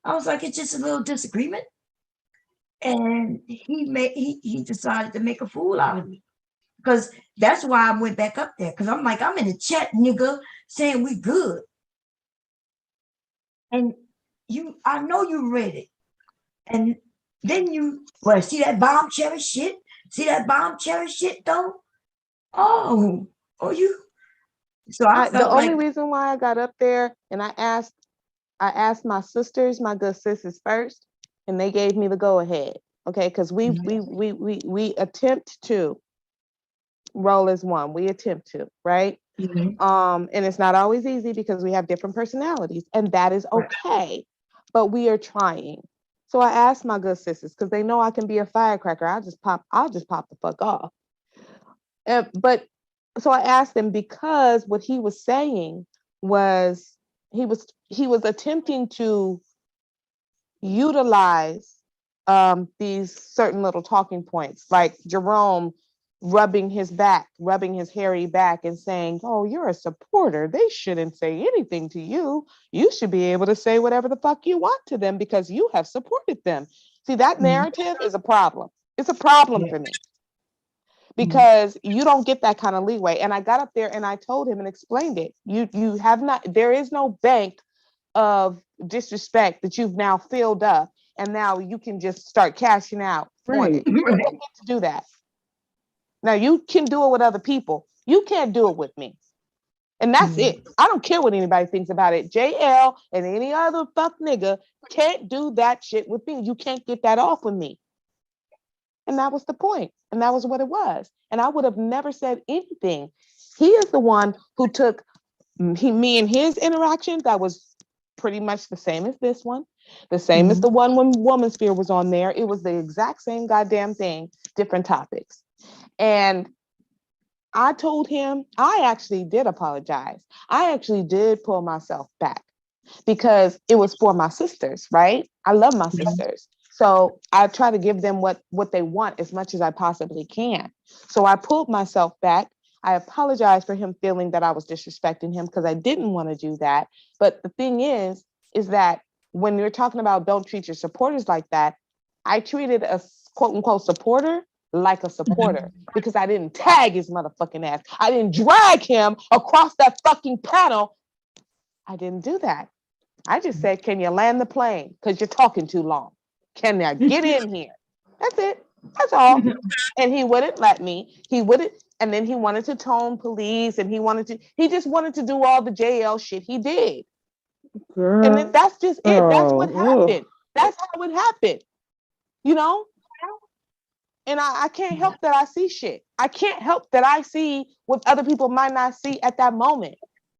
I was like, it's just a little disagreement. And he decided to make a fool out of me. Because that's why I went back up there. Because I'm like, I'm in the chat, nigga, saying we good. And I know you read it. And then see that bomb cherry shit? See that bomb cherry shit though? Oh, you. So I The felt only like reason why I got up there and I asked my sisters, my good sisters first, and they gave me the go ahead. Okay, because we attempt to roll as one. We attempt to, right? And it's not always easy because we have different personalities, and that is okay. But we are trying. So I asked my good sisters because they know I can be a firecracker. I'll just pop the fuck off. But so I asked them because what he was saying was he was attempting to utilize these certain little talking points, like Jerome rubbing his hairy back and saying, oh, you're a supporter. They shouldn't say anything to you. You should be able to say whatever the fuck you want to them because you have supported them. See, that narrative is a problem. It's a problem for me because you don't get that kind of leeway. And I got up there and I told him and explained it. You have not, there is no bank of disrespect that you've now filled up and now you can just start cashing out on it. You don't get to do that. Now you can do it with other people. You can't do it with me. And that's it. I don't care what anybody thinks about it. JL and any other fuck nigga can't do that shit with me. You can't get that off with me. And that was the point. And that was what it was. And I would have never said anything. He is the one who took me and his interaction that was pretty much the same as this one. The same as the one when Womansphere was on there. It was the exact same goddamn thing, different topics. And I told him, I actually did apologize. I actually did pull myself back because it was for my sisters, right? I love my sisters. So I try to give them what they want as much as I possibly can. So I pulled myself back. I apologized for him feeling that I was disrespecting him because I didn't want to do that. But the thing is that when you're talking about don't treat your supporters like that, I treated a quote unquote supporter like a supporter because I didn't tag his motherfucking ass. I didn't drag him across that fucking panel. I didn't do that. I just said, can you land the plane? Because you're talking too long. Can I get in here? That's it. That's all. And he wouldn't let me. He wouldn't. And then he wanted to tone police and he just wanted to do all the JL shit he did. Girl. And then that's just it. That's what happened. That's how it happened. You know? And I can't help that I see shit. I can't help that I see what other people might not see at that moment.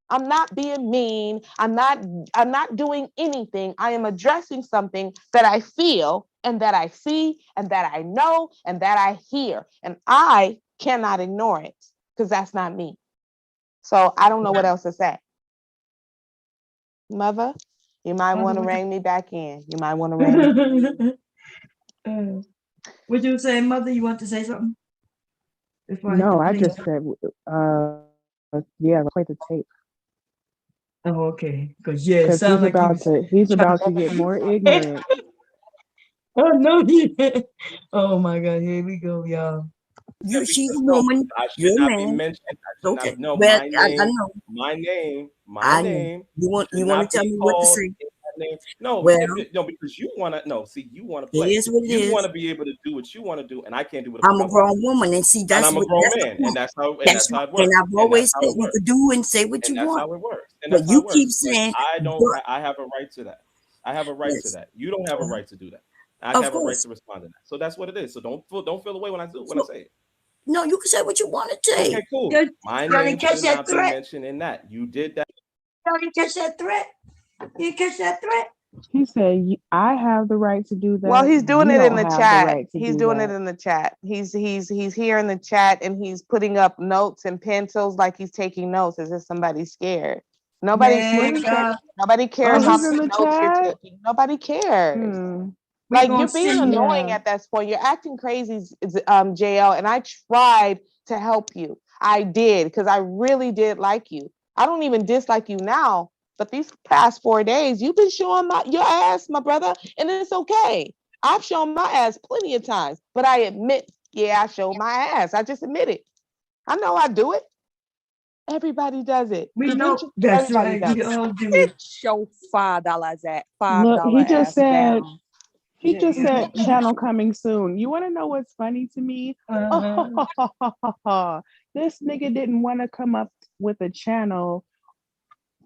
I'm not being mean. I'm not doing anything. I am addressing something that I feel and that I see and that I know and that I hear. And I cannot ignore it because that's not me. So I don't know what else to say. Mother, you might want to rein me back in. You might want to rein me. Would you say, Mother, you want to say something? No, I just said, yeah, play the tape. Oh, okay. Because it he's sounds like about to get more ignorant. Oh no, he didn't. Oh my God, here we go, y'all. She's a No, woman. I should You're a not be man. mentioned. I should Okay. not, no, Well, my I name, know. my I know. name You want should to not tell be me what to called say? in that name. No, Well, no, because you want to. No, see, you want to it play. is what it You want is. to be able to do what you want to do, and I can't do I'm whatever a I want to grown do. woman, and see, And that's I'm a what grown that's the man, and point. that's how That's how what, it works. and I've And always that's how said it you works. could do and say what And you that's want, how it works. And but that's how you it works. keep But saying, I don't. but I have a right to that. I have a right to yes, that. You don't have a right to do that. I of have a right course. to respond to that. So that's what it is. So don't feel away when I do when I So, say it. no, you can say what you want to say. Okay, cool. You My didn't name catch should that not be threat. mentioned in that. You did that. You didn't catch that threat. You didn't catch that threat. He said, I have the right to do Well, that. he's doing You it in don't the have the chat. right to He's do doing it that. in the chat. He's here in the chat and he's putting up notes and pencils like he's taking notes as if somebody's scared. Nobody's Man, What is scared. that? Nobody Oh, cares how he's in many the notes you're chat? taking. Nobody cares. we Like gonna you're being see. annoying Yeah. at this point. You're acting crazy, JL, and I tried to help you. I did because I really did like you. I don't even dislike you now, but these past 4 days, you've been showing your ass, my brother, and it's okay. I've shown my ass plenty of times, but I admit, yeah, I showed my ass. I just admit it. I know I do it. Everybody does it. We know Eventually, that's everybody right. does We it. all do it. Get your $5 at Look, $5 he just ass said, down. he just said channel coming soon. You want to know what's funny to me? Uh-huh. This nigga didn't want to come up with a channel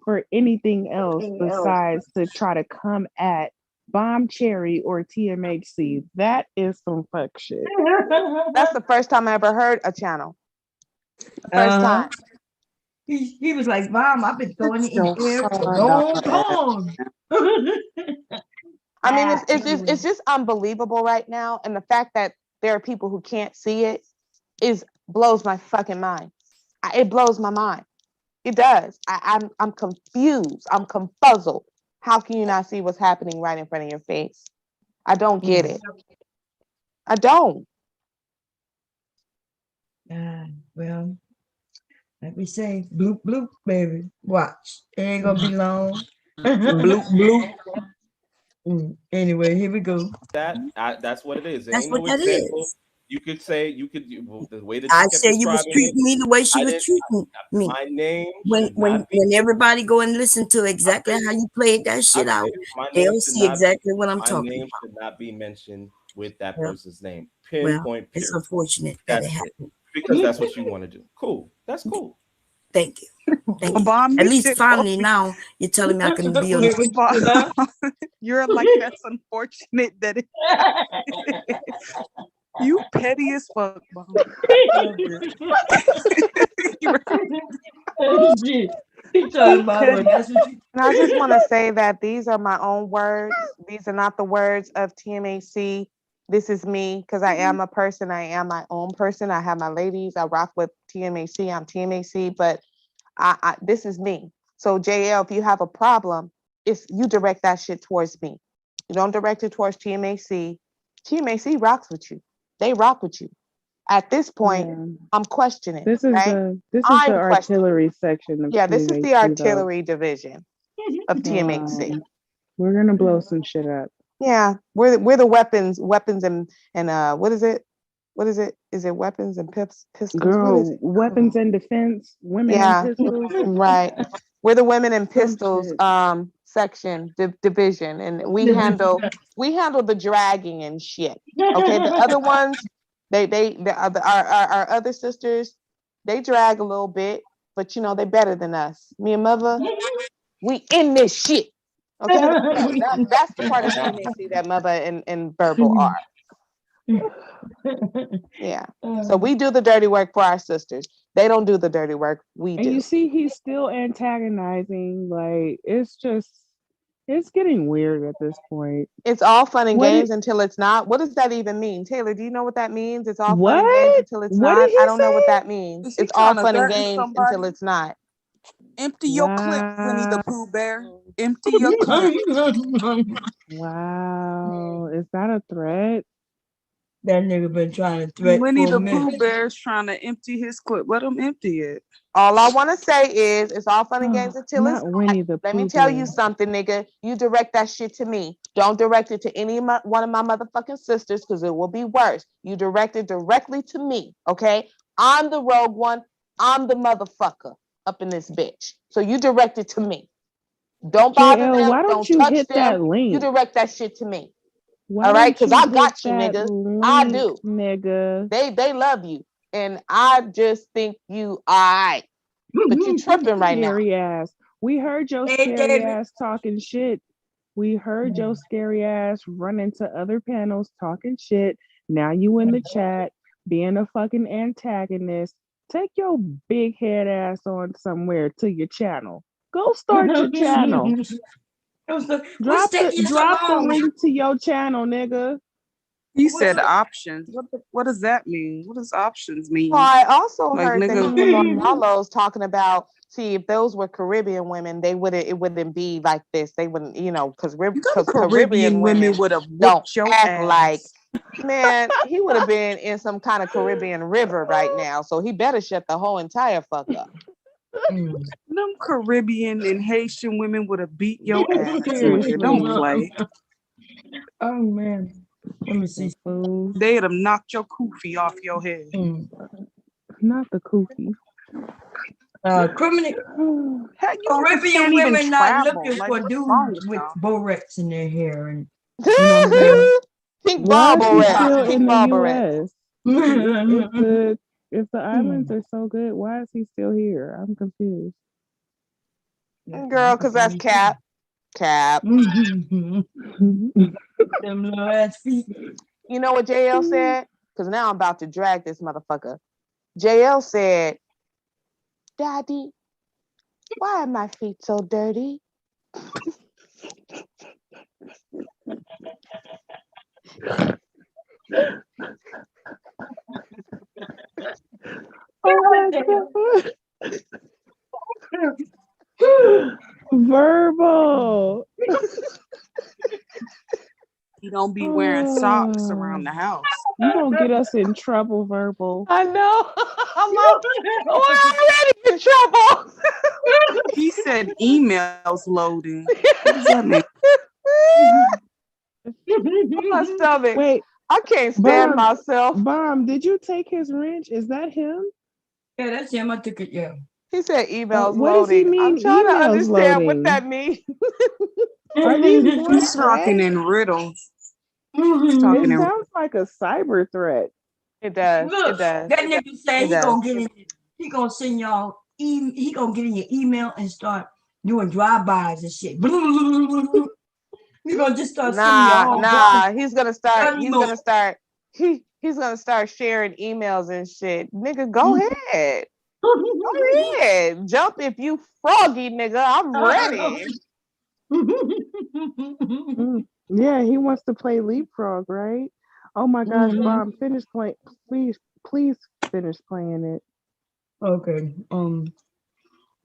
for anything else besides to try to come at Bomb Cherry or TMHC. That is some fuck shit. That's the first time I ever heard a channel. First Uh-huh. time. He was like, Mom, I've been throwing it in Your the air for a $5 long ass. time. I mean, Anyway. it's just unbelievable right now, and the fact that there are people who can't see it blows my fucking mind. It blows my mind. It does. I'm confused. I'm confuzzled. How can you not see what's happening right in front of your face? I don't get it. I don't. Well, like we say, bloop bloop, baby. Watch. It ain't gonna be long. Bloop bloop. Anyway, here we go. That's what it is. There That's ain't what no that example. is. You could say the way that I you kept said you was describing treating me the way she I was didn't. treating me. My name When should not be. when everybody go and listen to exactly how you played that I shit out, figured my name they'll should see not. exactly what I'm My talking name about. should not be mentioned with that Well, person's name. well, Pinpoint. it's Period. unfortunate that That's it it. happened. Because that's what you want to do. Cool. That's cool. Thank you. Thank you. Bomb, At you least did finally now you're telling me I can be on. You're like, that's unfortunate that it you petty as fuck, Bomb. And I just want to say that these are my own words. These are not the words of TMAC. This is me because I am a person. I am my own person. I have my ladies. I rock with TMAC. I'm TMAC, but this is me. So JL, if you have a problem, you direct that shit towards me. You don't direct it towards TMAC. TMAC rocks with you. They rock with you. At this point, I'm questioning. This is right? the artillery section of Yeah, this is the TMHC, though. artillery division of TMHC. We're gonna blow some shit up. Yeah, we're the weapons and what is it? What is it? Is it weapons and pistols? Girl, What is it? weapons and defense, women Yeah, and pistols. right. We're the women and pistols section division, and we handle the dragging and shit. Okay, the other ones, our other sisters, they drag a little bit, but you know they're better than us. Me and Mother, we in this shit. Okay, that's the part of TMAC that Mother and Verbal are. Yeah. So we do the dirty work for our sisters. They don't do the dirty work. We And do. you see, he's still antagonizing. Like it's getting weird at this point. It's all fun and games until it's not. What does that even mean? Taylor, do you know what that means? It's all fun and games until it's What not. did he I don't know what say? that means. Is he It's all trying to fun and threaten games somebody? until it's not. Empty your clip, Winnie the Pooh Bear. Empty your clip. Wow. Is that a threat? That nigga been trying to threaten Winnie for the a minute. Pooh Bear's trying to empty his clip. Let him empty it. All I want to say is it's all fun and games until it's Not Winnie the Let me Pooh tell Bear. you something, nigga. You direct that shit to me. Don't direct it to any one of my motherfucking sisters because it will be worse. You direct it directly to me, okay? I'm the rogue one. I'm the motherfucker up in this bitch. So you direct it to me. Don't bother JL, them. why don't Don't you touch hit that them. You link? direct that shit to me. Why All right? don't Because you I hit got you, that niggas. I link, do. nigga? They love you. And I just think you all right. But you tripping right now. Scary ass. We heard your Hey, scary David. ass talking shit. We heard your scary ass run into other panels talking shit. Now you in the chat being a fucking antagonist. Take your big head ass on somewhere to your channel. Go start your channel. What's Drop taking you so the long? link to your channel, nigga. He said options. What does that mean? What does options mean? Well, I also Like, heard that he nigga. was on Marlo's talking about, see, if those were Caribbean women, it wouldn't be like this. They wouldn't, because Caribbean women would have don't whooped your act ass. like, man, he would have been in some kind of Caribbean river right now. So he better shut the whole entire fuck up. Them Caribbean and Haitian women would have beat your ass. Seriously. Nigga. Don't play. Oh man. Let me see. They'd have knocked your koofy off your head. Not the koofy. Criminal Caribbean Caribbean women women not travel. looking Like, for what's wrong dudes with with y'all? Borex in their hair and you know what I'm saying? Pink Why ball is he barrettes. still in Pink the ball barrettes. US? If the islands are so good, why is he still here? I'm confused. Girl, because that's Cap. Cap. Them little ass feet. You know what JL said? Because now I'm about to drag this motherfucker. JL said, Daddy, why are my feet so dirty? Oh my God. Verbal. You don't be wearing socks around the house. You gonna get us in trouble, Verbal. I know. I'm already in trouble. He said emails loading. What does that mean? My stomach. Wait, I can't stand myself. Bomb, did you take his wrench? Is that him? Yeah, that's him. I took it, yeah. He said emails what does he loading. mean, I'm trying to emails understand loading? what that means. Are these more He's talking threats? in riddles. It Talking in sounds like a cyber threat. It does. Look, It does. that nigga say It he gonna does. get in. He gonna send y'all. He gonna get in your email and start doing drive-bys and shit. He gonna just start sending you all. Nah. He's gonna start. Tell He's me gonna more. start. He's gonna start sharing emails and shit. Nigga, go ahead. Go ahead. Jump if you froggy, nigga. I'm ready. Yeah, he wants to play leapfrog, right? Oh my gosh, Bomb, finish playing. Please finish playing it. Okay.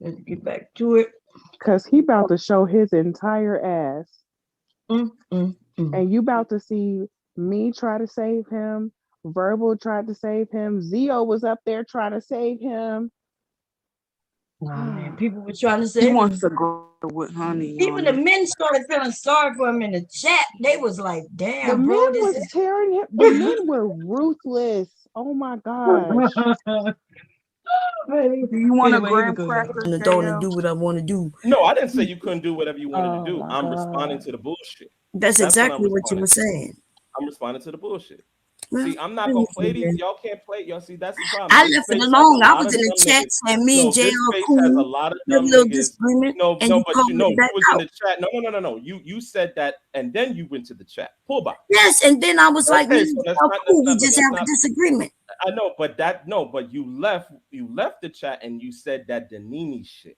Let's get back to it. Cause he about to show his entire ass. And you about to see me try to save him. Verbal tried to save him. Zio was up there trying to save him. Oh, man. People were trying to He save him. wants to go with honey. Even the men started feeling sorry for him in the chat. They was like, The damn, men bro, this was is tearing him. The men were ruthless. Oh my gosh. You want a graham cracker? I'm adult and do what I want to do. No, I didn't say you couldn't do whatever you wanted to Oh, do. my I'm God. responding to the bullshit. That's exactly what you responding were to. saying. I'm responding to the bullshit. Well, See, I'm not gonna play these. Y'all can't play. Y'all see, that's the problem. I This left it space has alone. a I lot was of in the dumb chat niggas. saying me No, and Jay this are space cool. has a lot of We have a dumb little niggas. disagreement, No, and no, you but called you me know, you back was in out. the chat. No. You said that, and then you went to the chat. Pull back. Yes, and then I was like, me Okay, and so Jay that's are not. cool. We But just that's have a not. disagreement. I know, but that no, but you left. You left the chat, and you said that Danini shit.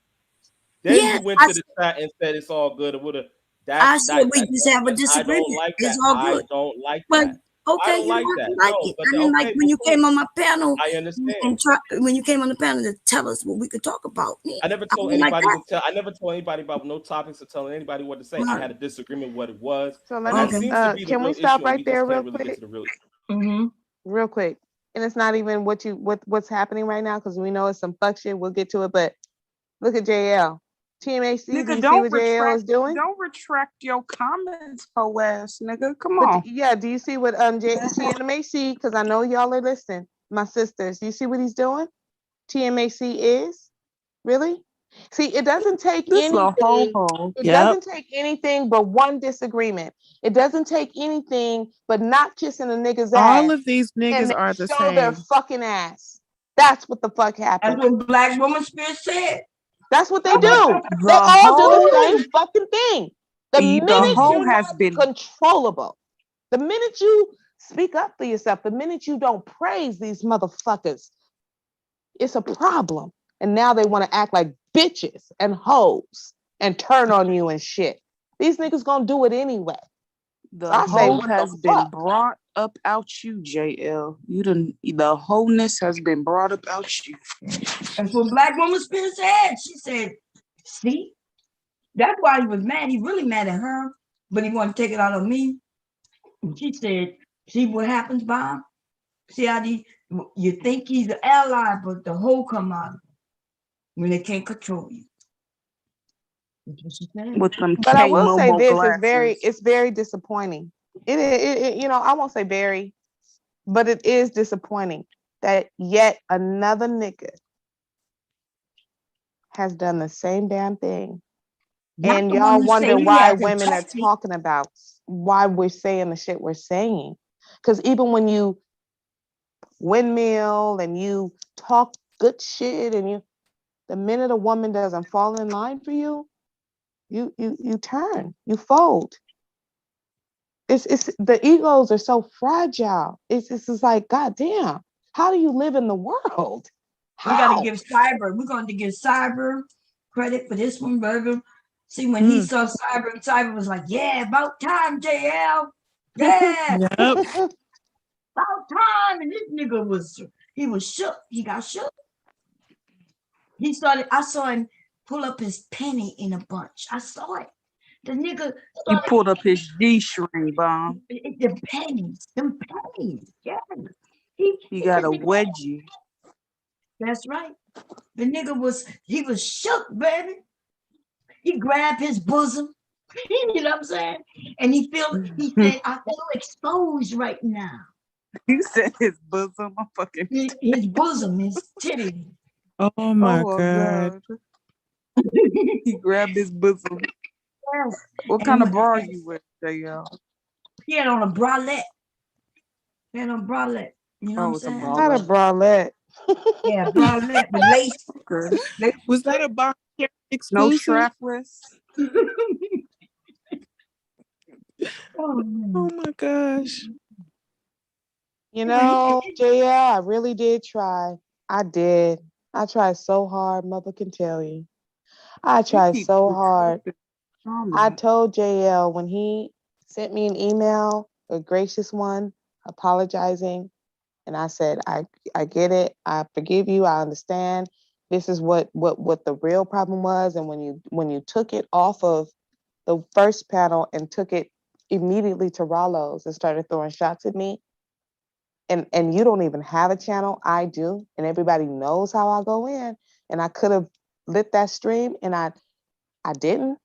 Then Yes, you went to the chat and said it's all good. It would have. I said we just have a I don't disagreement. like It's that. all I good. don't like But that. I okay, don't you like don't that. like No, it. but I didn't like okay, when you cool. came on my panel I understand. and when you came on the panel to tell us what we could talk about. I never I told didn't like anybody that. I never told anybody about no topics or telling anybody what to say. I had a disagreement what it was. So And let that me seems to be the can we real stop issue, and right we there just real can't really get quick? to the real. Real quick. And it's not even what's happening right now, because we know it's some fuck shit. We'll get to it, but look at JL. TMAC, do you see what JL is doing? Don't retract your comments, ho ass nigga. Come But on. yeah, do you see what TMAC, because I know y'all are listening, my sisters, do you see what he's doing? TMAC is? Really? See, it doesn't take anything. It doesn't take anything but one disagreement. It doesn't take anything but not kissing a nigga's ass. All of these niggas and are the show their same. fucking ass. That's what the fuck happened. That's what Black Woman Spirit said. That's what they do. They all do the same fucking thing. The minute hoe you're has not been controllable, the minute you speak up for yourself, the minute you don't praise these motherfuckers, it's a problem. And now they want to act like bitches and hoes and turn on you and shit. These niggas gonna do it anyway. The I say, hoe what has the been fuck? brought up out you, JL. The wholeness has been brought up out you. That's what Black Woman Spirit said. She said, see, that's why he was mad. He really mad at her, but he wanted to take it out on me. And she said, see what happens, Bob? See how you think he's an ally, but the whole come out when they can't control you. With them But I will say K-Momo this: glasses. it's very disappointing. It I won't say very, but it is disappointing that yet another nigga has done the same damn thing, Not and the y'all one who wonder say he why has women are integrity. talking about why we're saying the shit we're saying. Because even when you windmill and you talk good shit, and the minute a woman doesn't fall in line for you, you turn, you fold. It's the egos are so fragile. It's just like, goddamn, how do you live in the world? We got to give Cyber. We're going to give Cyber credit for this one, brother. See, when he saw Cyber, Cyber was like, "Yeah, about time, JL. Yeah, about time." And this nigga was shook. He got shook. I saw him pull up his penny in a bunch. I saw it. The nigga He pulled up his G-string, bomb. Them pennies. Yeah. He got a wedgie. That's right. The nigga was shook, baby. He grabbed his bosom. You know what I'm saying? And he said, I feel exposed right now. He said his bosom. I'm fucking his bosom, his titty. Oh my God. He grabbed his bosom. Yes. What kind of bra you wear, JL? He had on a bralette. You know what I'm saying? Not a bralette. Yeah, bralette with lace. Was that a bar No exclusive? strapless. Oh my gosh. You know, JL, I really did try. I did. I tried so hard, mother can tell you. I tried so hard. I told JL when he sent me an email, a gracious one, apologizing, and I said, I get it. I forgive you. I understand. This is what the real problem was. And when you took it off of the first panel and took it immediately to Rollo's and started throwing shots at me, and you don't even have a channel, I do, and everybody knows how I go in, and I could have lit that stream, and I didn't.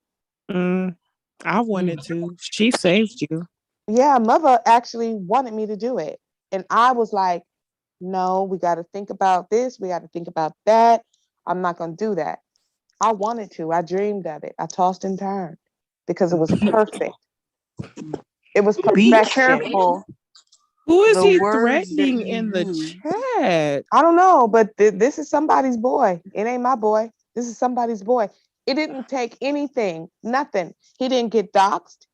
I wanted to. She saved you. Yeah, mother actually wanted me to do it. And I was like, no, we got to think about this. We got to think about that. I'm not going to do that. I wanted to. I dreamed of it. I tossed and turned because it was perfect. It was perfection. Be careful. Who is The he words threatening that you in the use. chat? I don't know, but this is somebody's boy. It ain't my boy. This is somebody's boy. It didn't take anything, nothing. He didn't get doxxed.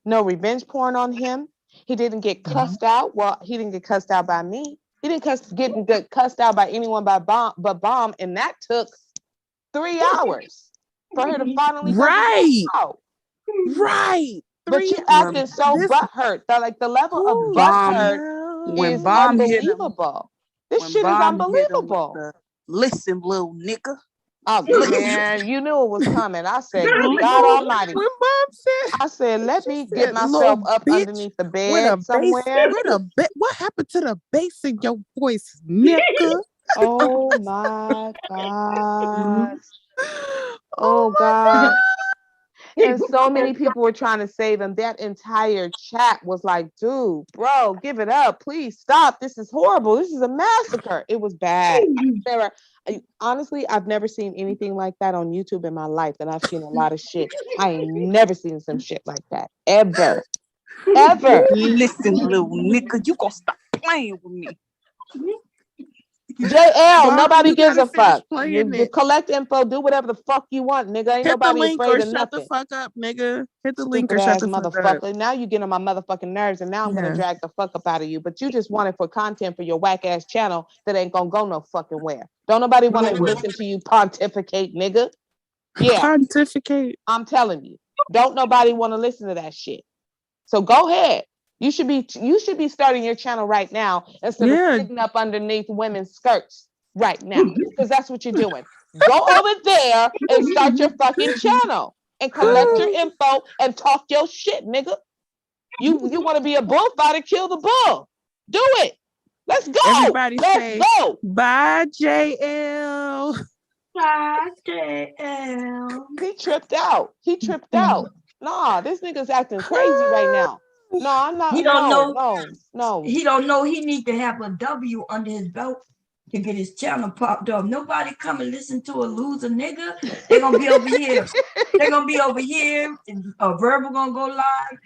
No revenge porn on him. He didn't get cussed out. Well, he didn't get cussed out by me. He didn't get cussed out by anyone but Bomb, and that took 3 hours for her to finally Right. out. Right. But you acting so butthurt. Like the level of butthurt is Bomb hit him. unbelievable. This When shit is Bomb hit him with unbelievable. the, listen, little nigga. Oh man, you knew it was coming. I said, God Almighty. When Mom said, I said, let me get said, myself "Little up bitch underneath the with bed a bass, somewhere. what happened to the bass in your voice, nigga?" Oh my God. Oh God. And so many people were trying to save him. That entire chat was like, dude, bro, give it up. Please stop. This is horrible. This is a massacre. It was bad. Honestly, I've never seen anything like that on YouTube in my life. And I've seen a lot of shit. I ain't never seen some shit like that. Ever. Ever. Listen, little nigga, you gonna stop playing with me. JL, Mom, nobody you gives gotta a fuck. finish You playing it. collect info, do whatever the fuck you want, nigga. Ain't Hit the nobody link afraid or of shut the nothing. fuck up, nigga. Hit the link or Stupid shut ass the fuck up. motherfucker. Now you get on my motherfucking nerves, and now I'm gonna drag the fuck up out of you. But you just want it for content for your whack ass channel that ain't gonna go no fucking where. Don't nobody want to listen to you pontificate, nigga. Yeah. Pontificate. I'm telling you. Don't nobody want to listen to that shit. So go ahead. You should be starting your channel right now instead of sitting up underneath women's skirts right now. Because that's what you're doing. Go over there and start your fucking channel and collect your info and talk your shit, nigga. You want to be a bullfighter, kill the bull. Do it. Let's go. Everybody Let's say go. Bye, JL. Bye, JL. He tripped out. Nah, this nigga's acting crazy right now. No, I'm not. He don't know. No. He don't know he need to have a W under his belt to get his channel popped up. Nobody come and listen to a loser nigga. They're gonna be over here. Verbal gonna go live.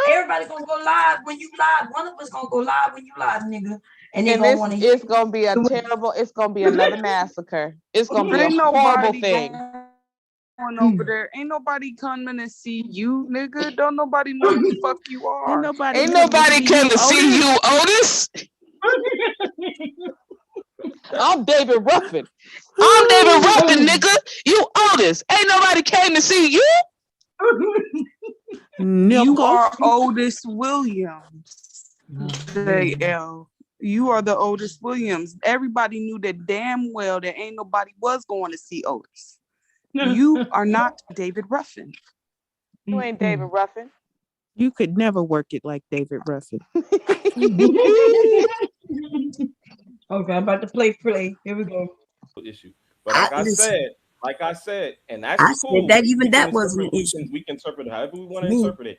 Everybody gonna go live when you live. One of us gonna go live when you live, nigga. And they gonna want to. It's gonna be a terrible. It's gonna be another massacre. It's gonna be a Ain't horrible nobody thing. Going over there. Ain't nobody coming to see you, nigga. Don't nobody know who the fuck you are. Ain't nobody come to see you, Otis. I'm David Ruffin. Nigga. You Otis. Ain't nobody came to see you. You are Otis Williams. JL. You are the Otis Williams. Everybody knew that damn well that ain't nobody was going to see Otis. You are not David Ruffin. You ain't David Ruffin. You could never work it like David Ruffin. Okay, I'm about to play. Here we go. Issue, but like I said, and that's cool. Said that even that wasn't an issue. We can interpret it however we want to interpret it.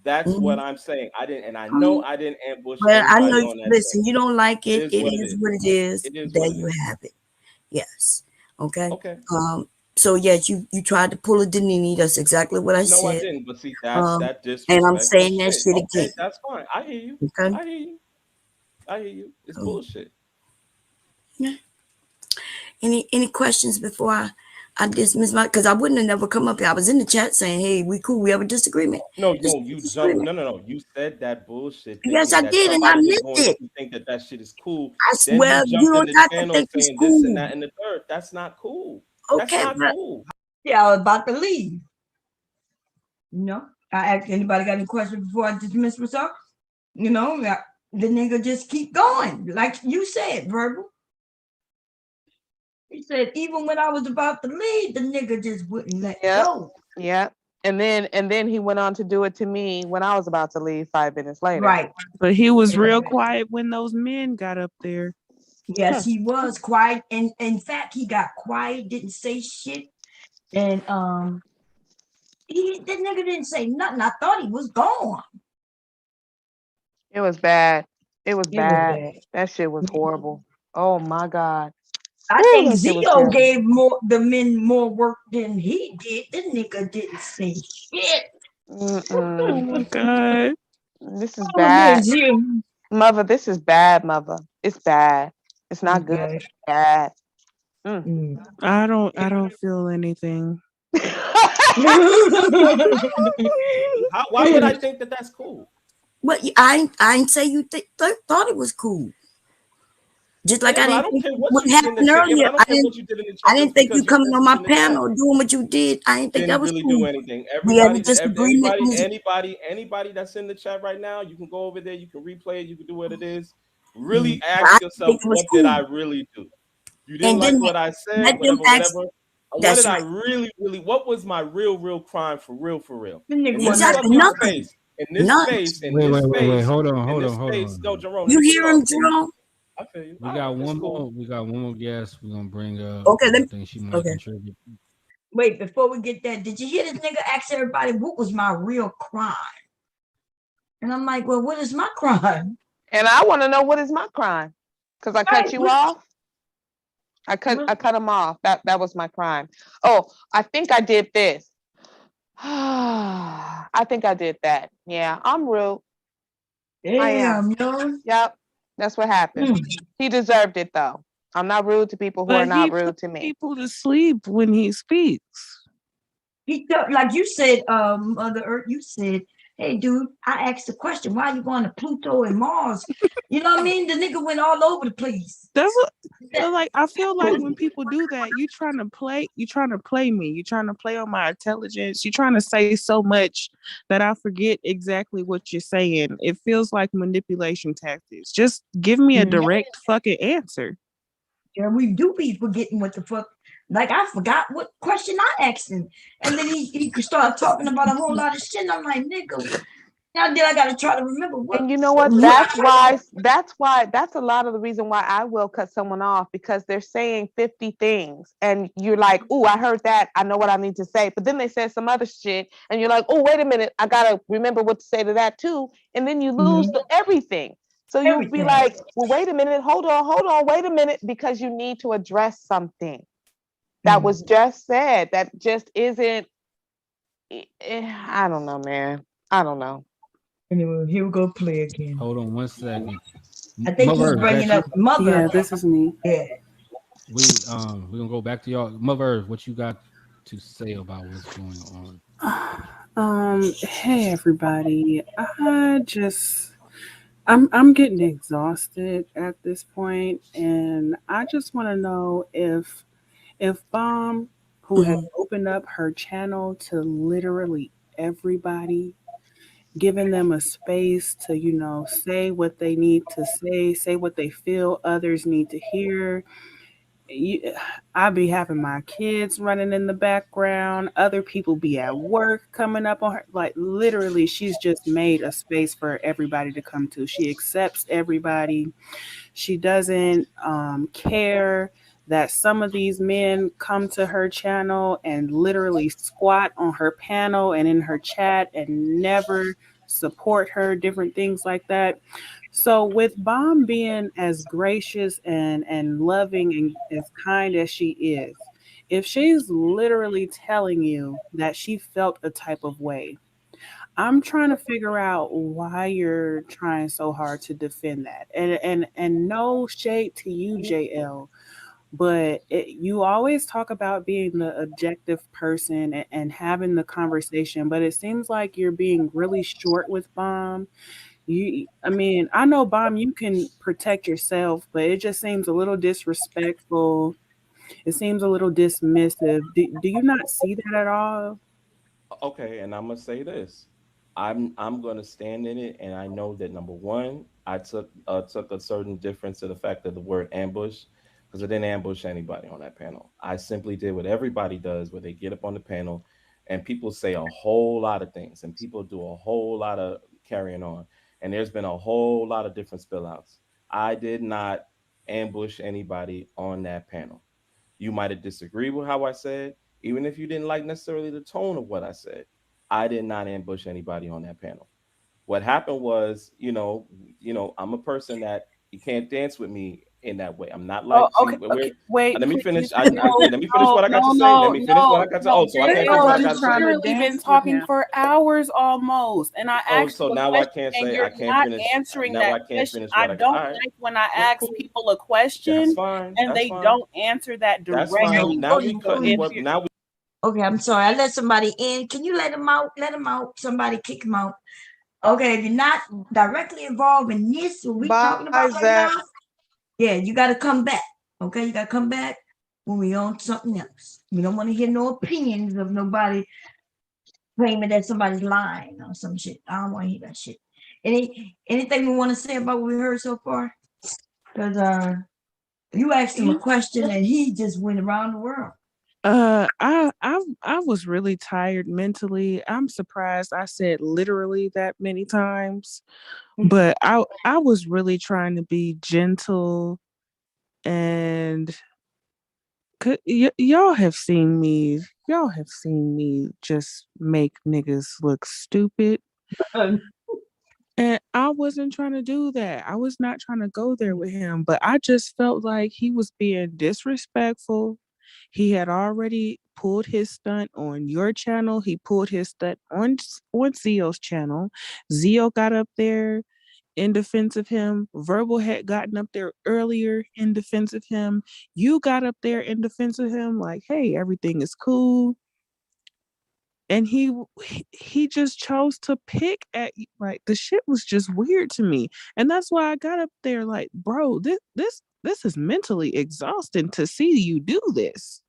That's what I'm saying. I didn't ambush. Well, I know. On that Listen, thing. you don't like it. It is is what it is. There you have it. Yes. Okay. So yes, you tried to pull a Danini. That's exactly what I said. No, I didn't. But see, that's that disrespect. And I'm saying that shit again. Okay, that's fine. I hear you. Okay. I hear you. It's bullshit. Yeah. Any questions before I dismiss my? Because I wouldn't have never come up here. I was in the chat saying, "Hey, we cool. We have a disagreement." No, you jumped. No. You said that bullshit. Yes, I did, and I meant it. You think that shit is cool? I swear, you don't have to think it's cool. This and that and the third. That's not cool. Okay, that's not cool. Yeah, I was about to leave. I asked anybody got any questions before I dismiss myself? The nigga just keep going, like you said, Verbal. He said even when I was about to leave, the nigga just wouldn't let go. Yeah. And then he went on to do it to me when I was about to leave 5 minutes later. Right. But he was real quiet when those men got up there. Yes, he was quiet. And in fact, he got quiet, didn't say shit. And that nigga didn't say nothing. I thought he was gone. It was bad. It was bad. That shit was horrible. Oh my God. I think Zio gave the men more work than he did. The nigga didn't say shit. Oh my God. This is bad. Mother, this is bad, Mother. It's bad. It's not good. It's bad. I don't feel anything. Why would I think that that's cool? Well, I ain't say you thought it was cool. Just like I didn't think what happened earlier. I didn't think you coming on my panel doing what you did. I didn't think that was really cool. Do anything. Anybody that's in the chat right now, you can go over there. You can replay it. You can do what it is. Really ask yourself, what did I really do? You didn't like what I said. Whatever. What That's did I right. really, what was my real crime for real? The nigga In this wasn't fucking nothing. space, in this None. space, in Wait, this wait, wait, wait. space, Hold on, in hold this on, hold space. on. No, Jerome, You let me hear get him, off. Jerome? I feel you. We All got right, that's one cool. more. We got one more guest. We're gonna bring up. Okay, I think she might okay. contribute. Wait, before we get that, did you hear this nigga ask everybody what was my real crime? And I'm like, well, what is my crime? And I want to know what is my crime, because I cut Right, you what- off. I cut him off. That was my crime. Oh, I think I did this. I think I did that. Yeah, I'm rude. I am. Damn, yo. Yep, that's what happened. He deserved it though. I'm not rude to people who are But not he rude put to me. people to sleep when he speaks. He felt like you said, Mother Earth, you said, hey, dude, I asked the question, why are you going to Pluto and Mars? You know what I mean? The nigga went all over the place. That's what, so like I feel like when people do that, you trying to play me. You trying to play on my intelligence. You're trying to say so much that I forget exactly what you're saying. It feels like manipulation tactics. Just give me a direct fucking answer. Yeah, we do be forgetting what the fuck. Like I forgot what question I asked him. And then he could start talking about a whole lot of shit. And I'm like, nigga, now then I gotta try to remember what. And you know what? That's a lot of the reason why I will cut someone off, because they're saying 50 things and you're like, oh, I heard that. I know what I need to say. But then they said some other shit and you're like, oh, wait a minute. I gotta remember what to say to that too. And then you lose everything. So you'll be like, well, wait a minute, hold on, wait a minute, because you need to address something that was just said that just isn't, I don't know, man. I don't know. Anyway, here we go play again. Hold on 1 second. I think he's bringing up Mother. Yeah, this is me. Yeah. We're gonna go back to y'all. Mother Earth, what you got to say about what's going on? Hey everybody. I'm getting exhausted at this point, and I just want to know if Bomb, who has opened up her channel to literally everybody, giving them a space to, say what they need to say what they feel others need to hear. I be having my kids running in the background. Other people be at work coming up on her. Like literally, she's just made a space for everybody to come to. She accepts everybody. She doesn't care that some of these men come to her channel and literally squat on her panel and in her chat and never support her, different things like that. So with Bomb being as gracious and loving and as kind as she is, if she's literally telling you that she felt a type of way, I'm trying to figure out why you're trying so hard to defend that. And no shade to you, JL, but you always talk about being the objective person and having the conversation, but it seems like you're being really short with Bomb. I know, Bomb, you can protect yourself, but it just seems a little disrespectful. It seems a little dismissive. Do you not see that at all? Okay, and I'm gonna say this. I'm gonna stand in it, and I know that number one, I took a certain difference to the fact of the word ambush, because I didn't ambush anybody on that panel. I simply did what everybody does, where they get up on the panel, and people say a whole lot of things, and people do a whole lot of carrying on, and there's been a whole lot of different spillouts. I did not ambush anybody on that panel. You might have disagreed with how I said, even if you didn't like necessarily the tone of what I said. I did not ambush anybody on that panel. What happened was, I'm a person that you can't dance with me in that way. I'm not like. Wait. Let me finish. Let me finish what I got to say. Let me finish what I got to say. Oh, so I can't finish what I got to say. You've literally been talking for hours almost, and I asked. So now I can't say I can't finish. Answering now that I can't question. finish. I don't like when I ask people a question and they don't answer that directly. That's fine. Now we cut. Now we. Okay, I'm sorry. I let somebody in. Can you let him out? Let him out. Somebody kick him out. Okay, if you're not directly involved in this, what we're talking about right now, yeah, you got to come back. Okay, you got to come back when we on something else. We don't want to hear no opinions of nobody claiming that somebody's lying or some shit. I don't want to hear that shit. Anything we want to say about what we heard so far? Because you asked him a question and he just went around the world. I was really tired mentally. I'm surprised I said literally that many times, but I was really trying to be gentle and y'all have seen me. Y'all have seen me just make niggas look stupid. And I wasn't trying to do that. I was not trying to go there with him, but I just felt like he was being disrespectful. He had already pulled his stunt on your channel. He pulled his stunt on Zio's channel. Zio got up there in defense of him. Verbal had gotten up there earlier in defense of him. You got up there in defense of him, like, hey, everything is cool. And he just chose to pick at you. Like, the shit was just weird to me. And that's why I got up there like, bro, this is mentally exhausting to see you do this.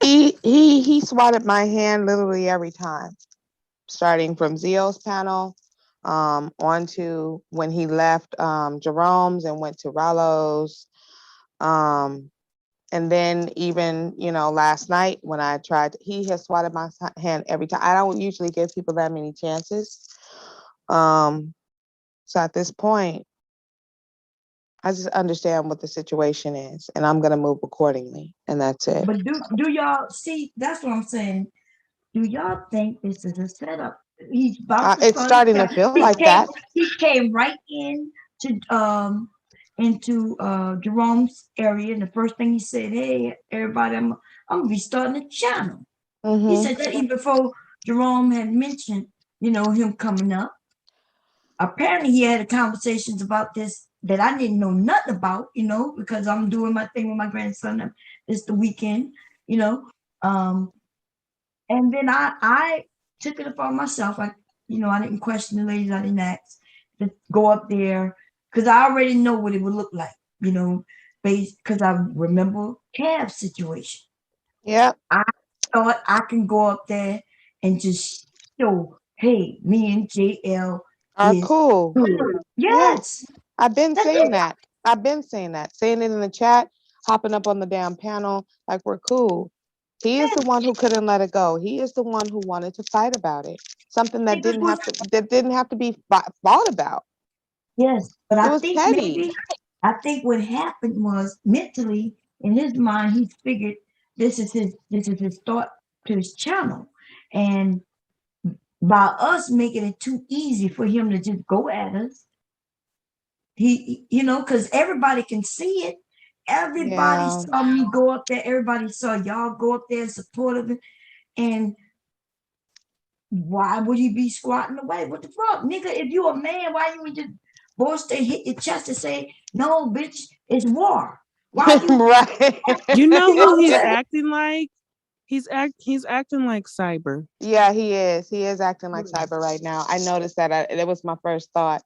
He swatted my hand literally every time, starting from Zio's panel, onto when he left Jerome's and went to Rallo's, and then even last night when I tried, he has swatted my hand every time. I don't usually give people that many chances, so at this point, I just understand what the situation is, and I'm gonna move accordingly, and that's it. But do y'all see? That's what I'm saying. Do y'all think this is a setup? He's about to It's starting to feel like that. He came right into Jerome's area, and the first thing he said, "Hey, everybody, I'm gonna be starting a channel." He said that even before Jerome had mentioned, him coming up. Apparently, he had conversations about this that I didn't know nothing about, because I'm doing my thing with my grandson. It's the weekend, and then I took it upon myself. I didn't question the ladies. I didn't ask to go up there because I already know what it would look like, because I remember Cav's situation. Yeah. I thought I can go up there and just show, hey, me and JL are cool. Yes. I've been saying that. Saying it in the chat, hopping up on the damn panel, like we're cool. He is the one who couldn't let it go. He is the one who wanted to fight about it. Something that didn't have to be fought about. Yes, but I was think petty. I think what happened was mentally in his mind, he figured this is his thought to his channel, and by us making it too easy for him to just go at us, he because everybody can see it. Everybody saw me go up there. Everybody saw y'all go up there and support of it. And why would he be squatting away? What the fuck, nigga? If you a man, why you would just boast and hit your chest and say, "No, bitch, it's war"? Why you right? You know who he's acting like? He's acting like Cyber. Yeah, he is. He is acting like Cyber right now. I noticed that. It was my first thought.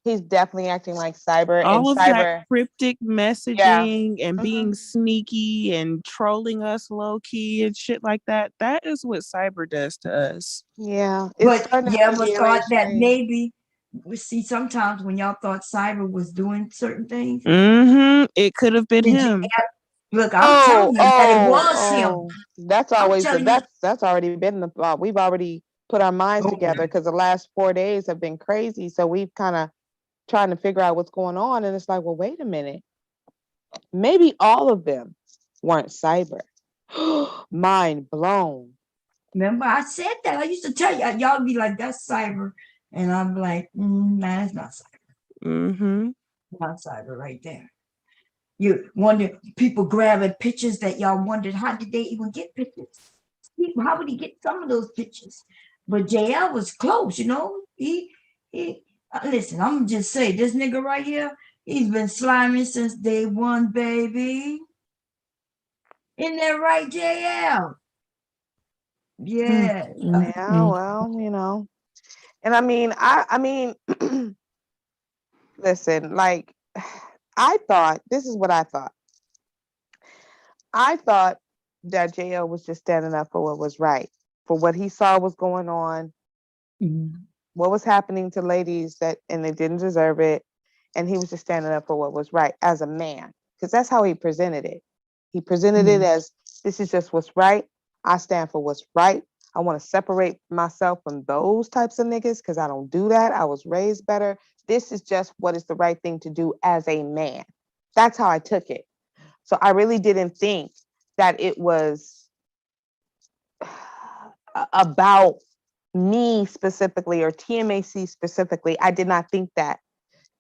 He's definitely acting like Cyber. All and of Cyber, that cryptic messaging and being sneaky and trolling us low key and shit like that. That is what Cyber does to us. Yeah. But you ever thought that maybe we see sometimes when y'all thought Cyber was doing certain things, it could have been him. Look, I'm telling you that it was him. That's always that's already been the thought. We've already put our minds together because the last 4 days have been crazy. So we've kind of trying to figure out what's going on, and it's like, well, wait a minute. Maybe all of them weren't Cyber. Mind blown. Remember, I said that. I used to tell you, y'all be like, "That's Cyber," and I'm like, "Nah, it's not Cyber. Not Cyber right there." You wonder, people grabbing pictures that y'all wondered, how did they even get pictures? How would he get some of those pictures? But JL was close, He listen, I'm just say this nigga right here, he's been sliming since day one, baby. Isn't that right, JL? Yeah. Yeah, well, and I mean, listen, like, I thought, this is what I thought. I thought that JL was just standing up for what was right, for what he saw was going on, what was happening to ladies and they didn't deserve it. And he was just standing up for what was right as a man, because that's how he presented it. He presented it as, this is just what's right. I stand for what's right. I want to separate myself from those types of niggas because I don't do that. I was raised better. This is just what is the right thing to do as a man. That's how I took it. So I really didn't think that it was about me specifically or TMAC specifically. I did not think that,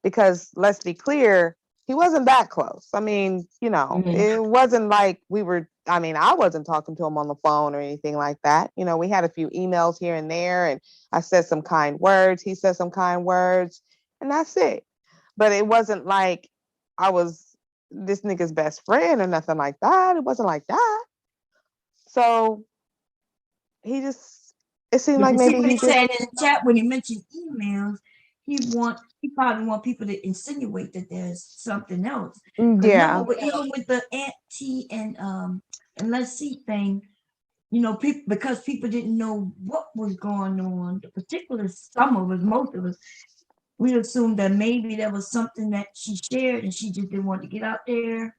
because let's be clear, he wasn't that close. I mean, you know, it wasn't like I wasn't talking to him on the phone or anything like that. You know, we had a few emails here and there, and I said some kind words. He said some kind words, and that's it. But it wasn't like I was this nigga's best friend or nothing like that. It wasn't like that. So it seemed like maybe what he he said in the chat when he mentioned emails, he probably want people to insinuate that there's something else. Yeah. Remember, even with the Auntie and Let's See thing, you know, because people didn't know what was going on, some of us, most of us, we assumed that maybe there was something that she shared and she just didn't want to get out there.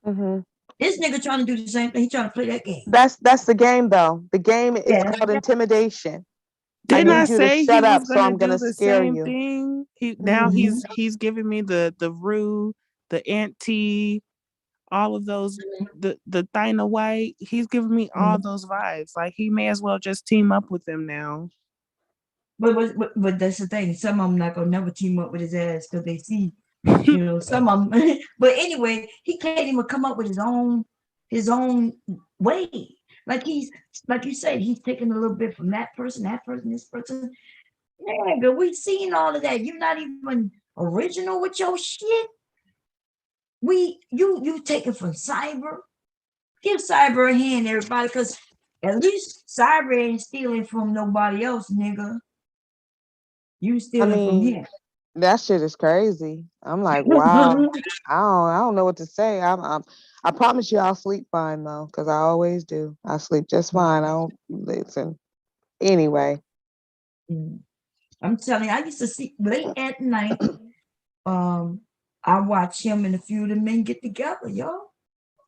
This nigga trying to do the same thing. He trying to play that game. That's the game, though. The game is called intimidation. Didn't I need you to say he shut up, was so gonna I'm gonna do the scare same you. thing? Now he's giving me the Rue, the Auntie, all of those, the Thina White. He's giving me all those vibes. Like he may as well just team up with them now. But that's the thing. Some of them not gonna never team up with his ass because they see, you know, some of them. But anyway, he can't even come up with his own way. Like you said, he's taking a little bit from that person, this person. Nigga, we've seen all of that. You're not even original with your shit. You take it from Cyber. Give Cyber a hand, everybody, because at least Cyber ain't stealing from nobody else, nigga. You stealing from him. That shit is crazy. I'm like, wow. I don't know what to say. I promise you I'll sleep fine though, because I always do. I sleep just fine. I don't listen. Anyway. I'm telling you, I used to sleep late at night. I watch him and a few of the men get together, yo.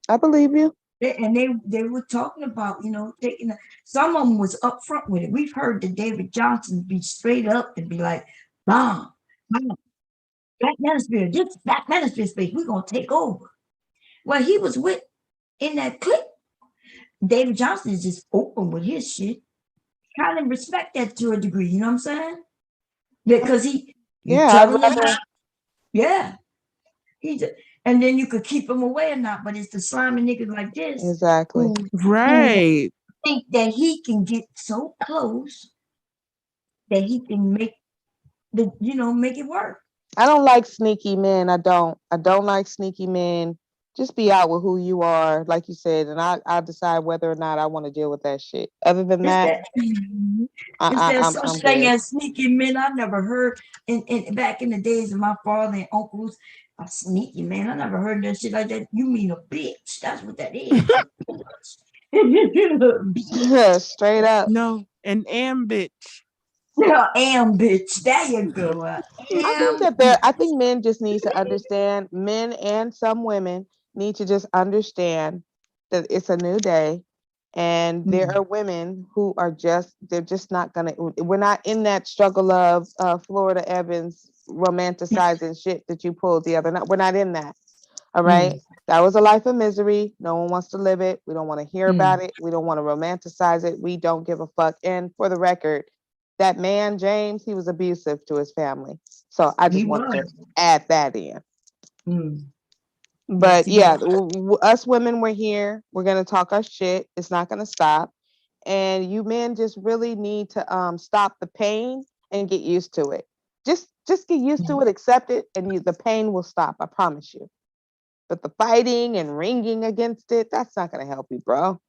I believe you. They were talking about, you know, some of them was up front with it. We've heard that David Johnson be straight up and be like, Black Manosphere, this Black Manosphere space, we're gonna take over. Well, he was with in that clip. David Johnson is just open with his shit. Kind of respect that to a degree, you know what I'm saying? Because and then you could keep him away or not, but it's the slimy niggas like this. Exactly. Right. Think that he can get so close that he can make it work. I don't like sneaky men. I don't like sneaky men. Just be out with who you are, like you said, and I decide whether or not I want to deal with that shit. Other than that, there's such thing as sneaky men. I never heard in back in the days of my father and uncles. A sneaky man. I never heard that shit like that. You mean a bitch? That's what that is. Straight up. No, an bitch. Bitch. There you go. I think men just need to understand. Men and some women need to just understand that it's a new day, and there are women who are they're just not gonna. We're not in that struggle of Florida Evans romanticizing shit that you pulled the other night. We're not in that. All right. That was a life of misery. No one wants to live it. We don't want to hear about it. We don't want to romanticize it. We don't give a fuck. And for the record, that man, James, he was abusive to his family. So I just want to add that in. But yeah, us women, we're here. We're going to talk our shit. It's not going to stop. And you men just really need to stop the pain and get used to it. Just get used to it, accept it, and the pain will stop. I promise you. But the fighting and ringing against it, that's not going to help you, bro.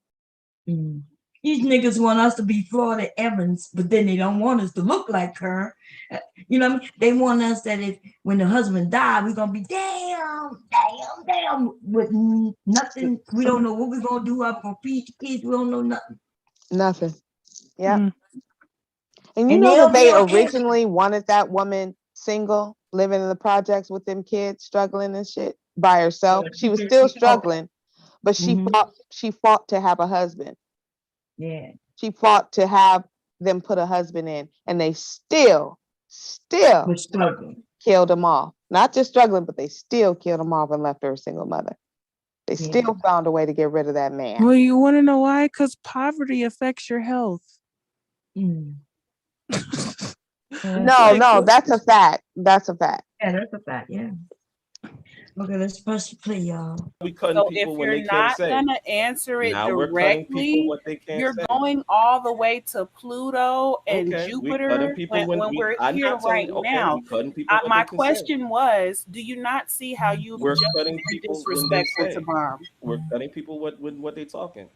These niggas want us to be Florida Evans, but then they don't want us to look like her. You know what I mean? They want us that when the husband died, we're going to be damn, with nothing. We don't know what we're going to do. I'm going to feed the kids. We don't know nothing. Nothing. Yeah. And you know that they originally wanted that woman single, living in the projects with them kids, struggling and shit by herself. She was still struggling, but she fought to have a husband. Yeah. She fought to have them put a husband in, and they still We're struggling. killed him off. Not just struggling, but they still killed him off and left her a single mother. They still found a way to get rid of that man. Well, you want to know why? Because poverty affects your health. Mm. No, that's a fact. That's a fact. Yeah, that's a fact. Yeah. Okay, let's press play, y'all. We cutting So people if when you're they can't not say. gonna answer it Now we're cutting people directly, what they can't you're say. going all the way to Pluto and Okay, we Jupiter cutting people when when we're I'm here not saying right okay, now. we cutting people what My they can say. question was, do you not see how you've We're just cutting been people when they disrespectful to say. Bomb? We're cutting people what they talking.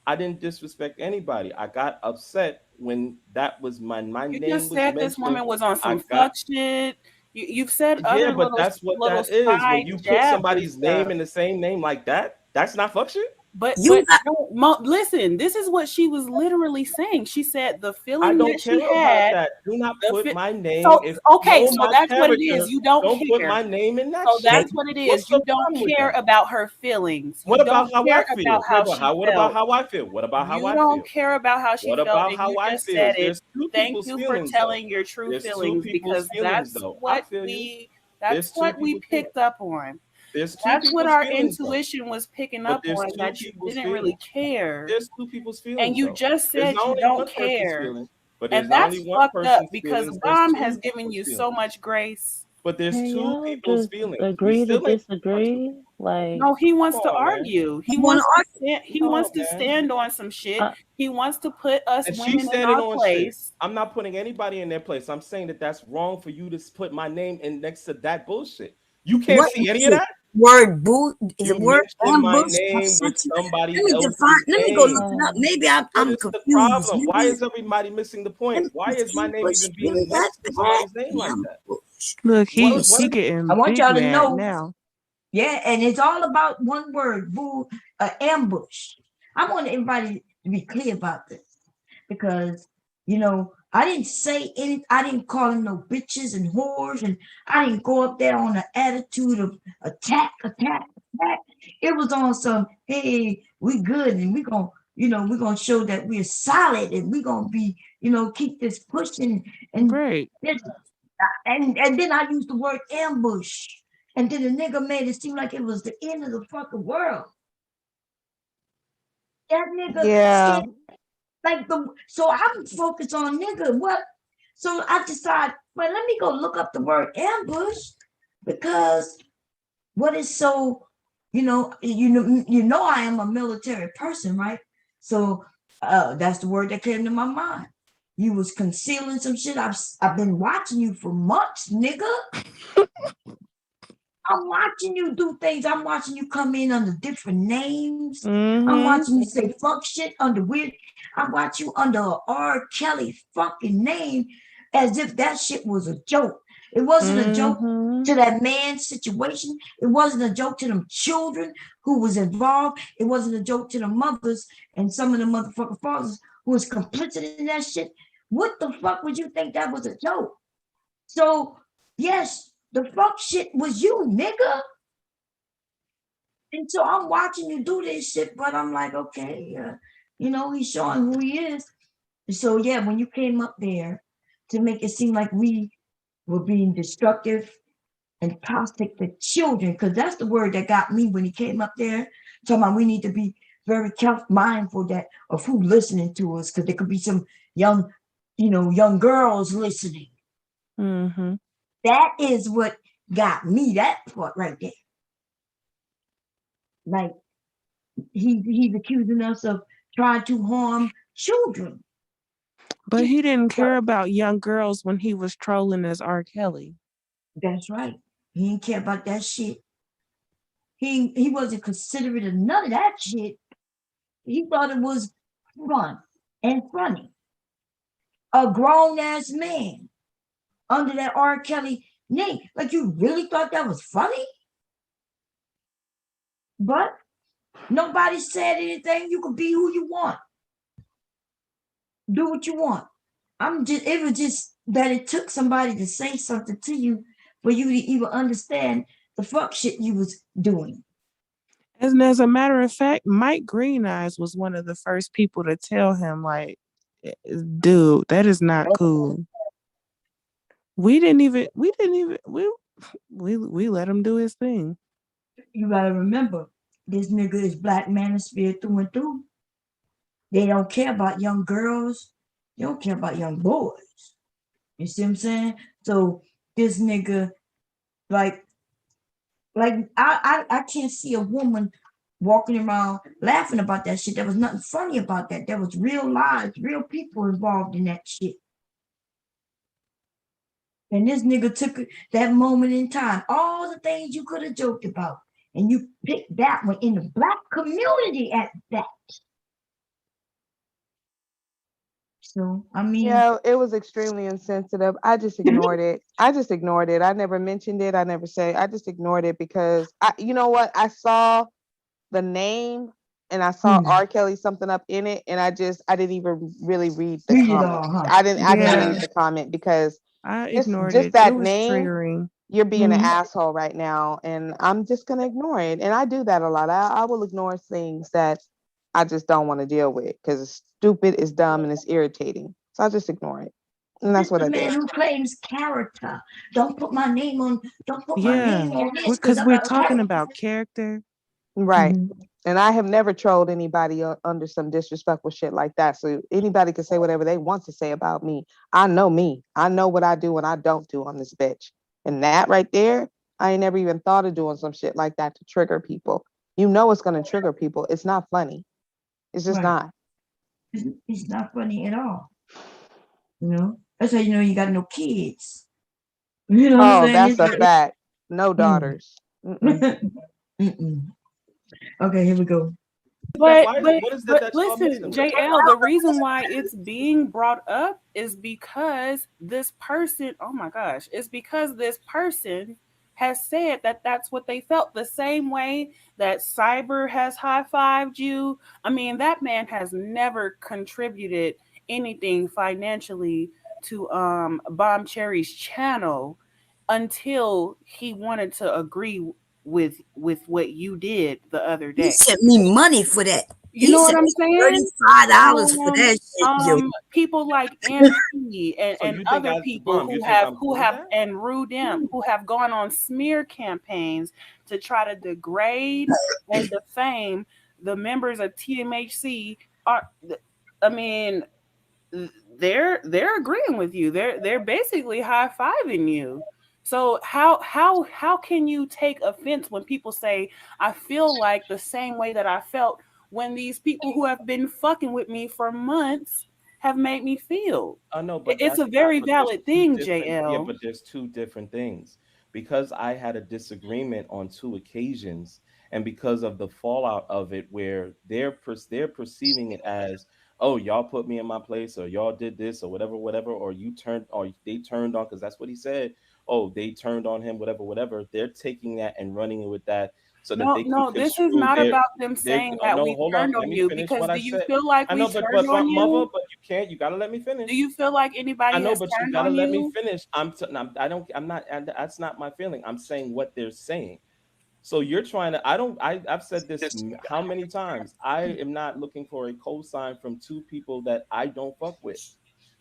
I didn't disrespect anybody. I got upset when that was my You name just was said this woman mentioned. was on I some got fuck shit. You've said yeah, other but that's what little that is. When side you put jabs and somebody's name stuff. in the same name like that, that's not fuck shit. But You got listen, this is what she was literally saying. She said the I feeling don't that she care about had. that. Do not put my name. So If okay, you know so my that's what it character, is. You don't put care. my name in that So shit. that's what it What's is. the You don't problem with care that? about her feelings. You What about don't how I care feel? about how she What about felt. how I feel? What about how You I don't feel? care about how she What felt, about and how you I just feel? said it. There's two Thank people's you for feelings though. telling your true There's two feelings people's because feelings that's though. I what feel you. that's There's two what we people's feelings. picked up on. There's two That's what people's our feelings though. intuition was picking But up there's on, two that you people's didn't really feelings. care. There's two people's And feelings you though. just There's said not you only don't one person's care. feelings, but And there's not that's only one fucked up person's because feelings. There's Bomb two has given people's you so feelings. much grace. But there's Can two y'all people's just feelings. We agree to still ain't touched disagree? Like, No, he wants Come to on, man. argue. He wanna wants to stand, he No, wants to man. stand on some shit. uh, He wants to put us And she's women in standing our on shit. place. I'm not putting anybody in their place. I'm saying that that's wrong for you to put my name in next to that bullshit. You can't what see is any of it? that. Word boo is You the word mentioned my ambush. name with somebody Let me else's define. Let me go name. look it up. Maybe What I'm is the confused. problem? Why Maybe is everybody missing the let point? me Why is my see. name Was even she being really that next to bad? somebody's name like that? Look, he What? getting I want big y'all to mad know. now. Yeah, and it's all about one word, boo, ambush. I want everybody to be clear about this because, I didn't say any, I didn't call them no bitches and whores, and I didn't go up there on an attitude of attack. It was on some, hey, we good and we're gonna show that we're solid and we're gonna be, keep this pushing and Great. and then I used the word ambush. And then the nigga made it seem like it was the end of the fucking world. That nigga Yeah. said so I'm focused on nigga. What? So I decided, well, let me go look up the word ambush because what is so, you know, I am a military person, right? So that's the word that came to my mind. You was concealing some shit. I've been watching you for months, nigga. I'm watching you do things. I'm watching you come in under different names. I'm watching you say fuck shit under weird. I watch you under a R. Kelly fucking name as if that shit was a joke. It wasn't a joke to that man's situation. It wasn't a joke to them children who was involved. It wasn't a joke to the mothers and some of the motherfucking fathers who was complicit in that shit. What the fuck would you think that was a joke? So, yes, the fuck shit was you, nigga. And so I'm watching you do this shit, but I'm like, okay, he's showing who he is. So yeah, when you came up there to make it seem like we were being destructive and toxic to children, because that's the word that got me when he came up there, talking about we need to be very mindful of who listening to us, because there could be some young girls listening. That is what got me, that part right there. Like, he's accusing us of trying to harm children. But he didn't care about young girls when he was trolling as R. Kelly. That's right. He didn't care about that shit. He wasn't considerate of none of that shit. He thought it was fun and funny. A grown-ass man under that R. Kelly name. Like, you really thought that was funny? But nobody said anything. You could be who you want. Do what you want. It was just that it took somebody to say something to you for you to even understand the fuck shit you was doing. As a matter of fact, Mike Green Eyes was one of the first people to tell him, like, dude, that is not cool. We let him do his thing. You gotta remember, this nigga is Black Manosphere through and through. They don't care about young girls. They don't care about young boys. You see what I'm saying? So this nigga, like I can't see a woman walking around laughing about that shit. There was nothing funny about that. There was real lives, real people involved in that shit. And this nigga took that moment in time, all the things you could have joked about, and you picked that one in the Black community at that. So, I mean, Yeah, it was extremely insensitive. I just ignored it. I never mentioned it. I just ignored it because you know what? I saw the name and I saw R. Kelly something up in it, and I didn't even really read the comment. I didn't read the comment because I ignored just it. that It was name. triggering. You're being an asshole right now, and I'm just gonna ignore it. And I do that a lot. I will ignore things that I just don't want to deal with because it's stupid, it's dumb, and it's irritating. So I just ignore it, and that's what I the man did. who claims character. Don't put my name on. Don't put my name on this because we're talking about character. Right. And I have never trolled anybody under some disrespectful shit like that. So anybody can say whatever they want to say about me. I know me. I know what I do and I don't do on this bitch. And that right there, I ain't never even thought of doing some shit like that to trigger people. You know it's going to trigger people. It's not funny. It's just not. It's not funny at all. You know? That's how you know you got no kids. You know what I'm saying? That's a fact. No daughters. Okay, here we go. But listen, JL, the reason why it's being brought up is because this person, oh my gosh, it's because this person has said that that's what they felt, the same way that Cyber has high-fived you. I mean, that man has never contributed anything financially to Bomb Cherry's channel until he wanted to agree with what you did the other day. He sent me money for that. You know what I'm saying? $35 for that shit. People like MC and other people who have and Rudem who have gone on smear campaigns to try to degrade and defame the members of TMHC they're agreeing with you. They're basically high-fiving you. So how can you take offense when people say, I feel like the same way that I felt when these people who have been fucking with me for months have made me feel? I know, but it's a very valid thing, JL. Yeah, but there's two different things. Because I had a disagreement on 2 occasions, and because of the fallout of it, where they're perceiving it as, oh, y'all put me in my place, or y'all did this, or whatever, or they turned on, because that's what he said. Oh, they turned on him, whatever. They're taking that and running with that. So that they can this is not about them saying that we turned on you, because do you feel like we turned on you? Mother, but you gotta let me finish. Do you feel like anybody has turned on you? You gotta let me finish. That's not my feeling. I'm saying what they're saying. So you're trying to, I've said this how many times? I am not looking for a cosign from 2 people that I don't fuck with,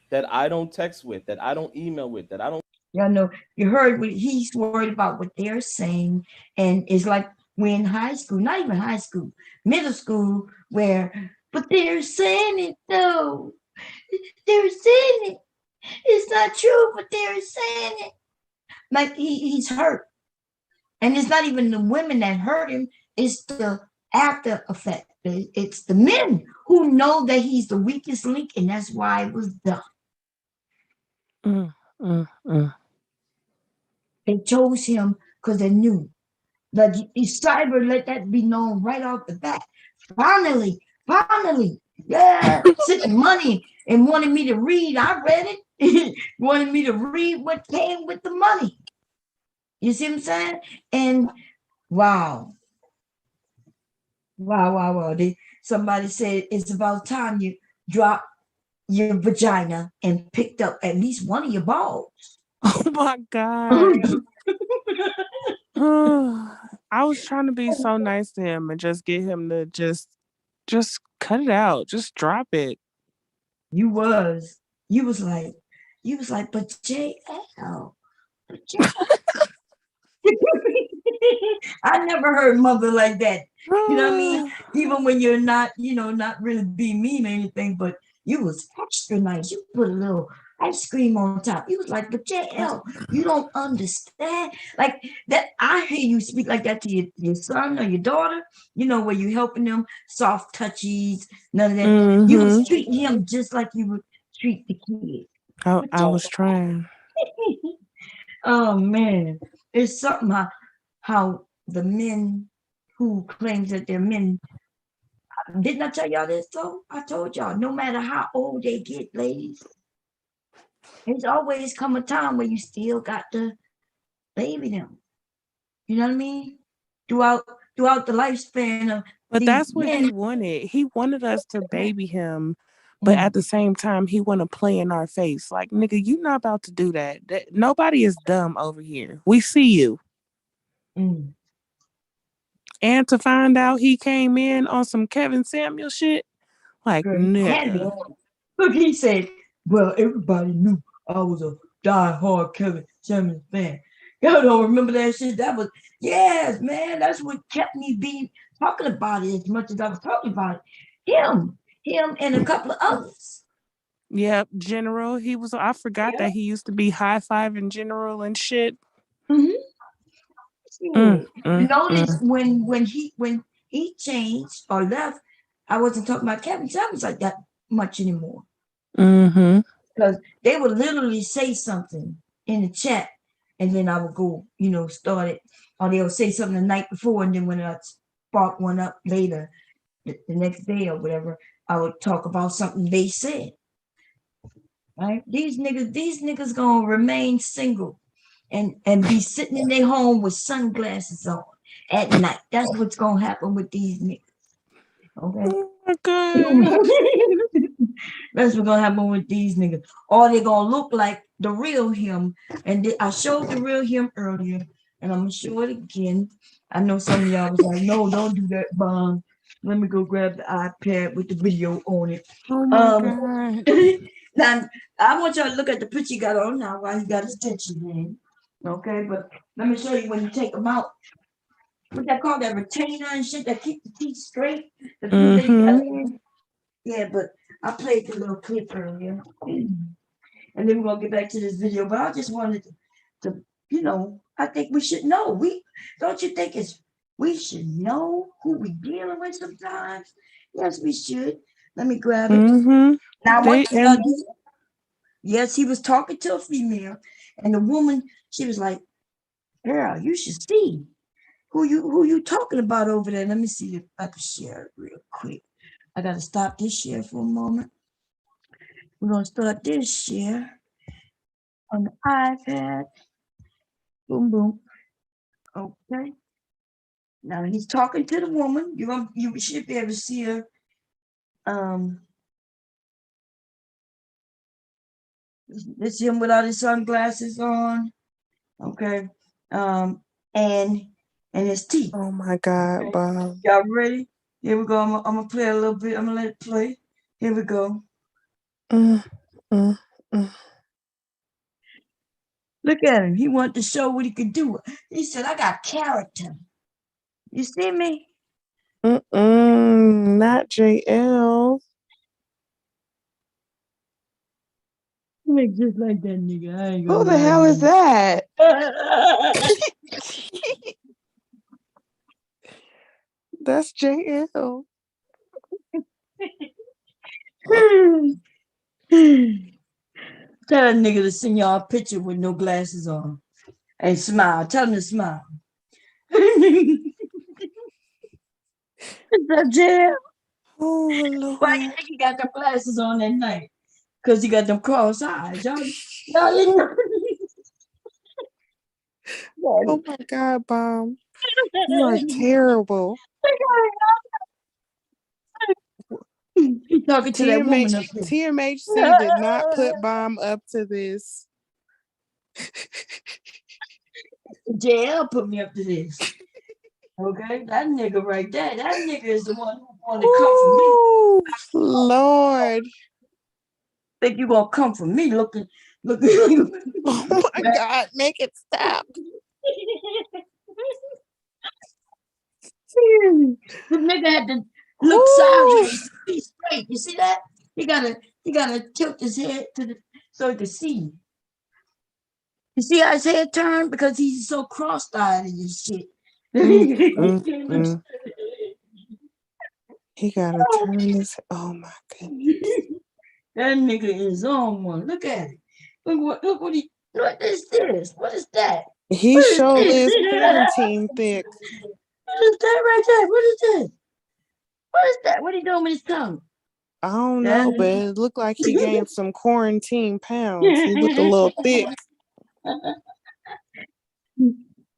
that I don't text with, that I don't email with, that I don't. Y'all know, you heard what he's worried about what they're saying. And it's like we're in high school, not even high school, middle school, but they're saying it though. They're saying it. It's not true, but they're saying it. Like he's hurt. And it's not even the women that hurt him, it's the after effect. It's the men who know that he's the weakest link, and that's why it was done. They chose him because they knew. But Cyber let that be known right off the bat. Finally, yeah, sent money and wanted me to read. I read it. Wanted me to read what came with the money. You see what I'm saying? And wow. Somebody said it's about time you drop your vagina and picked up at least one of your balls. Oh my God. I was trying to be so nice to him and just get him to just cut it out. Just drop it. You was like, but JL. I never heard mother like that. You know what I mean? Even when you're not, not really being mean or anything, but you was extra nice. You put a little ice cream on top. You was like, but JL, you don't understand. Like that, I hear you speak like that to your son or your daughter, where you helping them, soft touchies, none of that. You was treating him just like you would treat the kid. I was trying. Oh man, it's something how the men who claims that they're men. Didn't I tell y'all this though? I told y'all, no matter how old they get, ladies, there's always come a time where you still got to baby them. You know what I mean? Throughout the lifespan of But that's what he wanted. He wanted us to baby him, but at the same time, he want to play in our face. Like, nigga, you not about to do that. Nobody is dumb over here. We see you. And to find out he came in on some Kevin Samuel shit, like, nigga. Look, he said, well, everybody knew I was a die-hard Kevin Samuel fan. Y'all don't remember that shit? That was, yes, man, that's what kept me talking about it as much as I was talking about it. Him and a couple of others. Yep, General. I forgot that he used to be high-fiving General and shit. Notice when he changed or left, I wasn't talking about Kevin Samuels like that much anymore. Because they would literally say something in the chat, and then I would go, start it, or they would say something the night before, and then when I spark one up later, the next day or whatever, I would talk about something they said. Right? These niggas gonna remain single and be sitting in their home with sunglasses on at night. That's what's gonna happen with these niggas. Okay. Oh my God. That's what's gonna happen with these niggas. Or they're gonna look like the real him. And I showed the real him earlier, and I'm gonna show it again. I know some of y'all was like, no, don't do that, Bond. Let me go grab the iPad with the video on it. Oh my God. Now, I want y'all to look at the picture he got on now while he got his tension in. Okay, but let me show you when you take them out. What that called, that retainer and shit that keep the teeth straight. Yeah, but I played the little clip earlier. And then we're gonna get back to this video. But I just wanted to I think we should know. Don't you think we should know who we dealing with sometimes? Yes, we should. Let me grab it. Now, yes, he was talking to a female, and the woman, she was like, girl, you should see who you talking about over there. Let me see if I can share it real quick. I gotta stop this share for a moment. We're gonna start this share on the iPad. Boom, boom. Okay. Now he's talking to the woman. You should be able to see her. It's him without his sunglasses on. Okay. And his teeth. Oh my God, okay. Bob. Y'all ready? Here we go. I'm gonna play a little bit. I'm gonna let it play. Here we go. Look at him. He wanted to show what he could do. He said, I got character. You see me? Not JL. Look just like that nigga. I ain't gonna Who the hell is that? That's JL. Tell that nigga to send y'all a picture with no glasses on. And smile. Tell him to smile. Is that jail? Oh, Lord. Why you think he got them glasses on that night? Because he got them cross eyes. Y'all didn't know. Oh my God, Bob. You are terrible. He's talking to that woman up there. TMHC did not put Bomb up to this. JL put me up to this. Okay, that nigga right there. That nigga is the one who wanted to come for me. Lord. Think you gonna come for me looking. Oh my God, make it stop. The nigga had to look sideways, see straight. You see that? He gotta tilt his head so he can see. You see how his head turned because he's so cross-eyed and this shit. He gotta turn his. Oh my goodness. That nigga is on one. Look at it. Look what is this? What is that? He sure is quarantine thick. What is that right there? What is this? What is that? What are you doing with his tongue? I don't know, but it looked like he gained some quarantine pounds. He looked a little thick.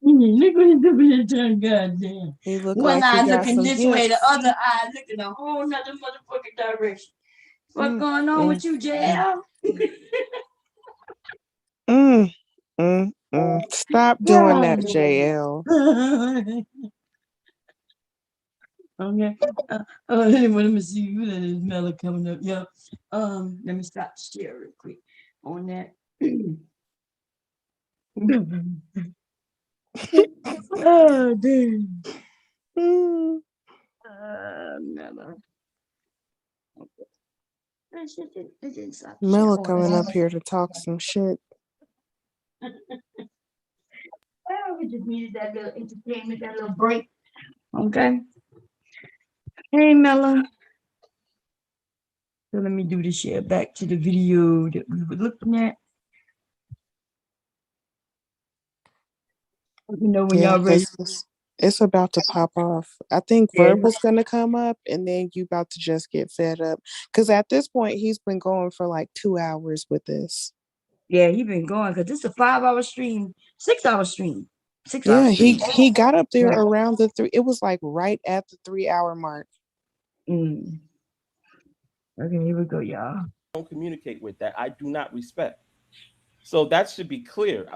Look what he's doing with his tongue, goddamn. He looked One like he eye got looking some this way, the hips. other eye looking a whole nother motherfucking direction. What's going on with you, JL? Stop doing that, JL. Okay. Let me see. That is Mella coming up. Yeah. Let me stop the share real quick on that. Oh, damn. Mella. Mella coming up here to talk some shit. Well, we just needed that little entertainment, that little break. Okay. Hey, Mella. So let me do the share back to the video that we were looking at. You know when y'all ready. It's about to pop off. I think Verb was gonna come up, and then you about to just get fed up. Because at this point, he's been going for like 2 hours with this. Yeah, he been going because this is a 5-hour stream, 6-hour stream. 6 Yeah, hours. he got up there around the 3. It was like right at the 3-hour mark. Okay, here we go, y'all. Don't communicate with that. I do not respect. So that should be clear.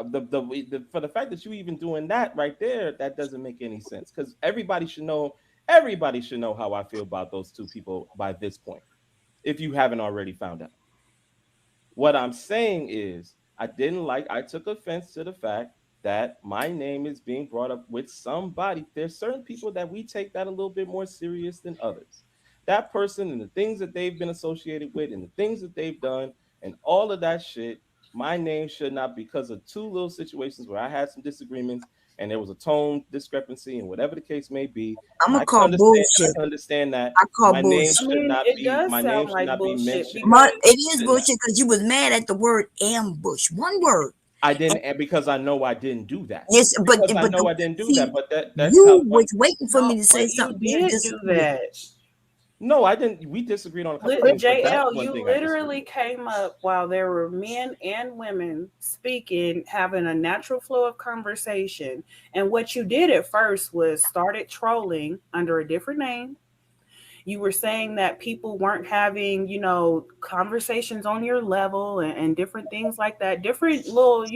For the fact that you even doing that right there, that doesn't make any sense because everybody should know. Everybody should know how I feel about those two people by this point, if you haven't already found out. What I'm saying is, I took offense to the fact that my name is being brought up with somebody. There's certain people that we take that a little bit more serious than others. That person and the things that they've been associated with and the things that they've done and all of that shit, my name should not, because of two little situations where I had some disagreements and there was a tone discrepancy and whatever the case may be. I'm gonna call bullshit. I understand that I call my bullshit. name should not be. My name should not be mentioned. But it is bullshit because you was mad at the word ambush. One word. I didn't, because I know I didn't do that. Yes, but I know I didn't do that. But that's you was waiting for me to say something. You did do that. No, I didn't. We disagreed on a couple With things. JL, you literally came up while there were men and women speaking, having a natural flow of conversation. And what you did at first was started trolling under a different name. You were saying that people weren't having, conversations on your level and different things like that. Different little,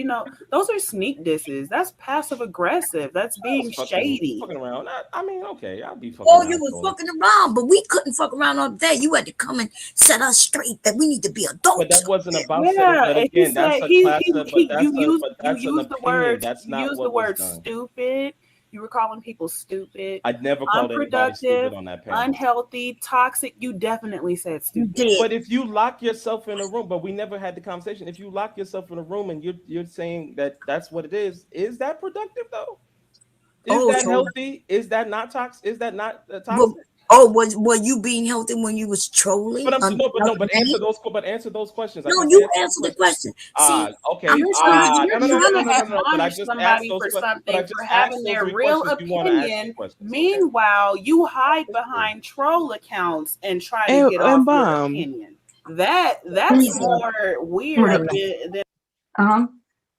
those are sneak disses. That's passive aggressive. That's being shady. Fucking around. I mean, okay, I'll be fucking Oh, around. you was fucking around, but we couldn't fuck around all day. You had to come and set us straight that we need to be adults. But that wasn't about. Yeah, but again, that's a class of. You used the word stupid. You were calling people stupid. I never called anybody stupid on that panel. Unhealthy, toxic. You definitely said stupid. But if you lock yourself in a room, but we never had the conversation. If you lock yourself in a room and you're saying that that's what it is that productive though? Is that healthy? Is that not toxic? Is that not toxic? Were you being healthy when you was trolling? But answer those questions. No, you answer the question. Okay. But I just somebody for something for having their real opinion. Meanwhile, you hide behind troll accounts and try to get off your opinion. That's more weird than.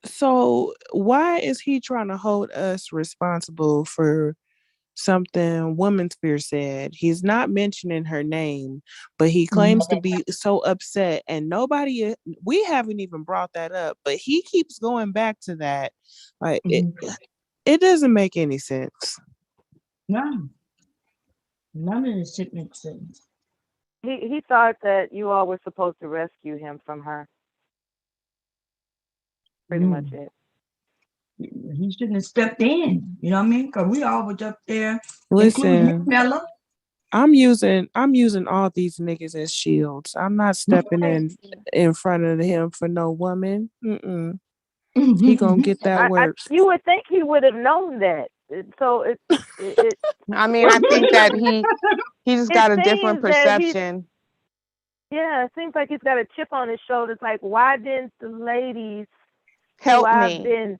So why is he trying to hold us responsible for something Woman Sphere said? He's not mentioning her name, but he claims to be so upset, and we haven't even brought that up, but he keeps going back to that. Like it doesn't make any sense. No, none of this shit makes sense. He thought that you all were supposed to rescue him from her. Pretty much it. He shouldn't have stepped in. You know what I mean? Because we all was up there, including him, Listen, Bella. I'm using all these niggas as shields. I'm not stepping in front of him for no woman. He gonna get that work. You would think he would have known that. So it I mean, I think that he just got a different perception. Yeah, it seems like he's got a chip on his shoulder. It's like, why didn't the ladies help me?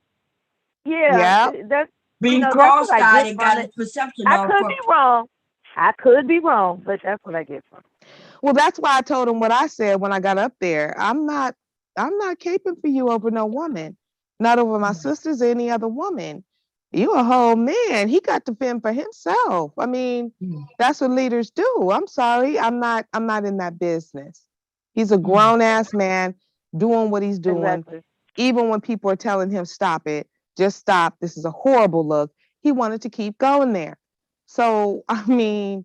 That's being that's what I cross-eyed get and from got it. his perception I all could fucked be wrong. I could be wrong, but that's what I get from it. Well, that's why I told him what I said when I got up there. I'm not caping for you over no woman, not over my sisters or any other woman. You a whole man. He got to fend for himself. I mean, that's what leaders do. I'm sorry. I'm not in that business. He's a grown ass man doing what he's doing. Exactly. Even when people are telling him, stop it, just stop. This is a horrible look. He wanted to keep going there. So, I mean,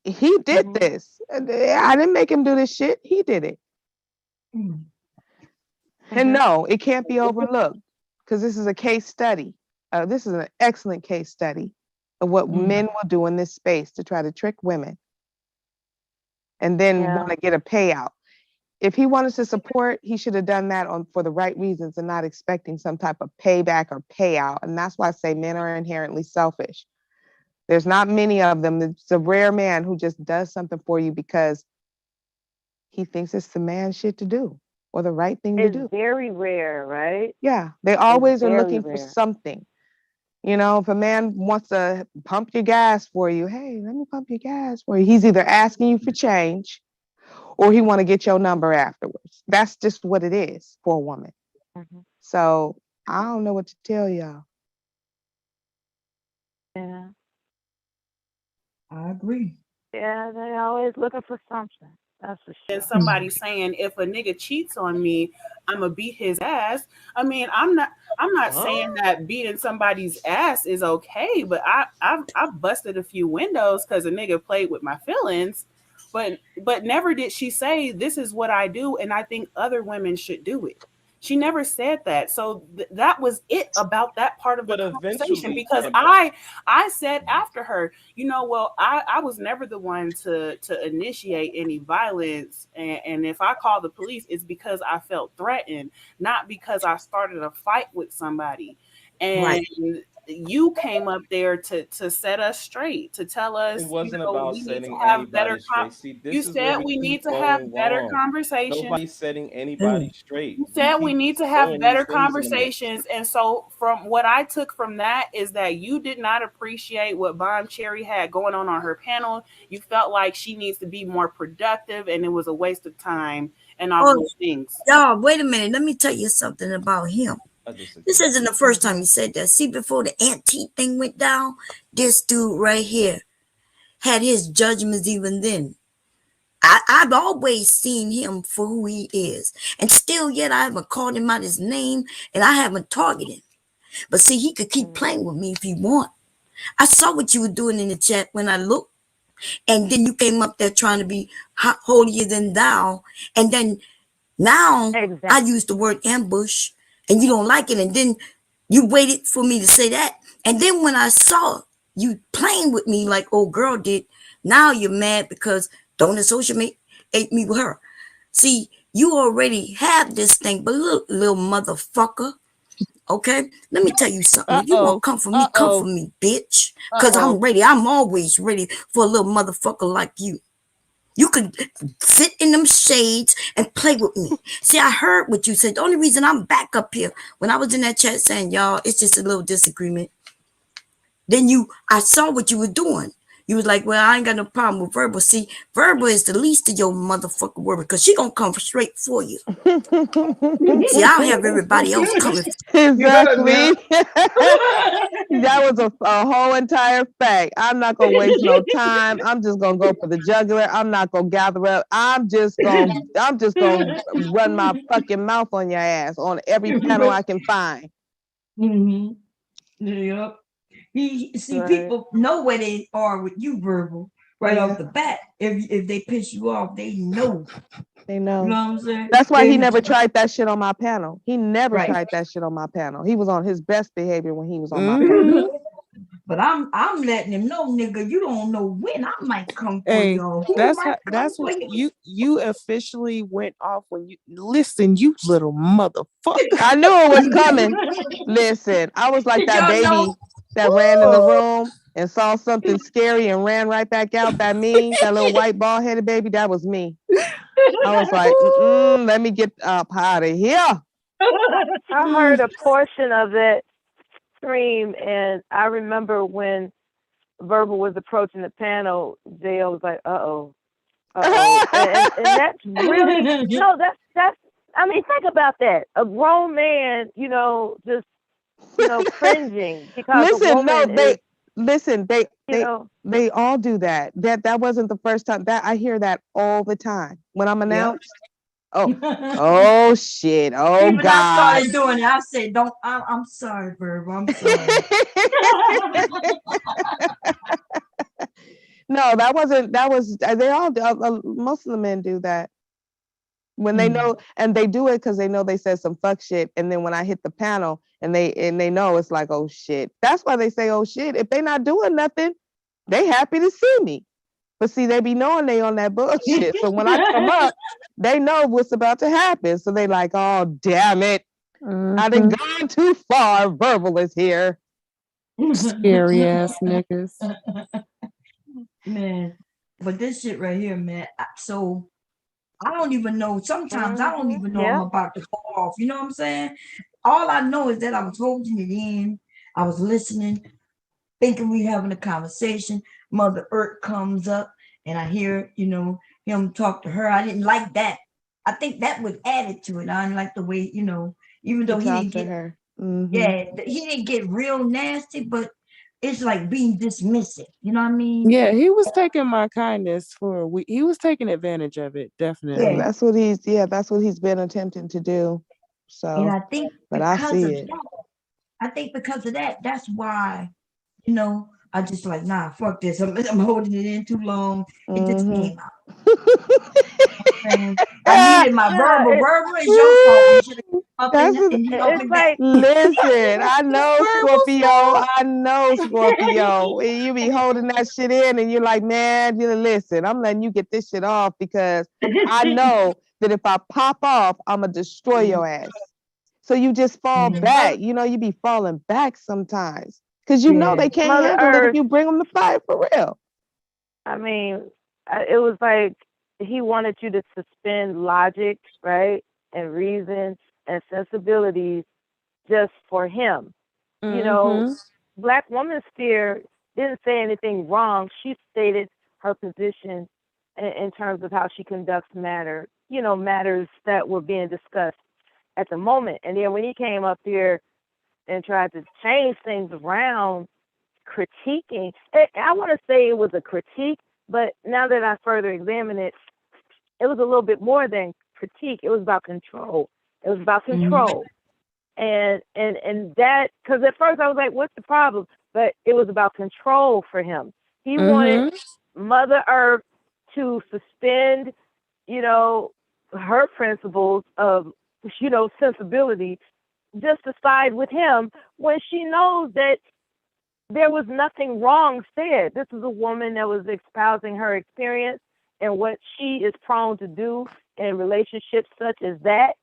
he did this. I didn't make him do this shit. He did it. And no, it can't be overlooked because this is a case study. This is an excellent case study of what men will do in this space to try to trick women and then want to get a payout. If he wanted to support, he should have done that for the right reasons and not expecting some type of payback or payout. And that's why I say men are inherently selfish. There's not many of them. It's a rare man who just does something for you because he thinks it's the man shit to do or the right thing to do. It's very rare, right? Yeah, they always are very looking for rare. something. You know, if a man wants to pump your gas for you, hey, let me pump your gas for you. He's either asking you for change or he want to get your number afterwards. That's just what it is for a woman. So I don't know what to tell y'all. Yeah. I agree. Yeah, they always looking for something. That's for sure. And somebody saying if a nigga cheats on me, I'ma beat his ass. I mean, I'm not saying that beating somebody's ass is okay, but I busted a few windows because a nigga played with my feelings. But never did she say this is what I do, and I think other women should do it. She never said that. So that was it about that part of the conversation because I said after her, you know, well, I was never the one to initiate any violence. And if I call the police, it's because I felt threatened, not because I started a fight with somebody. And you came up there to set us straight, to tell us It wasn't you know, about we need setting to have anybody better straight. See, this you is said where we need keep to have going better wrong. conversations. Nobody's setting anybody straight. You said we need to have throwing better these things in the mix. conversations. And so from what I took from that is that you did not appreciate what Bomb Cherry had going on her panel. You felt like she needs to be more productive and it was a waste of time and all those things. Y'all, wait a minute. Let me tell you something about him. This isn't the first time he said that. See, before the antique thing went down, this dude right here had his judgments even then. I've always seen him for who he is. And still yet I haven't called him out his name and I haven't targeted him. But see, he could keep playing with me if he want. I saw what you were doing in the chat when I looked. And then you came up there trying to be holier than thou. And then now I use the word ambush and you don't like it. And then you waited for me to say that. And then when I saw you playing with me like old girl did, now you're mad because don't associate me with her. See, you already have this thing, but little motherfucker. Okay, let me tell you something. If you want to come for me, bitch. Because I'm ready. I'm always ready for a little motherfucker like you. You could sit in them shades and play with me. See, I heard what you said. The only reason I'm back up here, when I was in that chat saying, y'all, it's just a little disagreement. Then I saw what you were doing. You was like, well, I ain't got no problem with Verbal. See, Verbal is the least of your motherfucking worry because she gonna come straight for you. See, I'll have everybody else coming. Exactly. That was a whole entire fact. I'm not gonna waste no time. I'm just gonna go for the jugular. I'm not gonna gather up. I'm just gonna run my fucking mouth on your ass on every panel I can find. Mm-hmm. Yep. See, Right. people know where they are with you, verbal, right Yeah. off the bat. If they piss you off, they know. They know. You know what I'm saying? That's why They he never know. tried that shit on my panel. He never Right. tried that shit on my panel. He was on his best behavior when he was on my panel. But I'm letting him know, nigga, you don't know when I might come for Hey, you. that's what you officially went off when you listen, you little motherfucker. I knew it was coming. Listen, I was like Did that y'all know? baby that ran in the room and saw something scary and ran right back out. That little white bald headed baby, that was me. I was like, let me get up out of here. I heard a portion of that stream, and I remember when Verbal was approaching the panel, JL was like, "Uh-oh, and that's really no, that's. I mean, think about that. A grown man, just cringing because a Listen, no, woman is, they all do that. That wasn't the first time. That I hear that all the time when I'm announced. Oh shit! Oh Even God! I started doing it. I said, "Don't." I'm sorry, Verb. I'm sorry. No, that wasn't. That was. They all. Most of the men do that when they know, and they do it because they know they said some fuck shit, and then when I hit the panel, and they know it's like, oh shit. That's why they say, oh shit. If they not doing nothing, they happy to see me. But see, they be knowing they on that bullshit. So when I come up, they know what's about to happen. So they like, oh damn it, I done gone too far. Verbal is here. Scary ass niggas. Man, but this shit right here, man. So I don't even know. Sometimes I don't even know I'm about to fall off. You know what I'm saying? All I know is that I was holding it in. I was listening, thinking we having a conversation. Mother Earth comes up, and I hear, him talk to her. I didn't like that. I think that was added to it. I didn't like the way, even though he didn't get her. Yeah, he didn't get real nasty, but it's like being dismissive. You know what I mean? Yeah, he was taking my kindness for a week. He was taking advantage of it, definitely. Yeah, that's what he's been attempting to do. So, And I think but I because see of it. that, that's why, I just like, nah, fuck this. I'm holding it in too long. It just came out. I needed my verbal. Verbal is your fault. You should have up and you know me back. Listen, I know Scorpio. I know Scorpio. You be holding that shit in, and you're like, man, listen, I'm letting you get this shit off because I know that if I pop off, I'm gonna destroy your ass. So you just fall back. You be falling back sometimes because know they can't Mother handle it Earth. if you bring them to fight for real. I mean, it was like he wanted you to suspend logic, right, and reason and sensibilities just for him. Black Woman Sphere didn't say anything wrong. She stated her position in terms of how she conducts matters that were being discussed at the moment. And then when he came up here and tried to change things around, critiquing, I want to say it was a critique, but now that I further examine it, it was a little bit more than critique. It was about control. It was about control. And that, because at first I was like, what's the problem? But it was about control for him. He wanted Mother Earth to suspend, her principles of, sensibility, just to side with him when she knows that there was nothing wrong said. This is a woman that was espousing her experience and what she is prone to do in relationships such as that.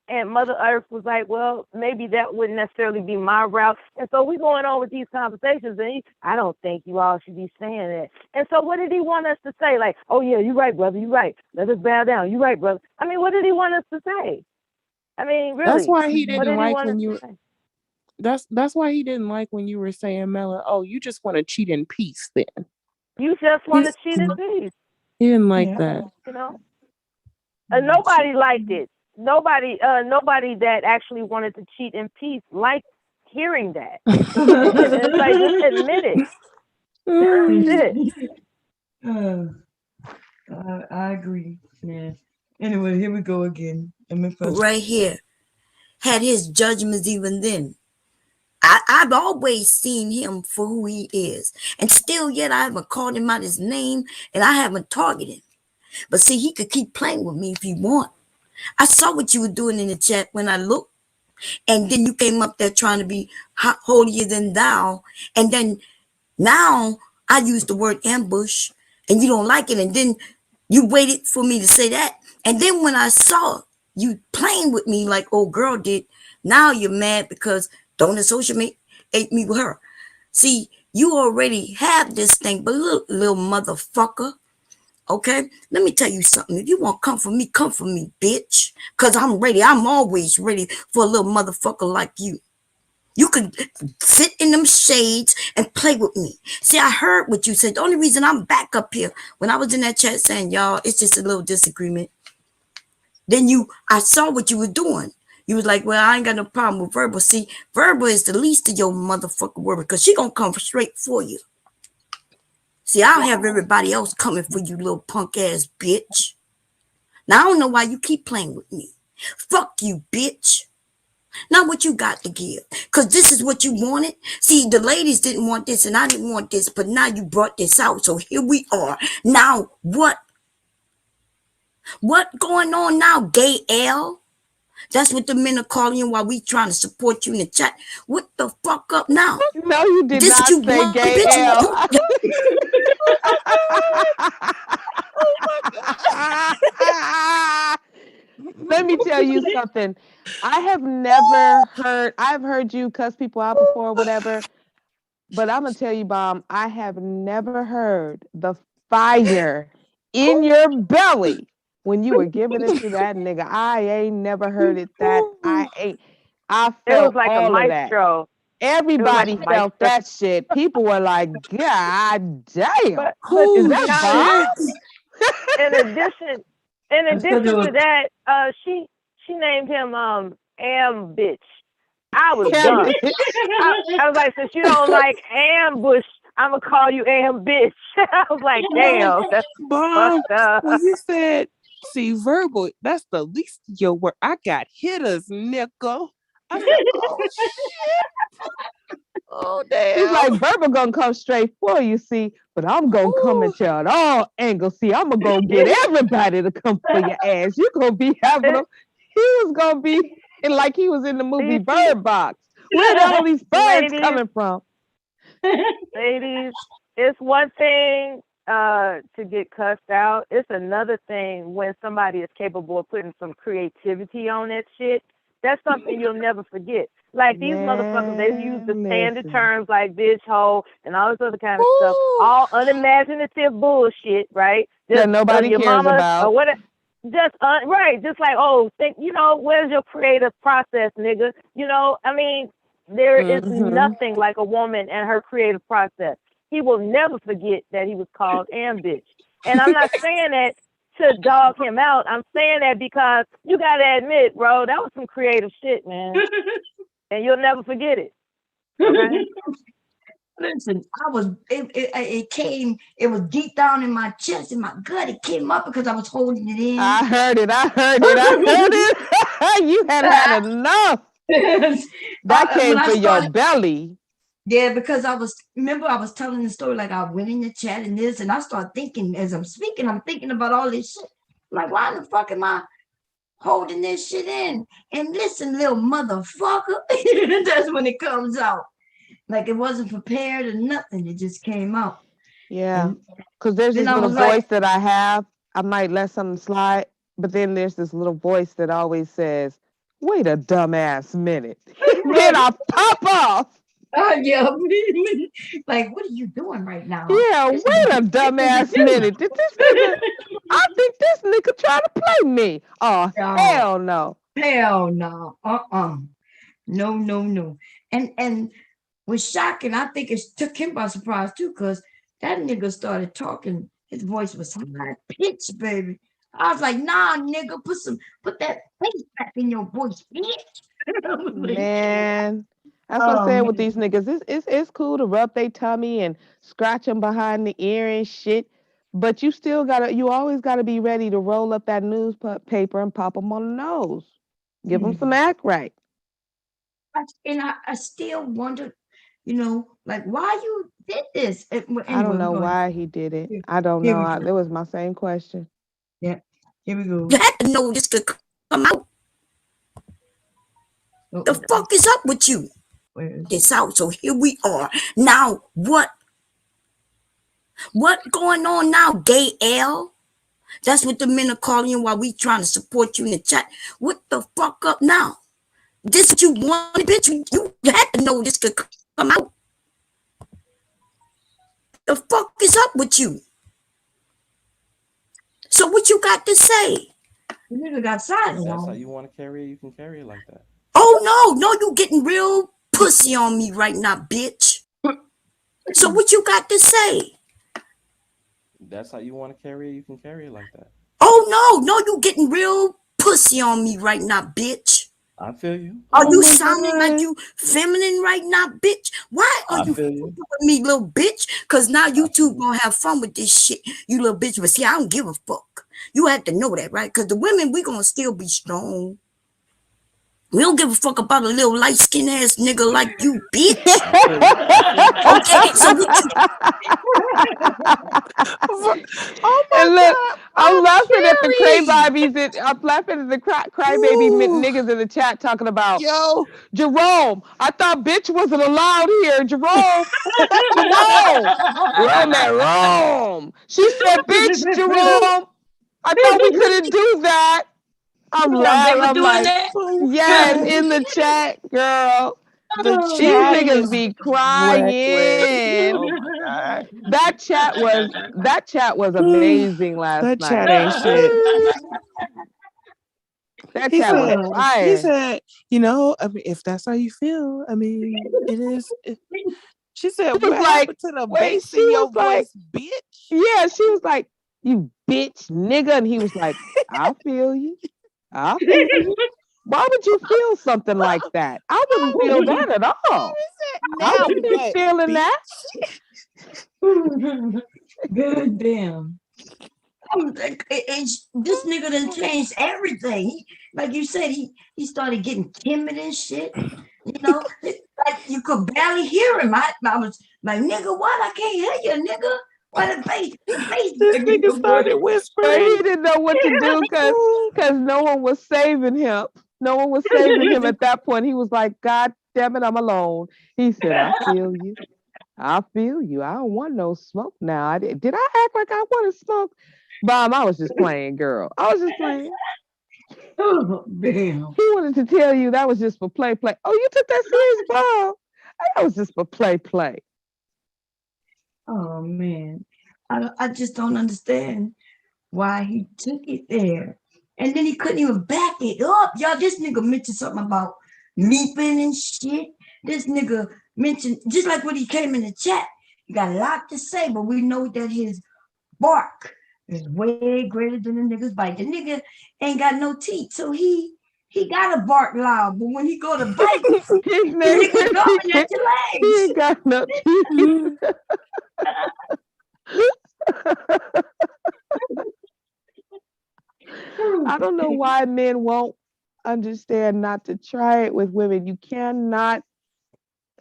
And Mother Earth was like, well, maybe that wouldn't necessarily be my route. And so we're going on with these conversations, and I don't think you all should be saying that. And so what did he want us to say? Like, oh, yeah, you're right, brother, you're right. Let us bow down. You're right, brother. I mean, what did he want us to say? I mean, really. That's why he didn't like when you... That's why he didn't like when you were saying, Mela, oh, you just want to cheat in peace then. You just want to cheat in peace. He didn't like that. Nobody liked it. Nobody that actually wanted to cheat in peace liked hearing that. It's like, just admit it. I agree. Yeah. Anyway, here we go again. Right here. Had his judgments even then. I've always seen him for who he is. And still yet I haven't called him out his name and I haven't targeted him. But see, he could keep playing with me if he want. I saw what you were doing in the chat when I looked. And then you came up there trying to be holier than thou. And then now I use the word ambush and you don't like it. And then you waited for me to say that. And then when I saw you playing with me like old girl did, now you're mad because don't associate me with her. See, you already have this thing, but little motherfucker. Okay, let me tell you something. If you want to come for me, bitch. Because I'm ready. I'm always ready for a little motherfucker like you. You could sit in them shades and play with me. See, I heard what you said. The only reason I'm back up here, when I was in that chat saying, y'all, it's just a little disagreement. Then I saw what you were doing. You was like, well, I ain't got no problem with Verbal. See, Verbal is the least of your motherfucking worry because she gonna come straight for you. See, I'll have everybody else coming for you, little punk ass bitch. Now, I don't know why you keep playing with me. Fuck you, bitch. Now, what you got to give? Because this is what you wanted. See, the ladies didn't want this and I didn't want this, but now you brought this out. So here we are. Now, what? What going on now, gay L? That's what the men are calling you while we trying to support you in the chat. What the fuck up now? No, you did this not you say want, gay bitch? L. Let me tell you something. I've heard you cuss people out before or whatever, but I'm gonna tell you, Bomb, I have never heard the fire in your belly when you were giving it to that nigga. I ain't never heard it I It was felt like a all of that. maestro. Everybody felt that shit. People were like, God damn. But Is to be that honest, Bob? in addition to that, she named him Am Bitch. I was done. I was like, since you don't like ambush, I'm gonna call you Am Bitch. I was like, damn, that's Bomb, fucked up. when you said, see, Verbal, that's the least of your work. I got hitters, nickel. I said, oh, shit. Oh, damn. He's like, Verbal gonna come straight for you, see, but I'm gonna come at you at all angles. See, I'm gonna go get everybody to come for your ass. You gonna be having them. He was gonna be like he was in the movie Bird Box. Where did all these birds coming from? Ladies, it's one thing to get cussed out. It's another thing when somebody is capable of putting some creativity on that shit. That's something you'll never forget. Like these motherfuckers, they use the standard terms like bitch, hoe, and all this other kind of stuff. All unimaginative bullshit, right? That nobody your cares mama about. Or whatever. Just right, just like where's your creative process, nigga? I mean, there is nothing like a woman and her creative process. He will never forget that he was called Am Bitch. And I'm not saying that to dog him out. I'm saying that because you gotta admit, bro, that was some creative shit, man. And you'll never forget it. Okay? Listen, it was deep down in my chest, in my gut. It came up because I was holding it in. I heard it. You had enough. That came for your belly. Yeah, because I was telling the story, like I went in the chat and this, and I started thinking as I'm speaking, I'm thinking about all this shit. I'm like, why the fuck am I holding this shit in? And listen, little motherfucker, that's when it comes out. Like it wasn't prepared or nothing. It just came out. Yeah, because there's this little voice that I have. I might let something slide, but then there's this little voice that always says, wait a dumbass minute. Then I pop off. Yeah. Like, what are you doing right now? Yeah, wait a dumbass minute. I think this nigga trying to play me. Oh, hell no. Hell no. No. And was shocking. I think it took him by surprise too, because that nigga started talking. His voice was high pitched, baby. I was like, nah, nigga, put that bass back in your voice, bitch. Man, that's what I'm saying with these niggas. It's cool to rub their tummy and scratch them behind the ear and shit, but you always gotta be ready to roll up that newspaper and pop them on the nose. Give them some act right. I still wonder, like why you did this. I Anyway, don't we're know going. why he did it. I don't Here know. we go. That was my same question. Yeah, here we go. You had to know this could come out. The fuck is up with you? This out. So here we are. Now what going on now, gay L? That's what the men are calling you while we trying to support you in the chat. What the fuck up now? This what you wanted, bitch. You had to know this could come out. The fuck is up with you? So what you got to say? You nigga got silent That's how on. you want to carry it. You can carry it like that. Oh no, you getting real pussy on me right now, bitch. So what you got to say? That's how you want to carry it. You can carry it like that. Oh no, you getting real pussy on me right now, bitch. I feel you. Are you sounding like you feminine right now, bitch? Why are you feel you. fucking with me, little bitch? Because now you two gonna have fun with this shit, you little bitch. But see, I don't give a fuck. You have to know that, right? Because the women, we gonna still be strong. We don't give a fuck about a little light-skinned ass nigga like you, bitch. Okay, so what And look, I'm laughing at the crybabies. I'm laughing at the crybaby niggas in the chat talking about Jerome. I thought bitch wasn't allowed here. Jerome. Rome. She said, bitch, Jerome. I thought we couldn't do that. I'm laughing. I'm like, yes, in the chat, girl. These niggas be crying. Oh my God. That chat was amazing last That night. chat ain't shit. That He chat was said, fire. I mean, if that's how you feel, I mean, it is. She said, She was what like, happened to the wait, bass she in your was like, voice, bitch? Yeah, she was like, you bitch, nigga. And he was like, I feel you. I feel you. Why would you feel something like that? I wouldn't feel that at all. I wouldn't be feeling that. Good damn. This nigga done changed everything. Like you said, he started getting timid and shit. Like you could barely hear him. I was like, nigga, what? I can't hear you, nigga. Why the bass? This nigga started whispering. But he didn't know what to do because no one was saving him. No one was saving him at that point. He was like, God damn it, I'm alone. He said, I feel you. I feel you. I don't want no smoke now. Did I act like I want to smoke? Bomb, I was just playing, girl. I was just playing. Oh, damn. He wanted to tell you that was just for play. Oh, you took that serious, Bomb? That was just for play. Oh, man. I just don't understand why he took it there. And then he couldn't even back it up. Y'all, this nigga mentioned something about leaping and shit. This nigga mentioned, just like when he came in the chat, he got a lot to say, but we know that his bark is way greater than the nigga's bite. The nigga ain't got no teeth, so he got to bark loud, but when he go to bite, the nigga going at your legs. He ain't got no teeth. I don't know why men won't understand not to try it with women. You cannot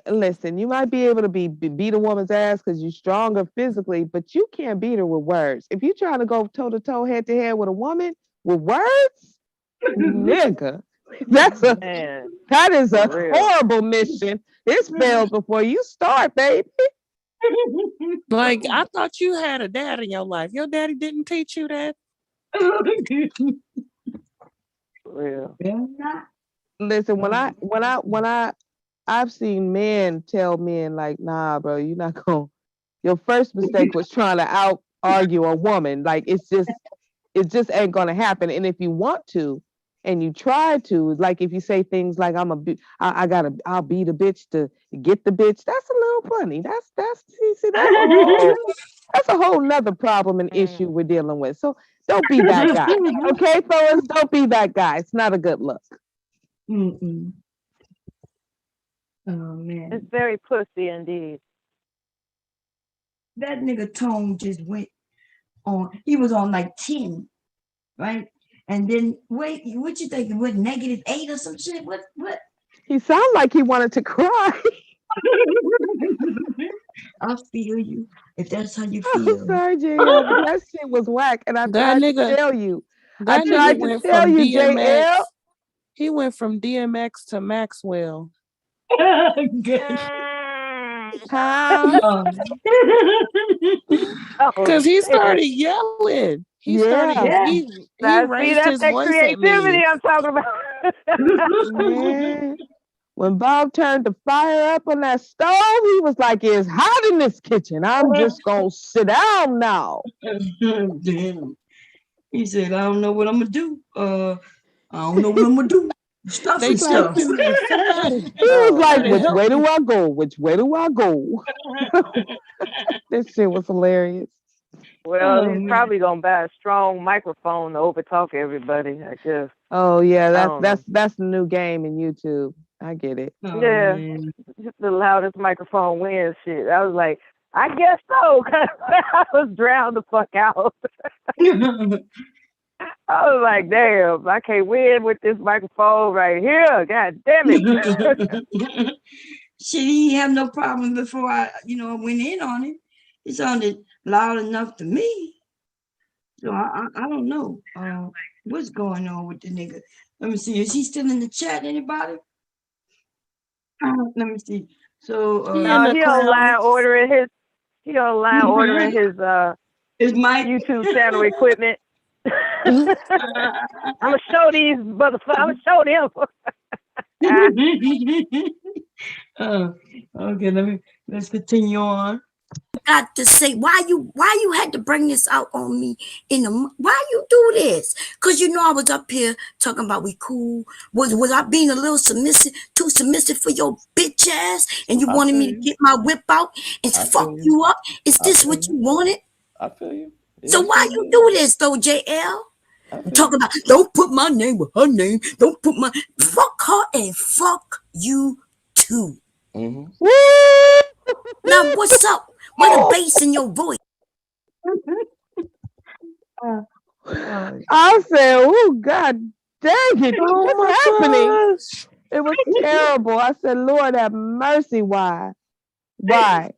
listen. You might be able to beat a woman's ass because you're stronger physically, but you can't beat her with words. If you're trying to go toe to toe, head to head with a woman with words, nigga, that is a horrible mission. It fails before you start, baby. Like, I thought you had a dad in your life. Your daddy didn't teach you that? Real. Listen, I've seen men tell men like, nah, bro, you're not gonna. Your first mistake was trying to out argue a woman. Like it just ain't gonna happen. And if you want to, and you try to, like if you say things like I'll beat a bitch to get the bitch, that's a little funny. That's a whole nother problem and issue we're dealing with. So don't be that guy. Okay, fellas, don't be that guy. It's not a good look. Mm-mm. Oh man. It's very pussy indeed. That nigga Tone just went on. He was on like 10, right? And then wait, what you think? What, -8 or some shit? What? He sounded like he wanted to cry. I feel you. If that's how you I'm feel. sorry, JL, but that shit was whack. And I That tried to nigga, tell you. that I tried nigga to went tell from you, DMX. JL. He went from DMX to Maxwell. How? Because he started yelling. He started. Yeah. He Now, see, raised that's his that voice at creativity me. I'm talking about. Man, when Bob turned the fire up on that stove, he was like, "It's hot in this kitchen. I'm just gonna sit down now." Damn. He said, I don't know what I'm gonna do. I don't know what I'm gonna do. Stuff They and stuff. kept him in somebody. He was like, Somebody "Which help way me." do I go? Which way do I go?" This shit was hilarious. Well, Oh, he's man. probably gonna buy a strong microphone to overtalk everybody, I guess. Oh yeah, I don't know. that's the new game in YouTube. I get it. Oh, Yeah, man. just the loudest microphone wins shit. I was like, I guess so, 'cause I was drowned the fuck out. I was like, damn, I can't win with this microphone right here. God damn it. Shit, he didn't have no problem before I went in on it. It sounded loud enough to me. So I don't know what's going on with the nigga. Let me see. Is he still in the chat? Anybody? Let me see. So No, he online ordering his mic. YouTube channel equipment. I'm gonna show these motherfuckers. I'm gonna show them. Okay, let's continue on. Got to say why you had to bring this out on me why you do this? Because I was up here talking about we cool. Was I being a little too submissive for your bitch ass, and you wanted me to get my whip out and fuck you up? Is this what you wanted? I feel you. So why you do this though, JL? Talking about don't put my name with her name. Don't put my fuck her and fuck you too. Mm-hmm. Now what's up? What a bass in your voice. I said, "Oh God dang it! What's happening?" Gosh. It was terrible. I said, "Lord have mercy, why? Why?"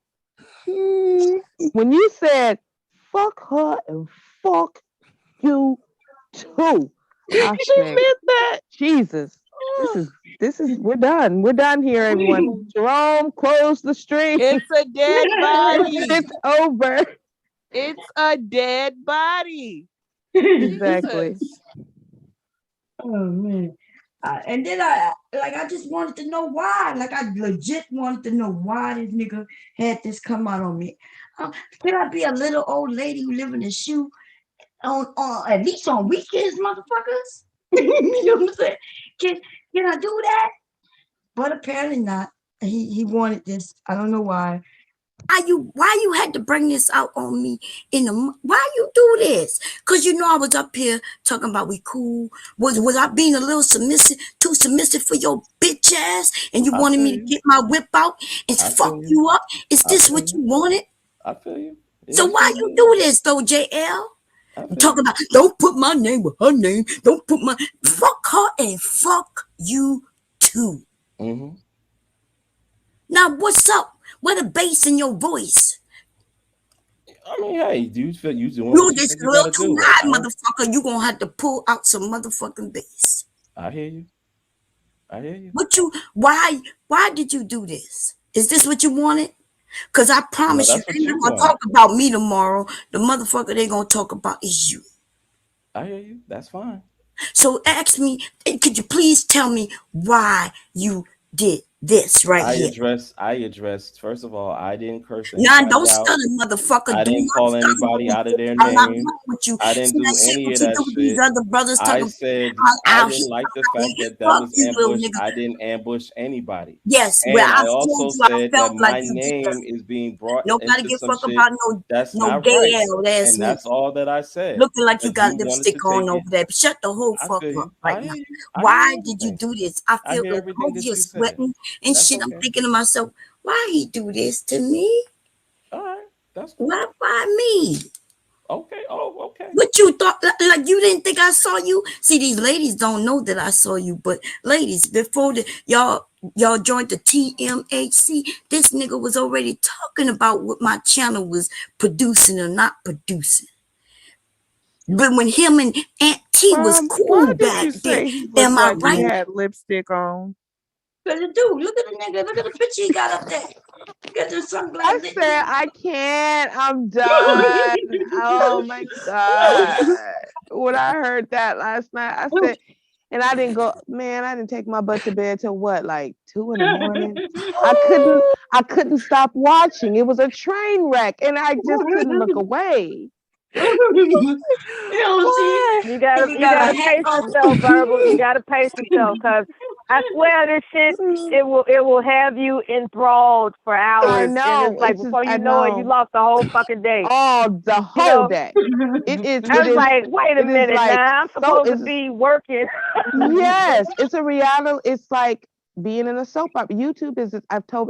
When you said "fuck her and fuck you too," I She said, meant that. "Jesus, this is we're done. We're done here, everyone." Jerome, close the stream. It's a dead body. It's over. It's a dead body. Exactly. Jesus. Oh man. And then I just wanted to know why. Like I legit wanted to know why this nigga had this come out on me. Could I be a little old lady who live in a shoe on at least on weekends, motherfuckers? You know what I'm saying? Can I do that? But apparently not. He wanted this. I don't know why. Why you had to bring this out on me why you do this? Because I was up here talking about we cool. Was I being a little too submissive for your bitch ass, and you wanted me to get my whip out and fuck you up? Is this what you wanted? I feel you. So why you do this though, JL? Talking about don't put my name with her name. Don't put my fuck her and fuck you too. Mm-hmm. Now what's up? What a bass in your voice. I mean, hey, do you feel you doing? You what just think a little gotta too do? high, motherfucker. You gonna have to pull out some motherfucking bass. I hear you. I hear you. Why did you do this? Is this what you wanted? Because I promise No, you, that's what they're you not gonna want. talk about me tomorrow. The motherfucker they're gonna talk about is you. I hear you. That's fine. So ask me, could you please tell me why you did this right here? I addressed. First of all, I didn't curse Nah, anybody don't out. stutter, motherfucker. I Do didn't not call stutter anybody with out me. of their I'm not name. playing with you. I didn't See do that shit any what of you that do with these shit. other brothers I talking said I I didn't like the fact that was you, little ambushed. nigga. I didn't ambush anybody. Yes, And well, I I also told you I said that felt like my you did. name is being brought Nobody into give some fuck shit about that's no not gay right. ass And nigga. that's all that I said. Looking like you But got you wanted lipstick to on take over it. there. Shut the whole I fuck feel up you. right I hear now. you. I Why hear did you everything. do this? I I feel hear the everything that you're you said. sweating and That's shit. I'm okay. thinking to myself, why he do this to me? All right. That's cool. Why me? Okay. Oh, okay. What you thought? Like you didn't think I saw you? See, these ladies don't know that I saw you, but ladies, before y'all y'all joined the TMHC, this nigga was already talking about what my channel was producing or not producing. But when him and Aunt T was Why cool did back you then, say he looked am I like he right? had lipstick on? Cause the dude, look at the nigga, look at the picture he got up there. Got the I sunglasses. said, I can't. I'm done. Oh my God. When I heard that last night, I said, and I didn't go, man, I didn't take my butt to bed till what, like 2 in the morning? I couldn't stop watching. It was a train wreck and I just couldn't look away. You gotta pace yourself, Verbal. You gotta pace yourself, cause I swear this shit, it will have you enthralled for hours. I And know. it's like before you know it, you lost the whole fucking day. Oh, the whole day. I was like, wait a minute, now I'm supposed to be working. Yes, it's a reality. It's like being in a soap opera. YouTube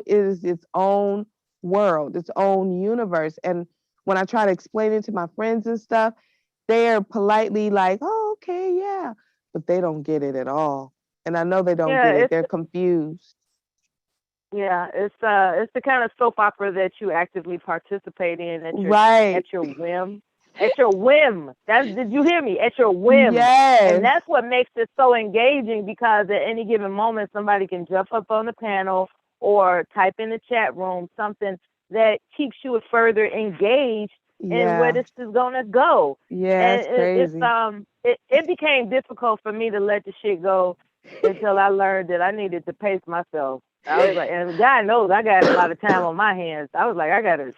is its own world, its own universe. And when I try to explain it to my friends and stuff, they're politely like, "Oh, okay, yeah," but they don't get it at all. And I know they don't get it. They're confused. Yeah, it's the kind of soap opera that you actively participate in at your Right. at your whim. At your whim. Did you hear me? At your whim. Yes. And that's what makes it so engaging, because at any given moment somebody can jump up on the panel or type in the chat room something that keeps you further engaged in where this is gonna go. Yeah, it's crazy. It became difficult for me to let the shit go until I learned that I needed to pace myself. I was like, and God knows I got a lot of time on my hands. I was like, I gotta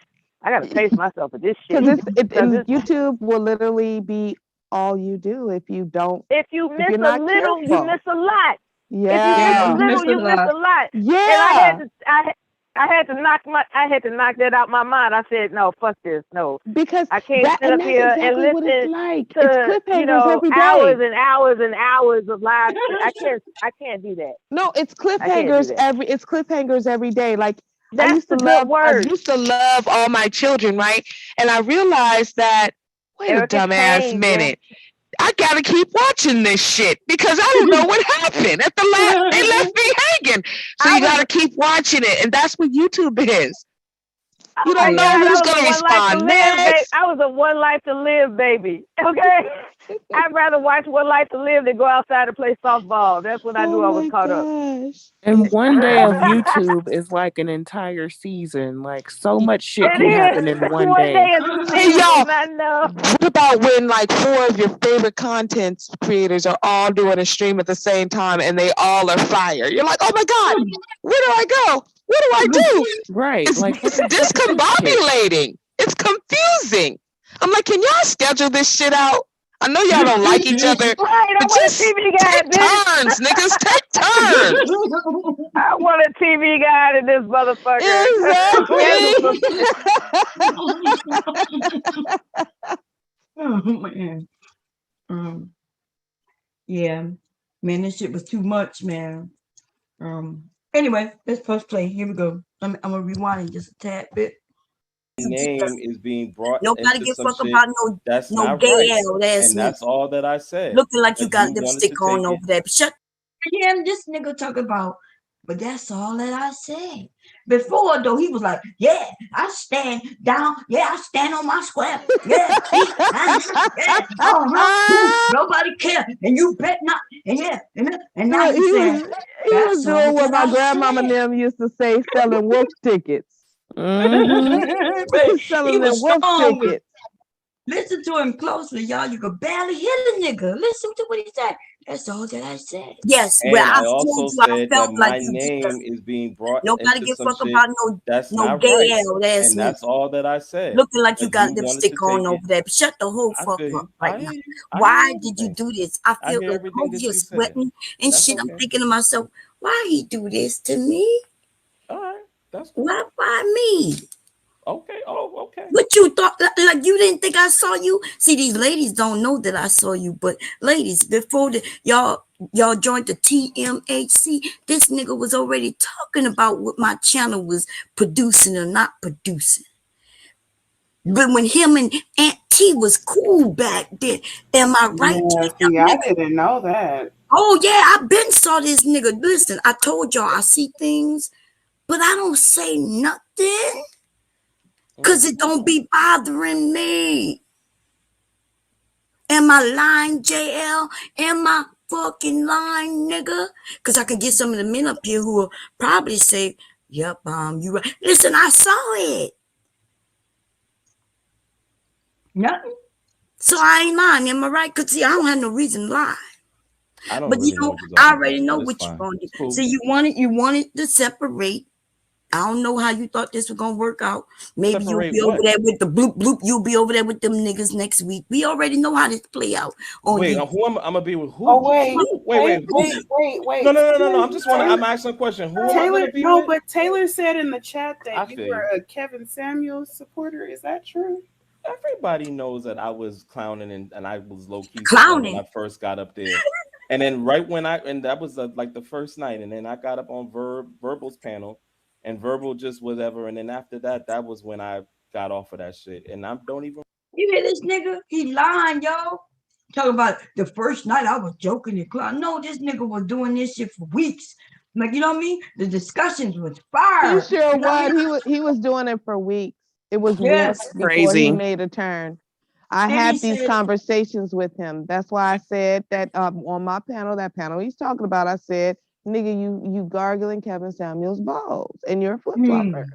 pace myself with this shit. Because YouTube will literally be all you do if you don't. If you miss you're a not little, you careful. miss a lot. Yeah. If you miss a little, you miss a lot. Yeah. And I had to knock that out my mind. I said, no, fuck this. No. Because I can't sit up that's here exactly and what listen it's like. to, It's cliffhangers every day. hours and hours and hours of live. I can't do that. No, it's I can't do cliffhangers that. it's cliffhangers every day. Like That's I used to love All My Children, right? And I realized that, wait a dumbass minute. I gotta keep watching this shit because I don't know what happened. At the last, they left me hanging. So you gotta keep watching it. And that's what YouTube is. You don't know who's gonna respond next. I was a One Life to Live baby. Okay? I'd rather watch One Life to Live than go outside and play softball. That's when I knew I was caught up. And one day of YouTube is like an entire season. Like so much shit can happen in one day. Hey y'all, what about when like 4 of your favorite content creators are all doing a stream at the same time and they all are fire? You're like, oh my God, where do I go? What do I do? Right. It's like discombobulating. It's confusing. I'm like, can y'all schedule this shit out? I know y'all don't like each other, but just take turns, niggas. Take turns. I want a TV guide in this motherfucker. Oh man. Yeah, man, this shit was too much, man. Anyway, let's press play. Here we go. I'm gonna rewind just a tad bit. Name is being brought. Nobody into give some fuck shit about that's no not gay right. old ass And that's nigga. all that I said. Looking like you If got you wanted lipstick to on take over there. Shut. Yeah, this nigga talk about, but that's all that I said. Before though, he was like, yeah, I stand down. Yeah, I stand on my square. Yeah, nobody care, and you bet not. And yeah, and now he he's saying, was doing what my grandmama and them used to say, selling wolf tickets. But Selling he them was wolf strong with. tickets. Listen to him closely, y'all. You could barely hear the nigga. Listen to what he said. That's all that I said. Yes, And well, I I also told you I said that felt like my you name just is being brought nobody into give some fuck shit about that's no not gay right. old ass And that's nigga. all that I said. Looking like you If got you wanted lipstick to on take over there. Shut the whole I fuck feel up you. right I now. hear you. I Why hear did you everything. do this? I I feel hear like everything I'm that here you said. sweating and That's shit. I'm okay. thinking to myself, why he do this to me? All right. That's cool. Why me? Okay. Oh, okay. What you thought? Like you didn't think I saw you? See, these ladies don't know that I saw you, but ladies, before y'all joined the TMHC, this nigga was already talking about what my channel was producing or not producing. But when him and Aunt T was cool back then, am I right? Yeah, see, I didn't know that. Oh yeah, I been saw this nigga. Listen, I told y'all I see things, but I don't say nothing. Cause it don't be bothering me. Am I lying, JL? Am I fucking lying, nigga? Cause I can get some of the men up here who will probably say, yep, you right. Listen, I saw it. Nothing. So I ain't lying, am I right? Cause see, I don't have no reason to lie. I don't But really you know, what you're I talking already about, know but what it's you're fine. gonna do. It's cool. So you wanted to separate. I don't know how you thought this was gonna work out. Maybe Separate you'll be over what? there with the bloop bloop. You'll be over there with them niggas next week. We already know how this play out. On Wait, you. who am I'm gonna be with? Who? Oh wait, Wait. No. I'm asking a question. Who am I Taylor, gonna be no, with? but Taylor said in the chat I that you feel were you. a Kevin Samuels supporter. Is that true? Everybody knows that I was clowning and I was low key clowning when I first got up there. And then right when that was like the first night, and then I got up on Verbal's panel, and Verbal just whatever. And then after that, that was when I got off of that shit. And I don't even. You hear this nigga? He lying, y'all. Talk about the first night I was joking and clowning. No, this nigga was doing this shit for weeks. Like, you know what I mean? The discussions was fire. He sure You know what I was. mean? He was doing it for weeks. It was Yes. weeks before he Crazy. made a turn. I And had he these said- conversations with him. That's why I said that on my panel, that panel he's talking about, I said, nigga, you gargling Kevin Samuels balls and you're a flip flopper.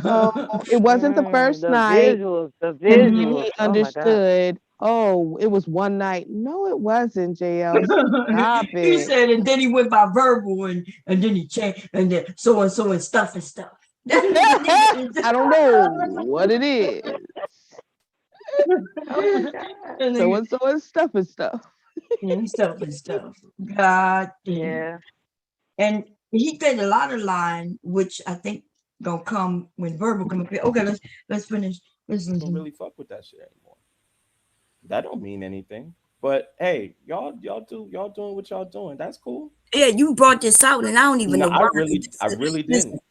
So it wasn't the first the night. visuals, the And then visuals. he Oh my God. understood, oh, it was one night. No, it wasn't, JL. Stop He it. said, and then he went by verbal and then he changed and then so and stuff and stuff. I don't know what it is. So and so and stuff and stuff. And stuff and stuff. God damn. Yeah. And he said a lot of line, which I think gonna come when verbal come up here. Okay, let's finish. I don't really fuck with that shit anymore. That don't mean anything. But hey, y'all doing what y'all doing. That's cool. Yeah, you brought this out, and I don't even know I why. really Listen, didn't.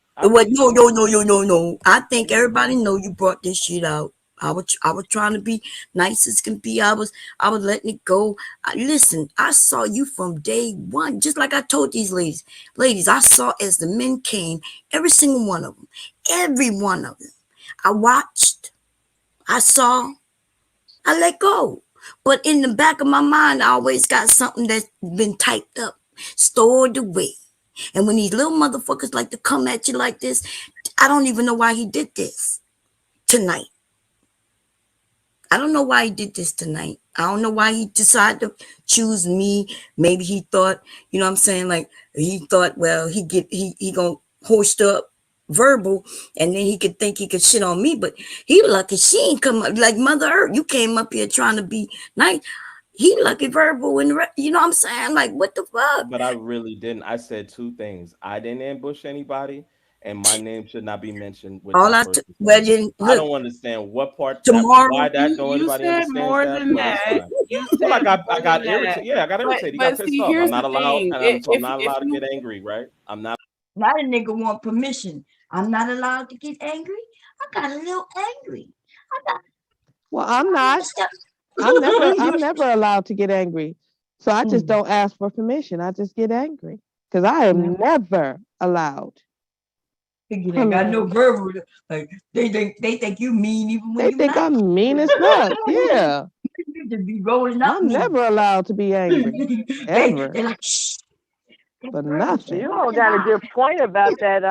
no. I think everybody know you brought this shit out. I was trying to be nice as can be. I was letting it go. Listen, I saw you from day one, just like I told these ladies. I saw as the men came, every single one of them, every one of them. I watched, I saw, I let go. But in the back of my mind, I always got something that's been typed up, stored away. And when these little motherfuckers like to come at you like this, I don't even know why he did this tonight. I don't know why he did this tonight. I don't know why he decided to choose me. Maybe he thought, you know what I'm saying? Like he thought, well, he gonna hoist up verbal and then he could think he could shit on me, but he lucky she ain't come up like Mother Earth. You came up here trying to be nice. He lucky verbal and you know what I'm saying? Like what the fuck? But I really didn't. I said two things. I didn't ambush anybody, and my name should not be mentioned with All that I person. well then I look, don't understand what part tomorrow why that You nobody said understands more that, than but it's that. fine. You Well, said I more got than irritated. that. Yeah, I got irritated. He got But pissed see, off. I'm here's not the allowed, thing. and so I'm not If allowed to you get angry, right? I'm not. Now the nigga want permission. I'm not allowed to get angry. I got a little angry. Well, I'm not. I'm never allowed to get angry. So I just don't ask for permission. I just get angry. Because I am never allowed. I got no verbal. Like they think you mean even when They you think not. I'm mean as fuck. Yeah. You just be rolling up. I'm never allowed to be angry. Ever. They like, shh. For nothing. You all got a good point about that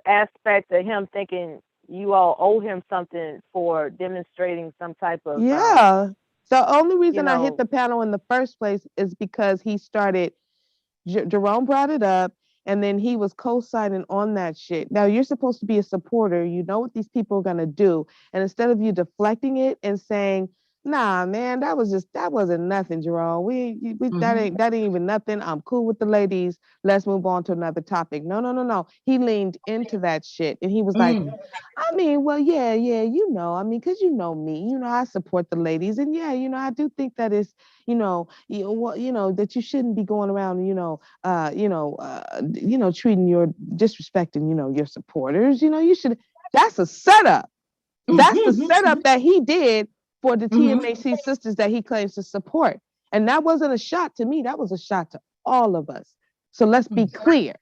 aspect of him thinking you all owe him something for demonstrating some type of Yeah. The only reason I know- hit the panel in the first place is because he started, Jerome brought it up, and then he was co-signing on that shit. Now you're supposed to be a supporter. You know what these people are gonna do, and instead of you deflecting it and saying, "Nah, man, that wasn't nothing, Jerome. We that ain't even nothing. I'm cool with the ladies. Let's move on to another topic." No. He leaned into that shit, and he was like, I mean, well, yeah, you know, I mean, because you know me, you know, I support the ladies, and yeah, you know, I do think that it's, you know, that you shouldn't be going around, treating disrespecting, your supporters. You know, you should. That's a setup. That's the setup that he did for the TMAC sisters that he claims to support. And that wasn't a shot to me. That was a shot to all of us. So let's be clear.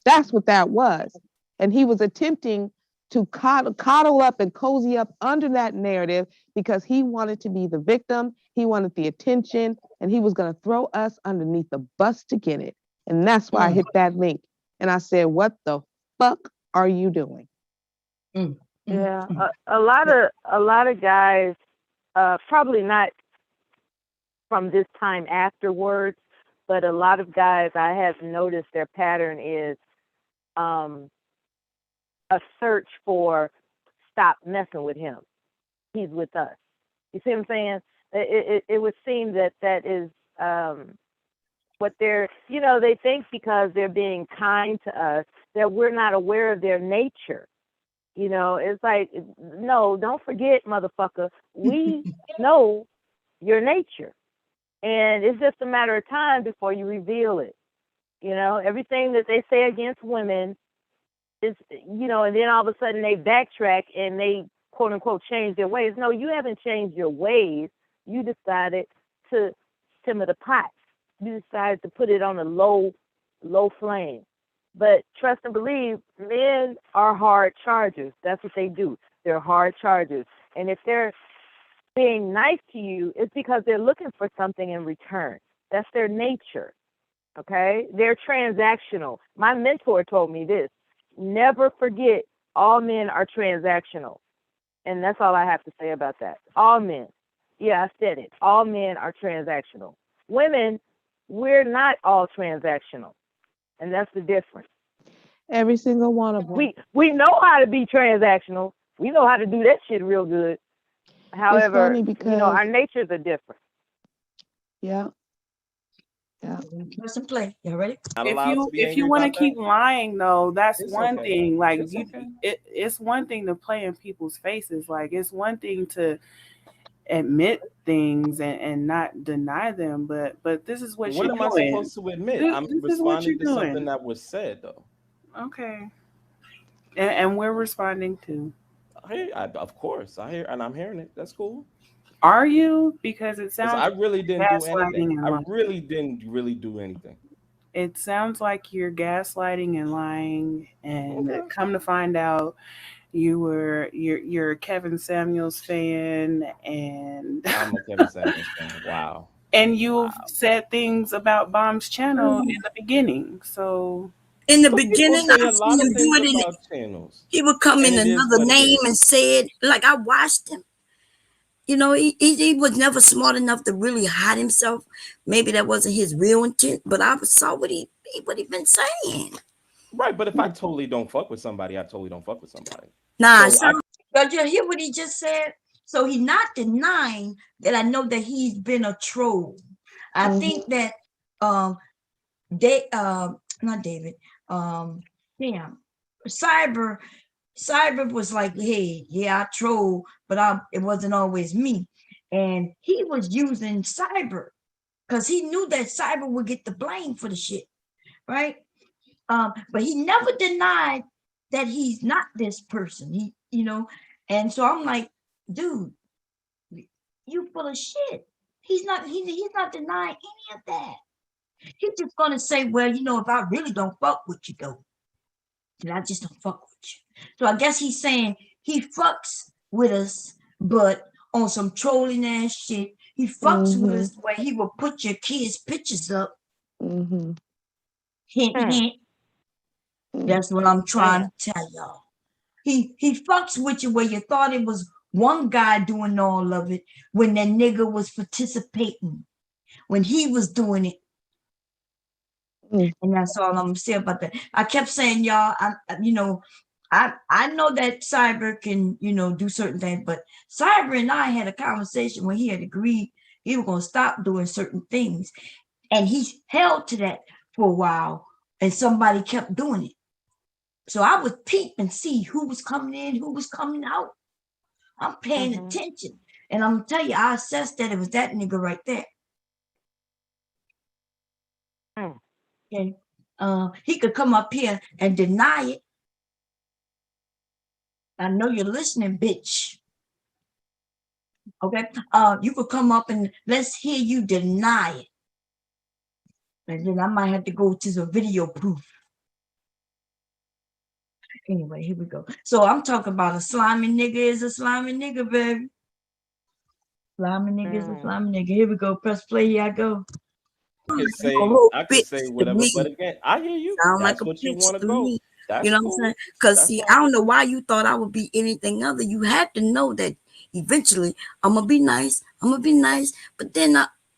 That's what that was. And he was attempting to coddle up and cozy up under that narrative because he wanted to be the victim. He wanted the attention, and he was going to throw us underneath the bus to get it. And that's why I hit that link. And I said, what the fuck are you doing? Yeah, a lot of guys, probably not from this time afterwards, but a lot of guys I have noticed their pattern is a search for stop messing with him. He's with us. You see what I'm saying? It would seem that is what they're, they think because they're being kind to us that we're not aware of their nature. It's like, no, don't forget, motherfucker, we know your nature. And it's just a matter of time before you reveal it. Everything that they say against women is, and then all of a sudden they backtrack and they, quote unquote, change their ways. No, you haven't changed your ways. You decided to simmer the pot. You decided to put it on a low flame. But trust and believe, men are hard chargers. That's what they do. They're hard chargers. And if they're being nice to you, it's because they're looking for something in return. That's their nature. Okay? They're transactional. My mentor told me this. Never forget, all men are transactional. And that's all I have to say about that. All men. Yeah, I said it. All men are transactional. Women, we're not all transactional. And that's the difference. Every single one of them. We know how to be transactional. We know how to do that shit real good. However, funny because, our natures are different. Yeah. Press and play. You ready? If you want to keep lying though, that's It's one okay. thing. Like It's okay. it's one thing to play in people's faces. Like it's one thing to admit things and not deny them. But this is what What you're am I doing. supposed to admit? This I'm is what responding you're to something doing. that was said, though. Okay. And we're responding to. Of course, I hear, and I'm hearing it. That's cool. Are you? Because it 'Cause sounds I really didn't do gaslighting anything. and I lying. really didn't do anything. It sounds like you're gaslighting and lying, and Okay. come to find out, you're a Kevin Samuels fan, and I'm a Kevin Samuels fan. Wow. and you've said things about Bomb's channel in the beginning. So In the But people beginning, say I a seen lot of him do things it in. about channels, He would come in and it is another what it name is. and say it. Like I watched him. He was never smart enough to really hide himself. Maybe that wasn't his real intent, but I saw what he been saying. Right, but if I totally don't fuck with somebody, I totally don't fuck with somebody. Nah, So but you hear what he just said? So he's not denying that I know that he's been a troll. I think that not David, Cyber was like, hey, yeah, I troll, but it wasn't always me. And he was using Cyber because he knew that Cyber would get the blame for the shit, right? But he never denied that he's not this person. And so I'm like, dude, you full of shit. He's not denying any of that. He's just gonna say, well, if I really don't fuck with you though, then I just don't fuck with you. So I guess he's saying he fucks with us, but on some trolling ass shit. He fucks with us where he will put your kids' pictures up. Hint, hint. That's what I'm trying to tell y'all. He fucks with you where you thought it was one guy doing all of it when that nigga was participating, when he was doing it. And that's all I'm gonna say about that. I kept saying, y'all, I know that Cyber can, do certain things, but Cyber and I had a conversation when he had agreed he was gonna stop doing certain things. And he held to that for a while, and somebody kept doing it. So I would peep and see who was coming in, who was coming out. I'm paying attention. And I'm gonna tell you, I assessed that it was that nigga right there. And he could come up here and deny it. I know you're listening, bitch. Okay. You could come up and let's hear you deny it. And then I might have to go to the video proof. Anyway, here we go. So I'm talking about a slimy nigga is a slimy nigga, baby. Slimy nigga is a slimy nigga. Here we go. Press play. Here I go. I could say whatever, but again, I hear you. Sound That's like a what you bitch want to to go. me. That's You know cool. what I'm saying? Because That's see, fine. I don't know why you thought I would be anything other. You had to know that eventually I'm gonna be nice. I'm gonna be nice. But then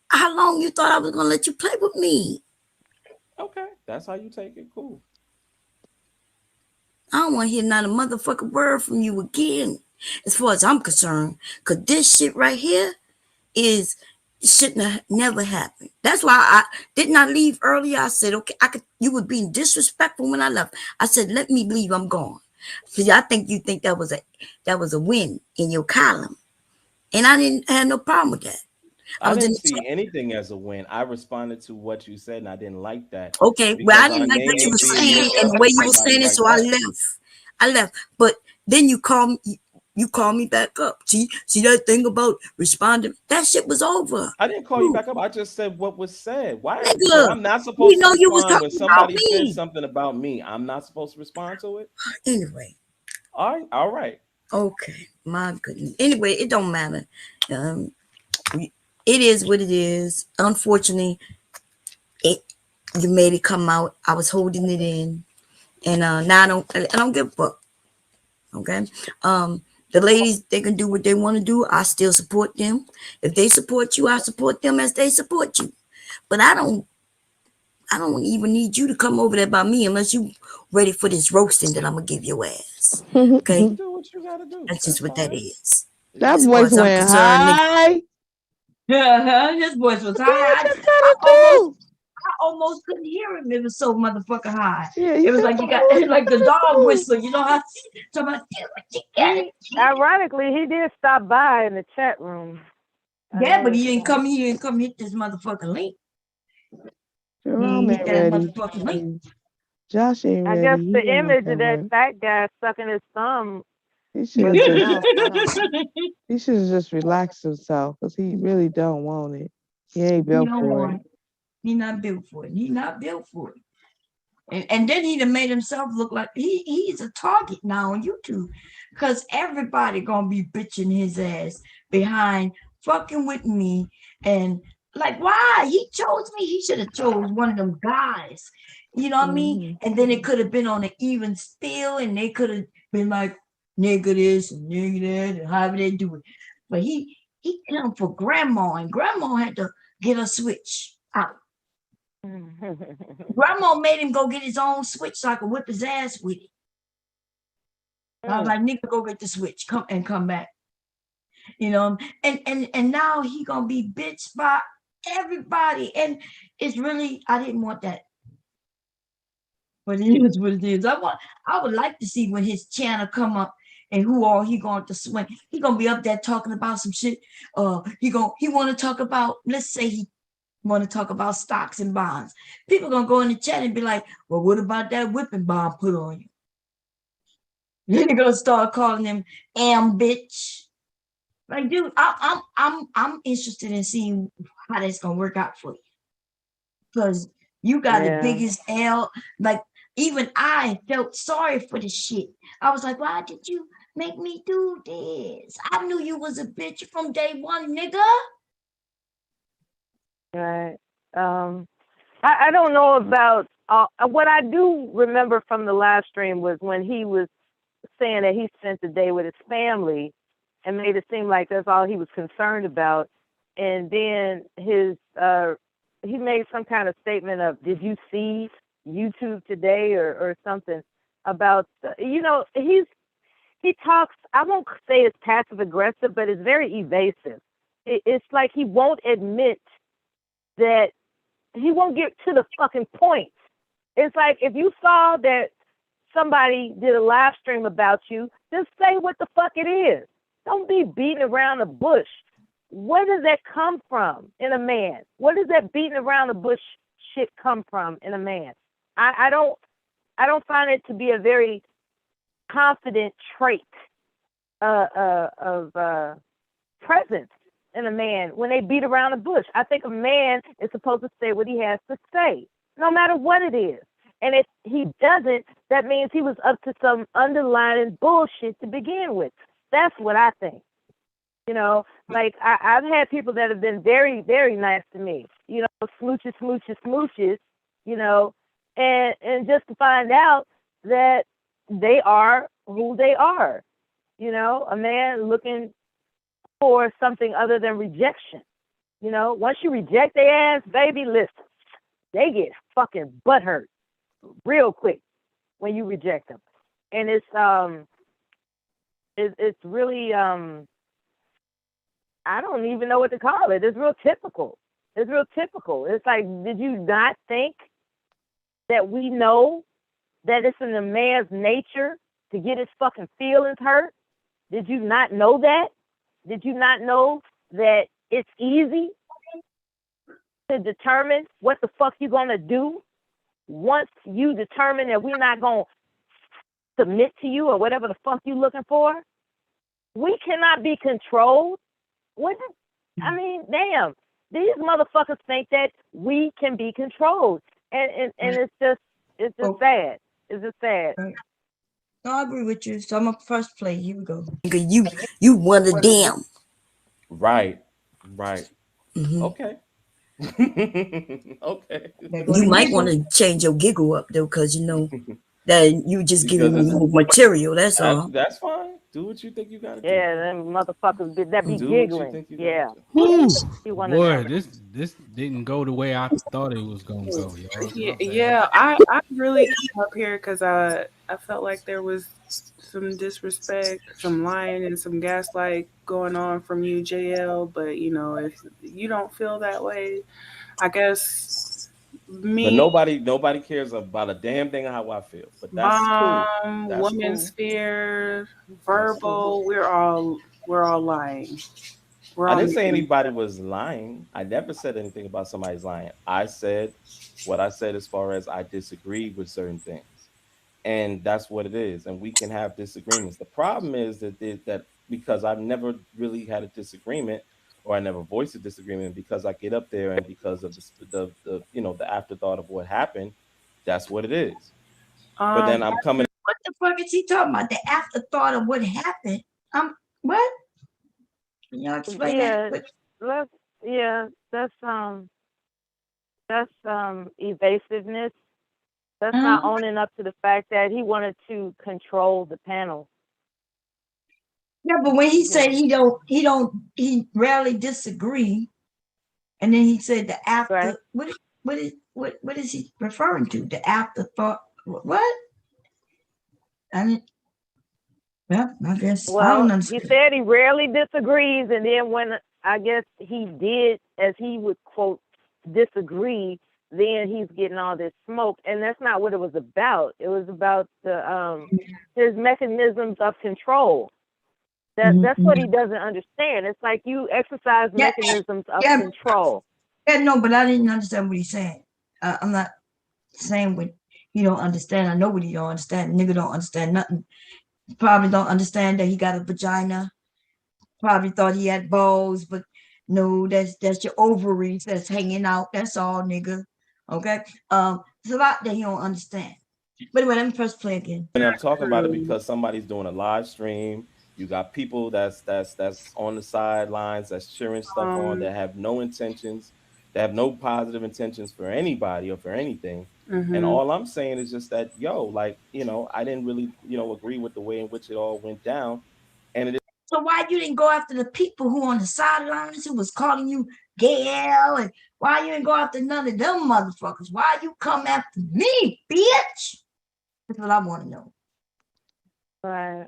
how long you thought I was gonna let you play with me? Okay, that's how you take it. Cool. I don't want to hear not a motherfucking word from you again, as far as I'm concerned. Because this shit right here shouldn't have never happened. That's why I did not leave earlier. I said, okay, you were being disrespectful when I left. I said, let me leave. I'm gone. See, I think you think that was a win in your column. And I didn't have no problem with that. I didn't see anything as a win. I responded to what you said, and I didn't like that. Okay, well, I didn't like what you were saying and the way you were saying it, so I left. But then you called me back up. See that thing about responding? That shit was over. I didn't call you back up. I just said what was said. Why? Nigga, So I'm not supposed to you was respond when talking about somebody says me. something about me. I'm not supposed to respond to it. Anyway. All right. Okay, my goodness. Anyway, it don't matter. It is what it is. Unfortunately, you made it come out. I was holding it in, and now I don't give a fuck. Okay, the ladies, they can do what they want to do. I still support them. If they support you, I support them as they support you. But I don't even need you to come over there by me unless you ready for this roasting that I'm gonna give your ass. Okay, Do what you gotta do. that's just what that is. That As far voice as I'm went concerned, nigga, high. His voice was high. I almost couldn't hear him. It was so motherfucking high. Yeah, it was like you got like the dog whistle. You know how Ironically, he did stop by in the chat room. Yeah, but he didn't come here and come hit this motherfucking link. Jerome He hit ain't that ready. motherfucking link. Josh ain't I ready. guess He the ain't no image of that fun. fat guy sucking his thumb. He should have just relaxed himself because he really don't want it. He ain't He built don't for want it. it. He not built for it. He not built for it. And then he done made himself look like he's a target now on YouTube because everybody gonna be bitching his ass behind fucking with me. And like, why? He chose me. He should have chose one of them guys. You know what I mean? And then it could have been on an even spiel and they could have been like, nigga this and nigga that and however they do it. But he come for grandma and grandma had to get a switch out. Grandma made him go get his own switch so I could whip his ass with it. I was like, nigga, go get the switch, come back. You know, and now he gonna be bitched by everybody. And it's really, I didn't want that. But it is what it is. I would like to see when his channel come up and who all he going to swing. He gonna be up there talking about some shit. He want to talk about, let's say he want to talk about stocks and bonds. People gonna go in the chat and be like, well, what about that whipping bomb put on you? Then they're gonna start calling him bitch. Like, dude, I'm interested in seeing how that's gonna work out for you. Because you got the biggest L. Like, even I felt sorry for the shit. I was like, why did you make me do this? I knew you was a bitch from day one, nigga. Right. I don't know about what I do remember from the live stream was when he was saying that he spent the day with his family and made it seem like that's all he was concerned about. And then he made some kind of statement of, did you see YouTube today or something about, he talks, I won't say it's passive aggressive, but it's very evasive. It's like he won't admit that he won't get to the fucking point. It's like if you saw that somebody did a live stream about you, just say what the fuck it is. Don't be beating around the bush. Where does that come from in a man? What does that beating around the bush shit come from in a man? I don't find it to be a very confident trait presence in a man when they beat around the bush. I think a man is supposed to say what he has to say, no matter what it is. And if he doesn't, that means he was up to some underlying bullshit to begin with. That's what I think. You know, like I've had people that have been very, very nice to me, you know, smooches, you know, and just to find out that they are who they are, you know, a man looking for something other than rejection. You know, once you reject their ass, baby, listen, they get fucking butthurt real quick when you reject them. And it's really, I don't even know what to call it. It's real typical. It's real typical. It's like, did you not think that we know that it's in a man's nature to get his fucking feelings hurt? Did you not know that? Did you not know that it's easy to determine what the fuck you're gonna do once you determine that we're not gonna submit to you or whatever the fuck you looking for? We cannot be controlled. I mean, damn, these motherfuckers think that we can be controlled, and it's just sad. It's just sad. No, I agree with you. So I'm gonna first play. Here we go. You one of them. Right. Mhm. Okay. Okay. You might want to change your giggle up though, because you know that you just giving me more material. That's all. That's fine. Do what you think you gotta do. Yeah, them motherfuckers that be Do what you giggling. think you Yeah. You one of Boy, them. this didn't go the way I thought it was gonna go, y'all. Yeah, I really came up here because I felt like there was some disrespect, some lying, and some gaslight going on from you, JL. But you know, if you don't feel that way, I guess me. But nobody cares about a damn thing how I feel. But that's cool. That's Women's cool. sphere, verbal, we're all lying. I didn't say anybody was lying. I never said anything about somebody's lying. I said what I said as far as I disagree with certain things. And that's what it is. And we can have disagreements. The problem is that because I've never really had a disagreement, or I never voiced a disagreement, because I get up there and because of the you know, the afterthought of what happened, that's what it is. But then I'm coming. What the fuck is he talking about? The afterthought of what happened? What? Can y'all explain that? That's evasiveness. That's not owning up to the fact that he wanted to control the panel. Yeah, but when he said he rarely disagree, and then he said the after. Right. What is he referring to? The afterthought. What? I guess I don't understand. He said he rarely disagrees, and then when I guess he did, as he would quote, disagree, then he's getting all this smoke, and that's not what it was about. It was about the his mechanisms of control. That's what he doesn't understand. It's like you exercise mechanisms of control. Yeah, no, but I didn't understand what he's saying. I'm not saying what he don't understand. I know what he don't understand. Nigga don't understand nothing. Probably don't understand that he got a vagina. Probably thought he had balls, but no, that's your ovaries that's hanging out. That's all, nigga. Okay. It's a lot that he don't understand. But anyway, let me press play again. And I'm talking about it because somebody's doing a live stream. You got people that's on the sidelines, that's cheering stuff on, that have no intentions, that have no positive intentions for anybody or for anything. And all I'm saying is just that, like, you know, I didn't really, you know, agree with the way in which it all went down. And it is. So why you didn't go after the people who on the sidelines who was calling you Gail, and why you didn't go after none of them motherfuckers? Why you come after me, bitch? That's what I want to know. Right.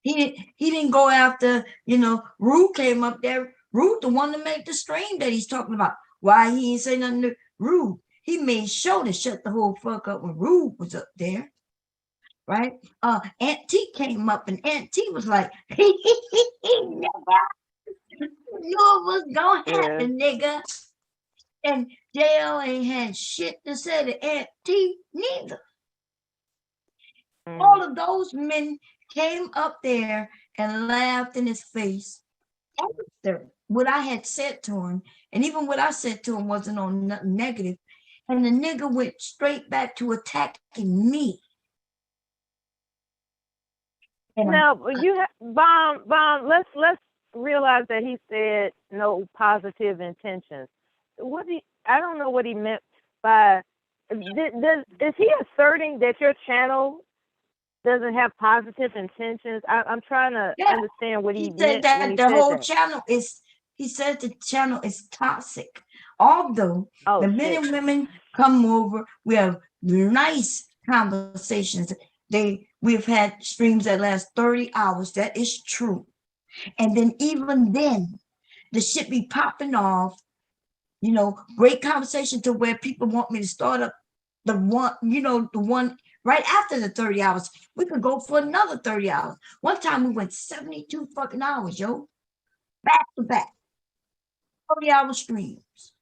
He didn't go after, you know, Rude came up there. Rude, the one to make the stream that he's talking about. Why he ain't say nothing to Rude? He made sure to shut the whole fuck up when Rude was up there. Right? Aunt T came up and Aunt T was like, he never knew what's gonna happen, nigga. And JL ain't had shit to say to Aunt T neither. All of those men came up there and laughed in his face after what I had said to him. And even what I said to him wasn't on nothing negative. And the nigga went straight back to attacking me. And No, but Bomb. Let's realize that he said no positive intentions. I don't know what he meant by. Is he asserting that your channel doesn't have positive intentions? I'm trying to understand what he said meant when that he the said whole that. channel is. He said the channel is toxic. Although the men and women come over, we have nice conversations. We've had streams that last 30 hours. That is true. And then even then, the shit be popping off. You know, great conversation to where people want me to start up the one right after the 30 hours. We could go for another 30 hours. One time we went 72 fucking hours, yo. Back to back. 30-hour streams.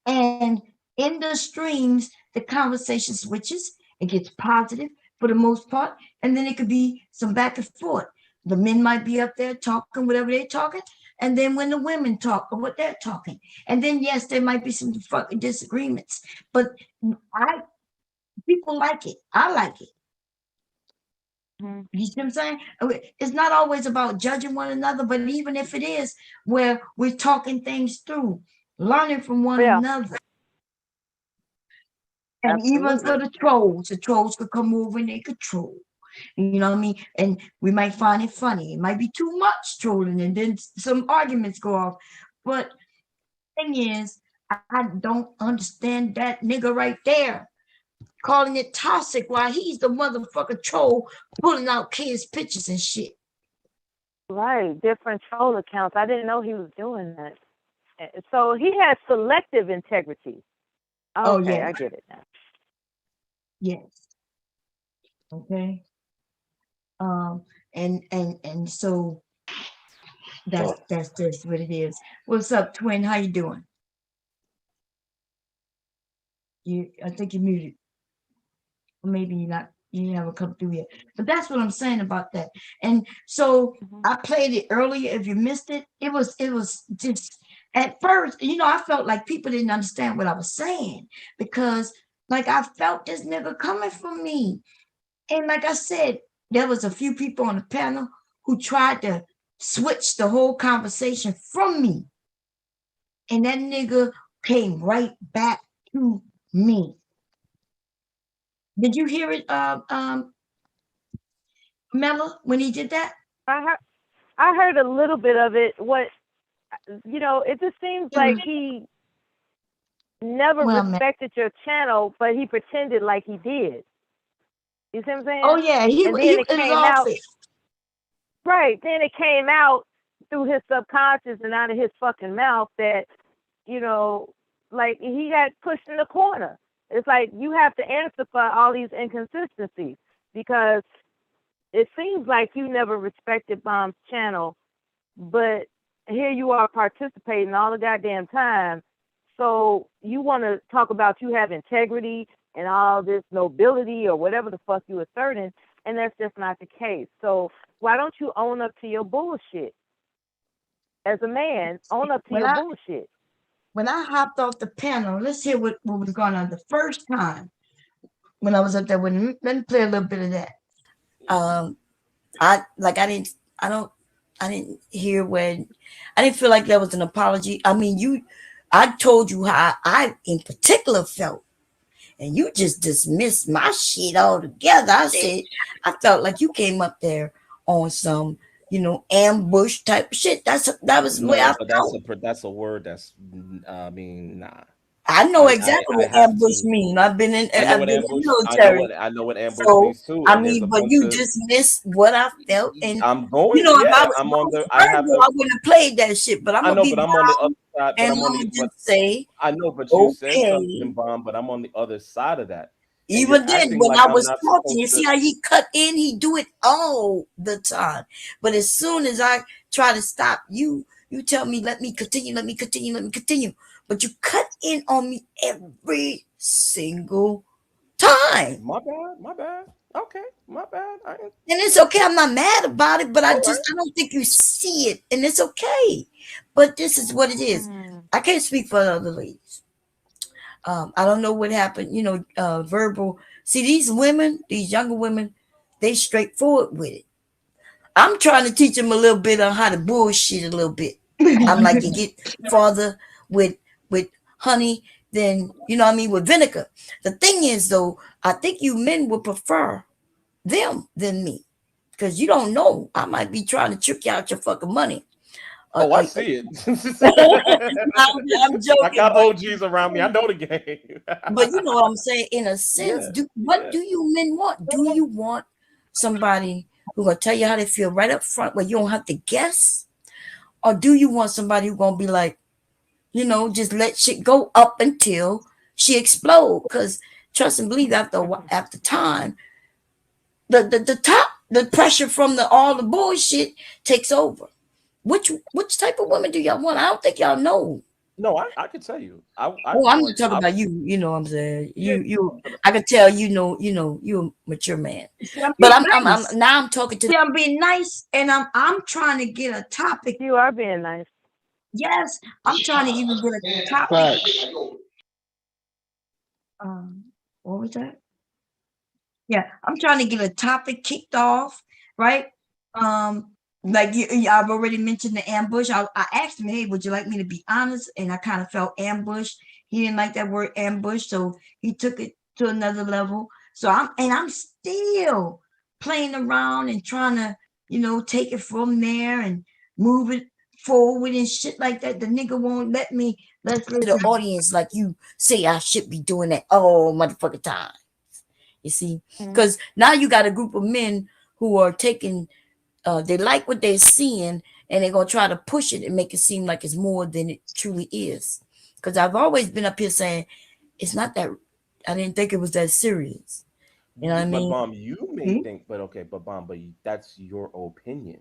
And in the streams, the conversation switches. It gets positive for the most part. And then it could be some back and forth. The men might be up there talking whatever they're talking. And then when the women talk or what they're talking. And then, yes, there might be some fucking disagreements. But people like it. I like it. You see what I'm saying? It's not always about judging one another, but even if it is, where we're talking things through, learning from one another. And even for the trolls could come over and they could troll. You know what I mean? And we might find it funny. It might be too much trolling, and then some arguments go off. But the thing is, I don't understand that nigga right there calling it toxic while he's the motherfucker troll pulling out kids' pictures and shit. Right, different troll accounts. I didn't know he was doing that. So he has selective integrity. Okay, yeah. I get it now. Yes. Okay. And so that's just what it is. What's up, twin? How you doing? I think you're muted. Or maybe you're not, you haven't come through yet. But that's what I'm saying about that. And so I played it earlier. If you missed it, it was just at first, I felt like people didn't understand what I was saying, because like I felt this nigga coming from me. And like I said, there was a few people on the panel who tried to switch the whole conversation from me. And that nigga came right back to me. Did you hear it, Mella, when he did that? I heard a little bit of it. It just seems like he never respected your channel, but he pretended like he did. You see what I'm saying? Oh yeah, he it was came off out. it. Right. Then it came out through his subconscious and out of his fucking mouth that, like he got pushed in the corner. It's like you have to answer for all these inconsistencies, because it seems like you never respected Bomb's channel, but here you are participating all the goddamn time. So you want to talk about you have integrity and all this nobility or whatever the fuck you asserting, and that's just not the case. So why don't you own up to your bullshit? As a man, own up to your bullshit. When I hopped off the panel, let's hear what was going on the first time when I was up there. Let me play a little bit of that. I didn't hear when, I didn't feel like there was an apology. I mean, I told you how I in particular felt, and you just dismissed my shit altogether. I felt like you came up there on some, ambush type of shit. That was the way I felt. That's a word that's, nah. I know exactly what ambush means. I've been in the military. I know what ambush So, means too. I mean, but you just missed what I felt, and I'm going. if I wouldn't have played that shit. But I'm on the other side. And I'm gonna just say, I know, but you said something, Bomb. But I'm on the other side of that. Even then, when I was talking, you see how he cut in? He do it all the time. But as soon as I try to stop you, you tell me, let me continue. But you cut in on me every single time. My bad. Okay, my bad. And it's okay. I'm not mad about it, but I don't think you see it, and it's okay. But this is what it is. I can't speak for the other ladies. I don't know what happened. Verbal. See, these women, these younger women, they straightforward with it. I'm trying to teach them a little bit on how to bullshit a little bit. I'm like, you get farther with honey than, with vinegar. The thing is, though, I think you men would prefer them than me, because you don't know. I might be trying to trick you out your fucking money. I see it. I'm joking. I got OGs around me. I know the game. But you know what I'm saying? In a sense, what do you men want? Do you want somebody who gonna tell you how they feel right up front, where you don't have to guess? Or do you want somebody who's gonna be like, just let shit go up until she explode? Because trust and believe, after time, the pressure from all the bullshit takes over. Which type of woman do y'all want? I don't think y'all know. No, I can tell you. I'm talking about you. You know what I'm saying? You. I can tell. You're a mature man. But I'm talking to. I'm being nice, and I'm trying to get a topic. You are being nice. Yes, I'm trying to even get a topic. What was that? Yeah, I'm trying to get a topic kicked off, right? Like I've already mentioned the ambush. I asked him, hey, would you like me to be honest? And I kind of felt ambushed. He didn't like that word ambush, so he took it to another level. So I'm still playing around and trying to, take it from there and move it forward and shit like that. The nigga won't let me. Let's let the audience, like you say, I should be doing that all motherfucking time. You see, because now you got a group of men who are taking. They like what they're seeing, and they're gonna try to push it and make it seem like it's more than it truly is. Because I've always been up here saying it's not that. I didn't think it was that serious. You know what I mean? But Mom, you may think, but that's your opinion.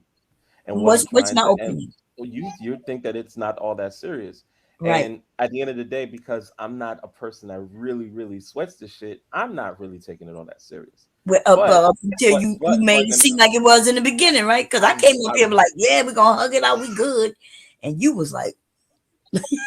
And what's my opinion? You think that it's not all that serious. Right. And at the end of the day, because I'm not a person that really, really sweats the shit, I'm not really taking it all that serious. Up until you made it seem like it was in the beginning, right? Because I came up here like, yeah, we're gonna hug it out, we good, and you was like,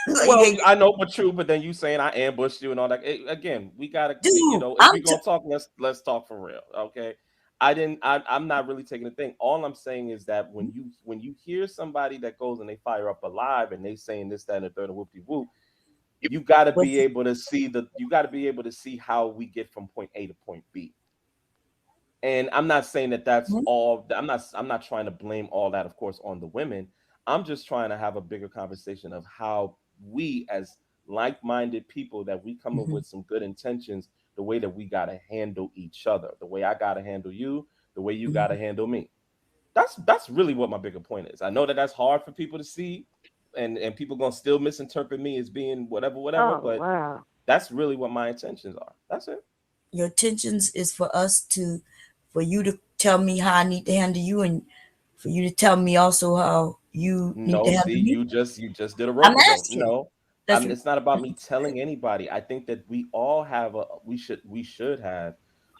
well, I know, but true. But then you saying I ambushed you and all that. Again, we gotta, if we gonna talk, let's talk for real, okay? I'm not really taking the thing. All I'm saying is that when you hear somebody that goes and they fire up a live and they saying this, that, and the third, and whoopty whoop, you got to be able to see how we get from point A to point B. And I'm not saying that that's all. I'm not trying to blame all that, of course, on the women. I'm just trying to have a bigger conversation of how we, as like-minded people, that we come up with some good intentions, the way that we got to handle each other, the way I got to handle you, the way you got to handle me. That's really what my bigger point is. I know that that's hard for people to see, and people gonna still misinterpret me as being whatever, but that's really what my intentions are. That's it. Your intentions is for you to tell me how I need to handle you, and for you to tell me also how you need to handle me. You just did a rope. It's not about me telling anybody. I think that we all have we should have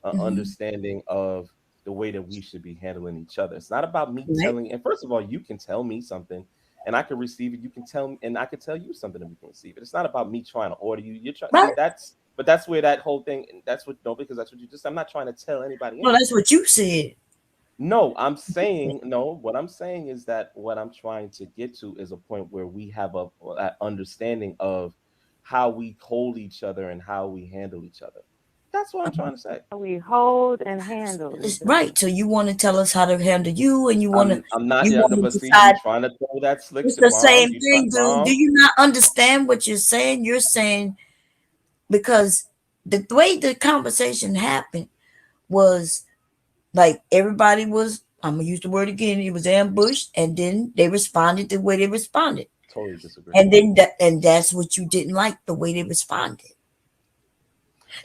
an understanding of the way that we should be handling each other. It's not about me telling. And first of all, you can tell me something and I can receive it. You can tell me, and I can tell you something and we can receive it. It's not about me trying to order you. You're trying. But that's where that whole thing. Because that's what you just. I'm not trying to tell anybody. No, that's what you said. No, I'm saying no. What I'm saying is that what I'm trying to get to is a point where we have that understanding of how we hold each other and how we handle each other. That's what I'm trying to say. We hold and handle. Right. So you want to tell us how to handle you, and you want to. I'm not. You but see, you're trying to throw that slick. It's the same thing, dude. Do you not understand what you're saying? You're saying because the way the conversation happened was like everybody was. I'm gonna use the word again. It was ambushed, and then they responded the way they responded. Totally disagree. And then that's what you didn't like, the way they responded.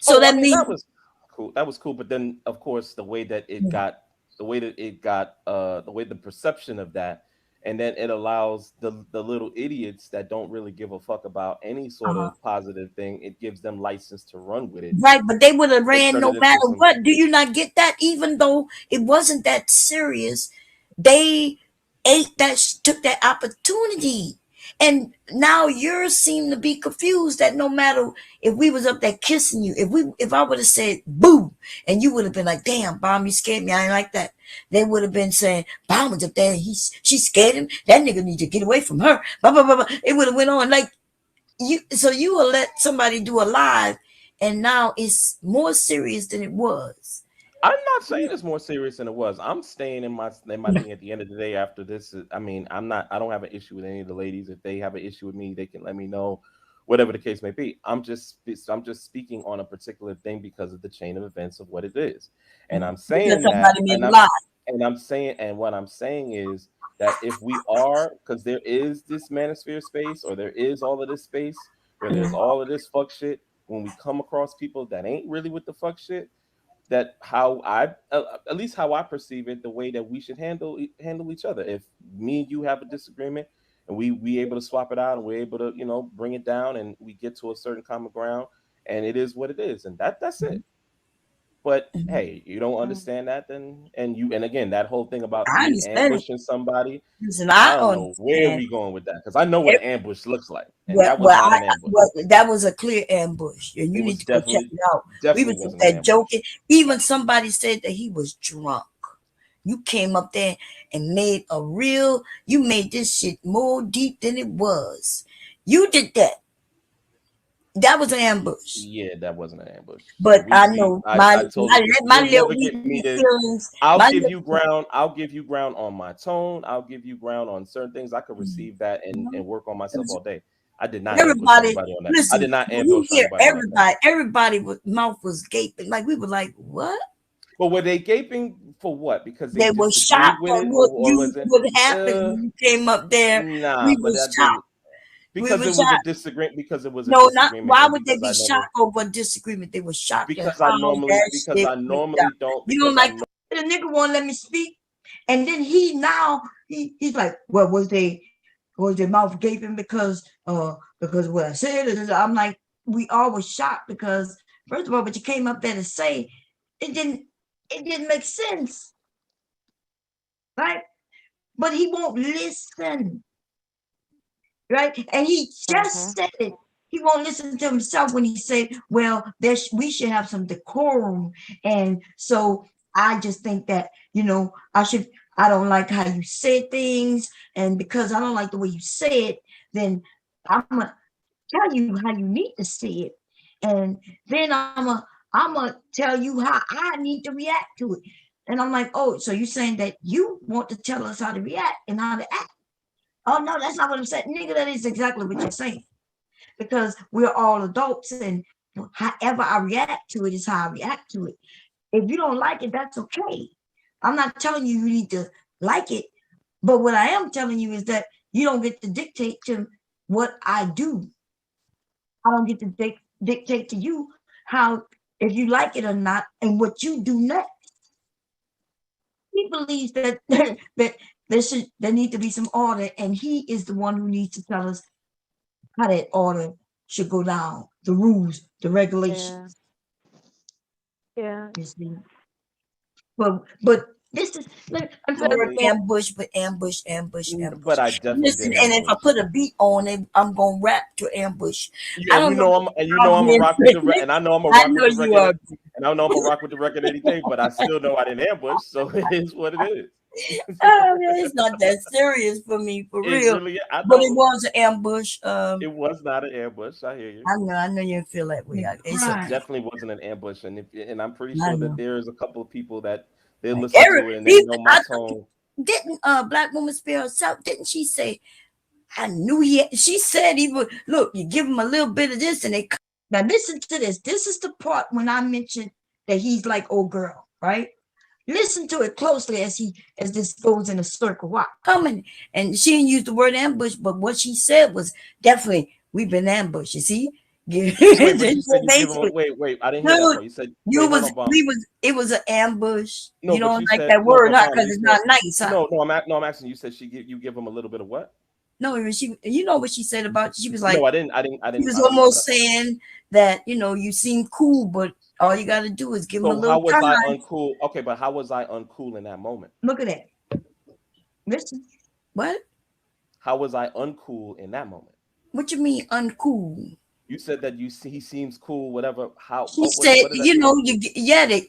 So that means that was cool. That was cool. But then, of course, the way that it got, the way the perception of that, And then it allows the little idiots that don't really give a fuck about any sort of positive thing. It gives them license to run with it. Right, but they would have and ran turn no it into matter some- what. Do you not get that? Even though it wasn't that serious, they took that opportunity. And now you seem to be confused that no matter if we was up there kissing you, if I would have said boo, and you would have been like, damn, Bomb, you scared me. I ain't like that. They would have been saying, Bomb was up there, she scared him. That nigga need to get away from her. Blah, blah, blah, blah. It would have went on like you. So you will let somebody do a live, and now it's more serious than it was. I'm not saying it's more serious than it was. I'm staying in my thing at the end of the day after this. I mean, I don't have an issue with any of the ladies. If they have an issue with me, they can let me know, whatever the case may be. I'm just speaking on a particular thing because of the chain of events of what it is. And I'm saying that, and what I'm saying is that if we are, because there is this manosphere space, or there is all of this space where there's all of this fuck shit, when we come across people that ain't really with the fuck shit, that how I at least how I perceive it, the way that we should handle each other. If me and you have a disagreement and we able to swap it out and we're able to, you know, bring it down and we get to a certain common ground, and it is what it is, and that's it. But hey, you don't understand that, then and again, that whole thing about me ambushing somebody. Listen, I don't know where we going with that, because I know what an ambush looks like, and that was not an ambush. That was a clear ambush, and you need to go check it out. We was up there joking. Even somebody said that he was drunk. You came up there and made you made this shit more deep than it was. You did that. That was an ambush. Yeah, that wasn't an ambush. But I know I told you, I'll give you ground. I'll give you ground on my tone. I'll give you ground on certain things. I could receive that and work on myself all day. I did not ambush anybody on that. Listen, I did not ambush everybody with mouth was gaping. Like we were like, what? But were they gaping for what? Because they were shocked on what would happen when you came up there. Nah, we were shocked. Because it was a disagreement. Because it was no, not why would they be shocked over a disagreement? They were shocked because I normally don't. You don't like the nigga won't let me speak, and then he's like, well, was their mouth gaping because what I said? I'm like, we all were shocked because first of all, what you came up there to say, it didn't make sense, right? But he won't listen. Right, and he just said it. He won't listen to himself when he said, "Well, we should have some decorum." And so I just think that I don't like how you say things, and because I don't like the way you say it, then I'm gonna tell you how you need to say it, and then I'm gonna tell you how I need to react to it. And I'm like, oh, so you're saying that you want to tell us how to react and how to act? Oh, no, that's not what I'm saying. Nigga, that is exactly what you're saying. Because we're all adults, and however I react to it is how I react to it. If you don't like it, that's okay. I'm not telling you need to like it. But what I am telling you is that you don't get to dictate to what I do. I don't get to dictate to you how, if you like it or not, and what you do next. He believes that there need to be some order, and he is the one who needs to tell us how that order should go down, the rules, the regulations. Yeah. You see? But this is ambush. But I definitely listen. And if I put a beat on it, I'm gonna rap to ambush. Yeah, I'm gonna rock with the record, and I know I'm gonna rock with the record, and I know I'm gonna rock with the record anything. But I still know I didn't ambush, so it is what it is. It's not that serious for me, for real. Really, but it was an ambush. It was not an ambush. I hear you. I know you feel that way. It definitely wasn't an ambush, and I'm pretty sure that there's a couple of people that they listen to it and they know my tone. Didn't Black Woman Spear herself? Didn't she say? I knew she said he would. Look, you give him a little bit of this, and they now listen to this. This is the part when I mentioned that he's like old girl, right? Listen to it closely as this goes in a circle. Wow, coming, and she didn't use the word ambush, but what she said was definitely we've been ambushed. You see, Yeah. Wait, but you said you give Basically, him. Wait. I didn't hear that dude, part. You said you wait. Hold was on, Bomb. it was an ambush. No, You but don't you like said that no, word, but not Bomb. because You it's said not nice, huh? no. I'm asking. You said you give him a little bit of what? No, you know what she said about, she was like, No, I didn't. she was I don't know almost what I. saying that, you seem cool, but all you got to do is give him a So how little was time. I uncool? Okay, but how was I uncool in that moment? Look at that. Listen, what? How was I uncool in that moment? What you mean uncool? You said that he seems cool, whatever. How? She What said, did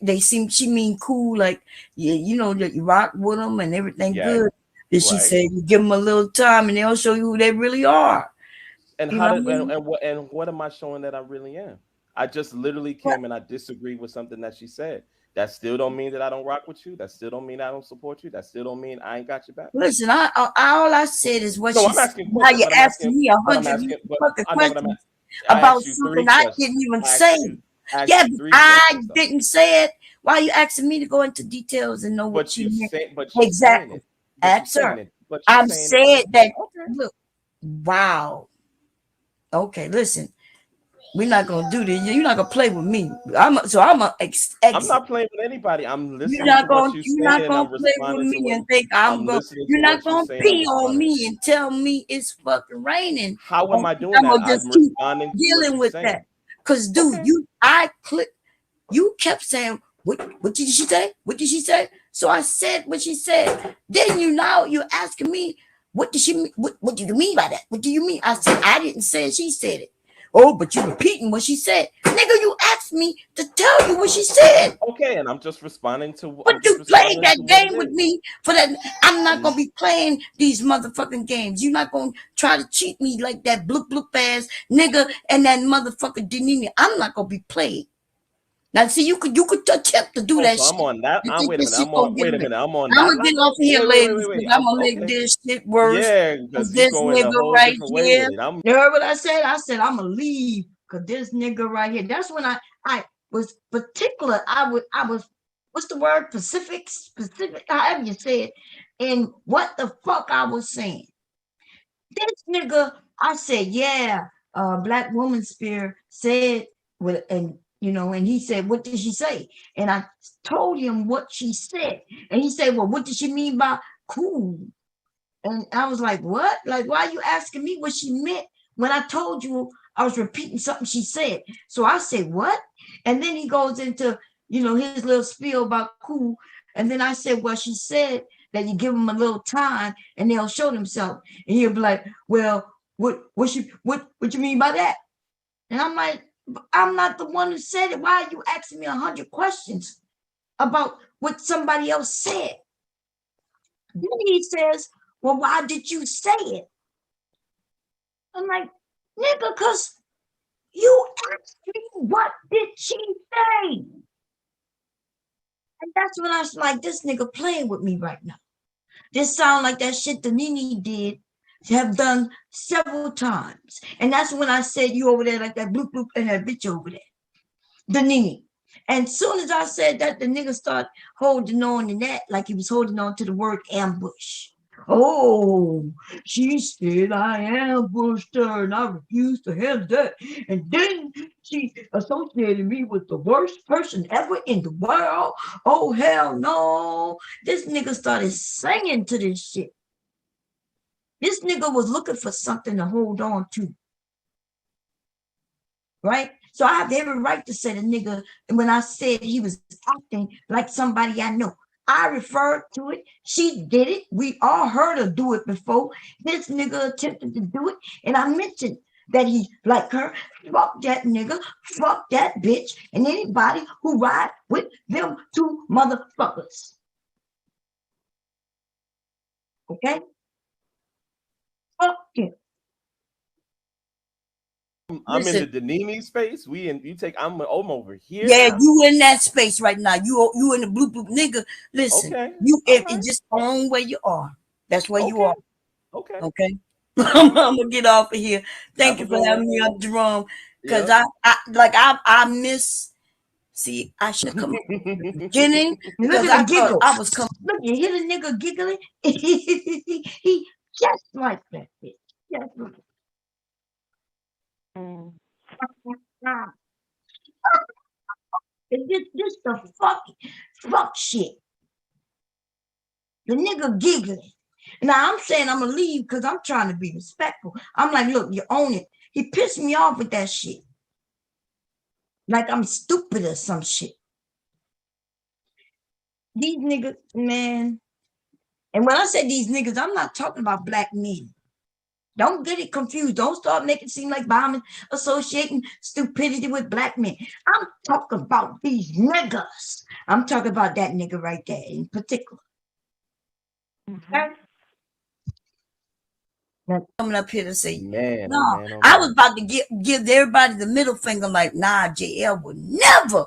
I say? she mean cool, like, yeah, that you rock with them and everything Yeah, good. Then she right. said, you give them a little time and they'll show you who they really are. And You how know did what I mean? and what am I showing that I really am? I just literally came and I disagreed with something that she said. That still don't mean that I don't rock with you. That still don't mean I don't support you. That still don't mean I ain't got your back. Listen, all I said is what No, she I'm said. asking Now questions, you're but I'm asking asking, me but I'm 100 asking, but fucking I know what I'm questions I about asked you something 3 I questions. didn't even I say. asked Yeah, you but 3 I questions, though. didn't say it. Why are you asking me to go into details and know what But she you meant? say, but you're saying Exactly. it. But you're Ask saying her. it. But you're I'm saying it. saying that. Okay. Look, wow. Okay, listen. We're not gonna do this. You're not gonna play with me. I'm a exit. I'm not playing with anybody. I'm You're listening to not what gonna you you're say, not and gonna I'm play with responding to me what and think I'm I'm gonna. listening You're to not what you gonna say, and I'm pee on responding. me and tell me it's fucking raining. How am I doing I'm that? gonna I'm just keep responding to what dealing you're with saying. that. Cause dude, Okay. you kept saying what did she say? What did she say? So I said what she said. Then you're asking me what did she mean? What do you mean by that? What do you mean? I said I didn't say it, she said it. Oh, but you repeating what she said. Nigga, you asked me to tell you what she said. Okay, and I'm just responding to. But I'm you just played responding that to what game it with is. me for that. I'm not gonna be playing these motherfucking games. You're not gonna try to cheat me like that bloop bloop ass nigga and that motherfucker Denini. I'm not gonna be played. Now, see, you could attempt to do Oh, that so I'm shit. on that. You think Wait a this minute. shit gonna get Wait a away? minute. I'm on I'm that gonna get level. off of here, ladies, Wait. because I'm gonna make Okay. this shit worse. Yeah, Cause because you this going a nigga whole right different way here. with it. You heard what I said? I said I'm gonna leave because this nigga right here. That's when I was particular. I was what's the word? Specific, however you say it, and what the fuck I was saying. This nigga, I said, yeah, Black Woman Spear said with and he said, what did she say? And I told him what she said. And he said, well, what did she mean by cool? And I was like, what? Like, why are you asking me what she meant when I told you I was repeating something she said? So I said, what? And then he goes into, his little spiel about cool. And then I said, well, she said that you give them a little time and they'll show themselves. And he'll be like, well, what you mean by that? And I'm like, I'm not the one who said it. Why are you asking me 100 questions about what somebody else said? Then he says, well, why did you say it? I'm like, nigga, because you asked me what did she say? And that's when I was like, this nigga playing with me right now. This sound like that shit that Nene did, have done several times. And that's when I said you over there like that bloop bloop and that bitch over there. The Nene. And soon as I said that, the nigga started holding on to that like he was holding on to the word ambush. Oh, she said I ambushed her and I refused to have that. And then she associated me with the worst person ever in the world. Oh, hell no. This nigga started singing to this shit. This nigga was looking for something to hold on to. Right? So I have every right to say the nigga, and when I said he was acting like somebody I know, I referred to it. She did it. We all heard her do it before. This nigga attempted to do it. And I mentioned that he like her. Fuck that nigga. Fuck that bitch. And anybody who ride with them two motherfuckers. Okay? Fuck him. I'm in the Denini space. I'm over here. Yeah, now? you in that space right now. You in the blue blue nigga. Listen, Okay. It just own where you are. That's where you are. Okay. Okay. I'm gonna get off of here. Thank Have you a for good having one. me up, Jerome. Because Yep. I miss. See, I should have come up at the beginning because I thought I was coming. Look, you hear the nigga giggling? he just like that bitch. Just like This the fuck shit. The nigga giggling. Now I'm saying I'm gonna leave because I'm trying to be respectful. I'm like, look, you own it. He pissed me off with that shit. Like I'm stupid or some shit. These niggas, man. And when I say these niggas, I'm not talking about black men. Don't get it confused. Don't start making it seem like bombing, associating stupidity with black men. I'm talking about these niggas. I'm talking about that nigga right there in particular. Okay? Now, coming up here to say, Man, no, oh man, oh I was man. about to give everybody the middle finger like, nah, JL would never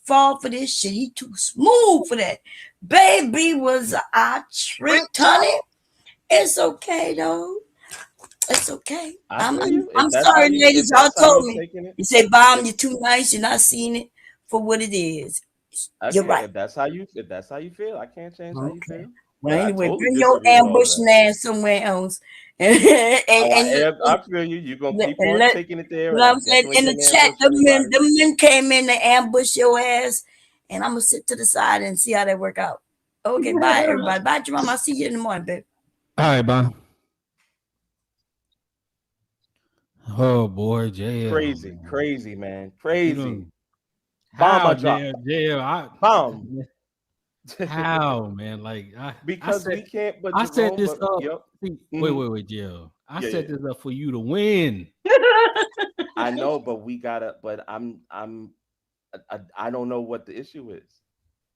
fall for this shit. He too smooth for that. Baby was I tricked, honey. It's okay, though. It's okay. I feel you. I'm If that's how sorry, you, ladies. if Y'all that's how told you me. taking it, You say, Bomb, if, you're too nice. You're not seeing it for what it is. You're okay, right. if that's how you feel, I can't change how you Okay. feel. Well, But I anyway, totally bring your disagree with all of ambush that. land somewhere else. and I feel you. You're gonna keep on let, taking it you there, know and what I I'm saying? definitely In the can chat, ambush everybody. them men came in to ambush your ass, and I'm gonna sit to the side and see how that work out. Okay, bye, everybody. Bye, Jerome. I'll see you in the morning, babe. All right, bye. Oh boy, JL. Crazy, man. You Crazy. know, Bomb how I dropped. JL, Bomb. how, man? Like Because we can't, but I set Jerome, this but up. yep. See, Mhm. wait, JL. I Yeah, set yeah. this up for you to win. I know, but we gotta. But I don't know what the issue is.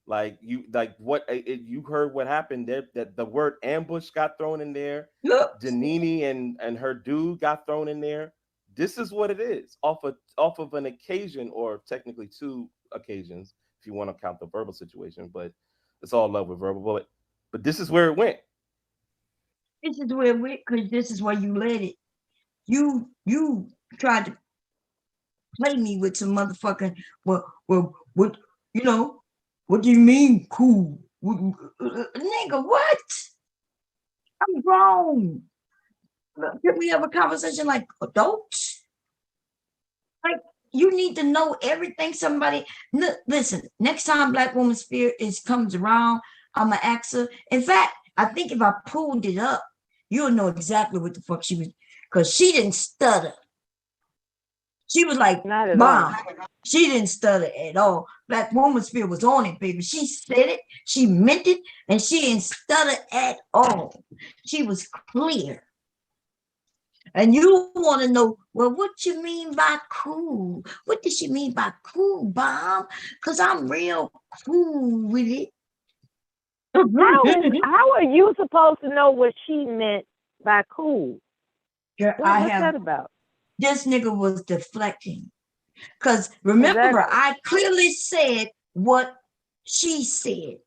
Like you, like what you heard what happened there. That the word ambush got thrown in there. Look, Janini and her dude got thrown in there. This is what it is off of an occasion, or technically two occasions, if you want to count the verbal situation. But it's all love with verbal. But this is where it went. this is where because this is where you let it. You tried to play me with some motherfucking what you know, what do you mean cool? Nigga, what? I'm grown. Can we have a conversation like adults? Like you need to know everything somebody listen, next time Black Woman Spirit comes around, I'ma ask her. In fact, I think if I pulled it up, you'll know exactly what the fuck she was, because she didn't stutter. She was like, Not at Mom. all. She didn't stutter at all. Black Woman Spirit was on it, baby. She said it, she meant it, and she didn't stutter at all. She was clear. And you want to know, well, what you mean by cool? What does she mean by cool, Bob? Because I'm real cool with it. How are you supposed to know what she meant by cool? Girl, What's that about? This nigga was deflecting. Because remember, Exactly. I clearly said what she said.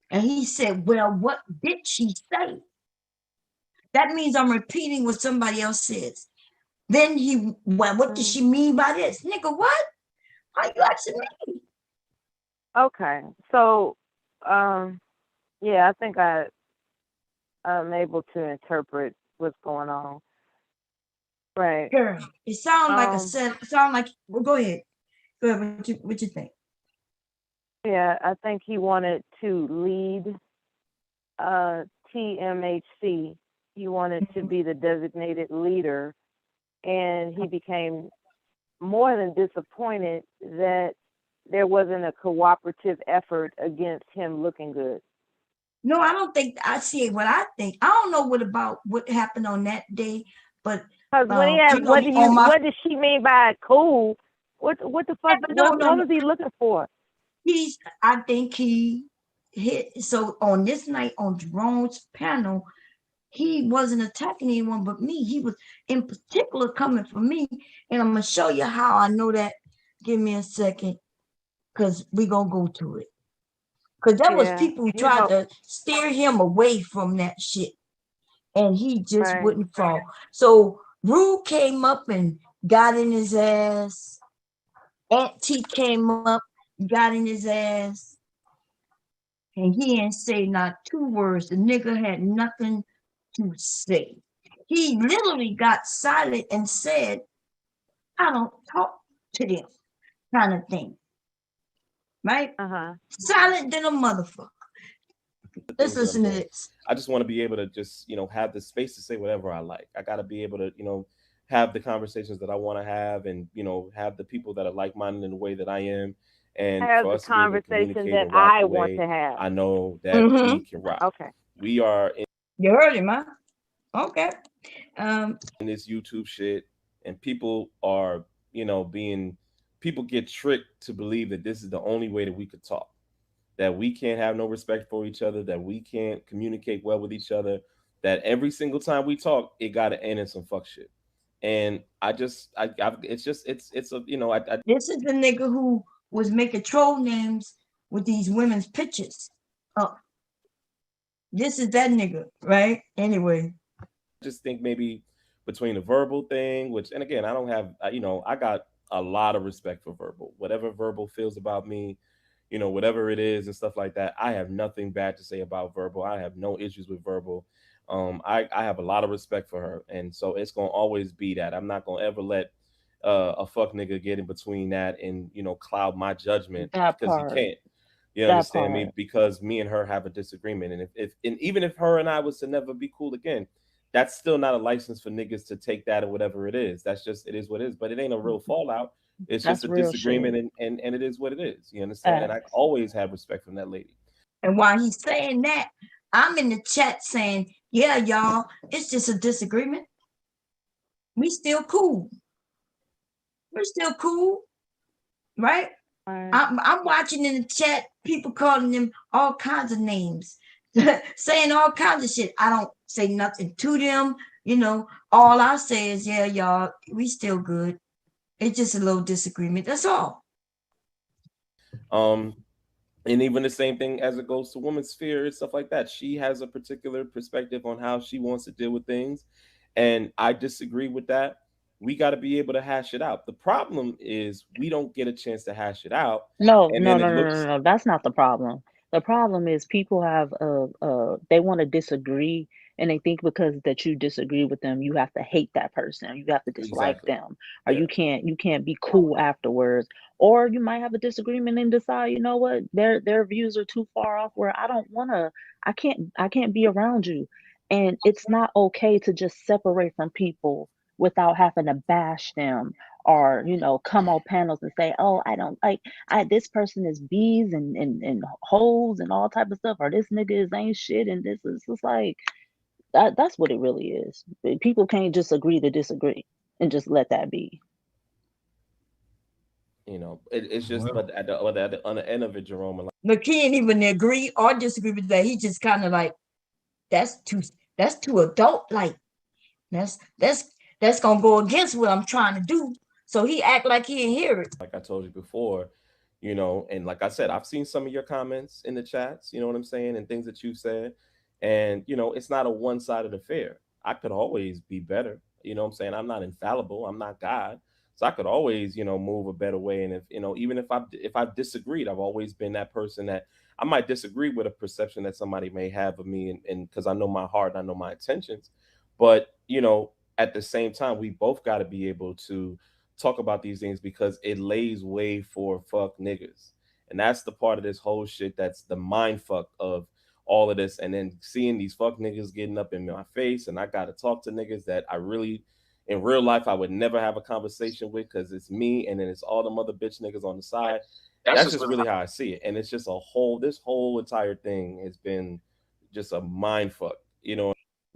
And he said, well, what did she say? That means I'm repeating what somebody else says. Then well, what does she mean by this? Nigga, what? Why you asking me? Okay. So yeah, I think I'm able to interpret what's going on. Right. Girl, it sounds like well, go ahead. Go ahead. What you think? Yeah, I think he wanted to lead TMHC. He wanted to be the designated leader, and he became more than disappointed that there wasn't a cooperative effort against him looking good. No, I don't think I see what I think. I don't know what happened on that day, but because when he asked, what does she mean by cool? What the fuck? What was he looking for? I think he hit. So on this night on Jerome's panel, he wasn't attacking anyone but me. He was in particular coming for me, and I'm gonna show you how I know that. Give me a second, because we're gonna go to it. Because there was people who tried to steer him away from that shit, and he just wouldn't fall. So Rue came up and got in his ass. Aunt T came up, got in his ass, and he didn't say not two words. The nigga had nothing to say. He literally got silent and said, I don't talk to them kind of thing. Right? Uh-huh. Silent than a motherfucker. Let's listen to this. I just want to be able to just, have the space to say whatever I like. I got to be able to, have the conversations that I want to have and, have the people that are like-minded in the way that I am. And Have for the us to be able to conversation communicate that and rock I the want way to have. I know that Mhm. we can rock. Okay. We are in You heard him, huh? Okay. this YouTube shit, and people are, people get tricked to believe that this is the only way that we could talk, that we can't have no respect for each other, that we can't communicate well with each other, that every single time we talk, it got to end in some fuck shit. And it's a, This is the nigga who was making troll names with these women's pictures. Oh, this is that nigga, right? Anyway. just think maybe between the verbal thing, which, and again, I don't have, I got a lot of respect for verbal. Whatever verbal feels about me, whatever it is and stuff like that, I have nothing bad to say about verbal. I have no issues with verbal. I have a lot of respect for her, and so it's gonna always be that. I'm not gonna ever let a fuck nigga get in between that and cloud my judgment, That because he part. can't. You That understand me? part. Because me and her have a disagreement, and if and even if her and I was to never be cool again, that's still not a license for niggas to take that or whatever it is. That's just, it is what it is. But it ain't a real fallout. It's just That's a real disagreement, shit. and it is what it is. You understand? And I always have respect from that lady. And while he's saying that, I'm in the chat saying, yeah, y'all, it's just a disagreement. We still cool. We're still cool, right? I'm watching in the chat, people calling them all kinds of names, saying all kinds of shit. I don't say nothing to them. All I say is, yeah, y'all, we still good. It's just a little disagreement. That's all. And even the same thing as it goes to women's sphere and stuff like that. She has a particular perspective on how she wants to deal with things, and I disagree with that. We got to be able to hash it out. The problem is we don't get a chance to hash it out. No, And no, then no, it no, looks, no, no. That's not the problem. The problem is people have they want to disagree, and they think because that you disagree with them, you have to hate that person, you have to dislike exactly. them, or you can't be cool afterwards. Or you might have a disagreement and decide, you know what, their views are too far off where I can't be around you. And it's not okay to just separate from people without having to bash them or come on panels and say, oh, I don't like this person is bees and hoes and all type of stuff, or this nigga is ain't shit, and this is just like that's what it really is. People can't just agree to disagree and just let that be. it's just, but on the end of it, Jerome, Look, he ain't even agree or disagree with that. He just kind of like, that's too adult. Like, that's gonna go against what I'm trying to do. So he act like he didn't hear it. like I told you before, and like I said, I've seen some of your comments in the chats, you know what I'm saying, and things that you said. And, it's not a one-sided affair. I could always be better. You know what I'm saying? I'm not infallible. I'm not God. So I could always, move a better way. And if, even if I've disagreed, I've always been that person that I might disagree with a perception that somebody may have of me, and because I know my heart and I know my intentions. But, at the same time, we both got to be able to talk about these things, because it lays way for fuck niggas. And that's the part of this whole shit that's the mind fuck of all of this. And then seeing these fuck niggas getting up in my face, and I got to talk to niggas that I really, in real life, I would never have a conversation with, because it's me and then it's all the mother bitch niggas on the side. That's just really how I see it. And it's just this whole entire thing has been just a mind fuck,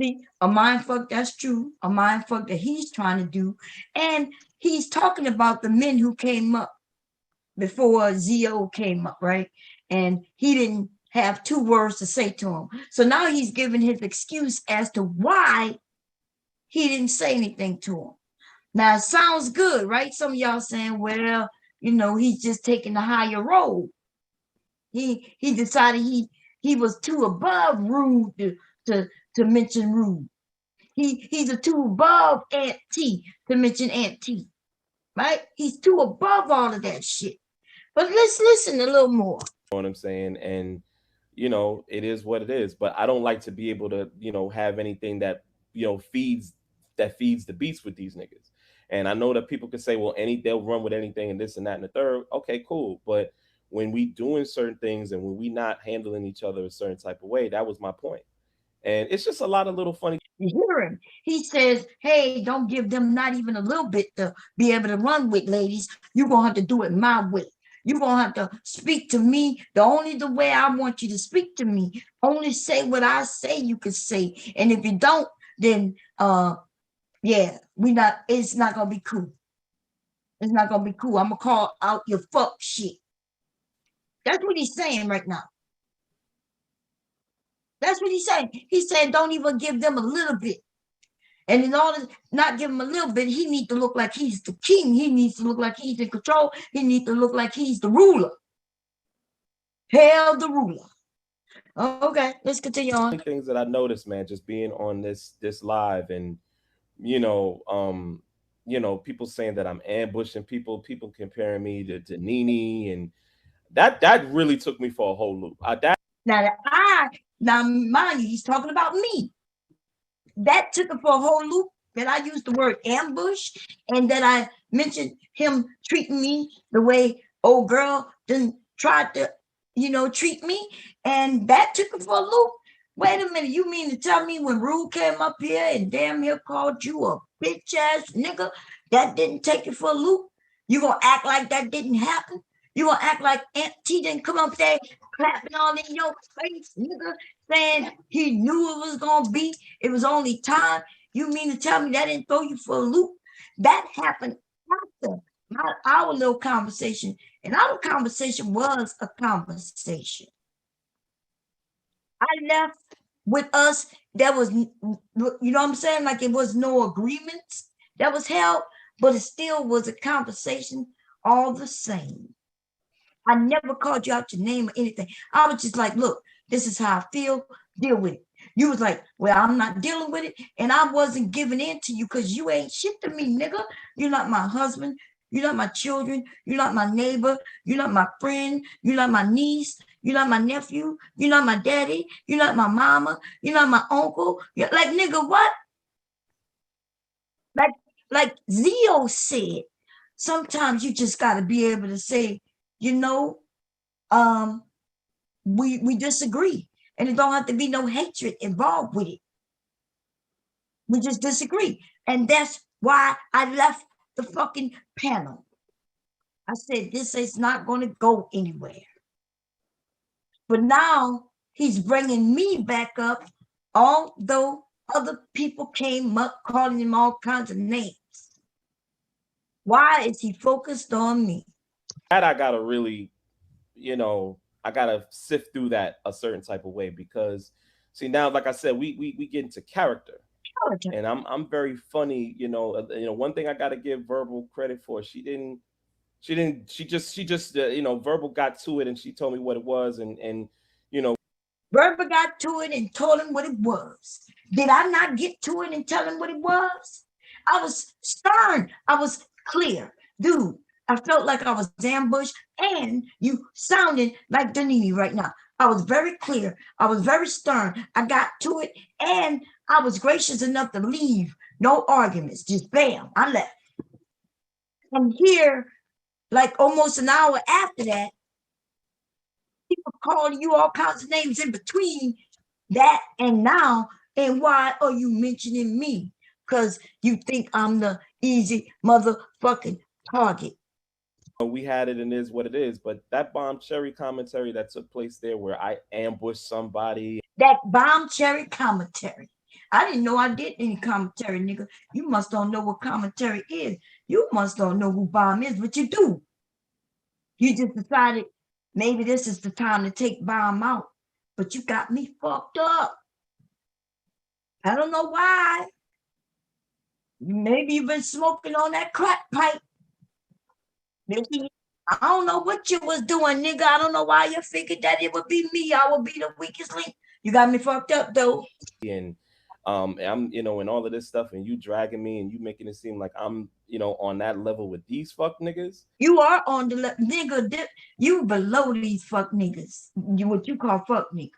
See, a mind fuck, that's true. A mind fuck that he's trying to do. And he's talking about the men who came up before Zio came up, right? And he didn't have 2 words to say to him. So now he's giving his excuse as to why he didn't say anything to him. Now it sounds good, right? Some of y'all saying, well, he's just taking the higher road. He decided he was too above rude to mention rude. He's a too above Aunt T to mention Aunt T, right? He's too above all of that shit. But let's listen a little more. You know what I'm saying? And, it is what it is. But I don't like to be able to, have anything that, feeds the beats with these niggas. And I know that people can say, well, they'll run with anything and this and that and the third. Okay, cool. But when we doing certain things and when we not handling each other a certain type of way, that was my point. And it's just a lot of little funny. You hear him. He says, hey, don't give them not even a little bit to be able to run with, ladies. You're going to have to do it my way. You're going to have to speak to me the way I want you to speak to me. Only say what I say you can say. And if you don't, then, yeah, it's not going to be cool. It's not going to be cool. I'm going to call out your fuck shit. That's what he's saying right now. That's what he's saying. He's saying don't even give them a little bit. And in order to not give him a little bit, he needs to look like he's the king. He needs to look like he's in control. He needs to look like he's the ruler. Hail the ruler. Okay, let's continue on. Things that I noticed, man, just being on this live and people saying that I'm ambushing people comparing me to Nene, and that really took me for a whole loop. Now, mind you, he's talking about me. That took it for a whole loop, that I used the word ambush, and that I mentioned him treating me the way old girl didn't try to, treat me. And that took it for a loop. Wait a minute, you mean to tell me when Rue came up here and damn near called you a bitch ass nigga, that didn't take it for a loop? You gonna act like that didn't happen? You gonna act like Aunt T didn't come up there clapping all in your face, nigga, saying he knew it was gonna be, it was only time? You mean to tell me that didn't throw you for a loop? That happened after our little conversation, and our conversation was a conversation. I left with us, there was, like it was no agreements that was held, but it still was a conversation all the same. I never called you out your name or anything. I was just like, look, this is how I feel, deal with it. You was like, well, I'm not dealing with it, and I wasn't giving in to you because you ain't shit to me, nigga. You're not my husband. You're not my children. You're not my neighbor. You're not my friend. You're not my niece. You're not my nephew. You're not my daddy. You're not my mama. You're not my uncle. You're like, nigga, what? Like Zio said, sometimes you just got to be able to say, we disagree. And it don't have to be no hatred involved with it. We just disagree. And that's why I left the fucking panel. I said, this is not going to go anywhere. But now he's bringing me back up, although other people came up calling him all kinds of names. Why is he focused on me? That I got to really, I got to sift through that a certain type of way, because see, now, like I said, we get into character. And I'm very funny, one thing I got to give Verbal credit for. She just Verbal got to it and she told me what it was. And Verbal got to it and told him what it was. Did I not get to it and tell him what it was? I was stern. I was clear. Dude, I felt like I was ambushed, and you sounded like Danini right now. I was very clear. I was very stern. I got to it, and I was gracious enough to leave. No arguments. Just bam, I left. And here, like almost an hour after that, people calling you all kinds of names in between that and now. And why are you mentioning me? Because you think I'm the easy motherfucking target. We had it and is what it is, but that bomb cherry commentary that took place there where I ambushed somebody. That bomb cherry commentary. I didn't know I did any commentary, nigga. You must don't know what commentary is. You must don't know who Bomb is, but you do. You just decided maybe this is the time to take Bomb out, but you got me fucked up. I don't know why. Maybe you've been smoking on that crack pipe. Maybe, I don't know what you was doing, nigga. I don't know why you figured that it would be me. I would be the weakest link. You got me fucked up, though. And I'm, and all of this stuff, and you dragging me, and you making it seem like I'm, on that level with these fuck niggas. You are on the nigga. You below these fuck niggas. What you call fuck niggas.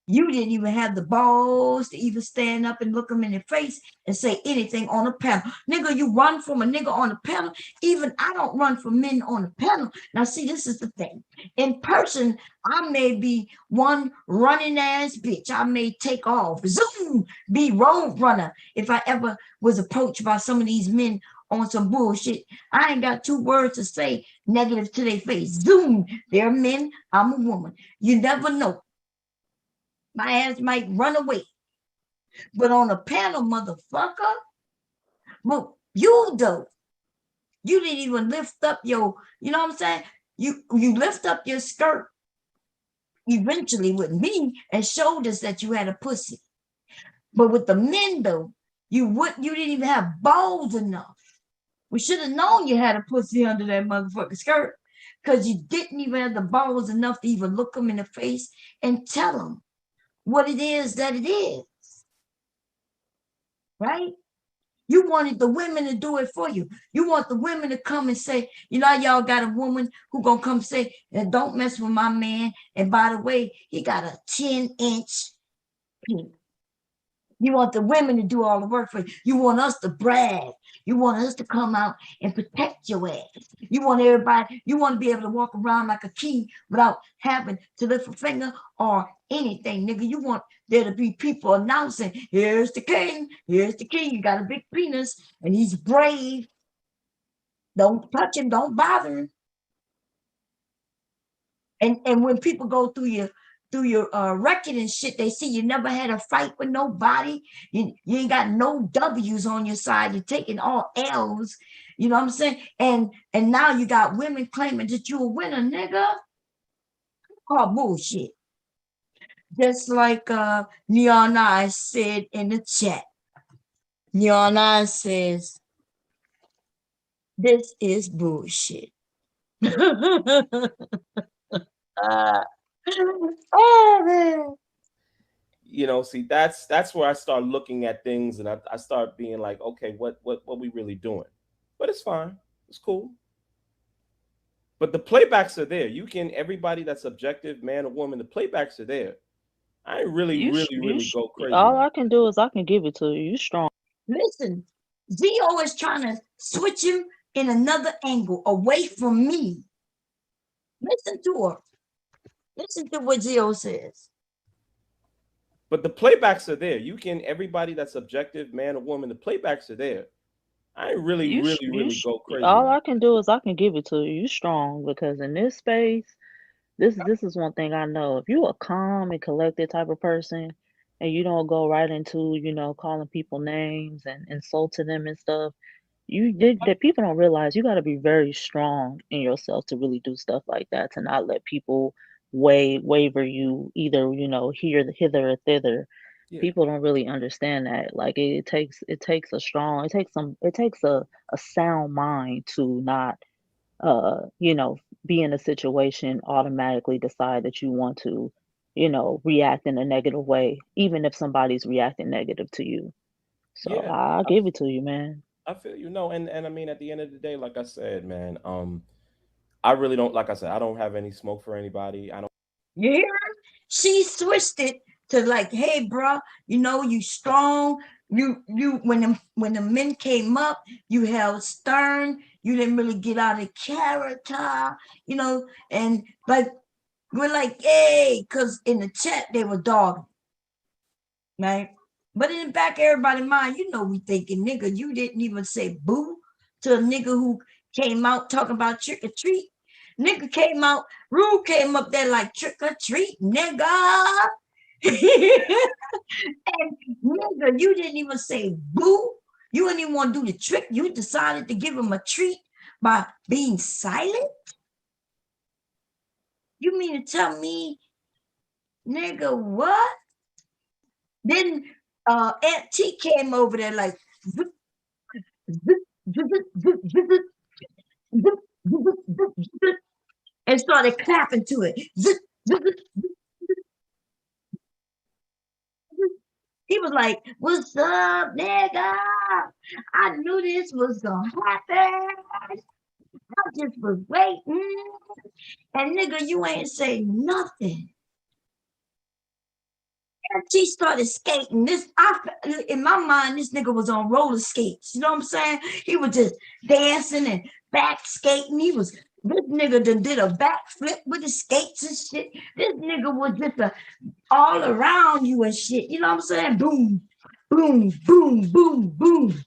You didn't even have the balls to even stand up and look them in the face and say anything on a panel. Nigga, you run from a nigga on a panel. Even I don't run from men on a panel. Now, see, this is the thing. In person, I may be one running ass bitch. I may take off, zoom, be road runner. If I ever was approached by some of these men on some bullshit, I ain't got 2 words to say negative to their face. Zoom, they're men, I'm a woman. You never know. My ass might run away. But on a panel, motherfucker, well, you though, you didn't even lift up your, you know what I'm saying? You lift up your skirt eventually with me and showed us that you had a pussy. But with the men though, you didn't even have balls enough. We should have known you had a pussy under that motherfucking skirt because you didn't even have the balls enough to even look them in the face and tell them what it is that it is, right? You wanted the women to do it for you. You want the women to come and say, you know, y'all got a woman who gonna come say, don't mess with my man. And by the way, he got a 10-inch penis. You want the women to do all the work for you. You want us to brag. You want us to come out and protect your ass. You want everybody, you want to be able to walk around like a king without having to lift a finger or anything, nigga. You want there to be people announcing, here's the king, here's the king. You got a big penis and he's brave. Don't touch him, don't bother him. And when people go through your record and shit, they see you never had a fight with nobody. You ain't got no W's on your side. You're taking all L's. You know what I'm saying? And now you got women claiming that you a winner, nigga. Call bullshit. Just like Neon Eyes said in the chat. Neon Eyes says, this is bullshit. Oh man. You know, see, that's where I start looking at things and I start being like, okay, what we really doing? But it's fine. It's cool. But the playbacks are there. You can, everybody that's objective, man or woman, the playbacks are there. I ain't really go crazy. All I can do is I can give it to you. You strong. Listen, Zio is trying to switch him in another angle away from me. Listen to her. Listen to what Zio says. But the playbacks are there. You can, everybody that's objective, man or woman, the playbacks are there. I ain't really go crazy. All I can do is I can give it to you. You strong, because in this space, this is one thing I know. If you a calm and collected type of person and you don't go right into, you know, calling people names and insulting them and stuff, that people don't realize you got to be very strong in yourself to really do stuff like that, to not let people waver you either, you know, hither or thither. Yeah. People don't really understand that. Like it takes a sound mind to not you know, be in a situation, automatically decide that you want to, you know, react in a negative way, even if somebody's reacting negative to you. So Yeah, I'll give it to you, man. I feel you know, and I mean, at the end of the day, like I said, man, I really don't, like I said, I don't have any smoke for anybody. I don't. You hear her? She switched it to like, hey, bro, you know, you strong. You when the men came up, you held stern. You didn't really get out of character, you know, and like we're like, hey, because in the chat they were dogging, right? But in the back of everybody's mind, you know, we thinking, nigga, you didn't even say boo to a nigga who came out talking about trick or treat. Nigga came out, Rue came up there like trick or treat, nigga. And nigga, you didn't even say boo. You didn't even want to do the trick. You decided to give him a treat by being silent. You mean to tell me, nigga, what? Then Aunt T came over there like, and started clapping to it. He was like, what's up, nigga? I knew this was gonna happen. I just was waiting. And nigga, you ain't say nothing. And she started skating. In my mind, this nigga was on roller skates. You know what I'm saying? He was just dancing and back skating. This nigga did a backflip with the skates and shit. This nigga was just all around you and shit. You know what I'm saying? Boom, boom, boom, boom, boom,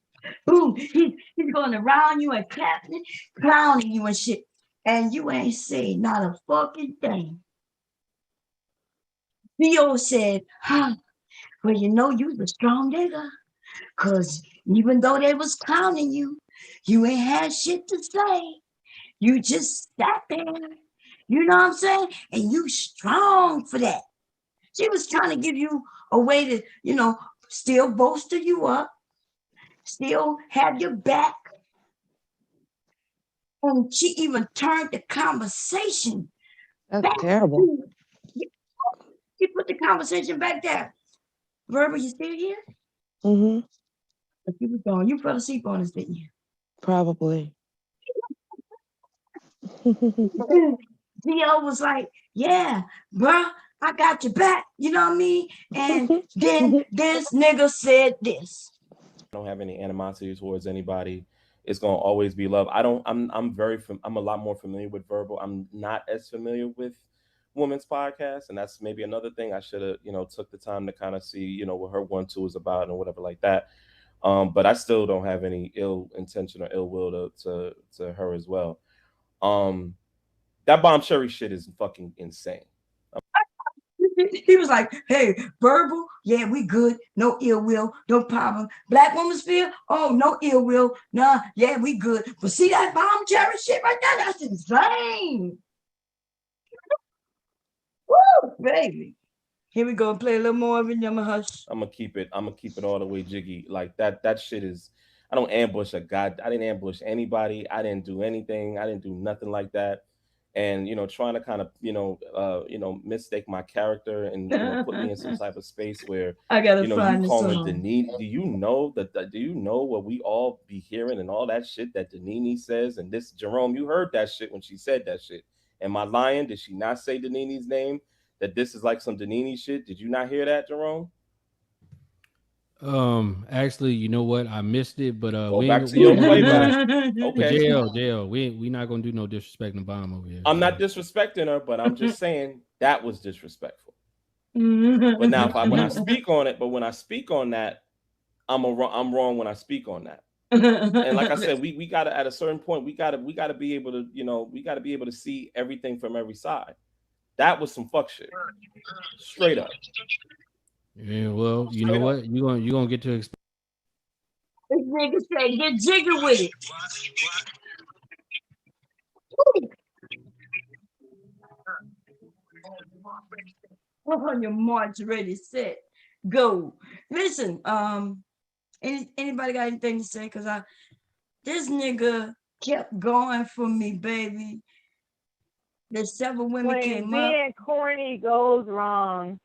boom. He's going around you and clapping, clowning you and shit. And you ain't saying not a fucking thing. Theo said, well, you know, you was a strong nigga. Because even though they was clowning you, you ain't had shit to say. You just sat there. You know what I'm saying? And you strong for that. She was trying to give you a way to, you know, still bolster you up, still have your back. And she even turned the conversation. That's terrible. You put the conversation back there. Verbal, you still here? Mm-hmm. If you was gone, you fell asleep on us, didn't you? Probably. Theo was like, yeah, bro, I got your back. You know what I mean? And then this nigga said this. I don't have any animosity towards anybody. It's gonna always be love. I'm a lot more familiar with Verbal. I'm not as familiar with Women's Podcast, and that's maybe another thing I should have, you know, took the time to kind of see, you know, what her 1-2 is about and whatever like that. But I still don't have any ill intention or ill will to her as well. That Bomb Cherry shit is fucking insane. He was like, hey, Verbal, yeah, we good. No ill will, no problem. Black Woman's Sphere, oh, no ill will. Nah, yeah, we good. But see that Bomb Cherry shit right there? That's insane. Woo, baby. Here we go. Play a little more of it. I'm gonna keep it all the way jiggy. Like that shit is, I don't ambush a god. I didn't ambush anybody. I didn't do anything. I didn't do nothing like that. And, you know, trying to kind of, mistake my character and put me in some type of space where, I gotta you find call her the song. Denini. Do you know what we all be hearing and all that shit that Denini says? And this, Jerome, you heard that shit when she said that shit. Am I lying? Did she not say Denini's name? That this is like some Denini shit? Did you not hear that, Jerome? Actually, you know what? I missed it, but Go back to your playback. Okay. JL, we not gonna do no disrespecting Bomb over here. I'm not disrespecting her, but I'm just saying that was disrespectful. But now, when I speak on that, I'm wrong when I speak on that. And like I said, we gotta, at a certain point, we gotta be able to, we gotta be able to see everything from every side. That was some fuck shit, straight up. Yeah, well, you know what? You gonna get to expect. This nigga said, get jiggy with it. On your march, ready, set, go. Listen, anybody got anything to say? Cause this nigga kept going for me, baby. There's several women when came being up. corny goes wrong.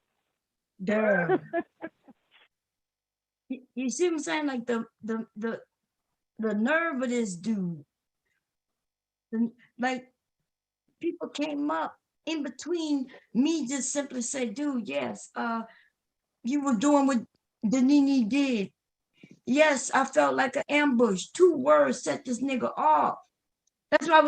Damn. You see what I'm saying? Like the nerve of this dude. Like people came up in between me just simply say, dude, yes, you were doing what Denini did. Yes, I felt like an ambush. 2 words set this nigga off. That's why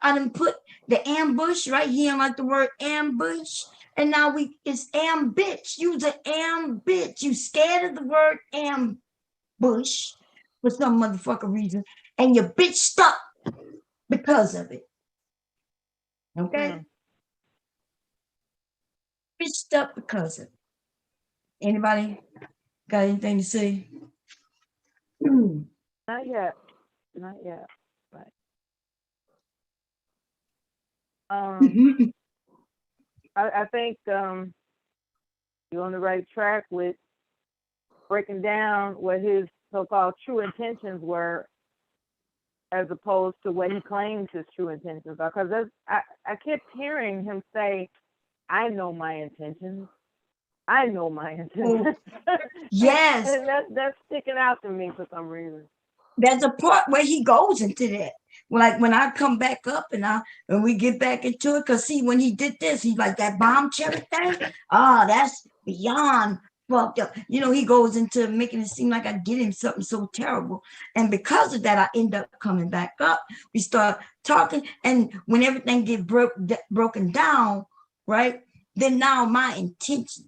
I didn't put the ambush right here, like the word ambush. And now it's ambitch. You's an ambitch. You scared of the word ambush for some motherfucking reason. And your bitch stuck because of it. Okay? Bitch stuck because of it. Anybody got anything to say? Not yet. Not yet. But I think you're on the right track with breaking down what his so-called true intentions were, as opposed to what he claims his true intentions are. Because I kept hearing him say, "I know my intentions. I know my intentions." Yes. And that's sticking out to me for some reason. There's a part where he goes into that. Like when I come back up and we get back into it, because see, when he did this, he's like that Bomb Cherry thing. Oh, that's beyond fucked up. You know, he goes into making it seem like I did him something so terrible. And because of that, I end up coming back up. We start talking. And when everything get broken down, right? Then now my intentions.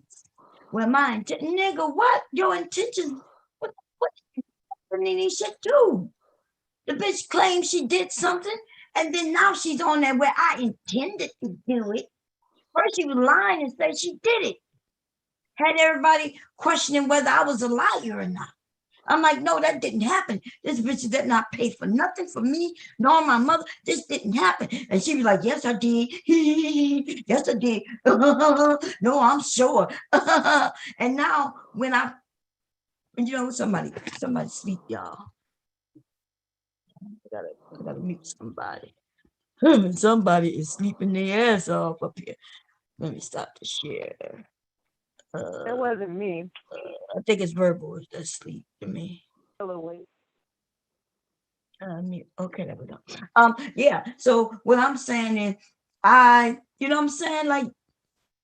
Well, nigga, what? Your intentions? What any shit too? The bitch claims she did something, and then now she's on there where I intended to do it. First, she was lying and said she did it. Had everybody questioning whether I was a liar or not. I'm like, no, that didn't happen. This bitch did not pay for nothing for me, nor my mother. This didn't happen. And she was like, yes, I did. Yes, I did. No, I'm sure. And now when somebody sleep, y'all. I gotta mute somebody. Somebody is sleeping their ass off up here. Let me stop the share. That wasn't me. I think it's verbal that's sleep to me. Wait. Okay, there we go. Yeah. So what I'm saying is, like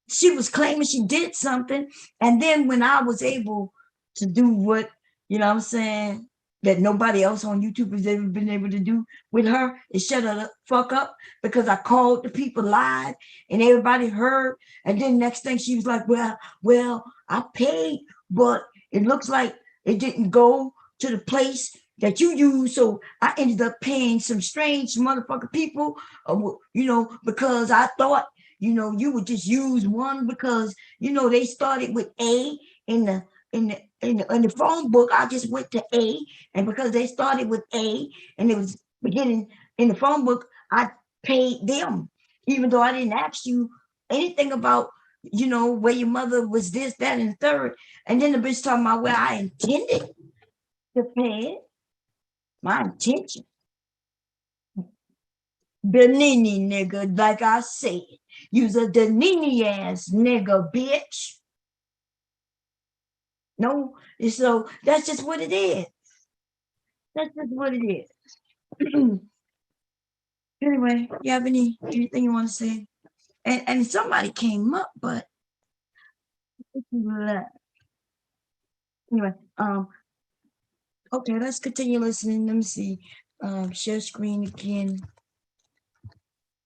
she was claiming she did something, and then when I was able to do what that nobody else on YouTube has ever been able to do with her, is shut her the fuck up, because I called the people live and everybody heard. And then next thing she was like, well, I paid, but it looks like it didn't go to the place that you use. So I ended up paying some strange motherfucking people, because I thought, you would just use one, because, they started with A in the phone book. I just went to A, and because they started with A and it was beginning in the phone book, I paid them, even though I didn't ask you anything about, where your mother was, this, that, and the third. And then the bitch talking about where I intended to pay it. My intention. Danini nigga, like I said. You's a Danini ass nigga, bitch. No, so that's just what it is. That's just what it is. Anyway, you have anything you want to say? And somebody came up, but anyway, okay, let's continue listening. Let me see. Share screen again.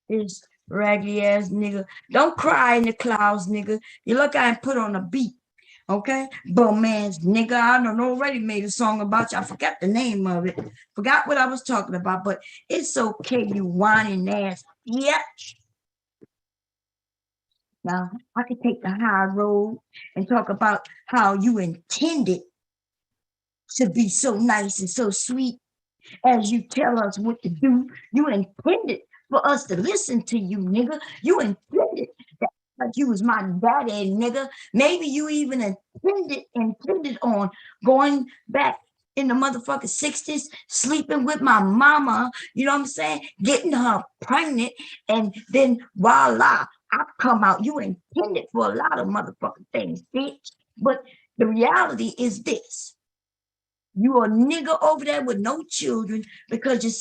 This raggedy ass nigga. Don't cry in the clouds, nigga. You look I put on a beat. Okay, bum ass nigga. I don't know, already made a song about you. I forgot the name of it. Forgot what I was talking about, but it's okay, you whining ass bitch. Now I could take the high road and talk about how you intended to be so nice and so sweet as you tell us what to do. You intended for us to listen to you, nigga. You intended that like you was my daddy, nigga. Maybe you even intended on going back in the motherfucking 60s, sleeping with my mama, you know what I'm saying? Getting her pregnant, and then voila, I come out. You intended for a lot of motherfucking things, bitch. But the reality is this. You a nigga over there with no children because your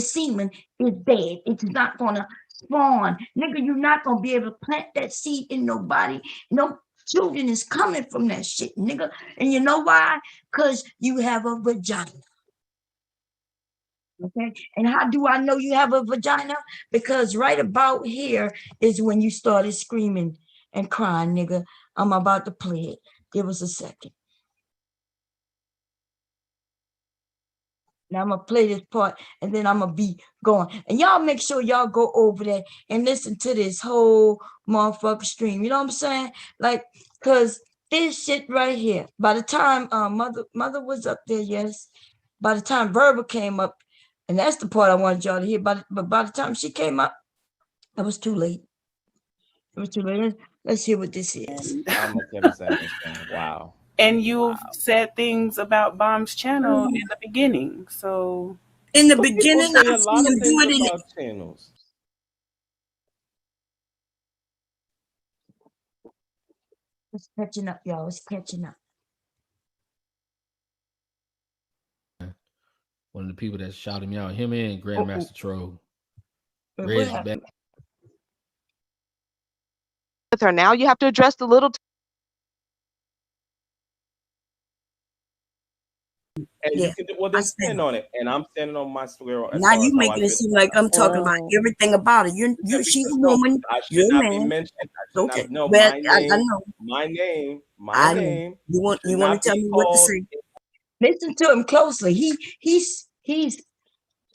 semen is dead. It's not gonna spawn. Nigga, you're not gonna be able to plant that seed in nobody. No children is coming from that shit, nigga. And you know why? Because you have a vagina. Okay, and how do I know you have a vagina? Because right about here is when you started screaming and crying, nigga. I'm about to play it. Give us a second. Now I'm gonna play this part and then I'm gonna be going. And y'all make sure y'all go over there and listen to this whole motherfucker stream. You know what I'm saying? Like, cause this shit right here. By the time mother was up there, yes. By the time Verba came up, and that's the part I wanted y'all to hear. But by the time she came up, it was too late. It was too late. Let's hear what this is. Almost 7 seconds. Wow. And you've said things about Bomb's channel in the beginning. So in the beginning, say a lot of things about channels. It's catching up, y'all. It's catching up. One of the people that shouted me out, him and Grandmaster Troll. With her now, you have to address the little Yeah, You can do, well, then stand on it, and I'm standing on my square as now far as you how I making it feel seem about like it. I'm talking about everything about it. Yeah, She's a because no, woman. I You're should a not be man. mentioned. I should Okay. not. No, Well, my I name, know. my name, my I know. name You want should to not tell be me what to called. say? Listen to him closely. He's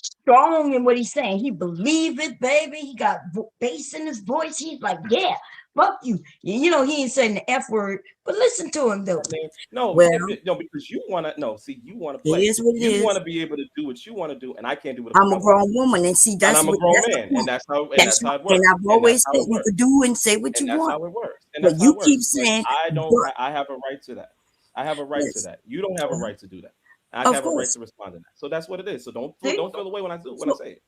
strong in what he's saying. He believe it, baby. He got bass in his voice. He's like, yeah, fuck you. You know, he ain't saying the F word, but listen to him though. No, Well, no, because you want to. No, see, you want to it play. is what it You want is. to be able to do what you want to do, and I can't do what I'm I a want grown to do. woman, and see And that's I'm a what grown that's the man, and point. that's how it That's works. and I've And that's always how said it you works. could do and say what And you that's want. how it works. And But that's how you it works. keep But saying, I don't. but I have a right to that. I have a right to yes, that. You don't have a right to do that. I of have a right course. to respond to that. So that's what it is. So don't See? feel the way when I do when I So say it.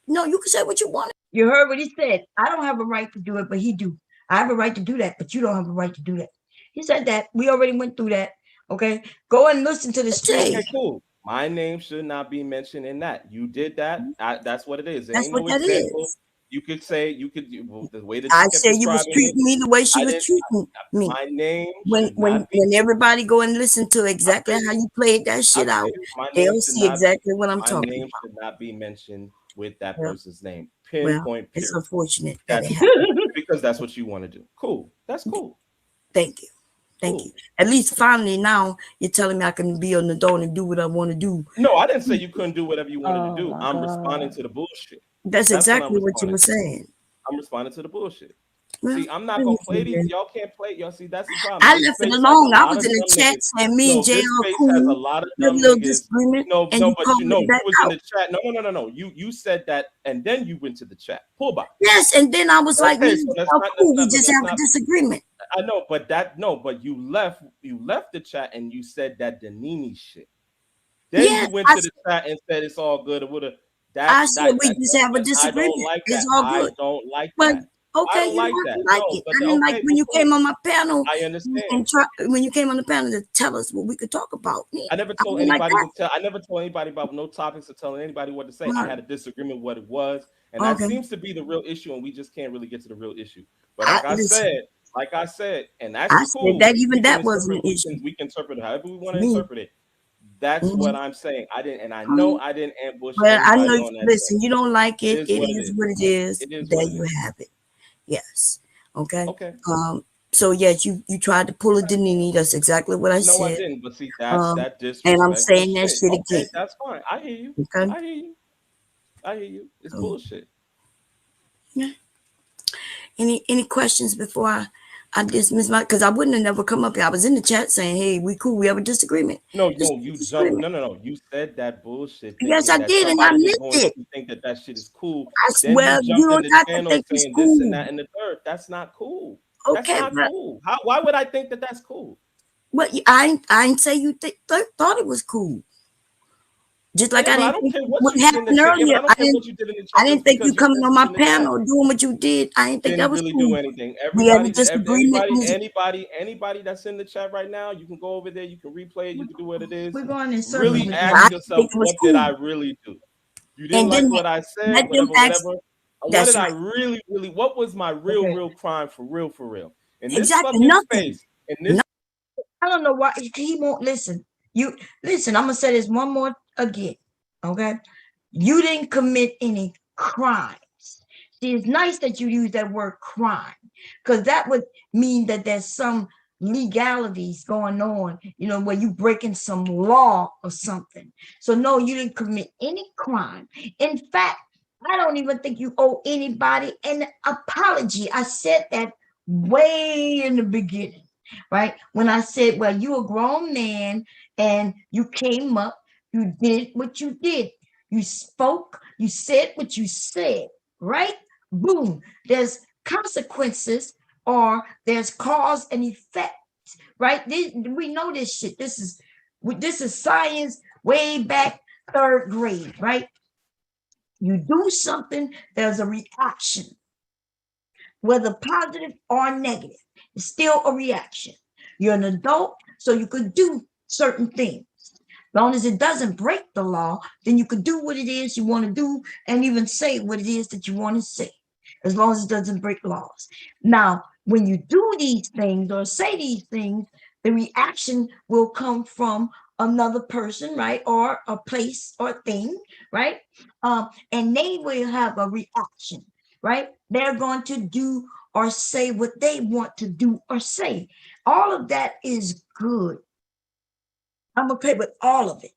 no, you can say what you want. You heard what he said. I don't have a right to do it, but he do. I have a right to do that, but you don't have a right to do that. He said that. We already went through that. Okay, go and listen to the stream. Okay, cool. My name should not be mentioned in that. You did that. That's what it is. There That's ain't what no that example. is. You could say the way that I you kept said you was describing treating me the way she I was didn't. treating me. My name When should not be. when everybody go and listen to exactly how you played that I shit out, feel my name they'll should see not. exactly what I'm My talking name about. should not be mentioned with that Well, person's name. well, Pinpoint. it's Period. unfortunate that it That's happened. because that's what you want to do. Cool. That's cool. Thank you. Thank you. At least finally now you're telling me I can be an adult and do what I want to do. No, I didn't say you couldn't do whatever you wanted to do. Oh my I'm responding God. to the bullshit. That's That's what I'm exactly what you responding were to. saying. I'm responding to the bullshit. Well, See, I'm not let gonna me play see these. then. Y'all can't play. Y'all see, that's the problem. I This left it space has alone. a I lot was of in the dumb chat niggas. saying me and No, this JL space has cool. a lot of We have dumb a little niggas. disagreement, No, and no, you but called you me know, you back was in out. the chat. No. You said that, and then you went to the chat. Pull back. Yes, and then I was like, me Okay, and so that's JL not. cool. We But just that's have a not. disagreement. I know, but but you left the chat and you said that Danini shit. Then Yes, you went to the chat and said it's all good. It would have. I said we just have a I don't disagreement. like It's that. all I good. don't like But that. I okay, don't you like don't that. have to like No, it. but I didn't like okay, when you well, came on my panel I understand. and when you came on the panel to tell us what we could talk about. I never I told didn't like anybody that. to tell. I never told anybody about no topics or telling anybody what to say. I Right. had a disagreement with what it was, and that Okay. seems to be the real issue, and we just can't really get to the real issue. But Listen, like I said, and that's I cool. said that even We can that wasn't interpret. an issue. We can interpret it however we want to Me. interpret it. That's what I'm saying. I didn't, and I know I didn't ambush Well, I anybody know. on that. Listen, you don't like It it. is what it is. What it is. It is There what it you is. have it. Yes. Okay. Okay. So yes, you tried to pull a Danini. That's exactly what I No, I said. didn't. But see, that's that And I'm disrespectful saying that shit. shit Okay, again. that's fine. I hear you. Okay. I hear you. I hear you. It's bullshit. Yeah. Any questions before I dismiss my? Because I wouldn't have never come up here. I was in the chat saying, "Hey, we cool. We have a disagreement." No, Just you jumped. disagreement. No. You said that bullshit. Yes, I that did, and I somebody is meant going it. to think that shit is cool. I Then swear, you you jumped in don't the have to channel think it's saying this and cool. that and the third. That's not cool. That's Okay, not but cool. Why would I think that that's cool? what I ain't say you thought it was cool. Just like Yeah, I but I didn't don't think care what what you did in happened the chat. Yeah, but earlier. I don't care what you did in the I chat didn't just think you because you coming said on this my in the chat. panel doing what you did. I didn't think that Didn't was really cool. do anything. We had a disagreement. Anybody that's in the chat right now, you can replay it. You can do what it is. We're going in circles Really with ask I that. didn't yourself, think it was what did cool. I really do? You didn't And like then what I said, let them ask. whatever. What That's did I right. really? What was my real crime for real? In this Exactly. fucking Nothing. space, in this. I don't know why he won't listen. You listen. I'm gonna say this one more again. Okay. You didn't commit any crimes. See, it's nice that you use that word crime because that would mean that there's some legalities going on, where you breaking some law or something. So no, you didn't commit any crime. In fact, I don't even think you owe anybody an apology. I said that way in the beginning, right? When I said, well, you a grown man and you came up, you did what you did. You spoke, you said what you said, right? Boom. There's consequences or there's cause and effect, right? We know this shit. This is science way back 3rd grade, right? You do something, there's a reaction. Whether positive or negative, it's still a reaction. You're an adult, so you could do certain things. As long as it doesn't break the law, then you could do what it is you want to do and even say what it is that you want to say, as long as it doesn't break laws. Now, when you do these things or say these things, the reaction will come from another person, right? Or a place or thing, right? And they will have a reaction, right? They're going to do or say what they want to do or say. All of that is good. I'm okay with all of it.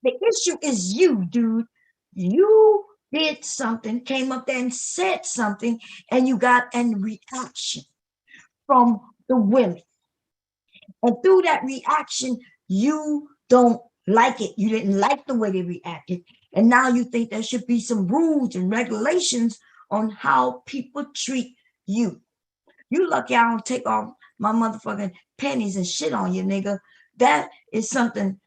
The issue is you, dude. You did something, came up there and said something, and you got a reaction from the women. And through that reaction, you don't like it. You didn't like the way they reacted. And now you think there should be some rules and regulations on how people treat you. You lucky I don't take off my motherfucking panties and shit on you, nigga. That is something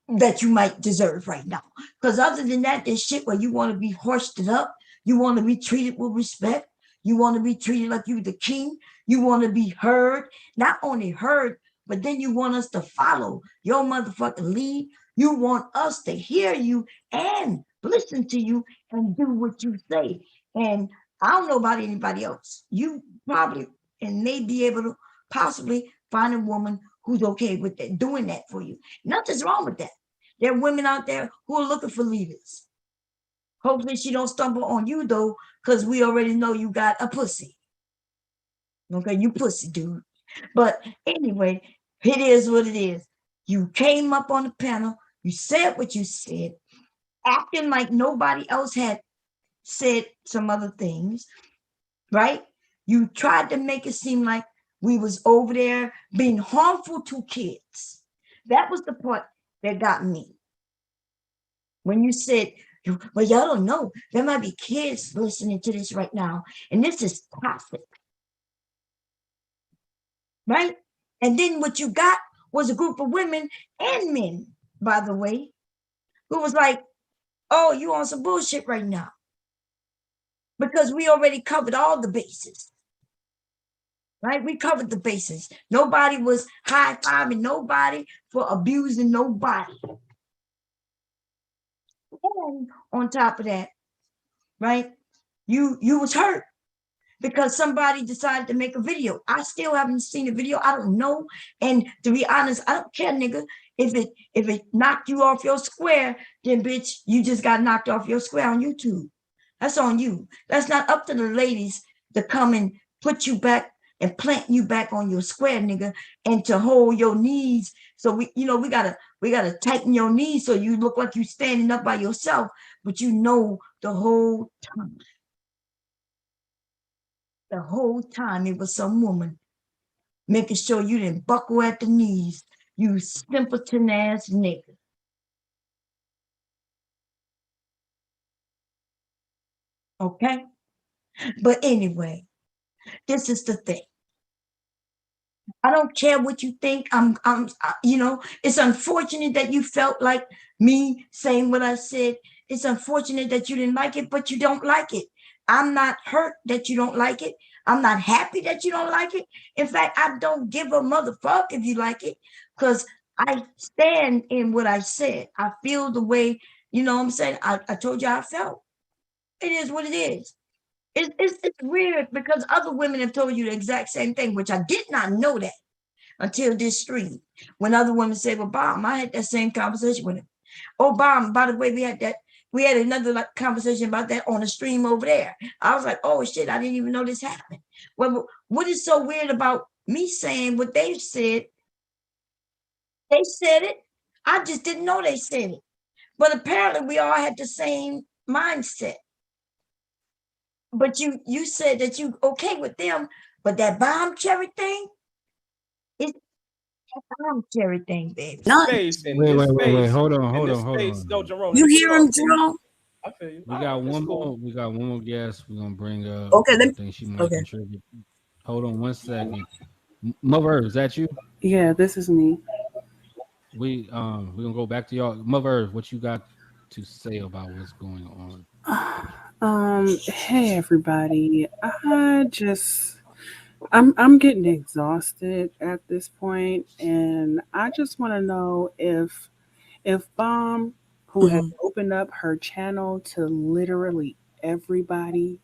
that you might deserve right now. Because other than that, there's shit where you want to be hoisted up. You want to be treated with respect. You want to be treated like you the king. You want to be heard. Not only heard, but then you want us to follow your motherfucking lead. You want us to hear you and listen to you and do what you say. And I don't know about anybody else. You probably and may be able to possibly find a woman who's okay with that, doing that for you. Nothing's wrong with that. There are women out there who are looking for leaders. Hopefully she don't stumble on you though, because we already know you got a pussy. Okay, you pussy, dude. But anyway, it is what it is. You came up on the panel, you said what you said, acting like nobody else had said some other things, right? You tried to make it seem like we was over there being harmful to kids. That was the part that got me. When you said, well, y'all don't know, there might be kids listening to this right now, and this is toxic. Right? And then what you got was a group of women and men, by the way, who was like, oh, you on some bullshit right now. Because we already covered all the bases. Right? We covered the bases. Nobody was high-fiving nobody for abusing nobody. And on top of that, right? You was hurt because somebody decided to make a video. I still haven't seen the video. I don't know. And to be honest, I don't care, nigga. If it knocked you off your square, then bitch, you just got knocked off your square on YouTube. That's on you. That's not up to the ladies to come and put you back and plant you back on your square, nigga, and to hold your knees. So we gotta tighten your knees so you look like you standing up by yourself, but you know the whole time it was some woman making sure you didn't buckle at the knees, you simpleton ass nigga. Okay? But anyway, this is the thing. I don't care what you think. It's unfortunate that you felt like me saying what I said. It's unfortunate that you didn't like it, but you don't like it. I'm not hurt that you don't like it. I'm not happy that you don't like it. In fact, I don't give a motherfucker if you like it, because I stand in what I said. I feel the way, you know what I'm saying? I told you how I felt. It is what it is. It's weird because other women have told you the exact same thing, which I did not know that until this stream. When other women say, well, Bob, I had that same conversation with him. Oh, Bob, by the way, we had another conversation about that on the stream over there. I was like, oh shit, I didn't even know this happened. Well, what is so weird about me saying what they said? They said it. I just didn't know they said it. But apparently we all had the same mindset. But you said that you okay with them, but that bomb cherry thing, it's a bomb cherry thing, baby. Wait. Hold on. No, Jerome. You hear him, Jerome? I feel you. We got one more. We got one more guest. We're gonna bring up. Okay, I think she might contribute. Hold on 1 second. Mother, is that you? Yeah, this is me. We're gonna go back to y'all. Mother, what you got to say about what's going on? Hey everybody. I'm getting exhausted at this point, and I just want to know if Bomb, who has opened up her channel to literally everybody,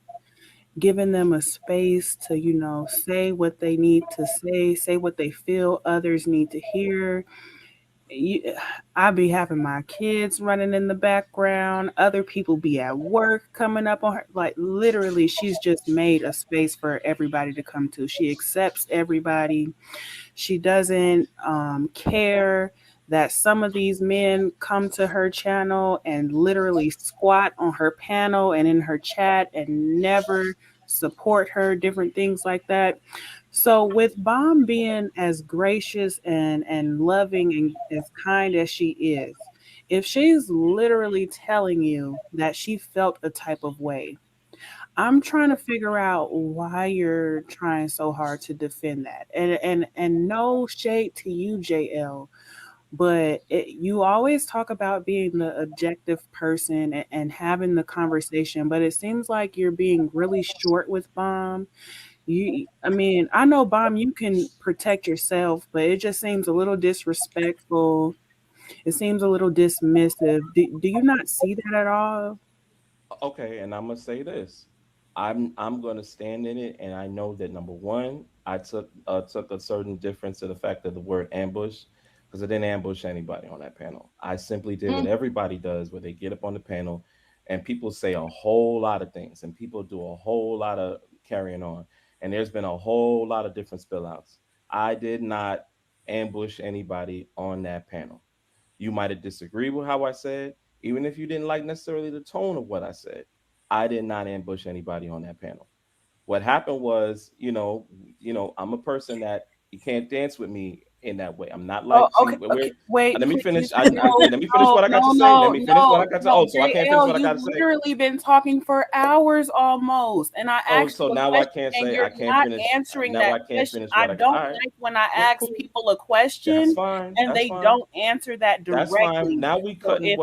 giving them a space to, say what they need to say what they feel others need to hear, I be having my kids running in the background. Other people be at work coming up on her. Like literally, she's just made a space for everybody to come to. She accepts everybody. She doesn't care that some of these men come to her channel and literally squat on her panel and in her chat and never support her, different things like that. So with Bomb being as gracious and loving and as kind as she is, if she's literally telling you that she felt a type of way, I'm trying to figure out why you're trying so hard to defend that. And no shade to you, JL, but you always talk about being the objective person and having the conversation, but it seems like you're being really short with Bomb. I mean, I know, Bomb, you can protect yourself, but it just seems a little disrespectful. It seems a little dismissive. Do you not see that at all? Okay, and I'm gonna say this. I'm gonna stand in it, and I know that number one, I took a certain difference to the fact of the word ambush, because I didn't ambush anybody on that panel. I simply did what everybody does, where they get up on the panel, and people say a whole lot of things, and people do a whole lot of carrying on, and there's been a whole lot of different spillouts. I did not ambush anybody on that panel. You might have disagreed with how I said, even if you didn't like necessarily the tone of what I said. I did not ambush anybody on that panel. What happened was, I'm a person that you can't dance with me in that way. I'm not like. Wait. Let me finish. Let me finish what I got to say. Let me finish what I got to say. Oh, so I can't finish what I got to say. You've literally been talking for hours almost, and I asked. So now I can't say. I can't finish. Answering now that I can't question. finish. I don't like when I ask people a question and they don't answer that directly. That's fine. Now we cutting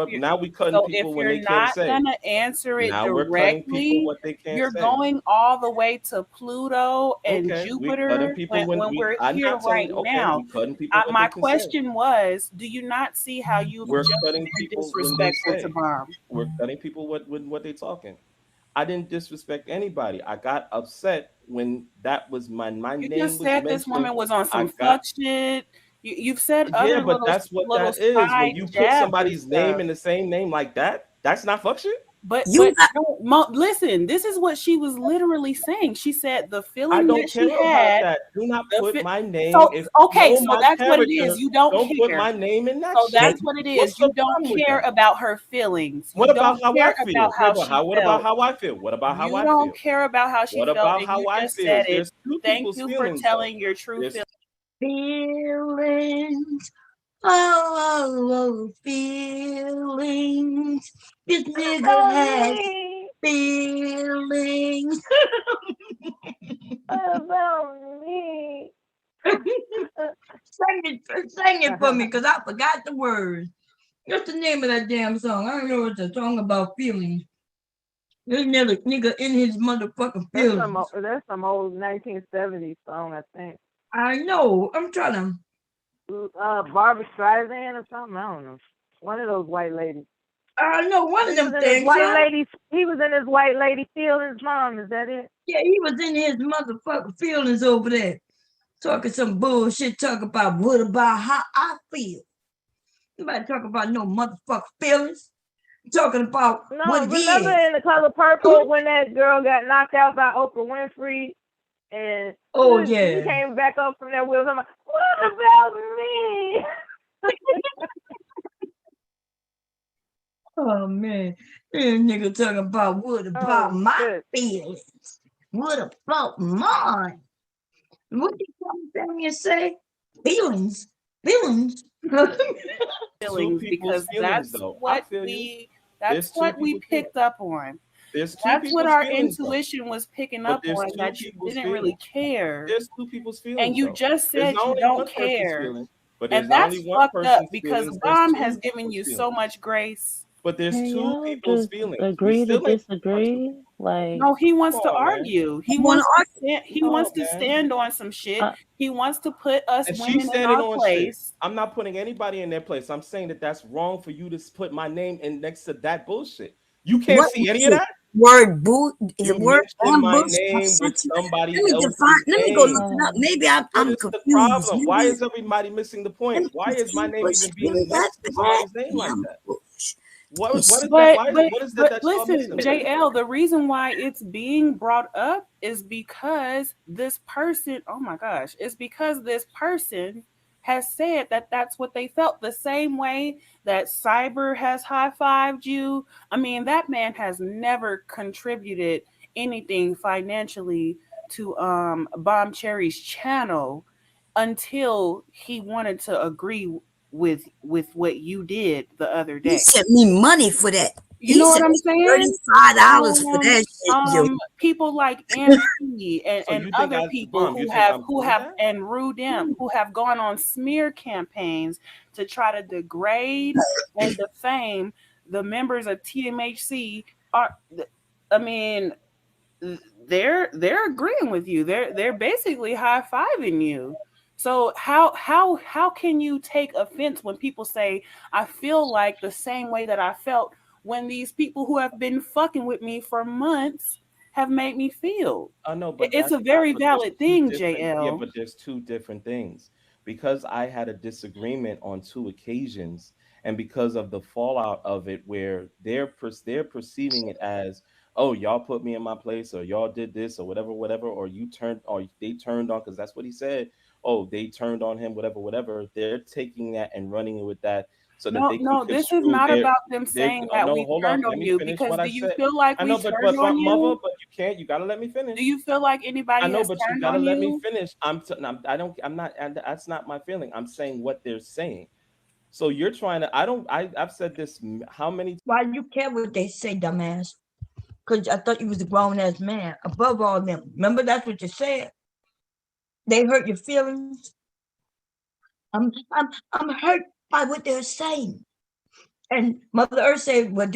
people when they can't say. So if you're not gonna answer it now we're cutting people directly, what they can't you're say. going all the way to Pluto and Jupiter when we're here right now. My question was, do you not see how you've We're just cutting been people when they disrespectful say. to Bomb? We're cutting people what they talking. I didn't disrespect anybody. I got upset when that was my name. You just said this woman was on some got, fuck shit. You've said other yeah, but that's what that is. When you put somebody's name in the same name like that, that's not fuck shit. But listen, this is what she was literally saying. She said the feeling that she had. That. Do not put my name. So that's what it is. You don't care. Put my name in that. So that's what it is. You don't care about her feelings. What about how I feel? What about how I feel? What about how I feel? You don't care about how she felt. What about how I feel? Thank you for telling your true feelings. Oh, feelings. This nigga has feelings about me. Sing it for me, because I forgot the words. What's the name of that damn song? I don't know. It's a song about feelings. This nigga in his motherfucking feelings. That's some old 1970s song, I think. I know. I'm trying to. Barbara Streisand or something. I don't know. One of those white ladies. I know one of them things. He was in his white lady feelings, Mom. Is that it? Yeah, he was in his motherfucking feelings over there, talking some bullshit. Talk about what about how I feel. Nobody talk about no motherfucking feelings. I'm talking about what he is. Remember in The Color Purple when that girl got knocked out by Oprah Winfrey? And he came back up from that wheel. I'm like, what about me? Oh man, this nigga talking about what about my feelings? What about mine? What did you say? Feelings. Feelings, because that's what we picked up on. That's what our intuition was picking up on, that you didn't really care. There's two people's feelings. And you just said you don't care. And that's fucked up because Bomb has given you so much grace. But there's two people's feelings. Agree to disagree. Like no, he wants to argue. He wants to stand on some shit. He wants to put us women in our place. Shit. I'm not putting anybody in their place. I'm saying that that's wrong for you to put my name in next to that bullshit. You can't see any of that. word boot, the You word mentioned my ambush. name with somebody Let me else's define. Let me go name. look it up. Maybe I'm What is confused. the problem? Why Maybe is everybody missing the let point? me Why is my name distinguish even being really that mentioned in somebody's name like that? ambush. What is that? But What is that but y'all listen, missing? JL, the reason why it's being brought up is because this person, oh my gosh, it's because this person has said that that's what they felt, the same way that Cyber has high-fived you. I mean, that man has never contributed anything financially to Bomb Cherry's channel until he wanted to agree with what you did the other He day. sent me money for that. You He know what sent I'm me saying? $35 for that shit, yo. People like NC and, So and you think other I people bomb? You who think have I'm who doing have that? and Rudem who have gone on smear campaigns to try to degrade and defame the members of TMHC are, I mean, they're agreeing with you. They're basically high-fiving you. So how can you take offense when people say, I feel like the same way that I felt when these people who have been fucking with me for months have made me feel? I know, but It's that's a very not. But there's valid two thing, different. Yeah, JL. but there's two different things. Because I had a disagreement on two occasions, and because of the fallout of it, where they're perceiving it as, oh, y'all put me in my place, or y'all did this, or whatever, or you turned, or they turned on, because that's what he said. Oh, they turned on him, whatever. They're taking that and running it with that, so that they can No, this is construe not their. about them They saying oh that no, we hold on, turned let on me you, finish because what I do you said. feel like I we know, turned but on mother, you? but you can't. You gotta let me finish. Do you feel like I anybody know, has but you turned gotta on let me you? finish. I don't. I'm not. And that's not my feeling. I'm saying what they're saying. So you're trying to. I don't. I've said this how many. Why you care what they say, dumbass? Because I thought you was a grown-ass man. Above all them. Remember, that's what you said. They hurt your feelings. I'm hurt by what they're saying. And Mother Earth said, well,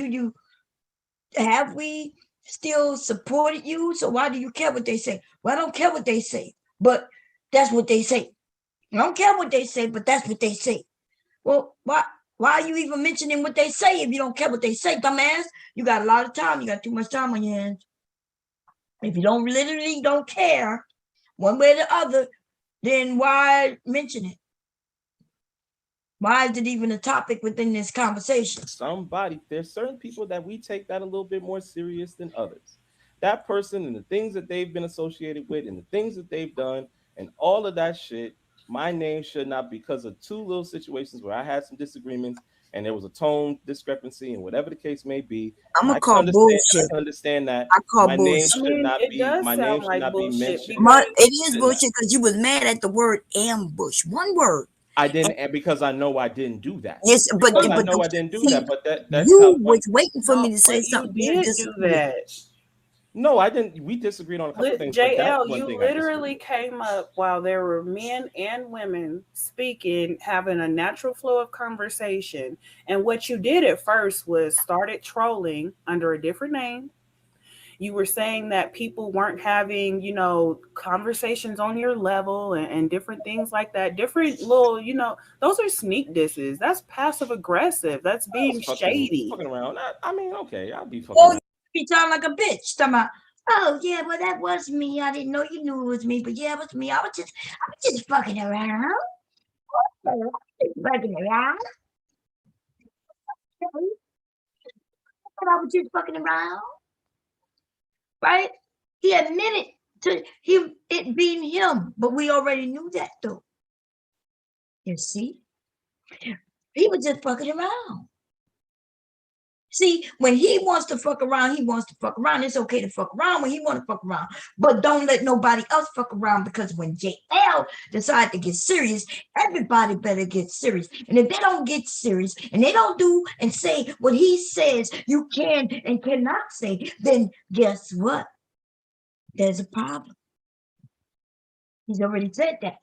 have we still supported you? So why do you care what they say? Well, I don't care what they say, but that's what they say. I don't care what they say, but that's what they say. Well, why are you even mentioning what they say if you don't care what they say, dumbass? You got a lot of time. You got too much time on your hands. If you literally don't care one way or the other, then why mention it? Why is it even a topic within this conversation? There's certain people that we take that a little bit more serious than others. That person and the things that they've been associated with and the things that they've done and all of that shit, my name should not, because of two little situations where I had some disagreements and there was a tone discrepancy and whatever the case may be. I'm gonna I call can bullshit. understand that I call my name bullshit. should not It be does sound like bullshit mentioned. because It is bullshit because you was mad at the word ambush. One word. I didn't, and because I know I didn't do that. Yes, but Because I but know I didn't do see, that. But that's you how was waiting for me to say but you something. You did do that. No, I didn't. We disagreed on a couple things, but that's JL, one you thing I disagreed. literally came up while there were men and women speaking, having a natural flow of conversation. And what you did at first was started trolling under a different name. You were saying that people weren't having, conversations on your level and different things like that. Different little, those are sneak disses. That's passive aggressive. That's being shady. Fucking around. I mean, okay, I'll be fucking Oh, around. you sound like a bitch. Talking about, oh yeah, well that was me. I didn't know you knew it was me, but yeah, it was me. I was just fucking around. Fucking around. I was just fucking around. Right? He admitted to it being him, but we already knew that though. You see? He was just fucking around. See, when he wants to fuck around, he wants to fuck around. It's okay to fuck around when he want to fuck around. But don't let nobody else fuck around, because when JL decide to get serious, everybody better get serious. And if they don't get serious and they don't do and say what he says you can and cannot say, then guess what? There's a problem. He's already said that.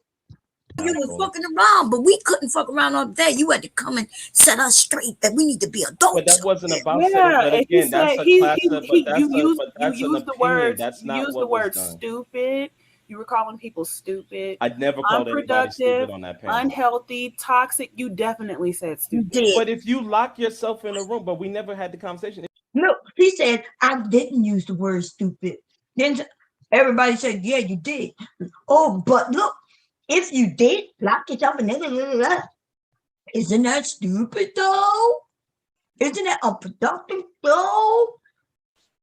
You was fucking around, but we couldn't fuck around all day. You had to come and set us straight that we need to be adults. But that wasn't about Yeah, but and he again, that's said a class of, but that's you a, used but that's an the opinion. word That's not the what was word done. stupid. You were calling people stupid. I'd never called anybody stupid on that panel. Unhealthy, toxic. You definitely said stupid. But if you lock yourself in a room, but we never had the conversation. No, He said, I didn't use the word stupid. Then everybody said, yeah, you did. Oh, but look, if you did, lock yourself in there. Isn't that stupid though? Isn't that unproductive though?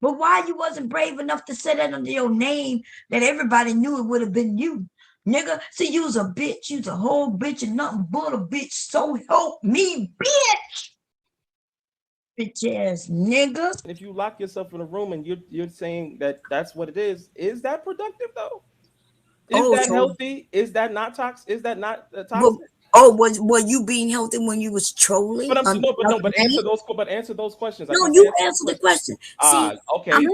But why you wasn't brave enough to say that under your name that everybody knew it would have been you? Nigga, see, you was a bitch. You was a whole bitch and nothing but a bitch. So help me, bitch. Bitch ass nigga. If you lock yourself in a room and you're saying that that's what it is that productive though? Is that healthy? Is that not toxic? Is that not toxic? Were you being healthy when you was trolling? But answer those questions. No, you answer the question. See, okay. I'm No.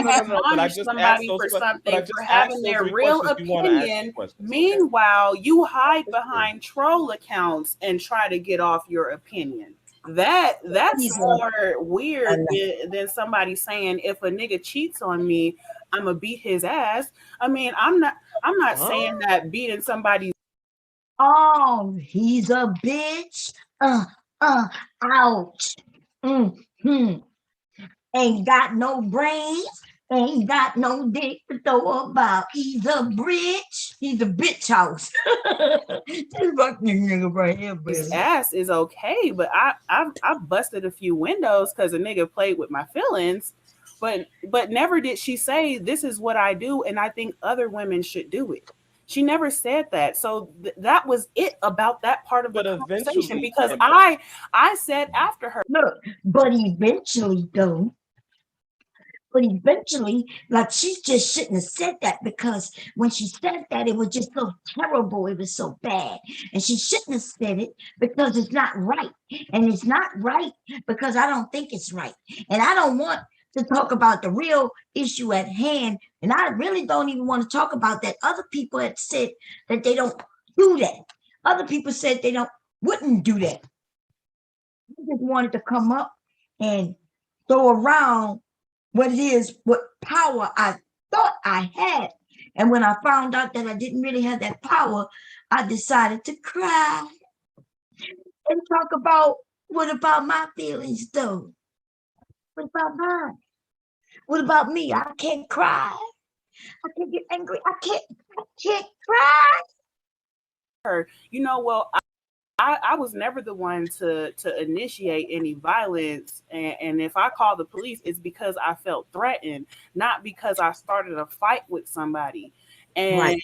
But I just somebody for something for having their real opinion. Meanwhile, you hide behind troll accounts and try to get off your opinion. That's more weird than somebody saying if a nigga cheats on me, I'm gonna beat his ass. I mean, I'm not saying that beating somebody. Oh, he's a bitch. Ouch. Ain't got no brains. Ain't got no dick to throw about. He's a bitch. He's a bitch house. This fucking nigga right here, His ass is okay, but I busted a few windows because a nigga played with my feelings. But never did she say this is what I do, and I think other women should do it. She never said that. So that was it about that part of the conversation because I said after her. Look, but eventually, like she just shouldn't have said that because when she said that, it was just so terrible. It was so bad. And she shouldn't have said it because it's not right. And it's not right because I don't think it's right. And I don't want to talk about the real issue at hand. And I really don't even want to talk about that. Other people had said that they don't do that. Other people said they wouldn't do that. I just wanted to come up and throw around what power I thought I had. And when I found out that I didn't really have that power, I decided to cry and talk about what about my feelings though? What about mine? What about me? I can't cry. I can't get angry. I can't cry. Well, I was never the one to initiate any violence. And if I call the police, it's because I felt threatened, not because I started a fight with somebody. And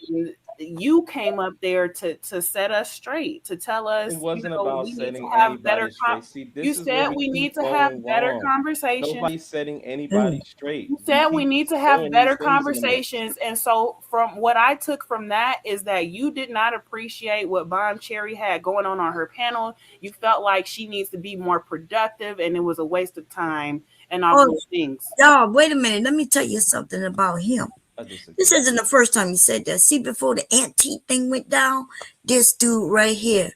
you came up there to set us straight, to tell us it wasn't about setting anybody straight. See, you said we need to have better conversations. Nobody's setting anybody straight. You said we need to have better conversations. And so from what I took from that is that you did not appreciate what Bomb Cherry had going on her panel. You felt like she needs to be more productive and it was a waste of time and all those things. Y'all, wait a minute. Let me tell you something about him. This isn't the first time you said that. See, before the antique thing went down, this dude right here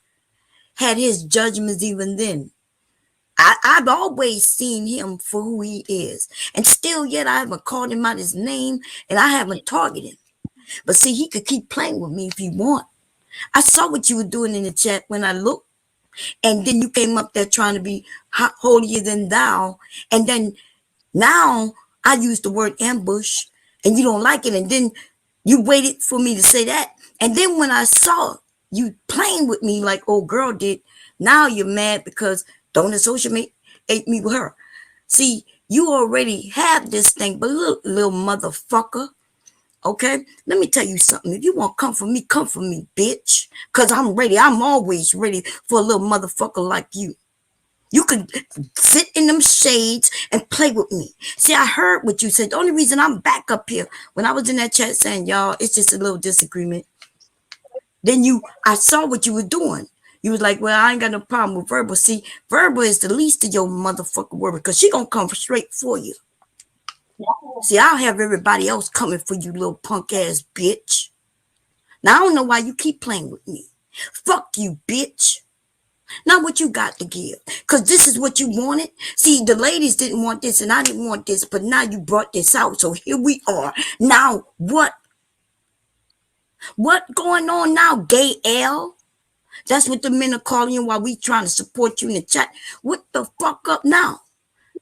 had his judgments even then. I've always seen him for who he is. And still yet I haven't called him out his name and I haven't targeted him. But see, he could keep playing with me if he want. I saw what you were doing in the chat when I looked. And then you came up there trying to be holier than thou. And then now I use the word ambush. And you don't like it, and then you waited for me to say that. And then when I saw you playing with me like old girl did, now you're mad because don't associate me with her. See, you already have this thing, but look, little motherfucker, okay? Let me tell you something. If you want to come for me, bitch, because I'm ready. I'm always ready for a little motherfucker like you. You could sit in them shades and play with me. See, I heard what you said. The only reason I'm back up here, when I was in that chat saying, y'all, it's just a little disagreement. Then I saw what you were doing. You was like, well, I ain't got no problem with Verbal. See, Verbal is the least of your motherfucking worry because she gonna come straight for you. See, I'll have everybody else coming for you, little punk ass bitch. Now, I don't know why you keep playing with me. Fuck you, bitch. Now what you got to give? Because this is what you wanted. See, the ladies didn't want this and I didn't want this, but now you brought this out. So here we are. Now what? What going on now, gay L? That's what the men are calling you while we trying to support you in the chat. What the fuck up now?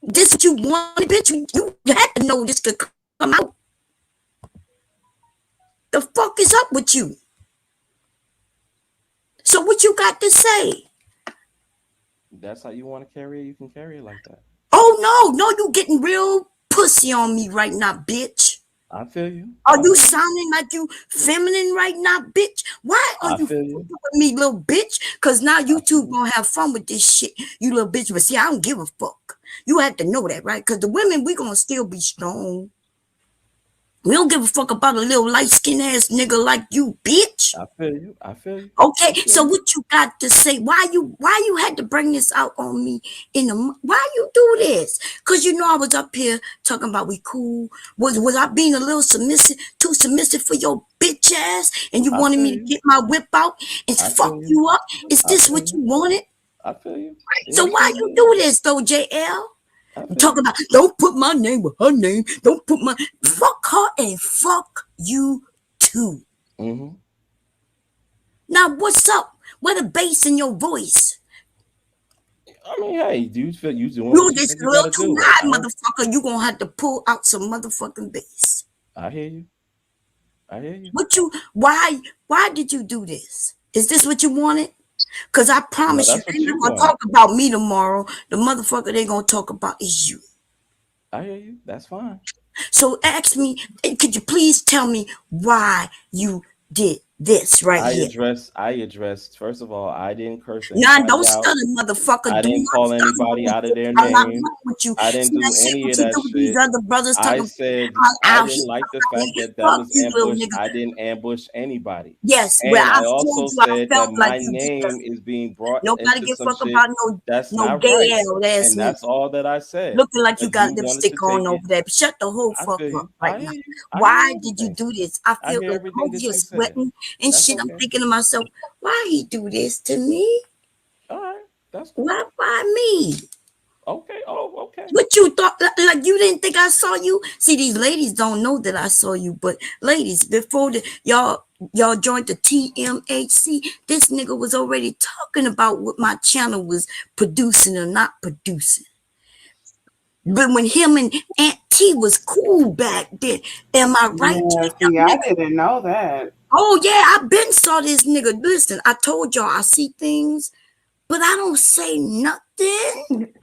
this what you wanted, bitch. You had to know this could come out. The fuck is up with you? So what you got to say? That's how you want to carry it. You can carry it like that. Oh no, you getting real pussy on me right now, bitch. I feel you. Are you sounding like you feminine right now, bitch? Why are you fucking with me, little bitch? Because now you two gonna have fun with this shit, you little bitch. But see, I don't give a fuck. You have to know that, right? Because the women, we gonna still be strong. We don't give a fuck about a little light-skinned ass nigga like you, bitch. I feel you. I feel you. Okay, so what you got to say? Why you had to bring this out on me why you do this? Cause you know I was up here talking about we cool. Was I being a little too submissive for your bitch ass? And you wanted me to get my whip out and fuck you up? Is this what you wanted? I feel you. So why you do this though, JL? I'm talking about don't put my name with her name. Don't put my fuck her and fuck you too. Mm-hmm. Now what's up? What a bass in your voice. I mean, hey, do you feel you doing? You just a little too high, motherfucker. You gonna have to pull out some motherfucking bass. I hear you. I hear you. Why did you do this? Is this what you wanted? Because I promise you, they're not gonna talk about me tomorrow. The motherfucker they're gonna talk about is you. I hear you. That's fine. So ask me, could you please tell me why you did this here? I addressed, first of all, I didn't curse Nah, don't stutter, motherfucker. I didn't call anybody out of their name. I didn't do any of that shit. These other brothers I said I didn't like the fact that was ambush. I didn't ambush anybody. Yes, and well, I also said that my name is being brought nobody into give some fuck shit about that's no not gay right. ass And that's all that I said. Looking like you got wanted lipstick to on take over there. Shut the whole fuck up right now. I Why did you do this? I I feel hear like everything that you're you said. sweating and That's shit. I'm okay. thinking to myself, why he do this to me? All right, that's cool. Why me? Okay. Oh, okay. What you thought? Like you didn't think I saw you? See, these ladies don't know that I saw you, but ladies, before y'all joined the TMHC, this nigga was already talking about what my channel was producing or not producing. But when him and Aunt T was cool back then, am I right? Yeah, see, I didn't know that. Oh yeah, I been saw this nigga. Listen, I told y'all I see things, but I don't say nothing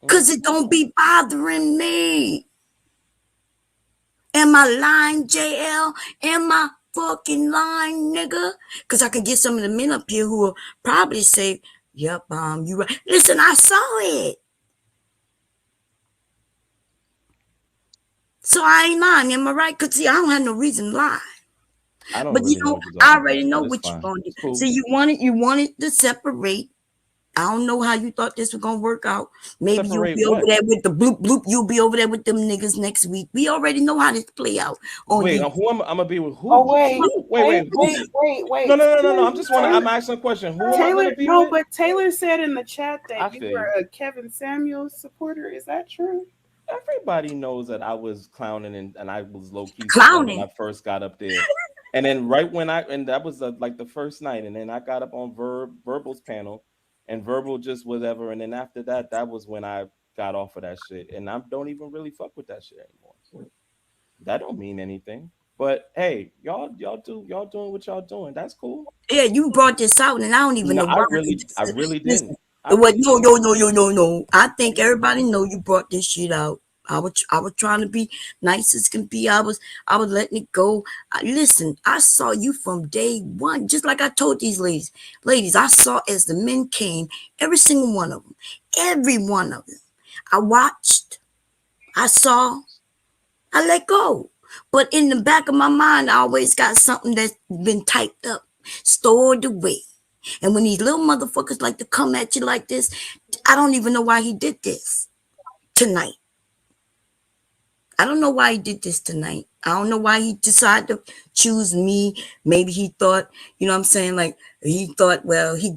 because it don't be bothering me. Am I lying, JL? Am I fucking lying, nigga? Because I can get some of the men up here who will probably say, yep, you right. Listen, I saw it. So I ain't lying, am I right? Because see, I don't have no reason to lie. I don't But really you know, what you're I talking already about, know but what it's you're fine. gonna do. It's cool. See, you wanted to separate. I don't know how you thought this was gonna work out. Maybe Separate you'll be what? over there with the bloop bloop. You'll be over there with them niggas next week. We already know how this play out. Wait, who am I'm gonna be with? Who? Oh wait, Wait. wait. No. I'm asking a question. Who am I Taylor, gonna be no, with? but Taylor said in the chat I that you feel were a Kevin Samuels supporter. Is that true? Everybody knows that I was clowning and I was low key Clowning. when I first got up there. And then right when that was like the first night, and then I got up on Verbal's panel, and Verbal just whatever. And then after that, that was when I got off of that shit, and I don't even really fuck with that shit anymore. That don't mean anything. But hey, y'all doing what y'all doing. That's cool. Yeah, you brought this out, and I don't even No, know why. I really Listen, didn't. no. I think everybody know you brought this shit out. I was trying to be nice as can be. I was letting it go. Listen, I saw you from day one, just like I told these ladies. Ladies, I saw as the men came, every single one of them, every one of them. I watched, I saw, I let go. But in the back of my mind, I always got something that's been typed up, stored away. And when these little motherfuckers like to come at you like this, I don't even know why he did this tonight. I don't know why he did this tonight. I don't know why he decided to choose me. Maybe he thought, you know what I'm saying? Like he thought, well, he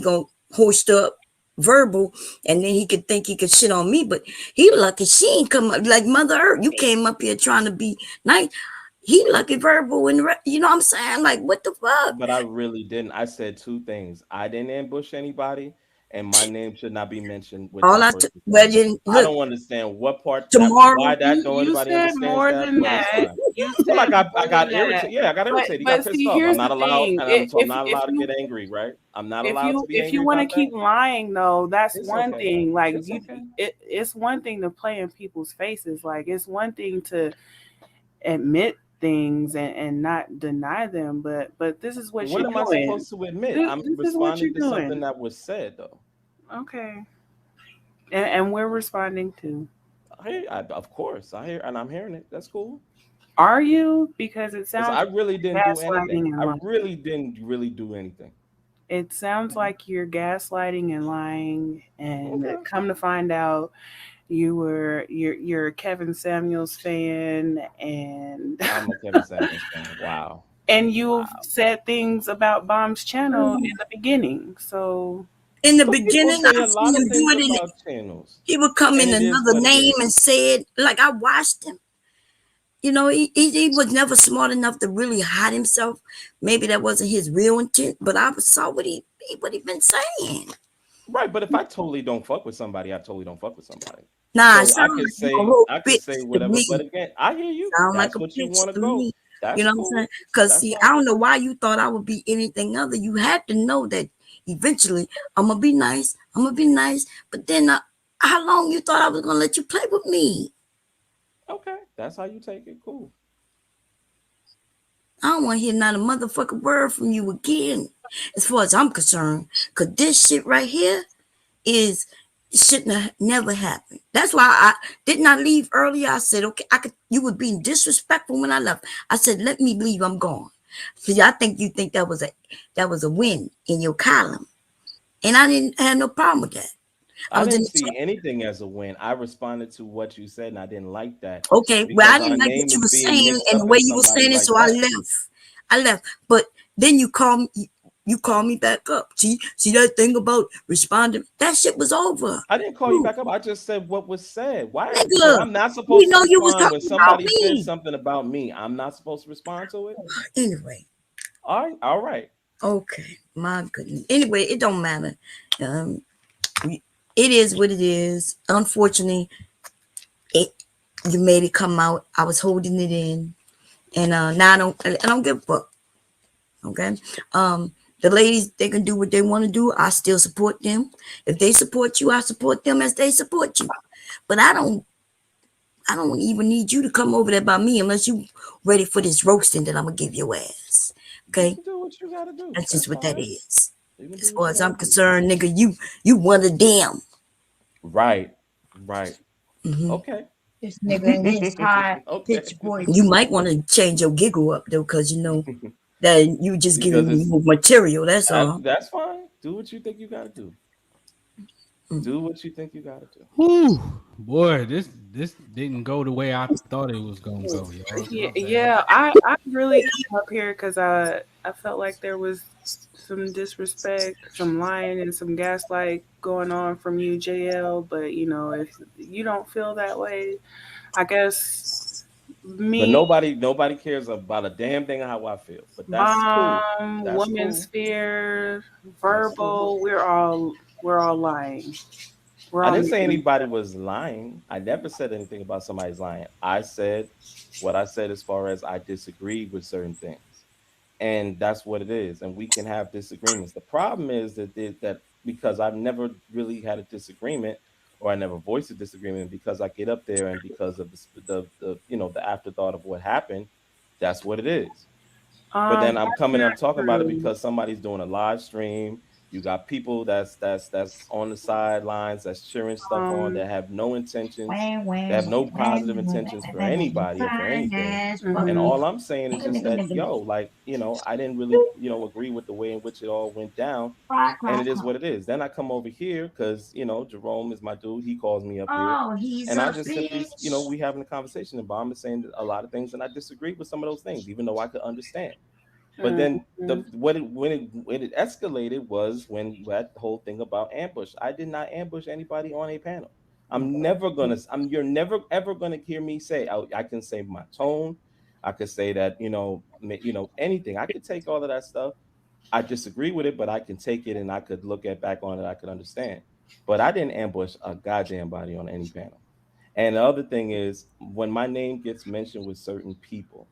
gonna hoist up Verbal and then he could think he could shit on me, but he lucky she ain't come up like Mother Earth. You came up here trying to be nice. He lucky Verbal and you know what I'm saying? Like what the fuck? But I really didn't. I said two things. I didn't ambush anybody, and my name should not be mentioned with All that I person's well, name. then I look don't understand what part tomorrow. why that You nobody said understands more that, than but it's that. fine. You Well, said I more got than irritated. that. Yeah, I got irritated. He got But pissed see, off. I'm here's not the allowed, thing. and so I'm If not if allowed to you get angry, right? I'm not if allowed you to be if you angry want to about that. keep lying though, that's It's one okay. thing. Like It's you, okay. it's one thing to play in people's faces. Like it's one thing to admit things and not deny them. But this is what What you're am I doing. supposed to admit? This, I'm this is what responding you're to something doing. that was said, though. Okay. And we're responding to. Of course, I hear and I'm hearing it. That's cool. Are you? Because it Because sounds I like really didn't do anything. gaslighting and I lying. really didn't really do anything. It sounds like you're gaslighting and lying, and Okay. come to find out, you're a Kevin Samuels fan, and I'm a Kevin Samuels fan. Wow. and you've said things about Bomb's channel in the beginning. So In the But people beginning, say I a seen lot of him things doing it. about channels, He would come in and it is another what it name is. and say it. Like I watched him. You know, he was never smart enough to really hide himself. Maybe that wasn't his real intent, but I saw what he been saying. Right, but if I totally don't fuck with somebody, I totally don't fuck with somebody. Nah, it So I sounds could like you say a whole I could bitch say to whatever, me. but again, I hear you. Sound like That's a what you bitch want to to go. me. That's You know what I'm cool. saying? Because That's see, fine. I don't know why you thought I would be anything other. You had to know that eventually I'm gonna be nice. I'm gonna be nice. But then how long you thought I was gonna let you play with me? Okay, that's how you take it. Cool. I don't want to hear not a motherfucking word from you again, as far as I'm concerned. Cause this shit right here is shouldn't have never happened. That's why I did not leave earlier. I said, okay, you were being disrespectful when I left. I said, let me leave. I'm gone. See, I think you think that was a win in your column, and I didn't have no problem with that. I I was in didn't the chat. see anything as a win. I responded to what you said, and I didn't like that Okay, well, I because our didn't like what name you is were being saying mixed and the up way in you were somebody saying it, like so I that. left. But then you called me back up. See that thing about responding? That shit was over. I didn't call you back up. I just said what was said. Why? So Nigga, I'm not you supposed to know you was respond when talking about somebody says me. something about me. I'm not supposed to respond to it. Anyway. All right. Okay, my goodness. Anyway, it don't matter. It is what it is. Unfortunately, you made it come out. I was holding it in, and now I don't give a fuck. Okay, the ladies, they can do what they want to do. I still support them. If they support you, I support them as they support you. But I don't even need you to come over there by me unless you ready for this roasting that I'm gonna give your ass. Okay, Do what you gotta do. that's just what that is. You can As do far what as you I'm gotta do. concerned, nigga, you one of them. Right. Mhm. Okay. This nigga in his high Okay. pitched voice. You might want to change your giggle up though, because you know that you just Because giving me it's more material. That's all. that's fine. Do what you think you gotta do. Mm. Do what you think you gotta do. Whew, boy, this didn't go the way I thought it was gonna go, y'all. Yeah, I really came up here because I felt like there was some disrespect, some lying, and some gaslight going on from you, JL. But you know, if you don't feel that way, I guess But me, nobody cares about a damn thing of how I feel. But that's cool. Mom, That's Woman cool. Sphere, That's cool. Verbal, we're all lying. We're I all didn't say making anybody was lying. I never said anything about somebody's lying. I said what I said as far as I disagree with certain things. And that's what it is. And we can have disagreements. The problem is that because I've never really had a disagreement or I never voiced a disagreement because I get up there and because of the afterthought of what happened, that's what it is. But then I'm That's coming, I'm not talking about it true. because somebody's doing a live stream. You got people that's on the sidelines that's cheering stuff on that have no intentions, that have no positive intentions for anybody or for anything. And all I'm saying is just that, like, I didn't really, agree with the way in which it all went down. And it is what it is. Then I come over here because, Jerome is my dude. He calls me up here. Oh, he's And I a just simply, bitch. we having a conversation. And Bomb is saying a lot of things, and I disagree with some of those things, even though I could understand. But then when it escalated was when you had the whole thing about ambush. I did not ambush anybody on a panel. You're never ever gonna hear me say I can say my tone. I could say that, anything. I could take all of that stuff I disagree with it, but I can take it and I could look at back on it. I could understand. But I didn't ambush a goddamn body on any panel. And the other thing is, when my name gets mentioned with certain people,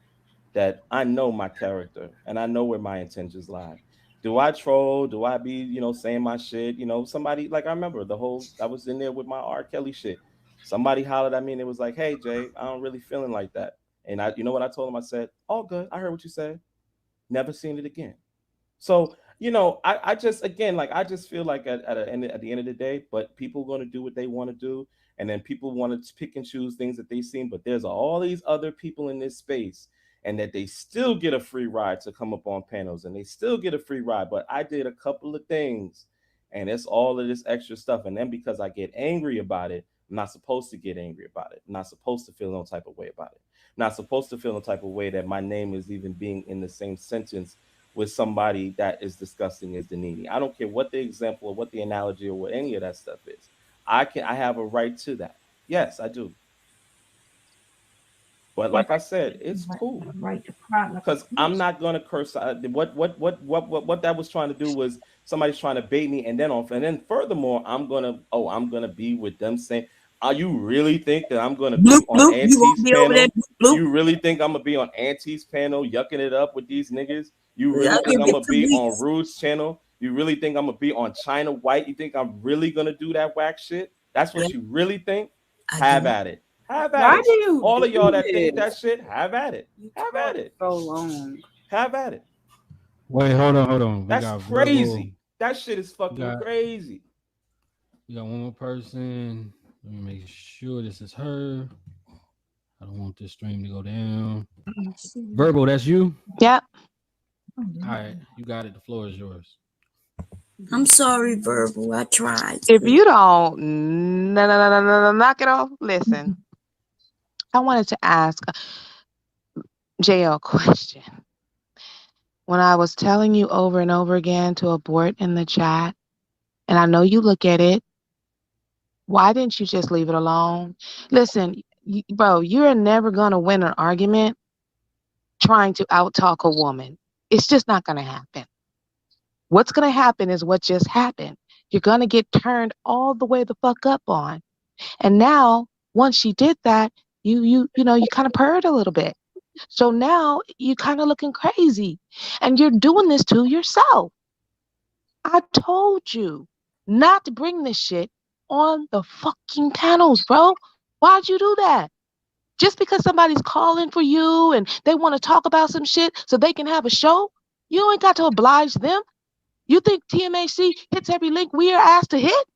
that I know my character and I know where my intentions lie. Do I troll? Do I be, saying my shit? Somebody, like, I remember I was in there with my R. Kelly shit. Somebody hollered at me and it was like, hey, Jay, I don't really feeling like that. And you know what I told him? I said, all good. I heard what you said. Never seen it again. So, I just, again, like, I just feel like at the end of the day, but people are going to do what they want to do. And then people want to pick and choose things that they've seen. But there's all these other people in this space, and that they still get a free ride to come up on panels, and they still get a free ride. But I did a couple of things, and it's all of this extra stuff. And then because I get angry about it, I'm not supposed to get angry about it. I'm not supposed to feel no type of way about it. I'm not supposed to feel no type of way that my name is even being in the same sentence with somebody that is disgusting as Danini. I don't care what the example or what the analogy or what any of that stuff is. I have a right to that. Yes, I do. But like I said, it's cool. Right to cry. Because I'm not gonna curse. What that was trying to do was somebody's trying to bait me, and then furthermore, I'm gonna be with them saying, you really think that I'm gonna be on Auntie's panel? You really think I'm gonna be on Auntie's panel yucking it up with these niggas? You really think I'm gonna be on Rude's channel? You really think I'm gonna be on China White? You think I'm really gonna do that whack shit? That's what you really think? Have at it. Have at it. All of y'all that think that shit, have at it. Have at it. So long. Have at it. Wait, hold on. That's crazy. That shit is fucking crazy. We got one more person. Let me make sure this is her. I don't want this stream to go down. Verbal, that's you? Yep. All right, you got it. The floor is yours. I'm sorry, Verbal. I tried. If you don't knock it off, listen. I wanted to ask JL a question. When I was telling you over and over again to abort in the chat, and I know you look at it, why didn't you just leave it alone? Listen, bro, you're never going to win an argument trying to out-talk a woman. It's just not going to happen. What's going to happen is what just happened. You're going to get turned all the way the fuck up on. And now, once she did that, you kind of purred a little bit. So now you're kind of looking crazy. And you're doing this to yourself. I told you not to bring this shit on the fucking panels, bro. Why'd you do that? Just because somebody's calling for you and they want to talk about some shit so they can have a show, you ain't got to oblige them. You think TMAC hits every link we are asked to hit?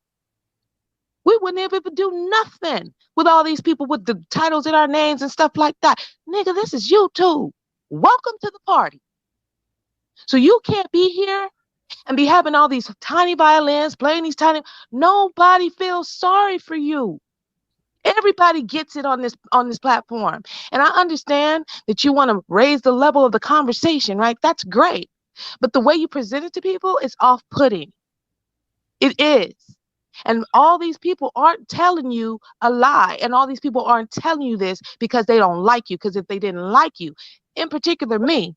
We wouldn't ever do nothing with all these people with the titles in our names and stuff like that. Nigga, this is YouTube. Welcome to the party. So you can't be here and be having all these tiny violins, playing these tiny. Nobody feels sorry for you. Everybody gets it on this platform. And I understand that you want to raise the level of the conversation, right? That's great. But the way you present it to people is off-putting. It is. And all these people aren't telling you a lie. And all these people aren't telling you this because they don't like you. Because if they didn't like you, in particular me,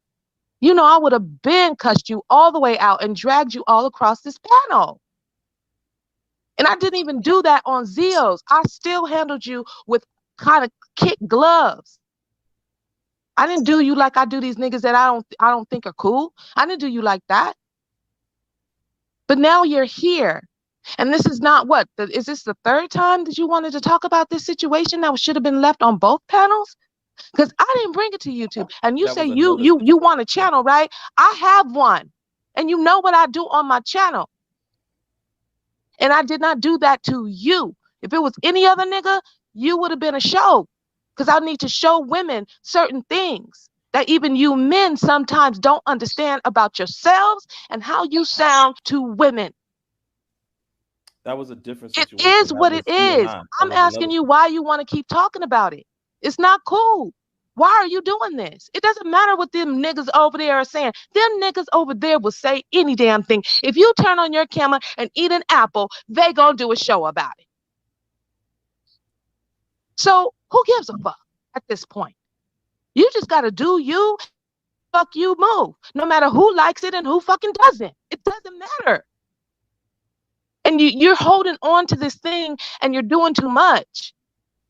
I would have been cussed you all the way out and dragged you all across this panel. And I didn't even do that on Zeos. I still handled you with kind of kid gloves. I didn't do you like I do these niggas that I don't think are cool. I didn't do you like that. But now you're here. And this is not is this the third time that you wanted to talk about this situation that should have been left on both panels? Because I didn't bring it to YouTube. And you say you want a channel, right? I have one. And you know what I do on my channel. And I did not do that to you. If it was any other nigga, you would have been a show. Because I need to show women certain things that even you men sometimes don't understand about yourselves and how you sound to women. That was a different situation. It is what it is. I'm asking you why you want to keep talking about it. It's not cool. Why are you doing this? It doesn't matter what them niggas over there are saying. Them niggas over there will say any damn thing. If you turn on your camera and eat an apple, they gonna do a show about it. So who gives a fuck at this point? You just gotta do you fuck you move, no matter who likes it and who fucking doesn't. It doesn't matter. And you're holding on to this thing and you're doing too much.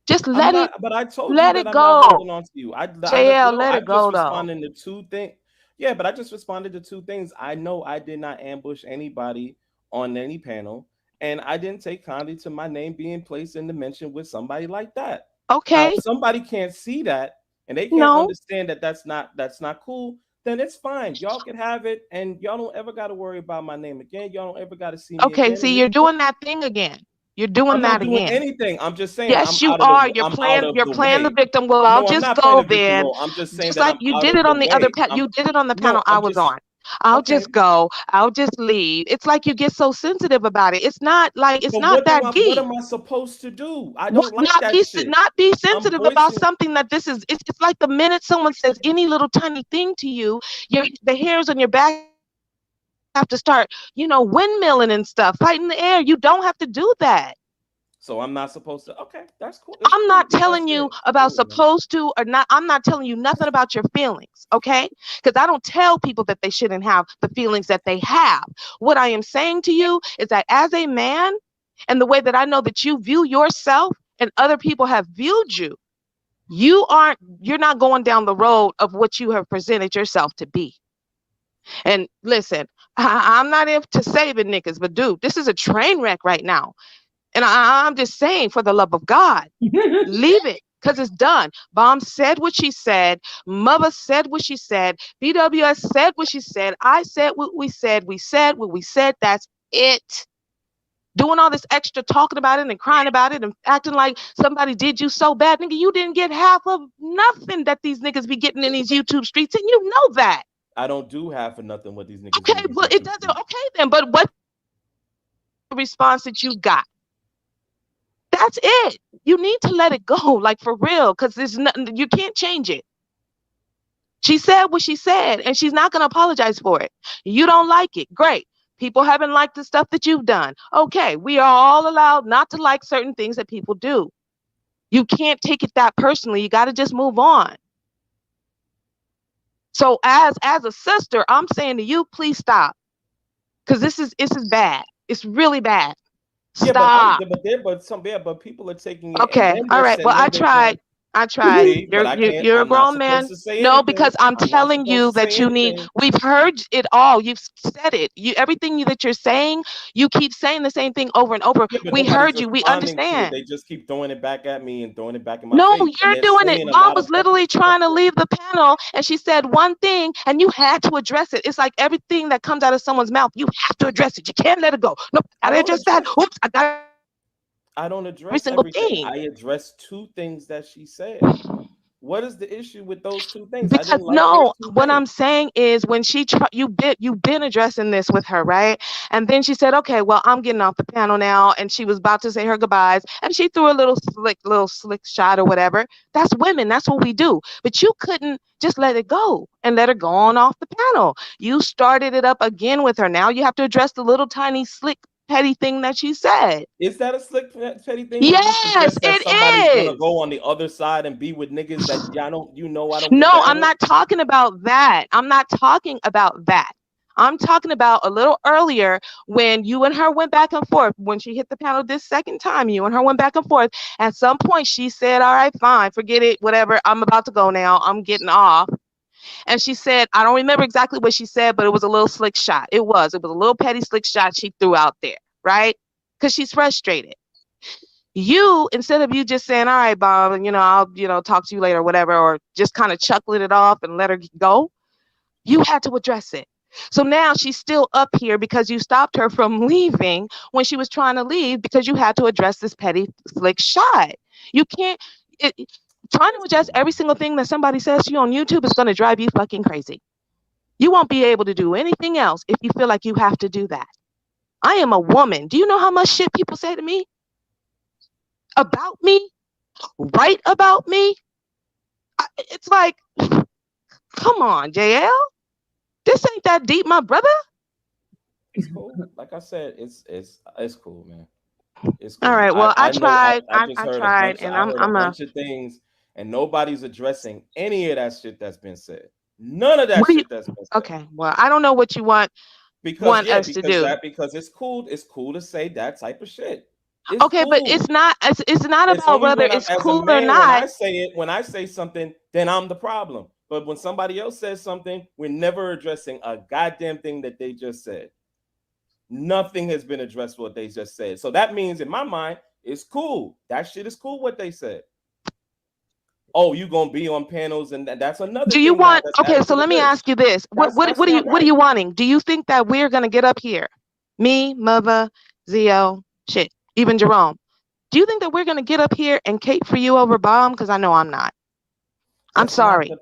Just let it. But I told let you it that I'm go. not holding on to you. JL, let it go just though. responding to two things. Yeah, but I just responded to two things. I know I did not ambush anybody on any panel, and I didn't take kindly to my name being placed in the mention with somebody like that. Okay. Now, if somebody can't see that and they can't understand that that's not cool, then it's fine. Y'all can have it, and y'all don't ever got to worry about my name again. Y'all don't ever got to see me Okay, again. see, you're doing that thing again. You're doing I'm that not doing again. anything. I'm just saying. Yes, you are. You're playing the victim. Well, No, I'll I'm just not go playing the victim then. role. I'm just saying Just that like I'm you out did of it on the the other way. you did it on the panel I was on. I'll just go. I'll just leave. It's like you get so sensitive about it. It's not like it's But not that what deep. am I supposed to do? I don't like Not that be shit. not be sensitive about voicing- something that this is. It's like the minute someone says any little tiny thing to you, the hairs on your back have to start, windmilling and stuff, fighting the air. You don't have to do that. So I'm not supposed to. Okay, that's cool. I'm not telling you about supposed to or not. I'm not telling you nothing about your feelings, okay? Because I don't tell people that they shouldn't have the feelings that they have. What I am saying to you is that as a man, and the way that I know that you view yourself and other people have viewed you, you're not going down the road of what you have presented yourself to be. And listen, I'm not into saving niggas, but dude, this is a train wreck right now. And I'm just saying, for the love of God, leave it, because it's done. Bomb said what she said. Mother said what she said. BWS said what she said. I said what we said. We said what we said. That's it. Doing all this extra talking about it and crying about it and acting like somebody did you so bad. Nigga, you didn't get half of nothing that these niggas be getting in these YouTube streets, and you know that. I don't do half of nothing with these niggas. Okay, well, it doesn't. Okay, then. But what response that you got? That's it. You need to let it go, like for real, because there's nothing. You can't change it. She said what she said, and she's not going to apologize for it. You don't like it. Great. People haven't liked the stuff that you've done. Okay, we are all allowed not to like certain things that people do. You can't take it that personally. You got to just move on. So as a sister, I'm saying to you, please stop. Because this is bad. It's really bad. Stop. But people are taking it. Okay. All right. Well, I tried. You're a grown man. No, because I'm telling you that you need. We've heard it all. You've said it. Everything that you're saying, you keep saying the same thing over and over. We heard you. We understand. They just keep throwing it back at me and throwing it back in my face. No, you're doing it. Mom was literally trying to leave the panel, and she said one thing, and you had to address it. It's like everything that comes out of someone's mouth, you have to address it. You can't let it go. No, I gotta address that. Oops, I don't address every single everything. thing. I address two things that she said. What is the issue with those two things? Because what I'm saying is when you've been addressing this with her, right? And then she said, okay, well, I'm getting off the panel now. And she was about to say her goodbyes. And she threw a little slick shot or whatever. That's women. That's what we do. But you couldn't just let it go and let her go on off the panel. You started it up again with her. Now you have to address the little tiny slick petty thing that she said. Is that a slick petty thing? Yes, it somebody's is. Gonna go on the other side and be with niggas that y'all don't. I don't. No, I'm not talking about that. I'm not talking about that. I'm talking about a little earlier when you and her went back and forth. When she hit the panel this second time, you and her went back and forth. At some point, she said, "All right, fine, forget it, whatever. I'm about to go now. I'm getting off." And she said, I don't remember exactly what she said, but it was a little slick shot. It was a little petty slick shot she threw out there, right? Because she's frustrated. You, instead of you just saying, all right, Bob, and I'll, talk to you later, whatever, or just kind of chuckling it off and let her go, you had to address it. So now she's still up here because you stopped her from leaving when she was trying to leave because you had to address this petty slick shot. You can't. Trying to address every single thing that somebody says to you on YouTube is going to drive you fucking crazy. You won't be able to do anything else if you feel like you have to do that. I am a woman. Do you know how much shit people say to me? About me? Right about me? It's like, come on, JL. This ain't that deep, my brother. It's cool. Like I said, it's cool, man. It's cool. All right. Well, I tried. I tried, and I'm a bunch of things, and nobody's addressing any of that shit that's been said. None of that What do you? shit that's been said. Okay, well, I don't know what you want us to do. Because it's cool to say that type of shit. It's Okay, but cool. it's not about only whether when it's as a cool or man, not. when I say something, then I'm the problem. But when somebody else says something, we're never addressing a goddamn thing that they just said. Nothing has been addressed what they just said. So that means in my mind, it's cool. That shit is cool what they said. Oh, you gonna be on panels, and that's another. Do you want? Okay, so let me ask you this: what are you wanting? Do you think that we're gonna get up here, me, Mother, Zio, shit, even Jerome? Do you think that we're gonna get up here and cape for you over Bomb? Because I know I'm not. I'm sorry.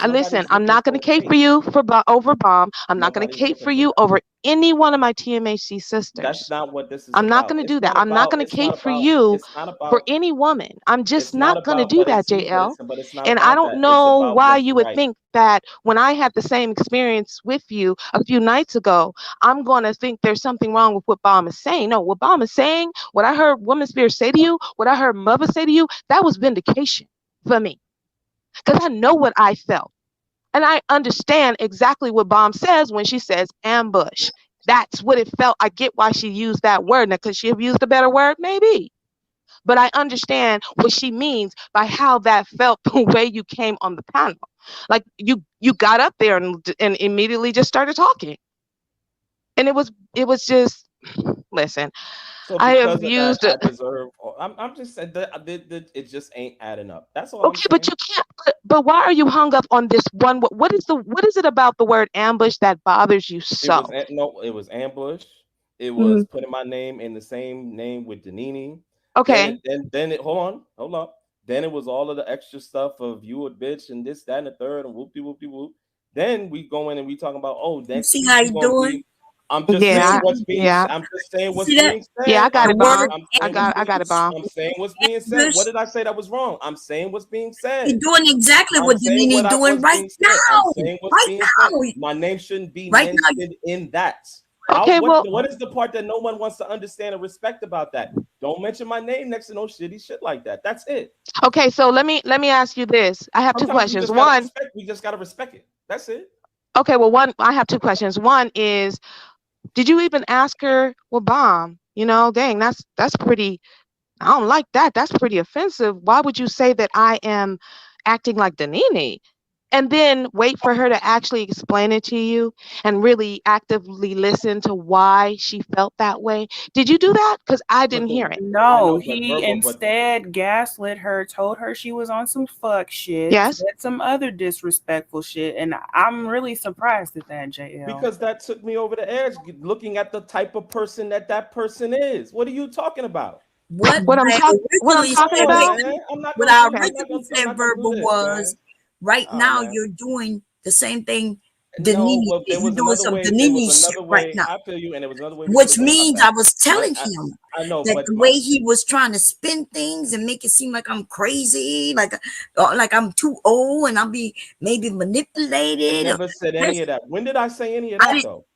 Listen, I'm not going to cape for you over Bomb. I'm not going to cape for you over any one of my TMHC sisters. That's not what this is. I'm not going to do that. I'm not going to cape for you for any woman. I'm just not going to do that, JL. And I don't know why you would think that when I had the same experience with you a few nights ago, I'm going to think there's something wrong with what Bomb is saying. No, what Bomb is saying, what I heard Woman Spirit say to you, what I heard Mother say to you, that was vindication for me. Because I know what I felt. And I understand exactly what Bomb says when she says ambush. That's what it felt. I get why she used that word. Now, could she have used a better word? Maybe. But I understand what she means by how that felt the way you came on the panel. Like you got up there and immediately just started talking. And it was just, listen. So I have used it. I'm just saying that it just ain't adding up. That's all. Okay, but you can't. But why are you hung up on this one? What is it about the word ambush that bothers you so? It was ambush. It was putting my name in the same name with Danini. Okay. Then it hold on. Then it was all of the extra stuff of you a bitch and this, that, and the third and whoopty whoopty whoop. Then we go in and we talking about see how you doing. I'm just saying what's being. I'm just saying what's being said. Yeah, I got it, Bomb. I got it, Bomb. I'm saying what's being said. What did I say that was wrong? I'm saying what's being said. You're doing exactly what Danini doing right now. I'm saying what's being said. My name shouldn't be mentioned in that. Okay, what is the part that no one wants to understand and respect about that? Don't mention my name next to no shitty shit like that. That's it. Okay, so let me ask you this. I have two questions. One, we just gotta respect it. That's it. Okay, well, I have two questions. One is, did you even ask her, well, Bomb, dang, that's pretty, I don't like that. That's pretty offensive. Why would you say that I am acting like Danini? And then wait for her to actually explain it to you and really actively listen to why she felt that way. Did you do that? Because I didn't hear it. No, he instead gaslit her, told her she was on some fuck shit, yes, said some other disrespectful shit, and I'm really surprised at that, JL. Because that took me over the edge, looking at the type of person that person is. What are you talking about? What I'm talking about? What I originally said, Verbal, was right now you're doing the same thing Danini did. You're doing some Danini shit right now. I feel you, and it was another way. Which means I was telling him I know, that the way he was trying to spin things and make it seem like I'm crazy, like I'm too old and I'll be maybe manipulated. I never said any of that. When did I say any of that though?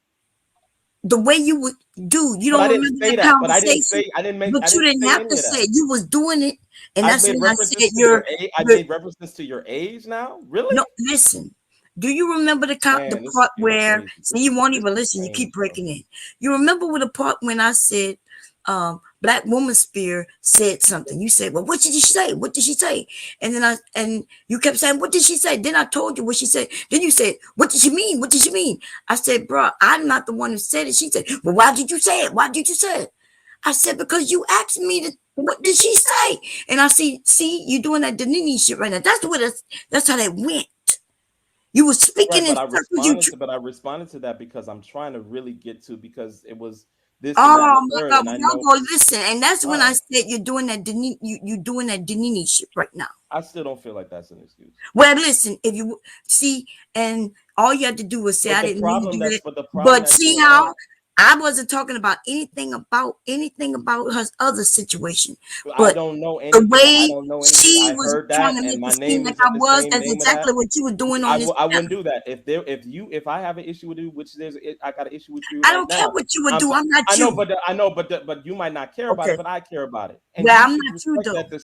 The way you would do, you don't remember that conversation. But you didn't have to say it. You was doing it, and that's when I said I made references to your age now. Really? No, listen. Do you remember the part where? See, you won't even listen. You keep breaking in. You remember with the part when I said, Black Woman Spear said something. You said, well, what did she say? What did she say? And then you kept saying, what did she say? Then I told you what she said. Then you said, what did she mean? What did she mean? I said, bro, I'm not the one who said it. She said, well, why did you say it? Why did you say it? I said, because you asked me what did she say? And I see, you doing that Danini shit right now. That's how that went. You were speaking in circles. But I responded to that because I'm trying to really get to, because it was this. Oh my God! Y'all go listen, and that's when I said you're doing that Danini. You doing that Danini shit right now. I still don't feel like that's an excuse. Well, listen, if you see, and all you had to do was say I didn't mean to do that. But see how I wasn't talking about anything about her other situation. But I don't know anything. The way she was trying to make it seem like I was, that's exactly what you were doing on this. I wouldn't do that. If I have an issue with you, which I got an issue with you. I don't care what you would do. I'm not you. I know, but you might not care about it, but I care about it. And well, I'm not you though.